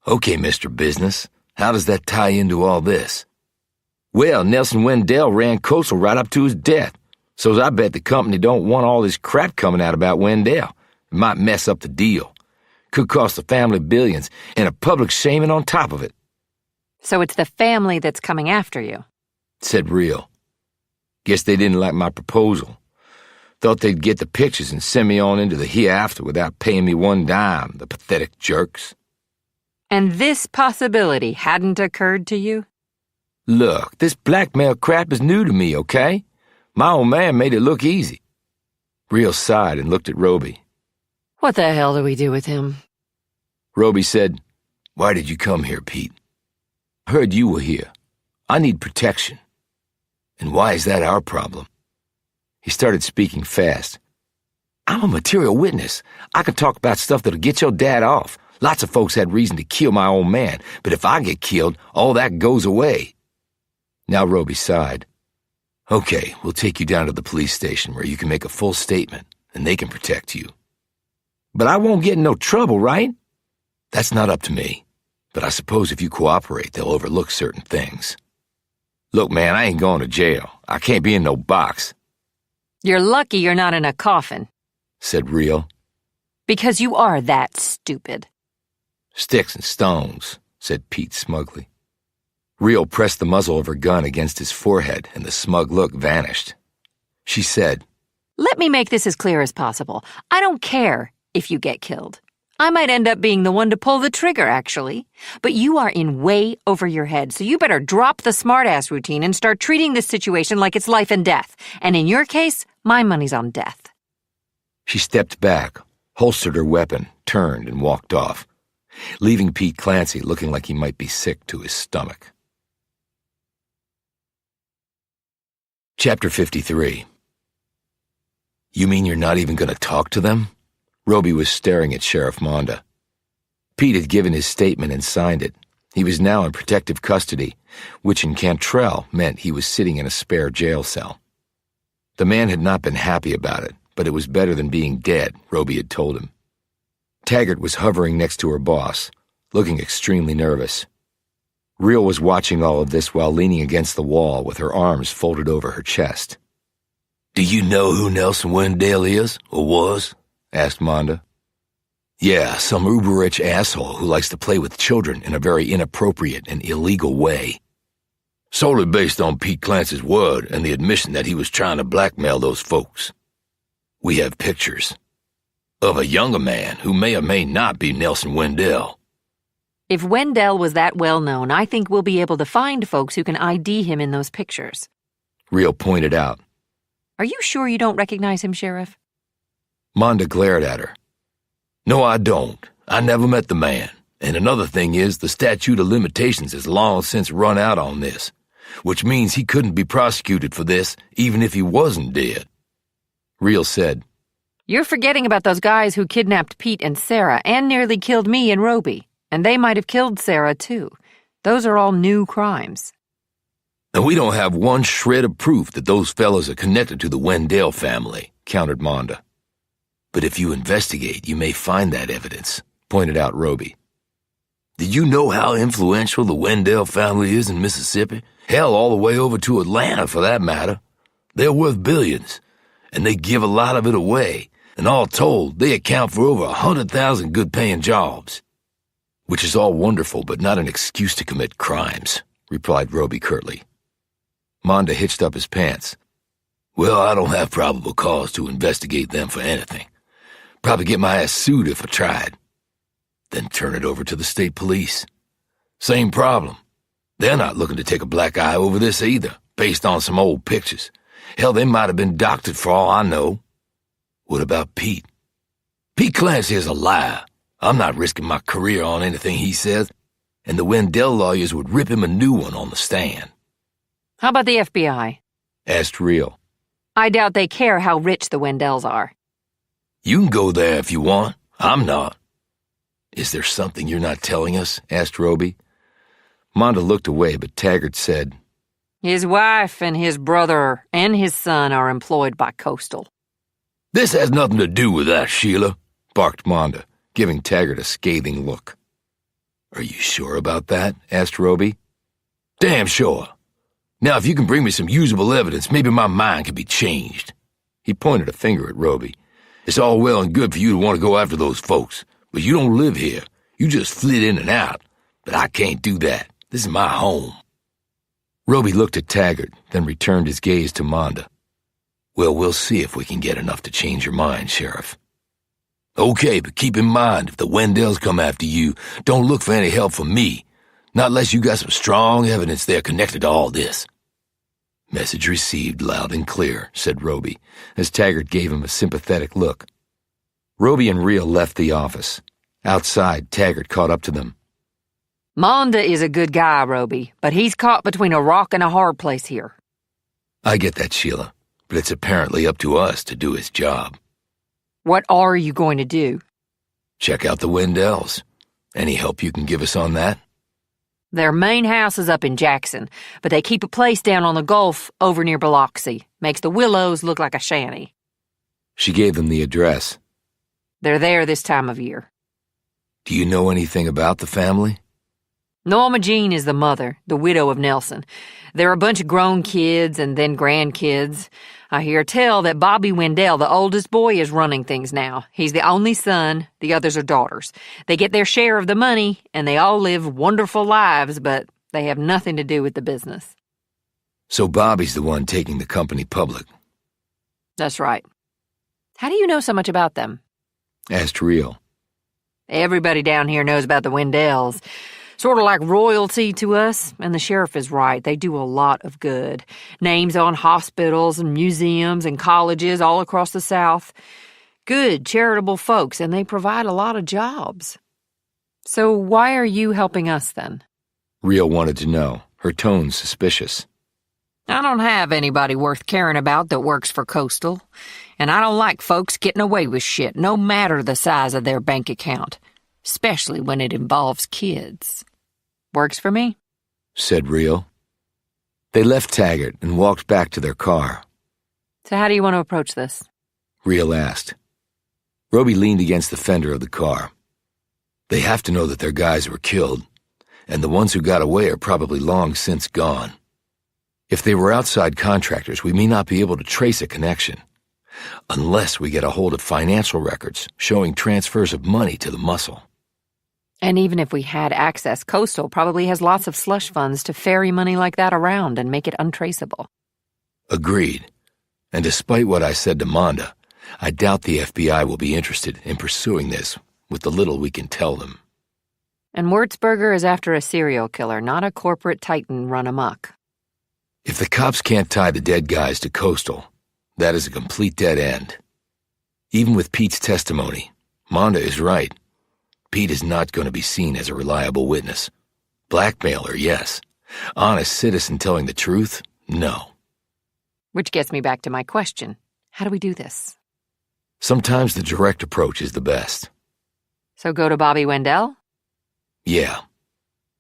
Okay, Mr. Business, how does that tie into all this? Well, Nelson Wendell ran Coastal right up to his death, so I bet the company don't want all this crap coming out about Wendell. It might mess up the deal. Could cost the family billions, and a public shaming on top of it. So it's the family that's coming after you? Said Real. Guess they didn't like my proposal. Thought they'd get the pictures and send me on into the hereafter without paying me one dime, the pathetic jerks. And this possibility hadn't occurred to you? Look, this blackmail crap is new to me, okay? My old man made it look easy. Real sighed and looked at Roby. What the hell do we do with him? Roby said, Why did you come here, Pete? Heard you were here. I need protection. And why is that our problem? He started speaking fast. I'm a material witness. I can talk about stuff that'll get your dad off. Lots of folks had reason to kill my old man, but if I get killed, all that goes away. Now Roby sighed. Okay, we'll take you down to the police station where you can make a full statement, and they can protect you. But I won't get in no trouble, right? That's not up to me. But I suppose if you cooperate, they'll overlook certain things. Look, man, I ain't going to jail. I can't be in no box. You're lucky you're not in a coffin, said Real. because you are that stupid. Sticks and stones, said Pete smugly. Real pressed the muzzle of her gun against his forehead, and the smug look vanished. She said, Let me make this as clear as possible. I don't care if you get killed. I might end up being the one to pull the trigger, actually. But you are in way over your head, so you better drop the smartass routine and start treating this situation like it's life and death. And in your case, my money's on death. She stepped back, holstered her weapon, turned, and walked off, leaving Pete Clancy looking like he might be sick to his stomach. Chapter 53. You mean you're not even going to talk to them? Roby was staring at Sheriff Monda. Pete had given his statement and signed it. He was now in protective custody, which in Cantrell meant he was sitting in a spare jail cell. The man had not been happy about it, but it was better than being dead, Roby had told him. Taggart was hovering next to her boss, looking extremely nervous. Real was watching all of this while leaning against the wall with her arms folded over her chest. "Do you know who Nelson Wendell is, or was?" asked Monda. "Yeah, some uber-rich asshole who likes to play with children in a very inappropriate and illegal way. Solely based on Pete Clancy's word and the admission that he was trying to blackmail those folks. We have pictures of a younger man who may or may not be Nelson Wendell." If Wendell was that well known, I think we'll be able to find folks who can ID him in those pictures. Real pointed out. Are you sure you don't recognize him, Sheriff? Monda glared at her. "No, I don't. I never met the man. And another thing is, the statute of limitations has long since run out on this, which means he couldn't be prosecuted for this even if he wasn't dead." Real said, You're forgetting about those guys who kidnapped Pete and Sarah and nearly killed me and Roby. And they might have killed Sarah, too. Those are all new crimes. "And we don't have one shred of proof that those fellas are connected to the Wendell family," countered Monda. "But if you investigate, you may find that evidence," pointed out Roby. "Did you know how influential the Wendell family is in Mississippi? Hell, all the way over to Atlanta, for that matter. They're worth billions, and they give a lot of it away, and all told, they account for over 100,000 good-paying jobs." "Which is all wonderful, but not an excuse to commit crimes," replied Roby curtly. Monda hitched up his pants. "Well, I don't have probable cause to investigate them for anything. Probably get my ass sued if I tried. Then turn it over to the state police. Same problem. They're not looking to take a black eye over this either, based on some old pictures. Hell, they might have been doctored for all I know. What about Pete? Pete Clancy is a liar. I'm not risking my career on anything he says, and the Wendell lawyers would rip him a new one on the stand." How about the FBI? Asked Real. I doubt they care how rich the Wendells are. "You can go there if you want. I'm not." "Is there something you're not telling us?" asked Roby. Monda looked away, but Taggart said, His wife and his brother and his son are employed by Coastal. "This has nothing to do with that, Sheila," barked Monda, giving Taggart a scathing look. "Are you sure about that?" asked Roby. "Damn sure. Now, if you can bring me some usable evidence, maybe my mind can be changed." He pointed a finger at Roby. "It's all well and good for you to want to go after those folks, but you don't live here. You just flit in and out. But I can't do that. This is my home." Roby looked at Taggart, then returned his gaze to Monda. "Well, we'll see if we can get enough to change your mind, Sheriff." "Okay, but keep in mind, if the Wendells come after you, don't look for any help from me. Not unless you got some strong evidence they're connected to all this." "Message received loud and clear," said Roby, as Taggart gave him a sympathetic look. Roby and Real left the office. Outside, Taggart caught up to them. Monda is a good guy, Roby, but he's caught between a rock and a hard place here. "I get that, Sheila, but it's apparently up to us to do his job." What are you going to do? "Check out the Wendells. Any help you can give us on that?" Their main house is up in Jackson, but they keep a place down on the Gulf over near Baldacci. Makes the Willows look like a shanty. She gave them the address. They're there this time of year. "Do you know anything about the family?" Norma Jean is the mother, the widow of Nelson. There are a bunch of grown kids and then grandkids. I hear tell that Bobby Wendell, the oldest boy, is running things now. He's the only son, the others are daughters. They get their share of the money, and they all live wonderful lives, but they have nothing to do with the business. So Bobby's the one taking the company public? That's right. How do you know so much about them? Asked Real. Everybody down here knows about the Wendells. Sort of like royalty to us, and the sheriff is right. They do a lot of good. Names on hospitals and museums and colleges all across the South. Good, charitable folks, and they provide a lot of jobs. So why are you helping us then? Real wanted to know, her tone suspicious. I don't have anybody worth caring about that works for Coastal, and I don't like folks getting away with shit, no matter the size of their bank account. Especially when it involves kids. Works for me, said Real. They left Taggart and walked back to their car. So how do you want to approach this? Real asked. Roby leaned against the fender of the car. They have to know that their guys were killed, and the ones who got away are probably long since gone. If they were outside contractors, we may not be able to trace a connection, unless we get a hold of financial records showing transfers of money to the muscle. And even if we had access, Coastal probably has lots of slush funds to ferry money like that around and make it untraceable. Agreed. And despite what I said to Monda, I doubt the FBI will be interested in pursuing this with the little we can tell them. And Wurzburger is after a serial killer, not a corporate titan run amok. If the cops can't tie the dead guys to Coastal, that is a complete dead end. Even with Pete's testimony, Monda is right. Pete is not going to be seen as a reliable witness. Blackmailer, yes. Honest citizen telling the truth, no. Which gets me back to my question. How do we do this? Sometimes the direct approach is the best. So go to Bobby Wendell? Yeah.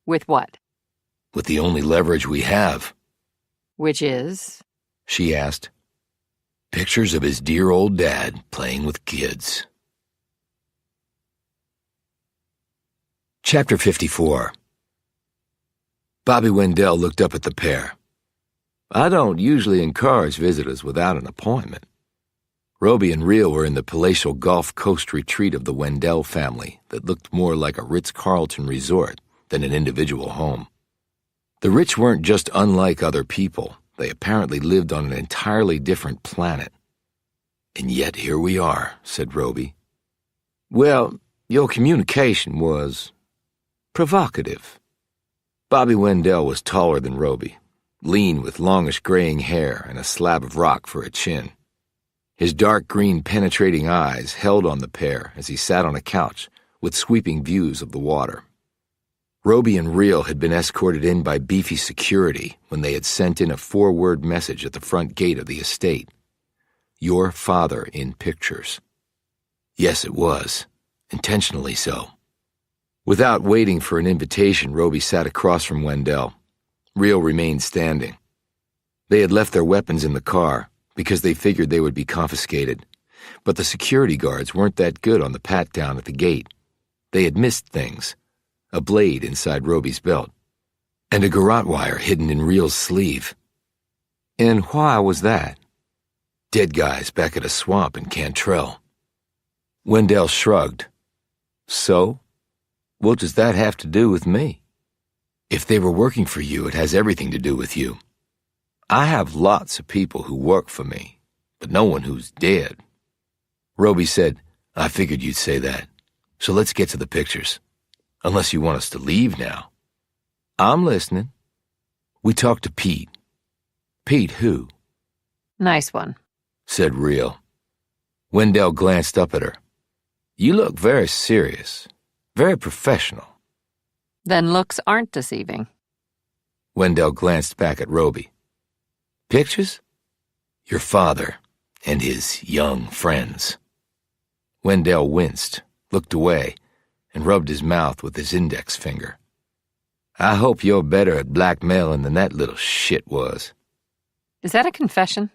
With what? With the only leverage we have. Which is? She asked. Pictures of his dear old dad playing with kids. Chapter 54. Bobby Wendell looked up at the pair. I don't usually encourage visitors without an appointment. Roby and Real were in the palatial Gulf Coast retreat of the Wendell family that looked more like a Ritz-Carlton resort than an individual home. The rich weren't just unlike other people. They apparently lived on an entirely different planet. And yet here we are, said Roby. Well, your communication was provocative. Bobby Wendell was taller than Roby, lean with longish graying hair and a slab of rock for a chin. His dark green penetrating eyes held on the pair as he sat on a couch with sweeping views of the water. Roby and Real had been escorted in by beefy security when they had sent in a 4-word message at the front gate of the estate. Your father in pictures. Yes, it was. Intentionally so. Without waiting for an invitation, Roby sat across from Wendell. Real remained standing. They had left their weapons in the car because they figured they would be confiscated, but the security guards weren't that good on the pat-down at the gate. They had missed things. A blade inside Roby's belt, and a garrote wire hidden in Real's sleeve. And why was that? Dead guys back at a swamp in Cantrell. Wendell shrugged. So? What does that have to do with me? If they were working for you, it has everything to do with you. I have lots of people who work for me, but no one who's dead. Roby said, I figured you'd say that. So let's get to the pictures. Unless you want us to leave now. I'm listening. We talked to Pete. Pete who? Nice one, said Real. Wendell glanced up at her. You look very serious, very professional. Then looks aren't deceiving. Wendell glanced back at Roby. Pictures? Your father and his young friends. Wendell winced, looked away, and rubbed his mouth with his index finger. I hope you're better at blackmailing than that little shit was. Is that a confession?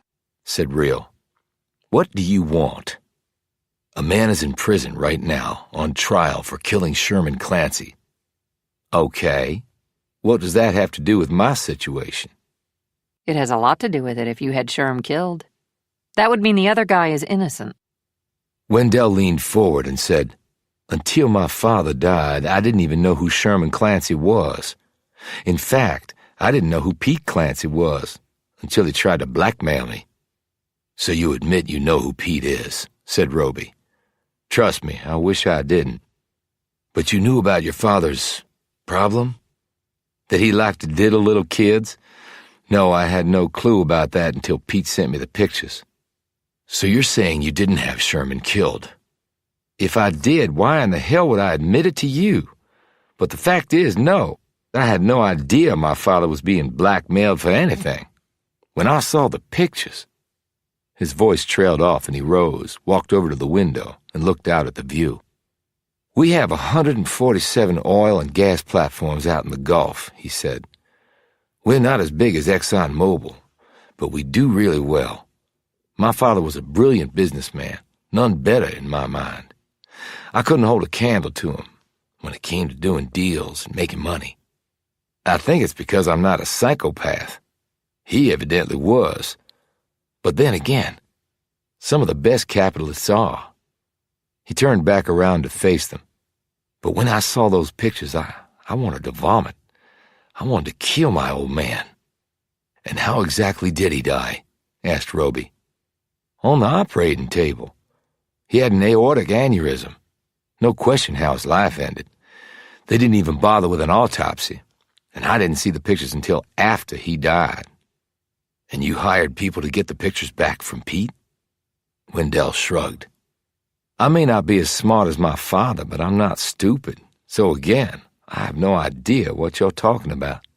Said Real. What do you want? A man is in prison right now, on trial for killing Sherman Clancy. Okay, What does that have to do with my situation? It has a lot to do with it if you had Sherm killed. That would mean the other guy is innocent. Wendell leaned forward and said, "Until my father died, I didn't even know who Sherman Clancy was. In fact, I didn't know who Pete Clancy was until he tried to blackmail me." "So you admit you know who Pete is," said Roby. "Trust me, I wish I didn't. But you knew about your father's problem? That he liked to diddle little kids? No, I had no clue about that until Pete sent me the pictures. So you're saying you didn't have Sherman killed? If I did, why in the hell would I admit it to you? But the fact is, no, I had no idea my father was being blackmailed for anything. When I saw the pictures..." His voice trailed off and he rose, walked over to the window, and looked out at the view. "We have 147 oil and gas platforms out in the Gulf," he said. "We're not as big as ExxonMobil, but we do really well. My father was a brilliant businessman, none better in my mind. I couldn't hold a candle to him when it came to doing deals and making money. I think it's because I'm not a psychopath. He evidently was. But then again, some of the best capitalists are." He turned back around to face them. "But when I saw those pictures, I wanted to vomit. I wanted to kill my old man." "And how exactly did he die?" asked Roby. "On the operating table. He had an aortic aneurysm. No question how his life ended. They didn't even bother with an autopsy, and I didn't see the pictures until after he died." "And you hired people to get the pictures back from Pete?" Wendell shrugged. "I may not be as smart as my father, but I'm not stupid. So again, I have no idea what you're talking about."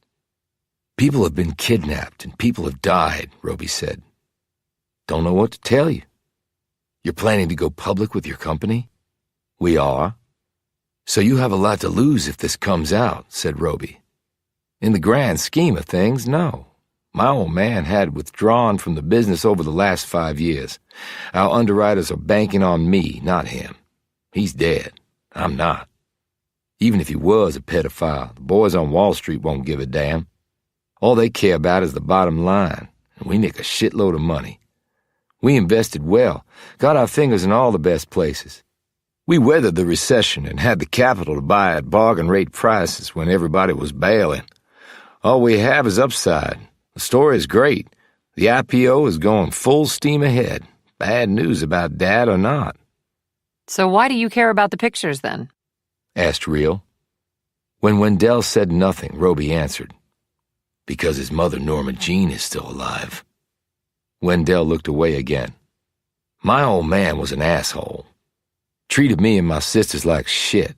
"People have been kidnapped and people have died," Roby said. "Don't know what to tell you." "You're planning to go public with your company?" "We are." "So you have a lot to lose if this comes out," said Roby. "In the grand scheme of things, no. My old man had withdrawn from the business over the last 5 years. Our underwriters are banking on me, not him. He's dead. I'm not. Even if he was a pedophile, the boys on Wall Street won't give a damn. All they care about is the bottom line, and we nick a shitload of money. We invested well, got our fingers in all the best places. We weathered the recession and had the capital to buy at bargain rate prices when everybody was bailing. All we have is upside. The story is great. The IPO is going full steam ahead. Bad news about Dad or not." So why do you care about the pictures, then? Asked Real. When Wendell said nothing, Roby answered, "Because his mother, Norma Jean, is still alive." Wendell looked away again. "My old man was an asshole. Treated me and my sisters like shit.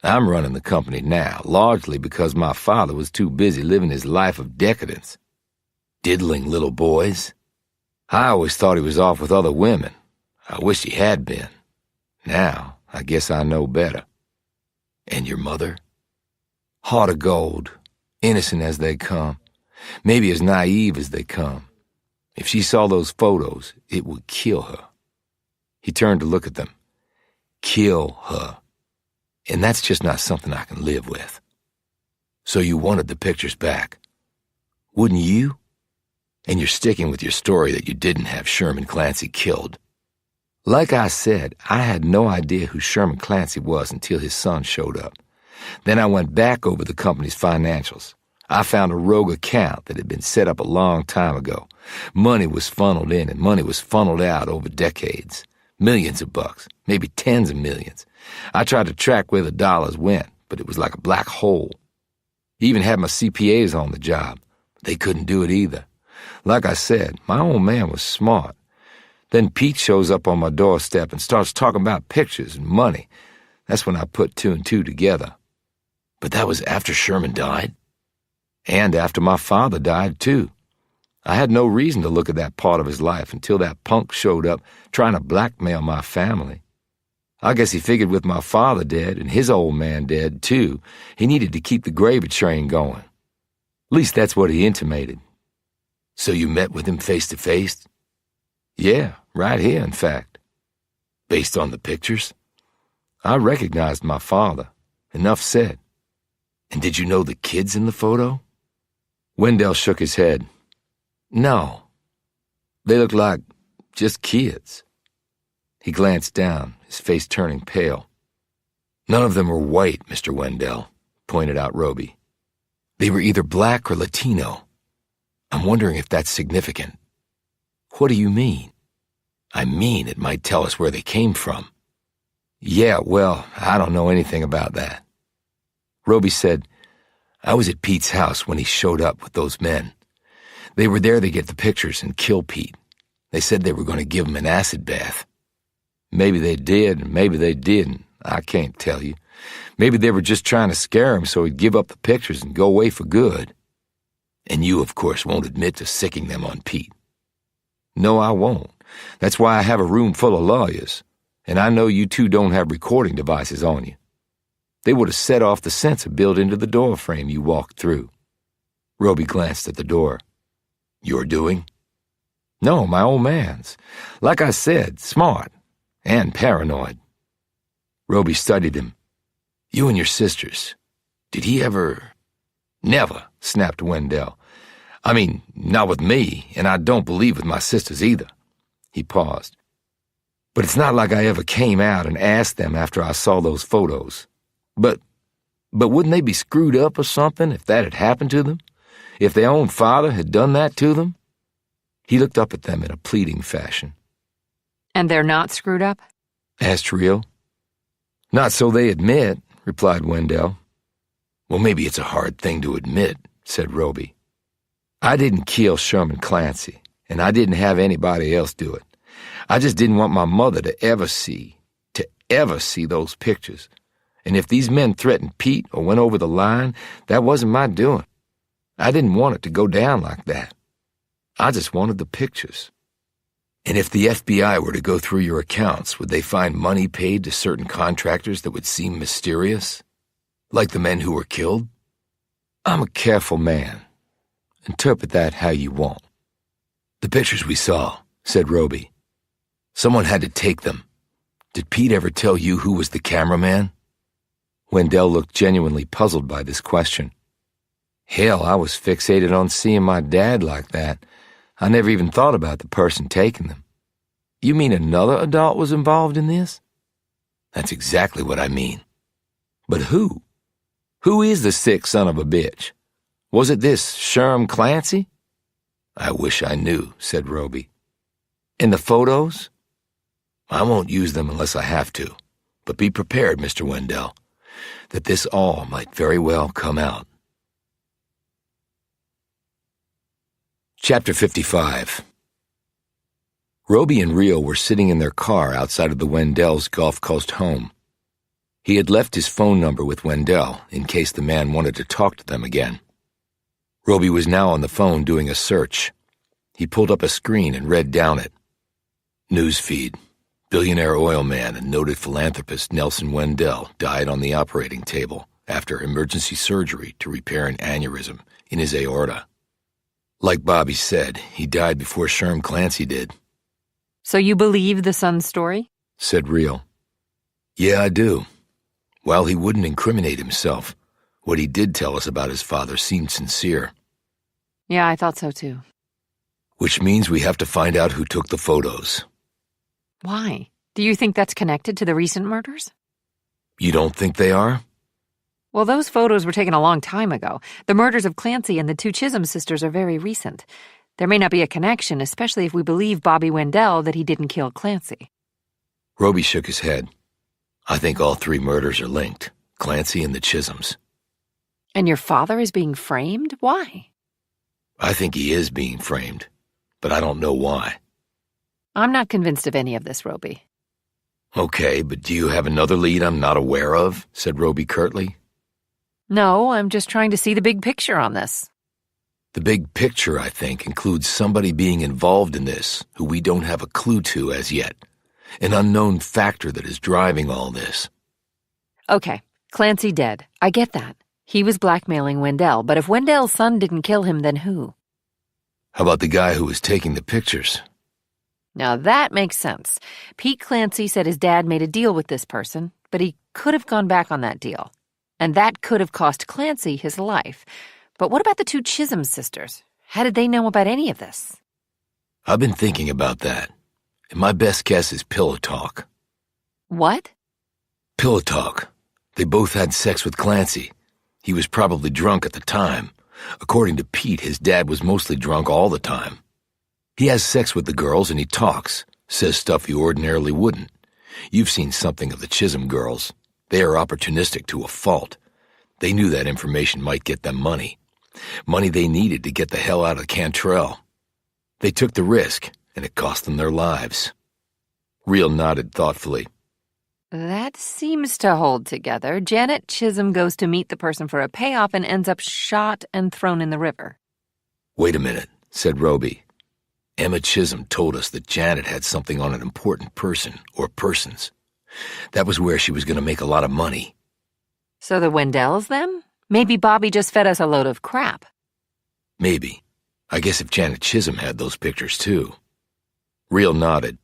I'm running the company now, largely because my father was too busy living his life of decadence. Diddling little boys. I always thought he was off with other women. I wish he had been. Now, I guess I know better." "And your mother?" "Heart of gold, innocent as they come, maybe as naive as they come. If she saw those photos, it would kill her." He turned to look at them. "Kill her. And that's just not something I can live with." "So you wanted the pictures back. Wouldn't you? And you're sticking with your story that you didn't have Sherman Clancy killed." "Like I said, I had no idea who Sherman Clancy was until his son showed up. Then I went back over the company's financials. I found a rogue account that had been set up a long time ago. Money was funneled in and money was funneled out over decades. Millions of bucks, maybe tens of millions. I tried to track where the dollars went, but it was like a black hole. Even had my CPAs on the job. They couldn't do it either. Like I said, my old man was smart. Then Pete shows up on my doorstep and starts talking about pictures and money. That's when I put two and two together." "But that was after Sherman died?" "And after my father died, too. I had no reason to look at that part of his life until that punk showed up trying to blackmail my family. I guess he figured with my father dead and his old man dead, too, he needed to keep the gravy train going. At least that's what he intimated." "So you met with him face to face?" "Yeah, right here, in fact." "Based on the pictures?" "I recognized my father. Enough said." And did you know the kids in the photo? Wendell shook his head. No. They looked like just kids. He glanced down, his face turning pale. None of them were white, Mr. Wendell, pointed out Roby. They were either black or Latino. I'm wondering if that's significant. What do you mean? I mean, it might tell us where they came from. Yeah, well, I don't know anything about that. Roby said, I was at Pete's house when he showed up with those men. They were there to get the pictures and kill Pete. They said they were going to give him an acid bath. Maybe they did, and maybe they didn't. I can't tell you. Maybe they were just trying to scare him so he'd give up the pictures and go away for good. And you, of course, won't admit to sicking them on Pete. No, I won't. That's why I have a room full of lawyers. And I know you two don't have recording devices on you. They would have set off the sensor built into the door frame you walked through. Roby glanced at the door. Your doing? No, my old man's. Like I said, smart and paranoid. Roby studied him. You and your sisters. Did he ever... Never, snapped Wendell. I mean, not with me, and I don't believe with my sisters either. He paused. But it's not like I ever came out and asked them after I saw those photos. But wouldn't they be screwed up or something if that had happened to them? If their own father had done that to them? He looked up at them in a pleading fashion. And they're not screwed up? Asked Rio. Not so they admit, replied Wendell. Well, maybe it's a hard thing to admit, said Roby. I didn't kill Sherman Clancy, and I didn't have anybody else do it. I just didn't want my mother to ever see those pictures. And if these men threatened Pete or went over the line, that wasn't my doing. I didn't want it to go down like that. I just wanted the pictures. And if the FBI were to go through your accounts, would they find money paid to certain contractors that would seem mysterious? Like the men who were killed? I'm a careful man. Interpret that how you want. The pictures we saw, said Roby. Someone had to take them. Did Pete ever tell you who was the cameraman? Wendell looked genuinely puzzled by this question. Hell, I was fixated on seeing my dad like that. I never even thought about the person taking them. You mean another adult was involved in this? That's exactly what I mean. But who? Who is the sick son of a bitch? Was it this Sherm Clancy? I wish I knew, said Roby. And the photos? I won't use them unless I have to. But be prepared, Mr. Wendell, that this all might very well come out. Chapter 55. Roby and Rio were sitting in their car outside of the Wendells' Gulf Coast home. He had left his phone number with Wendell in case the man wanted to talk to them again. Roby was now on the phone doing a search. He pulled up a screen and read down it. Newsfeed. Billionaire oil man and noted philanthropist Nelson Wendell died on the operating table after emergency surgery to repair an aneurysm in his aorta. Like Bobby said, he died before Sherm Clancy did. So you believe the son's story? Said Rio. Yeah, I do. While he wouldn't incriminate himself, what he did tell us about his father seemed sincere. Yeah, I thought so too. Which means we have to find out who took the photos. Why? Do you think that's connected to the recent murders? You don't think they are? Well, those photos were taken a long time ago. The murders of Clancy and the two Chisholm sisters are very recent. There may not be a connection, especially if we believe Bobby Wendell that he didn't kill Clancy. Roby shook his head. I think all three murders are linked. Clancy and the Chisholms. And your father is being framed? Why? I think he is being framed, but I don't know why. I'm not convinced of any of this, Roby. Okay, but do you have another lead I'm not aware of? Said Roby curtly. No, I'm just trying to see the big picture on this. The big picture, I think, includes somebody being involved in this who we don't have a clue to as yet. An unknown factor that is driving all this. Okay, Clancy dead. I get that. He was blackmailing Wendell, but if Wendell's son didn't kill him, then who? How about the guy who was taking the pictures? Now that makes sense. Pete Clancy said his dad made a deal with this person, but he could have gone back on that deal. And that could have cost Clancy his life. But what about the two Chisholm sisters? How did they know about any of this? I've been thinking about that, and my best guess is pillow talk. What? Pillow talk. They both had sex with Clancy. He was probably drunk at the time. According to Pete, his dad was mostly drunk all the time. He has sex with the girls and he talks, says stuff he ordinarily wouldn't. You've seen something of the Chisholm girls. They are opportunistic to a fault. They knew that information might get them money. Money they needed to get the hell out of Cantrell. They took the risk, and it cost them their lives. Real nodded thoughtfully. That seems to hold together. Janet Chisholm goes to meet the person for a payoff and ends up shot and thrown in the river. Wait a minute, said Roby. Emma Chisholm told us that Janet had something on an important person or persons. That was where she was going to make a lot of money. So the Wendells, then? Maybe Bobby just fed us a load of crap. Maybe. I guess if Janet Chisholm had those pictures, too. Real nodded.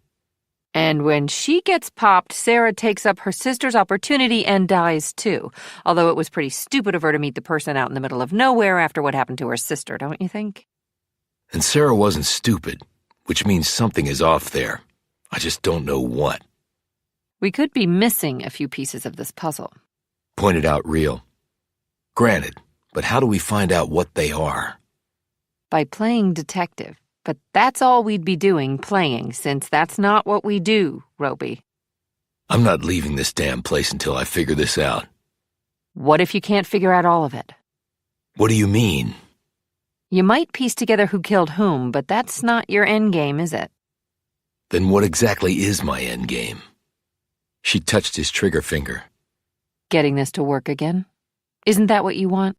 And when she gets popped, Sarah takes up her sister's opportunity and dies, too. Although it was pretty stupid of her to meet the person out in the middle of nowhere after what happened to her sister, don't you think? And Sarah wasn't stupid, which means something is off there. I just don't know what. We could be missing a few pieces of this puzzle. Pointed out Real. Granted, but how do we find out what they are? By playing detective. But that's all we'd be doing, playing, since that's not what we do, Roby. I'm not leaving this damn place until I figure this out. What if you can't figure out all of it? What do you mean? You might piece together who killed whom, but that's not your endgame, is it? Then what exactly is my endgame? She touched his trigger finger. Getting this to work again? Isn't that what you want?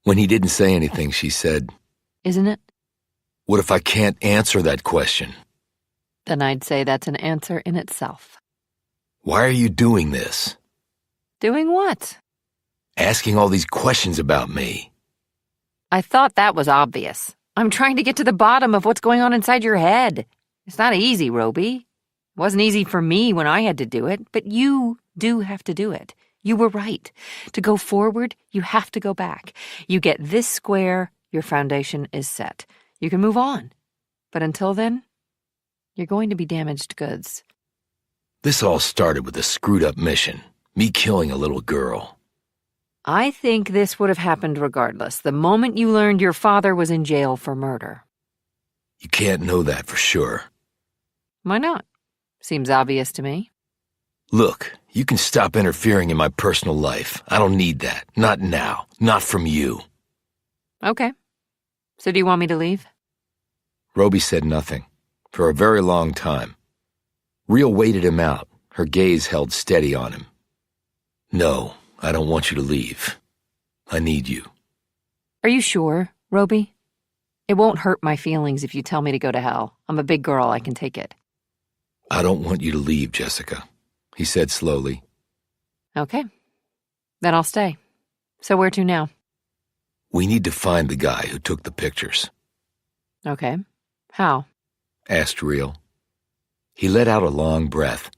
When he didn't say anything, she said, Isn't it? What if I can't answer that question? Then I'd say that's an answer in itself. Why are you doing this? Doing what? Asking all these questions about me. I thought that was obvious. I'm trying to get to the bottom of what's going on inside your head. It's not easy, Roby. It wasn't easy for me when I had to do it, but you do have to do it. You were right. To go forward, you have to go back. You get this square, your foundation is set. You can move on. But until then, you're going to be damaged goods. This all started with a screwed-up mission. Me killing a little girl. I think this would have happened regardless, the moment you learned your father was in jail for murder. You can't know that for sure. Why not? Seems obvious to me. Look, you can stop interfering in my personal life. I don't need that. Not now. Not from you. Okay. So do you want me to leave? Roby said nothing, for a very long time. Real waited him out, her gaze held steady on him. No, I don't want you to leave. I need you. Are you sure, Roby? It won't hurt my feelings if you tell me to go to hell. I'm a big girl, I can take it. I don't want you to leave, Jessica, he said slowly. Okay. Then I'll stay. So where to now? We need to find the guy who took the pictures. Okay. How? Asked Real. He let out a long breath.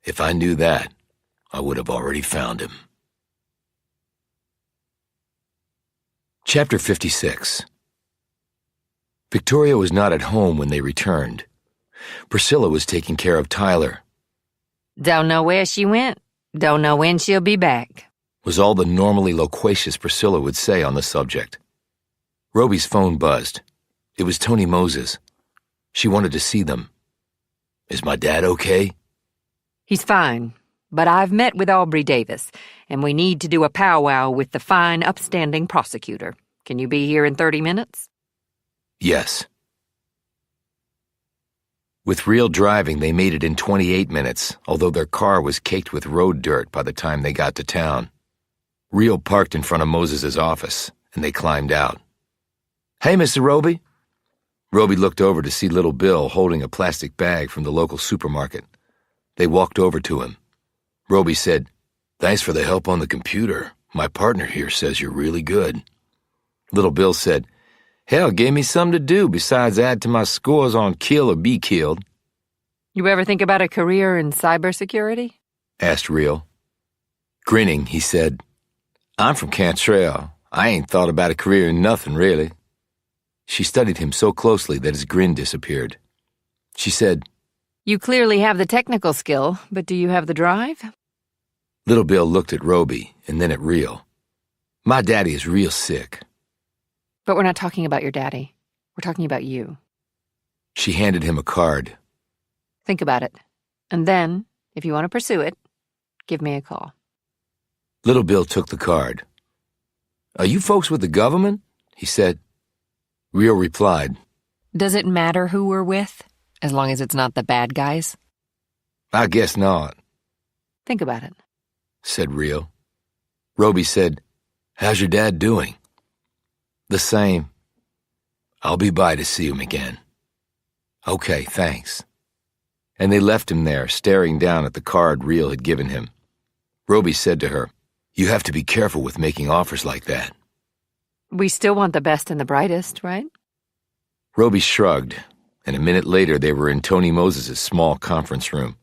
If I knew that, I would have already found him. Chapter 56. Victoria was not at home when they returned. Priscilla was taking care of Tyler. Don't know where she went. Don't know when she'll be back. Was all the normally loquacious Priscilla would say on the subject. Roby's phone buzzed. It was Tony Moses. She wanted to see them. Is my dad okay? He's fine, but I've met with Aubrey Davis, and we need to do a powwow with the fine, upstanding prosecutor. Can you be here in 30 minutes? Yes. With Real driving, they made it in 28 minutes, although their car was caked with road dirt by the time they got to town. Real parked in front of Moses's office, and they climbed out. Hey, Mr. Roby. Roby looked over to see little Bill holding a plastic bag from the local supermarket. They walked over to him. Roby said, Thanks for the help on the computer. My partner here says you're really good. Little Bill said, Hell, gave me something to do besides add to my scores on kill or be killed. You ever think about a career in cybersecurity? Asked Real. Grinning, he said, I'm from Cantrell. I ain't thought about a career in nothing, really. She studied him so closely that his grin disappeared. She said, You clearly have the technical skill, but do you have the drive? Little Bill looked at Roby and then at Real. My daddy is real sick. But we're not talking about your daddy. We're talking about you. She handed him a card. Think about it. And then, if you want to pursue it, give me a call. Little Bill took the card. Are you folks with the government? He said. Real replied, Does it matter who we're with, as long as it's not the bad guys? I guess not, Think about it. said Real. Roby said, How's your dad doing? The same. I'll be by to see him again. Okay, thanks. And they left him there, staring down at the card Real had given him. Roby said to her, You have to be careful with making offers like that. We still want the best and the brightest, right? Roby shrugged, and a minute later they were in Tony Moses' small conference room.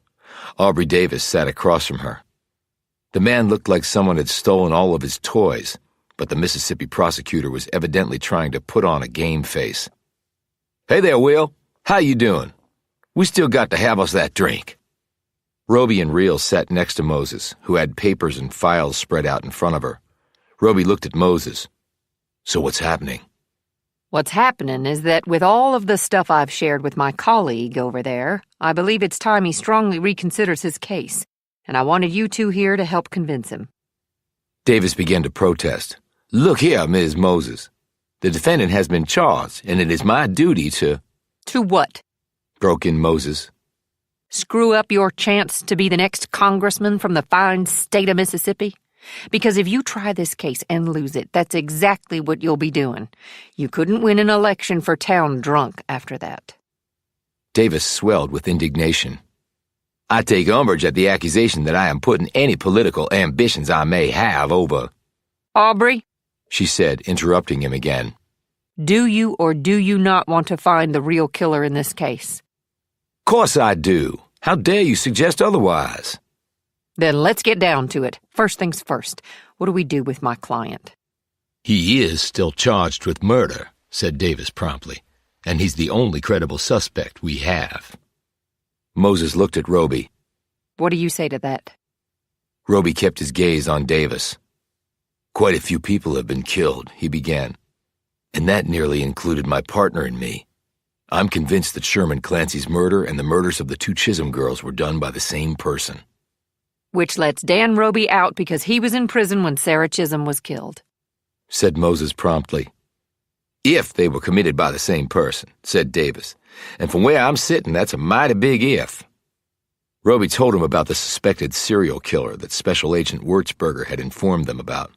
Aubrey Davis sat across from her. The man looked like someone had stolen all of his toys, but the Mississippi prosecutor was evidently trying to put on a game face. Hey there, Will. How you doing? We still got to have us that drink. Roby and Real sat next to Moses, who had papers and files spread out in front of her. Roby looked at Moses. So what's happening? What's happening is that with all of the stuff I've shared with my colleague over there, I believe it's time he strongly reconsiders his case, and I wanted you two here to help convince him. Davis began to protest. Look here, Ms. Moses. The defendant has been charged, and it is my duty to... To what? Broke in Moses. Screw up your chance to be the next congressman from the fine state of Mississippi? Because if you try this case and lose it, that's exactly what you'll be doing. You couldn't win an election for town drunk after that. Davis swelled with indignation. I take umbrage at the accusation that I am putting any political ambitions I may have over... Aubrey, she said, interrupting him again. Do you or do you not want to find the real killer in this case? Course I do. How dare you suggest otherwise? Then let's get down to it. First things first. What do we do with my client? He is still charged with murder, said Davis promptly, and he's the only credible suspect we have. Moses looked at Roby. What do you say to that? Roby kept his gaze on Davis. Quite a few people have been killed, he began, and that nearly included my partner and me. I'm convinced that Sherman Clancy's murder and the murders of the two Chisholm girls were done by the same person. Which lets Dan Roby out because he was in prison when Sarah Chisholm was killed, said Moses promptly. If they were committed by the same person, said Davis, and from where I'm sitting, that's a mighty big if. Roby told him about the suspected serial killer that Special Agent Wurzberger had informed them about.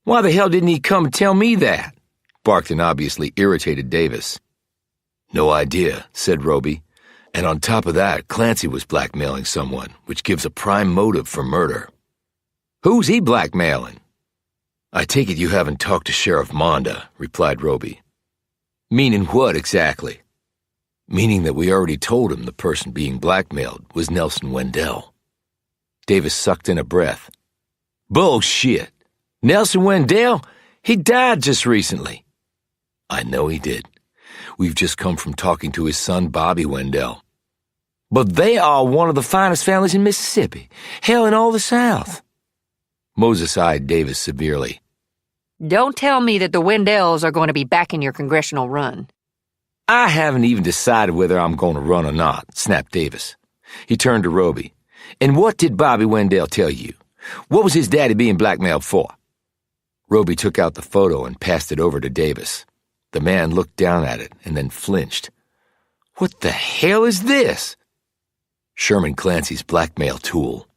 Why the hell didn't he come and tell me that? Barked an obviously irritated Davis. No idea, said Roby. And on top of that, Clancy was blackmailing someone, which gives a prime motive for murder. Who's he blackmailing? I take it you haven't talked to Sheriff Monda, replied Roby. Meaning what exactly? Meaning that we already told him the person being blackmailed was Nelson Wendell. Davis sucked in a breath. Bullshit! Nelson Wendell? He died just recently. I know he did. We've just come from talking to his son, Bobby Wendell. But they are one of the finest families in Mississippi. Hell, in all the South. Moses eyed Davis severely. Don't tell me that the Wendells are going to be back in your congressional run. I haven't even decided whether I'm going to run or not, snapped Davis. He turned to Roby. And what did Bobby Wendell tell you? What was his daddy being blackmailed for? Roby took out the photo and passed it over to Davis. The man looked down at it and then flinched. What the hell is this? Sherman Clancy's blackmail tool.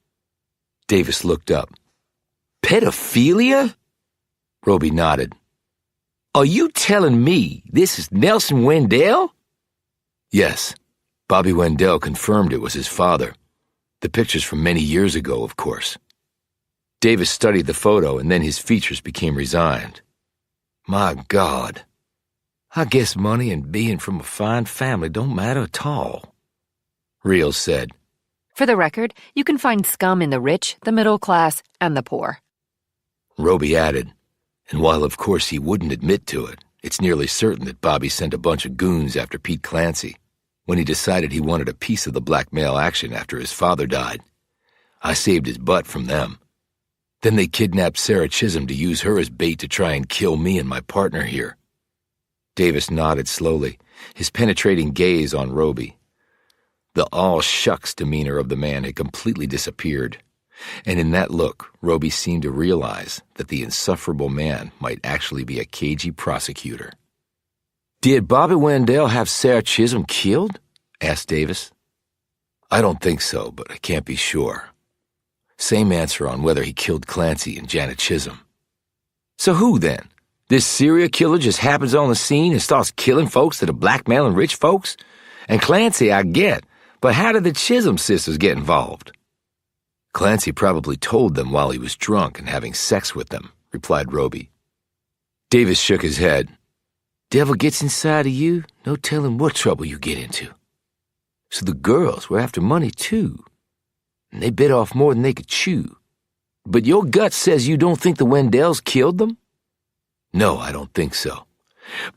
Davis looked up. Pedophilia? Roby nodded. Are you telling me this is Nelson Wendell? Yes. Bobby Wendell confirmed it was his father. The picture's from many years ago, of course. Davis studied the photo and then his features became resigned. My God. I guess money and being from a fine family don't matter at all. Real said. For the record, you can find scum in the rich, the middle class, and the poor. Roby added, and while of course he wouldn't admit to it, it's nearly certain that Bobby sent a bunch of goons after Pete Clancy when he decided he wanted a piece of the blackmail action after his father died. I saved his butt from them. Then they kidnapped Sarah Chisholm to use her as bait to try and kill me and my partner here. Davis nodded slowly, his penetrating gaze on Roby. The all-shucks demeanor of the man had completely disappeared, and in that look, Roby seemed to realize that the insufferable man might actually be a cagey prosecutor. "Did Bobby Wendell have Sarah Chisholm killed?" asked Davis. "I don't think so, but I can't be sure. Same answer on whether he killed Clancy and Janet Chisholm." "So who then? This serial killer just happens on the scene and starts killing folks that are blackmailing rich folks? And Clancy I get, but how did the Chisholm sisters get involved?" "Clancy probably told them while he was drunk and having sex with them," replied Roby. Davis shook his head. "Devil gets inside of you, no telling what trouble you get into. So the girls were after money too, and they bit off more than they could chew. But your gut says you don't think the Wendells killed them?" "No, I don't think so.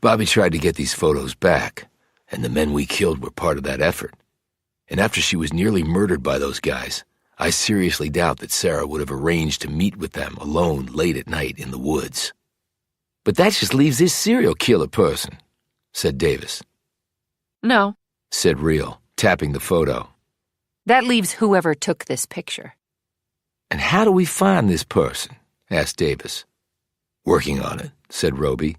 Bobby tried to get these photos back, and the men we killed were part of that effort. And after she was nearly murdered by those guys, I seriously doubt that Sarah would have arranged to meet with them alone late at night in the woods." "But that just leaves this serial killer person," said Davis. No, Said Real, tapping the photo. that leaves whoever took this picture. "And how do we find this person?" asked Davis. "Working on it," said Roby.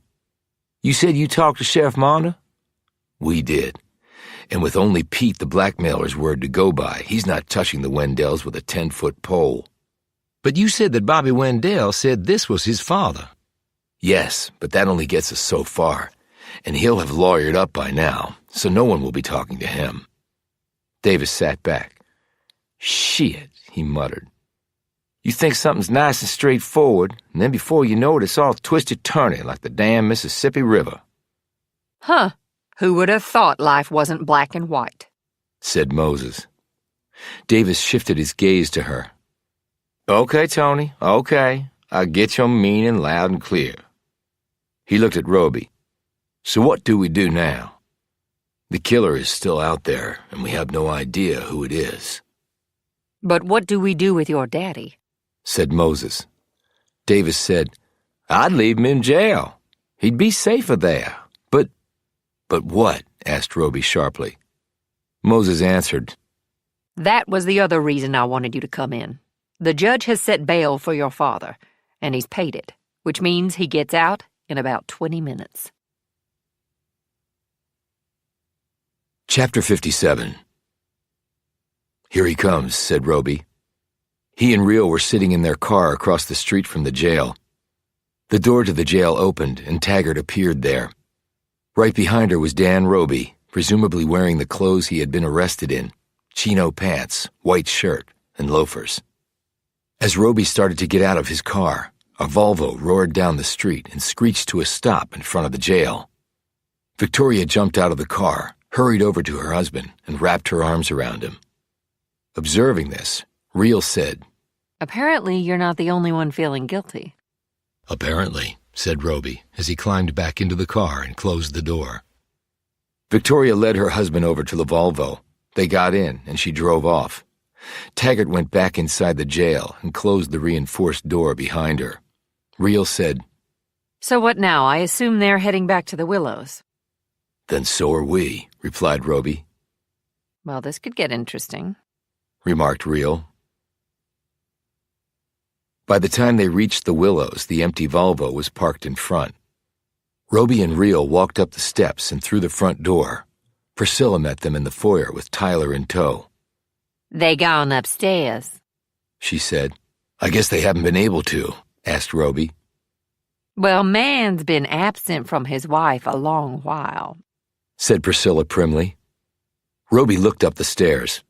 "You said you talked to Sheriff Maunder?" "We did. And with only Pete the blackmailer's word to go by, he's not touching the Wendells with a 10-foot pole." "But you said that Bobby Wendell said this was his father." "Yes, but that only gets us so far, and he'll have lawyered up by now, so no one will be talking to him." Davis sat back. "Shit," he muttered. "You think something's nice and straightforward, and then before you know it, it's all twisted-turny like the damn Mississippi River." Huh. Who would have thought life wasn't black and white? Said Moses. Davis shifted his gaze to her. "Okay, Tony, okay. I get your meaning loud and clear." He looked at Roby. "So what do we do now? The killer is still out there, and we have no idea who it is." But what do we do with your daddy? Said Moses. Davis said, "I'd leave him in jail. He'd be safer there. But what?" asked Roby sharply. Moses answered, That was the other reason I wanted you to come in. The judge has set bail for your father, and he's paid it, which means he gets out in about 20 minutes. Chapter 57. "Here he comes," said Roby. He and Real were sitting in their car across the street from the jail. The door to the jail opened, and Taggart appeared there. Right behind her was Dan Roby, presumably wearing the clothes he had been arrested in, chino pants, white shirt, and loafers. As Roby started to get out of his car, a Volvo roared down the street and screeched to a stop in front of the jail. Victoria jumped out of the car, hurried over to her husband, and wrapped her arms around him. Observing this, Real said, Apparently you're not the only one feeling guilty. "Apparently," said Roby as he climbed back into the car and closed the door. Victoria led her husband over to the Volvo. They got in, and she drove off. Taggart went back inside the jail and closed the reinforced door behind her. Real said, So what now? I assume they're heading back to the Willows. "Then so are we," replied Roby. Well, this could get interesting. Remarked Real. By the time they reached the Willows, the empty Volvo was parked in front. Roby and Real walked up the steps and through the front door. Priscilla met them in the foyer with Tyler in tow. They gone upstairs, She said. "I guess they haven't been able to," asked Roby. Well, man's been absent from his wife a long while, Said Priscilla primly. Roby looked up the stairs.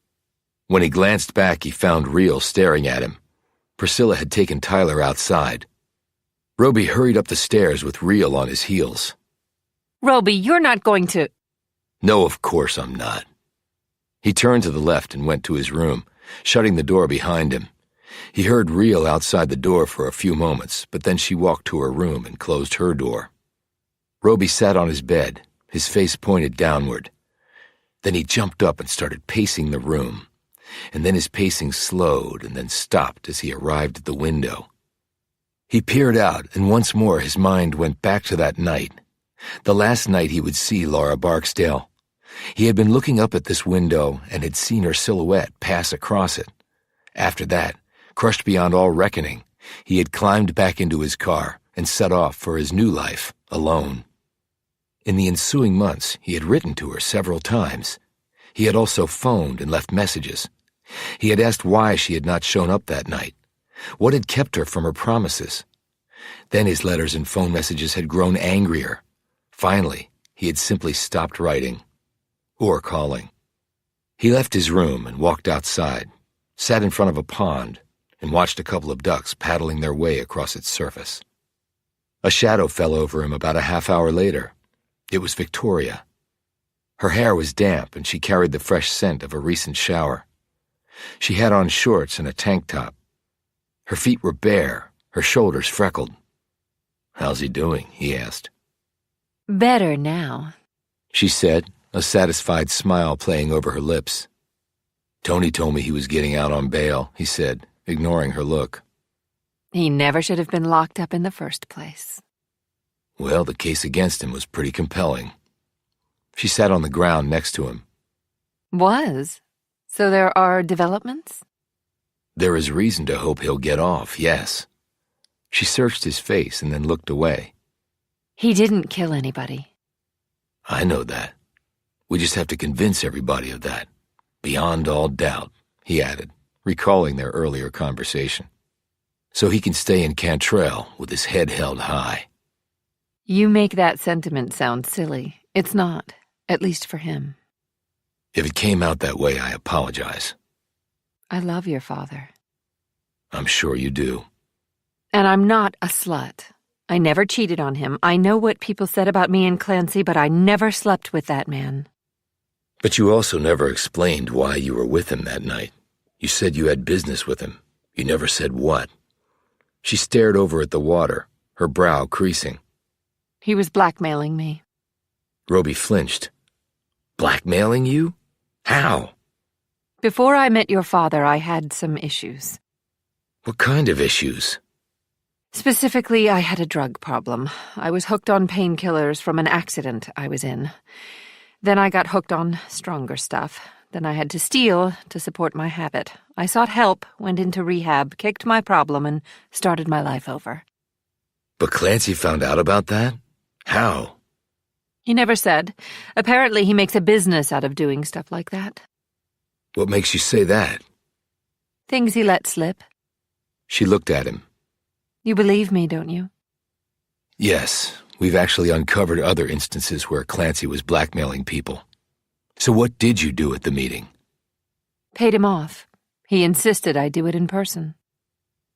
When he glanced back, he found Real staring at him. Priscilla had taken Tyler outside. Roby hurried up the stairs with Real on his heels. Roby, you're not going to... "No, of course I'm not." He turned to the left and went to his room, shutting the door behind him. He heard Reel outside the door for a few moments, but then she walked to her room and closed her door. Roby sat on his bed, his face pointed downward. Then he jumped up and started pacing the room, and then his pacing slowed and then stopped as he arrived at the window. He peered out, and once more his mind went back to that night, the last night he would see Laura Barksdale. He had been looking up at this window and had seen her silhouette pass across it. After that, crushed beyond all reckoning, he had climbed back into his car and set off for his new life, alone. In the ensuing months, he had written to her several times. He had also phoned and left messages. He had asked why she had not shown up that night. What had kept her from her promises? Then his letters and phone messages had grown angrier. Finally, he had simply stopped writing or calling. He left his room and walked outside, sat in front of a pond, and watched a couple of ducks paddling their way across its surface. A shadow fell over him about a half hour later. It was Victoria. Her hair was damp, and she carried the fresh scent of a recent shower. She had on shorts and a tank top. Her feet were bare, her shoulders freckled. "How's he doing?" he asked. Better now, She said, a satisfied smile playing over her lips. "Tony told me he was getting out on bail," he said, ignoring her look. He never should have been locked up in the first place. Well, the case against him was pretty compelling. She sat on the ground next to him. Was? So there are developments? There is reason to hope he'll get off, yes. She searched his face and then looked away. He didn't kill anybody. I know that. We just have to convince everybody of that. Beyond all doubt, he added, recalling their earlier conversation. So he can stay in Cantrell with his head held high. You make that sentiment sound silly. It's not, at least for him. If it came out that way, I apologize. I love your father. I'm sure you do. And I'm not a slut. I never cheated on him. I know what people said about me and Clancy, but I never slept with that man. But you also never explained why you were with him that night. You said you had business with him. You never said what. She stared over at the water, her brow creasing. He was blackmailing me. Roby flinched. Blackmailing you? How? Before I met your father, I had some issues. What kind of issues? Specifically, I had a drug problem. I was hooked on painkillers from an accident I was in. Then I got hooked on stronger stuff. Then I had to steal to support my habit. I sought help, went into rehab, kicked my problem, and started my life over. But Clancy found out about that? How? He never said. Apparently he makes a business out of doing stuff like that. What makes you say that? Things he let slip. She looked at him. You believe me, don't you? Yes, we've actually uncovered other instances where Clancy was blackmailing people. So what did you do at the meeting? Paid him off. He insisted I do it in person.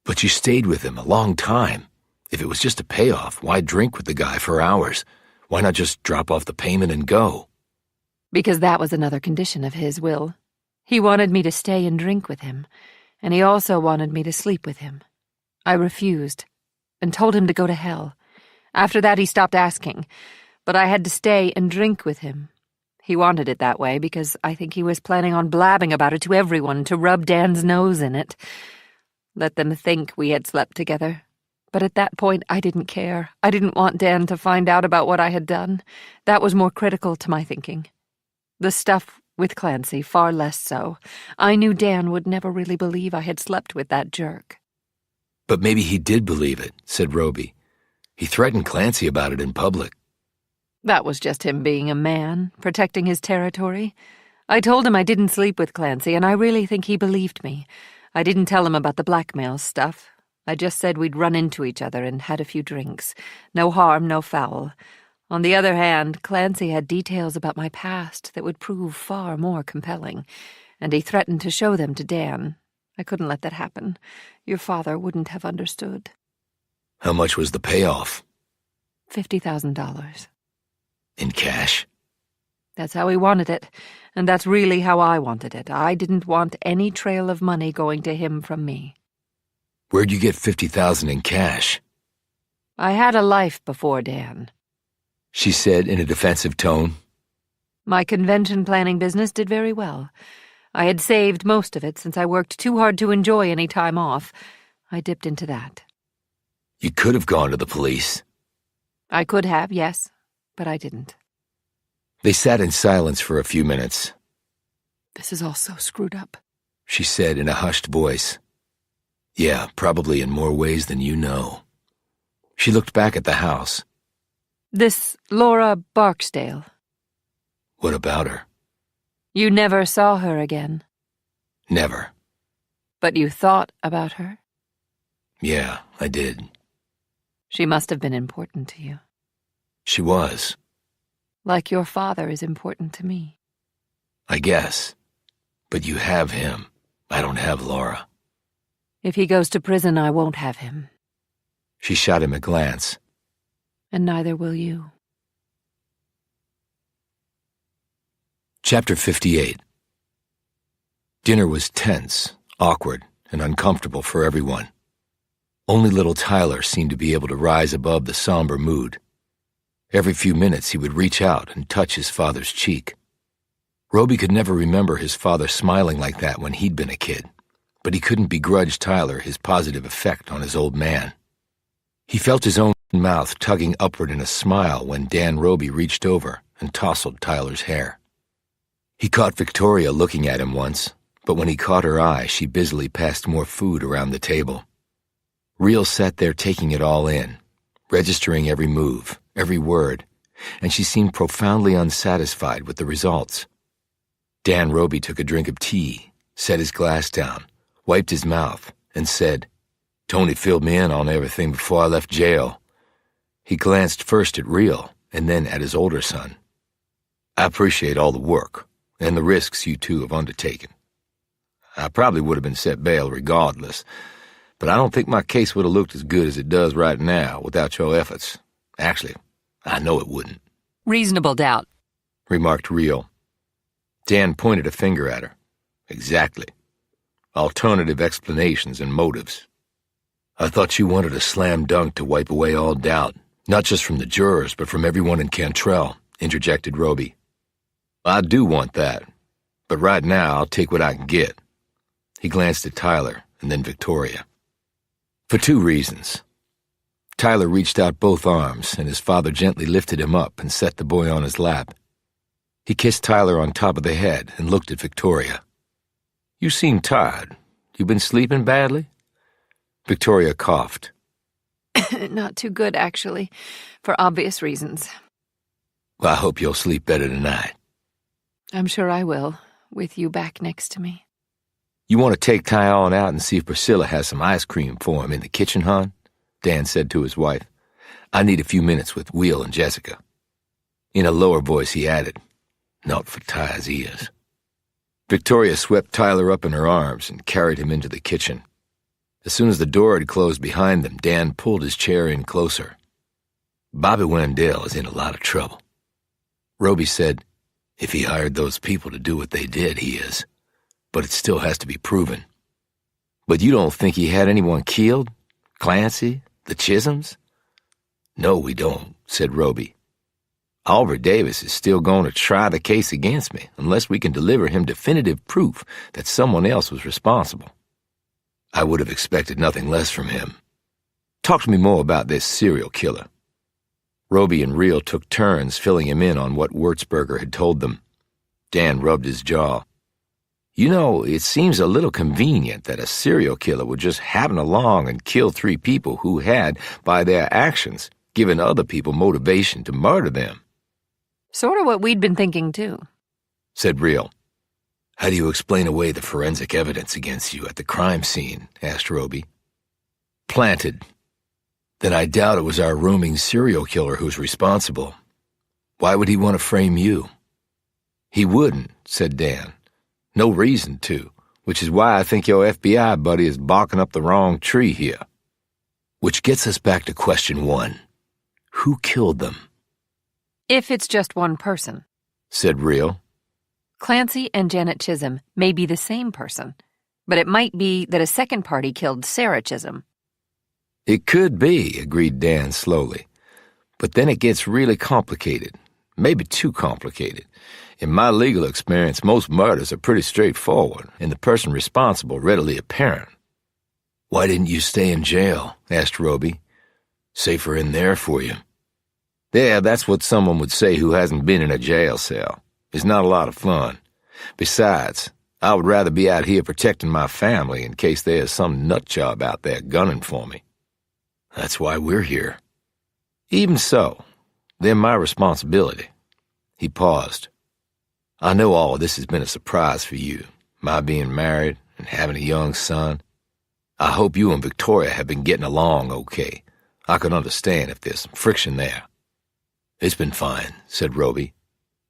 But you stayed with him a long time. If it was just a payoff, why drink with the guy for hours? Why not just drop off the payment and go? Because that was another condition of his will. He wanted me to stay and drink with him, and he also wanted me to sleep with him. I refused, and told him to go to hell. After that he stopped asking, but I had to stay and drink with him. He wanted it that way because I think he was planning on blabbing about it to everyone to rub Dan's nose in it. Let them think we had slept together. But at that point, I didn't care. I didn't want Dan to find out about what I had done. That was more critical to my thinking. The stuff with Clancy, far less so. I knew Dan would never really believe I had slept with that jerk. But maybe he did believe it, said Roby. He threatened Clancy about it in public. That was just him being a man, protecting his territory. I told him I didn't sleep with Clancy, and I really think he believed me. I didn't tell him about the blackmail stuff. I just said we'd run into each other and had a few drinks. No harm, no foul. On the other hand, Clancy had details about my past that would prove far more compelling, and he threatened to show them to Dan. I couldn't let that happen. Your father wouldn't have understood. How much was the payoff? $50,000. In cash? That's how he wanted it, and that's really how I wanted it. I didn't want any trail of money going to him from me. Where'd you get $50,000 in cash? I had a life before Dan. She said in a defensive tone. My convention planning business did very well. I had saved most of it since I worked too hard to enjoy any time off. I dipped into that. You could have gone to the police. I could have, yes, but I didn't. They sat in silence for a few minutes. This is all so screwed up, she said in a hushed voice. Yeah, probably in more ways than you know. She looked back at the house. This Laura Barksdale. What about her? You never saw her again. Never. But you thought about her? Yeah, I did. She must have been important to you. She was. Like your father is important to me. I guess. But you have him. I don't have Laura. If he goes to prison, I won't have him. She shot him a glance. And neither will you. Chapter 58. Dinner was tense, awkward, and uncomfortable for everyone. Only little Tyler seemed to be able to rise above the somber mood. Every few minutes he would reach out and touch his father's cheek. Roby could never remember his father smiling like that when he'd been a kid, but he couldn't begrudge Tyler his positive effect on his old man. He felt his own mouth tugging upward in a smile when Dan Roby reached over and tousled Tyler's hair. He caught Victoria looking at him once, but when he caught her eye, she busily passed more food around the table. Real sat there taking it all in, registering every move, every word, and she seemed profoundly unsatisfied with the results. Dan Roby took a drink of tea, set his glass down, wiped his mouth, and said, "Tony filled me in on everything before I left jail." He glanced first at Real and then at his older son. "I appreciate all the work and the risks you two have undertaken. I probably would have been set bail regardless, but I don't think my case would have looked as good as it does right now without your efforts. Actually, I know it wouldn't." Reasonable doubt, remarked Real. Dan pointed a finger at her. "Exactly. Alternative explanations and motives. I thought you wanted a slam dunk to wipe away all doubt, not just from the jurors, but from everyone in Cantrell," interjected Roby. "I do want that, but right now I'll take what I can get." He glanced at Tyler and then Victoria. For two reasons. Tyler reached out both arms, and his father gently lifted him up and set the boy on his lap. He kissed Tyler on top of the head and looked at Victoria. "You seem tired. You been sleeping badly?" Victoria coughed. Not too good, actually, for obvious reasons. "Well, I hope you'll sleep better tonight." I'm sure I will, with you back next to me. "You want to take Ty on out and see if Priscilla has some ice cream for him in the kitchen, hon?" Dan said to his wife. "I need a few minutes with Will and Jessica." In a lower voice he added, "Not for Ty's ears." Victoria swept Tyler up in her arms and carried him into the kitchen. As soon as the door had closed behind them, Dan pulled his chair in closer. "Bobby Wendell is in a lot of trouble." Roby said, "If he hired those people to do what they did, he is. But it still has to be proven." "But you don't think he had anyone killed? Clancy? The Chisholms?" "No, we don't," said Roby. "Aubrey Davis is still going to try the case against me unless we can deliver him definitive proof that someone else was responsible. I would have expected nothing less from him. Talk to me more about this serial killer." Roby and Real took turns filling him in on what Wurtzberger had told them. Dan rubbed his jaw. "You know, it seems a little convenient that a serial killer would just happen along and kill 3 people who had, by their actions, given other people motivation to murder them." Sort of what we'd been thinking, too, said Real. "How do you explain away the forensic evidence against you at the crime scene?" asked Roby. "Planted. Then I doubt it was our roaming serial killer who's responsible. Why would he want to frame you?" "He wouldn't," said Dan. "No reason to, which is why I think your FBI buddy is barking up the wrong tree here." Which gets us back to question 1. Who killed them? If it's just one person, said Real. Clancy and Janet Chisholm may be the same person, but it might be that a second party killed Sarah Chisholm. It could be, agreed Dan slowly. But then it gets really complicated. Maybe too complicated. In my legal experience, most murders are pretty straightforward, and the person responsible readily apparent. "Why didn't you stay in jail?" asked Roby. "Safer in there for you." "Yeah, that's what someone would say who hasn't been in a jail cell. It's not a lot of fun. Besides, I would rather be out here protecting my family in case there's some nutjob out there gunning for me." "That's why we're here." "Even so, they're my responsibility." He paused. "I know all of this has been a surprise for you, my being married and having a young son. I hope you and Victoria have been getting along okay. I can understand if there's some friction there." "It's been fine," said Roby.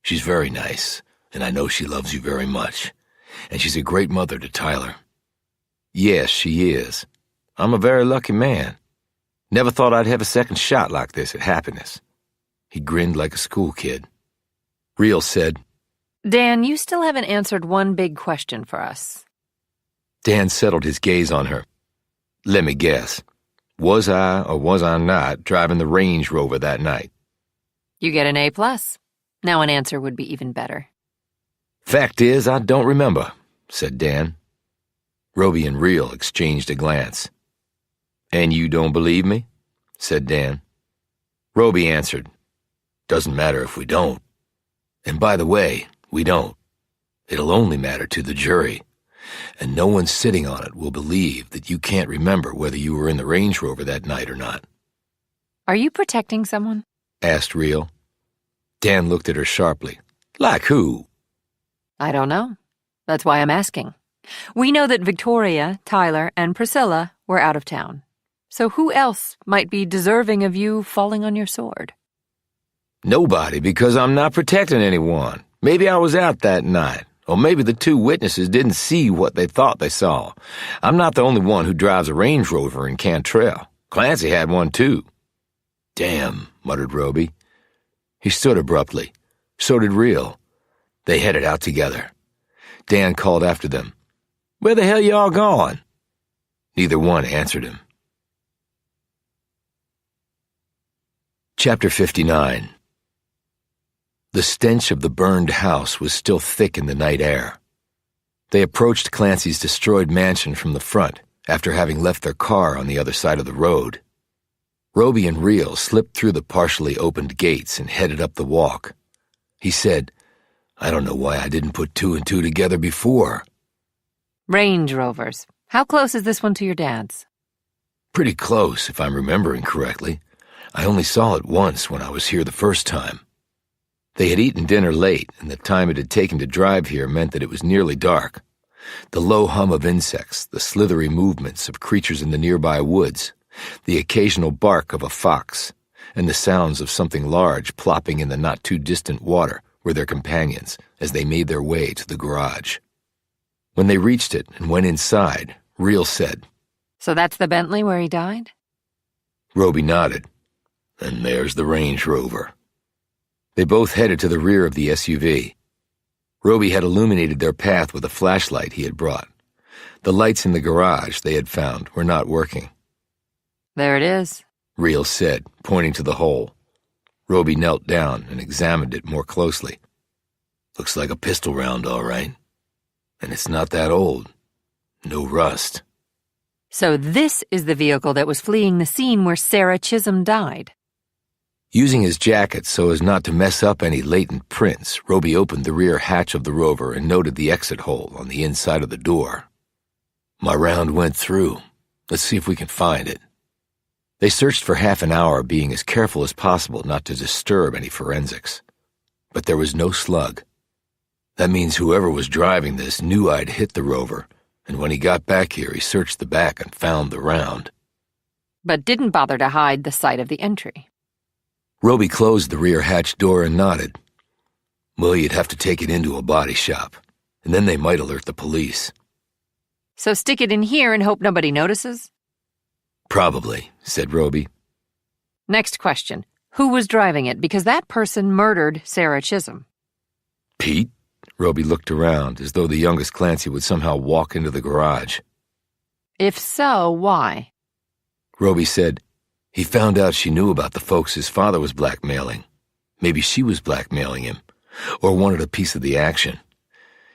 "She's very nice, and I know she loves you very much. And she's a great mother to Tyler." "Yes, she is. I'm a very lucky man. Never thought I'd have a second shot like this at happiness." He grinned like a school kid. Real said, Dan, you still haven't answered one big question for us. Dan settled his gaze on her. "Let me guess. Was I or was I not driving the Range Rover that night?" You get an A+. Now an answer would be even better. "Fact is, I don't remember," said Dan. Roby and Real exchanged a glance. "And you don't believe me?" said Dan. Roby answered, "Doesn't matter if we don't. And by the way, we don't. It'll only matter to the jury. And no one sitting on it will believe that you can't remember whether you were in the Range Rover that night or not." Are you protecting someone? asked Real. Dan looked at her sharply. "Like who?" I don't know. That's why I'm asking. We know that Victoria, Tyler, and Priscilla were out of town. So who else might be deserving of you falling on your sword? "Nobody, because I'm not protecting anyone. Maybe I was out that night, or maybe the two witnesses didn't see what they thought they saw. I'm not the only one who drives a Range Rover in Cantrell. Clancy had one too." "Damn," muttered Roby. He stood abruptly. So did Real. They headed out together. Dan called after them, "Where the hell y'all going?" Neither one answered him. Chapter 59. The stench of the burned house was still thick in the night air. They approached Clancy's destroyed mansion from the front after having left their car on the other side of the road. Roby and Real slipped through the partially opened gates and headed up the walk. He said, "I don't know why I didn't put two and two together before." Range Rovers. How close is this one to your dad's? "Pretty close, if I'm remembering correctly. I only saw it once when I was here the first time." They had eaten dinner late, and the time it had taken to drive here meant that it was nearly dark. The low hum of insects, the slithery movements of creatures in the nearby woods, the occasional bark of a fox, and the sounds of something large plopping in the not-too-distant water were their companions as they made their way to the garage. When they reached it and went inside, Real said, "So that's the Bentley where he died?" Roby nodded. "And there's the Range Rover." They both headed to the rear of the SUV. Roby had illuminated their path with a flashlight he had brought. The lights in the garage they had found were not working. There it is, Real said, pointing to the hole. Roby knelt down and examined it more closely. "Looks like a pistol round, all right. And it's not that old. No rust." So this is the vehicle that was fleeing the scene where Sarah Chisholm died. Using his jacket so as not to mess up any latent prints, Roby opened the rear hatch of the Rover and noted the exit hole on the inside of the door. "My round went through. Let's see if we can find it." They searched for half an hour, being as careful as possible not to disturb any forensics. But there was no slug. That means whoever was driving this knew I'd hit the Rover, and when he got back here, he searched the back and found the round. But didn't bother to hide the site of the entry. Roby closed the rear hatch door and nodded. "Well, you'd have to take it into a body shop, and then they might alert the police." So stick it in here and hope nobody notices? "Probably," said Roby. Next question. Who was driving it? Because that person murdered Sarah Chisholm. "Pete?" Roby looked around, as though the youngest Clancy would somehow walk into the garage. If so, why? Roby said he found out she knew about the folks his father was blackmailing. Maybe she was blackmailing him, or wanted a piece of the action.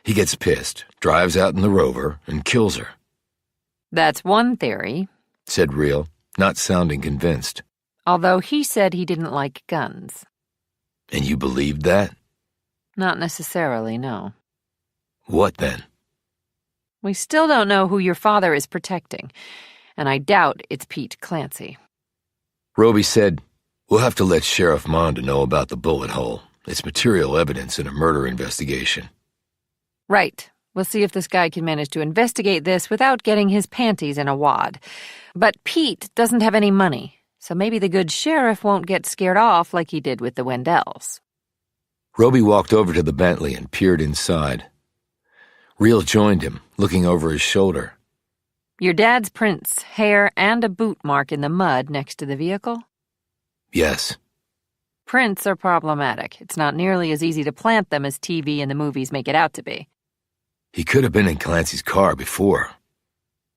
He gets pissed, drives out in the Rover, and kills her. That's one theory, said Real, not sounding convinced. Although he said he didn't like guns. And you believed that? Not necessarily, no. What then? We still don't know who your father is protecting, and I doubt it's Pete Clancy. Roby said, we'll have to let Sheriff Monda know about the bullet hole. It's material evidence in a murder investigation. Right. We'll see if this guy can manage to investigate this without getting his panties in a wad. But Pete doesn't have any money, so maybe the good sheriff won't get scared off like he did with the Wendells. Roby walked over to the Bentley and peered inside. Real joined him, looking over his shoulder. Your dad's prints, hair, and a boot mark in the mud next to the vehicle? Yes. Prints are problematic. It's not nearly as easy to plant them as TV and the movies make it out to be. He could have been in Clancy's car before.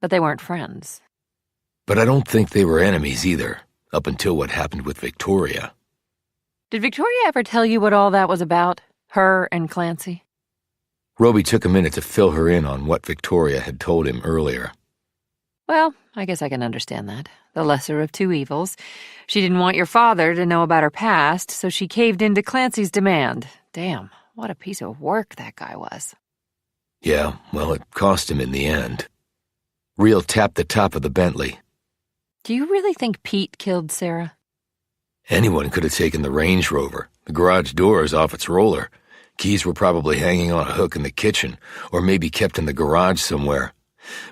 But they weren't friends. But I don't think they were enemies either, up until what happened with Victoria. Did Victoria ever tell you what all that was about? Her and Clancy? Roby took a minute to fill her in on what Victoria had told him earlier. Well, I guess I can understand that. The lesser of two evils. She didn't want your father to know about her past, so she caved into Clancy's demand. Damn, what a piece of work that guy was. Yeah, well, it cost him in the end. Real tapped the top of the Bentley. Do you really think Pete killed Sarah? Anyone could have taken the Range Rover. The garage door is off its roller. Keys were probably hanging on a hook in the kitchen, or maybe kept in the garage somewhere.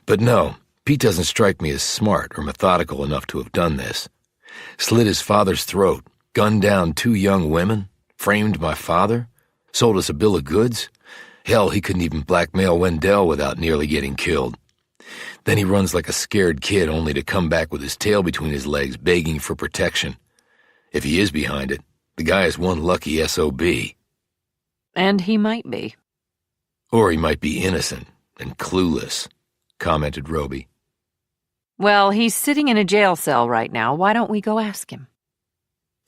But no, Pete doesn't strike me as smart or methodical enough to have done this. Slit his father's throat, gunned down 2 young women, framed my father, sold us a bill of goods. Hell, he couldn't even blackmail Wendell without nearly getting killed. Then he runs like a scared kid only to come back with his tail between his legs begging for protection. If he is behind it, the guy is one lucky SOB. And he might be. Or he might be innocent and clueless, commented Roby. Well, he's sitting in a jail cell right now. Why don't we go ask him?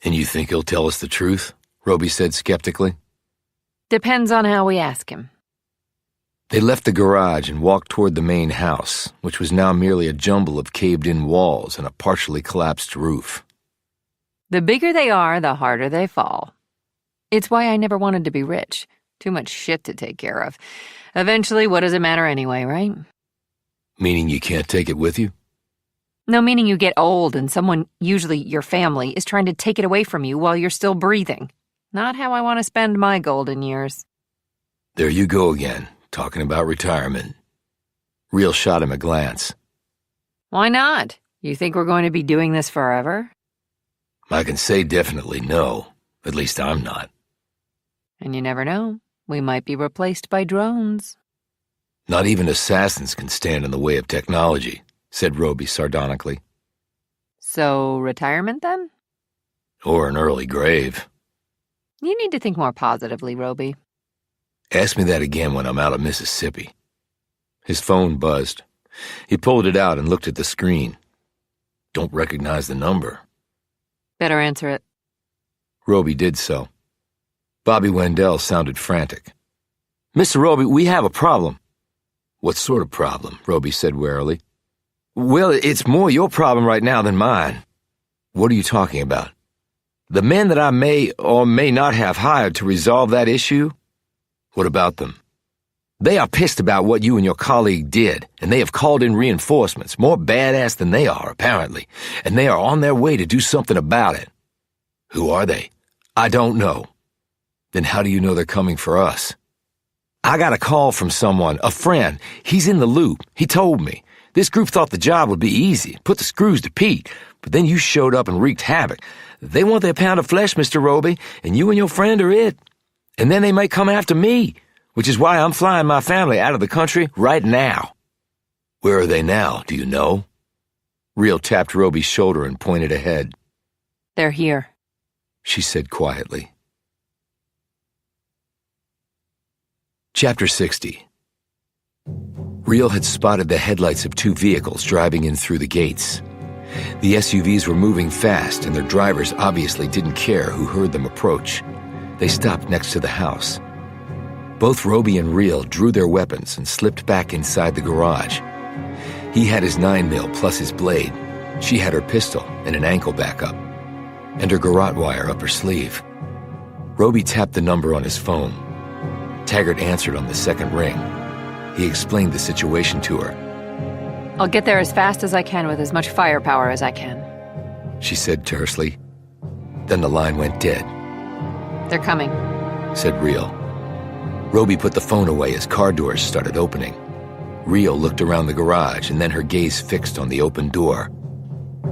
And you think he'll tell us the truth? Roby said skeptically. Depends on how we ask him. They left the garage and walked toward the main house, which was now merely a jumble of caved-in walls and a partially collapsed roof. The bigger they are, the harder they fall. It's why I never wanted to be rich. Too much shit to take care of. Eventually, what does it matter anyway, right? Meaning you can't take it with you? No, meaning you get old and someone, usually your family, is trying to take it away from you while you're still breathing. Not how I want to spend my golden years. There you go again, talking about retirement. Real shot him a glance. Why not? You think we're going to be doing this forever? I can say definitely no. At least I'm not. And you never know. We might be replaced by drones. Not even assassins can stand in the way of technology, said Roby sardonically. So, retirement then? Or an early grave. You need to think more positively, Roby. Ask me that again when I'm out of Mississippi. His phone buzzed. He pulled it out and looked at the screen. Don't recognize the number. Better answer it. Roby did so. Bobby Wendell sounded frantic. Mr. Roby, we have a problem. What sort of problem? Roby said warily. Well, it's more your problem right now than mine. What are you talking about? The men that I may or may not have hired to resolve that issue? What about them? They are pissed about what you and your colleague did, and they have called in reinforcements, more badass than they are, apparently, and they are on their way to do something about it. Who are they? I don't know. Then how do you know they're coming for us? I got a call from someone, a friend. He's in the loop. He told me. This group thought the job would be easy, put the screws to Pete, but then you showed up and wreaked havoc. They want their pound of flesh, Mr. Roby, and you and your friend are it. And then they might come after me, which is why I'm flying my family out of the country right now. Where are they now, do you know? Real tapped Roby's shoulder and pointed ahead. They're here, she said quietly. Chapter 60. Real had spotted the headlights of two vehicles driving in through the gates. The SUVs were moving fast, and their drivers obviously didn't care who heard them approach. They stopped next to the house. Both Roby and Real drew their weapons and slipped back inside the garage. He had his 9mm plus his blade. She had her pistol and an ankle backup, and her garrote wire up her sleeve. Roby tapped the number on his phone. Taggart answered on the second ring. He explained the situation to her. I'll get there as fast as I can with as much firepower as I can. She said tersely. Then the line went dead. They're coming, said Real. Roby put the phone away as car doors started opening. Real looked around the garage, and then her gaze fixed on the open door.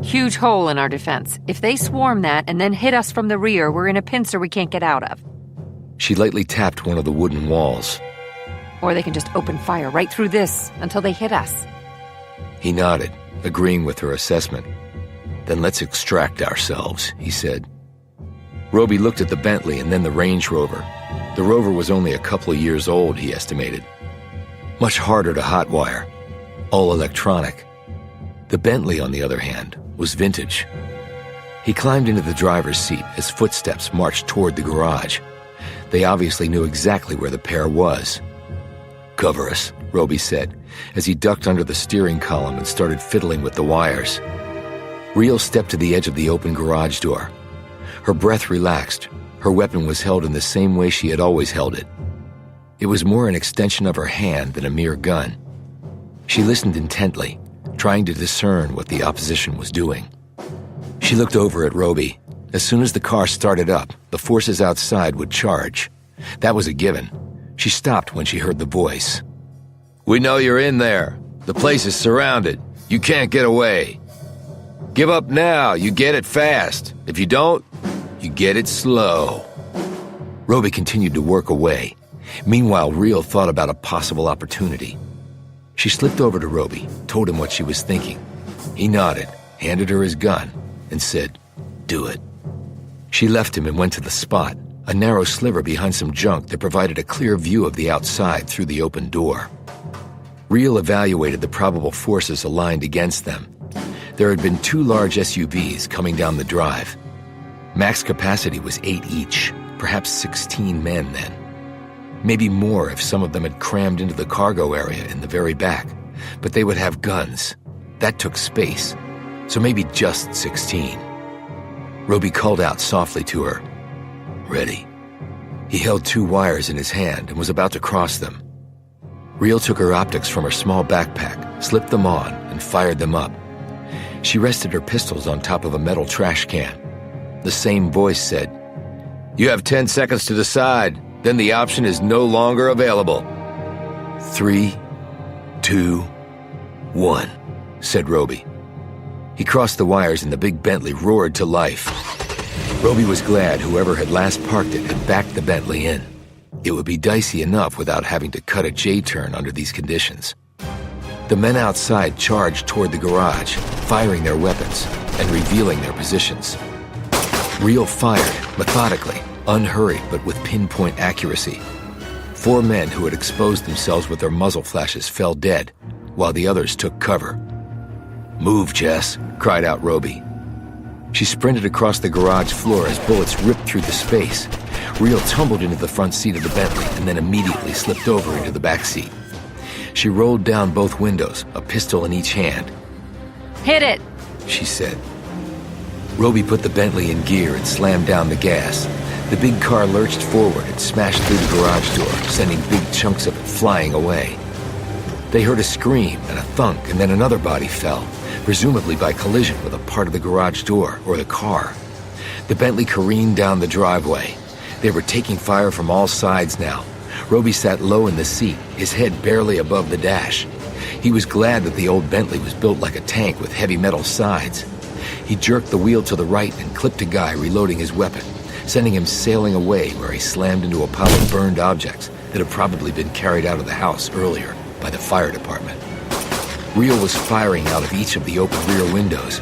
Huge hole in our defense. If they swarm that and then hit us from the rear, we're in a pincer we can't get out of. She lightly tapped one of the wooden walls. Or they can just open fire right through this until they hit us. He nodded, agreeing with her assessment. Then let's extract ourselves, he said. Roby looked at the Bentley and then the Range Rover. The Rover was only a couple of years old, he estimated. Much harder to hotwire. All electronic. The Bentley, on the other hand, was vintage. He climbed into the driver's seat as footsteps marched toward the garage. They obviously knew exactly where the pair was. Cover us, Roby said, as he ducked under the steering column and started fiddling with the wires. Real stepped to the edge of the open garage door. Her breath relaxed. Her weapon was held in the same way she had always held it. It was more an extension of her hand than a mere gun. She listened intently, trying to discern what the opposition was doing. She looked over at Roby. As soon as the car started up, the forces outside would charge. That was a given. She stopped when she heard the voice. "We know you're in there. The place is surrounded. You can't get away. Give up now. You get it fast. If you don't, you get it slow." Roby continued to work away. Meanwhile, Real thought about a possible opportunity. She slipped over to Roby, told him what she was thinking. He nodded, handed her his gun, and said, "Do it." She left him and went to the spot, a narrow sliver behind some junk that provided a clear view of the outside through the open door. Real evaluated the probable forces aligned against them. There had been two large SUVs coming down the drive. Max capacity was 8 each, perhaps 16 men then. Maybe more if some of them had crammed into the cargo area in the very back, but they would have guns. That took space, so maybe just 16. Roby called out softly to her. "Ready." He held 2 wires in his hand and was about to cross them. Real took her optics from her small backpack, slipped them on, and fired them up. She rested her pistols on top of a metal trash can. The same voice said, "You have 10 seconds to decide. Then the option is no longer available." 3, 2, 1, said Roby. He crossed the wires and the big Bentley roared to life. Roby was glad whoever had last parked it had backed the Bentley in. It would be dicey enough without having to cut a J-turn under these conditions. The men outside charged toward the garage, firing their weapons and revealing their positions. Real fired, methodically, unhurried but with pinpoint accuracy. 4 men who had exposed themselves with their muzzle flashes fell dead, while the others took cover. "Move, Jess," cried out Roby. She sprinted across the garage floor as bullets ripped through the space. Real tumbled into the front seat of the Bentley and then immediately slipped over into the back seat. She rolled down both windows, a pistol in each hand. "Hit it," she said. Roby put the Bentley in gear and slammed down the gas. The big car lurched forward and smashed through the garage door, sending big chunks of it flying away. They heard a scream and a thunk, and then another body fell, presumably by collision with a part of the garage door or the car. The Bentley careened down the driveway. They were taking fire from all sides now. Roby sat low in the seat, his head barely above the dash. He was glad that the old Bentley was built like a tank with heavy metal sides. He jerked the wheel to the right and clipped a guy reloading his weapon, sending him sailing away where he slammed into a pile of burned objects that had probably been carried out of the house earlier by the fire department. Real was firing out of each of the open rear windows.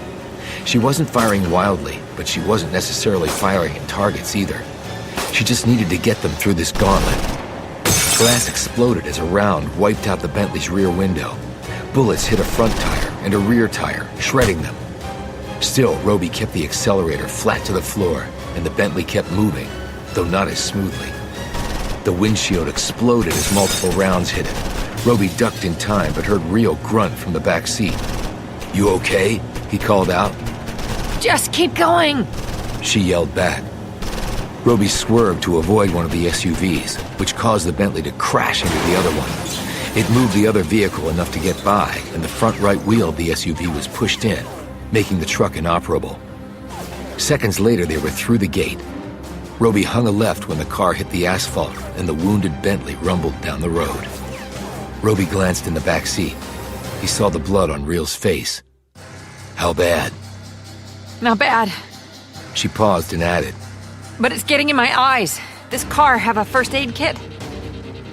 She wasn't firing wildly, but she wasn't necessarily firing at targets either. She just needed to get them through this gauntlet. Glass exploded as a round wiped out the Bentley's rear window. Bullets hit a front tire and a rear tire, shredding them. Still, Roby kept the accelerator flat to the floor, and the Bentley kept moving, though not as smoothly. The windshield exploded as multiple rounds hit it. Roby ducked in time, but heard Rio grunt from the back seat. "You okay?" he called out. Just keep going. She yelled back. Roby swerved to avoid one of the SUVs, which caused the Bentley to crash into the other one. It moved the other vehicle enough to get by, and the front right wheel of the SUV was pushed in, making the truck inoperable. Seconds later, they were through the gate. Roby hung a left when the car hit the asphalt, and the wounded Bentley rumbled down the road. Roby glanced in the back seat. He saw the blood on Real's face. "How bad?" Not bad, She paused and added. but it's getting in my eyes. This car have a first aid kit?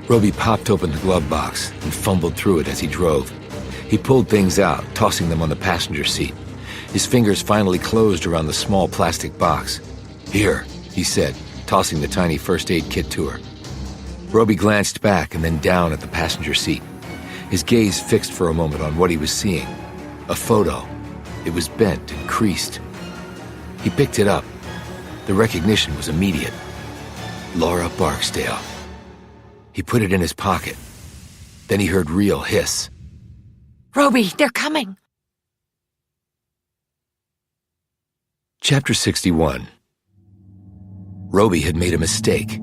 Roby popped open the glove box and fumbled through it as he drove. He pulled things out, tossing them on the passenger seat. His fingers finally closed around the small plastic box. "Here," he said, tossing the tiny first aid kit to her. Roby glanced back and then down at the passenger seat. His gaze fixed for a moment on what he was seeing. A photo. It was bent and creased. He picked it up. The recognition was immediate. Laura Barksdale. He put it in his pocket. Then he heard Real hiss. Roby, they're coming. Chapter 61. Roby had made a mistake.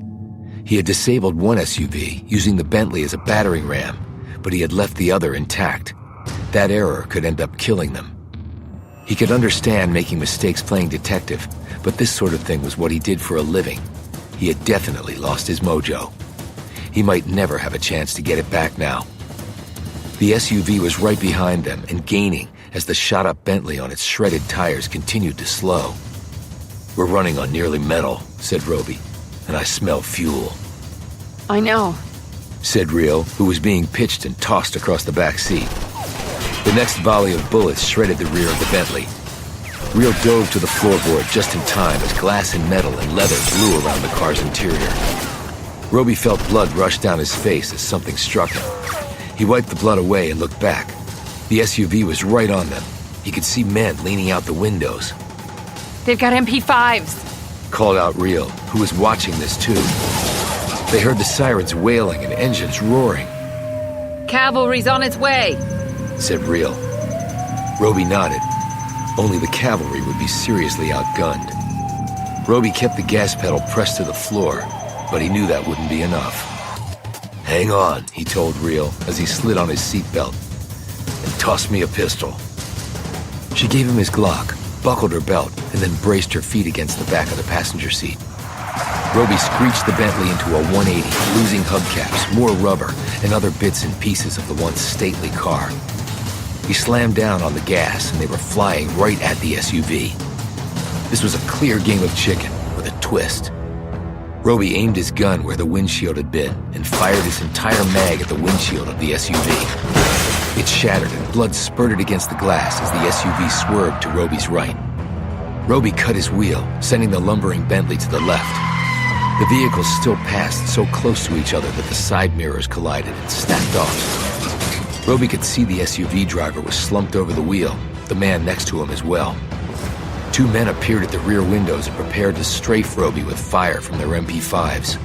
He had disabled one SUV, using the Bentley as a battering ram, but he had left the other intact. That error could end up killing them. He could understand making mistakes playing detective, but this sort of thing was what he did for a living. He had definitely lost his mojo. He might never have a chance to get it back now. The SUV was right behind them and gaining as the shot-up Bentley on its shredded tires continued to slow. "We're running on nearly metal," said Roby, "and I smell fuel," I know. said Rio, who was being pitched and tossed across the back seat. The next volley of bullets shredded the rear of the Bentley. Rio dove to the floorboard just in time as glass and metal and leather blew around the car's interior. Roby felt blood rush down his face as something struck him. He wiped the blood away and looked back. The SUV was right on them. He could see men leaning out the windows. They've got MP5s. Called out Rio, who was watching this too. They heard the sirens wailing and engines roaring, Cavalry's on its way. said Rio. Roby nodded. Only the cavalry would be seriously outgunned. Roby kept the gas pedal pressed to the floor, but he knew that wouldn't be enough. "Hang on," he told Rio as he slid on his seatbelt, "and toss me a pistol." She gave him his Glock, buckled her belt, and then braced her feet against the back of the passenger seat. Roby screeched the Bentley into a 180, losing hubcaps, more rubber, and other bits and pieces of the once stately car. He slammed down on the gas, and they were flying right at the SUV. This was a clear game of chicken with a twist. Roby aimed his gun where the windshield had been and fired his entire mag at the windshield of the SUV. It shattered and blood spurted against the glass as the SUV swerved to Roby's right. Roby cut his wheel, sending the lumbering Bentley to the left. The vehicles still passed so close to each other that the side mirrors collided and snapped off. Roby could see the SUV driver was slumped over the wheel, the man next to him as well. Two men appeared at the rear windows and prepared to strafe Roby with fire from their MP5s.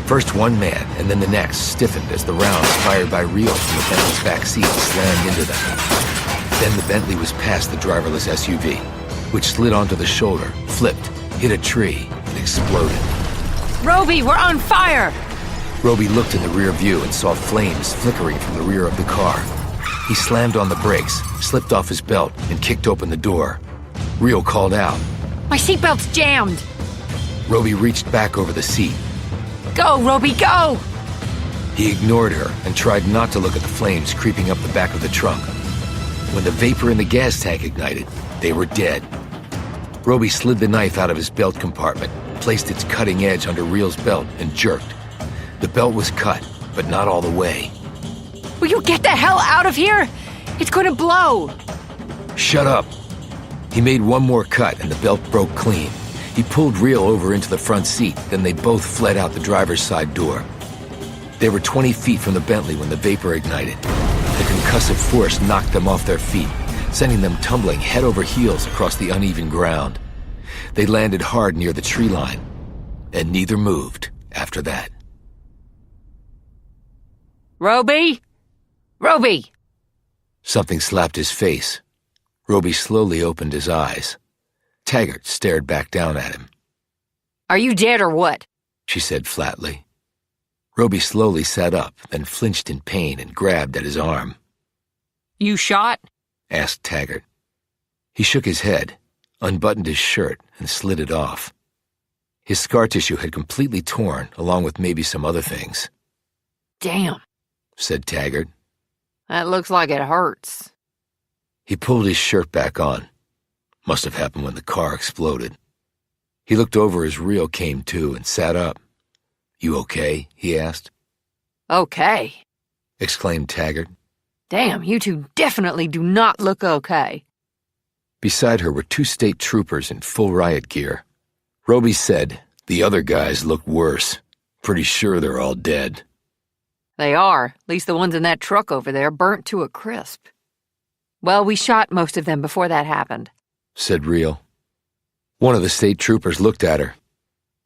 First one man and then the next stiffened as the rounds fired by Rio from the Bentley's back seat slammed into them. Then the Bentley was past the driverless SUV, which slid onto the shoulder, flipped, hit a tree, and exploded. Roby, we're on fire! Roby looked in the rear view and saw flames flickering from the rear of the car. He slammed on the brakes, slipped off his belt, and kicked open the door. Rio called out. My seatbelt's jammed! Roby reached back over the seat. Go, Roby, go! He ignored her and tried not to look at the flames creeping up the back of the trunk. When the vapor in the gas tank ignited, they were dead. Roby slid the knife out of his belt compartment, placed its cutting edge under Rio's belt, and jerked. The belt was cut, but not all the way. Will you get the hell out of here? It's going to blow! Shut up! He made one more cut and the belt broke clean. He pulled Rio over into the front seat, then they both fled out the driver's side door. They were 20 feet from the Bentley when the vapor ignited. The concussive force knocked them off their feet, sending them tumbling head over heels across the uneven ground. They landed hard near the tree line, and neither moved after that. Roby? Roby! Something slapped his face. Roby slowly opened his eyes. Taggart stared back down at him. Are you dead or what? She said flatly. Roby slowly sat up, then flinched in pain and grabbed at his arm. You shot? Asked Taggart. He shook his head, unbuttoned his shirt, and slid it off. His scar tissue had completely torn, along with maybe some other things. Damn, said Taggart. that looks like it hurts. He pulled his shirt back on. Must have happened when the car exploded. He looked over as Rio came to and sat up. You okay? He asked. Okay, Exclaimed Taggart. damn, you two definitely do not look okay. Beside her were 2 state troopers in full riot gear. Roby said, the other guys look worse. Pretty sure they're all dead. They are, at least the ones in that truck over there, burnt to a crisp. Well, we shot most of them before that happened, said Rio. One of the state troopers looked at her.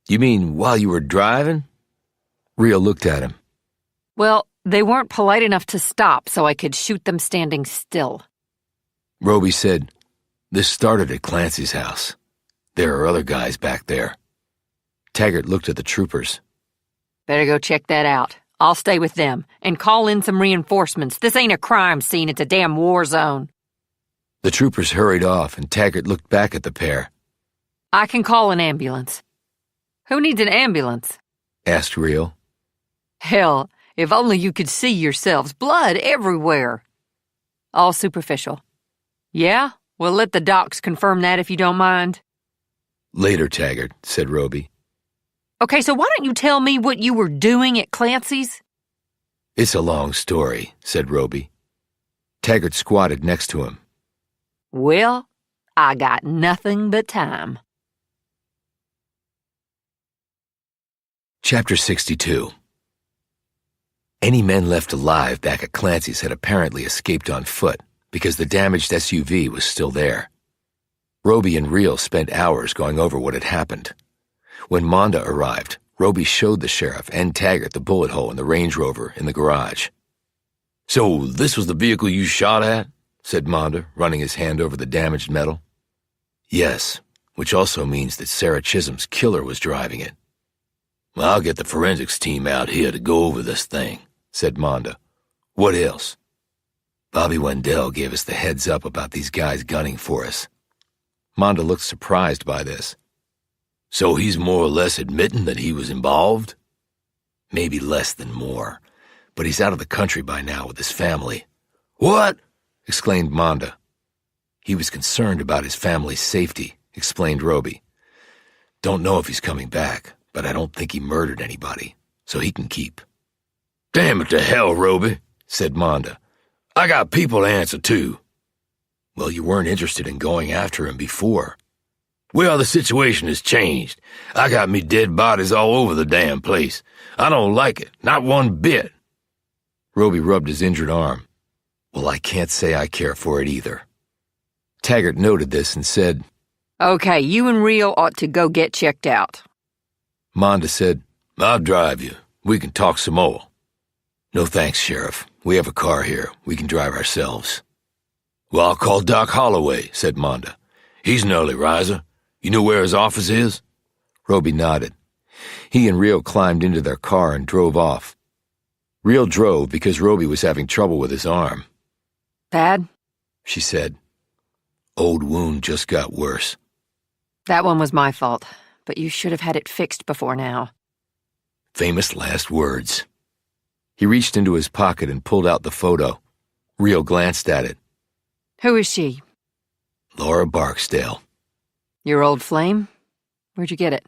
You mean while you were driving? Rio looked at him. Well, they weren't polite enough to stop so I could shoot them standing still. Roby said, this started at Clancy's house. There are other guys back there. Taggart looked at the troopers. Better go check that out. I'll stay with them and call in some reinforcements. This ain't a crime scene, it's a damn war zone. The troopers hurried off and Taggart looked back at the pair. I can call an ambulance. Who needs an ambulance? Asked Rio. Hell, if only you could see yourselves. Blood everywhere. All superficial. Yeah? We'll let the docs confirm that if you don't mind. Later, Taggart, said Roby. Okay, so why don't you tell me what you were doing at Clancy's? It's a long story, said Roby. Taggart squatted next to him. Well, I got nothing but time. Chapter 62. Any men left alive back at Clancy's had apparently escaped on foot because the damaged SUV was still there. Roby and Reel spent hours going over what had happened. When Monda arrived, Roby showed the sheriff and Taggart the bullet hole in the Range Rover in the garage. So this was the vehicle you shot at? Said Monda, running his hand over the damaged metal. Yes, which also means that Sarah Chisholm's killer was driving it. Well, I'll get the forensics team out here to go over this thing, said Monda. What else? Bobby Wendell gave us the heads up about these guys gunning for us. Monda looked surprised by this. So he's more or less admitting that he was involved? Maybe less than more, but he's out of the country by now with his family. What? Exclaimed Monda. He was concerned about his family's safety, explained Roby. Don't know if he's coming back, but I don't think he murdered anybody, so he can keep. Damn it to hell, Roby, said Monda. I got people to answer to. Well, you weren't interested in going after him before. Well, the situation has changed. I got me dead bodies all over the damn place. I don't like it, not one bit. Roby rubbed his injured arm. Well, I can't say I care for it either. Taggart noted this and said, Okay, you and Rio ought to go get checked out. Monda said, I'll drive you. We can talk some more. No thanks, Sheriff. We have a car here. We can drive ourselves. Well, I'll call Doc Holloway, said Monda. He's an early riser. You know where his office is? Roby nodded. He and Rio climbed into their car and drove off. Rio drove because Roby was having trouble with his arm. Bad? She said. Old wound just got worse. That one was my fault, but you should have had it fixed before now. Famous last words. He reached into his pocket and pulled out the photo. Rio glanced at it. Who is she? Laura Barksdale. Your old flame? Where'd you get it?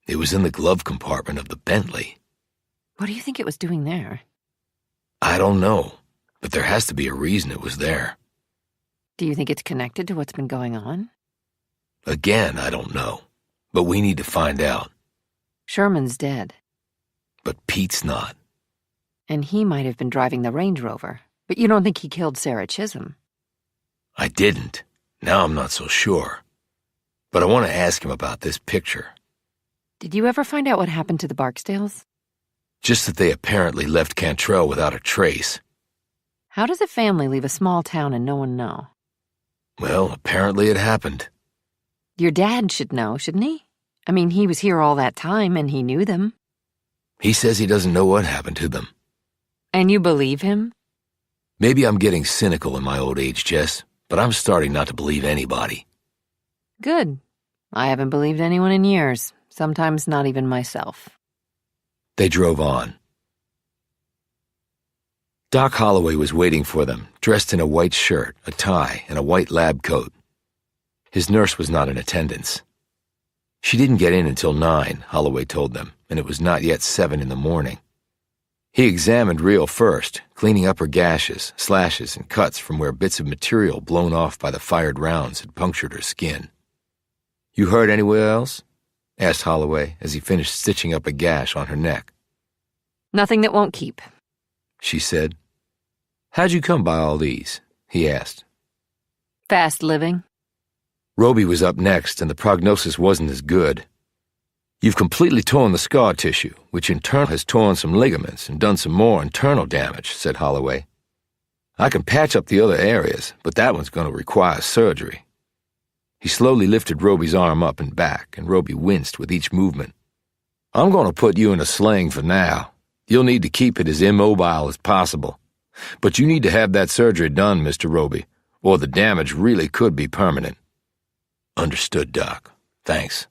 It was in the glove compartment of the Bentley. What do you think it was doing there? I don't know, but there has to be a reason it was there. Do you think it's connected to what's been going on? Again, I don't know, but we need to find out. Sherman's dead. But Pete's not. And he might have been driving the Range Rover. But you don't think he killed Sarah Chisholm? I didn't. Now I'm not so sure. But I want to ask him about this picture. Did you ever find out what happened to the Barksdales? Just that they apparently left Cantrell without a trace. How does a family leave a small town and no one know? Well, apparently it happened. Your dad should know, shouldn't he? I mean, he was here all that time and he knew them. He says he doesn't know what happened to them. And you believe him? Maybe I'm getting cynical in my old age, Jess, but I'm starting not to believe anybody. Good. I haven't believed anyone in years, sometimes not even myself. They drove on. Doc Holloway was waiting for them, dressed in a white shirt, a tie, and a white lab coat. His nurse was not in attendance. She didn't get in until 9, Holloway told them, and it was not yet 7 in the morning. He examined Reel first, cleaning up her gashes, slashes, and cuts from where bits of material blown off by the fired rounds had punctured her skin. "You hurt anywhere else?" asked Holloway as he finished stitching up a gash on her neck. Nothing that won't keep, she said. "How'd you come by all these?" he asked. Fast living. Roby was up next, and the prognosis wasn't as good. "You've completely torn the scar tissue, which in turn has torn some ligaments and done some more internal damage," said Holloway. "I can patch up the other areas, but that one's going to require surgery." He slowly lifted Roby's arm up and back, and Roby winced with each movement. "I'm going to put you in a sling for now. You'll need to keep it as immobile as possible. But you need to have that surgery done, Mr. Roby, or the damage really could be permanent." "Understood, Doc. Thanks."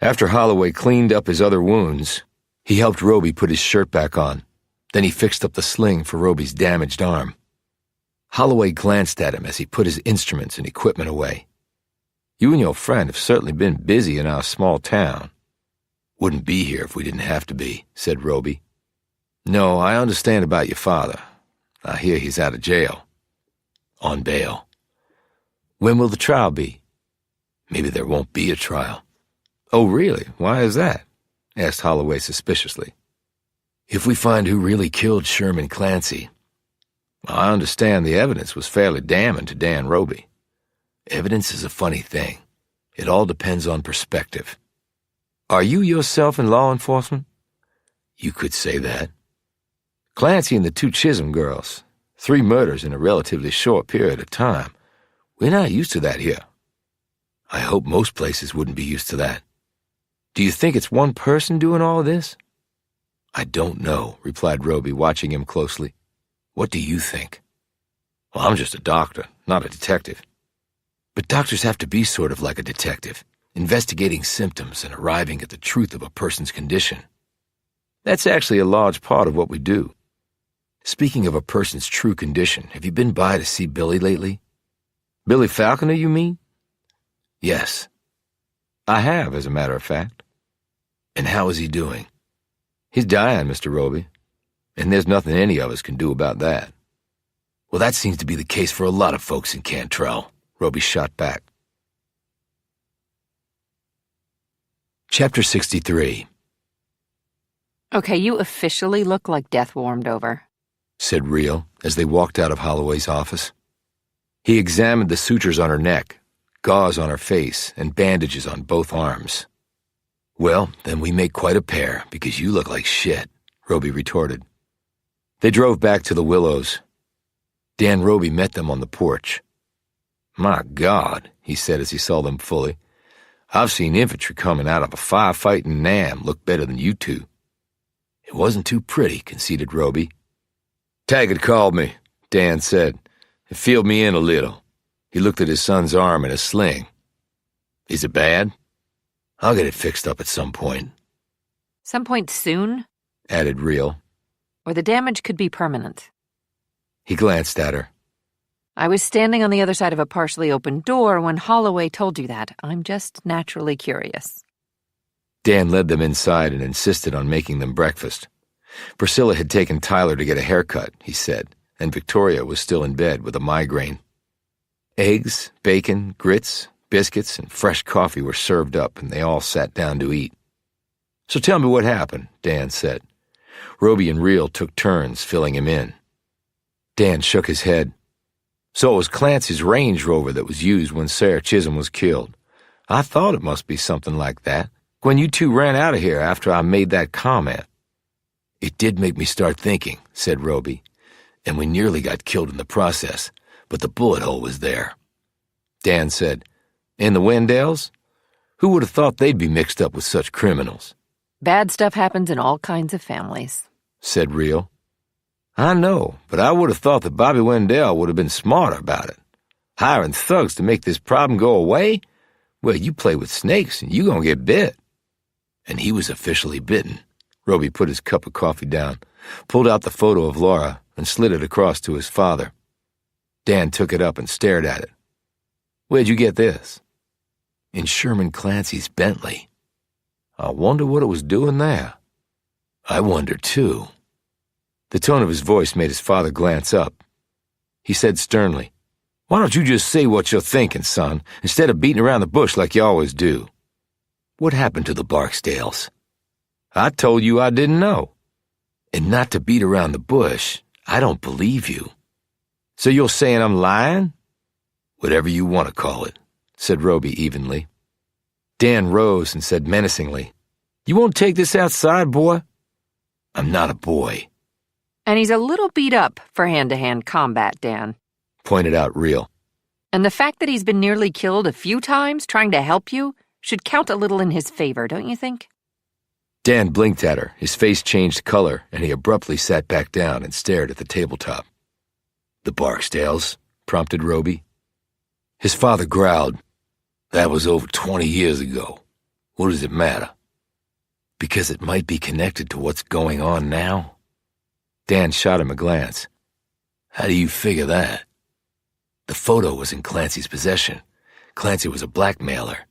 After Holloway cleaned up his other wounds, he helped Roby put his shirt back on. Then he fixed up the sling for Roby's damaged arm. Holloway glanced at him as he put his instruments and equipment away. "You and your friend have certainly been busy in our small town." "Wouldn't be here if we didn't have to be," said Roby. "No, I understand about your father. I hear he's out of jail. On bail. When will the trial be?" "Maybe there won't be a trial." "Oh, really? Why is that?" asked Holloway suspiciously. "If we find who really killed Sherman Clancy. I understand the evidence was fairly damning to Dan Roby. Evidence is a funny thing. It all depends on perspective. Are you yourself in law enforcement?" "You could say that." "Clancy and the 2 Chisholm girls. 3 murders in a relatively short period of time. We're not used to that here." "I hope most places wouldn't be used to that." "Do you think it's one person doing all this?" "I don't know," replied Roby, watching him closely. "What do you think?" "Well, I'm just a doctor, not a detective." "But doctors have to be sort of like a detective, investigating symptoms and arriving at the truth of a person's condition. That's actually a large part of what we do. Speaking of a person's true condition, have you been by to see Billy lately?" "Billy Falconer, you mean?" "Yes." "I have, as a matter of fact." "And how is he doing?" "He's dying, Mr. Roby, and there's nothing any of us can do about that." "Well, that seems to be the case for a lot of folks in Cantrell," Roby shot back. Chapter 63. Okay, you officially look like death warmed over, said Reel as they walked out of Holloway's office. He examined the sutures on her neck, gauze on her face, and bandages on both arms. "Well, then we make quite a pair, because you look like shit," Roby retorted. They drove back to the Willows. Dan Roby met them on the porch. "My God," he said as he saw them fully. "I've seen infantry coming out of a firefight in Nam look better than you two." "It wasn't too pretty," conceded Roby. "Taggart called me," Dan said, "and filled me in a little." He looked at his son's arm in a sling. "Is it bad?" "I'll get it fixed up at some point." Some point soon, added Reel. Or the damage could be permanent. He glanced at her. I was standing on the other side of a partially open door when Holloway told you that. I'm just naturally curious. Dan led them inside and insisted on making them breakfast. Priscilla had taken Tyler to get a haircut, he said, and Victoria was still in bed with a migraine. Eggs, bacon, grits, biscuits, and fresh coffee were served up, and they all sat down to eat. "So tell me what happened," Dan said. Roby and Reel took turns filling him in. Dan shook his head. So it was Clancy's Range Rover that was used when Sarah Chisholm was killed. I thought it must be something like that when you two ran out of here after I made that comment. It did make me start thinking, said Roby, and we nearly got killed in the process, but the bullet hole was there. Dan said, And the Wendells? Who would have thought they'd be mixed up with such criminals? Bad stuff happens in all kinds of families, said Reel. I know, but I would have thought that Bobby Wendell would have been smarter about it. Hiring thugs to make this problem go away? Well, you play with snakes and you gonna get bit. And he was officially bitten. Roby put his cup of coffee down, pulled out the photo of Laura, and slid it across to his father. Dan took it up and stared at it. Where'd you get this? In Sherman Clancy's Bentley. I wonder what it was doing there. I wonder, too. The tone of his voice made his father glance up. He said sternly, Why don't you just say what you're thinking, son, instead of beating around the bush like you always do? What happened to the Barksdales? I told you I didn't know. And not to beat around the bush, I don't believe you. So you're saying I'm lying? Whatever you want to call it, said Roby evenly. Dan rose and said menacingly, You won't take this outside, boy? I'm not a boy. And he's a little beat up for hand-to-hand combat, Dan, pointed out Reel. And the fact that he's been nearly killed a few times trying to help you should count a little in his favor, don't you think? Dan blinked at her, his face changed color, and he abruptly sat back down and stared at the tabletop. The Barksdales, prompted Roby. His father growled, That was over 20 years ago. What does it matter? Because it might be connected to what's going on now? Dan shot him a glance. How do you figure that? The photo was in Clancy's possession. Clancy was a blackmailer.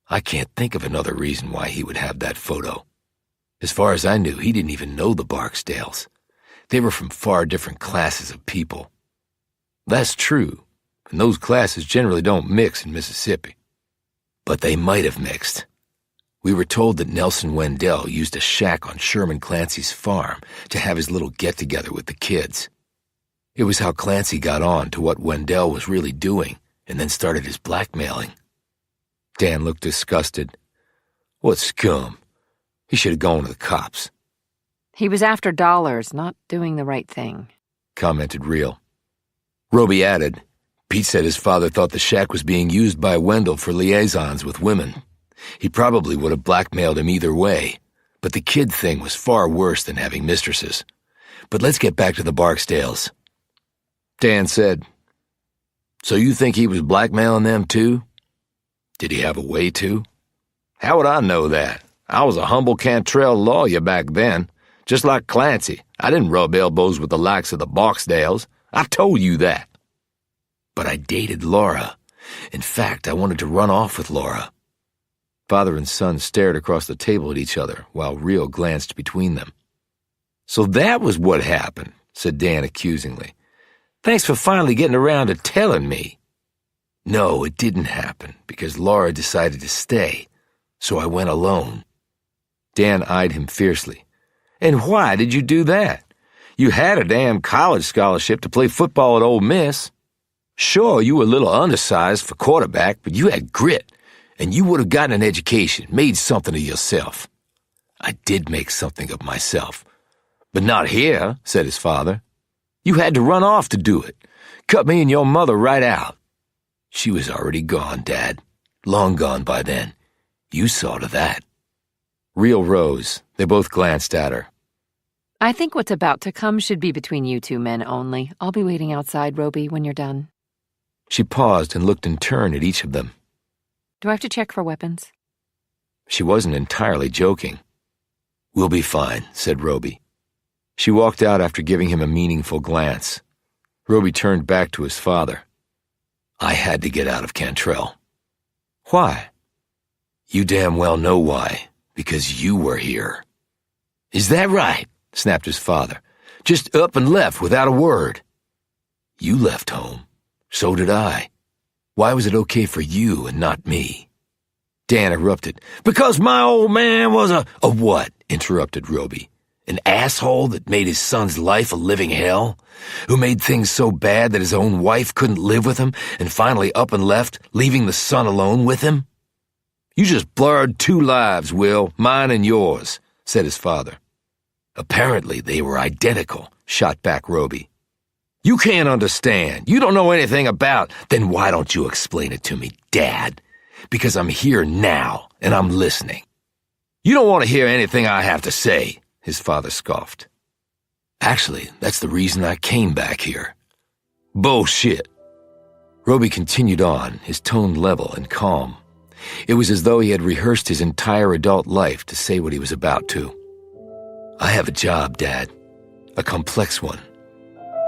I can't think of another reason why he would have that photo. As far as I knew, he didn't even know the Barksdales. They were from far different classes of people. That's true, and those classes generally don't mix in Mississippi. But they might have mixed. We were told that Nelson Wendell used a shack on Sherman Clancy's farm to have his little get-together with the kids. It was how Clancy got on to what Wendell was really doing and then started his blackmailing. Dan looked disgusted. What scum? He should have gone to the cops. He was after dollars, not doing the right thing, commented Reel. Roby added, Pete said his father thought the shack was being used by Wendell for liaisons with women. He probably would have blackmailed him either way, but the kid thing was far worse than having mistresses. But let's get back to the Barksdales. Dan said, So you think he was blackmailing them too? Did he have a way to? How would I know that? I was a humble Cantrell lawyer back then. Just like Clancy, I didn't rub elbows with the likes of the Barksdales. I told you that. But I dated Laura. In fact, I wanted to run off with Laura. Father and son stared across the table at each other while Reel glanced between them. So that was what happened, said Dan accusingly. Thanks for finally getting around to telling me. No, it didn't happen because Laura decided to stay, so I went alone. Dan eyed him fiercely. And why did you do that? You had a damn college scholarship to play football at Ole Miss. Sure, you were a little undersized for quarterback, but you had grit, and you would have gotten an education, made something of yourself. I did make something of myself. But not here, said his father. You had to run off to do it. Cut me and your mother right out. She was already gone, Dad. Long gone by then. You saw to that. Reel rose. They both glanced at her. I think what's about to come should be between you two men only. I'll be waiting outside, Roby, when you're done. She paused and looked in turn at each of them. Do I have to check for weapons? She wasn't entirely joking. We'll be fine, said Roby. She walked out after giving him a meaningful glance. Roby turned back to his father. I had to get out of Cantrell. Why? You damn well know why. Because you were here. Is that right? Snapped his father. Just up and left without a word. You left home. So did I. Why was it okay for you and not me? Dan erupted. Because my old man was a what? Interrupted Roby. An asshole that made his son's life a living hell? Who made things so bad that his own wife couldn't live with him and finally up and left, leaving the son alone with him? You just blurred two lives, Will, mine and yours, said his father. Apparently they were identical, shot back Roby. You can't understand. You don't know anything about. Then why don't you explain it to me, Dad? Because I'm here now, and I'm listening. You don't want to hear anything I have to say, his father scoffed. Actually, that's the reason I came back here. Bullshit. Roby continued on, his tone level and calm. It was as though he had rehearsed his entire adult life to say what he was about to. I have a job, Dad. A complex one.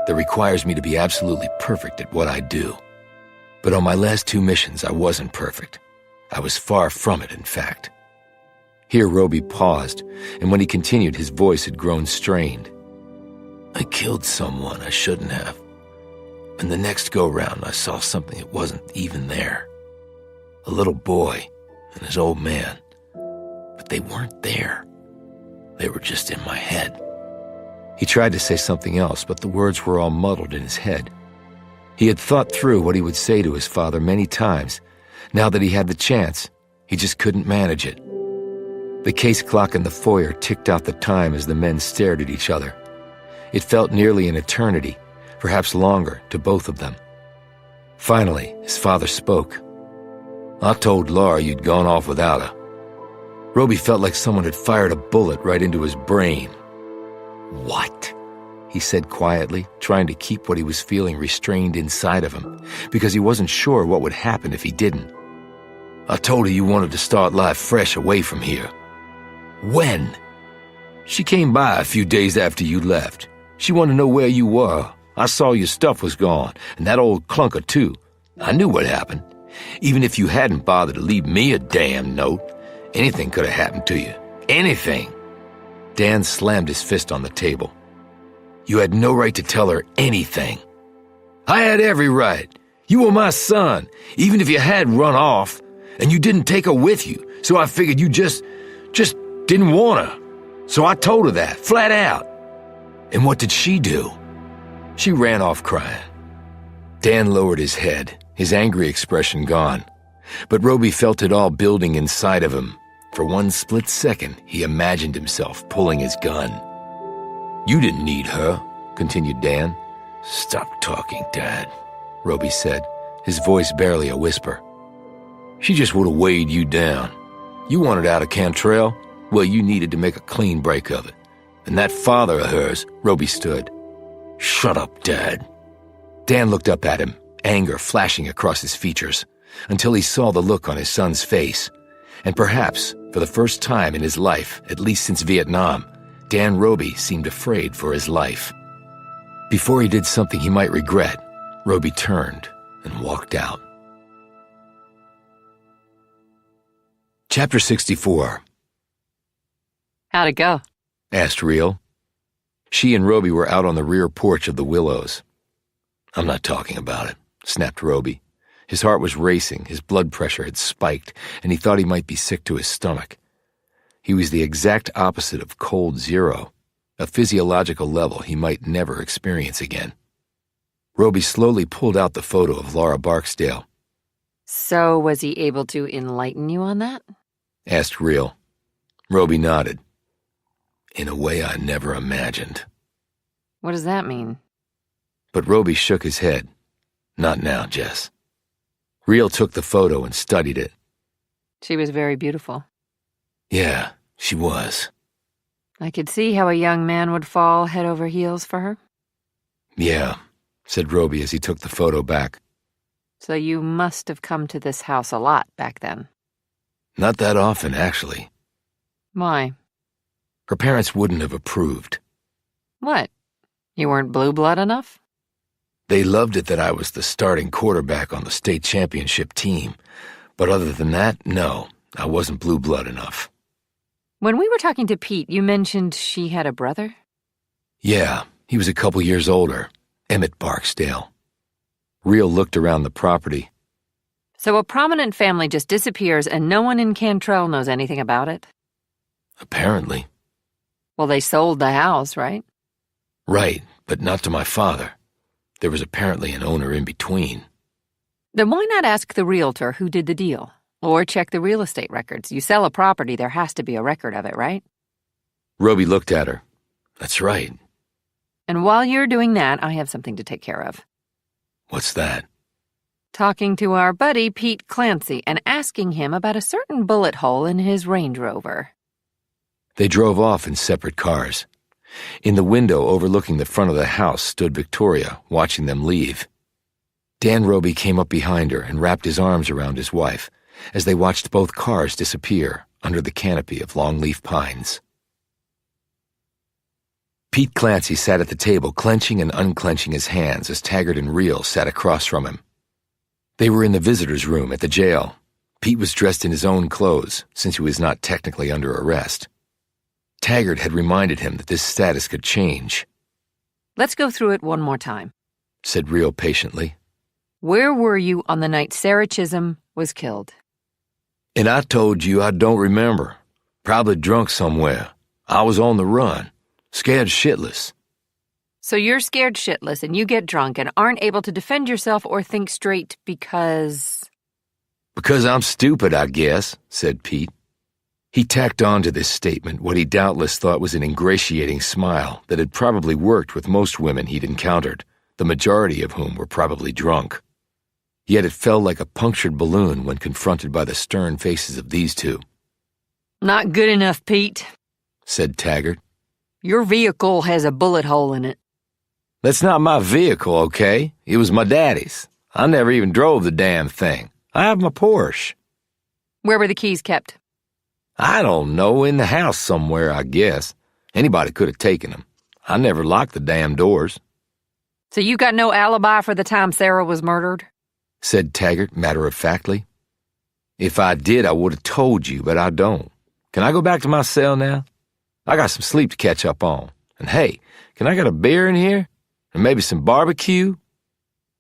That requires me to be absolutely perfect at what I do. But on my last two missions, I wasn't perfect. I was far from it, in fact. Here Roby paused, and when he continued, his voice had grown strained. I killed someone I shouldn't have. And the next go-round, I saw something that wasn't even there. A little boy and his old man. But they weren't there. They were just in my head. He tried to say something else, but the words were all muddled in his head. He had thought through what he would say to his father many times. Now that he had the chance, he just couldn't manage it. The case clock in the foyer ticked out the time as the men stared at each other. It felt nearly an eternity, perhaps longer, to both of them. Finally, his father spoke. I told Laura you'd gone off without her. Roby felt like someone had fired a bullet right into his brain. What? He said quietly, trying to keep what he was feeling restrained inside of him, because he wasn't sure what would happen if he didn't. I told her you wanted to start life fresh away from here. When? She came by a few days after you left. She wanted to know where you were. I saw your stuff was gone, and that old clunker too. I knew what happened. Even if you hadn't bothered to leave me a damn note, anything could have happened to you. Anything. Dan slammed his fist on the table. You had no right to tell her anything. I had every right. You were my son, even if you had run off, and you didn't take her with you, so I figured you just didn't want her. So I told her that, flat out. And what did she do? She ran off crying. Dan lowered his head, his angry expression gone. But Roby felt it all building inside of him. For one split second, he imagined himself pulling his gun. You didn't need her, continued Dan. Stop talking, Dad, Roby said, his voice barely a whisper. She just would have weighed you down. You wanted out of Cantrell? Well, you needed to make a clean break of it. And that father of hers, Roby stood. Shut up, Dad. Dan looked up at him, anger flashing across his features, until he saw the look on his son's face. And perhaps, for the first time in his life, at least since Vietnam, Dan Roby seemed afraid for his life. Before he did something he might regret, Roby turned and walked out. Chapter 64. How'd it go? Asked Reel. She and Roby were out on the rear porch of the Willows. I'm not talking about it, snapped Roby. His heart was racing, his blood pressure had spiked, and he thought he might be sick to his stomach. He was the exact opposite of cold zero, a physiological level he might never experience again. Roby slowly pulled out the photo of Laura Barksdale. So was he able to enlighten you on that? Asked Reel. Roby nodded. In a way I never imagined. What does that mean? But Roby shook his head. Not now, Jess. Reel took the photo and studied it. She was very beautiful. Yeah, she was. I could see how a young man would fall head over heels for her. Yeah, said Roby as he took the photo back. So you must have come to this house a lot back then. Not that often, actually. Why? Her parents wouldn't have approved. What? You weren't blue blood enough? They loved it that I was the starting quarterback on the state championship team. But other than that, no, I wasn't blue blood enough. When we were talking to Pete, you mentioned she had a brother? Yeah, he was a couple years older, Emmett Barksdale. Reel looked around the property. So a prominent family just disappears and no one in Cantrell knows anything about it? Apparently. Well, they sold the house, right? Right, but not to my father. There was apparently an owner in between. Then why not ask the realtor who did the deal? Or check the real estate records. You sell a property, there has to be a record of it, right? Roby looked at her. That's right. And while you're doing that, I have something to take care of. What's that? Talking to our buddy Pete Clancy and asking him about a certain bullet hole in his Range Rover. They drove off in separate cars. In the window overlooking the front of the house stood Victoria, watching them leave. Dan Roby came up behind her and wrapped his arms around his wife as they watched both cars disappear under the canopy of longleaf pines. Pete Clancy sat at the table, clenching and unclenching his hands as Taggart and Reel sat across from him. They were in the visitor's room at the jail. Pete was dressed in his own clothes, since he was not technically under arrest. Taggart had reminded him that this status could change. Let's go through it one more time, said Reel patiently. Where were you on the night Sarah Chisholm was killed? And I told you I don't remember. Probably drunk somewhere. I was on the run. Scared shitless. So you're scared shitless and you get drunk and aren't able to defend yourself or think straight because... Because I'm stupid, I guess, said Pete. He tacked on to this statement what he doubtless thought was an ingratiating smile that had probably worked with most women he'd encountered, the majority of whom were probably drunk. Yet it felt like a punctured balloon when confronted by the stern faces of these two. Not good enough, Pete, said Taggart. Your vehicle has a bullet hole in it. That's not my vehicle, okay? It was my daddy's. I never even drove the damn thing. I have my Porsche. Where were the keys kept? I don't know, in the house somewhere, I guess. Anybody could have taken them. I never locked the damn doors. So you got no alibi for the time Sarah was murdered? Said Taggart matter-of-factly. If I did, I would have told you, but I don't. Can I go back to my cell now? I got some sleep to catch up on. And hey, can I get a beer in here? And maybe some barbecue?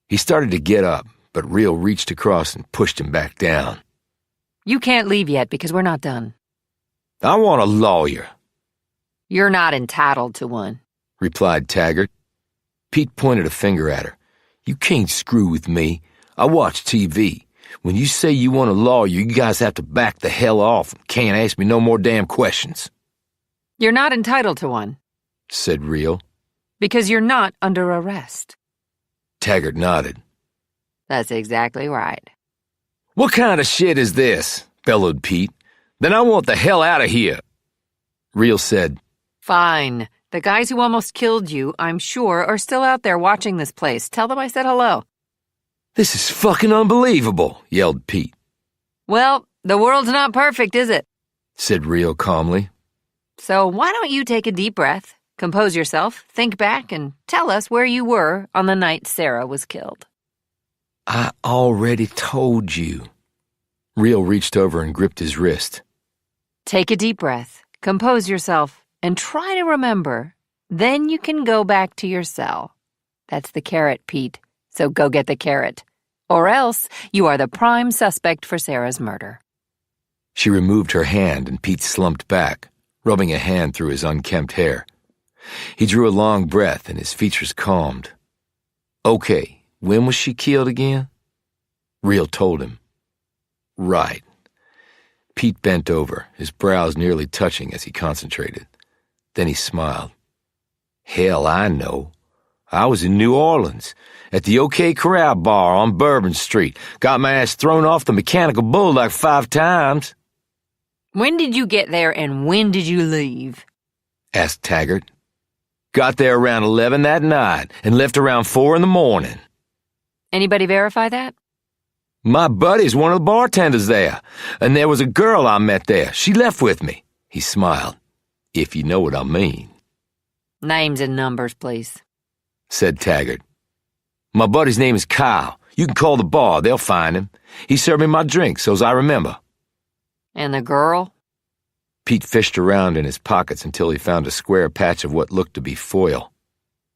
He started to get up, but Reel reached across and pushed him back down. You can't leave yet because we're not done. I want a lawyer. You're not entitled to one, replied Taggart. Pete pointed a finger at her. You can't screw with me. I watch TV. When you say you want a lawyer, you guys have to back the hell off and can't ask me no more damn questions. You're not entitled to one, said Reel. Because you're not under arrest. Taggart nodded. That's exactly right. What kind of shit is this? Bellowed Pete. Then I want the hell out of here. Reel said, Fine. The guys who almost killed you, I'm sure, are still out there watching this place. Tell them I said hello. This is fucking unbelievable, yelled Pete. Well, the world's not perfect, is it? Said Reel calmly. So why don't you take a deep breath, compose yourself, think back, and tell us where you were on the night Sarah was killed. I already told you. Reel reached over and gripped his wrist. Take a deep breath, compose yourself, and try to remember. Then you can go back to your cell. That's the carrot, Pete. So go get the carrot. Or else you are the prime suspect for Sarah's murder. She removed her hand and Pete slumped back, rubbing a hand through his unkempt hair. He drew a long breath and his features calmed. Okay, when was she killed again? Reel told him. Right. Pete bent over, his brows nearly touching as he concentrated. Then he smiled. Hell, I know. I was in New Orleans, at the OK Corral bar on Bourbon Street. Got my ass thrown off the mechanical bull like 5 times. When did you get there and when did you leave? Asked Taggart. Got there around 11 that night and left around 4 in the morning. Anybody verify that? My buddy's one of the bartenders there, and there was a girl I met there. She left with me. He smiled. If you know what I mean. Names and numbers, please. Said Taggart. My buddy's name is Kyle. You can call the bar. They'll find him. He served me my drink, so's I remember. And the girl? Pete fished around in his pockets until he found a square patch of what looked to be foil.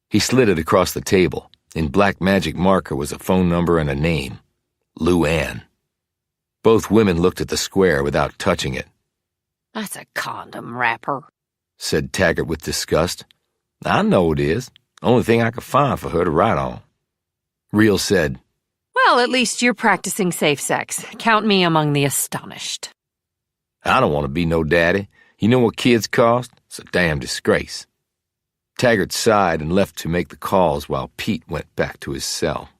He slid it across the table. In black magic marker was a phone number and a name. Lou Ann. Both women looked at the square without touching it. That's a condom wrapper, said Taggart with disgust. I know it is. Only thing I could find for her to write on. Reel said, Well, at least you're practicing safe sex. Count me among the astonished. I don't want to be no daddy. You know what kids cost? It's a damn disgrace. Taggart sighed and left to make the calls while Pete went back to his cell.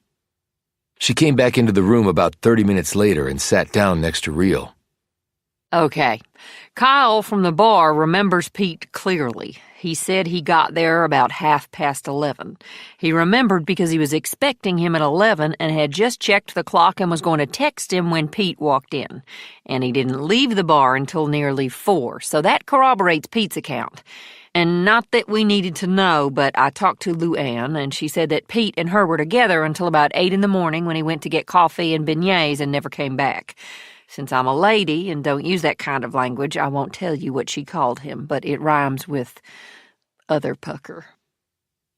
She came back into the room about 30 minutes later and sat down next to Reel. Okay. Kyle from the bar remembers Pete clearly. He said he got there about 11:30. He remembered because he was expecting him at 11 and had just checked the clock and was going to text him when Pete walked in. And he didn't leave the bar until nearly 4, so that corroborates Pete's account. And not that we needed to know, but I talked to Luann, and she said that Pete and her were together until about 8 in the morning when he went to get coffee and beignets and never came back. Since I'm a lady and don't use that kind of language, I won't tell you what she called him, but it rhymes with other pucker.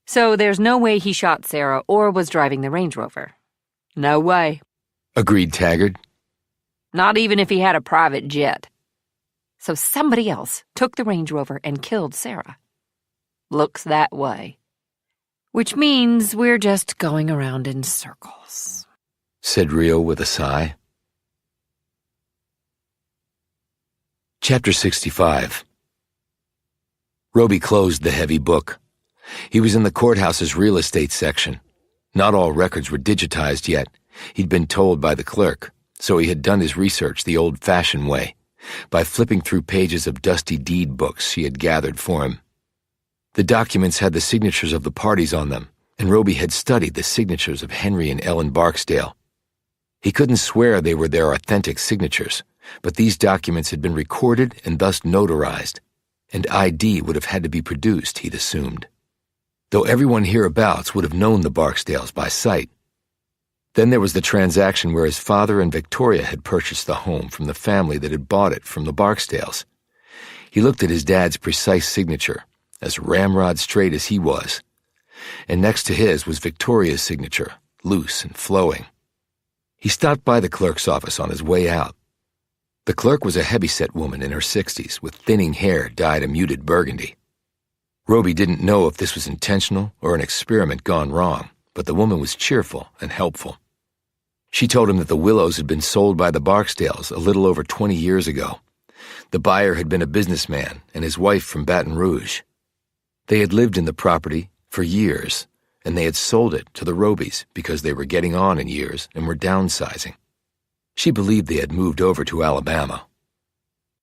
So there's no way he shot Sarah or was driving the Range Rover. No way. Agreed Taggart. Not even if he had a private jet. So somebody else took the Range Rover and killed Sarah. Looks that way. Which means we're just going around in circles, said Reel with a sigh. Chapter 65. Roby closed the heavy book. He was in the courthouse's real estate section. Not all records were digitized yet. He'd been told by the clerk, so he had done his research the old-fashioned way, by flipping through pages of dusty deed books she had gathered for him. The documents had the signatures of the parties on them, and Roby had studied the signatures of Henry and Ellen Barksdale. He couldn't swear they were their authentic signatures, but these documents had been recorded and thus notarized, and ID would have had to be produced, he'd assumed. Though everyone hereabouts would have known the Barksdales by sight. Then there was the transaction where his father and Victoria had purchased the home from the family that had bought it from the Barksdales. He looked at his dad's precise signature, as ramrod straight as he was, and next to his was Victoria's signature, loose and flowing. He stopped by the clerk's office on his way out. The clerk was a heavyset woman in her 60s with thinning hair dyed a muted burgundy. Roby didn't know if this was intentional or an experiment gone wrong, but the woman was cheerful and helpful. She told him that the Willows had been sold by the Barksdales a little over 20 years ago. The buyer had been a businessman and his wife from Baton Rouge. They had lived in the property for years, and they had sold it to the Robys because they were getting on in years and were downsizing. She believed they had moved over to Alabama.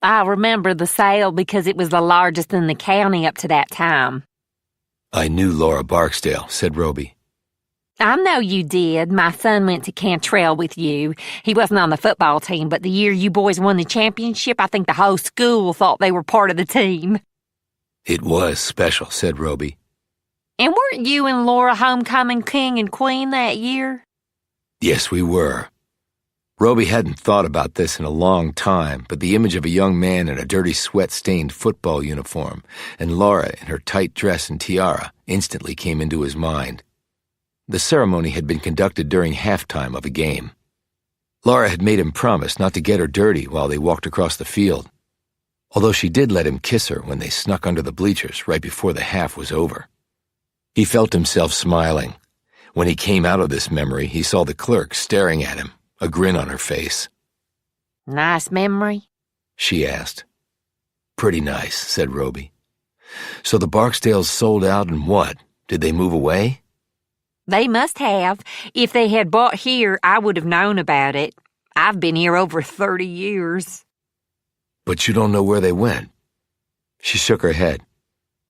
I remember the sale because it was the largest in the county up to that time. I knew Laura Barksdale, said Roby. I know you did. My son went to Cantrell with you. He wasn't on the football team, but the year you boys won the championship, I think the whole school thought they were part of the team. It was special, said Roby. And weren't you and Laura homecoming king and queen that year? Yes, we were. Roby hadn't thought about this in a long time, but the image of a young man in a dirty sweat-stained football uniform and Laura in her tight dress and tiara instantly came into his mind. The ceremony had been conducted during halftime of a game. Laura had made him promise not to get her dirty while they walked across the field, although she did let him kiss her when they snuck under the bleachers right before the half was over. He felt himself smiling. When he came out of this memory, he saw the clerk staring at him, a grin on her face. Nice memory? She asked. Pretty nice, said Roby. So the Barksdales sold out and what? Did they move away? They must have. If they had bought here, I would have known about it. I've been here over 30 years. But you don't know where they went. She shook her head.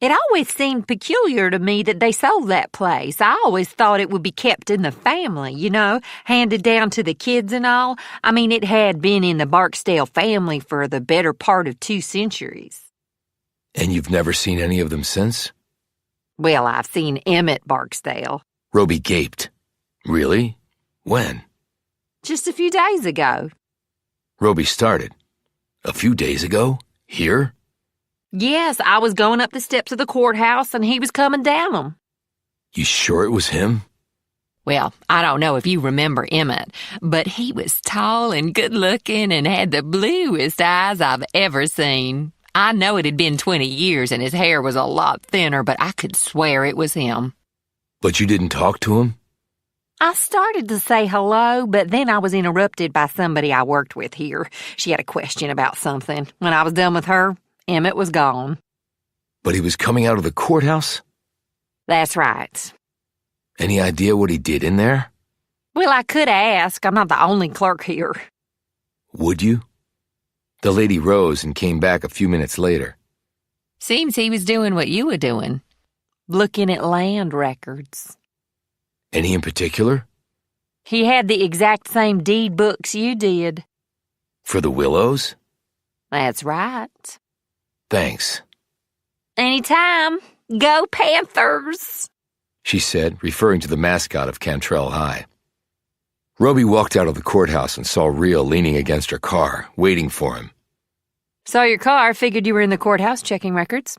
It always seemed peculiar to me that they sold that place. I always thought it would be kept in the family, handed down to the kids and all. I mean, it had been in the Barksdale family for the better part of 2 centuries. And you've never seen any of them since? Well, I've seen Emmett Barksdale. Roby gaped. Really? When? Just a few days ago. Roby started. A few days ago? Here? Yes, I was going up the steps of the courthouse and he was coming down them. You sure it was him? Well, I don't know if you remember Emmett, but he was tall and good-looking and had the bluest eyes I've ever seen. I know it had been 20 years and his hair was a lot thinner, but I could swear it was him. But you didn't talk to him? I started to say hello, but then I was interrupted by somebody I worked with here. She had a question about something. When I was done with her, Emmett was gone. But he was coming out of the courthouse? That's right. Any idea what he did in there? Well, I could ask. I'm not the only clerk here. Would you? The lady rose and came back a few minutes later. Seems he was doing what you were doing. Looking at land records. Any in particular? He had the exact same deed books you did. For the Willows? That's right. Thanks, Anytime. Go Panthers! she said, referring to the mascot of Cantrell High. Roby walked out of the courthouse and saw Rhea leaning against her car, waiting for him. Saw your car, figured you were in the courthouse checking records.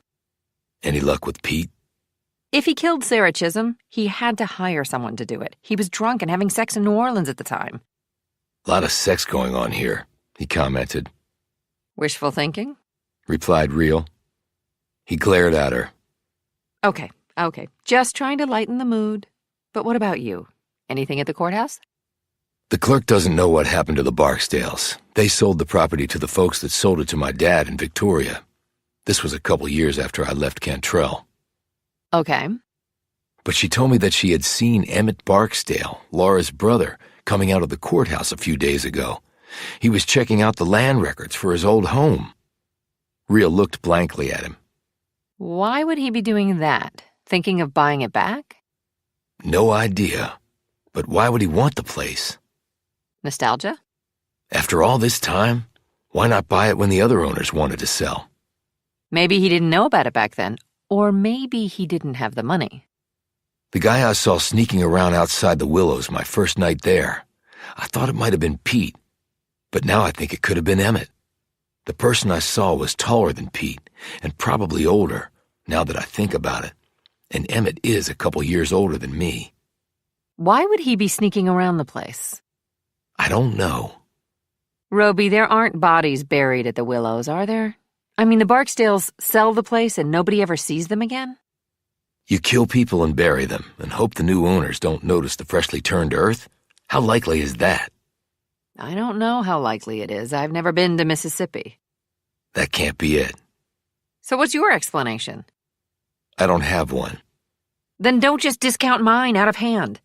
Any luck with Pete? If he killed Sarah Chisholm, he had to hire someone to do it. He was drunk and having sex in New Orleans at the time. A lot of sex going on here, he commented. Wishful thinking? Replied Rhea. He glared at her. Okay. Just trying to lighten the mood. But what about you? Anything at the courthouse? The clerk doesn't know what happened to the Barksdales. They sold the property to the folks that sold it to my dad in Victoria. This was a couple years after I left Cantrell. Okay. But she told me that she had seen Emmett Barksdale, Laura's brother, coming out of the courthouse a few days ago. He was checking out the land records for his old home. Rhea looked blankly at him. Why would he be doing that? Thinking of buying it back? No idea. But why would he want the place? Nostalgia? After all this time, why not buy it when the other owners wanted to sell? Maybe he didn't know about it back then. Or maybe he didn't have the money. The guy I saw sneaking around outside the Willows my first night there, I thought it might have been Pete. But now I think it could have been Emmett. The person I saw was taller than Pete, and probably older, now that I think about it. And Emmett is a couple years older than me. Why would he be sneaking around the place? I don't know. Roby, there aren't bodies buried at the Willows, are there? I mean, the Barksdales sell the place and nobody ever sees them again? You kill people and bury them, and hope the new owners don't notice the freshly turned earth? How likely is that? I don't know how likely it is. I've never been to Mississippi. That can't be it. So what's your explanation? I don't have one. Then don't just discount mine out of hand.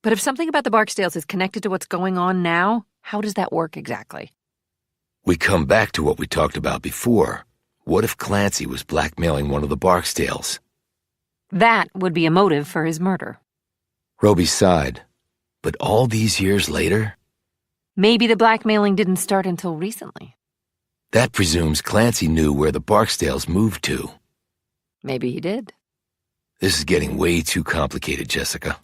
But if something about the Barksdales is connected to what's going on now, how does that work exactly? We come back to what we talked about before. What if Clancy was blackmailing one of the Barksdales? That would be a motive for his murder. Roby sighed. But all these years later? Maybe the blackmailing didn't start until recently. That presumes Clancy knew where the Barksdales moved to. Maybe he did. This is getting way too complicated, Jessica.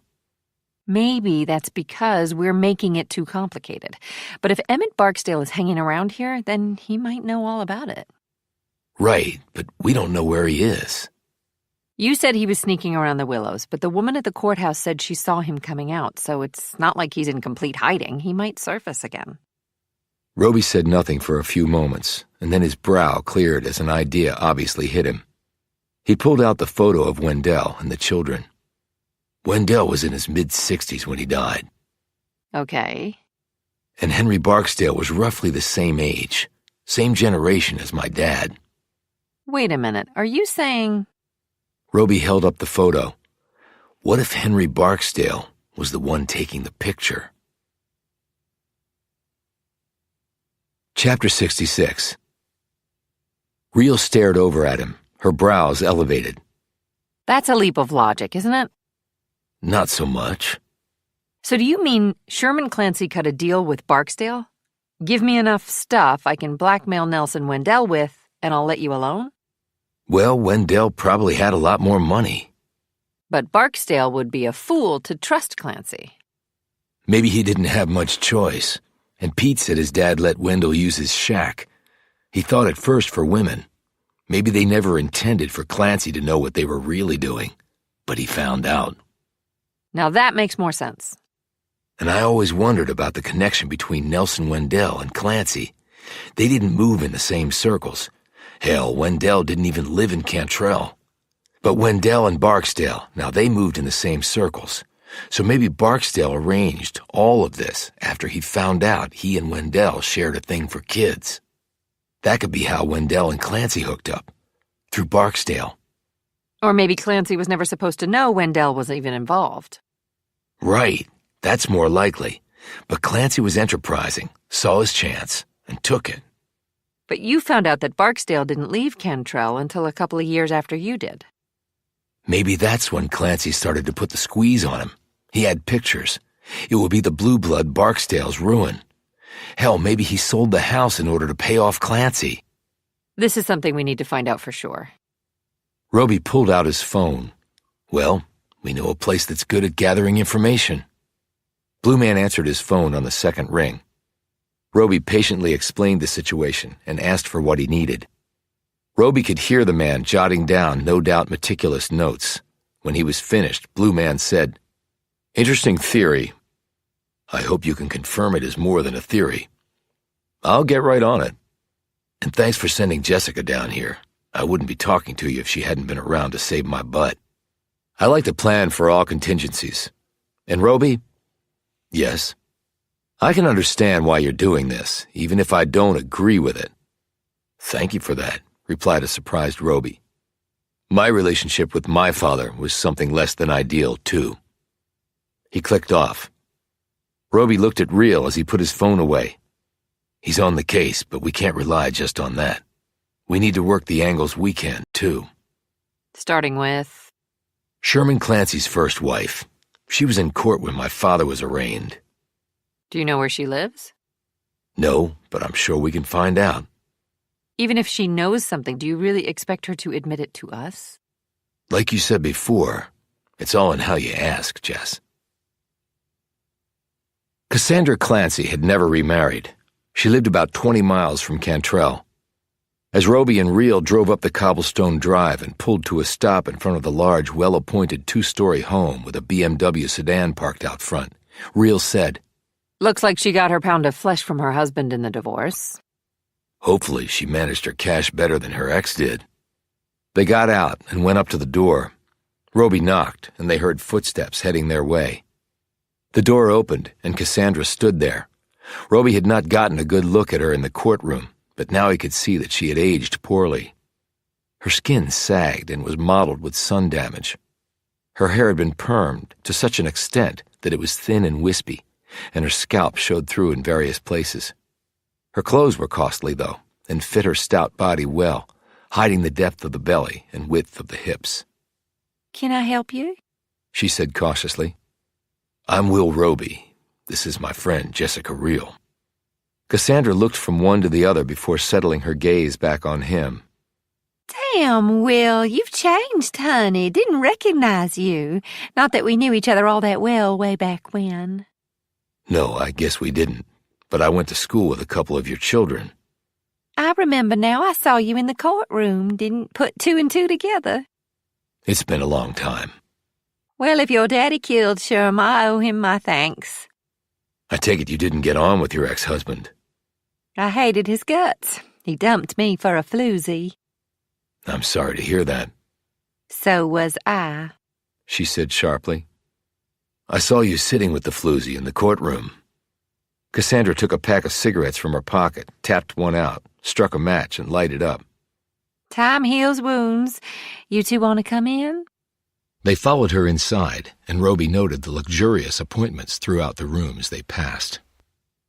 Maybe that's because we're making it too complicated. But if Emmett Barksdale is hanging around here, then he might know all about it. Right, but we don't know where he is. You said he was sneaking around the Willows, but the woman at the courthouse said she saw him coming out, so it's not like he's in complete hiding. He might surface again. Roby said nothing for a few moments, and then his brow cleared as an idea obviously hit him. He pulled out the photo of Wendell and the children. Wendell was in his mid-60s when he died. Okay. And Henry Barksdale was roughly the same age, same generation as my dad. Wait a minute, are you saying... Roby held up the photo. What if Henry Barksdale was the one taking the picture? Chapter 66. Rhea stared over at him, her brows elevated. That's a leap of logic, isn't it? Not so much. So do you mean Sherman Clancy cut a deal with Barksdale? Give me enough stuff I can blackmail Nelson Wendell with, and I'll let you alone? Well, Wendell probably had a lot more money. But Barksdale would be a fool to trust Clancy. Maybe he didn't have much choice, and Pete said his dad let Wendell use his shack. He thought at first for women. Maybe they never intended for Clancy to know what they were really doing, but he found out. Now that makes more sense. And I always wondered about the connection between Nelson Wendell and Clancy. They didn't move in the same circles, Hell, Wendell didn't even live in Cantrell. But Wendell and Barksdale, now they moved in the same circles. So maybe Barksdale arranged all of this after he found out he and Wendell shared a thing for kids. That could be how Wendell and Clancy hooked up, through Barksdale. Or maybe Clancy was never supposed to know Wendell was even involved. Right, that's more likely. But Clancy was enterprising, saw his chance, and took it. But you found out that Barksdale didn't leave Cantrell until a couple of years after you did. Maybe that's when Clancy started to put the squeeze on him. He had pictures. It would be the blue blood Barksdale's ruin. Hell, maybe he sold the house in order to pay off Clancy. This is something we need to find out for sure. Roby pulled out his phone. Well, we know a place that's good at gathering information. Blue Man answered his phone on the second ring. Roby patiently explained the situation and asked for what he needed. Roby could hear the man jotting down no doubt meticulous notes. When he was finished, Blue Man said, "Interesting theory. I hope you can confirm it is more than a theory. I'll get right on it. And thanks for sending Jessica down here. I wouldn't be talking to you if she hadn't been around to save my butt. I like to plan for all contingencies. And Roby? Yes. I can understand why you're doing this, even if I don't agree with it." "Thank you for that," replied a surprised Roby. "My relationship with my father was something less than ideal, too." He clicked off. Roby looked at Real as he put his phone away. "He's on the case, but we can't rely just on that. We need to work the angles we can, too." Starting with? Sherman Clancy's first wife. She was in court when my father was arraigned. Do you know where she lives? No, but I'm sure we can find out. Even if she knows something, do you really expect her to admit it to us? Like you said before, it's all in how you ask, Jess. Cassandra Clancy had never remarried. She lived about 20 miles from Cantrell. As Roby and Real drove up the cobblestone drive and pulled to a stop in front of the large, well-appointed two-story home with a BMW sedan parked out front, Real said, "Looks like she got her pound of flesh from her husband in the divorce." "Hopefully she managed her cash better than her ex did." They got out and went up to the door. Roby knocked, and they heard footsteps heading their way. The door opened, and Cassandra stood there. Roby had not gotten a good look at her in the courtroom, but now he could see that she had aged poorly. Her skin sagged and was mottled with sun damage. Her hair had been permed to such an extent that it was thin and wispy, and her scalp showed through in various places. Her clothes were costly, though, and fit her stout body well, hiding the depth of the belly and width of the hips. "Can I help you?" she said cautiously. "I'm Will Roby. This is my friend, Jessica Real." Cassandra looked from one to the other before settling her gaze back on him. "Damn, Will, you've changed, honey. Didn't recognize you. Not that we knew each other all that well way back when." "No, I guess we didn't, but I went to school with a couple of your children." "I remember now. I saw you in the courtroom. Didn't put two and two together." "It's been a long time." "Well, if your daddy killed Sherm, I owe him my thanks." "I take it you didn't get on with your ex-husband." "I hated his guts. He dumped me for a floozy." "I'm sorry to hear that," "So was I." she said sharply. "I saw you sitting with the floozy in the courtroom." Cassandra took a pack of cigarettes from her pocket, tapped one out, struck a match, and lighted up. "Time heals wounds. You two want to come in?" They followed her inside, and Roby noted the luxurious appointments throughout the rooms they passed.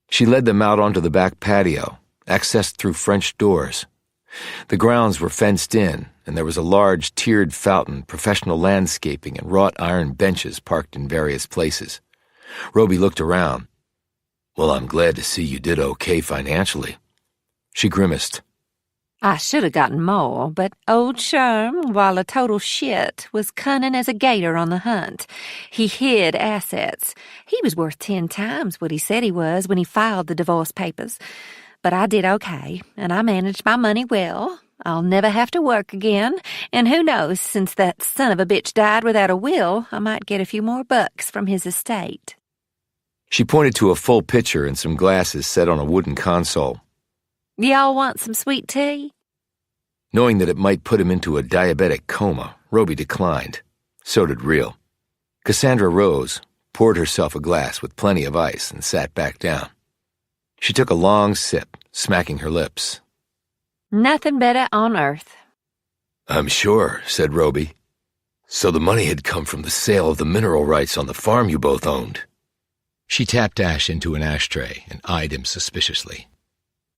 She led them out onto the back patio, accessed through French doors. The grounds were fenced in, and there was a large tiered fountain, professional landscaping, and wrought iron benches parked in various places. Roby looked around. "Well, I'm glad to see you did okay financially." She grimaced. "I should have gotten more, but old Sherm, while a total shit, was cunning as a gator on the hunt. He hid assets. He was worth 10 times what he said he was when he filed the divorce papers. But I did okay, and I managed my money well. I'll never have to work again, and who knows, since that son of a bitch died without a will, I might get a few more bucks from his estate." She pointed to a full pitcher and some glasses set on a wooden console. "Y'all want some sweet tea?" Knowing that it might put him into a diabetic coma, Roby declined. So did Real. Cassandra rose, poured herself a glass with plenty of ice, and sat back down. She took a long sip, smacking her lips. Nothing better on earth. I'm sure, said Roby. So the money had come from the sale of the mineral rights on the farm you both owned. She tapped ash into an ashtray and eyed him suspiciously.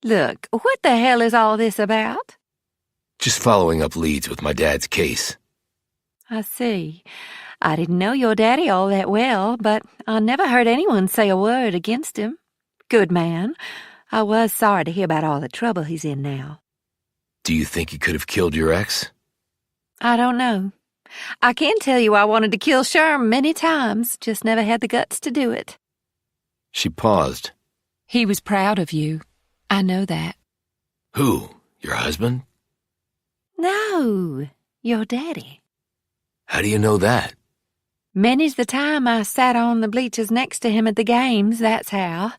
Look, what the hell is all this about? Just following up leads with my dad's case. I see. I didn't know your daddy all that well, but I never heard anyone say a word against him. Good man. I was sorry to hear about all the trouble he's in now. Do you think he could have killed your ex? I don't know. I can tell you I wanted to kill Sherm many times, just never had the guts to do it. She paused. He was proud of you. I know that. Who? Your husband? No, your daddy. How do you know that? Many's the time I sat on the bleachers next to him at the games, that's how.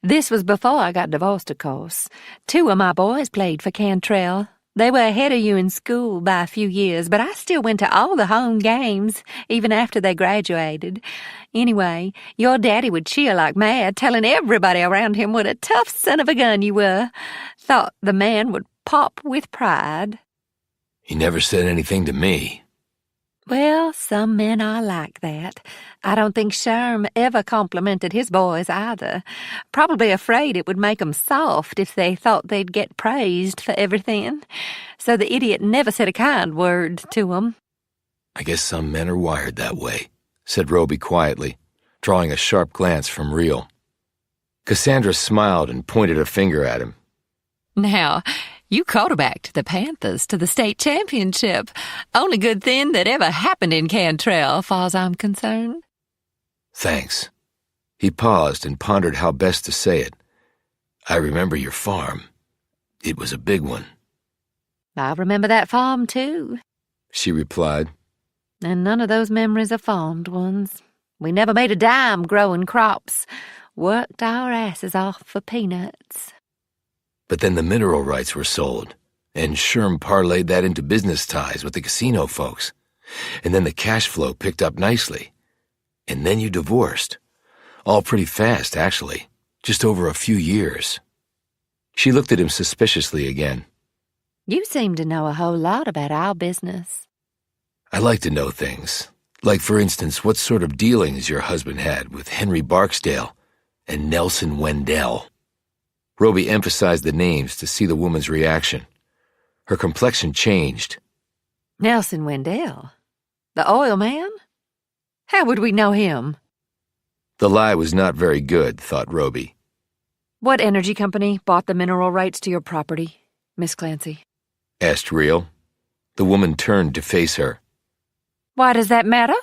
This was before I got divorced, of course. 2 of my boys played for Cantrell. They were ahead of you in school by a few years, but I still went to all the home games, even after they graduated. Anyway, your daddy would cheer like mad, telling everybody around him what a tough son of a gun you were. Thought the man would pop with pride. He never said anything to me. Well, some men are like that. I don't think Sherm ever complimented his boys either. Probably afraid it would make 'em soft if they thought they'd get praised for everything. So the idiot never said a kind word to 'em. I guess some men are wired that way, said Roby quietly, drawing a sharp glance from Real. Cassandra smiled and pointed a finger at him. Now, you quarterbacked the Panthers to the state championship. Only good thing that ever happened in Cantrell, far as I'm concerned. Thanks. He paused and pondered how best to say it. I remember your farm. It was a big one. I remember that farm, too. She replied. And none of those memories are fond ones. We never made a dime growing crops. Worked our asses off for peanuts. But then the mineral rights were sold, and Sherm parlayed that into business ties with the casino folks. And then the cash flow picked up nicely. And then you divorced. All pretty fast, actually. Just over a few years. She looked at him suspiciously again. You seem to know a whole lot about our business. I like to know things. Like, for instance, what sort of dealings your husband had with Henry Barksdale and Nelson Wendell. Roby emphasized the names to see the woman's reaction. Her complexion changed. Nelson Wendell? The oil man? How would we know him? The lie was not very good, thought Roby. What energy company bought the mineral rights to your property, Miss Clancy? Asked Real. The woman turned to face her. Why does that matter?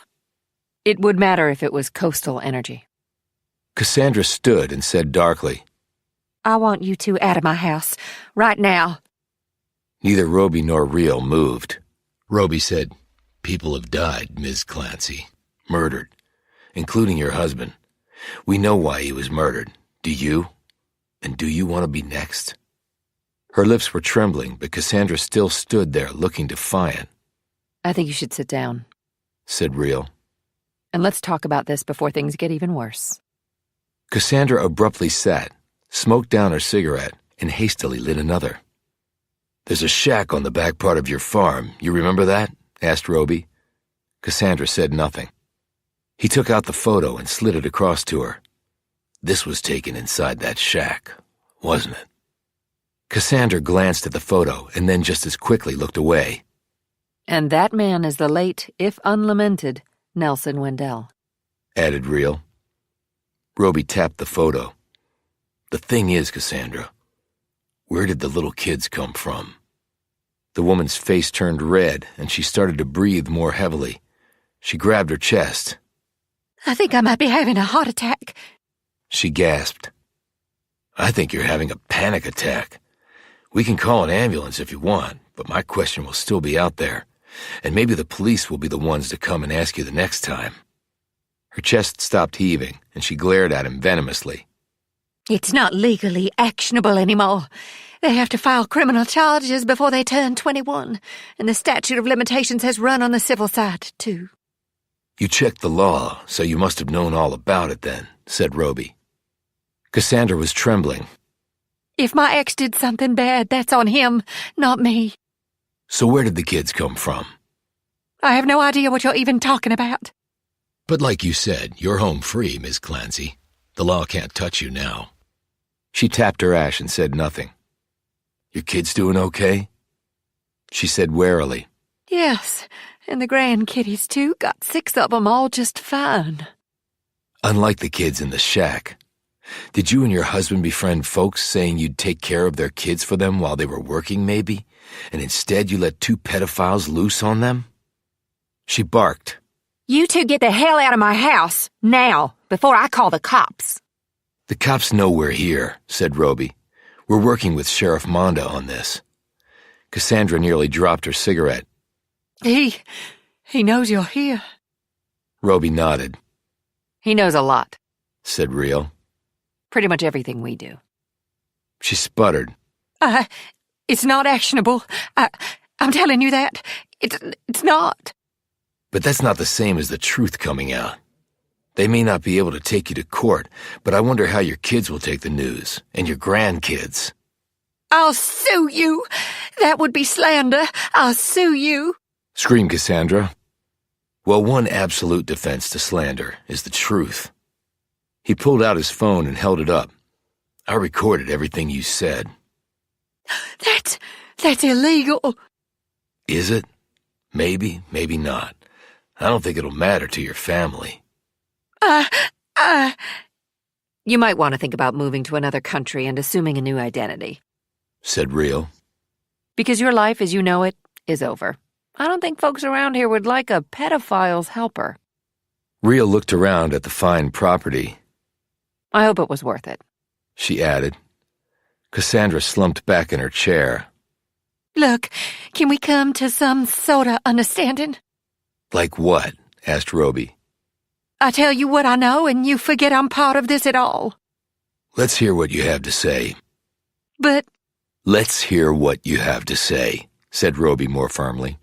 It would matter if it was Coastal Energy. Cassandra stood and said darkly, I want you 2 out of my house, right now. Neither Roby nor Real moved. Roby said, People have died, Ms. Clancy. Murdered. Including your husband. We know why he was murdered. Do you? And do you want to be next? Her lips were trembling, but Cassandra still stood there looking defiant. I think you should sit down, said Real. And let's talk about this before things get even worse. Cassandra abruptly sat, smoked down her cigarette, and hastily lit another. There's a shack on the back part of your farm. You remember that? Asked Roby. Cassandra said nothing. He took out the photo and slid it across to her. This was taken inside that shack, wasn't it? Cassandra glanced at the photo and then just as quickly looked away. And that man is the late, if unlamented, Nelson Wendell, added Real. Roby tapped the photo. The thing is, Cassandra, where did the little kids come from? The woman's face turned red, and she started to breathe more heavily. She grabbed her chest. I think I might be having a heart attack, she gasped. I think you're having a panic attack. We can call an ambulance if you want, but my question will still be out there, and maybe the police will be the ones to come and ask you the next time. Her chest stopped heaving, and she glared at him venomously. It's not legally actionable anymore. They have to file criminal charges before they turn 21, and the statute of limitations has run on the civil side, too. You checked the law, so you must have known all about it then, said Roby. Cassandra was trembling. If my ex did something bad, that's on him, not me. So where did the kids come from? I have no idea what you're even talking about. But like you said, you're home free, Miss Clancy. The law can't touch you now. She tapped her ash and said nothing. Your kids doing okay? She said warily. Yes, and the grandkiddies, too. Got 6 of them, all just fine. Unlike the kids in the shack, did you and your husband befriend folks saying you'd take care of their kids for them while they were working, maybe? And instead you let 2 pedophiles loose on them? She barked. You two get the hell out of my house, now, before I call the cops. The cops know we're here, said Roby. We're working with Sheriff Monda on this. Cassandra nearly dropped her cigarette. He knows you're here. Roby nodded. He knows a lot, said Real. Pretty much everything we do. She sputtered. It's not actionable. I'm telling you that. It's not. But that's not the same as the truth coming out. They may not be able to take you to court, but I wonder how your kids will take the news, and your grandkids. I'll sue you. That would be slander. I'll sue you. Screamed Cassandra. Well, one absolute defense to slander is the truth. He pulled out his phone and held it up. I recorded everything you said. That's illegal. Is it? Maybe, maybe not. I don't think it'll matter to your family. You might want to think about moving to another country and assuming a new identity, said Real. Because your life as you know it is over. I don't think folks around here would like a pedophile's helper. Real looked around at the fine property. I hope it was worth it, she added. Cassandra slumped back in her chair. Look, can we come to some sort of understanding? Like what? Asked Roby. I tell you what I know, and you forget I'm part of this at all. Let's hear what you have to say. But... Let's hear what you have to say, said Roby more firmly.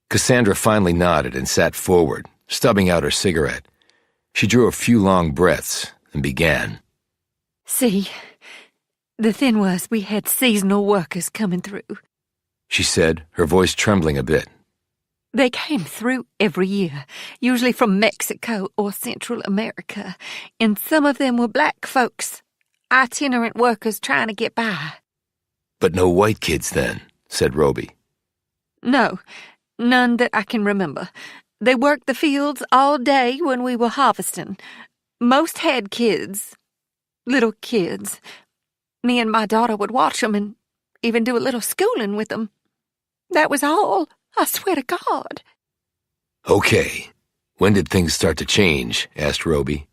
Cassandra finally nodded and sat forward, stubbing out her cigarette. She drew a few long breaths and began. See, the thing was we had seasonal workers coming through, she said, her voice trembling a bit. They came through every year, usually from Mexico or Central America, and some of them were black folks, itinerant workers trying to get by. But no white kids then, said Roby. No, none that I can remember. They worked the fields all day when we were harvesting. Most had kids, little kids. Me and my daughter would watch them and even do a little schooling with them. That was all. I swear to God. Okay. When did things start to change? Asked Roby.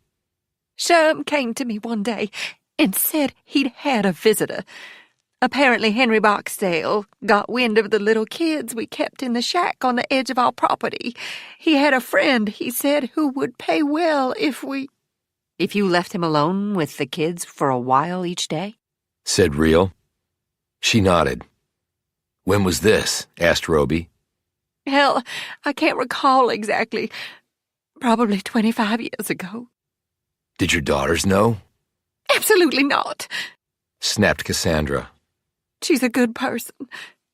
Sherm came to me one day and said he'd had a visitor. Apparently Henry Boxdale got wind of the little kids we kept in the shack on the edge of our property. He had a friend, he said, who would pay well if we... If you left him alone with the kids for a while each day? Said Real. She nodded. When was this? Asked Roby. Hell, I can't recall exactly. Probably 25 years ago. Did your daughters know? Absolutely not, snapped Cassandra. She's a good person.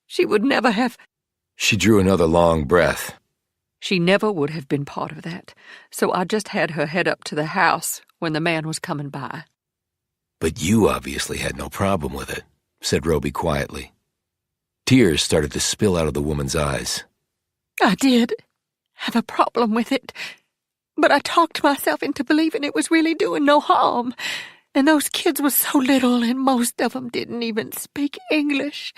She would never have... She drew another long breath. She never would have been part of that, so I just had her head up to the house when the man was coming by. But you obviously had no problem with it, said Roby quietly. Tears started to spill out of the woman's eyes. I did have a problem with it, but I talked myself into believing it was really doing no harm. And those kids were so little, and most of them didn't even speak English.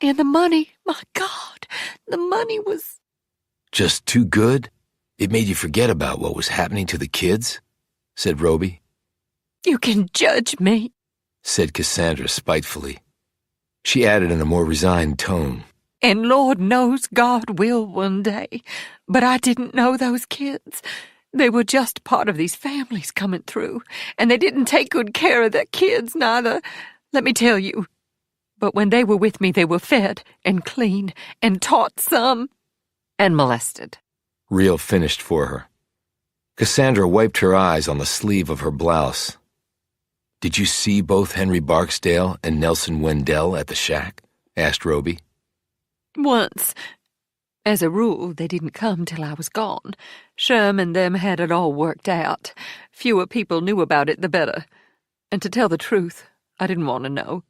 And the money, my God, the money was... Just too good? It made you forget about what was happening to the kids? Said Roby. You can judge me, said Cassandra spitefully. She added in a more resigned tone. And Lord knows God will one day. But I didn't know those kids. They were just part of these families coming through, and they didn't take good care of their kids, neither. Let me tell you, But when they were with me, they were fed and cleaned and taught some and molested. Real finished for her. Cassandra wiped her eyes on the sleeve of her blouse. "Did you see both Henry Barksdale and Nelson Wendell at the shack?" asked Roby. Once. As a rule, they didn't come till I was gone. Sherm and them had it all worked out. Fewer people knew about it, the better. And to tell the truth, I didn't want to know.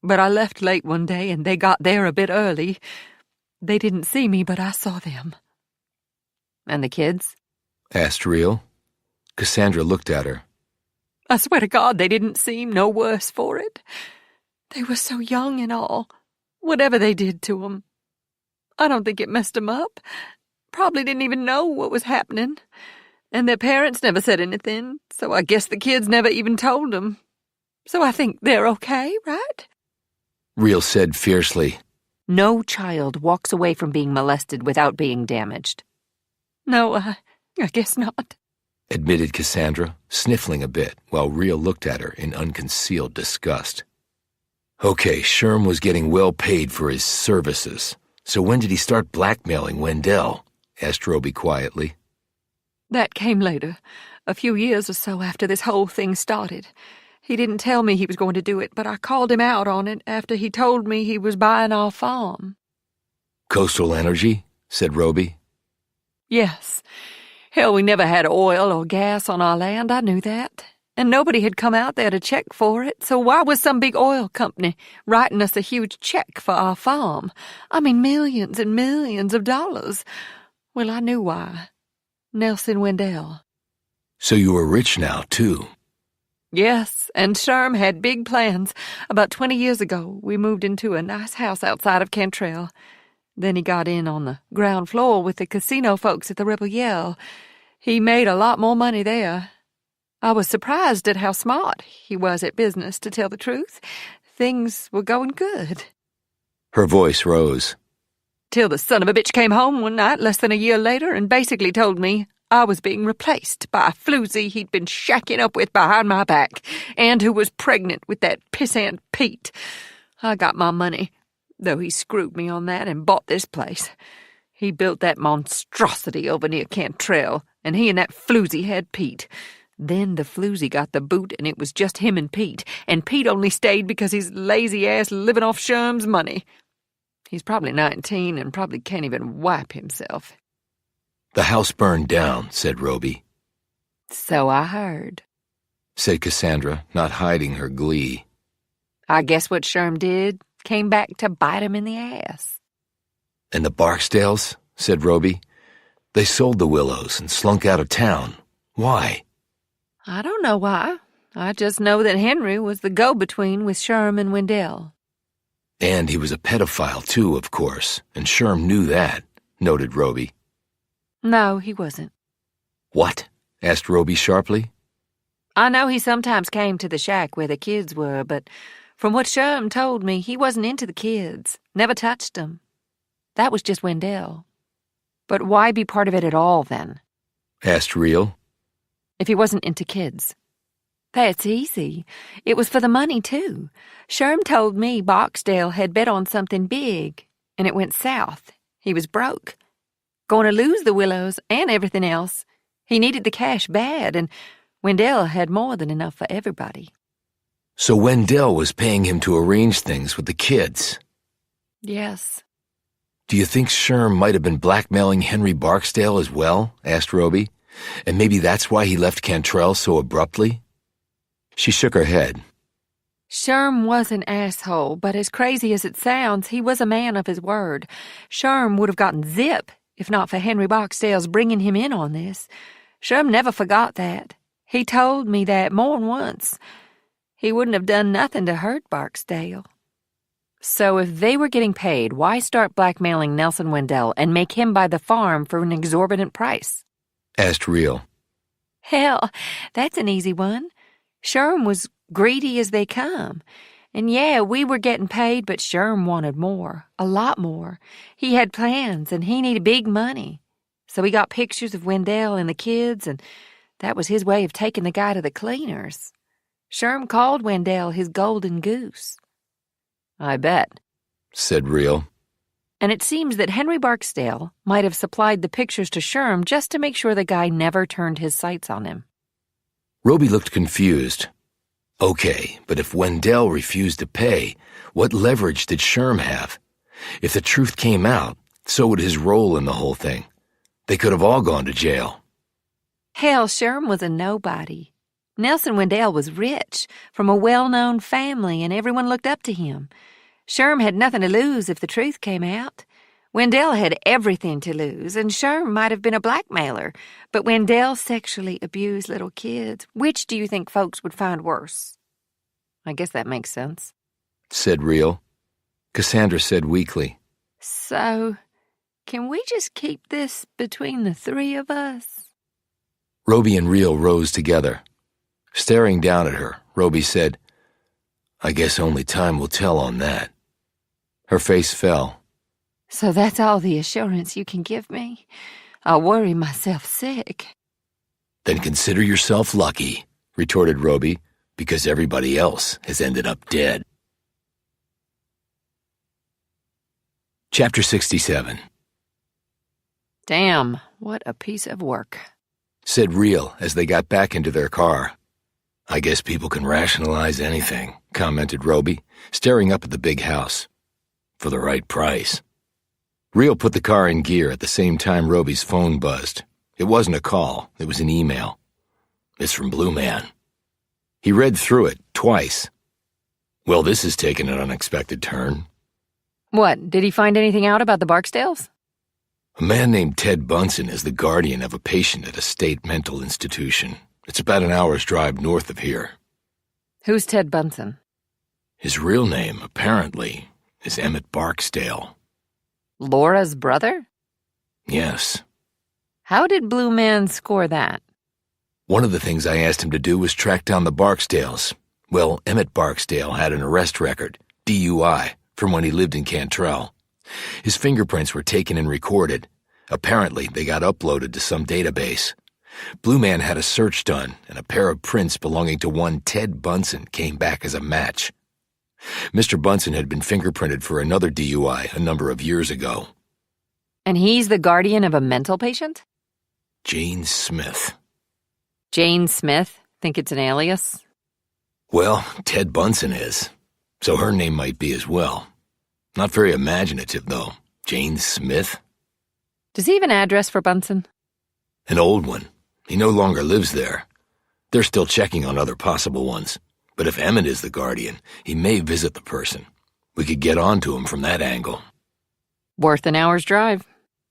But I left late one day, and they got there a bit early. They didn't see me, but I saw them. And the kids? Asked Real. Cassandra looked at her. I swear to God they didn't seem no worse for it. They were so young and all. Whatever they did to 'em. I don't think it messed 'em up. Probably didn't even know what was happening. And their parents never said anything, so I guess the kids never even told 'em. So I think they're okay, right? Real said fiercely. No child walks away from being molested without being damaged. No, I guess not. Admitted Cassandra, sniffling a bit while Real looked at her in unconcealed disgust. Okay, Sherm was getting well paid for his services. So when did he start blackmailing Wendell? Asked Roby quietly. That came later, a few years or so after this whole thing started. He didn't tell me he was going to do it, but I called him out on it after he told me he was buying our farm. Coastal Energy? Said Roby. Yes. Hell, we never had oil or gas on our land, I knew that. And nobody had come out there to check for it, so why was some big oil company writing us a huge check for our farm? I mean, millions and millions of dollars. Well, I knew why. Nelson Wendell. So you were rich now, too? Yes, and Sherm had big plans. About 20 years ago, we moved into a nice house outside of Cantrell. Then he got in on the ground floor with the casino folks at the Rebel Yell. He made a lot more money there. I was surprised at how smart he was at business, to tell the truth. Things were going good. Her voice rose. Till the son of a bitch came home one night less than a year later and basically told me I was being replaced by a floozy he'd been shacking up with behind my back and who was pregnant with that pissant Pete. I got my money, though he screwed me on that and bought this place. He built that monstrosity over near Cantrell, and he and that floozy had Pete. Then the floozy got the boot, and it was just him and Pete only stayed because he's lazy-ass living off Sherm's money. He's probably 19 and probably can't even wipe himself. The house burned down, said Roby. So I heard, said Cassandra, not hiding her glee. I guess what Sherm did came back to bite him in the ass. And the Barksdales, said Roby. They sold the Willows and slunk out of town. Why? I don't know why. I just know that Henry was the go-between with Sherm and Wendell. And he was a pedophile, too, of course, and Sherm knew that, noted Roby. No, he wasn't. What? Asked Roby sharply. I know he sometimes came to the shack where the kids were, but from what Sherm told me, he wasn't into the kids, never touched them. That was just Wendell. But why be part of it at all, then? Asked Real. If he wasn't into kids. That's easy. It was for the money, too. Sherm told me Barksdale had bet on something big, and it went south. He was broke. Going to lose the Willows and everything else. He needed the cash bad, and Wendell had more than enough for everybody. So Wendell was paying him to arrange things with the kids? Yes. Do you think Sherm might have been blackmailing Henry Barksdale as well? Asked Roby. And maybe that's why he left Cantrell so abruptly? She shook her head. Sherm was an asshole, but as crazy as it sounds, he was a man of his word. Sherm would have gotten zip if not for Henry Barksdale's bringing him in on this. Sherm never forgot that. He told me that more than once. He wouldn't have done nothing to hurt Barksdale. So if they were getting paid, why start blackmailing Nelson Wendell and make him buy the farm for an exorbitant price? Asked Real. Hell, that's an easy one. Sherm was greedy as they come. And yeah, we were getting paid, but Sherm wanted more, a lot more. He had plans, and he needed big money. So he got pictures of Wendell and the kids, and that was his way of taking the guy to the cleaners. Sherm called Wendell his golden goose. I bet, said Real. And it seems that Henry Barksdale might have supplied the pictures to Sherm just to make sure the guy never turned his sights on him. Roby looked confused. Okay, but if Wendell refused to pay, what leverage did Sherm have? If the truth came out, so would his role in the whole thing. They could have all gone to jail. Hell, Sherm was a nobody. Nelson Wendell was rich, from a well-known family, and everyone looked up to him. Sherm had nothing to lose if the truth came out. Wendell had everything to lose, and Sherm might have been a blackmailer, but Wendell sexually abused little kids. Which do you think folks would find worse? I guess that makes sense, said Real. Cassandra said weakly, So, can we just keep this between the three of us? Roby and Real rose together. Staring down at her, Roby said, I guess only time will tell on that. Her face fell. So that's all the assurance you can give me? I'll worry myself sick. Then consider yourself lucky, retorted Roby, because everybody else has ended up dead. Chapter 67. Damn, what a piece of work, said Real as they got back into their car. I guess people can rationalize anything, commented Roby, staring up at the big house. For the right price. Real put the car in gear at the same time Roby's phone buzzed. It wasn't a call, it was an email. It's from Blue Man. He read through it twice. Well, this has taken an unexpected turn. What, did he find anything out about the Barksdales? A man named Ted Bunsen is the guardian of a patient at a state mental institution. It's about an hour's drive north of here. Who's Ted Bunsen? His real name, apparently, is Emmett Barksdale. Laura's brother? Yes. How did Blue Man score that? One of the things I asked him to do was track down the Barksdales. Well, Emmett Barksdale had an arrest record, DUI, from when he lived in Cantrell. His fingerprints were taken and recorded. Apparently, they got uploaded to some database. Blue Man had a search done, and a pair of prints belonging to one Ted Bunsen came back as a match. Mr. Bunsen had been fingerprinted for another DUI a number of years ago. And he's the guardian of a mental patient? Jane Smith. Jane Smith? Think it's an alias? Well, Ted Bunsen is, so her name might be as well. Not very imaginative, though. Jane Smith? Does he have an address for Bunsen? An old one. He no longer lives there. They're still checking on other possible ones. But if Emmett is the guardian, he may visit the person. We could get on to him from that angle. Worth an hour's drive,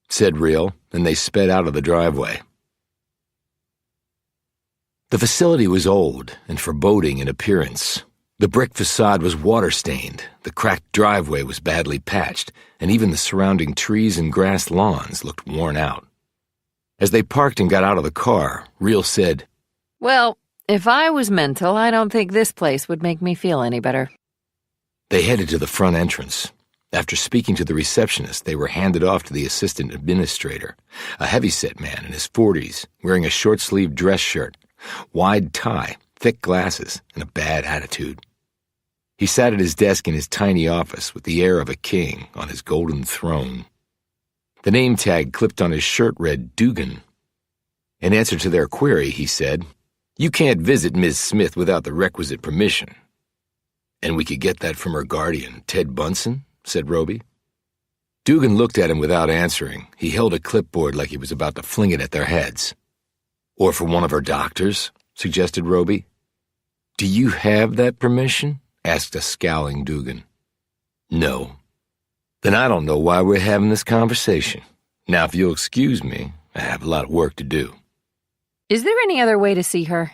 said Real, and they sped out of the driveway. The facility was old and foreboding in appearance. The brick facade was water-stained, the cracked driveway was badly patched, and even the surrounding trees and grass lawns looked worn out. As they parked and got out of the car, Real said, Well, if I was mental, I don't think this place would make me feel any better. They headed to the front entrance. After speaking to the receptionist, they were handed off to the assistant administrator, a heavy-set man in his 40s, wearing a short-sleeved dress shirt, wide tie, thick glasses, and a bad attitude. He sat at his desk in his tiny office with the air of a king on his golden throne. The name tag clipped on his shirt read Dugan. In answer to their query, he said, You can't visit Ms. Smith without the requisite permission. And we could get that from her guardian, Ted Bunsen, said Roby. Dugan looked at him without answering. He held a clipboard like he was about to fling it at their heads. Or for one of her doctors, suggested Roby. Do you have that permission? Asked a scowling Dugan. No. Then I don't know why we're having this conversation. Now, if you'll excuse me, I have a lot of work to do. Is there any other way to see her?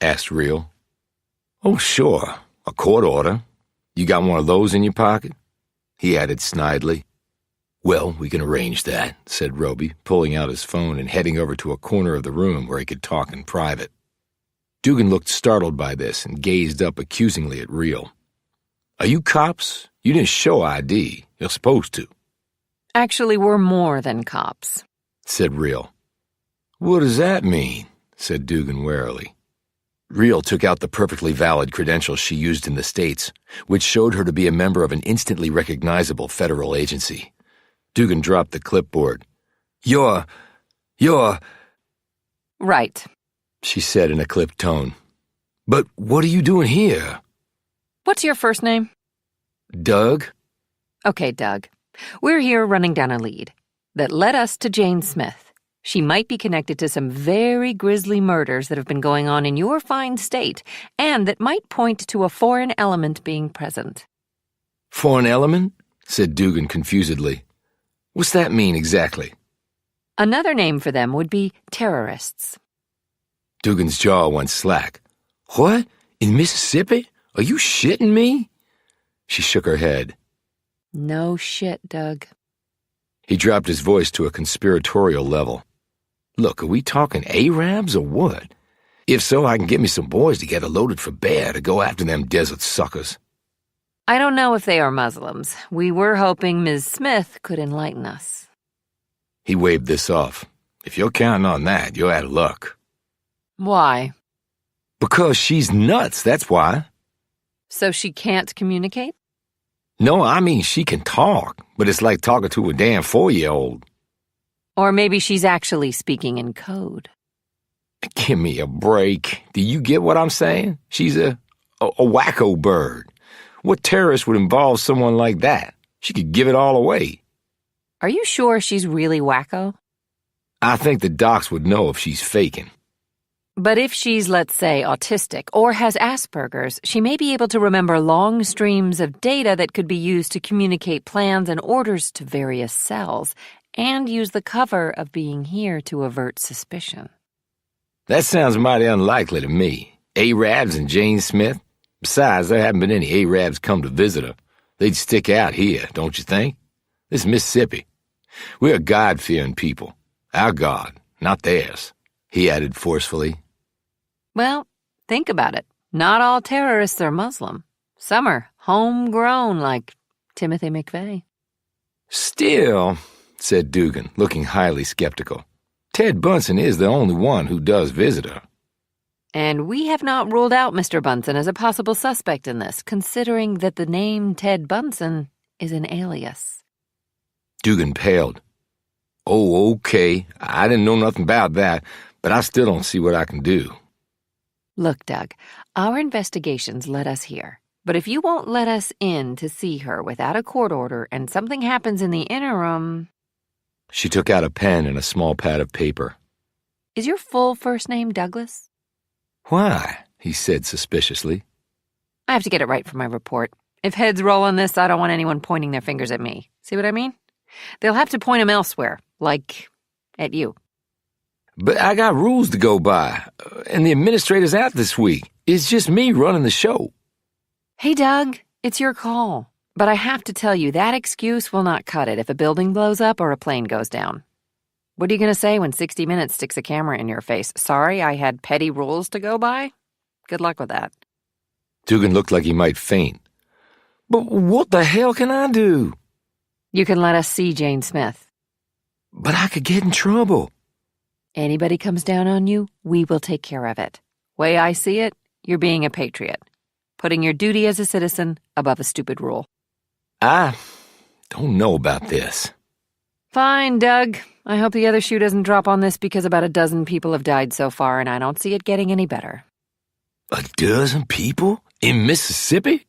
Asked Real. Oh, sure. A court order. You got one of those in your pocket? He added snidely. Well, we can arrange that, said Roby, pulling out his phone and heading over to a corner of the room where he could talk in private. Dugan looked startled by this and gazed up accusingly at Real. Are you cops? You didn't show ID. You're supposed to. Actually, we're more than cops, said Real. What does that mean? Said Dugan warily. Reel took out the perfectly valid credentials she used in the States, which showed her to be a member of an instantly recognizable federal agency. Dugan dropped the clipboard. You're... Right. She said in a clipped tone. But what are you doing here? What's your first name? Doug? Okay, Doug. We're here running down a lead that led us to Jane Smith. She might be connected to some very grisly murders that have been going on in your fine state, and that might point to a foreign element being present. Foreign element? Said Dugan confusedly. What's that mean exactly? Another name for them would be terrorists. Dugan's jaw went slack. What? In Mississippi? Are you shitting me? She shook her head. No shit, Doug. He dropped his voice to a conspiratorial level. Look, are we talking Arabs or what? If so, I can get me some boys together loaded for bear to go after them desert suckers. I don't know if they are Muslims. We were hoping Ms. Smith could enlighten us. He waved this off. If you're counting on that, you're out of luck. Why? Because she's nuts, that's why. So she can't communicate? No, I mean she can talk, but it's like talking to a damn 4-year-old. Or maybe she's actually speaking in code. Give me a break. Do you get what I'm saying? She's a wacko bird. What terrorist would involve someone like that? She could give it all away. Are you sure she's really wacko? I think the docs would know if she's faking. But if she's, let's say, autistic or has Asperger's, she may be able to remember long streams of data that could be used to communicate plans and orders to various cells, and use the cover of being here to avert suspicion. That sounds mighty unlikely to me. Arabs and Jane Smith? Besides, there haven't been any Arabs come to visit her. They'd stick out here, don't you think? This is Mississippi. We're a God-fearing people. Our God, not theirs, he added forcefully. Well, think about it. Not all terrorists are Muslim. Some are homegrown, like Timothy McVeigh. Still, said Dugan, looking highly skeptical, Ted Bunsen is the only one who does visit her. And we have not ruled out Mr. Bunsen as a possible suspect in this, considering that the name Ted Bunsen is an alias. Dugan paled. Oh, okay. I didn't know nothing about that, but I still don't see what I can do. Look, Doug, our investigations led us here. But if you won't let us in to see her without a court order and something happens in the interim... She took out a pen and a small pad of paper. Is your full first name Douglas? Why? He said suspiciously. I have to get it right for my report. If heads roll on this, I don't want anyone pointing their fingers at me. See what I mean? They'll have to point them elsewhere, like at you. But I got rules to go by, and the administrator's out this week. It's just me running the show. Hey, Doug, it's your call. But I have to tell you, that excuse will not cut it if a building blows up or a plane goes down. What are you going to say when 60 Minutes sticks a camera in your face? Sorry, I had petty rules to go by? Good luck with that. Dugan looked like he might faint. But what the hell can I do? You can let us see Jane Smith. But I could get in trouble. Anybody comes down on you, we will take care of it. Way I see it, you're being a patriot. Putting your duty as a citizen above a stupid rule. I don't know about this. Fine, Doug. I hope the other shoe doesn't drop on this because about a dozen people have died so far and I don't see it getting any better. A dozen people? In Mississippi?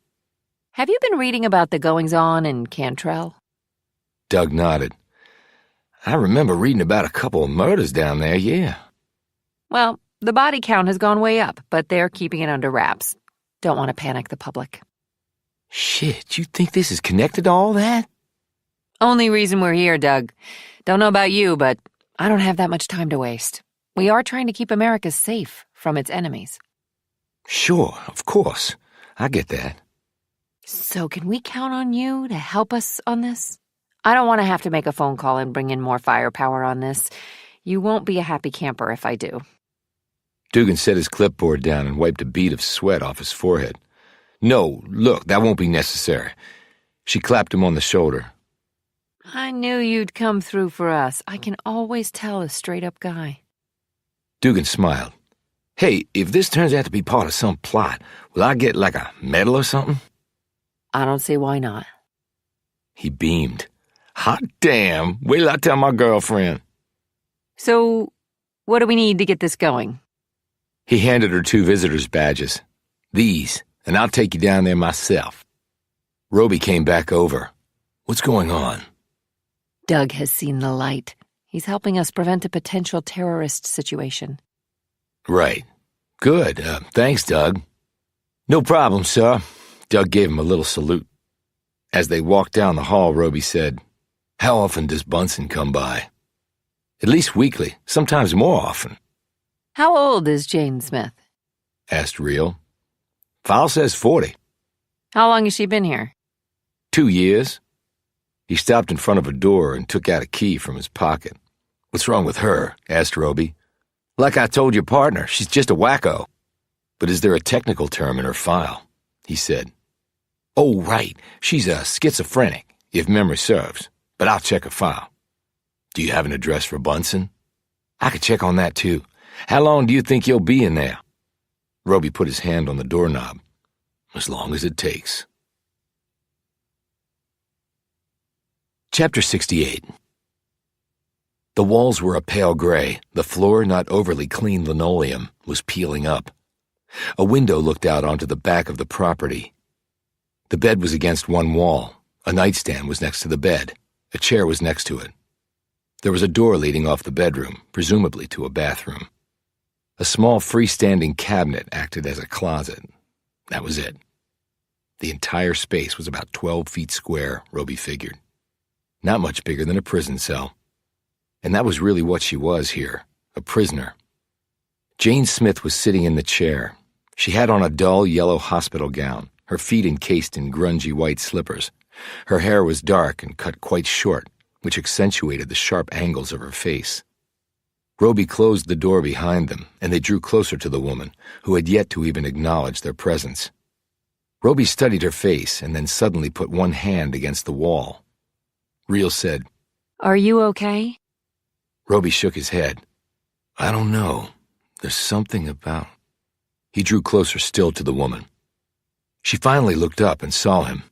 Have you been reading about the goings-on in Cantrell? Doug nodded. I remember reading about a couple of murders down there, yeah. Well, the body count has gone way up, but they're keeping it under wraps. Don't want to panic the public. Shit, you think this is connected to all that? Only reason we're here, Doug. Don't know about you, but I don't have that much time to waste. We are trying to keep America safe from its enemies. Sure, of course. I get that. So can we count on you to help us on this? I don't want to have to make a phone call and bring in more firepower on this. You won't be a happy camper if I do. Dugan set his clipboard down and wiped a bead of sweat off his forehead. No, look, that won't be necessary. She clapped him on the shoulder. I knew you'd come through for us. I can always tell a straight-up guy. Dugan smiled. Hey, if this turns out to be part of some plot, will I get like a medal or something? I don't see why not. He beamed. Hot damn, wait till I tell my girlfriend. So, what do we need to get this going? He handed her 2 visitors' badges. These, and I'll take you down there myself. Roby came back over. What's going on? Doug has seen the light. He's helping us prevent a potential terrorist situation. Right. Good. Thanks, Doug. No problem, sir. Doug gave him a little salute. As they walked down the hall, Roby said, How often does Bunsen come by? At least weekly, sometimes more often. How old is Jane Smith? Asked Real. File says 40. How long has she been here? 2 years. He stopped in front of a door and took out a key from his pocket. What's wrong with her? Asked Roby. Like I told your partner, she's just a wacko. But is there a technical term in her file? He said. Oh, right. She's a schizophrenic, if memory serves. But I'll check her file. Do you have an address for Bunsen? I could check on that, too. How long do you think you'll be in there? Roby put his hand on the doorknob. As long as it takes. Chapter 68. The walls were a pale gray. The floor, not overly clean linoleum, was peeling up. A window looked out onto the back of the property. The bed was against one wall. A nightstand was next to the bed. A chair was next to it. There was a door leading off the bedroom, presumably to a bathroom. A small freestanding cabinet acted as a closet. That was it. The entire space was about 12 feet square, Roby figured. Not much bigger than a prison cell. And that was really what she was here, a prisoner. Jane Smith was sitting in the chair. She had on a dull yellow hospital gown, her feet encased in grungy white slippers. Her hair was dark and cut quite short, which accentuated the sharp angles of her face. Roby closed the door behind them, and they drew closer to the woman, who had yet to even acknowledge their presence. Roby studied her face and then suddenly put one hand against the wall. Real said, Are you okay? Roby shook his head. I don't know. There's something about... He drew closer still to the woman. She finally looked up and saw him.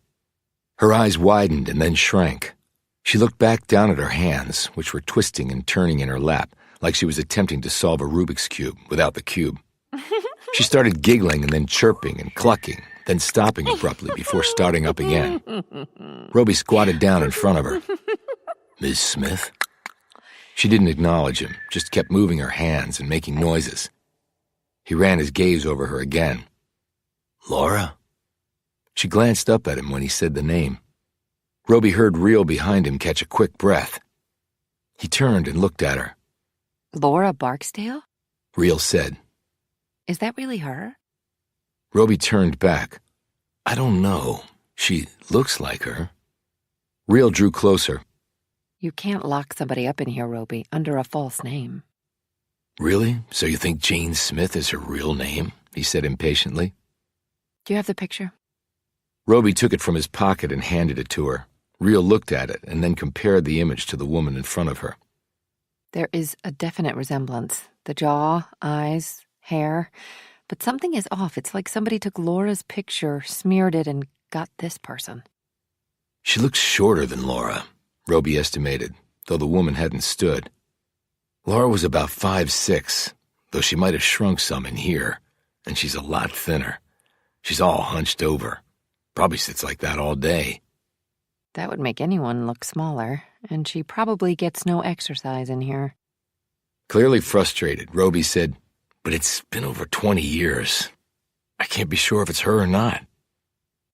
Her eyes widened and then shrank. She looked back down at her hands, which were twisting and turning in her lap, like she was attempting to solve a Rubik's Cube without the cube. She started giggling and then chirping and clucking, then stopping abruptly before starting up again. Roby squatted down in front of her. Miss Smith? She didn't acknowledge him, just kept moving her hands and making noises. He ran his gaze over her again. Laura? She glanced up at him when he said the name. Roby heard Real behind him catch a quick breath. He turned and looked at her. Laura Barksdale? Real said. Is that really her? Roby turned back. I don't know. She looks like her. Real drew closer. You can't lock somebody up in here, Roby, under a false name. Really? So you think Jane Smith is her real name? He said impatiently. Do you have the picture? Roby took it from his pocket and handed it to her. Real looked at it and then compared the image to the woman in front of her. There is a definite resemblance. The jaw, eyes, hair. But something is off. It's like somebody took Laura's picture, smeared it, and got this person. She looks shorter than Laura, Roby estimated, though the woman hadn't stood. Laura was about 5'6", though she might have shrunk some in here, and she's a lot thinner. She's all hunched over. Probably sits like that all day. That would make anyone look smaller, and she probably gets no exercise in here. Clearly frustrated, Roby said, But it's been over 20 years. I can't be sure if it's her or not.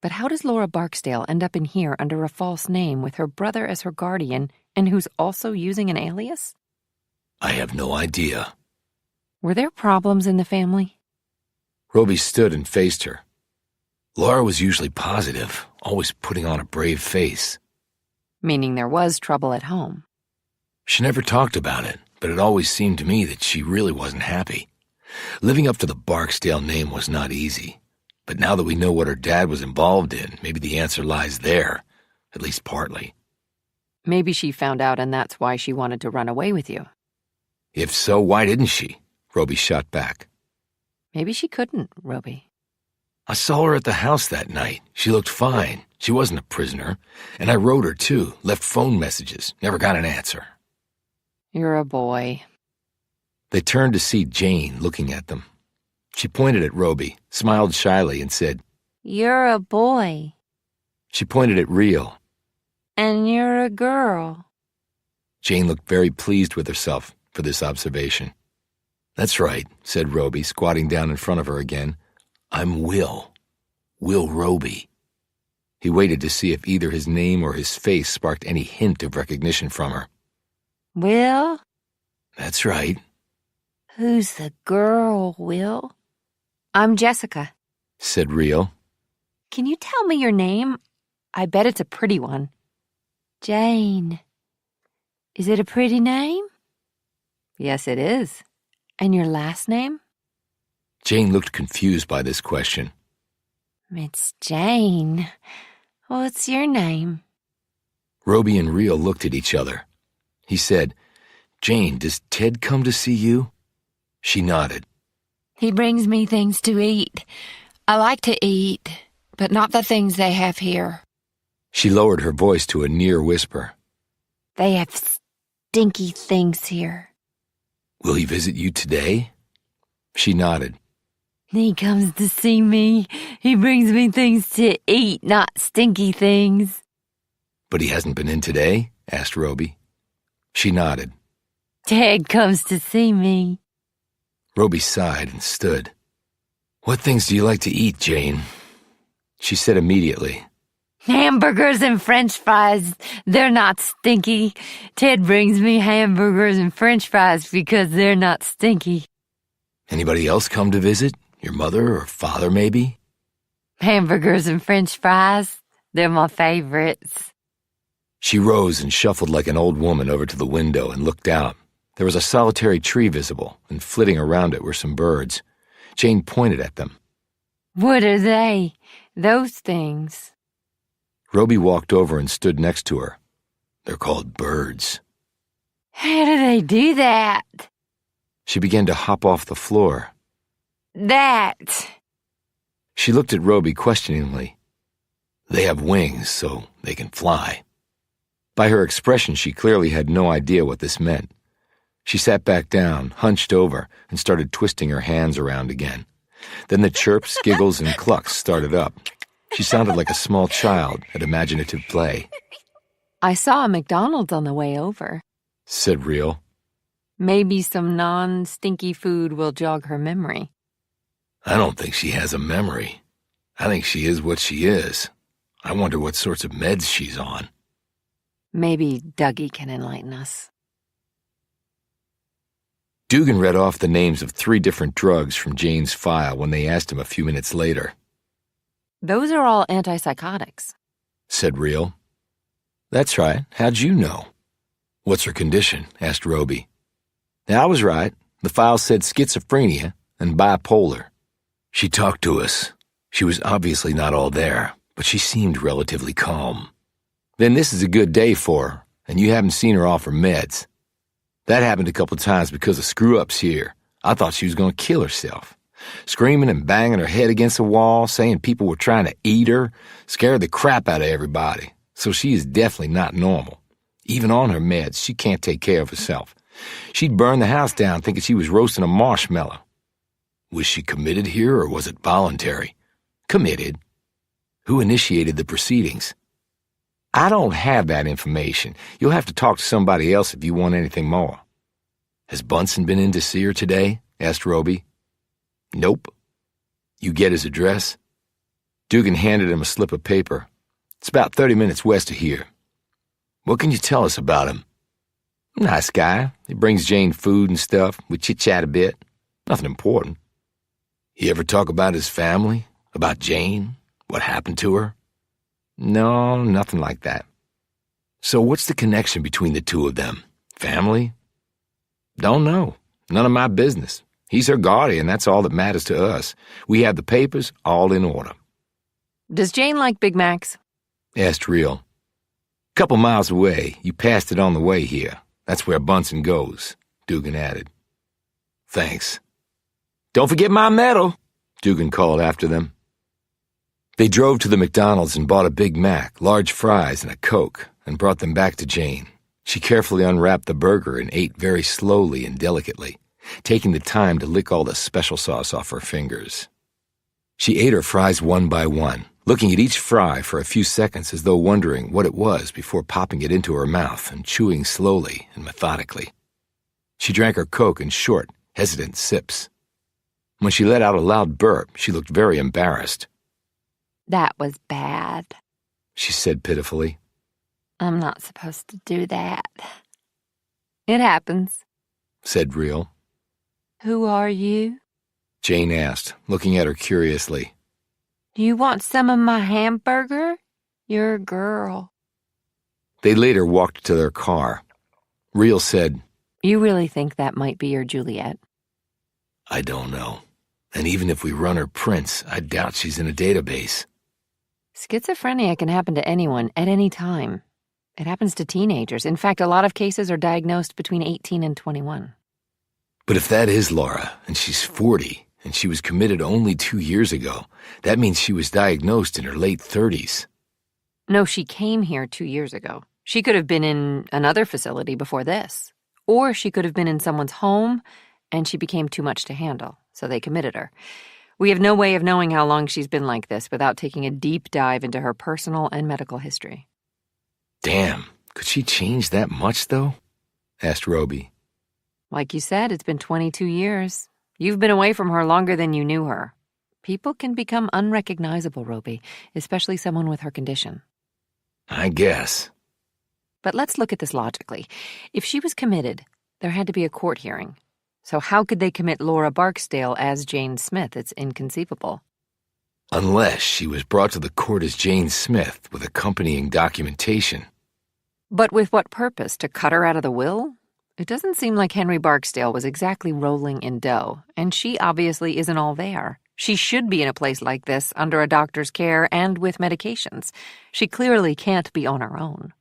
But how does Laura Barksdale end up in here under a false name with her brother as her guardian and who's also using an alias? I have no idea. Were there problems in the family? Roby stood and faced her. Laura was usually positive, always putting on a brave face. Meaning there was trouble at home. She never talked about it, but it always seemed to me that she really wasn't happy. Living up to the Barksdale name was not easy. But now that we know what her dad was involved in, maybe the answer lies there, at least partly. Maybe she found out and that's why she wanted to run away with you. If so, why didn't she? Roby shot back. Maybe she couldn't, Roby. I saw her at the house that night. She looked fine. She wasn't a prisoner. And I wrote her, too. Left phone messages. Never got an answer. You're a boy. They turned to see Jane looking at them. She pointed at Roby, smiled shyly, and said, You're a boy. She pointed at Real. And you're a girl. Jane looked very pleased with herself for this observation. That's right, said Roby, squatting down in front of her again. I'm Will. Will Roby. He waited to see if either his name or his face sparked any hint of recognition from her. Will? That's right. Who's the girl, Will? I'm Jessica, said Real. Can you tell me your name? I bet it's a pretty one. Jane. Is it a pretty name? Yes, it is. And your last name? Jane looked confused by this question. It's Jane. What's your name? Roby and Real looked at each other. He said, Jane, does Ted come to see you? She nodded. He brings me things to eat. I like to eat, but not the things they have here. She lowered her voice to a near whisper. They have stinky things here. Will he visit you today? She nodded. He comes to see me. He brings me things to eat, not stinky things. But he hasn't been in today? Asked Roby. She nodded. Ted comes to see me. Roby sighed and stood. What things do you like to eat, Jane? She said immediately. Hamburgers and French fries. They're not stinky. Ted brings me hamburgers and French fries because they're not stinky. Anybody else come to visit? Your mother or father, maybe? Hamburgers and French fries. They're my favorites. She rose and shuffled like an old woman over to the window and looked out. There was a solitary tree visible, and flitting around it were some birds. Jane pointed at them. What are they? Those things. Roby walked over and stood next to her. They're called birds. How do they do that? She began to hop off the floor. That. She looked at Roby questioningly. They have wings, so they can fly. By her expression, she clearly had no idea what this meant. She sat back down, hunched over, and started twisting her hands around again. Then the chirps, giggles, and clucks started up. She sounded like a small child at imaginative play. I saw a McDonald's on the way over, said Real. Maybe some non-stinky food will jog her memory. I don't think she has a memory. I think she is what she is. I wonder what sorts of meds she's on. Maybe Dougie can enlighten us. Dugan read off the names of 3 different drugs from Jane's file when they asked him a few minutes later. Those are all antipsychotics, said Real. That's right. How'd you know? What's her condition? Asked Roby. I was right. The file said schizophrenia and bipolar. She talked to us. She was obviously not all there, but she seemed relatively calm. Then this is a good day for her, and you haven't seen her off her meds. That happened a couple times because of screw-ups here. I thought she was going to kill herself. Screaming and banging her head against the wall, saying people were trying to eat her, scared the crap out of everybody. So she is definitely not normal. Even on her meds, she can't take care of herself. She'd burn the house down thinking she was roasting a marshmallow. Was she committed here or was it voluntary? Committed. Who initiated the proceedings? I don't have that information. You'll have to talk to somebody else if you want anything more. Has Bunsen been in to see her today? Asked Roby. Nope. You get his address? Dugan handed him a slip of paper. It's about 30 minutes west of here. What can you tell us about him? Nice guy. He brings Jane food and stuff. We chit-chat a bit. Nothing important. He ever talk about his family? About Jane? What happened to her? No, nothing like that. So what's the connection between the two of them? Family? Don't know. None of my business. He's her guardian, that's all that matters to us. We have the papers all in order. Does Jane like Big Macs? Asked Real. Couple miles away. You passed it on the way here. That's where Bunsen goes, Dugan added. Thanks. Don't forget my medal, Dugan called after them. They drove to the McDonald's and bought a Big Mac, large fries, and a Coke, and brought them back to Jane. She carefully unwrapped the burger and ate very slowly and delicately, taking the time to lick all the special sauce off her fingers. She ate her fries one by one, looking at each fry for a few seconds as though wondering what it was before popping it into her mouth and chewing slowly and methodically. She drank her Coke in short, hesitant sips. When she let out a loud burp, she looked very embarrassed. That was bad, she said pitifully. I'm not supposed to do that. It happens, said Real. Who are you? Jane asked, looking at her curiously. Do you want some of my hamburger? You're a girl. They later walked to their car. Real said, You really think that might be your Juliet? I don't know. And even if we run her prints, I doubt she's in a database. Schizophrenia can happen to anyone at any time. It happens to teenagers. In fact, a lot of cases are diagnosed between 18 and 21. But if that is Laura, and she's 40, and she was committed only 2 years ago, that means she was diagnosed in her late 30s. No, she came here 2 years ago. She could have been in another facility before this. Or she could have been in someone's home, and she became too much to handle, so they committed her. We have no way of knowing how long she's been like this without taking a deep dive into her personal and medical history. Damn, could she change that much, though? Asked Roby. Like you said, it's been 22 years. You've been away from her longer than you knew her. People can become unrecognizable, Roby, especially someone with her condition. I guess. But let's look at this logically. If she was committed, there had to be a court hearing. So how could they commit Laura Barksdale as Jane Smith? It's inconceivable. Unless she was brought to the court as Jane Smith with accompanying documentation. But with what purpose? To cut her out of the will? It doesn't seem like Henry Barksdale was exactly rolling in dough, and she obviously isn't all there. She should be in a place like this under a doctor's care and with medications. She clearly can't be on her own.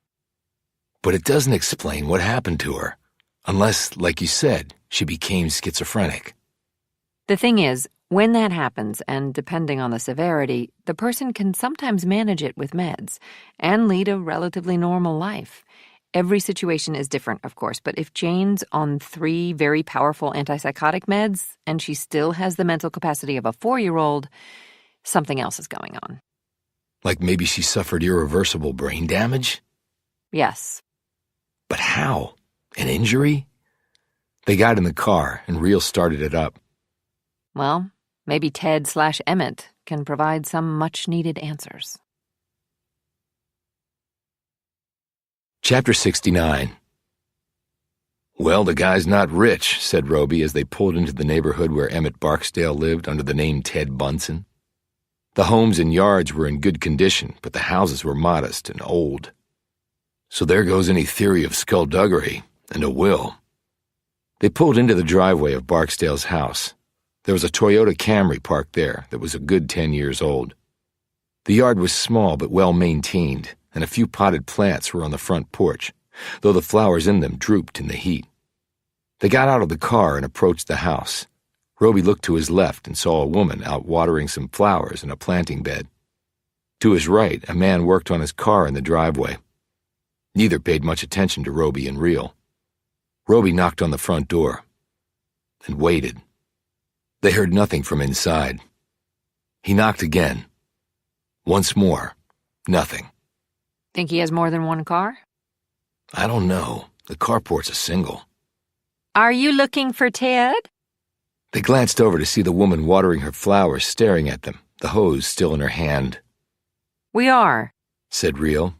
But it doesn't explain what happened to her. Unless, like you said, she became schizophrenic. The thing is, when that happens, and depending on the severity, the person can sometimes manage it with meds and lead a relatively normal life. Every situation is different, of course, but if Jane's on 3 very powerful antipsychotic meds and she still has the mental capacity of a 4-year-old, something else is going on. Like maybe she suffered irreversible brain damage? Yes. But how? An injury? They got in the car and Real started it up. Well, maybe Ted/Emmett can provide some much-needed answers. Chapter 69. Well, the guy's not rich, said Roby as they pulled into the neighborhood where Emmett Barksdale lived under the name Ted Bunsen. The homes and yards were in good condition, but the houses were modest and old. So there goes any theory of skullduggery and a will. They pulled into the driveway of Barksdale's house. There was a Toyota Camry parked there that was a good 10 years old. The yard was small but well-maintained, and a few potted plants were on the front porch, though the flowers in them drooped in the heat. They got out of the car and approached the house. Roby looked to his left and saw a woman out watering some flowers in a planting bed. To his right, a man worked on his car in the driveway. Neither paid much attention to Roby and Real. Roby knocked on the front door and waited. They heard nothing from inside. He knocked again. Once more, nothing. Think he has more than one car? I don't know. The carport's a single. Are you looking for Ted? They glanced over to see the woman watering her flowers staring at them, the hose still in her hand. We are, said Real.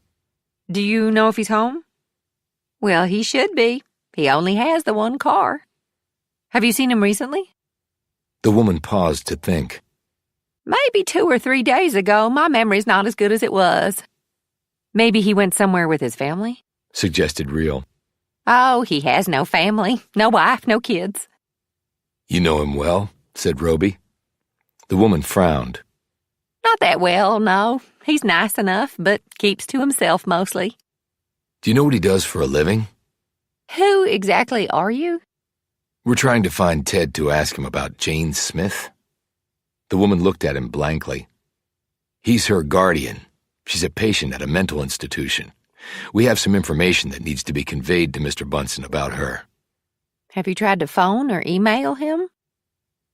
Do you know if he's home? Well, he should be. He only has the one car. Have you seen him recently? The woman paused to think. Maybe 2 or 3 days ago. My memory's not as good as it was. Maybe he went somewhere with his family? Suggested Real. Oh, he has no family, no wife, no kids. You know him well, said Roby. The woman frowned. Not that well, no. He's nice enough, but keeps to himself mostly. Do you know what he does for a living? Who exactly are you? We're trying to find Ted to ask him about Jane Smith. The woman looked at him blankly. He's her guardian. She's a patient at a mental institution. We have some information that needs to be conveyed to Mr. Bunsen about her. Have you tried to phone or email him?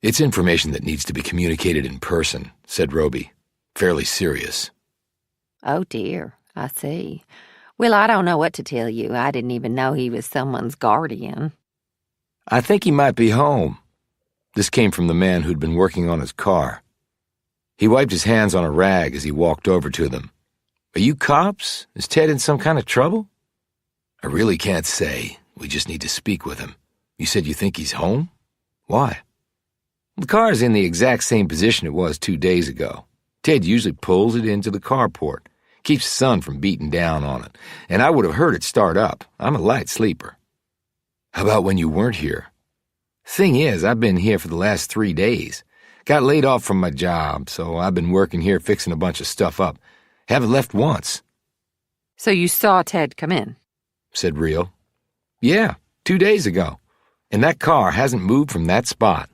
It's information that needs to be communicated in person, said Roby, fairly serious. Oh, dear, I see. Well, I don't know what to tell you. I didn't even know he was someone's guardian. I think he might be home. This came from the man who'd been working on his car. He wiped his hands on a rag as he walked over to them. Are you cops? Is Ted in some kind of trouble? I really can't say. We just need to speak with him. You said you think he's home? Why? The car is in the exact same position it was 2 days ago. Ted usually pulls it into the carport, keeps the sun from beating down on it, and I would have heard it start up. I'm a light sleeper. How about when you weren't here? Thing is, I've been here for the last 3 days. Got laid off from my job, so I've been working here fixing a bunch of stuff up. Haven't left once. So you saw Ted come in? Said Real. Yeah, 2 days ago. And that car hasn't moved from that spot.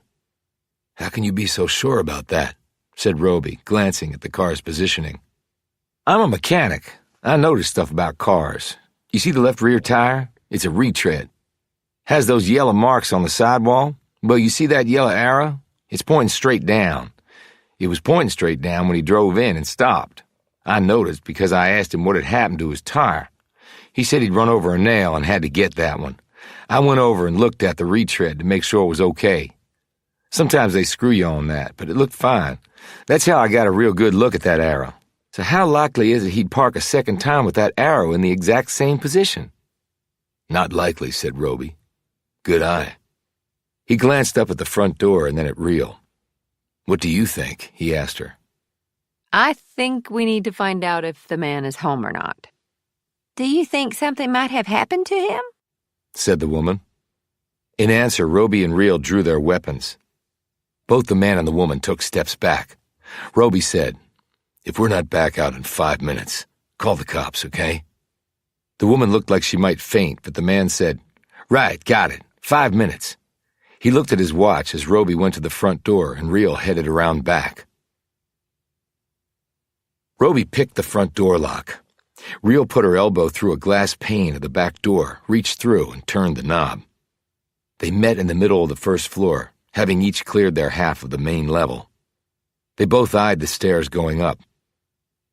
How can you be so sure about that? Said Roby, glancing at the car's positioning. I'm a mechanic. I notice stuff about cars. You see the left rear tire? It's a retread. Has those yellow marks on the sidewall? Well, you see that yellow arrow? It's pointing straight down. It was pointing straight down when he drove in and stopped. I noticed because I asked him what had happened to his tire. He said he'd run over a nail and had to get that one. I went over and looked at the retread to make sure it was okay. Sometimes they screw you on that, but it looked fine. That's how I got a real good look at that arrow. So how likely is it he'd park a second time with that arrow in the exact same position? Not likely, said Roby. Good eye. He glanced up at the front door and then at Real. What do you think? He asked her. I think we need to find out if the man is home or not. Do you think something might have happened to him? Said the woman. In answer, Roby and Real drew their weapons. Both the man and the woman took steps back. Roby said, If we're not back out in 5 minutes, call the cops, okay? The woman looked like she might faint, but the man said, Right, got it. 5 minutes. He looked at his watch as Roby went to the front door and Real headed around back. Roby picked the front door lock. Real put her elbow through a glass pane of the back door, reached through, and turned the knob. They met in the middle of the first floor, having each cleared their half of the main level. They both eyed the stairs going up.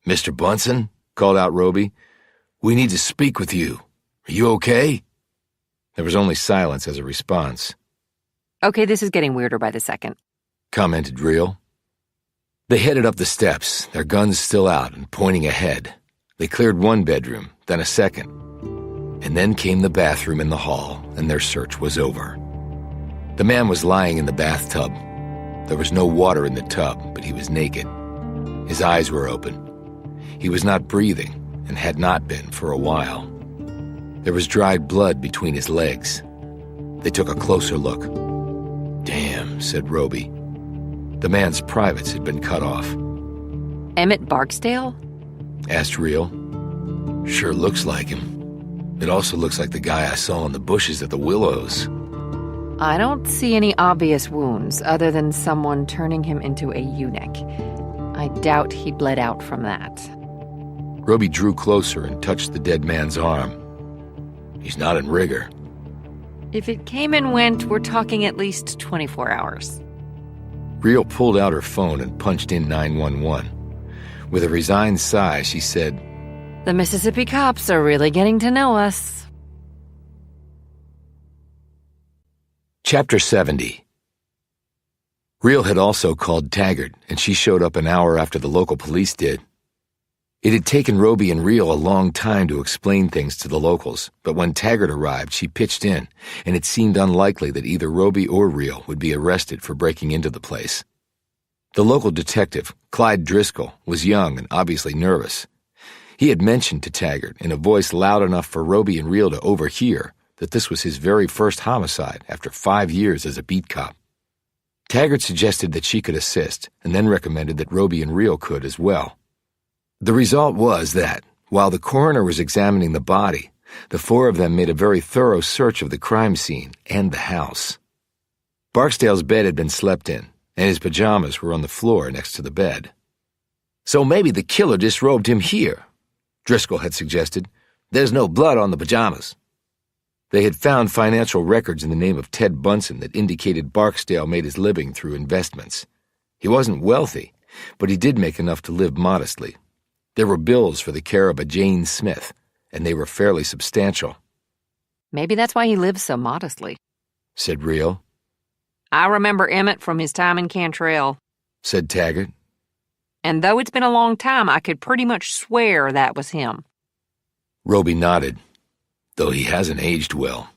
Mr. Bunsen, called out Roby, we need to speak with you. Are you okay? There was only silence as a response. Okay, this is getting weirder by the second, commented Real. They headed up the steps, their guns still out and pointing ahead. They cleared one bedroom, then a second. And then came the bathroom in the hall, and their search was over. The man was lying in the bathtub. There was no water in the tub, but he was naked. His eyes were open. He was not breathing, and had not been for a while. There was dried blood between his legs. They took a closer look. Damn, said Roby. The man's privates had been cut off. Emmett Barksdale? Asked Real. Sure looks like him. It also looks like the guy I saw in the bushes at the Willows. I don't see any obvious wounds other than someone turning him into a eunuch. I doubt he bled out from that. Roby drew closer and touched the dead man's arm. He's not in rigor. If it came and went, we're talking at least 24 hours. Real pulled out her phone and punched in 911. With a resigned sigh, she said, The Mississippi cops are really getting to know us. Chapter 70. Real had also called Taggart, and she showed up an hour after the local police did. It had taken Roby and Real a long time to explain things to the locals, but when Taggart arrived, she pitched in, and it seemed unlikely that either Roby or Real would be arrested for breaking into the place. The local detective, Clyde Driscoll, was young and obviously nervous. He had mentioned to Taggart, in a voice loud enough for Roby and Real to overhear, that this was his very first homicide after 5 years as a beat cop. Taggart suggested that she could assist, and then recommended that Roby and Real could as well. The result was that, while the coroner was examining the body, the four of them made a very thorough search of the crime scene and the house. Barksdale's bed had been slept in, and his pajamas were on the floor next to the bed. "So maybe the killer disrobed him here," Driscoll had suggested. "There's no blood on the pajamas." They had found financial records in the name of Ted Bunsen that indicated Barksdale made his living through investments. He wasn't wealthy, but he did make enough to live modestly. There were bills for the care of a Jane Smith, and they were fairly substantial. Maybe that's why he lives so modestly, said Rio. I remember Emmett from his time in Cantrell, said Taggart. And though it's been a long time, I could pretty much swear that was him. Roby nodded, though he hasn't aged well.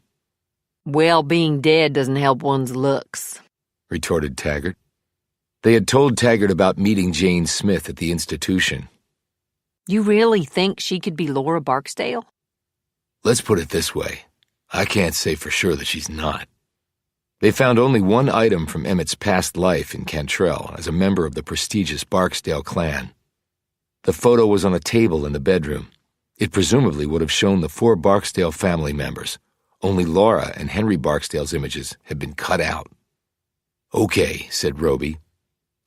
Well, being dead doesn't help one's looks, retorted Taggart. They had told Taggart about meeting Jane Smith at the institution. You really think she could be Laura Barksdale? Let's put it this way. I can't say for sure that she's not. They found only one item from Emmett's past life in Cantrell as a member of the prestigious Barksdale clan. The photo was on a table in the bedroom. It presumably would have shown the 4 Barksdale family members. Only Laura and Henry Barksdale's images had been cut out. Okay, said Roby.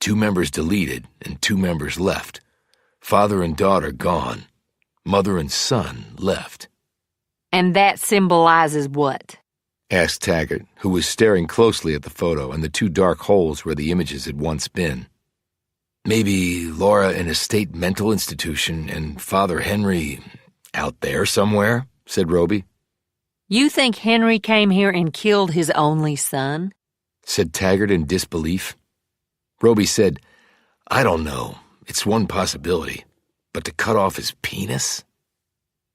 2 members deleted and 2 members left. Father and daughter gone. Mother and son left. And that symbolizes what? Asked Taggart, who was staring closely at the photo and the 2 dark holes where the images had once been. Maybe Laura in a state mental institution and Father Henry out there somewhere, said Roby. You think Henry came here and killed his only son? Said Taggart in disbelief. Roby said, I don't know. It's one possibility. But to cut off his penis?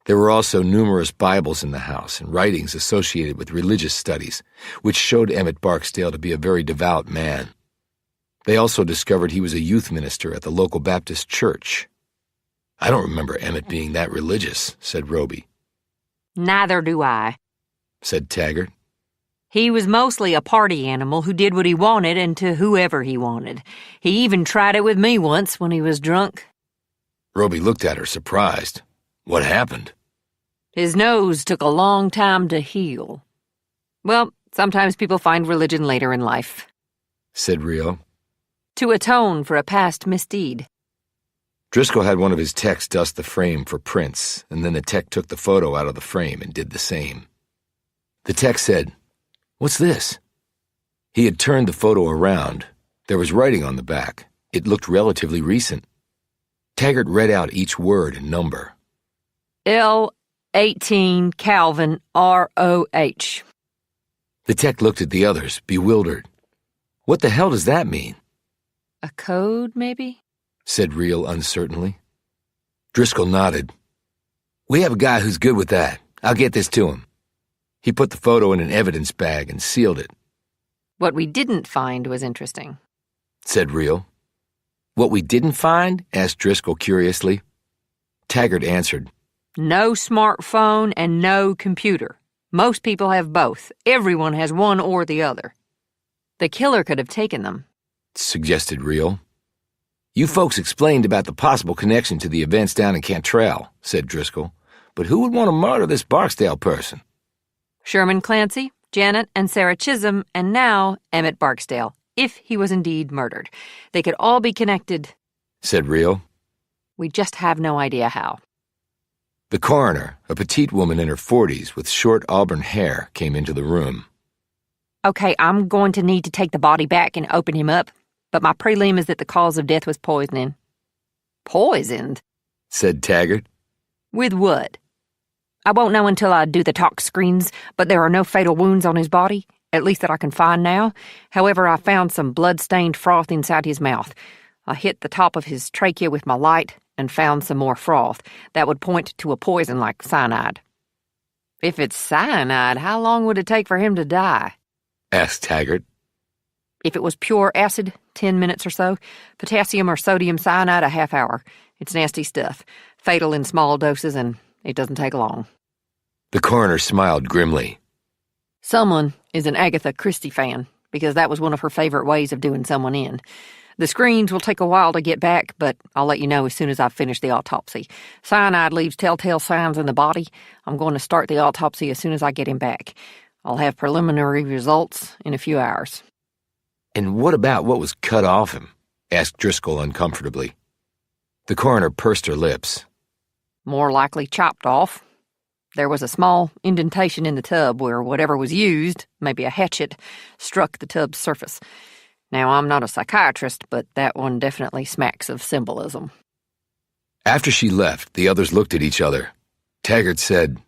There were also numerous Bibles in the house and writings associated with religious studies, which showed Emmett Barksdale to be a very devout man. They also discovered he was a youth minister at the local Baptist church. I don't remember Emmett being that religious, said Roby. Neither do I, said Taggart. He was mostly a party animal who did what he wanted and to whoever he wanted. He even tried it with me once when he was drunk. Roby looked at her, surprised. What happened? His nose took a long time to heal. Well, sometimes people find religion later in life, said Rio. To atone for a past misdeed. Driscoll had one of his techs dust the frame for prints, and then the tech took the photo out of the frame and did the same. The tech said, What's this? He had turned the photo around. There was writing on the back. It looked relatively recent. Taggart read out each word and number. L18 Calvin ROH. The tech looked at the others, bewildered. What the hell does that mean? A code, maybe? Said Reel uncertainly. Driscoll nodded. We have a guy who's good with that. I'll get this to him. He put the photo in an evidence bag and sealed it. What we didn't find was interesting, said Reel. What we didn't find? Asked Driscoll curiously. Taggart answered. No smartphone and no computer. Most people have both. Everyone has one or the other. The killer could have taken them, suggested Reel. You folks explained about the possible connection to the events down in Cantrell, said Driscoll. But who would want to murder this Barksdale person? Sherman Clancy, Janet and Sarah Chisholm, and now Emmett Barksdale, if he was indeed murdered. They could all be connected, said Reel. We just have no idea how. The coroner, a petite woman in her 40s with short auburn hair, came into the room. Okay, I'm going to need to take the body back and open him up, but my prelim is that the cause of death was poisoning. Poisoned? Said Taggart. With what? I won't know until I do the tox screens, but there are no fatal wounds on his body, at least that I can find now. However, I found some blood-stained froth inside his mouth. I hit the top of his trachea with my light and found some more froth. That would point to a poison like cyanide. If it's cyanide, how long would it take for him to die? Asked Taggart. If it was pure acid, 10 minutes or so. Potassium or sodium cyanide, a half hour. It's nasty stuff. Fatal in small doses, and it doesn't take long. The coroner smiled grimly. Someone is an Agatha Christie fan, because that was one of her favorite ways of doing someone in. The screens will take a while to get back, but I'll let you know as soon as I've finished the autopsy. Cyanide leaves telltale signs in the body. I'm going to start the autopsy as soon as I get him back. I'll have preliminary results in a few hours. And what about what was cut off him? Asked Driscoll uncomfortably. The coroner pursed her lips. More likely chopped off. There was a small indentation in the tub where whatever was used, maybe a hatchet, struck the tub's surface. Now, I'm not a psychiatrist, but that one definitely smacks of symbolism. After she left, the others looked at each other. Taggart said,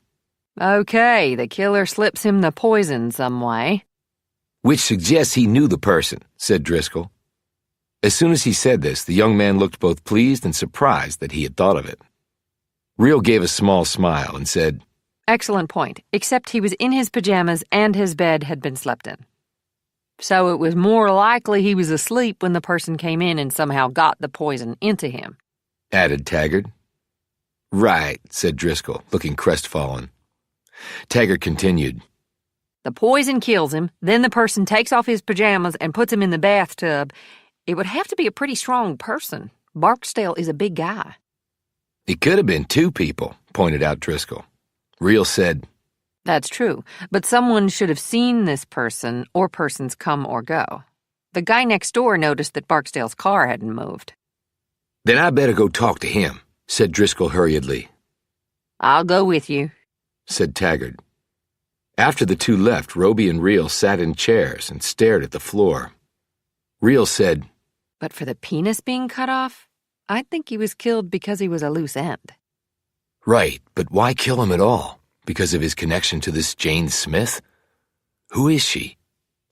Okay, the killer slips him the poison some way. Which suggests he knew the person, said Driscoll. As soon as he said this, the young man looked both pleased and surprised that he had thought of it. Reel gave a small smile and said, Excellent point, except he was in his pajamas and his bed had been slept in. So it was more likely he was asleep when the person came in and somehow got the poison into him, added Taggart. Right, said Driscoll, looking crestfallen. Taggart continued. The poison kills him, then the person takes off his pajamas and puts him in the bathtub. It would have to be a pretty strong person. Barksdale is a big guy. It could have been 2 people, pointed out Driscoll. Reel said, That's true, but someone should have seen this person or persons come or go. The guy next door noticed that Barksdale's car hadn't moved. Then I better go talk to him, said Driscoll hurriedly. I'll go with you, said Taggart. After the 2 left, Roby and Reel sat in chairs and stared at the floor. Reel said, But for the penis being cut off, I think he was killed because he was a loose end. Right, but why kill him at all? Because of his connection to this Jane Smith? Who is she?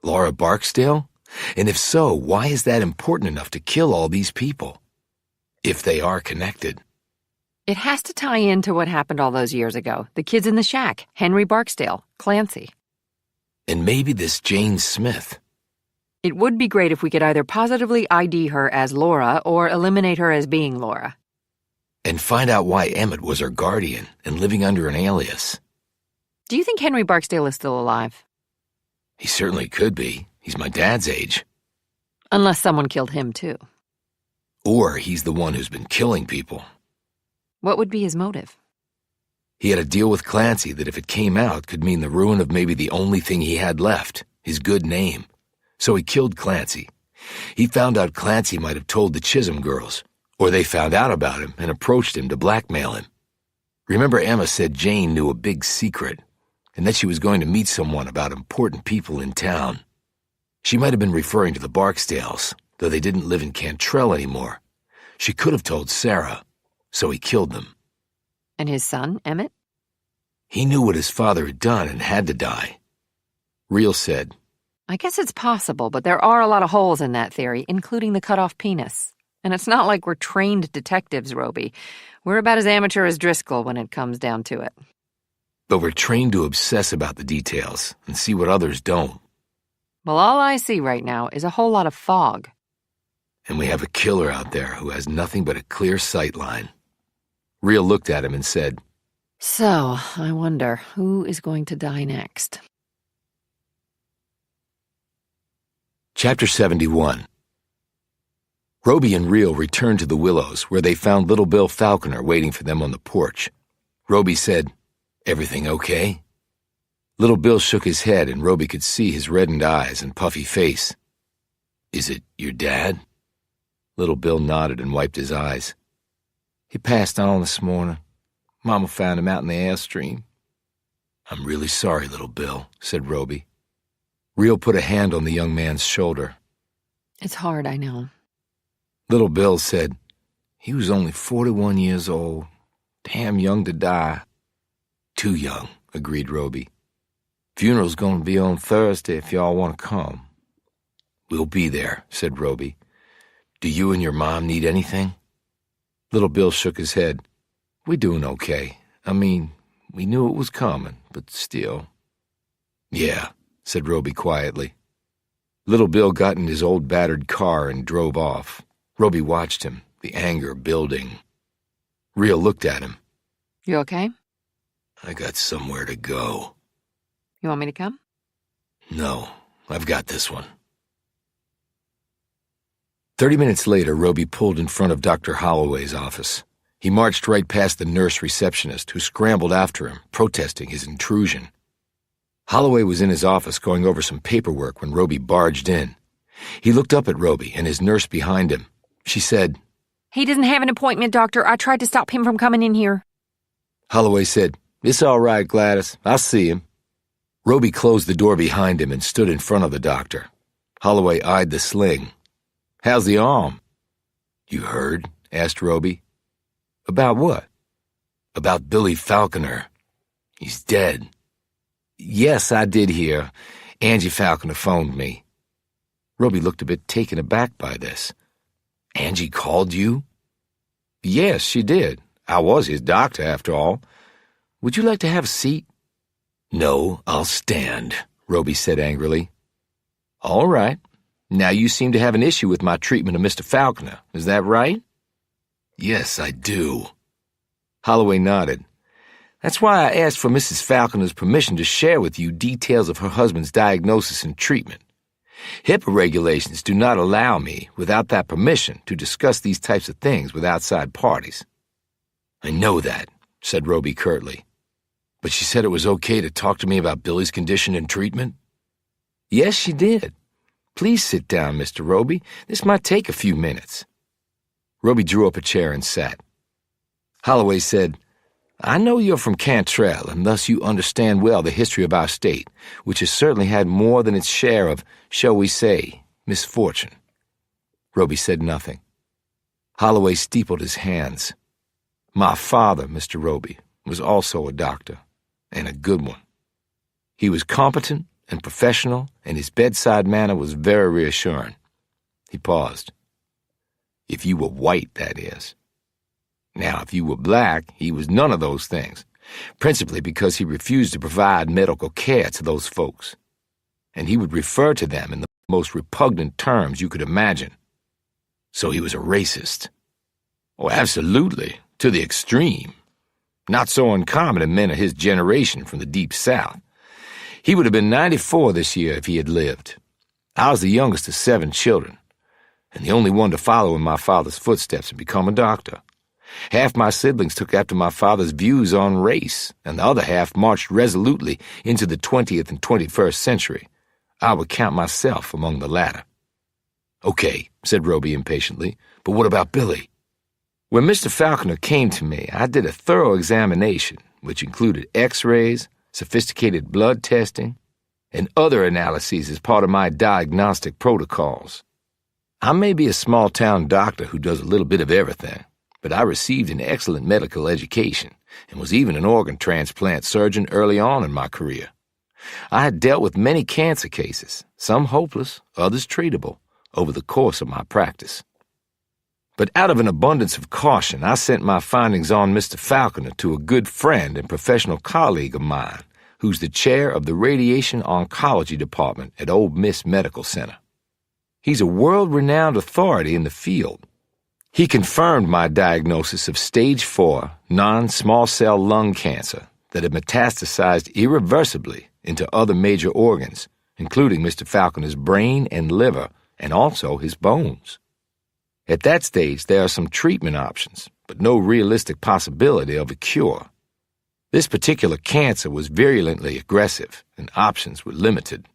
Laura Barksdale? And if so, why is that important enough to kill all these people? If they are connected. It has to tie into what happened all those years ago. The kids in the shack, Henry Barksdale, Clancy. And maybe this Jane Smith. It would be great if we could either positively ID her as Laura or eliminate her as being Laura. And find out why Emmett was her guardian and living under an alias. Do you think Henry Barksdale is still alive? He certainly could be. He's my dad's age. Unless someone killed him, too. Or he's the one who's been killing people. What would be his motive? He had a deal with Clancy that if it came out could mean the ruin of maybe the only thing he had left, his good name. So he killed Clancy. He found out Clancy might have told the Chisholm girls, or they found out about him and approached him to blackmail him. Remember Emma said Jane knew a big secret, and that she was going to meet someone about important people in town. She might have been referring to the Barksdales, though they didn't live in Cantrell anymore. She could have told Sarah, so he killed them. And his son, Emmett? He knew what his father had done and had to die. Reel said, I guess it's possible, but there are a lot of holes in that theory, including the cut-off penis. And it's not like we're trained detectives, Roby. We're about as amateur as Driscoll when it comes down to it. But we're trained to obsess about the details and see what others don't. Well, all I see right now is a whole lot of fog. And we have a killer out there who has nothing but a clear sight line. Reel looked at him and said, So, I wonder, who is going to die next? Chapter 71. Roby and Reel returned to the Willows, where they found Little Bill Falconer waiting for them on the porch. Roby said, Everything okay? Little Bill shook his head, and Roby could see his reddened eyes and puffy face. Is it your dad? Little Bill nodded and wiped his eyes. He passed on this morning. Mama found him out in the airstream. I'm really sorry, Little Bill, said Roby. Reel put a hand on the young man's shoulder. It's hard, I know. Little Bill said, He was only 41 years old. Damn young to die. Too young, agreed Roby. Funeral's gonna be on Thursday if y'all want to come. We'll be there, said Roby. Do you and your mom need anything? Little Bill shook his head. We're doing okay. I mean, we knew it was coming, but still. Yeah, said Roby quietly. Little Bill got in his old battered car and drove off. Roby watched him, the anger building. Reel looked at him. You okay? I got somewhere to go. You want me to come? No, I've got this one. 30 minutes later, Roby pulled in front of Dr. Holloway's office. He marched right past the nurse receptionist, who scrambled after him, protesting his intrusion. Holloway was in his office going over some paperwork when Roby barged in. He looked up at Roby and his nurse behind him. She said, "He doesn't have an appointment, Doctor. I tried to stop him from coming in here." Holloway said, "It's all right, Gladys. I'll see him." Roby closed the door behind him and stood in front of the doctor. Holloway eyed the sling. "How's the arm?" "You heard?" asked Roby. "About what?" "About Billy Falconer. He's dead." "Yes, I did hear. Angie Falconer phoned me." Roby looked a bit taken aback by this. "Angie called you?" "Yes, she did. I was his doctor, after all. Would you like to have a seat?" "No, I'll stand," Roby said angrily. "All right. Now you seem to have an issue with my treatment of Mr. Falconer. Is that right?" "Yes, I do." Holloway nodded. "That's why I asked for Mrs. Falconer's permission to share with you details of her husband's diagnosis and treatment. HIPAA regulations do not allow me, without that permission, to discuss these types of things with outside parties." "I know that," said Roby curtly. "But she said it was okay to talk to me about Billy's condition and treatment?" "Yes, she did. Please sit down, Mr. Roby. This might take a few minutes." Roby drew up a chair and sat. Holloway said, "I know you're from Cantrell, and thus you understand well the history of our state, which has certainly had more than its share of, shall we say, misfortune." Roby said nothing. Holloway steepled his hands. "My father, Mr. Roby, was also a doctor, and a good one. He was competent and professional, and his bedside manner was very reassuring." He paused. "If you were white, that is. Now, if you were black, he was none of those things, principally because he refused to provide medical care to those folks, and he would refer to them in the most repugnant terms you could imagine. So he was a racist. Oh, absolutely, to the extreme. Not so uncommon in men of his generation from the Deep South. He would have been 94 this year if he had lived. I was the youngest of 7 children, and the only one to follow in my father's footsteps and become a doctor. Half my siblings took after my father's views on race, and the other half marched resolutely into the 20th and 21st century. I would count myself among the latter." "Okay," said Roby impatiently, "but what about Billy?" "When Mr. Falconer came to me, I did a thorough examination, which included x-rays, sophisticated blood testing, and other analyses as part of my diagnostic protocols. I may be a small-town doctor who does a little bit of everything, but I received an excellent medical education and was even an organ transplant surgeon early on in my career. I had dealt with many cancer cases, some hopeless, others treatable, over the course of my practice. But out of an abundance of caution, I sent my findings on Mr. Falconer to a good friend and professional colleague of mine, who's the chair of the Radiation Oncology Department at Old Miss Medical Center. He's a world-renowned authority in the field. He confirmed my diagnosis of stage 4 non-small cell lung cancer that had metastasized irreversibly into other major organs, including Mr. Falconer's brain and liver, and also his bones. At that stage, there are some treatment options, but no realistic possibility of a cure. This particular cancer was virulently aggressive, and options were limited.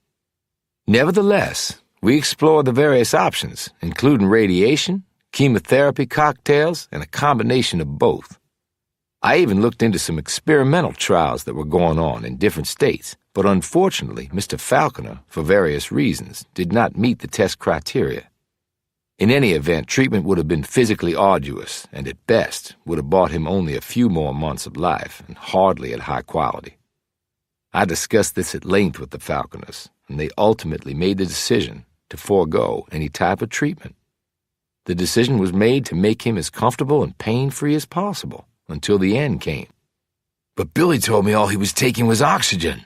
Nevertheless, we explored the various options, including radiation, chemotherapy cocktails, and a combination of both. I even looked into some experimental trials that were going on in different states, but unfortunately, Mr. Falconer, for various reasons, did not meet the test criteria. In any event, treatment would have been physically arduous, and at best would have bought him only a few more months of life, and hardly at high quality. I discussed this at length with the Falconers, and they ultimately made the decision to forego any type of treatment. The decision was made to make him as comfortable and pain-free as possible until the end came. "But Billy told me all he was taking was oxygen."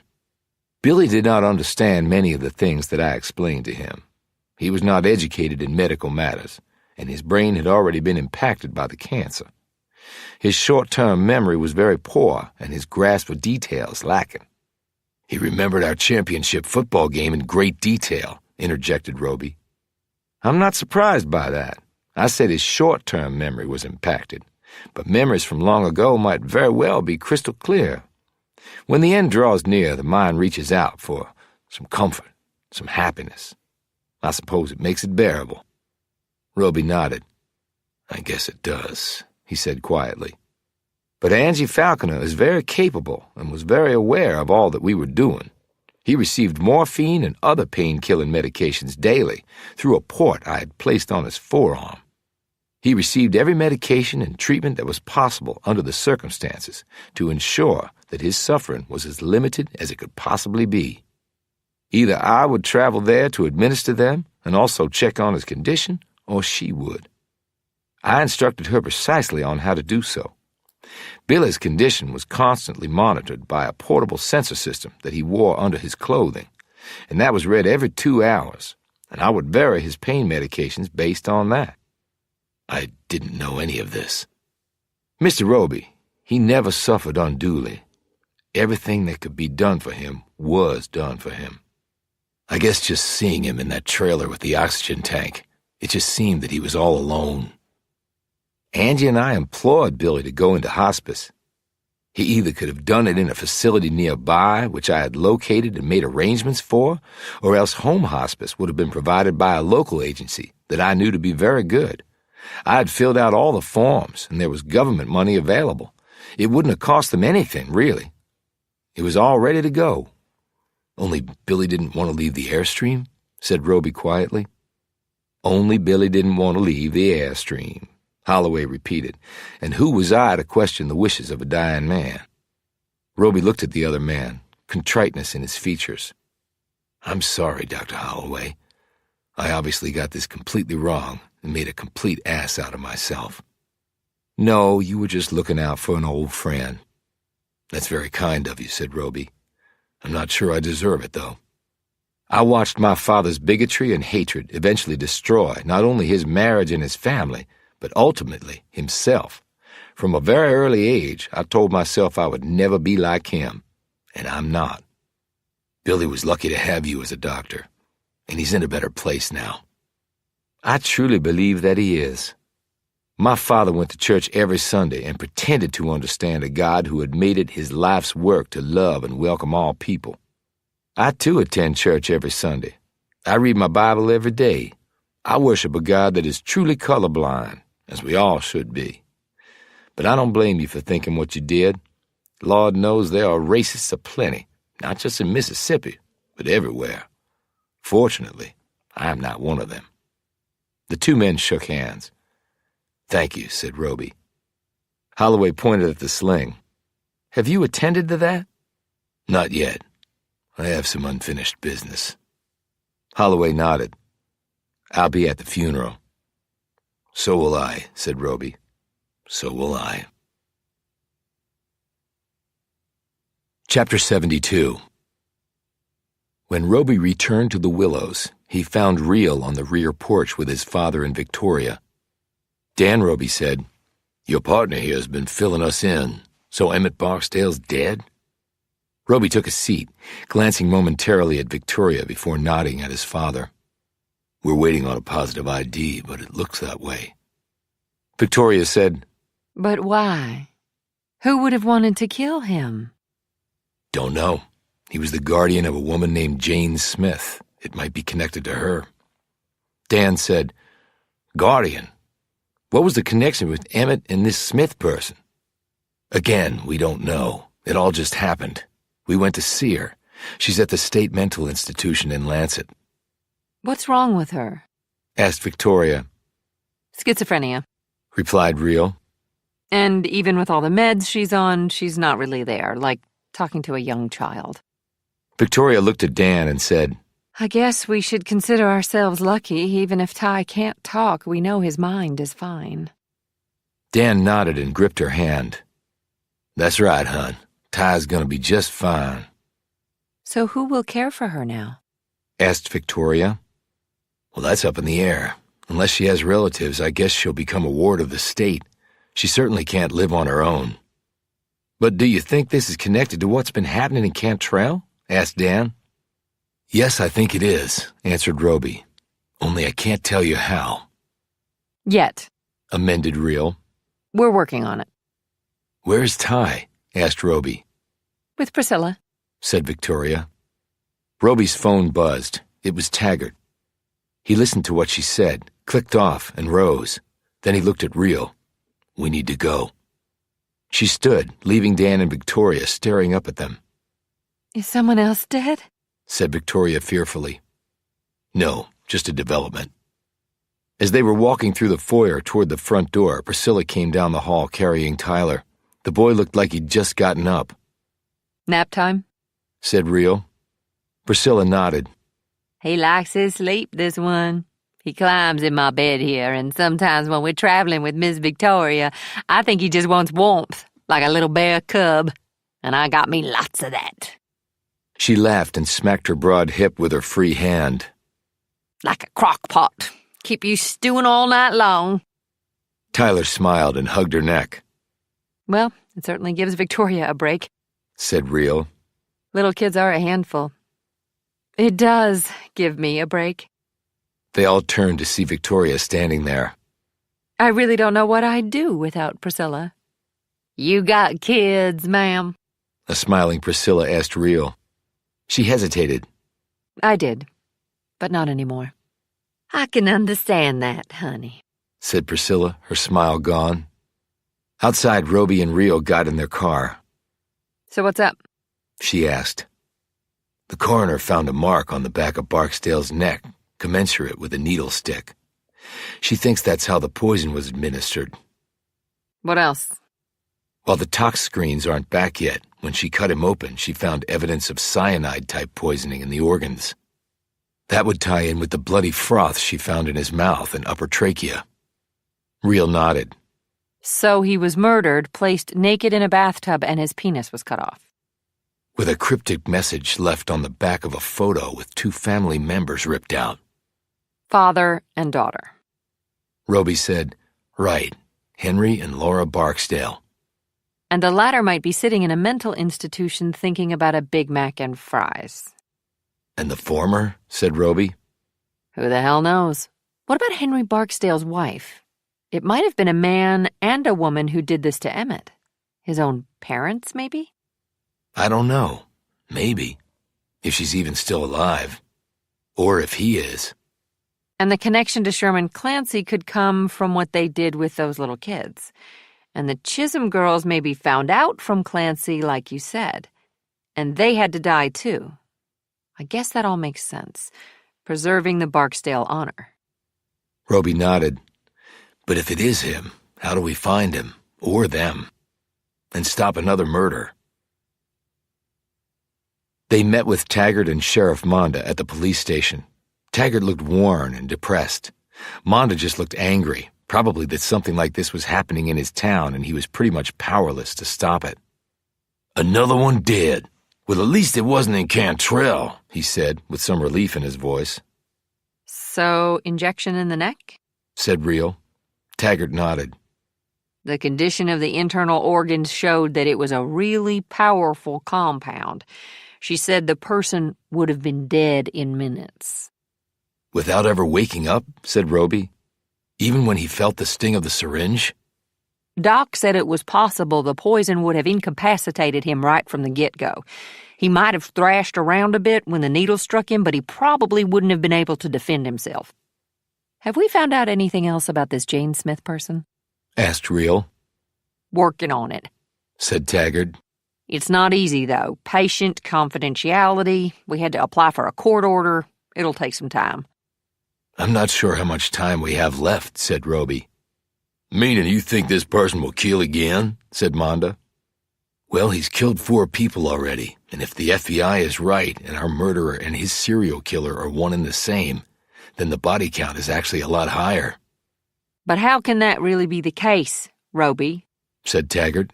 Billy did not understand many of the things that I explained to him. He was not educated in medical matters, and his brain had already been impacted by the cancer. His short-term memory was very poor, and his grasp of details lacking. "He remembered our championship football game in great detail," interjected Roby. "I'm not surprised by that. I said his short-term memory was impacted, but memories from long ago might very well be crystal clear. When the end draws near, the mind reaches out for some comfort, some happiness. I suppose it makes it bearable." Roby nodded. "I guess it does," he said quietly. "But Angie Falconer is very capable and was very aware of all that we were doing. He received morphine and other pain-killing medications daily through a port I had placed on his forearm. He received every medication and treatment that was possible under the circumstances to ensure that his suffering was as limited as it could possibly be. Either I would travel there to administer them and also check on his condition, or she would. I instructed her precisely on how to do so. Billy's condition was constantly monitored by a portable sensor system that he wore under his clothing, and that was read every 2 hours, and I would vary his pain medications based on that. I didn't know any of this. Mr. Roby, he never suffered unduly. Everything that could be done for him was done for him. I guess just seeing him in that trailer with the oxygen tank, it just seemed that he was all alone. Angie and I implored Billy to go into hospice. He either could have done it in a facility nearby, which I had located and made arrangements for, or else home hospice would have been provided by a local agency that I knew to be very good. I had filled out all the forms, and there was government money available. It wouldn't have cost them anything, really. It was all ready to go. Only Billy didn't want to leave the Airstream, said Roby quietly. Only Billy didn't want to leave the Airstream, Holloway repeated, and who was I to question the wishes of a dying man? Roby looked at the other man, contriteness in his features. "I'm sorry, Dr. Holloway. I obviously got this completely wrong and made a complete ass out of myself." "No, you were just looking out for an old friend." "That's very kind of you," said Roby. "I'm not sure I deserve it, though. I watched my father's bigotry and hatred eventually destroy not only his marriage and his family, but ultimately himself. From a very early age, I told myself I would never be like him, and I'm not. Billy was lucky to have you as a doctor, and he's in a better place now." "I truly believe that he is. My father went to church every Sunday and pretended to understand a God who had made it his life's work to love and welcome all people. I too attend church every Sunday. I read my Bible every day. I worship a God that is truly colorblind, as we all should be. But I don't blame you for thinking what you did. Lord knows there are racists aplenty, not just in Mississippi, but everywhere. Fortunately, I am not one of them." The two men shook hands. "Thank you," said Roby. Holloway pointed at the sling. "Have you attended to that?" "Not yet. I have some unfinished business." Holloway nodded. "I'll be at the funeral." "So will I," said Roby. "So will I." Chapter 72. When Roby returned to the Willows, he found Reel on the rear porch with his father and Victoria. "Dan," Roby said, "your partner here has been filling us in. So Emmett Barksdale's dead?" Roby took a seat, glancing momentarily at Victoria before nodding at his father. "We're waiting on a positive ID, but it looks that way." Victoria said, But why? Who would have wanted to kill him? "Don't know. He was the guardian of a woman named Jane Smith. It might be connected to her." Dan said, "Guardian? What was the connection with Emmett and this Smith person?" "Again, we don't know. It all just happened. We went to see her. She's at the State Mental Institution in Lancet." What's wrong with her? asked Victoria. Schizophrenia. Replied Reel. And even with all the meds she's on, she's not really there, like talking to a young child. Victoria looked at Dan and said, I guess we should consider ourselves lucky. Even if Ty can't talk, we know his mind is fine. Dan nodded and gripped her hand. "That's right, hon. Ty's gonna be just fine." So who will care for her now? Asked Victoria. "Well, that's up in the air. Unless she has relatives, I guess she'll become a ward of the state. She certainly can't live on her own." "But do you think this is connected to what's been happening in Cantrell?" asked Dan. "Yes, I think it is," answered Roby. "Only I can't tell you how." Yet. Amended Reel. We're working on it. "Where's Ty?" asked Roby. With Priscilla. Said Victoria. Roby's phone buzzed. It was Taggart. He listened to what she said, clicked off, and rose. Then he looked at Real. "We need to go." She stood, leaving Dan and Victoria staring up at them. Is someone else dead? Said Victoria fearfully. "No, just a development." As they were walking through the foyer toward the front door, Priscilla came down the hall carrying Tyler. The boy looked like he'd just gotten up. Nap time? Said Real. Priscilla nodded. He likes his sleep, this one. He climbs in my bed here, and sometimes when we're traveling with Miss Victoria, I think he just wants warmth, like a little bear cub, and I got me lots of that. She laughed and smacked her broad hip with her free hand. Like a crock pot. Keep you stewing all night long. Tyler smiled and hugged her neck. Well, it certainly gives Victoria a break, said Real. Little kids are a handful. It does give me a break. They all turned to see Victoria standing there. I really don't know what I'd do without Priscilla. You got kids, ma'am? A smiling Priscilla asked Real. She hesitated. I did, but not anymore. I can understand that, honey, said Priscilla, her smile gone. Outside, Roby and Real got in their car. So what's up? She asked. The coroner found a mark on the back of Barksdale's neck, commensurate with a needle stick. She thinks that's how the poison was administered. What else? While the tox screens aren't back yet, when she cut him open, she found evidence of cyanide-type poisoning in the organs. That would tie in with the bloody froth she found in his mouth and upper trachea. Real nodded. So he was murdered, placed naked in a bathtub, and his penis was cut off. With a cryptic message left on the back of a photo with 2 family members ripped out. Father and daughter. Roby said, right, Henry and Laura Barksdale. And the latter might be sitting in a mental institution thinking about a Big Mac and fries. And the former, said Roby. Who the hell knows? What about Henry Barksdale's wife? It might have been a man and a woman who did this to Emmett. His own parents, maybe? I don't know. Maybe. If she's even still alive. Or if he is. And the connection to Sherman Clancy could come from what they did with those little kids. And the Chisholm girls maybe found out from Clancy, like you said. And they had to die, too. I guess that all makes sense. Preserving the Barksdale honor. Roby nodded. But if it is him, how do we find him? Or them? And stop another murder? They met with Taggart and Sheriff Monda at the police station. Taggart looked worn and depressed. Monda just looked angry, probably that something like this was happening in his town and he was pretty much powerless to stop it. Another one dead. Well, at least it wasn't in Cantrell, he said, with some relief in his voice. So, injection in the neck? Said Real. Taggart nodded. The condition of the internal organs showed that it was a really powerful compound. She said the person would have been dead in minutes. Without ever waking up, said Roby. Even when he felt the sting of the syringe? Doc said it was possible the poison would have incapacitated him right from the get-go. He might have thrashed around a bit when the needle struck him, but he probably wouldn't have been able to defend himself. Have we found out anything else about this Jane Smith person? Asked Real. Working on it, said Taggart. It's not easy, though. Patient confidentiality. We had to apply for a court order. It'll take some time. I'm not sure how much time we have left, said Roby. Meaning you think this person will kill again? Said Monda. Well, he's killed 4 people already, and if the FBI is right and our murderer and his serial killer are one and the same, then the body count is actually a lot higher. But how can that really be the case, Roby? Said Taggart.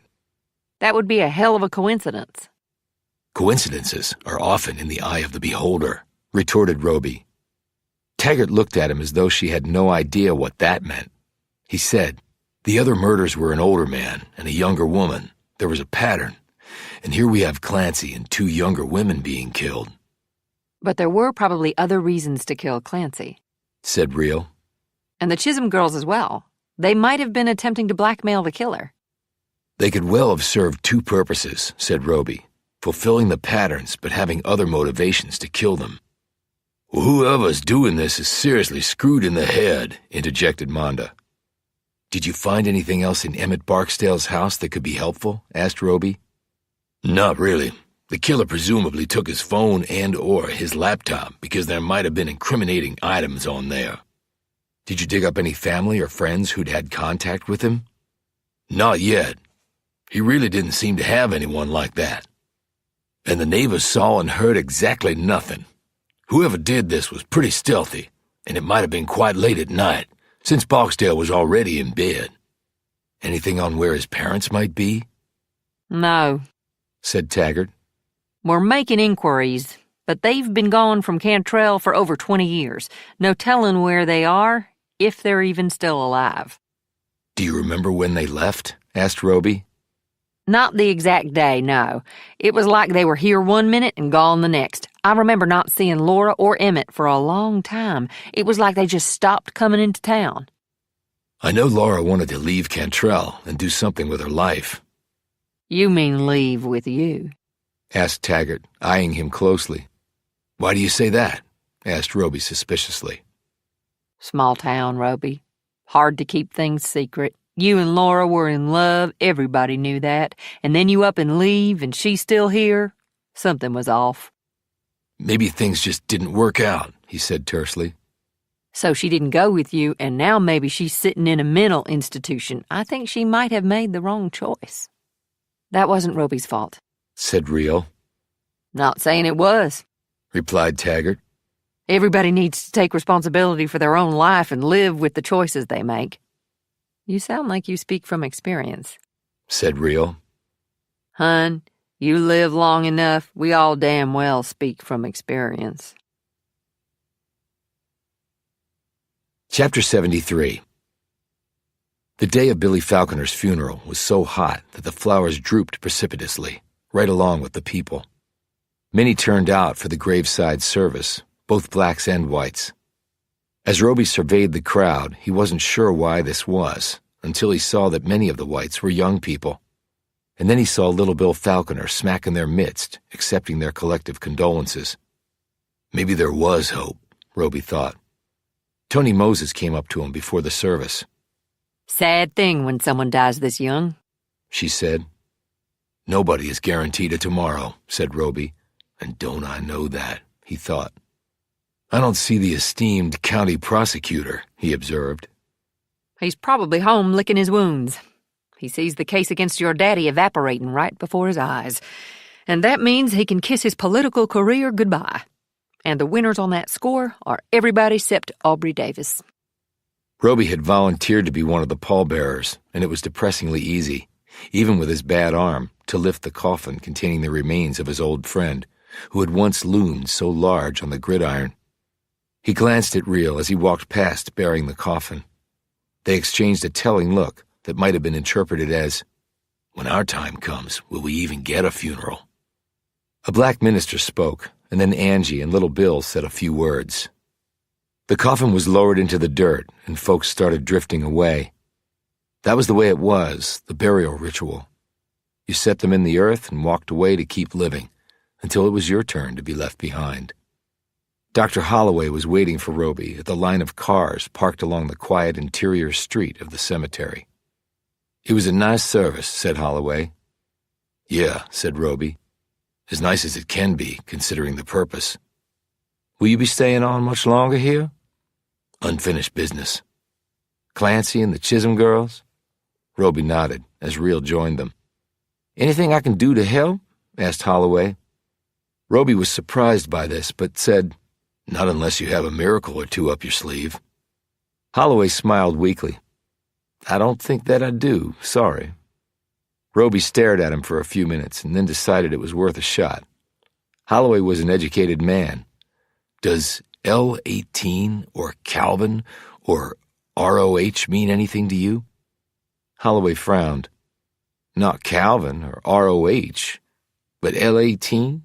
That would be a hell of a coincidence. Coincidences are often in the eye of the beholder, retorted Roby. Taggart looked at him as though she had no idea what that meant. He said, the other murders were an older man and a younger woman. There was a pattern. And here we have Clancy and 2 younger women being killed. But there were probably other reasons to kill Clancy, said Real. And the Chisholm girls as well. They might have been attempting to blackmail the killer. They could well have served 2 purposes, said Roby. Fulfilling the patterns, but having other motivations to kill them. Well, whoever's doing this is seriously screwed in the head, interjected Monda. Did you find anything else in Emmett Barksdale's house that could be helpful? Asked Roby. Not really. The killer presumably took his phone and/or his laptop because there might have been incriminating items on there. Did you dig up any family or friends who'd had contact with him? Not yet. He really didn't seem to have anyone like that. And the neighbors saw and heard exactly nothing. Whoever did this was pretty stealthy, and it might have been quite late at night, since Barksdale was already in bed. Anything on where his parents might be? No, said Taggart. We're making inquiries, but they've been gone from Cantrell for over 20 years. No telling where they are, if they're even still alive. Do you remember when they left? Asked Roby. Not the exact day, no. It was like they were here one minute and gone the next. I remember not seeing Laura or Emmett for a long time. It was like they just stopped coming into town. I know Laura wanted to leave Cantrell and do something with her life. You mean leave with you? Asked Taggart, eyeing him closely. Why do you say that? Asked Roby suspiciously. Small town, Roby. Hard to keep things secret. You and Laura were in love, everybody knew that, and then you up and leave and she's still here? Something was off. Maybe things just didn't work out, he said tersely. So she didn't go with you, and now maybe she's sitting in a mental institution. I think she might have made the wrong choice. That wasn't Roby's fault, said Rio. Not saying it was, replied Taggart. Everybody needs to take responsibility for their own life and live with the choices they make. You sound like you speak from experience, said Rio. Hun, you live long enough, we all damn well speak from experience. Chapter 73. The day of Billy Falconer's funeral was so hot that the flowers drooped precipitously, right along with the people. Many turned out for the graveside service, both blacks and whites. As Roby surveyed the crowd, he wasn't sure why this was, until he saw that many of the whites were young people. And then he saw little Bill Falconer smack in their midst, accepting their collective condolences. Maybe there was hope, Roby thought. Tony Moses came up to him before the service. Sad thing when someone dies this young, she said. Nobody is guaranteed a tomorrow, said Roby. And don't I know that, he thought. I don't see the esteemed county prosecutor, he observed. He's probably home licking his wounds. He sees the case against your daddy evaporating right before his eyes. And that means he can kiss his political career goodbye. And the winners on that score are everybody except Aubrey Davis. Roby had volunteered to be one of the pallbearers, and it was depressingly easy, even with his bad arm, to lift the coffin containing the remains of his old friend, who had once loomed so large on the gridiron. He glanced at Reel as he walked past bearing the coffin. They exchanged a telling look that might have been interpreted as, "When our time comes, will we even get a funeral?" A black minister spoke, and then Angie and little Bill said a few words. The coffin was lowered into the dirt, and folks started drifting away. That was the way it was, the burial ritual. You set them in the earth and walked away to keep living, until it was your turn to be left behind. Dr. Holloway was waiting for Roby at the line of cars parked along the quiet interior street of the cemetery. "It was a nice service," said Holloway. "Yeah," said Roby. "As nice as it can be, considering the purpose." "Will you be staying on much longer here?" "Unfinished business." "Clancy and the Chisholm girls?" Roby nodded as Reel joined them. "Anything I can do to help?" asked Holloway. Roby was surprised by this, but said, "Not unless you have a miracle or two up your sleeve." Holloway smiled weakly. "I don't think that I do, sorry." Roby stared at him for a few minutes and then decided it was worth a shot. Holloway was an educated man. "Does L18 or Calvin or ROH mean anything to you?" Holloway frowned. "Not Calvin or ROH, but L18?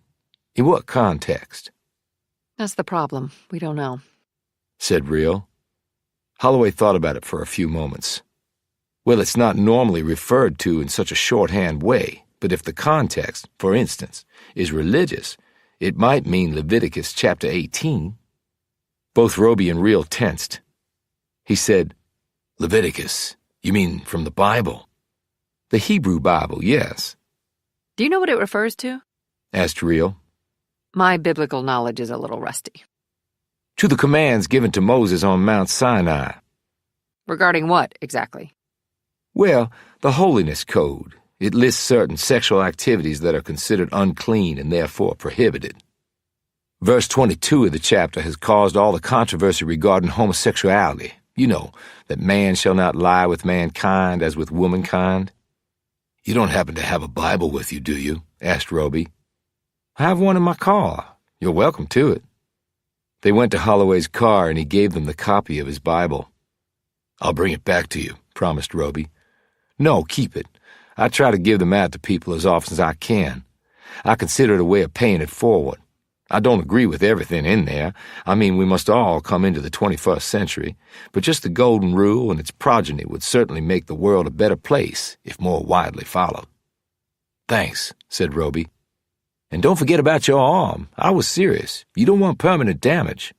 In what context?" That's the problem. We don't know, said Reel. Holloway thought about it for a few moments. "Well, it's not normally referred to in such a shorthand way, but if the context, for instance, is religious, it might mean Leviticus chapter 18. Both Roby and Real tensed. He said, "Leviticus, you mean from the Bible?" "The Hebrew Bible, yes." Do you know what it refers to? Asked Real. My biblical knowledge is a little rusty. "To the commands given to Moses on Mount Sinai." Regarding what, exactly? "Well, the Holiness Code. It lists certain sexual activities that are considered unclean and therefore prohibited. Verse 22 of the chapter has caused all the controversy regarding homosexuality. You know, that man shall not lie with mankind as with womankind." "You don't happen to have a Bible with you, do you?" asked Roby. "I have one in my car. You're welcome to it." They went to Holloway's car and he gave them the copy of his Bible. "I'll bring it back to you," promised Roby. "No, keep it. I try to give them out to people as often as I can. I consider it a way of paying it forward. I don't agree with everything in there. I mean, we must all come into the 21st century, but just the Golden Rule and its progeny would certainly make the world a better place if more widely followed." "Thanks," said Roby. "And don't forget about your arm. I was serious. You don't want permanent damage."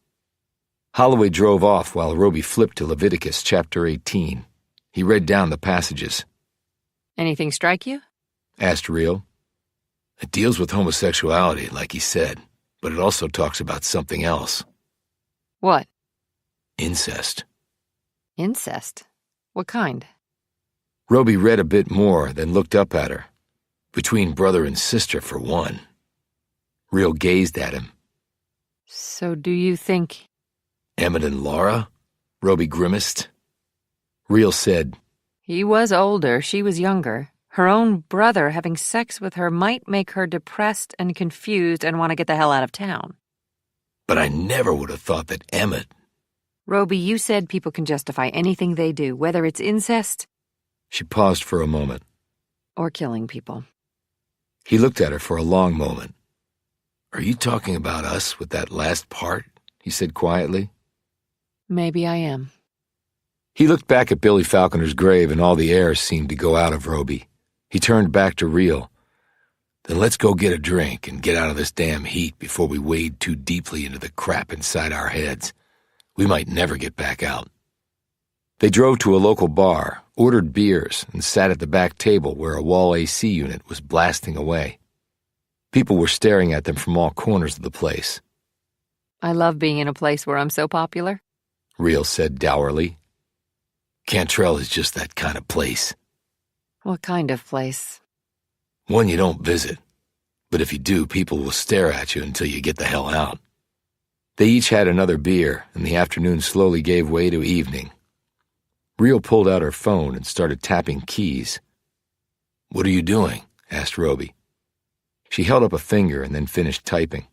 Holloway drove off while Roby flipped to Leviticus chapter 18. He read down the passages. Anything strike you? Asked Real. "It deals with homosexuality, like he said, but it also talks about something else." What? "Incest." Incest? What kind? Roby read a bit more, then looked up at her. "Between brother and sister, for one." Real gazed at him. So do you think... "Emmett and Laura?" Roby grimaced. Real said, He was older, she was younger. Her own brother having sex with her might make her depressed and confused and want to get the hell out of town. "But I never would have thought that Emmett..." Roby, you said people can justify anything they do, whether it's incest... She paused for a moment. or killing people. He looked at her for a long moment. "Are you talking about us with that last part?" he said quietly. Maybe I am. He looked back at Billy Falconer's grave and all the air seemed to go out of Roby. He turned back to Real. "Then let's go get a drink and get out of this damn heat before we wade too deeply into the crap inside our heads. We might never get back out." They drove to a local bar, ordered beers, and sat at the back table where a wall AC unit was blasting away. People were staring at them from all corners of the place. I love being in a place where I'm so popular. Real said dourly. "Cantrell is just that kind of place. What kind of place? One you don't visit. But if you do, people will stare at you until you get the hell out." They each had another beer, and the afternoon slowly gave way to evening. Real pulled out her phone and started tapping keys. "What are you doing?" asked Roby. She held up a finger and then finished typing.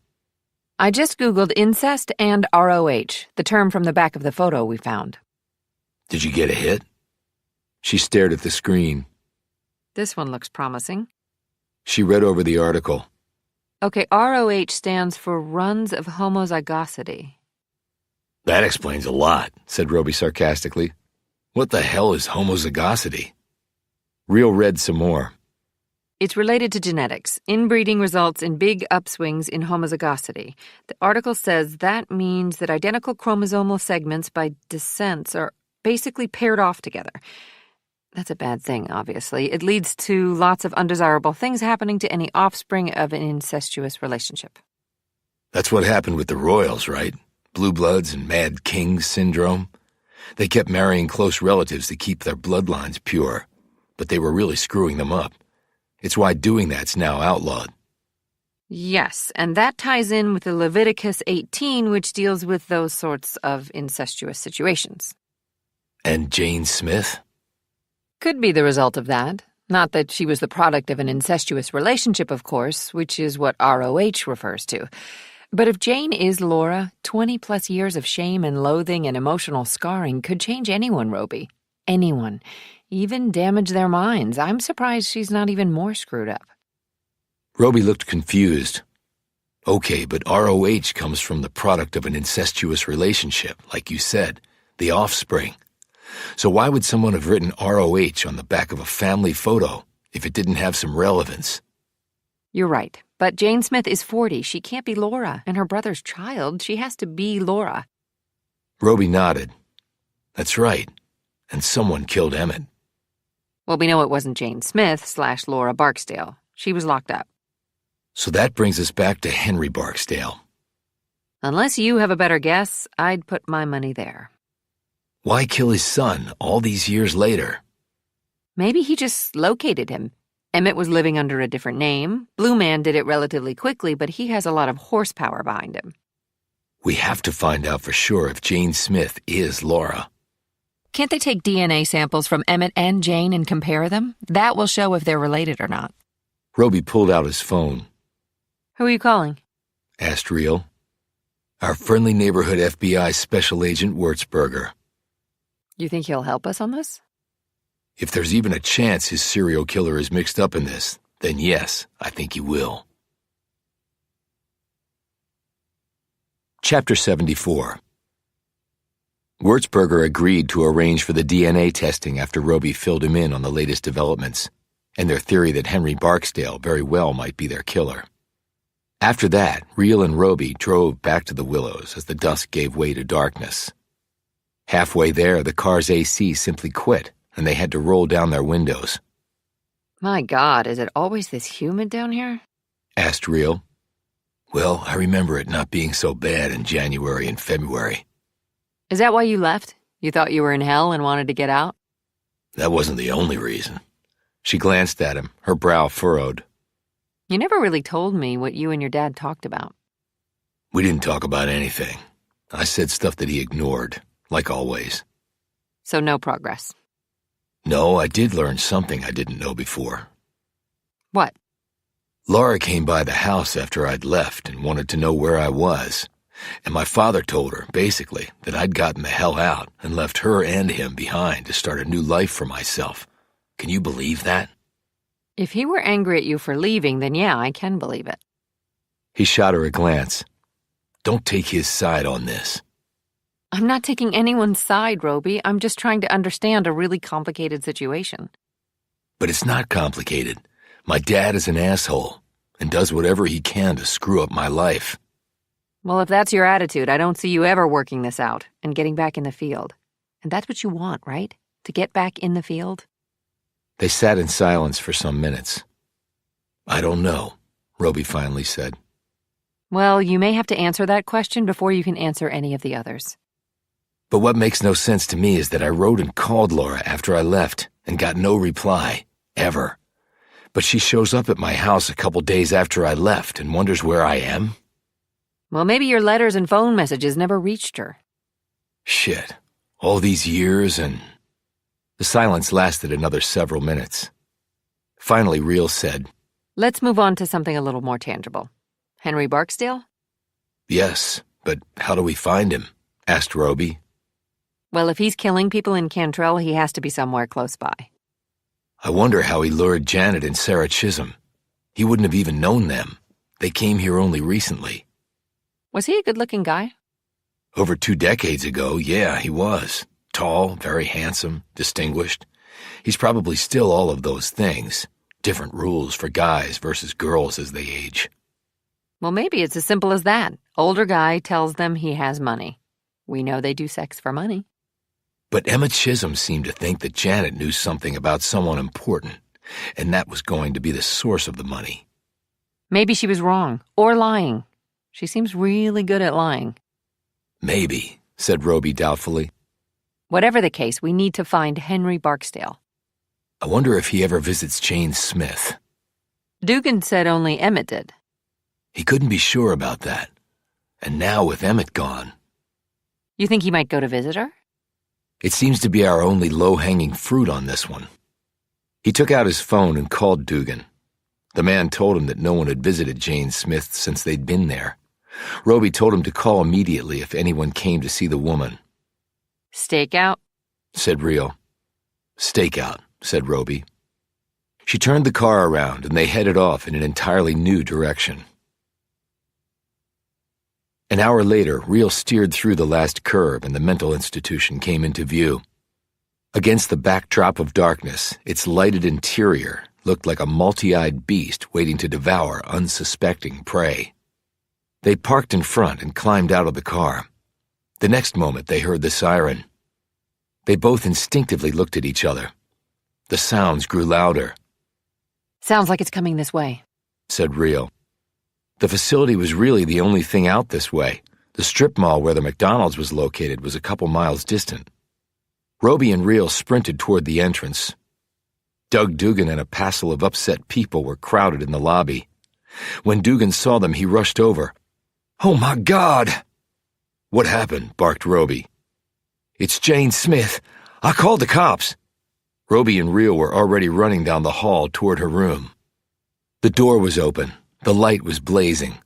I just Googled incest and ROH, the term from the back of the photo we found. "Did you get a hit?" She stared at the screen. This one looks promising. She read over the article. Okay, ROH stands for runs of homozygosity. "That explains a lot," said Roby sarcastically. "What the hell is homozygosity?" Real read some more. It's related to genetics. Inbreeding results in big upswings in homozygosity. The article says that means that identical chromosomal segments by descents are basically paired off together. That's a bad thing, obviously. It leads to lots of undesirable things happening to any offspring of an incestuous relationship. That's what happened with the royals, right? Blue Bloods and Mad Kings syndrome. They kept marrying close relatives to keep their bloodlines pure, but they were really screwing them up. It's why doing that's now outlawed. Yes, and that ties in with the Leviticus 18, which deals with those sorts of incestuous situations. And Jane Smith? Could be the result of that. Not that she was the product of an incestuous relationship, of course, which is what ROH refers to. But if Jane is Laura, 20-plus years of shame and loathing and emotional scarring could change anyone, Roby. Anyone. Even damage their minds. I'm surprised she's not even more screwed up. Roby looked confused. Okay, but ROH comes from the product of an incestuous relationship, like you said, the offspring. So why would someone have written ROH on the back of a family photo if it didn't have some relevance? You're right. But Jane Smith is 40. She can't be Laura. And her brother's child, she has to be Laura. Roby nodded. That's right. And someone killed Emmett. Well, we know it wasn't Jane Smith/Laura Barksdale. She was locked up. So that brings us back to Henry Barksdale. Unless you have a better guess, I'd put my money there. Why kill his son all these years later? Maybe he just located him. Emmett was living under a different name. Blue Man did it relatively quickly, but he has a lot of horsepower behind him. We have to find out for sure if Jane Smith is Laura. Can't they take DNA samples from Emmett and Jane and compare them? That will show if they're related or not. Roby pulled out his phone. Who are you calling? Asked Reel. Our friendly neighborhood FBI Special Agent Wurzburger. You think he'll help us on this? If there's even a chance his serial killer is mixed up in this, then yes, I think he will. Chapter 74. Wurzburger agreed to arrange for the DNA testing after Roby filled him in on the latest developments, and their theory that Henry Barksdale very well might be their killer. After that, Reel and Roby drove back to the Willows as the dusk gave way to darkness. Halfway there, the car's AC simply quit, and they had to roll down their windows. My God, is it always this humid down here? Asked Reel. Well, I remember it not being so bad in January and February. Is that why you left? You thought you were in hell and wanted to get out? That wasn't the only reason. She glanced at him, her brow furrowed. You never really told me what you and your dad talked about. We didn't talk about anything. I said stuff that he ignored, like always. So no progress. No, I did learn something I didn't know before. What? Laura came by the house after I'd left and wanted to know where I was. And my father told her, basically, that I'd gotten the hell out and left her and him behind to start a new life for myself. Can you believe that? If he were angry at you for leaving, then yeah, I can believe it. He shot her a glance. Don't take his side on this. I'm not taking anyone's side, Roby. I'm just trying to understand a really complicated situation. But it's not complicated. My dad is an asshole and does whatever he can to screw up my life. Well, if that's your attitude, I don't see you ever working this out and getting back in the field. And that's what you want, right? To get back in the field? They sat in silence for some minutes. I don't know, Roby finally said. Well, you may have to answer that question before you can answer any of the others. But what makes no sense to me is that I wrote and called Laura after I left and got no reply, ever. But she shows up at my house a couple days after I left and wonders where I am. Well, maybe your letters and phone messages never reached her. Shit. All these years and... The silence lasted another several minutes. Finally, Reel said, Let's move on to something a little more tangible. Henry Barksdale? Yes, but how do we find him? Asked Roby. Well, if he's killing people in Cantrell, he has to be somewhere close by. I wonder how he lured Janet and Sarah Chisholm. He wouldn't have even known them. They came here only recently. Was he a good-looking guy? Over 2 decades ago, yeah, he was. Tall, very handsome, distinguished. He's probably still all of those things. Different rules for guys versus girls as they age. Well, maybe it's as simple as that. Older guy tells them he has money. We know they do sex for money. But Emma Chisholm seemed to think that Janet knew something about someone important, and that was going to be the source of the money. Maybe she was wrong, or lying. She seems really good at lying. Maybe, said Roby doubtfully. Whatever the case, we need to find Henry Barksdale. I wonder if he ever visits Jane Smith. Dugan said only Emmett did. He couldn't be sure about that. And now with Emmett gone... You think he might go to visit her? It seems to be our only low-hanging fruit on this one. He took out his phone and called Dugan. The man told him that no one had visited Jane Smith since they'd been there. Roby told him to call immediately if anyone came to see the woman. Stakeout? Said Reel. Stakeout, said Roby. She turned the car around and they headed off in an entirely new direction. An hour later, Reel steered through the last curve and the mental institution came into view. Against the backdrop of darkness, its lighted interior looked like a multi-eyed beast waiting to devour unsuspecting prey. They parked in front and climbed out of the car. The next moment, they heard the siren. They both instinctively looked at each other. The sounds grew louder. Sounds like it's coming this way, said Reel. The facility was really the only thing out this way. The strip mall where the McDonald's was located was a couple miles distant. Roby and Reel sprinted toward the entrance. Doug Dugan and a passel of upset people were crowded in the lobby. When Dugan saw them, he rushed over. "Oh, my God!" "What happened?" barked Roby. "It's Jane Smith. I called the cops." Roby and Reel were already running down the hall toward her room. The door was open. The light was blazing.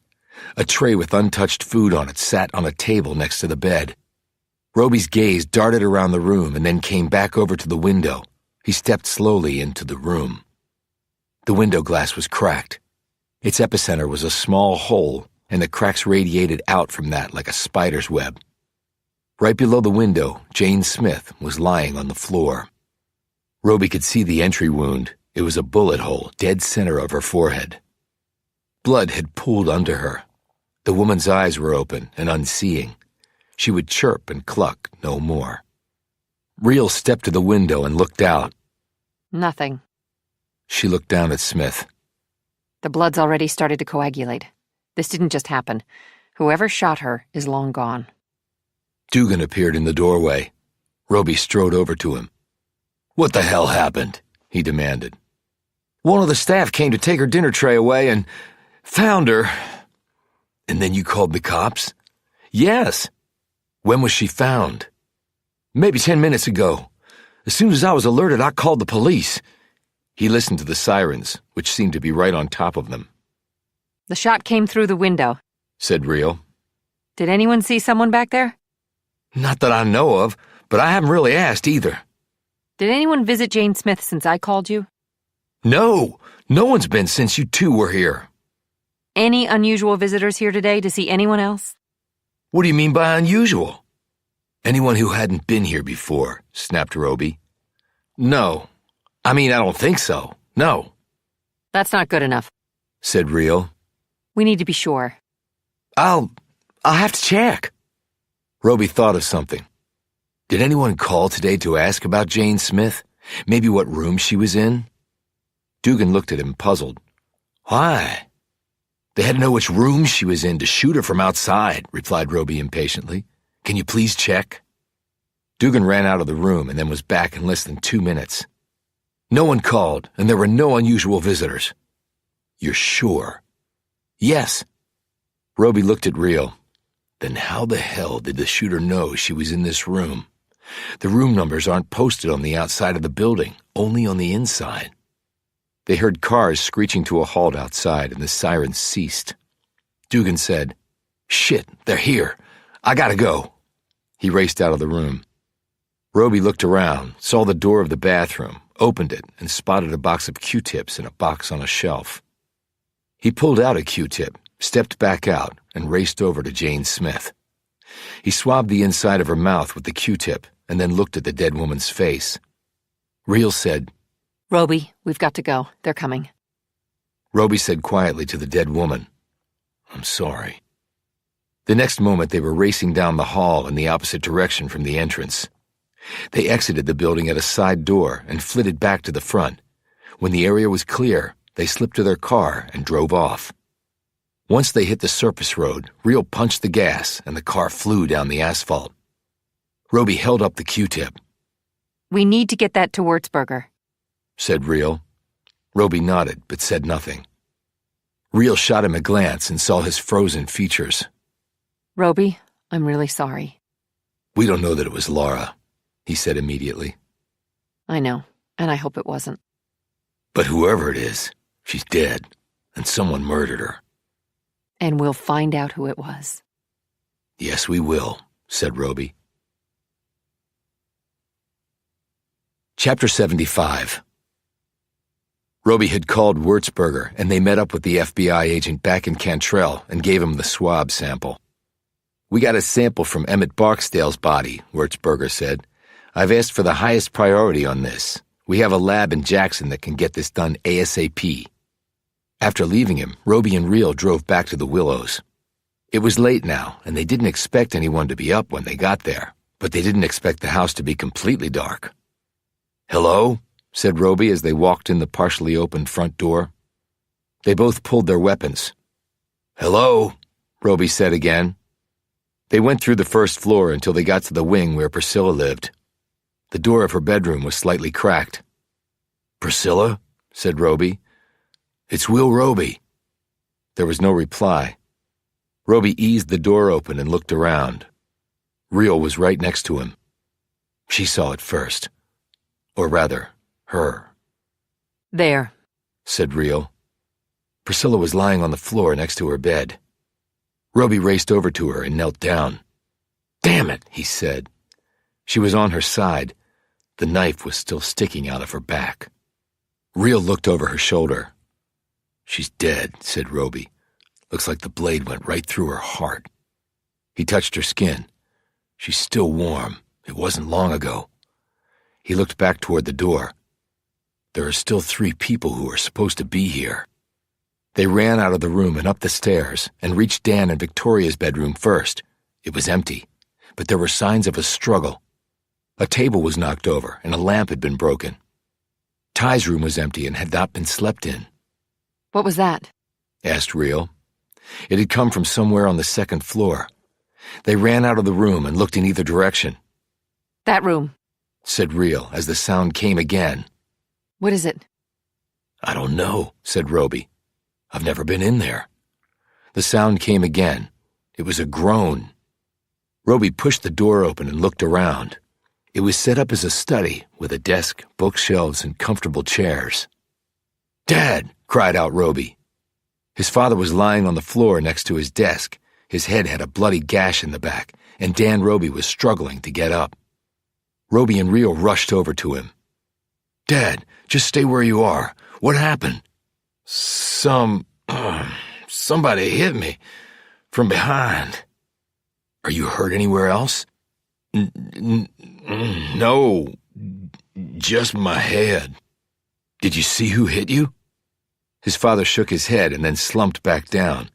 A tray with untouched food on it sat on a table next to the bed. Roby's gaze darted around the room and then came back over to the window. He stepped slowly into the room. The window glass was cracked. Its epicenter was a small hole, and the cracks radiated out from that like a spider's web. Right below the window, Jane Smith was lying on the floor. Roby could see the entry wound. It was a bullet hole dead center of her forehead. Blood had pooled under her. The woman's eyes were open and unseeing. She would chirp and cluck no more. Reel stepped to the window and looked out. Nothing. She looked down at Smith. The blood's already started to coagulate. This didn't just happen. Whoever shot her is long gone. Dugan appeared in the doorway. Roby strode over to him. "What the hell happened?" he demanded. "One of the staff came to take her dinner tray away and found her." "And then you called the cops?" "Yes." "When was she found?" "Maybe 10 minutes ago. As soon as I was alerted, I called the police." He listened to the sirens, which seemed to be right on top of them. The shot came through the window, said Reel. Did anyone see someone back there? "Not that I know of, but I haven't really asked either." Did anyone visit Jane Smith since I called you? "No, no one's been since you two were here." Any unusual visitors here today to see anyone else? "What do you mean by unusual?" "Anyone who hadn't been here before," snapped Roby. "No. I don't think so. No." That's not good enough, said Reel. We need to be sure. I'll have to check." Roby thought of something. "Did anyone call today to ask about Jane Smith? Maybe what room she was in?" Dugan looked at him, puzzled. "Why?" "They had to know which room she was in to shoot her from outside," replied Roby impatiently. "Can you please check?" Dugan ran out of the room and then was back in less than 2 minutes. "No one called, and there were no unusual visitors." "You're sure?" "Yes." Roby looked at Reel. Then how the hell did the shooter know she was in this room? The room numbers aren't posted on the outside of the building, only on the inside. They heard cars screeching to a halt outside, and the sirens ceased. Dugan said, "Shit, they're here. I gotta go." He raced out of the room. Roby looked around, saw the door of the bathroom, opened it, and spotted a box of Q-tips in a box on a shelf. He pulled out a Q-tip, stepped back out, and raced over to Jane Smith. He swabbed the inside of her mouth with the Q-tip and then looked at the dead woman's face. Reel said, Roby, we've got to go. They're coming. Roby said quietly to the dead woman, "I'm sorry." The next moment they were racing down the hall in the opposite direction from the entrance. They exited the building at a side door and flitted back to the front. When the area was clear, they slipped to their car and drove off. Once they hit the surface road, Reel punched the gas and the car flew down the asphalt. Roby held up the Q-tip. We need to get that to Würzburger, said Reel. Roby nodded but said nothing. Reel shot him a glance and saw his frozen features. Roby, I'm really sorry. We don't know that it was Laura, he said immediately. I know, and I hope it wasn't. But whoever it is, she's dead, and someone murdered her. And we'll find out who it was. Yes, we will, said Roby. Chapter 75. Roby had called Würzburger, and they met up with the FBI agent back in Cantrell and gave him the swab sample. We got a sample from Emmett Barksdale's body, Würzburger said. I've asked for the highest priority on this. We have a lab in Jackson that can get this done ASAP. After leaving him, Roby and Reel drove back to the Willows. It was late now, and they didn't expect anyone to be up when they got there, but they didn't expect the house to be completely dark. "Hello?" said Roby as they walked in the partially opened front door. They both pulled their weapons. "Hello?" Roby said again. They went through the first floor until they got to the wing where Priscilla lived. The door of her bedroom was slightly cracked. "Priscilla?" said Roby. "It's Will Roby." There was no reply. Roby eased the door open and looked around. Real was right next to him. She saw it first. Or rather, her. There, said Real. Priscilla was lying on the floor next to her bed. Roby raced over to her and knelt down. "Damn it," he said. She was on her side. The knife was still sticking out of her back. Real looked over her shoulder. "She's dead," said Roby. "Looks like the blade went right through her heart." He touched her skin. "She's still warm. It wasn't long ago." He looked back toward the door. "There are still 3 people who are supposed to be here." They ran out of the room and up the stairs and reached Dan and Victoria's bedroom first. It was empty, but there were signs of a struggle. A table was knocked over and a lamp had been broken. Ty's room was empty and had not been slept in. What was that? Asked Real. It had come from somewhere on the second floor. They ran out of the room and looked in either direction. That room, said Real as the sound came again. What is it? I don't know, said Roby. I've never been in there. The sound came again. It was a groan. Roby pushed the door open and looked around. It was set up as a study with a desk, bookshelves, and comfortable chairs. "Dad!" cried out Roby. His father was lying on the floor next to his desk. His head had a bloody gash in the back, and Dan Roby was struggling to get up. Roby and Real rushed over to him. "Dad, just stay where you are. What happened?" Somebody hit me from behind." "Are you hurt anywhere else?" No, just my head." "Did you see who hit you?" His father shook his head and then slumped back down.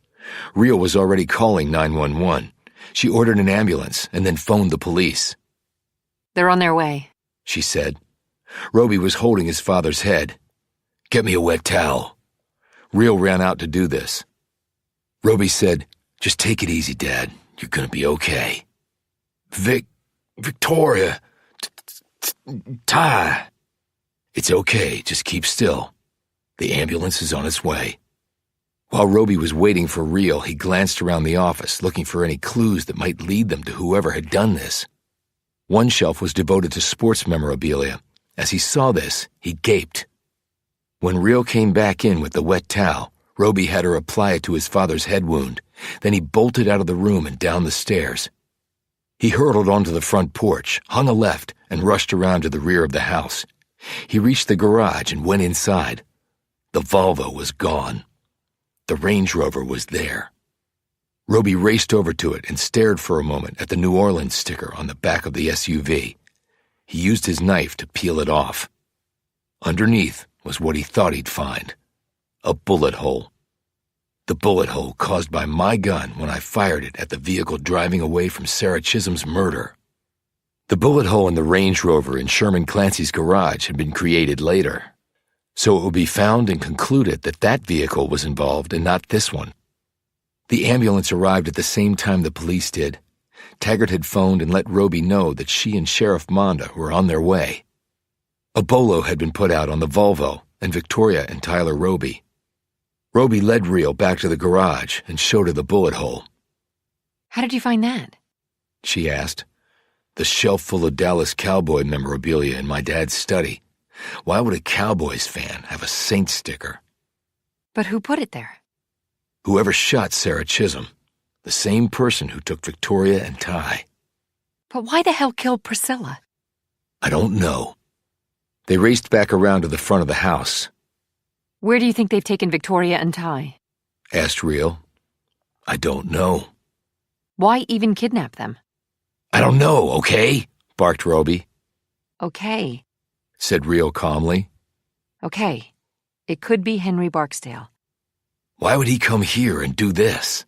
Real was already calling 911. She ordered an ambulance and then phoned the police. They're on their way, she said. Roby was holding his father's head. "Get me a wet towel." Real ran out to do this. Roby said, "Just take it easy, Dad. You're gonna be okay." Victoria, Ty. "It's okay, just keep still. The ambulance is on its way." While Roby was waiting for Real, he glanced around the office, looking for any clues that might lead them to whoever had done this. One shelf was devoted to sports memorabilia. As he saw this, he gaped. When Real came back in with the wet towel, Roby had her apply it to his father's head wound. Then he bolted out of the room and down the stairs. He hurtled onto the front porch, hung a left, and rushed around to the rear of the house. He reached the garage and went inside. The Volvo was gone. The Range Rover was there. Roby raced over to it and stared for a moment at the New Orleans sticker on the back of the SUV. He used his knife to peel it off. Underneath was what he thought he'd find. A bullet hole. The bullet hole caused by my gun when I fired it at the vehicle driving away from Sarah Chisholm's murder. The bullet hole in the Range Rover in Sherman Clancy's garage had been created later. So it would be found and concluded that that vehicle was involved and not this one. The ambulance arrived at the same time the police did. Taggart had phoned and let Roby know that she and Sheriff Monda were on their way. A bolo had been put out on the Volvo, and Victoria and Tyler Roby. Roby led Real back to the garage and showed her the bullet hole. How did you find that? She asked. The shelf full of Dallas Cowboy memorabilia in my dad's study. Why would a Cowboys fan have a Saint sticker? But who put it there? Whoever shot Sarah Chisholm. The same person who took Victoria and Ty. But why the hell killed Priscilla? I don't know. They raced back around to the front of the house. Where do you think they've taken Victoria and Ty? Asked Real. I don't know. Why even kidnap them? I don't know, okay? Barked Roby. Okay. Said Real calmly. Okay. It could be Henry Barksdale. Why would he come here and do this?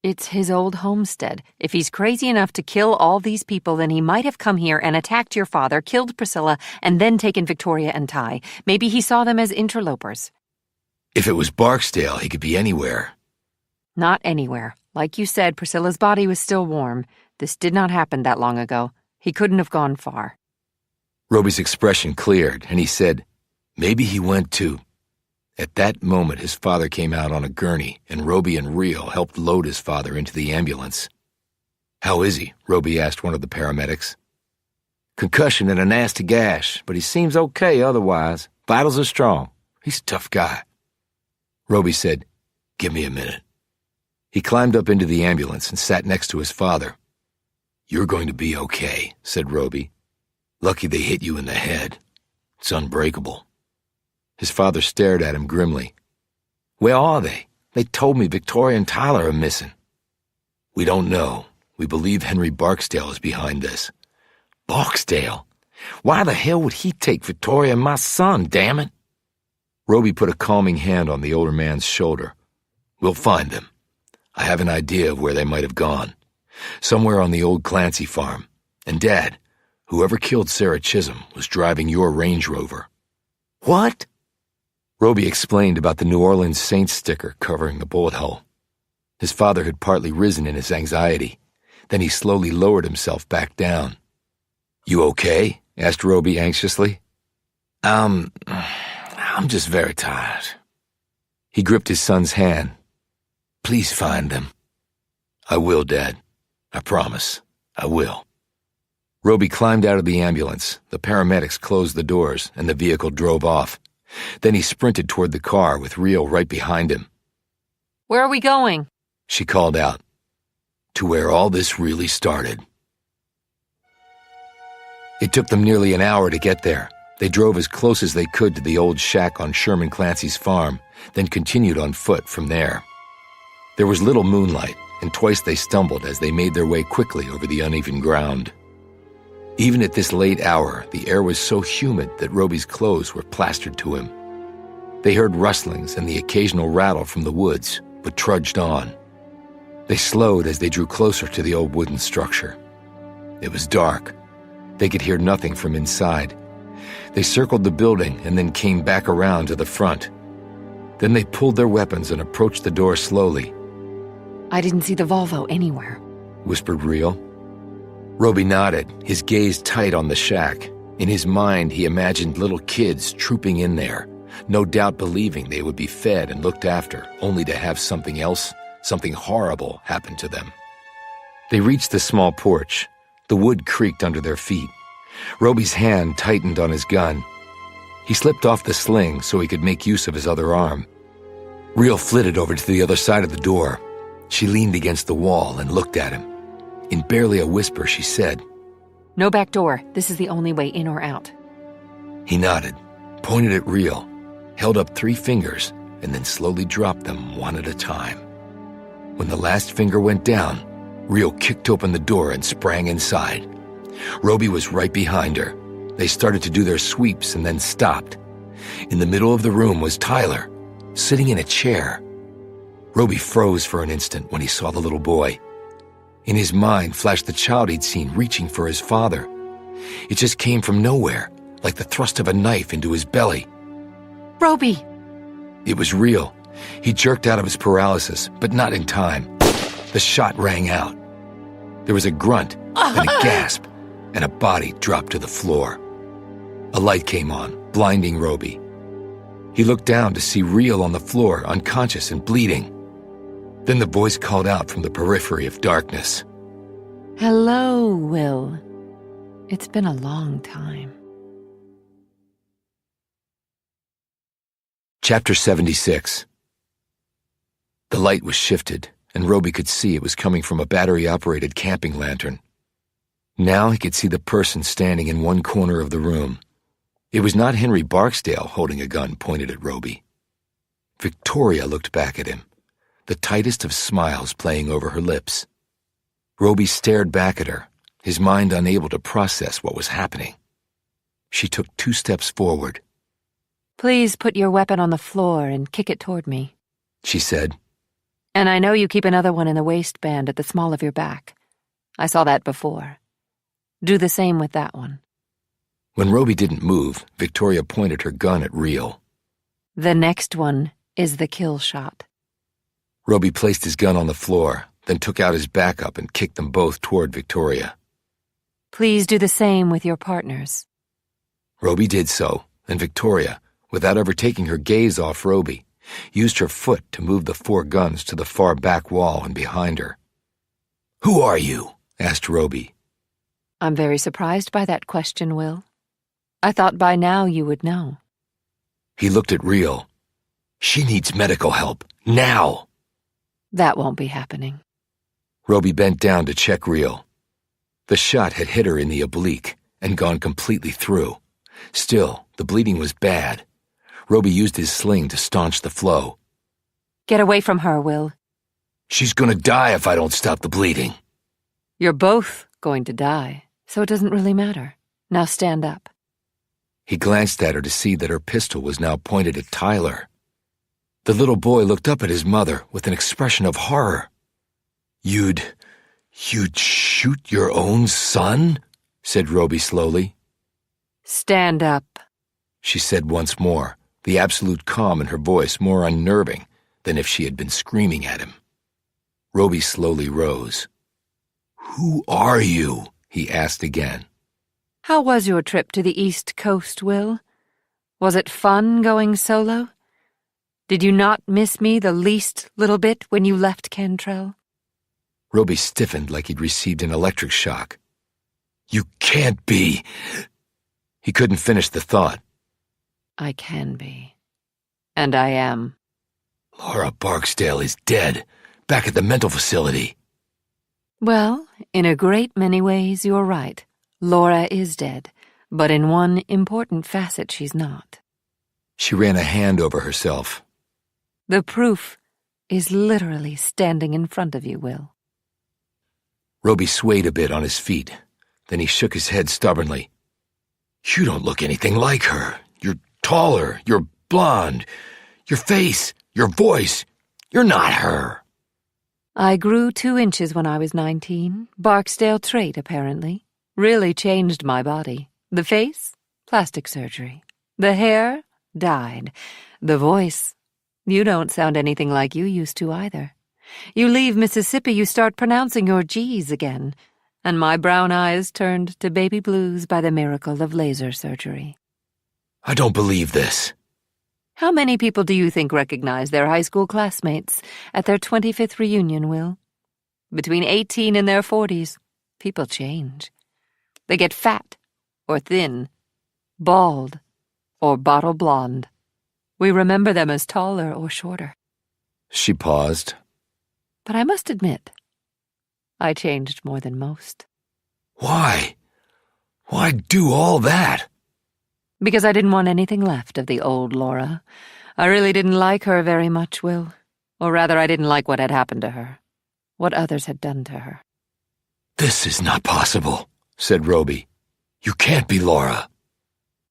It's his old homestead. If he's crazy enough to kill all these people, then he might have come here and attacked your father, killed Priscilla, and then taken Victoria and Ty. Maybe he saw them as interlopers. If it was Barksdale, he could be anywhere. Not anywhere. Like you said, Priscilla's body was still warm. This did not happen that long ago. He couldn't have gone far. Roby's expression cleared, and he said, maybe he went to... At that moment, his father came out on a gurney, and Roby and Real helped load his father into the ambulance. How is he? Roby asked one of the paramedics. Concussion and a nasty gash, but he seems okay otherwise. Vitals are strong. He's a tough guy. Roby said, give me a minute. He climbed up into the ambulance and sat next to his father. You're going to be okay, said Roby. Lucky they hit you in the head. It's unbreakable. His father stared at him grimly. Where are they? They told me Victoria and Tyler are missing. We don't know. We believe Henry Barksdale is behind this. Barksdale? Why the hell would he take Victoria and my son, damn it? Roby put a calming hand on the older man's shoulder. We'll find them. I have an idea of where they might have gone. Somewhere on the old Clancy farm. And Dad, whoever killed Sarah Chisholm was driving your Range Rover. What? Roby explained about the New Orleans Saints sticker covering the bullet hole. His father had partly risen in his anxiety. Then he slowly lowered himself back down. You okay? Asked Roby anxiously. I'm just very tired. He gripped his son's hand. Please find them. I will, Dad. I promise. I will. Roby climbed out of the ambulance. The paramedics closed the doors, and the vehicle drove off. Then he sprinted toward the car with Real right behind him. Where are we going? She called out. To where all this really started. It took them nearly an hour to get there. They drove as close as they could to the old shack on Sherman Clancy's farm, then continued on foot from there. There was little moonlight, and twice they stumbled as they made their way quickly over the uneven ground. Even at this late hour, the air was so humid that Roby's clothes were plastered to him. They heard rustlings and the occasional rattle from the woods, but trudged on. They slowed as they drew closer to the old wooden structure. It was dark. They could hear nothing from inside. They circled the building and then came back around to the front. Then they pulled their weapons and approached the door slowly. I didn't see the Volvo anywhere, whispered Real. Roby nodded, his gaze tight on the shack. In his mind, he imagined little kids trooping in there, no doubt believing they would be fed and looked after, only to have something else, something horrible, happen to them. They reached the small porch. The wood creaked under their feet. Roby's hand tightened on his gun. He slipped off the sling so he could make use of his other arm. Real flitted over to the other side of the door. She leaned against the wall and looked at him. In barely a whisper, she said, No back door. This is the only way in or out. He nodded, pointed at Real, held up 3 fingers, and then slowly dropped them one at a time. When the last finger went down, Real kicked open the door and sprang inside. Roby was right behind her. They started to do their sweeps and then stopped. In the middle of the room was Tyler, sitting in a chair. Roby froze for an instant when he saw the little boy. In his mind flashed the child he'd seen reaching for his father. It just came from nowhere, like the thrust of a knife into his belly. Roby! It was Real. He jerked out of his paralysis, but not in time. The shot rang out. There was a grunt, and a gasp, and a body dropped to the floor. A light came on, blinding Roby. He looked down to see Real on the floor, unconscious and bleeding. Then the voice called out from the periphery of darkness. Hello, Will. It's been a long time. Chapter 76. The light was shifted, and Roby could see it was coming from a battery-operated camping lantern. Now he could see the person standing in one corner of the room. It was not Henry Barksdale holding a gun pointed at Roby. Victoria looked back at him, the tightest of smiles playing over her lips. Roby stared back at her, his mind unable to process what was happening. She took 2 steps forward. Please put your weapon on the floor and kick it toward me, she said. And I know you keep another one in the waistband at the small of your back. I saw that before. Do the same with that one. When Roby didn't move, Victoria pointed her gun at Reel. The next one is the kill shot. Roby placed his gun on the floor, then took out his backup and kicked them both toward Victoria. Please do the same with your partners. Roby did so, and Victoria, without ever taking her gaze off Roby, used her foot to move the 4 guns to the far back wall and behind her. "Who are you?" asked Roby. I'm very surprised by that question, Will. I thought by now you would know. He looked at Reel. "She needs medical help, now!" That won't be happening. Roby bent down to check Reel. The shot had hit her in the oblique and gone completely through. Still, the bleeding was bad. Roby used his sling to staunch the flow. Get away from her, Will. "She's gonna die if I don't stop the bleeding." You're both going to die, so it doesn't really matter. Now stand up. He glanced at her to see that her pistol was now pointed at Tyler. The little boy looked up at his mother with an expression of horror. You'd shoot your own son?" said Roby slowly. Stand up, She said once more, the absolute calm in her voice more unnerving than if she had been screaming at him. Roby slowly rose. "Who are you?" he asked again. How was your trip to the East Coast, Will? Was it fun going solo? Did you not miss me the least little bit when you left Cantrell? Roby stiffened like he'd received an electric shock. "You can't be." He couldn't finish the thought. I can be. And I am. Laura Barksdale is dead, back at the mental facility. Well, in a great many ways, you're right. Laura is dead, but in one important facet she's not. She ran a hand over herself. The proof is literally standing in front of you, Will. Roby swayed a bit on his feet. Then he shook his head stubbornly. "You don't look anything like her. You're taller, you're blonde. Your face, your voice, you're not her." I grew 2 inches when I was 19. Barksdale trait, apparently. Really changed my body. The face? Plastic surgery. The hair? Dyed. The voice? You don't sound anything like you used to either. You leave Mississippi, you start pronouncing your G's again, and my brown eyes turned to baby blues by the miracle of laser surgery. "I don't believe this." How many people do you think recognize their high school classmates at their 25th reunion, Will? Between 18 and their 40s, people change. They get fat or thin, bald or bottle blonde. We remember them as taller or shorter. She paused. But I must admit, I changed more than most. "Why? Why do all that?" Because I didn't want anything left of the old Laura. I really didn't like her very much, Will. Or rather, I didn't like what had happened to her. What others had done to her. "This is not possible," said Roby. "You can't be Laura."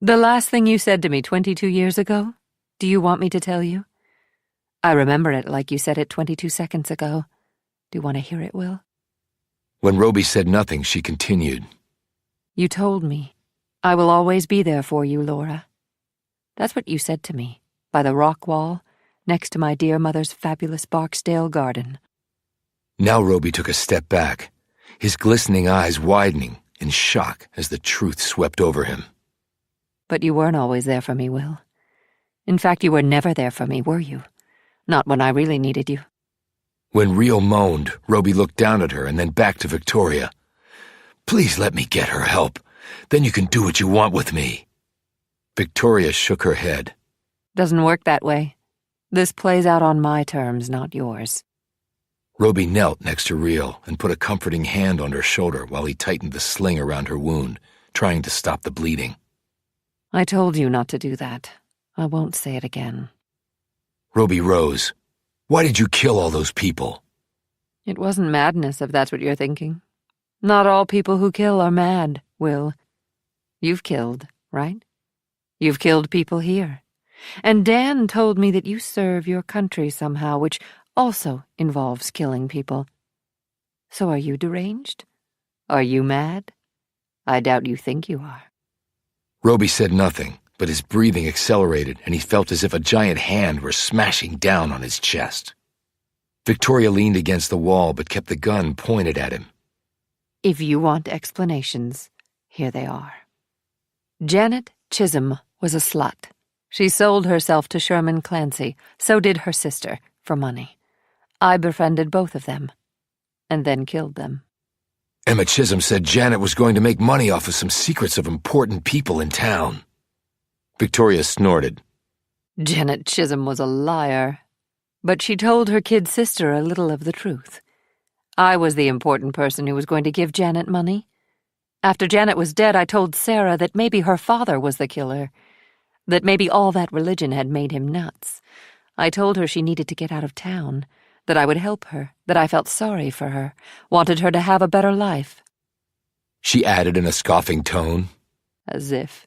The last thing you said to me 22 years ago, do you want me to tell you? I remember it like you said it 22 seconds ago. Do you want to hear it, Will? When Roby said nothing, she continued. You told me, I will always be there for you, Laura. That's what you said to me, by the rock wall, next to my dear mother's fabulous Barksdale garden. Now Roby took a step back, his glistening eyes widening in shock as the truth swept over him. But you weren't always there for me, Will. In fact, you were never there for me, were you? Not when I really needed you. When Reel moaned, Roby looked down at her and then back to Victoria. "Please let me get her help. Then you can do what you want with me." Victoria shook her head. Doesn't work that way. This plays out on my terms, not yours. Roby knelt next to Reel and put a comforting hand on her shoulder while he tightened the sling around her wound, trying to stop the bleeding. I told you not to do that. I won't say it again. Roby rose. "Why did you kill all those people?" It wasn't madness, if that's what you're thinking. Not all people who kill are mad, Will. You've killed, right? You've killed people here. And Dan told me that you serve your country somehow, which also involves killing people. So are you deranged? Are you mad? I doubt you think you are. Roby said nothing, but his breathing accelerated and he felt as if a giant hand were smashing down on his chest. Victoria leaned against the wall but kept the gun pointed at him. If you want explanations, here they are. Janet Chisholm was a slut. She sold herself to Sherman Clancy, so did her sister, for money. I befriended both of them, and then killed them. Emma Chisholm said Janet was going to make money off of some secrets of important people in town. Victoria snorted. Janet Chisholm was a liar, but she told her kid sister a little of the truth. I was the important person who was going to give Janet money. After Janet was dead, I told Sarah that maybe her father was the killer, that maybe all that religion had made him nuts. I told her she needed to get out of town, that I would help her, that I felt sorry for her, wanted her to have a better life. She added in a scoffing tone. As if.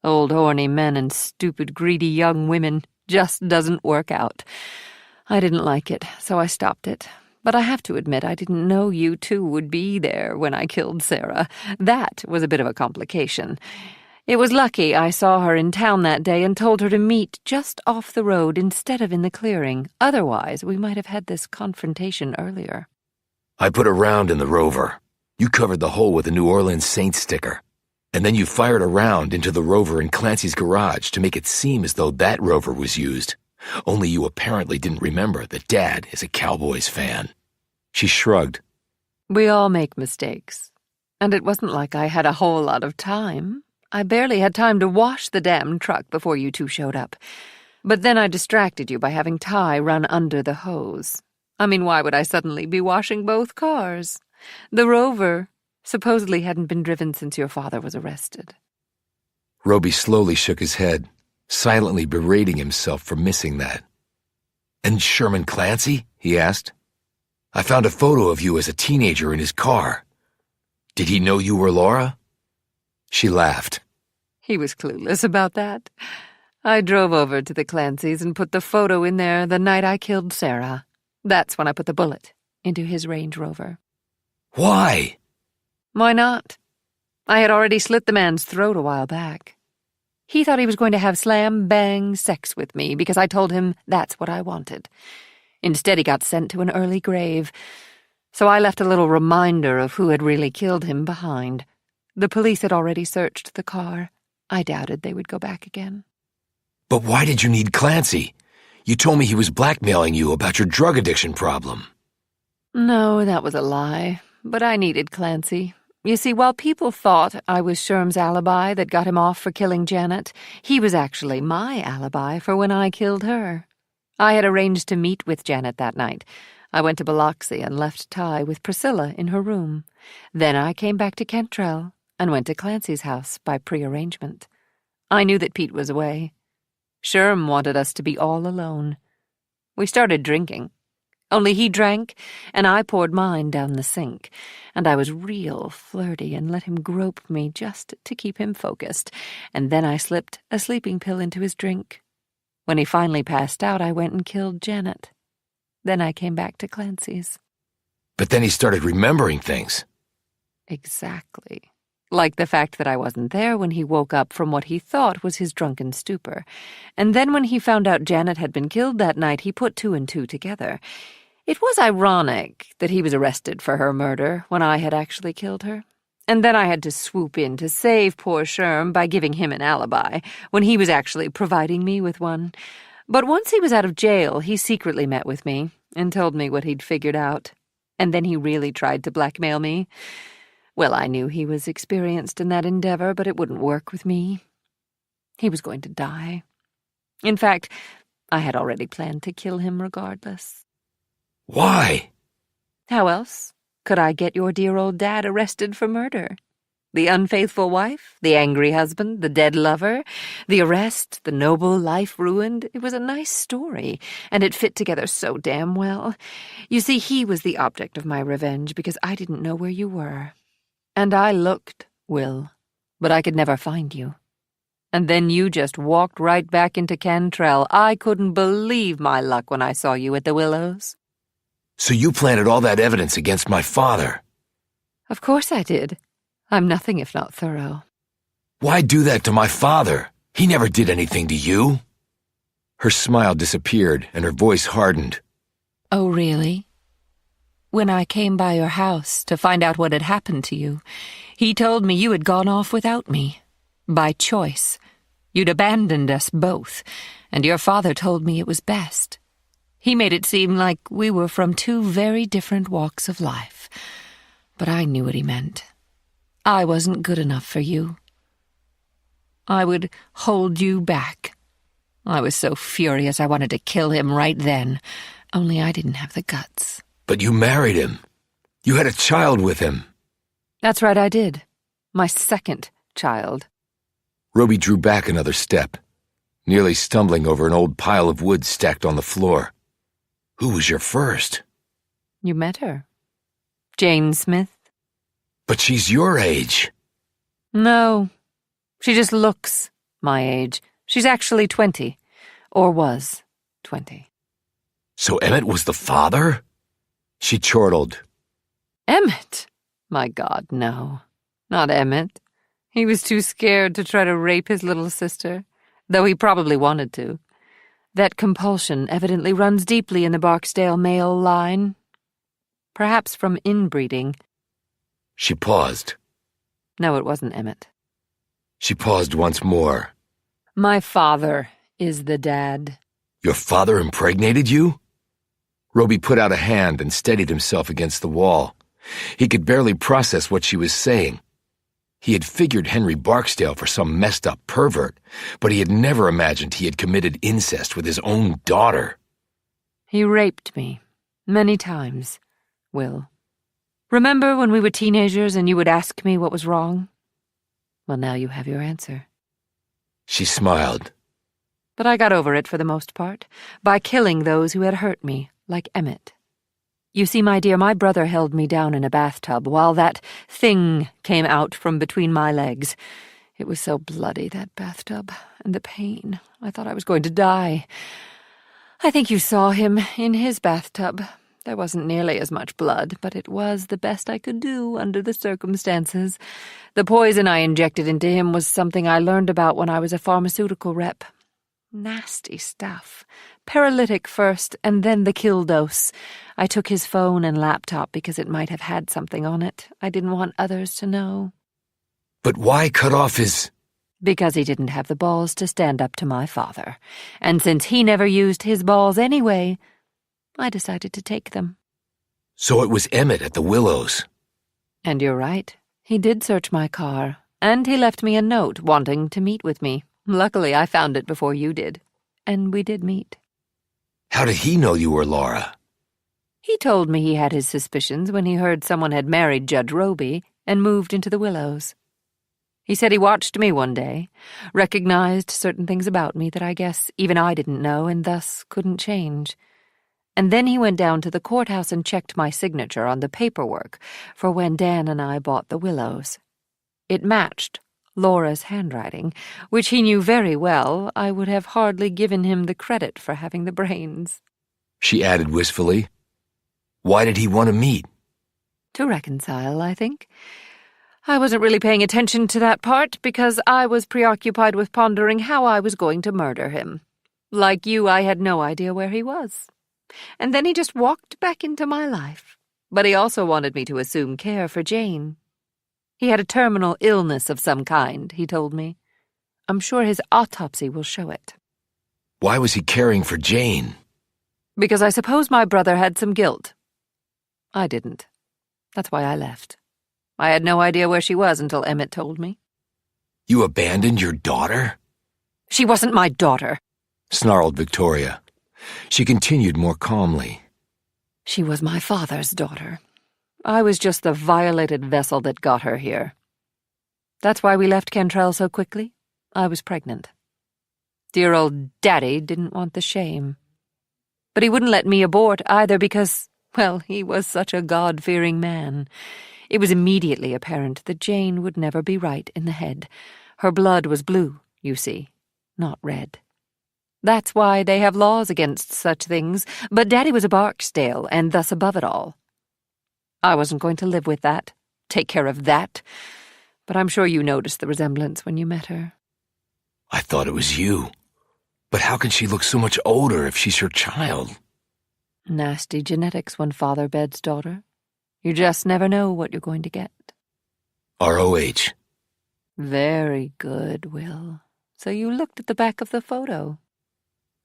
Old horny men and stupid greedy young women just doesn't work out. I didn't like it, so I stopped it. But I have to admit I didn't know you two would be there when I killed Sarah. That was a bit of a complication. It was lucky I saw her in town that day and told her to meet just off the road instead of in the clearing. Otherwise, we might have had this confrontation earlier. I put a round in the Rover. You covered the hole with a New Orleans Saints sticker. And then you fired a round into the Rover in Clancy's garage to make it seem as though that Rover was used. Only you apparently didn't remember that Dad is a Cowboys fan. She shrugged. We all make mistakes. And it wasn't like I had a whole lot of time. I barely had time to wash the damn truck before you two showed up. But then I distracted you by having Ty run under the hose. I mean, why would I suddenly be washing both cars? The Rover supposedly hadn't been driven since your father was arrested. Roby slowly shook his head, silently berating himself for missing that. And Sherman Clancy? He asked. I found a photo of you as a teenager in his car. Did he know you were Laura? She laughed. He was clueless about that. I drove over to the Clancys and put the photo in there the night I killed Sarah. That's when I put the bullet into his Range Rover. Why? Why not? I had already slit the man's throat a while back. He thought he was going to have slam-bang sex with me because I told him that's what I wanted. Instead, he got sent to an early grave. So I left a little reminder of who had really killed him behind. The police had already searched the car. I doubted they would go back again. But why did you need Clancy? You told me he was blackmailing you about your drug addiction problem. No, that was a lie. But I needed Clancy. You see, while people thought I was Sherm's alibi that got him off for killing Janet, he was actually my alibi for when I killed her. I had arranged to meet with Janet that night. I went to Baldacci and left Ty with Priscilla in her room. Then I came back to Cantrell and went to Clancy's house by prearrangement. I knew that Pete was away. Sherm wanted us to be all alone. We started drinking. Only he drank, and I poured mine down the sink, and I was real flirty and let him grope me just to keep him focused, and then I slipped a sleeping pill into his drink. When he finally passed out, I went and killed Janet. Then I came back to Clancy's. But then he started remembering things. Exactly. Like the fact that I wasn't there when he woke up from what he thought was his drunken stupor. And then when he found out Janet had been killed that night, he put two and two together. It was ironic that he was arrested for her murder when I had actually killed her. And then I had to swoop in to save poor Sherm by giving him an alibi, when he was actually providing me with one. But once he was out of jail, he secretly met with me and told me what he'd figured out. And then he really tried to blackmail me. Well, I knew he was experienced in that endeavor, but it wouldn't work with me. He was going to die. In fact, I had already planned to kill him regardless. Why? How else could I get your dear old dad arrested for murder? The unfaithful wife, the angry husband, the dead lover, the arrest, the noble life ruined. It was a nice story, and it fit together so damn well. You see, he was the object of my revenge because I didn't know where you were. And I looked, Will, but I could never find you. And then you just walked right back into Cantrell. I couldn't believe my luck when I saw you at the Willows. So you planted all that evidence against my father? Of course I did. I'm nothing if not thorough. Why do that to my father? He never did anything to you. Her smile disappeared and her voice hardened. Oh, really? When I came by your house to find out what had happened to you, he told me you had gone off without me. By choice. You'd abandoned us both, and your father told me it was best. He made it seem like we were from two very different walks of life. But I knew what he meant. I wasn't good enough for you. I would hold you back. I was so furious I wanted to kill him right then, only I didn't have the guts. But you married him. You had a child with him. That's right, I did. My second child. Roby drew back another step, nearly stumbling over an old pile of wood stacked on the floor. Who was your first? You met her. Jane Smith. But she's your age. No. She just looks my age. She's actually 20. Or was 20. So Emmett was the father? She chortled. Emmett? My God, no. Not Emmett. He was too scared to try to rape his little sister, though he probably wanted to. That compulsion evidently runs deeply in the Barksdale male line. Perhaps from inbreeding. She paused. No, it wasn't Emmett. She paused once more. My father is the dad. Your father impregnated you? Roby put out a hand and steadied himself against the wall. He could barely process what she was saying. He had figured Henry Barksdale for some messed-up pervert, but he had never imagined he had committed incest with his own daughter. He raped me. Many times, Will. Remember when we were teenagers and you would ask me what was wrong? Well, now you have your answer. She smiled. But I got over it for the most part, by killing those who had hurt me, like Emmett. You see, my dear, my brother held me down in a bathtub while that thing came out from between my legs. It was so bloody, that bathtub, and the pain. I thought I was going to die. I think you saw him in his bathtub. There wasn't nearly as much blood, but it was the best I could do under the circumstances. The poison I injected into him was something I learned about when I was a pharmaceutical rep. Nasty stuff. Paralytic first, and then the kill dose. I took his phone and laptop because it might have had something on it. I didn't want others to know. But why cut off his... Because he didn't have the balls to stand up to my father. And since he never used his balls anyway, I decided to take them. So it was Emmett at the Willows. And you're right. He did search my car, and he left me a note wanting to meet with me. Luckily, I found it before you did, and we did meet. How did he know you were Laura? He told me he had his suspicions when he heard someone had married Judge Roby and moved into the Willows. He said he watched me one day, recognized certain things about me that I guess even I didn't know and thus couldn't change. And then he went down to the courthouse and checked my signature on the paperwork for when Dan and I bought the Willows. It matched Laura's handwriting, which he knew very well. I would have hardly given him the credit for having the brains. She added wistfully. Why did he want to meet? To reconcile, I think. I wasn't really paying attention to that part because I was preoccupied with pondering how I was going to murder him. Like you, I had no idea where he was. And then he just walked back into my life. But he also wanted me to assume care for Jane. He had a terminal illness of some kind, he told me. I'm sure his autopsy will show it. Why was he caring for Jane? Because I suppose my brother had some guilt. I didn't. That's why I left. I had no idea where she was until Emmett told me. You abandoned your daughter? She wasn't my daughter, snarled Victoria. She continued more calmly. She was my father's daughter. I was just the violated vessel that got her here. That's why we left Cantrell so quickly. I was pregnant. Dear old Daddy didn't want the shame. But he wouldn't let me abort either because, well, he was such a God-fearing man. It was immediately apparent that Jane would never be right in the head. Her blood was blue, you see, not red. That's why they have laws against such things, but Daddy was a Barksdale, and thus above it all. I wasn't going to live with that, take care of that, but I'm sure you noticed the resemblance when you met her. I thought it was you. But how can she look so much older if she's her child? Nasty genetics when father beds daughter. You just never know what you're going to get. ROH. Very good, Will. So you looked at the back of the photo.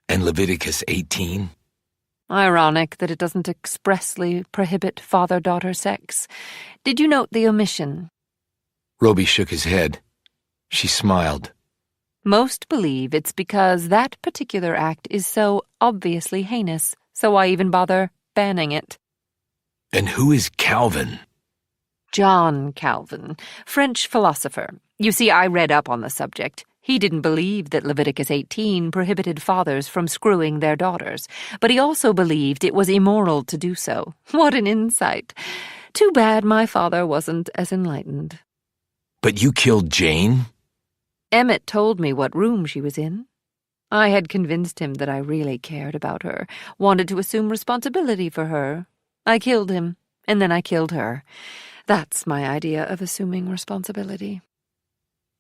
And Leviticus 18? Ironic that it doesn't expressly prohibit father-daughter sex. Did you note the omission? Roby shook his head. She smiled. Most believe it's because that particular act is so obviously heinous, so I even bother banning it. And who is Calvin? John Calvin, French philosopher. You see, I read up on the subject. He didn't believe that Leviticus 18 prohibited fathers from screwing their daughters, but he also believed it was immoral to do so. What an insight. Too bad my father wasn't as enlightened. But you killed Jane? Emmett told me what room she was in. I had convinced him that I really cared about her, wanted to assume responsibility for her. I killed him, and then I killed her. That's my idea of assuming responsibility.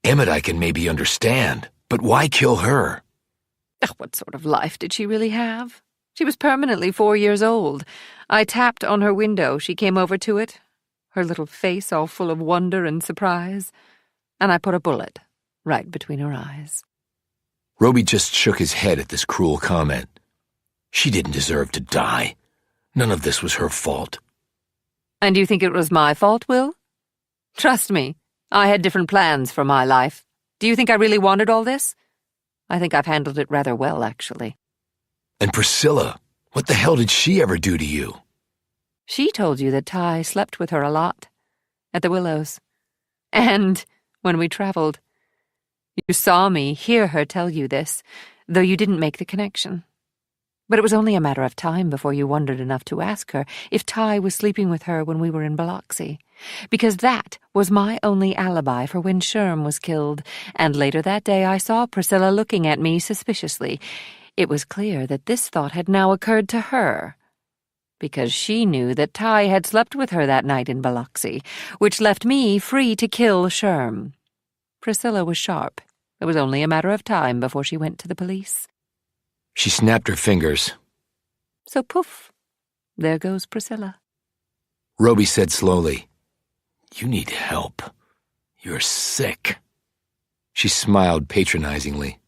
Emmett I can maybe understand, but why kill her? What sort of life did she really have? She was permanently 4 years old. I tapped on her window. She came over to it, her little face all full of wonder and surprise, and I put a bullet right between her eyes. Roby just shook his head at this cruel comment. She didn't deserve to die. None of this was her fault. And you think it was my fault, Will? Trust me, I had different plans for my life. Do you think I really wanted all this? I think I've handled it rather well, actually. And Priscilla, what the hell did she ever do to you? She told you that Ty slept with her a lot, at the Willows. And when we traveled. You saw me hear her tell you this, though you didn't make the connection. But it was only a matter of time before you wondered enough to ask her if Ty was sleeping with her when we were in Baldacci, because that was my only alibi for when Sherm was killed, and later that day I saw Priscilla looking at me suspiciously. It was clear that this thought had now occurred to her, because she knew that Ty had slept with her that night in Baldacci, which left me free to kill Sherm. Priscilla was sharp. It was only a matter of time before she went to the police. She snapped her fingers. So poof, there goes Priscilla. Roby said slowly, "You need help. You're sick." She smiled patronizingly.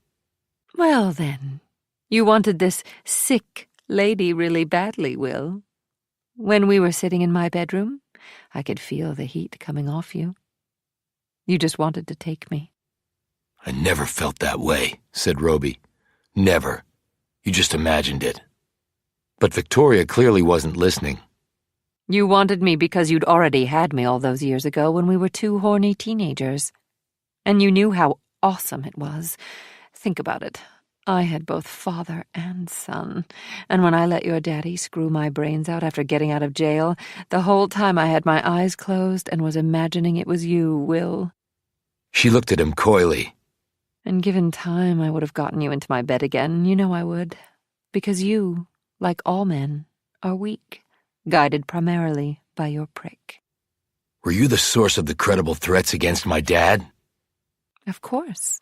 Well then, you wanted this sick lady really badly, Will. When we were sitting in my bedroom, I could feel the heat coming off you. You just wanted to take me. I never felt that way, said Roby. Never. You just imagined it. But Victoria clearly wasn't listening. You wanted me because you'd already had me all those years ago when we were two horny teenagers. And you knew how awesome it was. Think about it. I had both father and son, and when I let your daddy screw my brains out after getting out of jail, the whole time I had my eyes closed and was imagining it was you, Will. She looked at him coyly. And given time, I would have gotten you into my bed again, you know I would. Because you, like all men, are weak, guided primarily by your prick. Were you the source of the credible threats against my dad? Of course.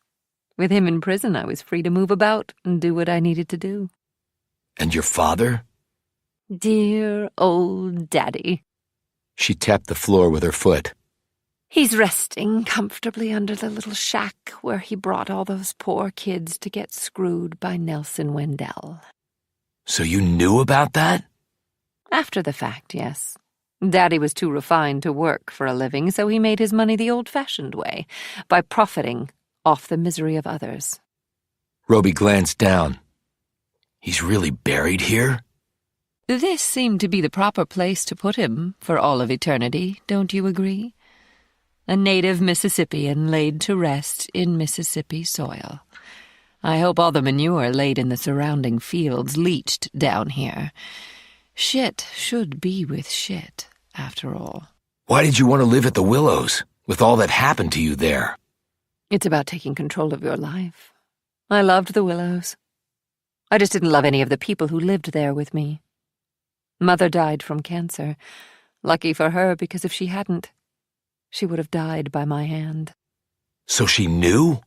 With him in prison, I was free to move about and do what I needed to do. And your father? Dear old Daddy. She tapped the floor with her foot. He's resting comfortably under the little shack where he brought all those poor kids to get screwed by Nelson Wendell. So you knew about that? After the fact, yes. Daddy was too refined to work for a living, so he made his money the old-fashioned way, by profiting off the misery of others. Roby glanced down. He's really buried here? This seemed to be the proper place to put him for all of eternity, don't you agree? A native Mississippian laid to rest in Mississippi soil. I hope all the manure laid in the surrounding fields leached down here. Shit should be with shit, after all. Why did you want to live at the Willows, with all that happened to you there? It's about taking control of your life. I loved the Willows. I just didn't love any of the people who lived there with me. Mother died from cancer. Lucky for her, because if she hadn't, she would have died by my hand. So she knew?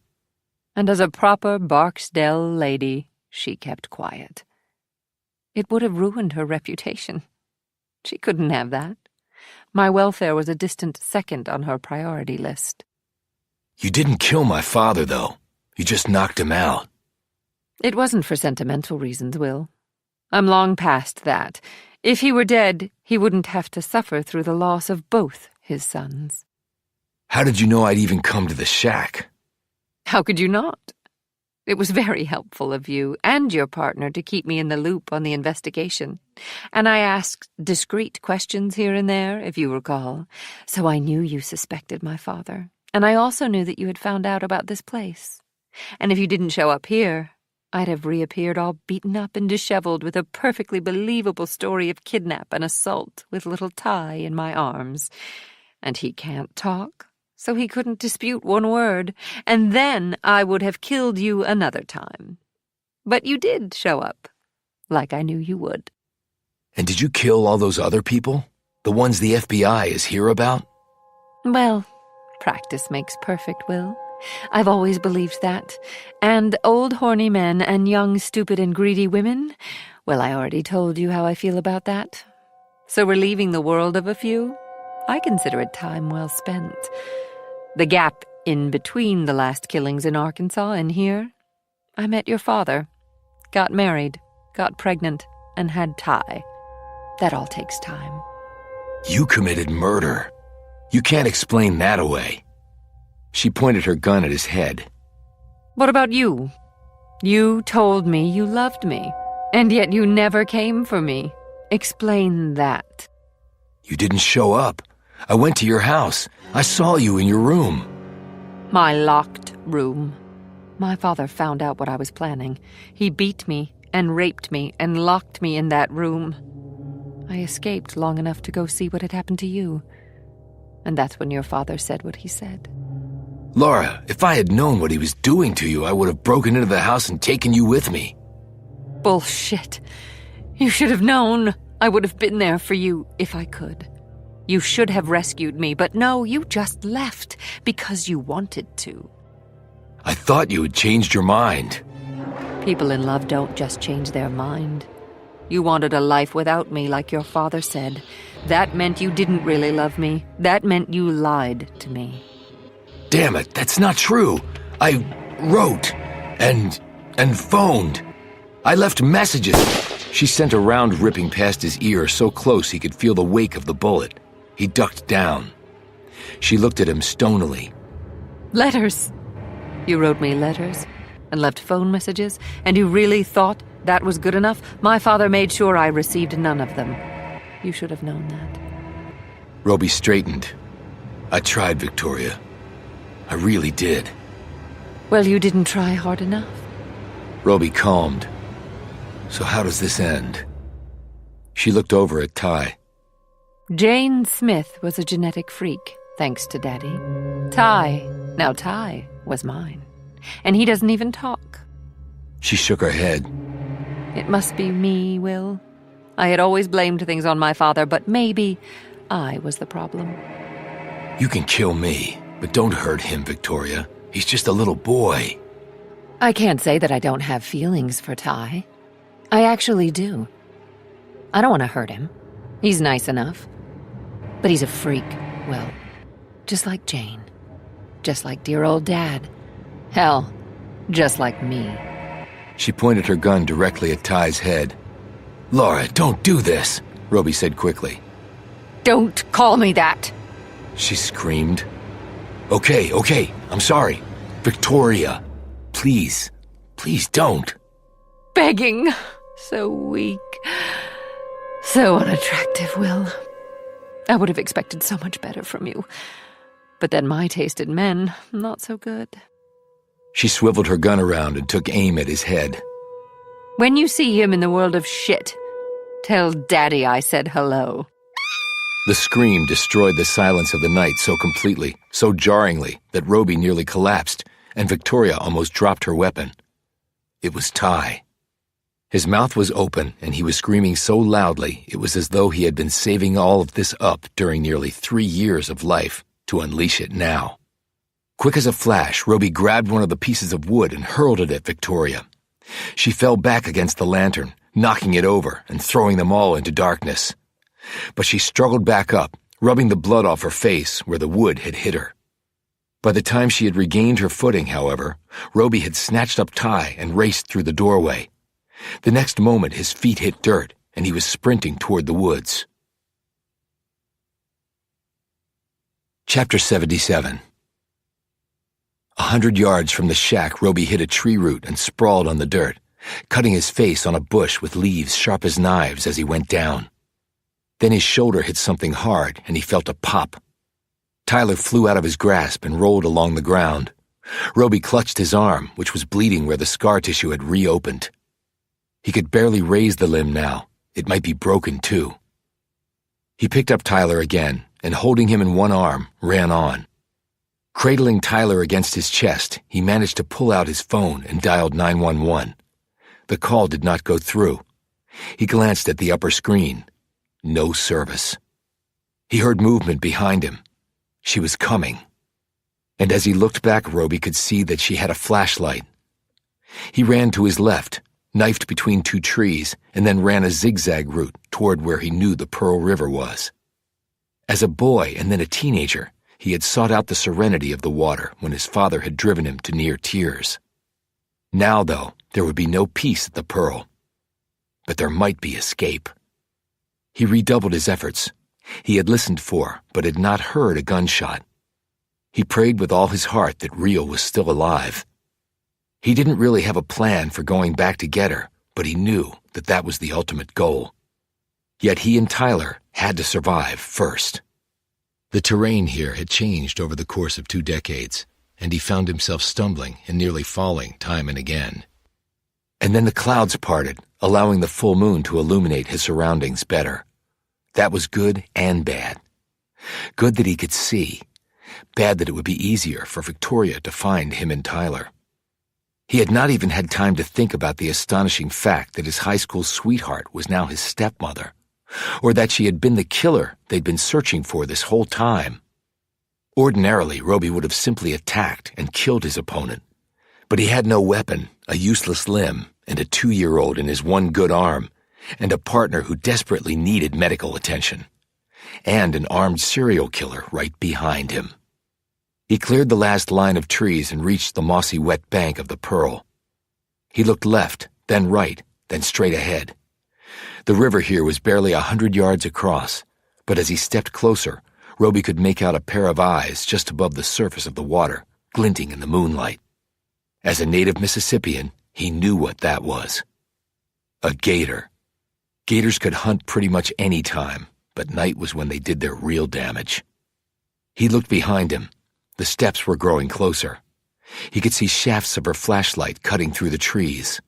And as a proper Barksdale lady, she kept quiet. It would have ruined her reputation. She couldn't have that. My welfare was a distant second on her priority list. You didn't kill my father, though. You just knocked him out. It wasn't for sentimental reasons, Will. I'm long past that. If he were dead, he wouldn't have to suffer through the loss of both his sons. How did you know I'd even come to the shack? How could you not? It was very helpful of you and your partner to keep me in the loop on the investigation. And I asked discreet questions here and there, if you recall, so I knew you suspected my father. And I also knew that you had found out about this place. And if you didn't show up here, I'd have reappeared all beaten up and disheveled with a perfectly believable story of kidnap and assault with little Ty in my arms. And he can't talk, so he couldn't dispute one word, and then I would have killed you another time. But you did show up, like I knew you would. And did you kill all those other people? The ones the FBI is here about? Well, practice makes perfect, Will. I've always believed that. And old horny men and young stupid and greedy women, well, I already told you how I feel about that. So relieving the world of a few, I consider it time well spent. The gap in between the last killings in Arkansas and here, I met your father, got married, got pregnant, and had Ty. That all takes time. You committed murder. You can't explain that away. She pointed her gun at his head. What about you? You told me you loved me, and yet you never came for me. Explain that. You didn't show up. I went to your house. I saw you in your room. My locked room. My father found out what I was planning. He beat me and raped me and locked me in that room. I escaped long enough to go see what had happened to you. And that's when your father said what he said. Laura, if I had known what he was doing to you, I would have broken into the house and taken you with me. Bullshit. You should have known. I would have been there for you if I could. You should have rescued me, but no, you just left because you wanted to. I thought you had changed your mind. People in love don't just change their mind. You wanted a life without me, like your father said. That meant you didn't really love me. That meant you lied to me. Damn it, that's not true. I wrote and phoned. I left messages. She sent a round ripping past his ear so close he could feel the wake of the bullet. He ducked down. She looked at him stonily. Letters. You wrote me letters and left phone messages, and you really thought that was good enough? My father made sure I received none of them. You should have known that. Roby straightened. I tried, Victoria. I really did. Well, you didn't try hard enough. Roby calmed. So how does this end? She looked over at Ty. Jane Smith was a genetic freak, thanks to Daddy. Ty was mine. And he doesn't even talk. She shook her head. It must be me, Will. I had always blamed things on my father, but maybe I was the problem. You can kill me, but don't hurt him, Victoria. He's just a little boy. I can't say that I don't have feelings for Ty. I actually do. I don't want to hurt him. He's nice enough. But he's a freak, Will. Just like Jane. Just like dear old Dad. Hell, just like me. She pointed her gun directly at Ty's head. Laura, don't do this, Roby said quickly. Don't call me that! She screamed. Okay, I'm sorry. Victoria, please don't. Begging. So weak. So unattractive, Will. I would have expected so much better from you. But then my taste in men, not so good. She swiveled her gun around and took aim at his head. When you see him in the world of shit, tell Daddy I said hello. The scream destroyed the silence of the night so completely, so jarringly, that Roby nearly collapsed. and Victoria almost dropped her weapon. It was Ty. His mouth was open, and he was screaming so loudly it was as though he had been saving all of this up during nearly 3 years of life to unleash it now. Quick as a flash, Roby grabbed one of the pieces of wood and hurled it at Victoria. She fell back against the lantern, knocking it over and throwing them all into darkness. But she struggled back up, rubbing the blood off her face where the wood had hit her. By the time she had regained her footing, however, Roby had snatched up Ty and raced through the doorway. The next moment, his feet hit dirt, and he was sprinting toward the woods. Chapter 77. 100 yards from the shack, Roby hit a tree root and sprawled on the dirt, cutting his face on a bush with leaves sharp as knives as he went down. Then his shoulder hit something hard, and he felt a pop. Tyler flew out of his grasp and rolled along the ground. Roby clutched his arm, which was bleeding where the scar tissue had reopened. He could barely raise the limb now. It might be broken, too. He picked up Tyler again, and holding him in one arm, ran on. Cradling Tyler against his chest, he managed to pull out his phone and dialed 911. The call did not go through. He glanced at the upper screen. No service. He heard movement behind him. She was coming. And as he looked back, Roby could see that she had a flashlight. He ran to his left, knifed between 2 trees, and then ran a zigzag route toward where he knew the Pearl River was. As a boy and then a teenager, he had sought out the serenity of the water when his father had driven him to near tears. Now, though, there would be no peace at the Pearl. But there might be escape. He redoubled his efforts. He had listened for, but had not heard a gunshot. He prayed with all his heart that Rio was still alive. He didn't really have a plan for going back to get her, but he knew that that was the ultimate goal. Yet he and Tyler had to survive first. The terrain here had changed over the course of 2 decades, and he found himself stumbling and nearly falling time and again. And then the clouds parted, allowing the full moon to illuminate his surroundings better. That was good and bad. Good that he could see. Bad that it would be easier for Victoria to find him and Tyler. He had not even had time to think about the astonishing fact that his high school sweetheart was now his stepmother, or that she had been the killer they'd been searching for this whole time. Ordinarily, Roby would have simply attacked and killed his opponent, but he had no weapon, a useless limb, and a 2-year-old in his one good arm, and a partner who desperately needed medical attention, and an armed serial killer right behind him. He cleared the last line of trees and reached the mossy wet bank of the Pearl. He looked left, then right, then straight ahead. The river here was barely 100 yards across, but as he stepped closer, Roby could make out a pair of eyes just above the surface of the water, glinting in the moonlight. As a native Mississippian, he knew what that was. A gator. Gators could hunt pretty much any time, but night was when they did their real damage. He looked behind him. The steps were growing closer. He could see shafts of her flashlight cutting through the trees.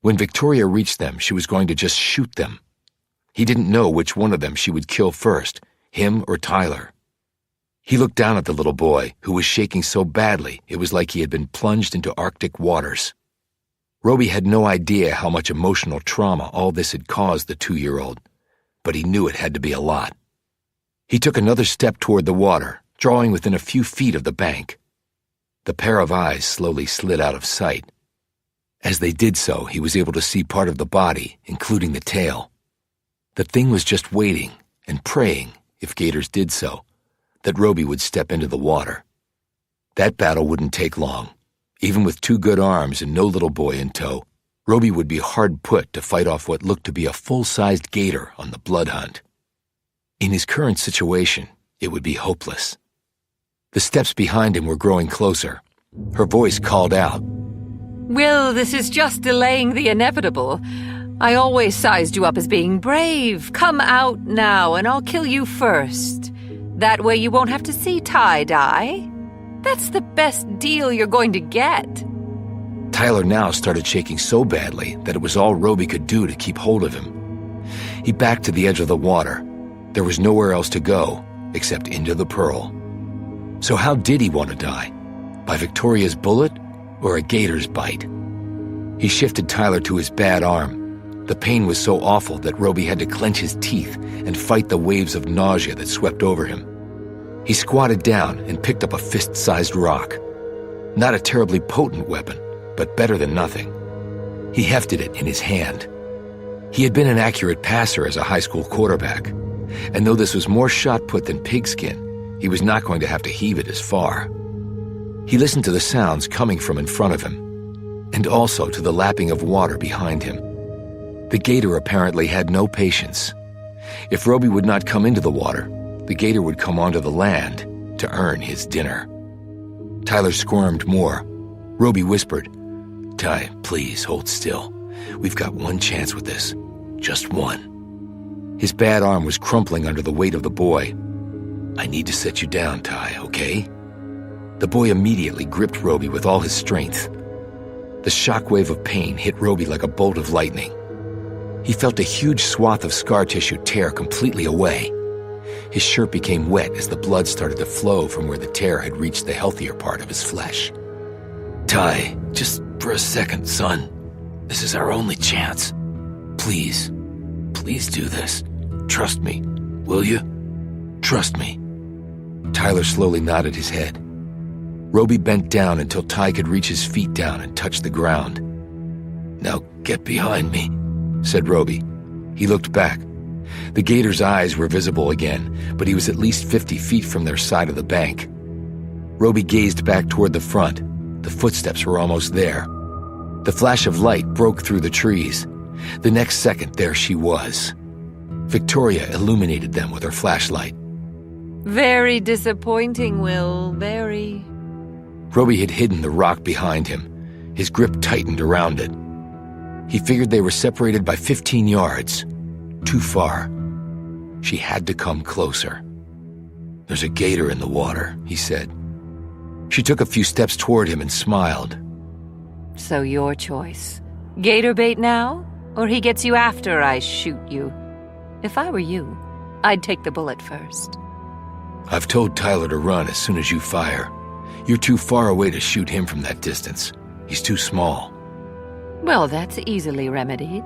When Victoria reached them, she was going to just shoot them. He didn't know which one of them she would kill first, him or Tyler. He looked down at the little boy, who was shaking so badly it was like he had been plunged into Arctic waters. Roby had no idea how much emotional trauma all this had caused the 2-year-old, but he knew it had to be a lot. He took another step toward the water, drawing within a few feet of the bank. The pair of eyes slowly slid out of sight. As they did so, he was able to see part of the body, including the tail. The thing was just waiting and praying, if gators did so, that Roby would step into the water. That battle wouldn't take long. Even with 2 good arms and no little boy in tow, Roby would be hard put to fight off what looked to be a full-sized gator on the blood hunt. In his current situation, it would be hopeless. The steps behind him were growing closer. Her voice called out. Will, this is just delaying the inevitable. I always sized you up as being brave. Come out now, and I'll kill you first. That way you won't have to see tie-dye. That's the best deal you're going to get. Tyler now started shaking so badly that it was all Roby could do to keep hold of him. He backed to the edge of the water. There was nowhere else to go, except into the Pearl. So how did he want to die? By Victoria's bullet or a gator's bite? He shifted Tyler to his bad arm. The pain was so awful that Roby had to clench his teeth and fight the waves of nausea that swept over him. He squatted down and picked up a fist-sized rock. Not a terribly potent weapon, but better than nothing. He hefted it in his hand. He had been an accurate passer as a high school quarterback, and though this was more shot put than pigskin, he was not going to have to heave it as far. He listened to the sounds coming from in front of him, and also to the lapping of water behind him. The gator apparently had no patience. If Roby would not come into the water, the gator would come onto the land to earn his dinner. Tyler squirmed more. Roby whispered, "Ty, please hold still. We've got one chance with this. Just one." His bad arm was crumpling under the weight of the boy. "I need to set you down, Ty, okay?" The boy immediately gripped Roby with all his strength. The shockwave of pain hit Roby like a bolt of lightning. He felt a huge swath of scar tissue tear completely away. His shirt became wet as the blood started to flow from where the tear had reached the healthier part of his flesh. "Ty, just for a second, son. This is our only chance. Please, please do this. Trust me, will you? Trust me." Tyler slowly nodded his head. Roby bent down until Ty could reach his feet down and touch the ground. "Now get behind me," said Roby. He looked back. The gator's eyes were visible again, but he was at least 50 feet from their side of the bank. Roby gazed back toward the front. The footsteps were almost there. The flash of light broke through the trees. The next second, there she was. Victoria illuminated them with her flashlight. Very disappointing, Will, very. Roby had hidden the rock behind him. His grip tightened around it. He figured they were separated by 15 yards. Too far. She had to come closer. "There's a gator in the water," he said. She took a few steps toward him and smiled. So your choice. Gator bait now, or he gets you after I shoot you? If I were you, I'd take the bullet first. "I've told Tyler to run as soon as you fire. You're too far away to shoot him from that distance. He's too small." Well, that's easily remedied.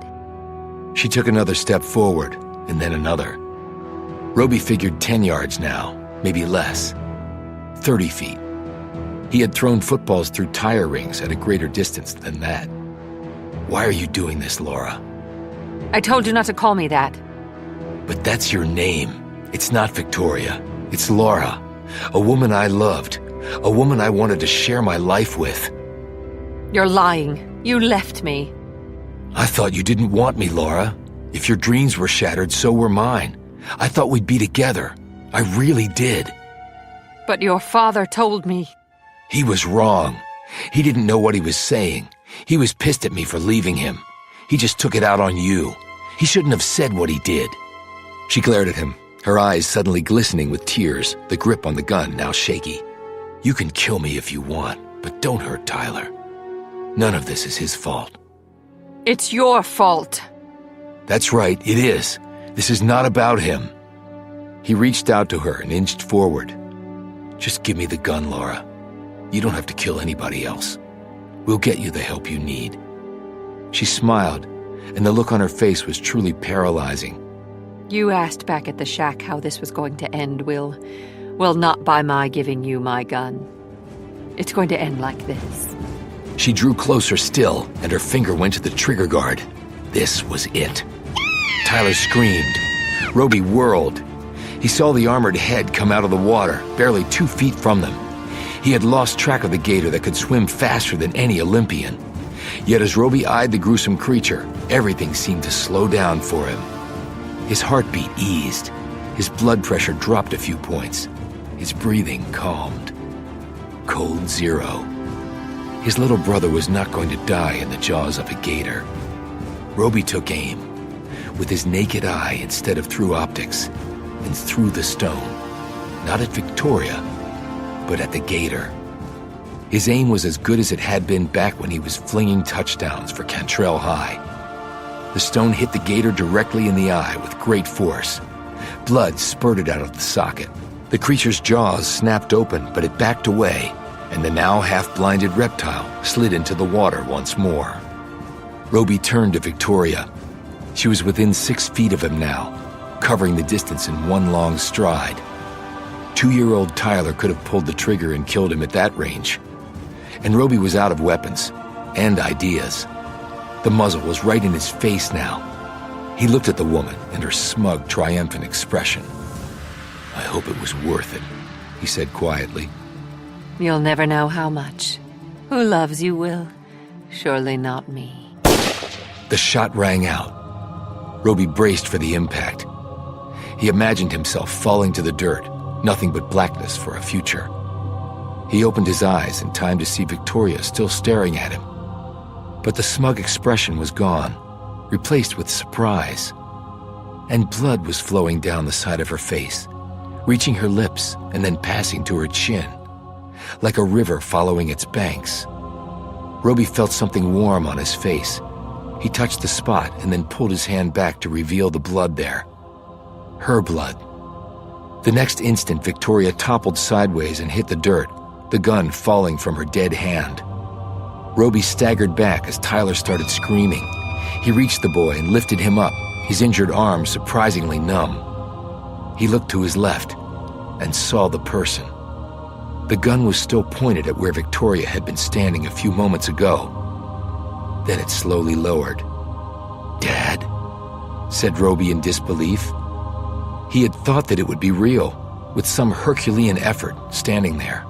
She took another step forward, and then another. Roby figured 10 yards now, maybe less. 30 feet. He had thrown footballs through tire rings at a greater distance than that. "Why are you doing this, Laura?" I told you not to call me that. "But that's your name. It's not Victoria. It's Laura. A woman I loved. A woman I wanted to share my life with." You're lying. You left me. "I thought you didn't want me, Laura. If your dreams were shattered, so were mine. I thought we'd be together. I really did." But your father told me. "He was wrong. He didn't know what he was saying. He was pissed at me for leaving him. He just took it out on you. He shouldn't have said what he did." She glared at him, her eyes suddenly glistening with tears, the grip on the gun now shaky. "You can kill me if you want, but don't hurt Tyler. None of this is his fault." It's your fault. "That's right, it is. This is not about him." He reached out to her and inched forward. "Just give me the gun, Laura. You don't have to kill anybody else. We'll get you the help you need." She smiled, and the look on her face was truly paralyzing. You asked back at the shack how this was going to end, Will. Well, not by my giving you my gun. It's going to end like this. She drew closer still, and her finger went to the trigger guard. This was it. Tyler screamed. Roby whirled. He saw the armored head come out of the water, barely 2 feet from them. He had lost track of the gator that could swim faster than any Olympian. Yet as Roby eyed the gruesome creature, everything seemed to slow down for him. His heartbeat eased. His blood pressure dropped a few points. His breathing calmed. Cold zero. His little brother was not going to die in the jaws of a gator. Roby took aim, with his naked eye instead of through optics, and threw the stone, not at Victoria, but at the gator. His aim was as good as it had been back when he was flinging touchdowns for Cantrell High. The stone hit the gator directly in the eye with great force. Blood spurted out of the socket. The creature's jaws snapped open, but it backed away, and the now half-blinded reptile slid into the water once more. Roby turned to Victoria. She was within 6 feet of him now, covering the distance in one long stride. 2-year-old Tyler could have pulled the trigger and killed him at that range. And Roby was out of weapons and ideas. The muzzle was right in his face now. He looked at the woman and her smug, triumphant expression. "I hope it was worth it," he said quietly. You'll never know how much. Who loves you, Will? Surely not me. The shot rang out. Roby braced for the impact. He imagined himself falling to the dirt, nothing but blackness for a future. He opened his eyes in time to see Victoria still staring at him. But the smug expression was gone, replaced with surprise. And blood was flowing down the side of her face, reaching her lips and then passing to her chin, like a river following its banks. Roby felt something warm on his face. He touched the spot and then pulled his hand back to reveal the blood there. Her blood. The next instant, Victoria toppled sideways and hit the dirt, the gun falling from her dead hand. Roby staggered back as Tyler started screaming. He reached the boy and lifted him up, his injured arm surprisingly numb. He looked to his left and saw the person. The gun was still pointed at where Victoria had been standing a few moments ago. Then it slowly lowered. "Dad?" said Roby in disbelief. He had thought that it would be real, with some Herculean effort standing there.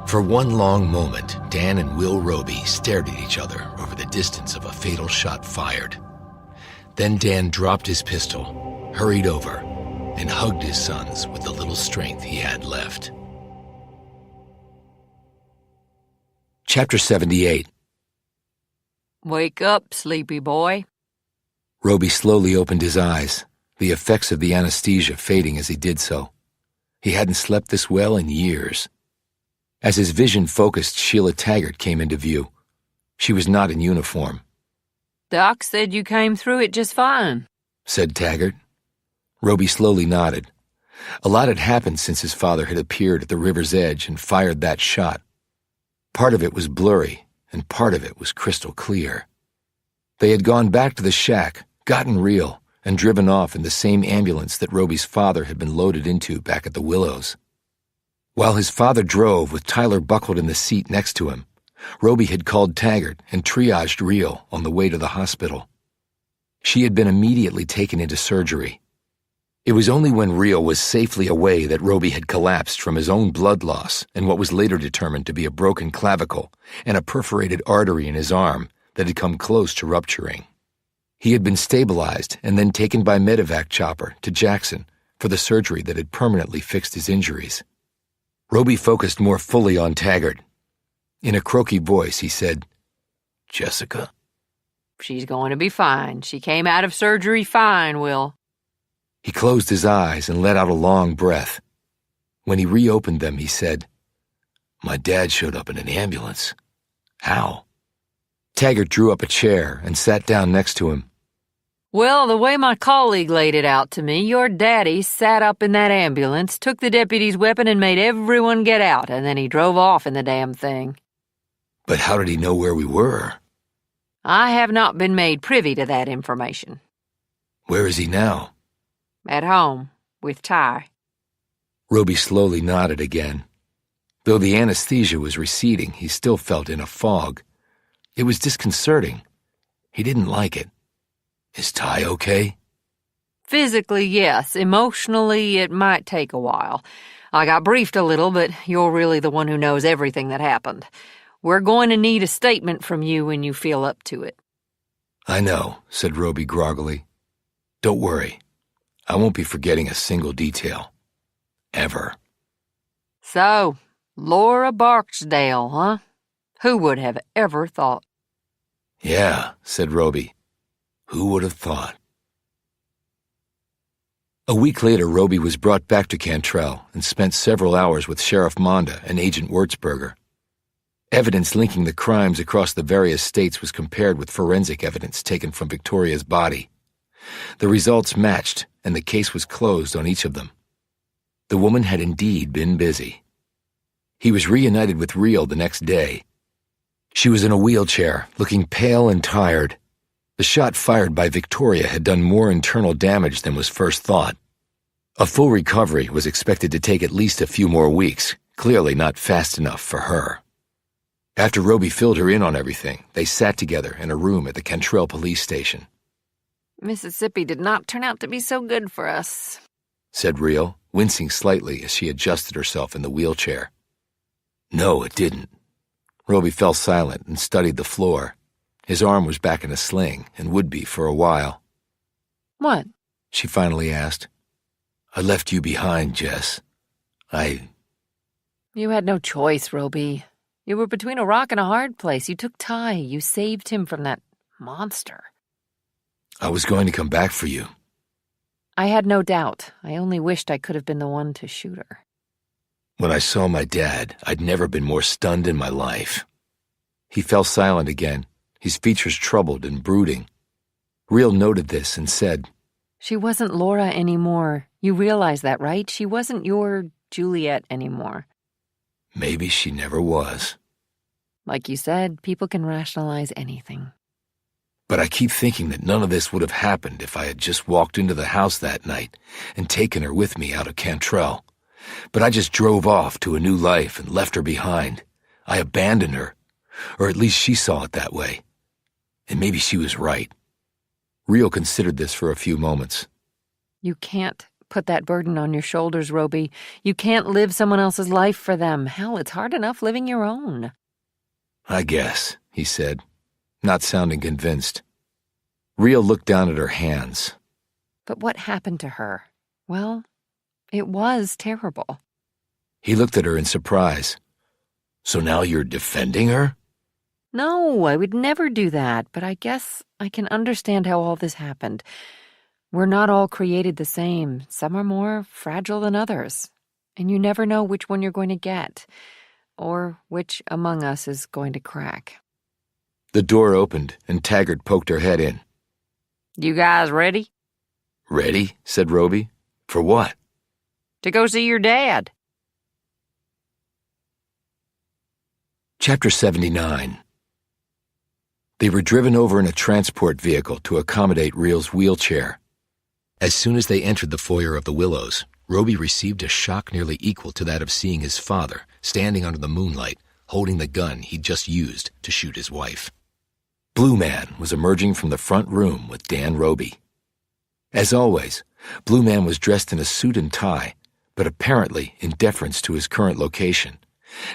For one long moment, Dan and Will Roby stared at each other over the distance of a fatal shot fired. Then Dan dropped his pistol, hurried over, and hugged his sons with the little strength he had left. Chapter 78. Wake up, sleepy boy. Roby slowly opened his eyes, the effects of the anesthesia fading as he did so. He hadn't slept this well in years. As his vision focused, Sheila Taggart came into view. She was not in uniform. Doc said you came through it just fine, said Taggart. Roby slowly nodded. A lot had happened since his father had appeared at the river's edge and fired that shot. Part of it was blurry, and part of it was crystal clear. They had gone back to the shack, gotten real, and driven off in the same ambulance that Roby's father had been loaded into back at the Willows. While his father drove with Tyler buckled in the seat next to him, Roby had called Taggart and triaged Real on the way to the hospital. She had been immediately taken into surgery. It was only when Real was safely away that Roby had collapsed from his own blood loss and what was later determined to be a broken clavicle and a perforated artery in his arm that had come close to rupturing. He had been stabilized and then taken by medevac chopper to Jackson for the surgery that had permanently fixed his injuries. Roby focused more fully on Taggart. In a croaky voice, he said, "Jessica?" She's going to be fine. She came out of surgery fine, Will. He closed his eyes and let out a long breath. When he reopened them, he said, "My dad showed up in an ambulance. How?" Taggart drew up a chair and sat down next to him. Well, the way my colleague laid it out to me, your daddy sat up in that ambulance, took the deputy's weapon and made everyone get out, and then he drove off in the damn thing. But how did he know where we were? I have not been made privy to that information. Where is he now? At home, with Ty. Roby slowly nodded again. Though the anesthesia was receding, he still felt in a fog. It was disconcerting. He didn't like it. Is Ty okay? Physically, yes. Emotionally, it might take a while. I got briefed a little, but you're really the one who knows everything that happened. We're going to need a statement from you when you feel up to it. I know, said Roby groggily. Don't worry. I won't be forgetting a single detail. Ever. So, Laura Barksdale, huh? Who would have ever thought? Yeah, said Roby. Who would have thought? A week later, Roby was brought back to Cantrell and spent several hours with Sheriff Monda and Agent Wurzberger. Evidence linking the crimes across the various states was compared with forensic evidence taken from Victoria's body. The results matched, and the case was closed on each of them. The woman had indeed been busy. He was reunited with Real the next day. She was in a wheelchair, looking pale and tired. The shot fired by Victoria had done more internal damage than was first thought. A full recovery was expected to take at least a few more weeks, clearly not fast enough for her. After Roby filled her in on everything, they sat together in a room at the Cantrell police station. Mississippi did not turn out to be so good for us, said Real, wincing slightly as she adjusted herself in the wheelchair. No, it didn't. Roby fell silent and studied the floor. His arm was back in a sling and would be for a while. What? She finally asked. I left you behind, Jess. You had no choice, Roby. You were between a rock and a hard place. You took Ty. You saved him from that monster. I was going to come back for you. I had no doubt. I only wished I could have been the one to shoot her. When I saw my dad, I'd never been more stunned in my life. He fell silent again, his features troubled and brooding. Real noted this and said, She wasn't Laura anymore. You realize that, right? She wasn't your Juliet anymore. Maybe she never was. Like you said, people can rationalize anything. But I keep thinking that none of this would have happened if I had just walked into the house that night and taken her with me out of Cantrell. But I just drove off to a new life and left her behind. I abandoned her, or at least she saw it that way. And maybe she was right. Real considered this for a few moments. You can't put that burden on your shoulders, Roby. You can't live someone else's life for them. Hell, it's hard enough living your own. I guess, he said, not sounding convinced. Real looked down at her hands. But what happened to her? Well, it was terrible. He looked at her in surprise. So now you're defending her? No, I would never do that, but I guess I can understand how all this happened. We're not all created the same. Some are more fragile than others, and you never know which one you're going to get, or which among us is going to crack. The door opened, and Taggart poked her head in. You guys ready? Ready? Said Roby. For what? To go see your dad. Chapter 79. They were driven over in a transport vehicle to accommodate Real's wheelchair. As soon as they entered the foyer of the Willows, Roby received a shock nearly equal to that of seeing his father standing under the moonlight, holding the gun he'd just used to shoot his wife. Blue Man was emerging from the front room with Dan Roby. As always, Blue Man was dressed in a suit and tie, but apparently in deference to his current location,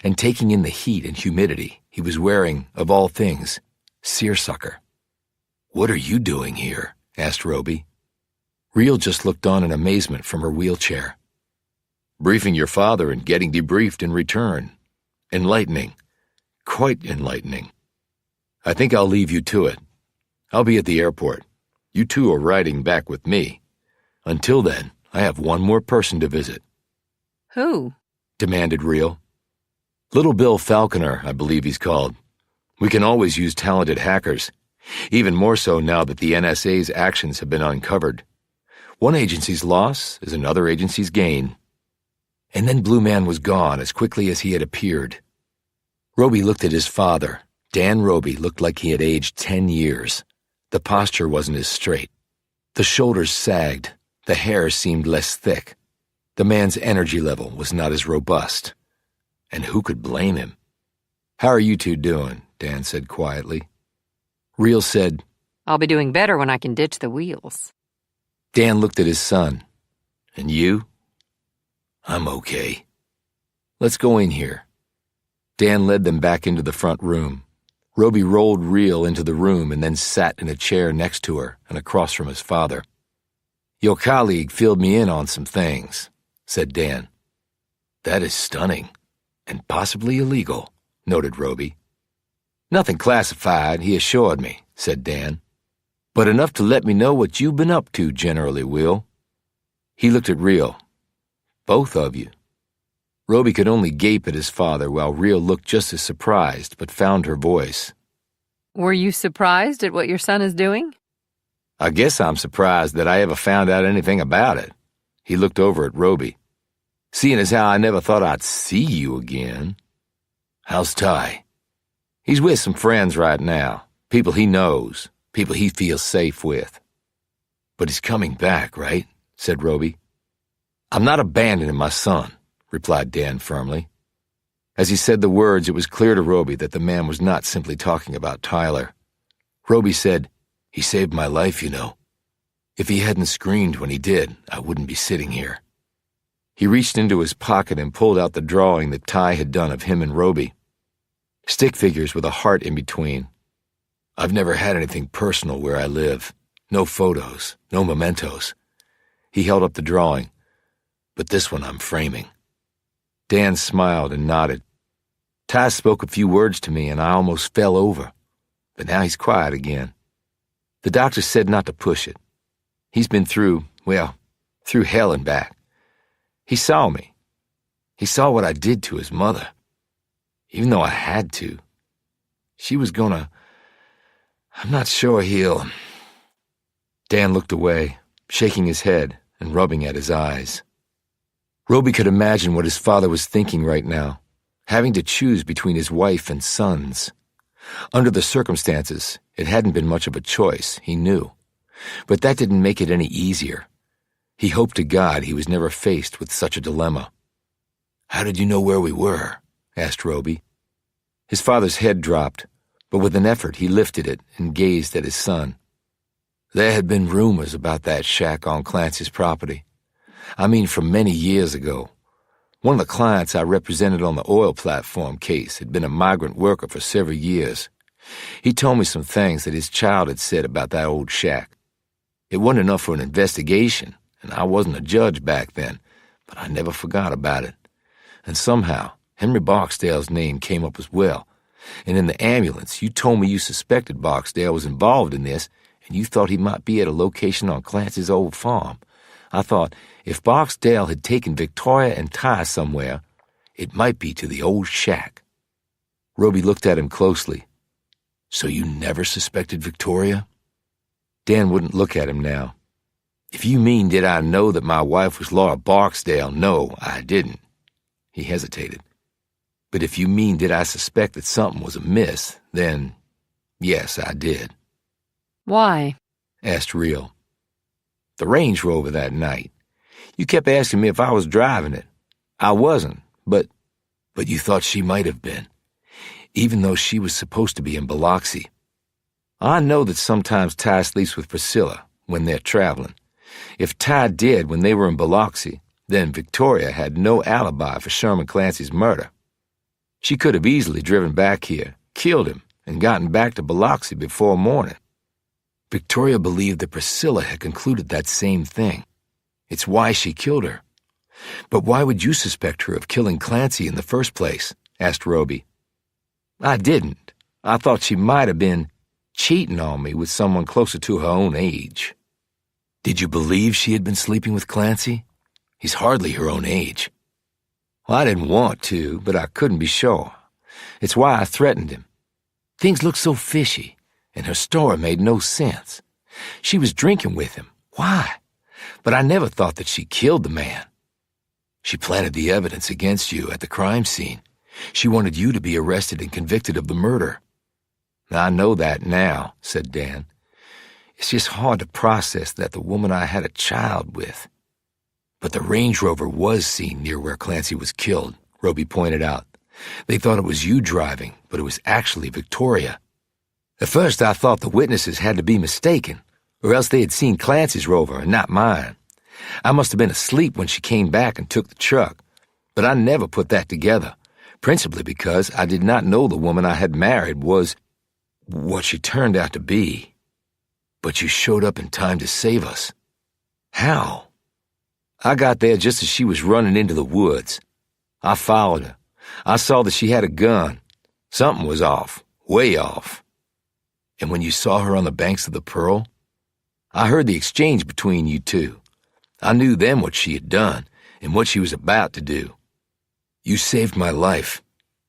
and taking in the heat and humidity, he was wearing, of all things, seersucker. What are you doing here? Asked Roby. Real just looked on in amazement from her wheelchair. Briefing your father and getting debriefed in return. Enlightening. Quite enlightening. I think I'll leave you to it. I'll be at the airport. You two are riding back with me. Until then, I have one more person to visit. Who? Demanded Real. Little Bill Falconer, I believe he's called. We can always use talented hackers, even more so now that the NSA's actions have been uncovered. One agency's loss is another agency's gain. And then Blue Man was gone as quickly as he had appeared. Roby looked at his father. Dan Roby looked like he had aged 10 years. The posture wasn't as straight. The shoulders sagged. The hair seemed less thick. The man's energy level was not as robust. And who could blame him? How are you two doing? Dan said quietly. Real said, I'll be doing better when I can ditch the wheels. Dan looked at his son. And you? I'm okay. Let's go in here. Dan led them back into the front room. Roby rolled Real into the room and then sat in a chair next to her and across from his father. Your colleague filled me in on some things, said Dan. That is stunning, and possibly illegal, noted Roby. Nothing classified, he assured me, said Dan. But enough to let me know what you've been up to generally, Will. He looked at Real. Both of you. Roby could only gape at his father while Real looked just as surprised, but found her voice. Were you surprised at what your son is doing? I guess I'm surprised that I ever found out anything about it. He looked over at Roby. Seeing as how I never thought I'd see you again. How's Ty? He's with some friends right now. People he knows. People he feels safe with. But he's coming back, right? Said Roby. I'm not abandoning my son, replied Dan firmly. As he said the words, it was clear to Roby that the man was not simply talking about Tyler. Roby said, he saved my life, you know. If he hadn't screamed when he did, I wouldn't be sitting here. He reached into his pocket and pulled out the drawing that Ty had done of him and Roby. Stick figures with a heart in between. I've never had anything personal where I live. No photos, no mementos. He held up the drawing, but this one I'm framing. Dan smiled and nodded. Ty spoke a few words to me and I almost fell over, but now he's quiet again. The doctor said not to push it. He's been through hell and back. He saw me. He saw what I did to his mother. Even though I had to. She was gonna... I'm not sure he'll... Dan looked away, shaking his head and rubbing at his eyes. Roby could imagine what his father was thinking right now, having to choose between his wife and sons. Under the circumstances, it hadn't been much of a choice, he knew. But that didn't make it any easier. He hoped to God he was never faced with such a dilemma. How did you know where we were? Asked Roby. His father's head dropped, but with an effort he lifted it and gazed at his son. There had been rumors about that shack on Clancy's property. I mean, from many years ago. One of the clients I represented on the oil platform case had been a migrant worker for several years. He told me some things that his child had said about that old shack. It wasn't enough for an investigation, and I wasn't a judge back then, but I never forgot about it. And somehow, Henry Barksdale's name came up as well. And in the ambulance, you told me you suspected Barksdale was involved in this, and you thought he might be at a location on Clancy's old farm. I thought, if Barksdale had taken Victoria and Ty somewhere, it might be to the old shack. Roby looked at him closely. So you never suspected Victoria? Dan wouldn't look at him now. If you mean did I know that my wife was Laura Barksdale, no, I didn't. He hesitated. But if you mean did I suspect that something was amiss, then yes, I did. Why? Asked Real. The Range Rover that night. You kept asking me if I was driving it. I wasn't, but you thought she might have been, even though she was supposed to be in Baldacci. I know that sometimes Ty sleeps with Priscilla when they're traveling. If Ty did when they were in Baldacci, then Victoria had no alibi for Sherman Clancy's murder. She could have easily driven back here, killed him, and gotten back to Baldacci before morning. Victoria believed that Priscilla had concluded that same thing. It's why she killed her. But why would you suspect her of killing Clancy in the first place? Asked Roby. I didn't. I thought she might have been cheating on me with someone closer to her own age. Did you believe she had been sleeping with Clancy? He's hardly her own age. Well, I didn't want to, but I couldn't be sure. It's why I threatened him. Things looked so fishy, and her story made no sense. She was drinking with him. Why? But I never thought that she killed the man. She planted the evidence against you at the crime scene. She wanted you to be arrested and convicted of the murder. I know that now, said Dan. It's just hard to process that the woman I had a child with. But the Range Rover was seen near where Clancy was killed, Roby pointed out. They thought it was you driving, but it was actually Victoria. At first I thought the witnesses had to be mistaken, or else they had seen Clancy's Rover and not mine. I must have been asleep when she came back and took the truck, but I never put that together, principally because I did not know the woman I had married was what she turned out to be. But you showed up in time to save us. How? I got there just as she was running into the woods. I followed her. I saw that she had a gun. Something was off, way off. And when you saw her on the banks of the Pearl, I heard the exchange between you two. I knew then what she had done and what she was about to do. You saved my life.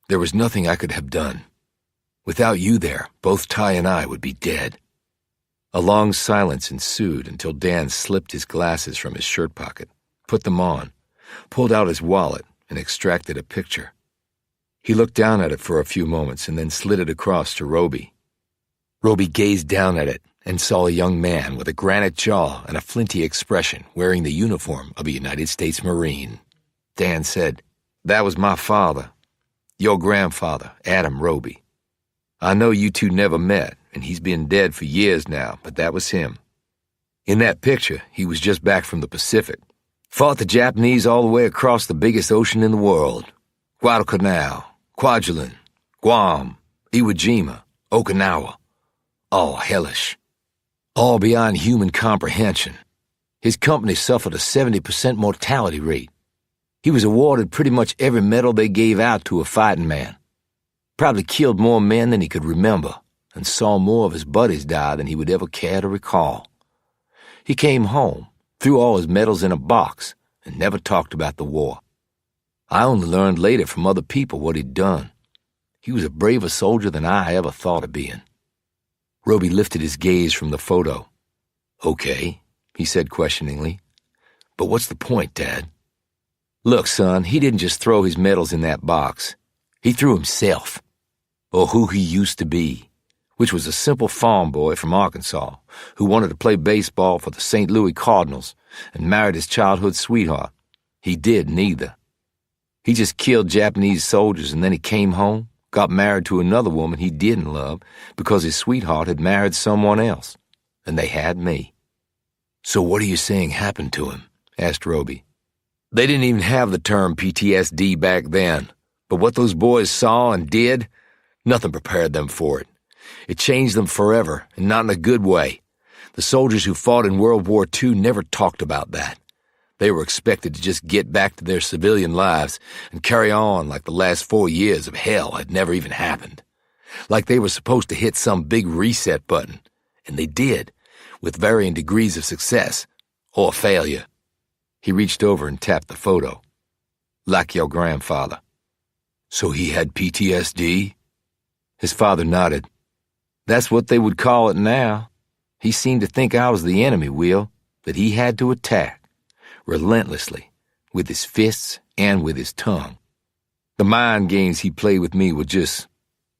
There was nothing I could have done. Without you there, both Ty and I would be dead. A long silence ensued until Dan slipped his glasses from his shirt pocket, put them on, pulled out his wallet, and extracted a picture. He looked down at it for a few moments and then slid it across to Roby. Roby gazed down at it and saw a young man with a granite jaw and a flinty expression wearing the uniform of a United States Marine. Dan said, "That was my father, your grandfather, Adam Roby. I know you two never met, and he's been dead for years now, but that was him. In that picture, he was just back from the Pacific. Fought the Japanese all the way across the biggest ocean in the world. Guadalcanal, Kwajalein, Guam, Iwo Jima, Okinawa. All hellish. All beyond human comprehension. His company suffered a 70% mortality rate. He was awarded pretty much every medal they gave out to a fighting man. Probably killed more men than he could remember, and saw more of his buddies die than he would ever care to recall. He came home, threw all his medals in a box, and never talked about the war. I only learned later from other people what he'd done. He was a braver soldier than I ever thought of being." Roby lifted his gaze from the photo. "Okay," he said questioningly. "But what's the point, Dad?" "Look, son, he didn't just throw his medals in that box. He threw himself, or who he used to be, which was a simple farm boy from Arkansas who wanted to play baseball for the St. Louis Cardinals and married his childhood sweetheart. He did neither. He just killed Japanese soldiers and then he came home, got married to another woman he didn't love because his sweetheart had married someone else, and they had me." "So what are you saying happened to him?" asked Roby. "They didn't even have the term PTSD back then, but what those boys saw and did, nothing prepared them for it. It changed them forever, and not in a good way. The soldiers who fought in World War II never talked about that. They were expected to just get back to their civilian lives and carry on like the last 4 years of hell had never even happened. Like they were supposed to hit some big reset button, and they did, with varying degrees of success or failure." He reached over and tapped the photo. "Like your grandfather." "So he had PTSD?" His father nodded. "That's what they would call it now. He seemed to think I was the enemy, Will, that he had to attack, relentlessly, with his fists and with his tongue. The mind games he played with me were just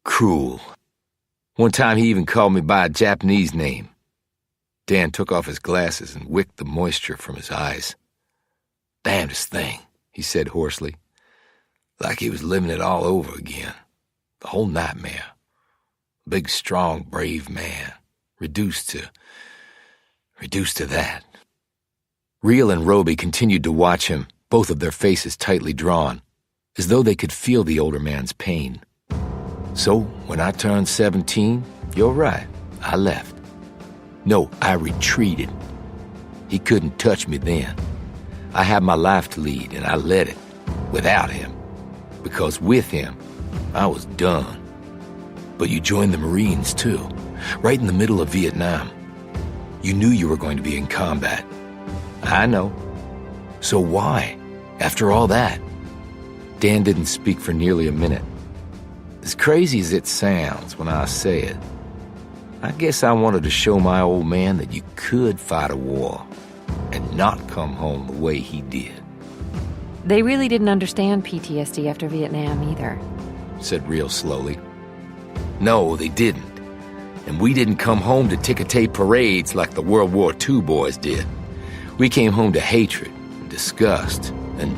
cruel. One time he even called me by a Japanese name." Dan took off his glasses and wicked the moisture from his eyes. "Damnedest thing," he said hoarsely. Like he was living it all over again. The whole nightmare. A big, strong, brave man, reduced to that. Reel and Roby continued to watch him, both of their faces tightly drawn, as though they could feel the older man's pain. "So, when I turned 17, you're right, I left. No, I retreated. He couldn't touch me then. I had my life to lead, and I led it, without him. Because with him, I was done. But you joined the Marines, too, right in the middle of Vietnam. You knew you were going to be in combat." "I know. So why, after all that?" Dan didn't speak for nearly a minute. "As crazy as it sounds when I say it, I guess I wanted to show my old man that you could fight a war and not come home the way he did." They really didn't understand PTSD after Vietnam either, said Reel slowly. "No, they didn't. And we didn't come home to ticker-tape parades like the World War II boys did. We came home to hatred and disgust and,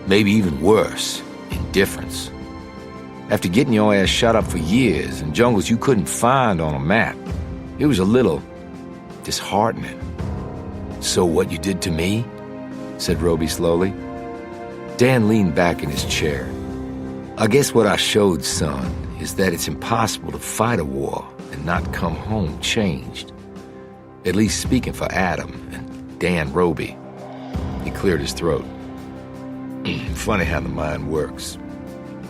maybe even worse, indifference. After getting your ass shot up for years in jungles you couldn't find on a map, it was a little disheartening." "So what you did to me?" said Roby slowly. Dan leaned back in his chair. "I guess what I showed, son, is that it's impossible to fight a war and not come home changed. At least speaking for Adam and Dan Roby." He cleared his throat. "Funny how the mind works.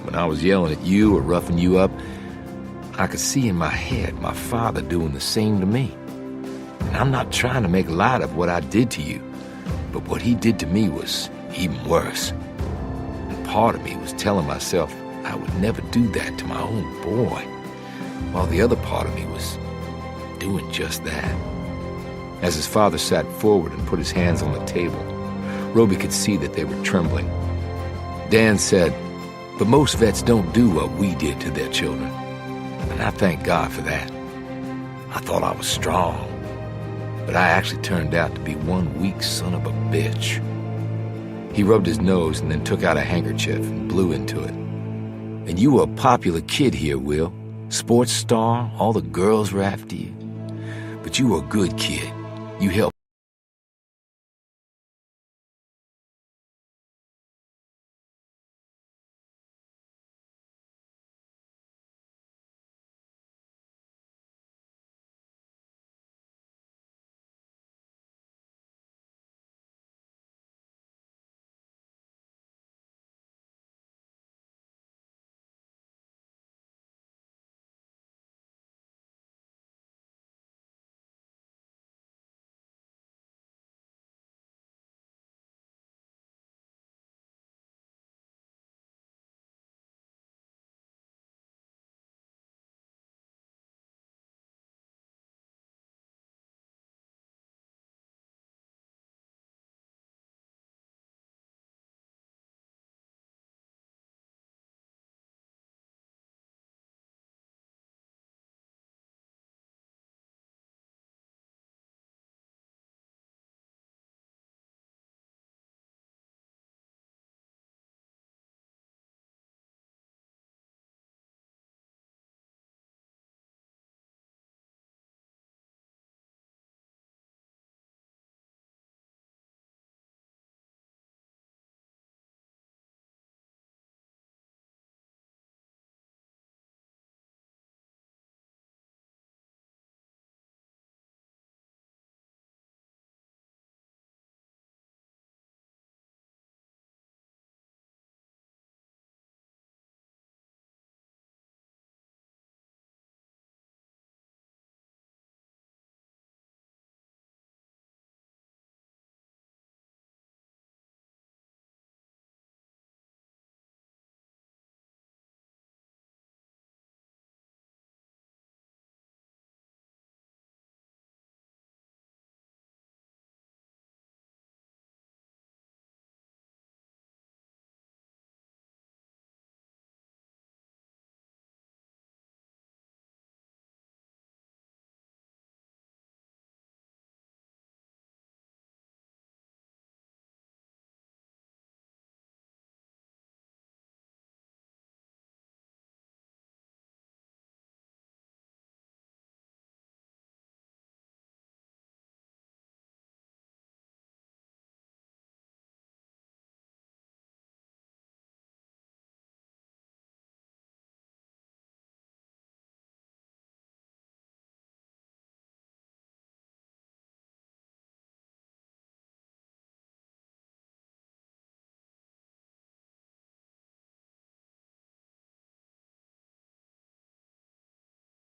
When I was yelling at you or roughing you up, I could see in my head my father doing the same to me. And I'm not trying to make light of what I did to you, but what he did to me was even worse. And part of me was telling myself I would never do that to my own boy, while the other part of me was doing just that." As his father sat forward and put his hands on the table, Roby could see that they were trembling. Dan said, "But most vets don't do what we did to their children, and I thank God for that. I thought I was strong, but I actually turned out to be one weak son of a bitch." He rubbed his nose and then took out a handkerchief and blew into it. "And you were a popular kid here, Will. Sports star, all the girls were after you. But you were a good kid. You helped."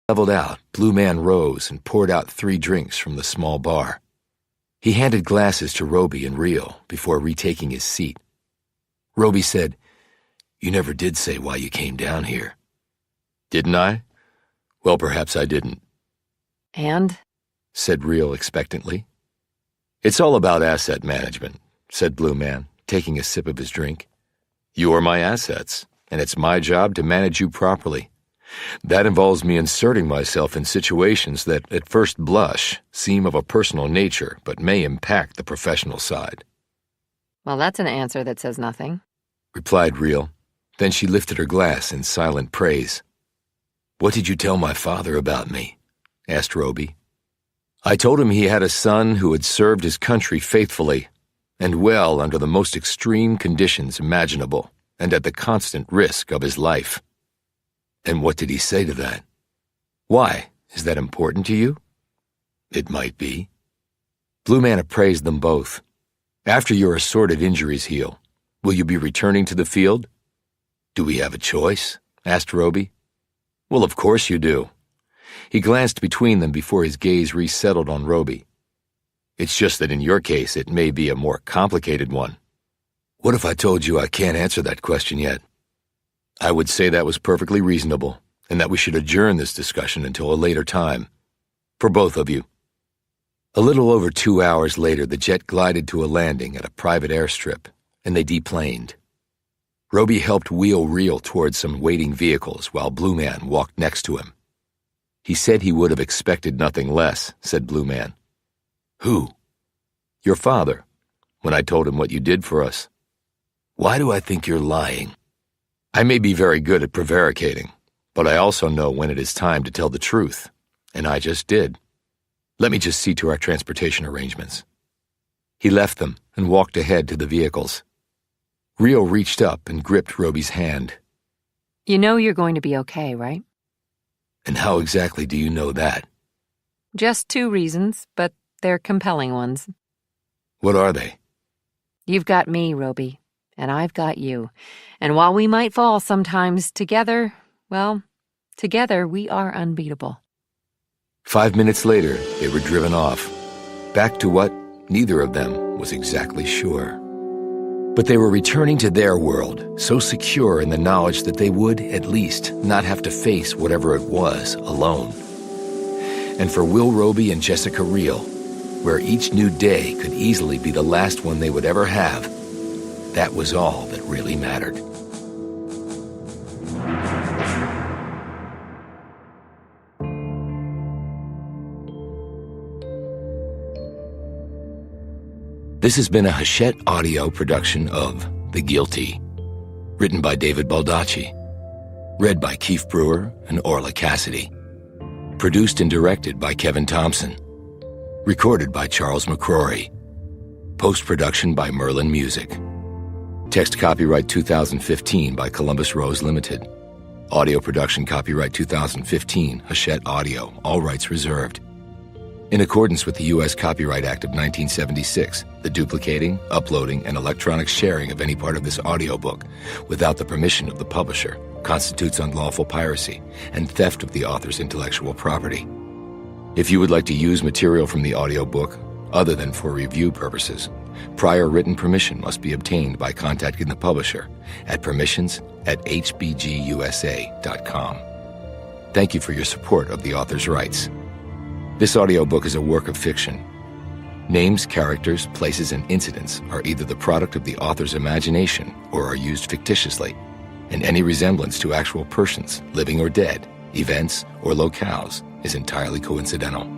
Leveled out, Blue Man rose and poured out 3 drinks from the small bar. He handed glasses to Roby and Reel before retaking his seat. Roby said, "You never did say why you came down here." "Didn't I? Well, perhaps I didn't." And? Said Reel expectantly. "It's all about asset management," said Blue Man, taking a sip of his drink. "You are my assets, and it's my job to manage you properly. That involves me inserting myself in situations that, at first blush, seem of a personal nature but may impact the professional side." Well, that's an answer that says nothing, replied Reel. Then she lifted her glass in silent praise. "What did you tell my father about me?" asked Roby. "I told him he had a son who had served his country faithfully and well under the most extreme conditions imaginable and at the constant risk of his life." "And what did he say to that? Why, is that important to you?" "It might be." Blue Man appraised them both. "After your assorted injuries heal, will you be returning to the field?" "Do we have a choice?" asked Roby. "Well, of course you do." He glanced between them before his gaze resettled on Roby. "It's just that in your case it may be a more complicated one." "What if I told you I can't answer that question yet?" "I would say that was perfectly reasonable, and that we should adjourn this discussion until a later time. For both of you." A little over 2 hours later, the jet glided to a landing at a private airstrip, and they deplaned. Roby helped wheel Reel towards some waiting vehicles while Blue Man walked next to him. He said he would have expected nothing less, said Blue Man. Who? Your father, when I told him what you did for us. Why do I think you're lying? I may be very good at prevaricating, but I also know when it is time to tell the truth, and I just did. Let me just see to our transportation arrangements. He left them and walked ahead to the vehicles. Reel reached up and gripped Roby's hand. You know you're going to be okay, right? And how exactly do you know that? Just 2 reasons, but they're compelling ones. What are they? You've got me, Roby, and I've got you. And while we might fall sometimes together, well, together we are unbeatable. 5 minutes later, they were driven off, back to what neither of them was exactly sure. But they were returning to their world, so secure in the knowledge that they would, at least, not have to face whatever it was alone. And for Will Roby and Jessica Reel, where each new day could easily be the last one they would ever have, that was all that really mattered. This has been a Hachette Audio production of The Guilty, written by David Baldacci, read by Keith Brewer and Orla Cassidy, produced and directed by Kevin Thompson, recorded by Charles McCrory, post-production by Merlin Music, text copyright 2015 by Columbus Rose Limited, audio production copyright 2015 Hachette Audio, all rights reserved. In accordance with the U.S. Copyright Act of 1976, the duplicating, uploading, and electronic sharing of any part of this audiobook without the permission of the publisher constitutes unlawful piracy and theft of the author's intellectual property. If you would like to use material from the audiobook other than for review purposes, prior written permission must be obtained by contacting the publisher at permissions@hbgusa.com. Thank you for your support of the author's rights. This audiobook is a work of fiction. Names, characters, places, and incidents are either the product of the author's imagination or are used fictitiously, and any resemblance to actual persons, living or dead, events, or locales is entirely coincidental.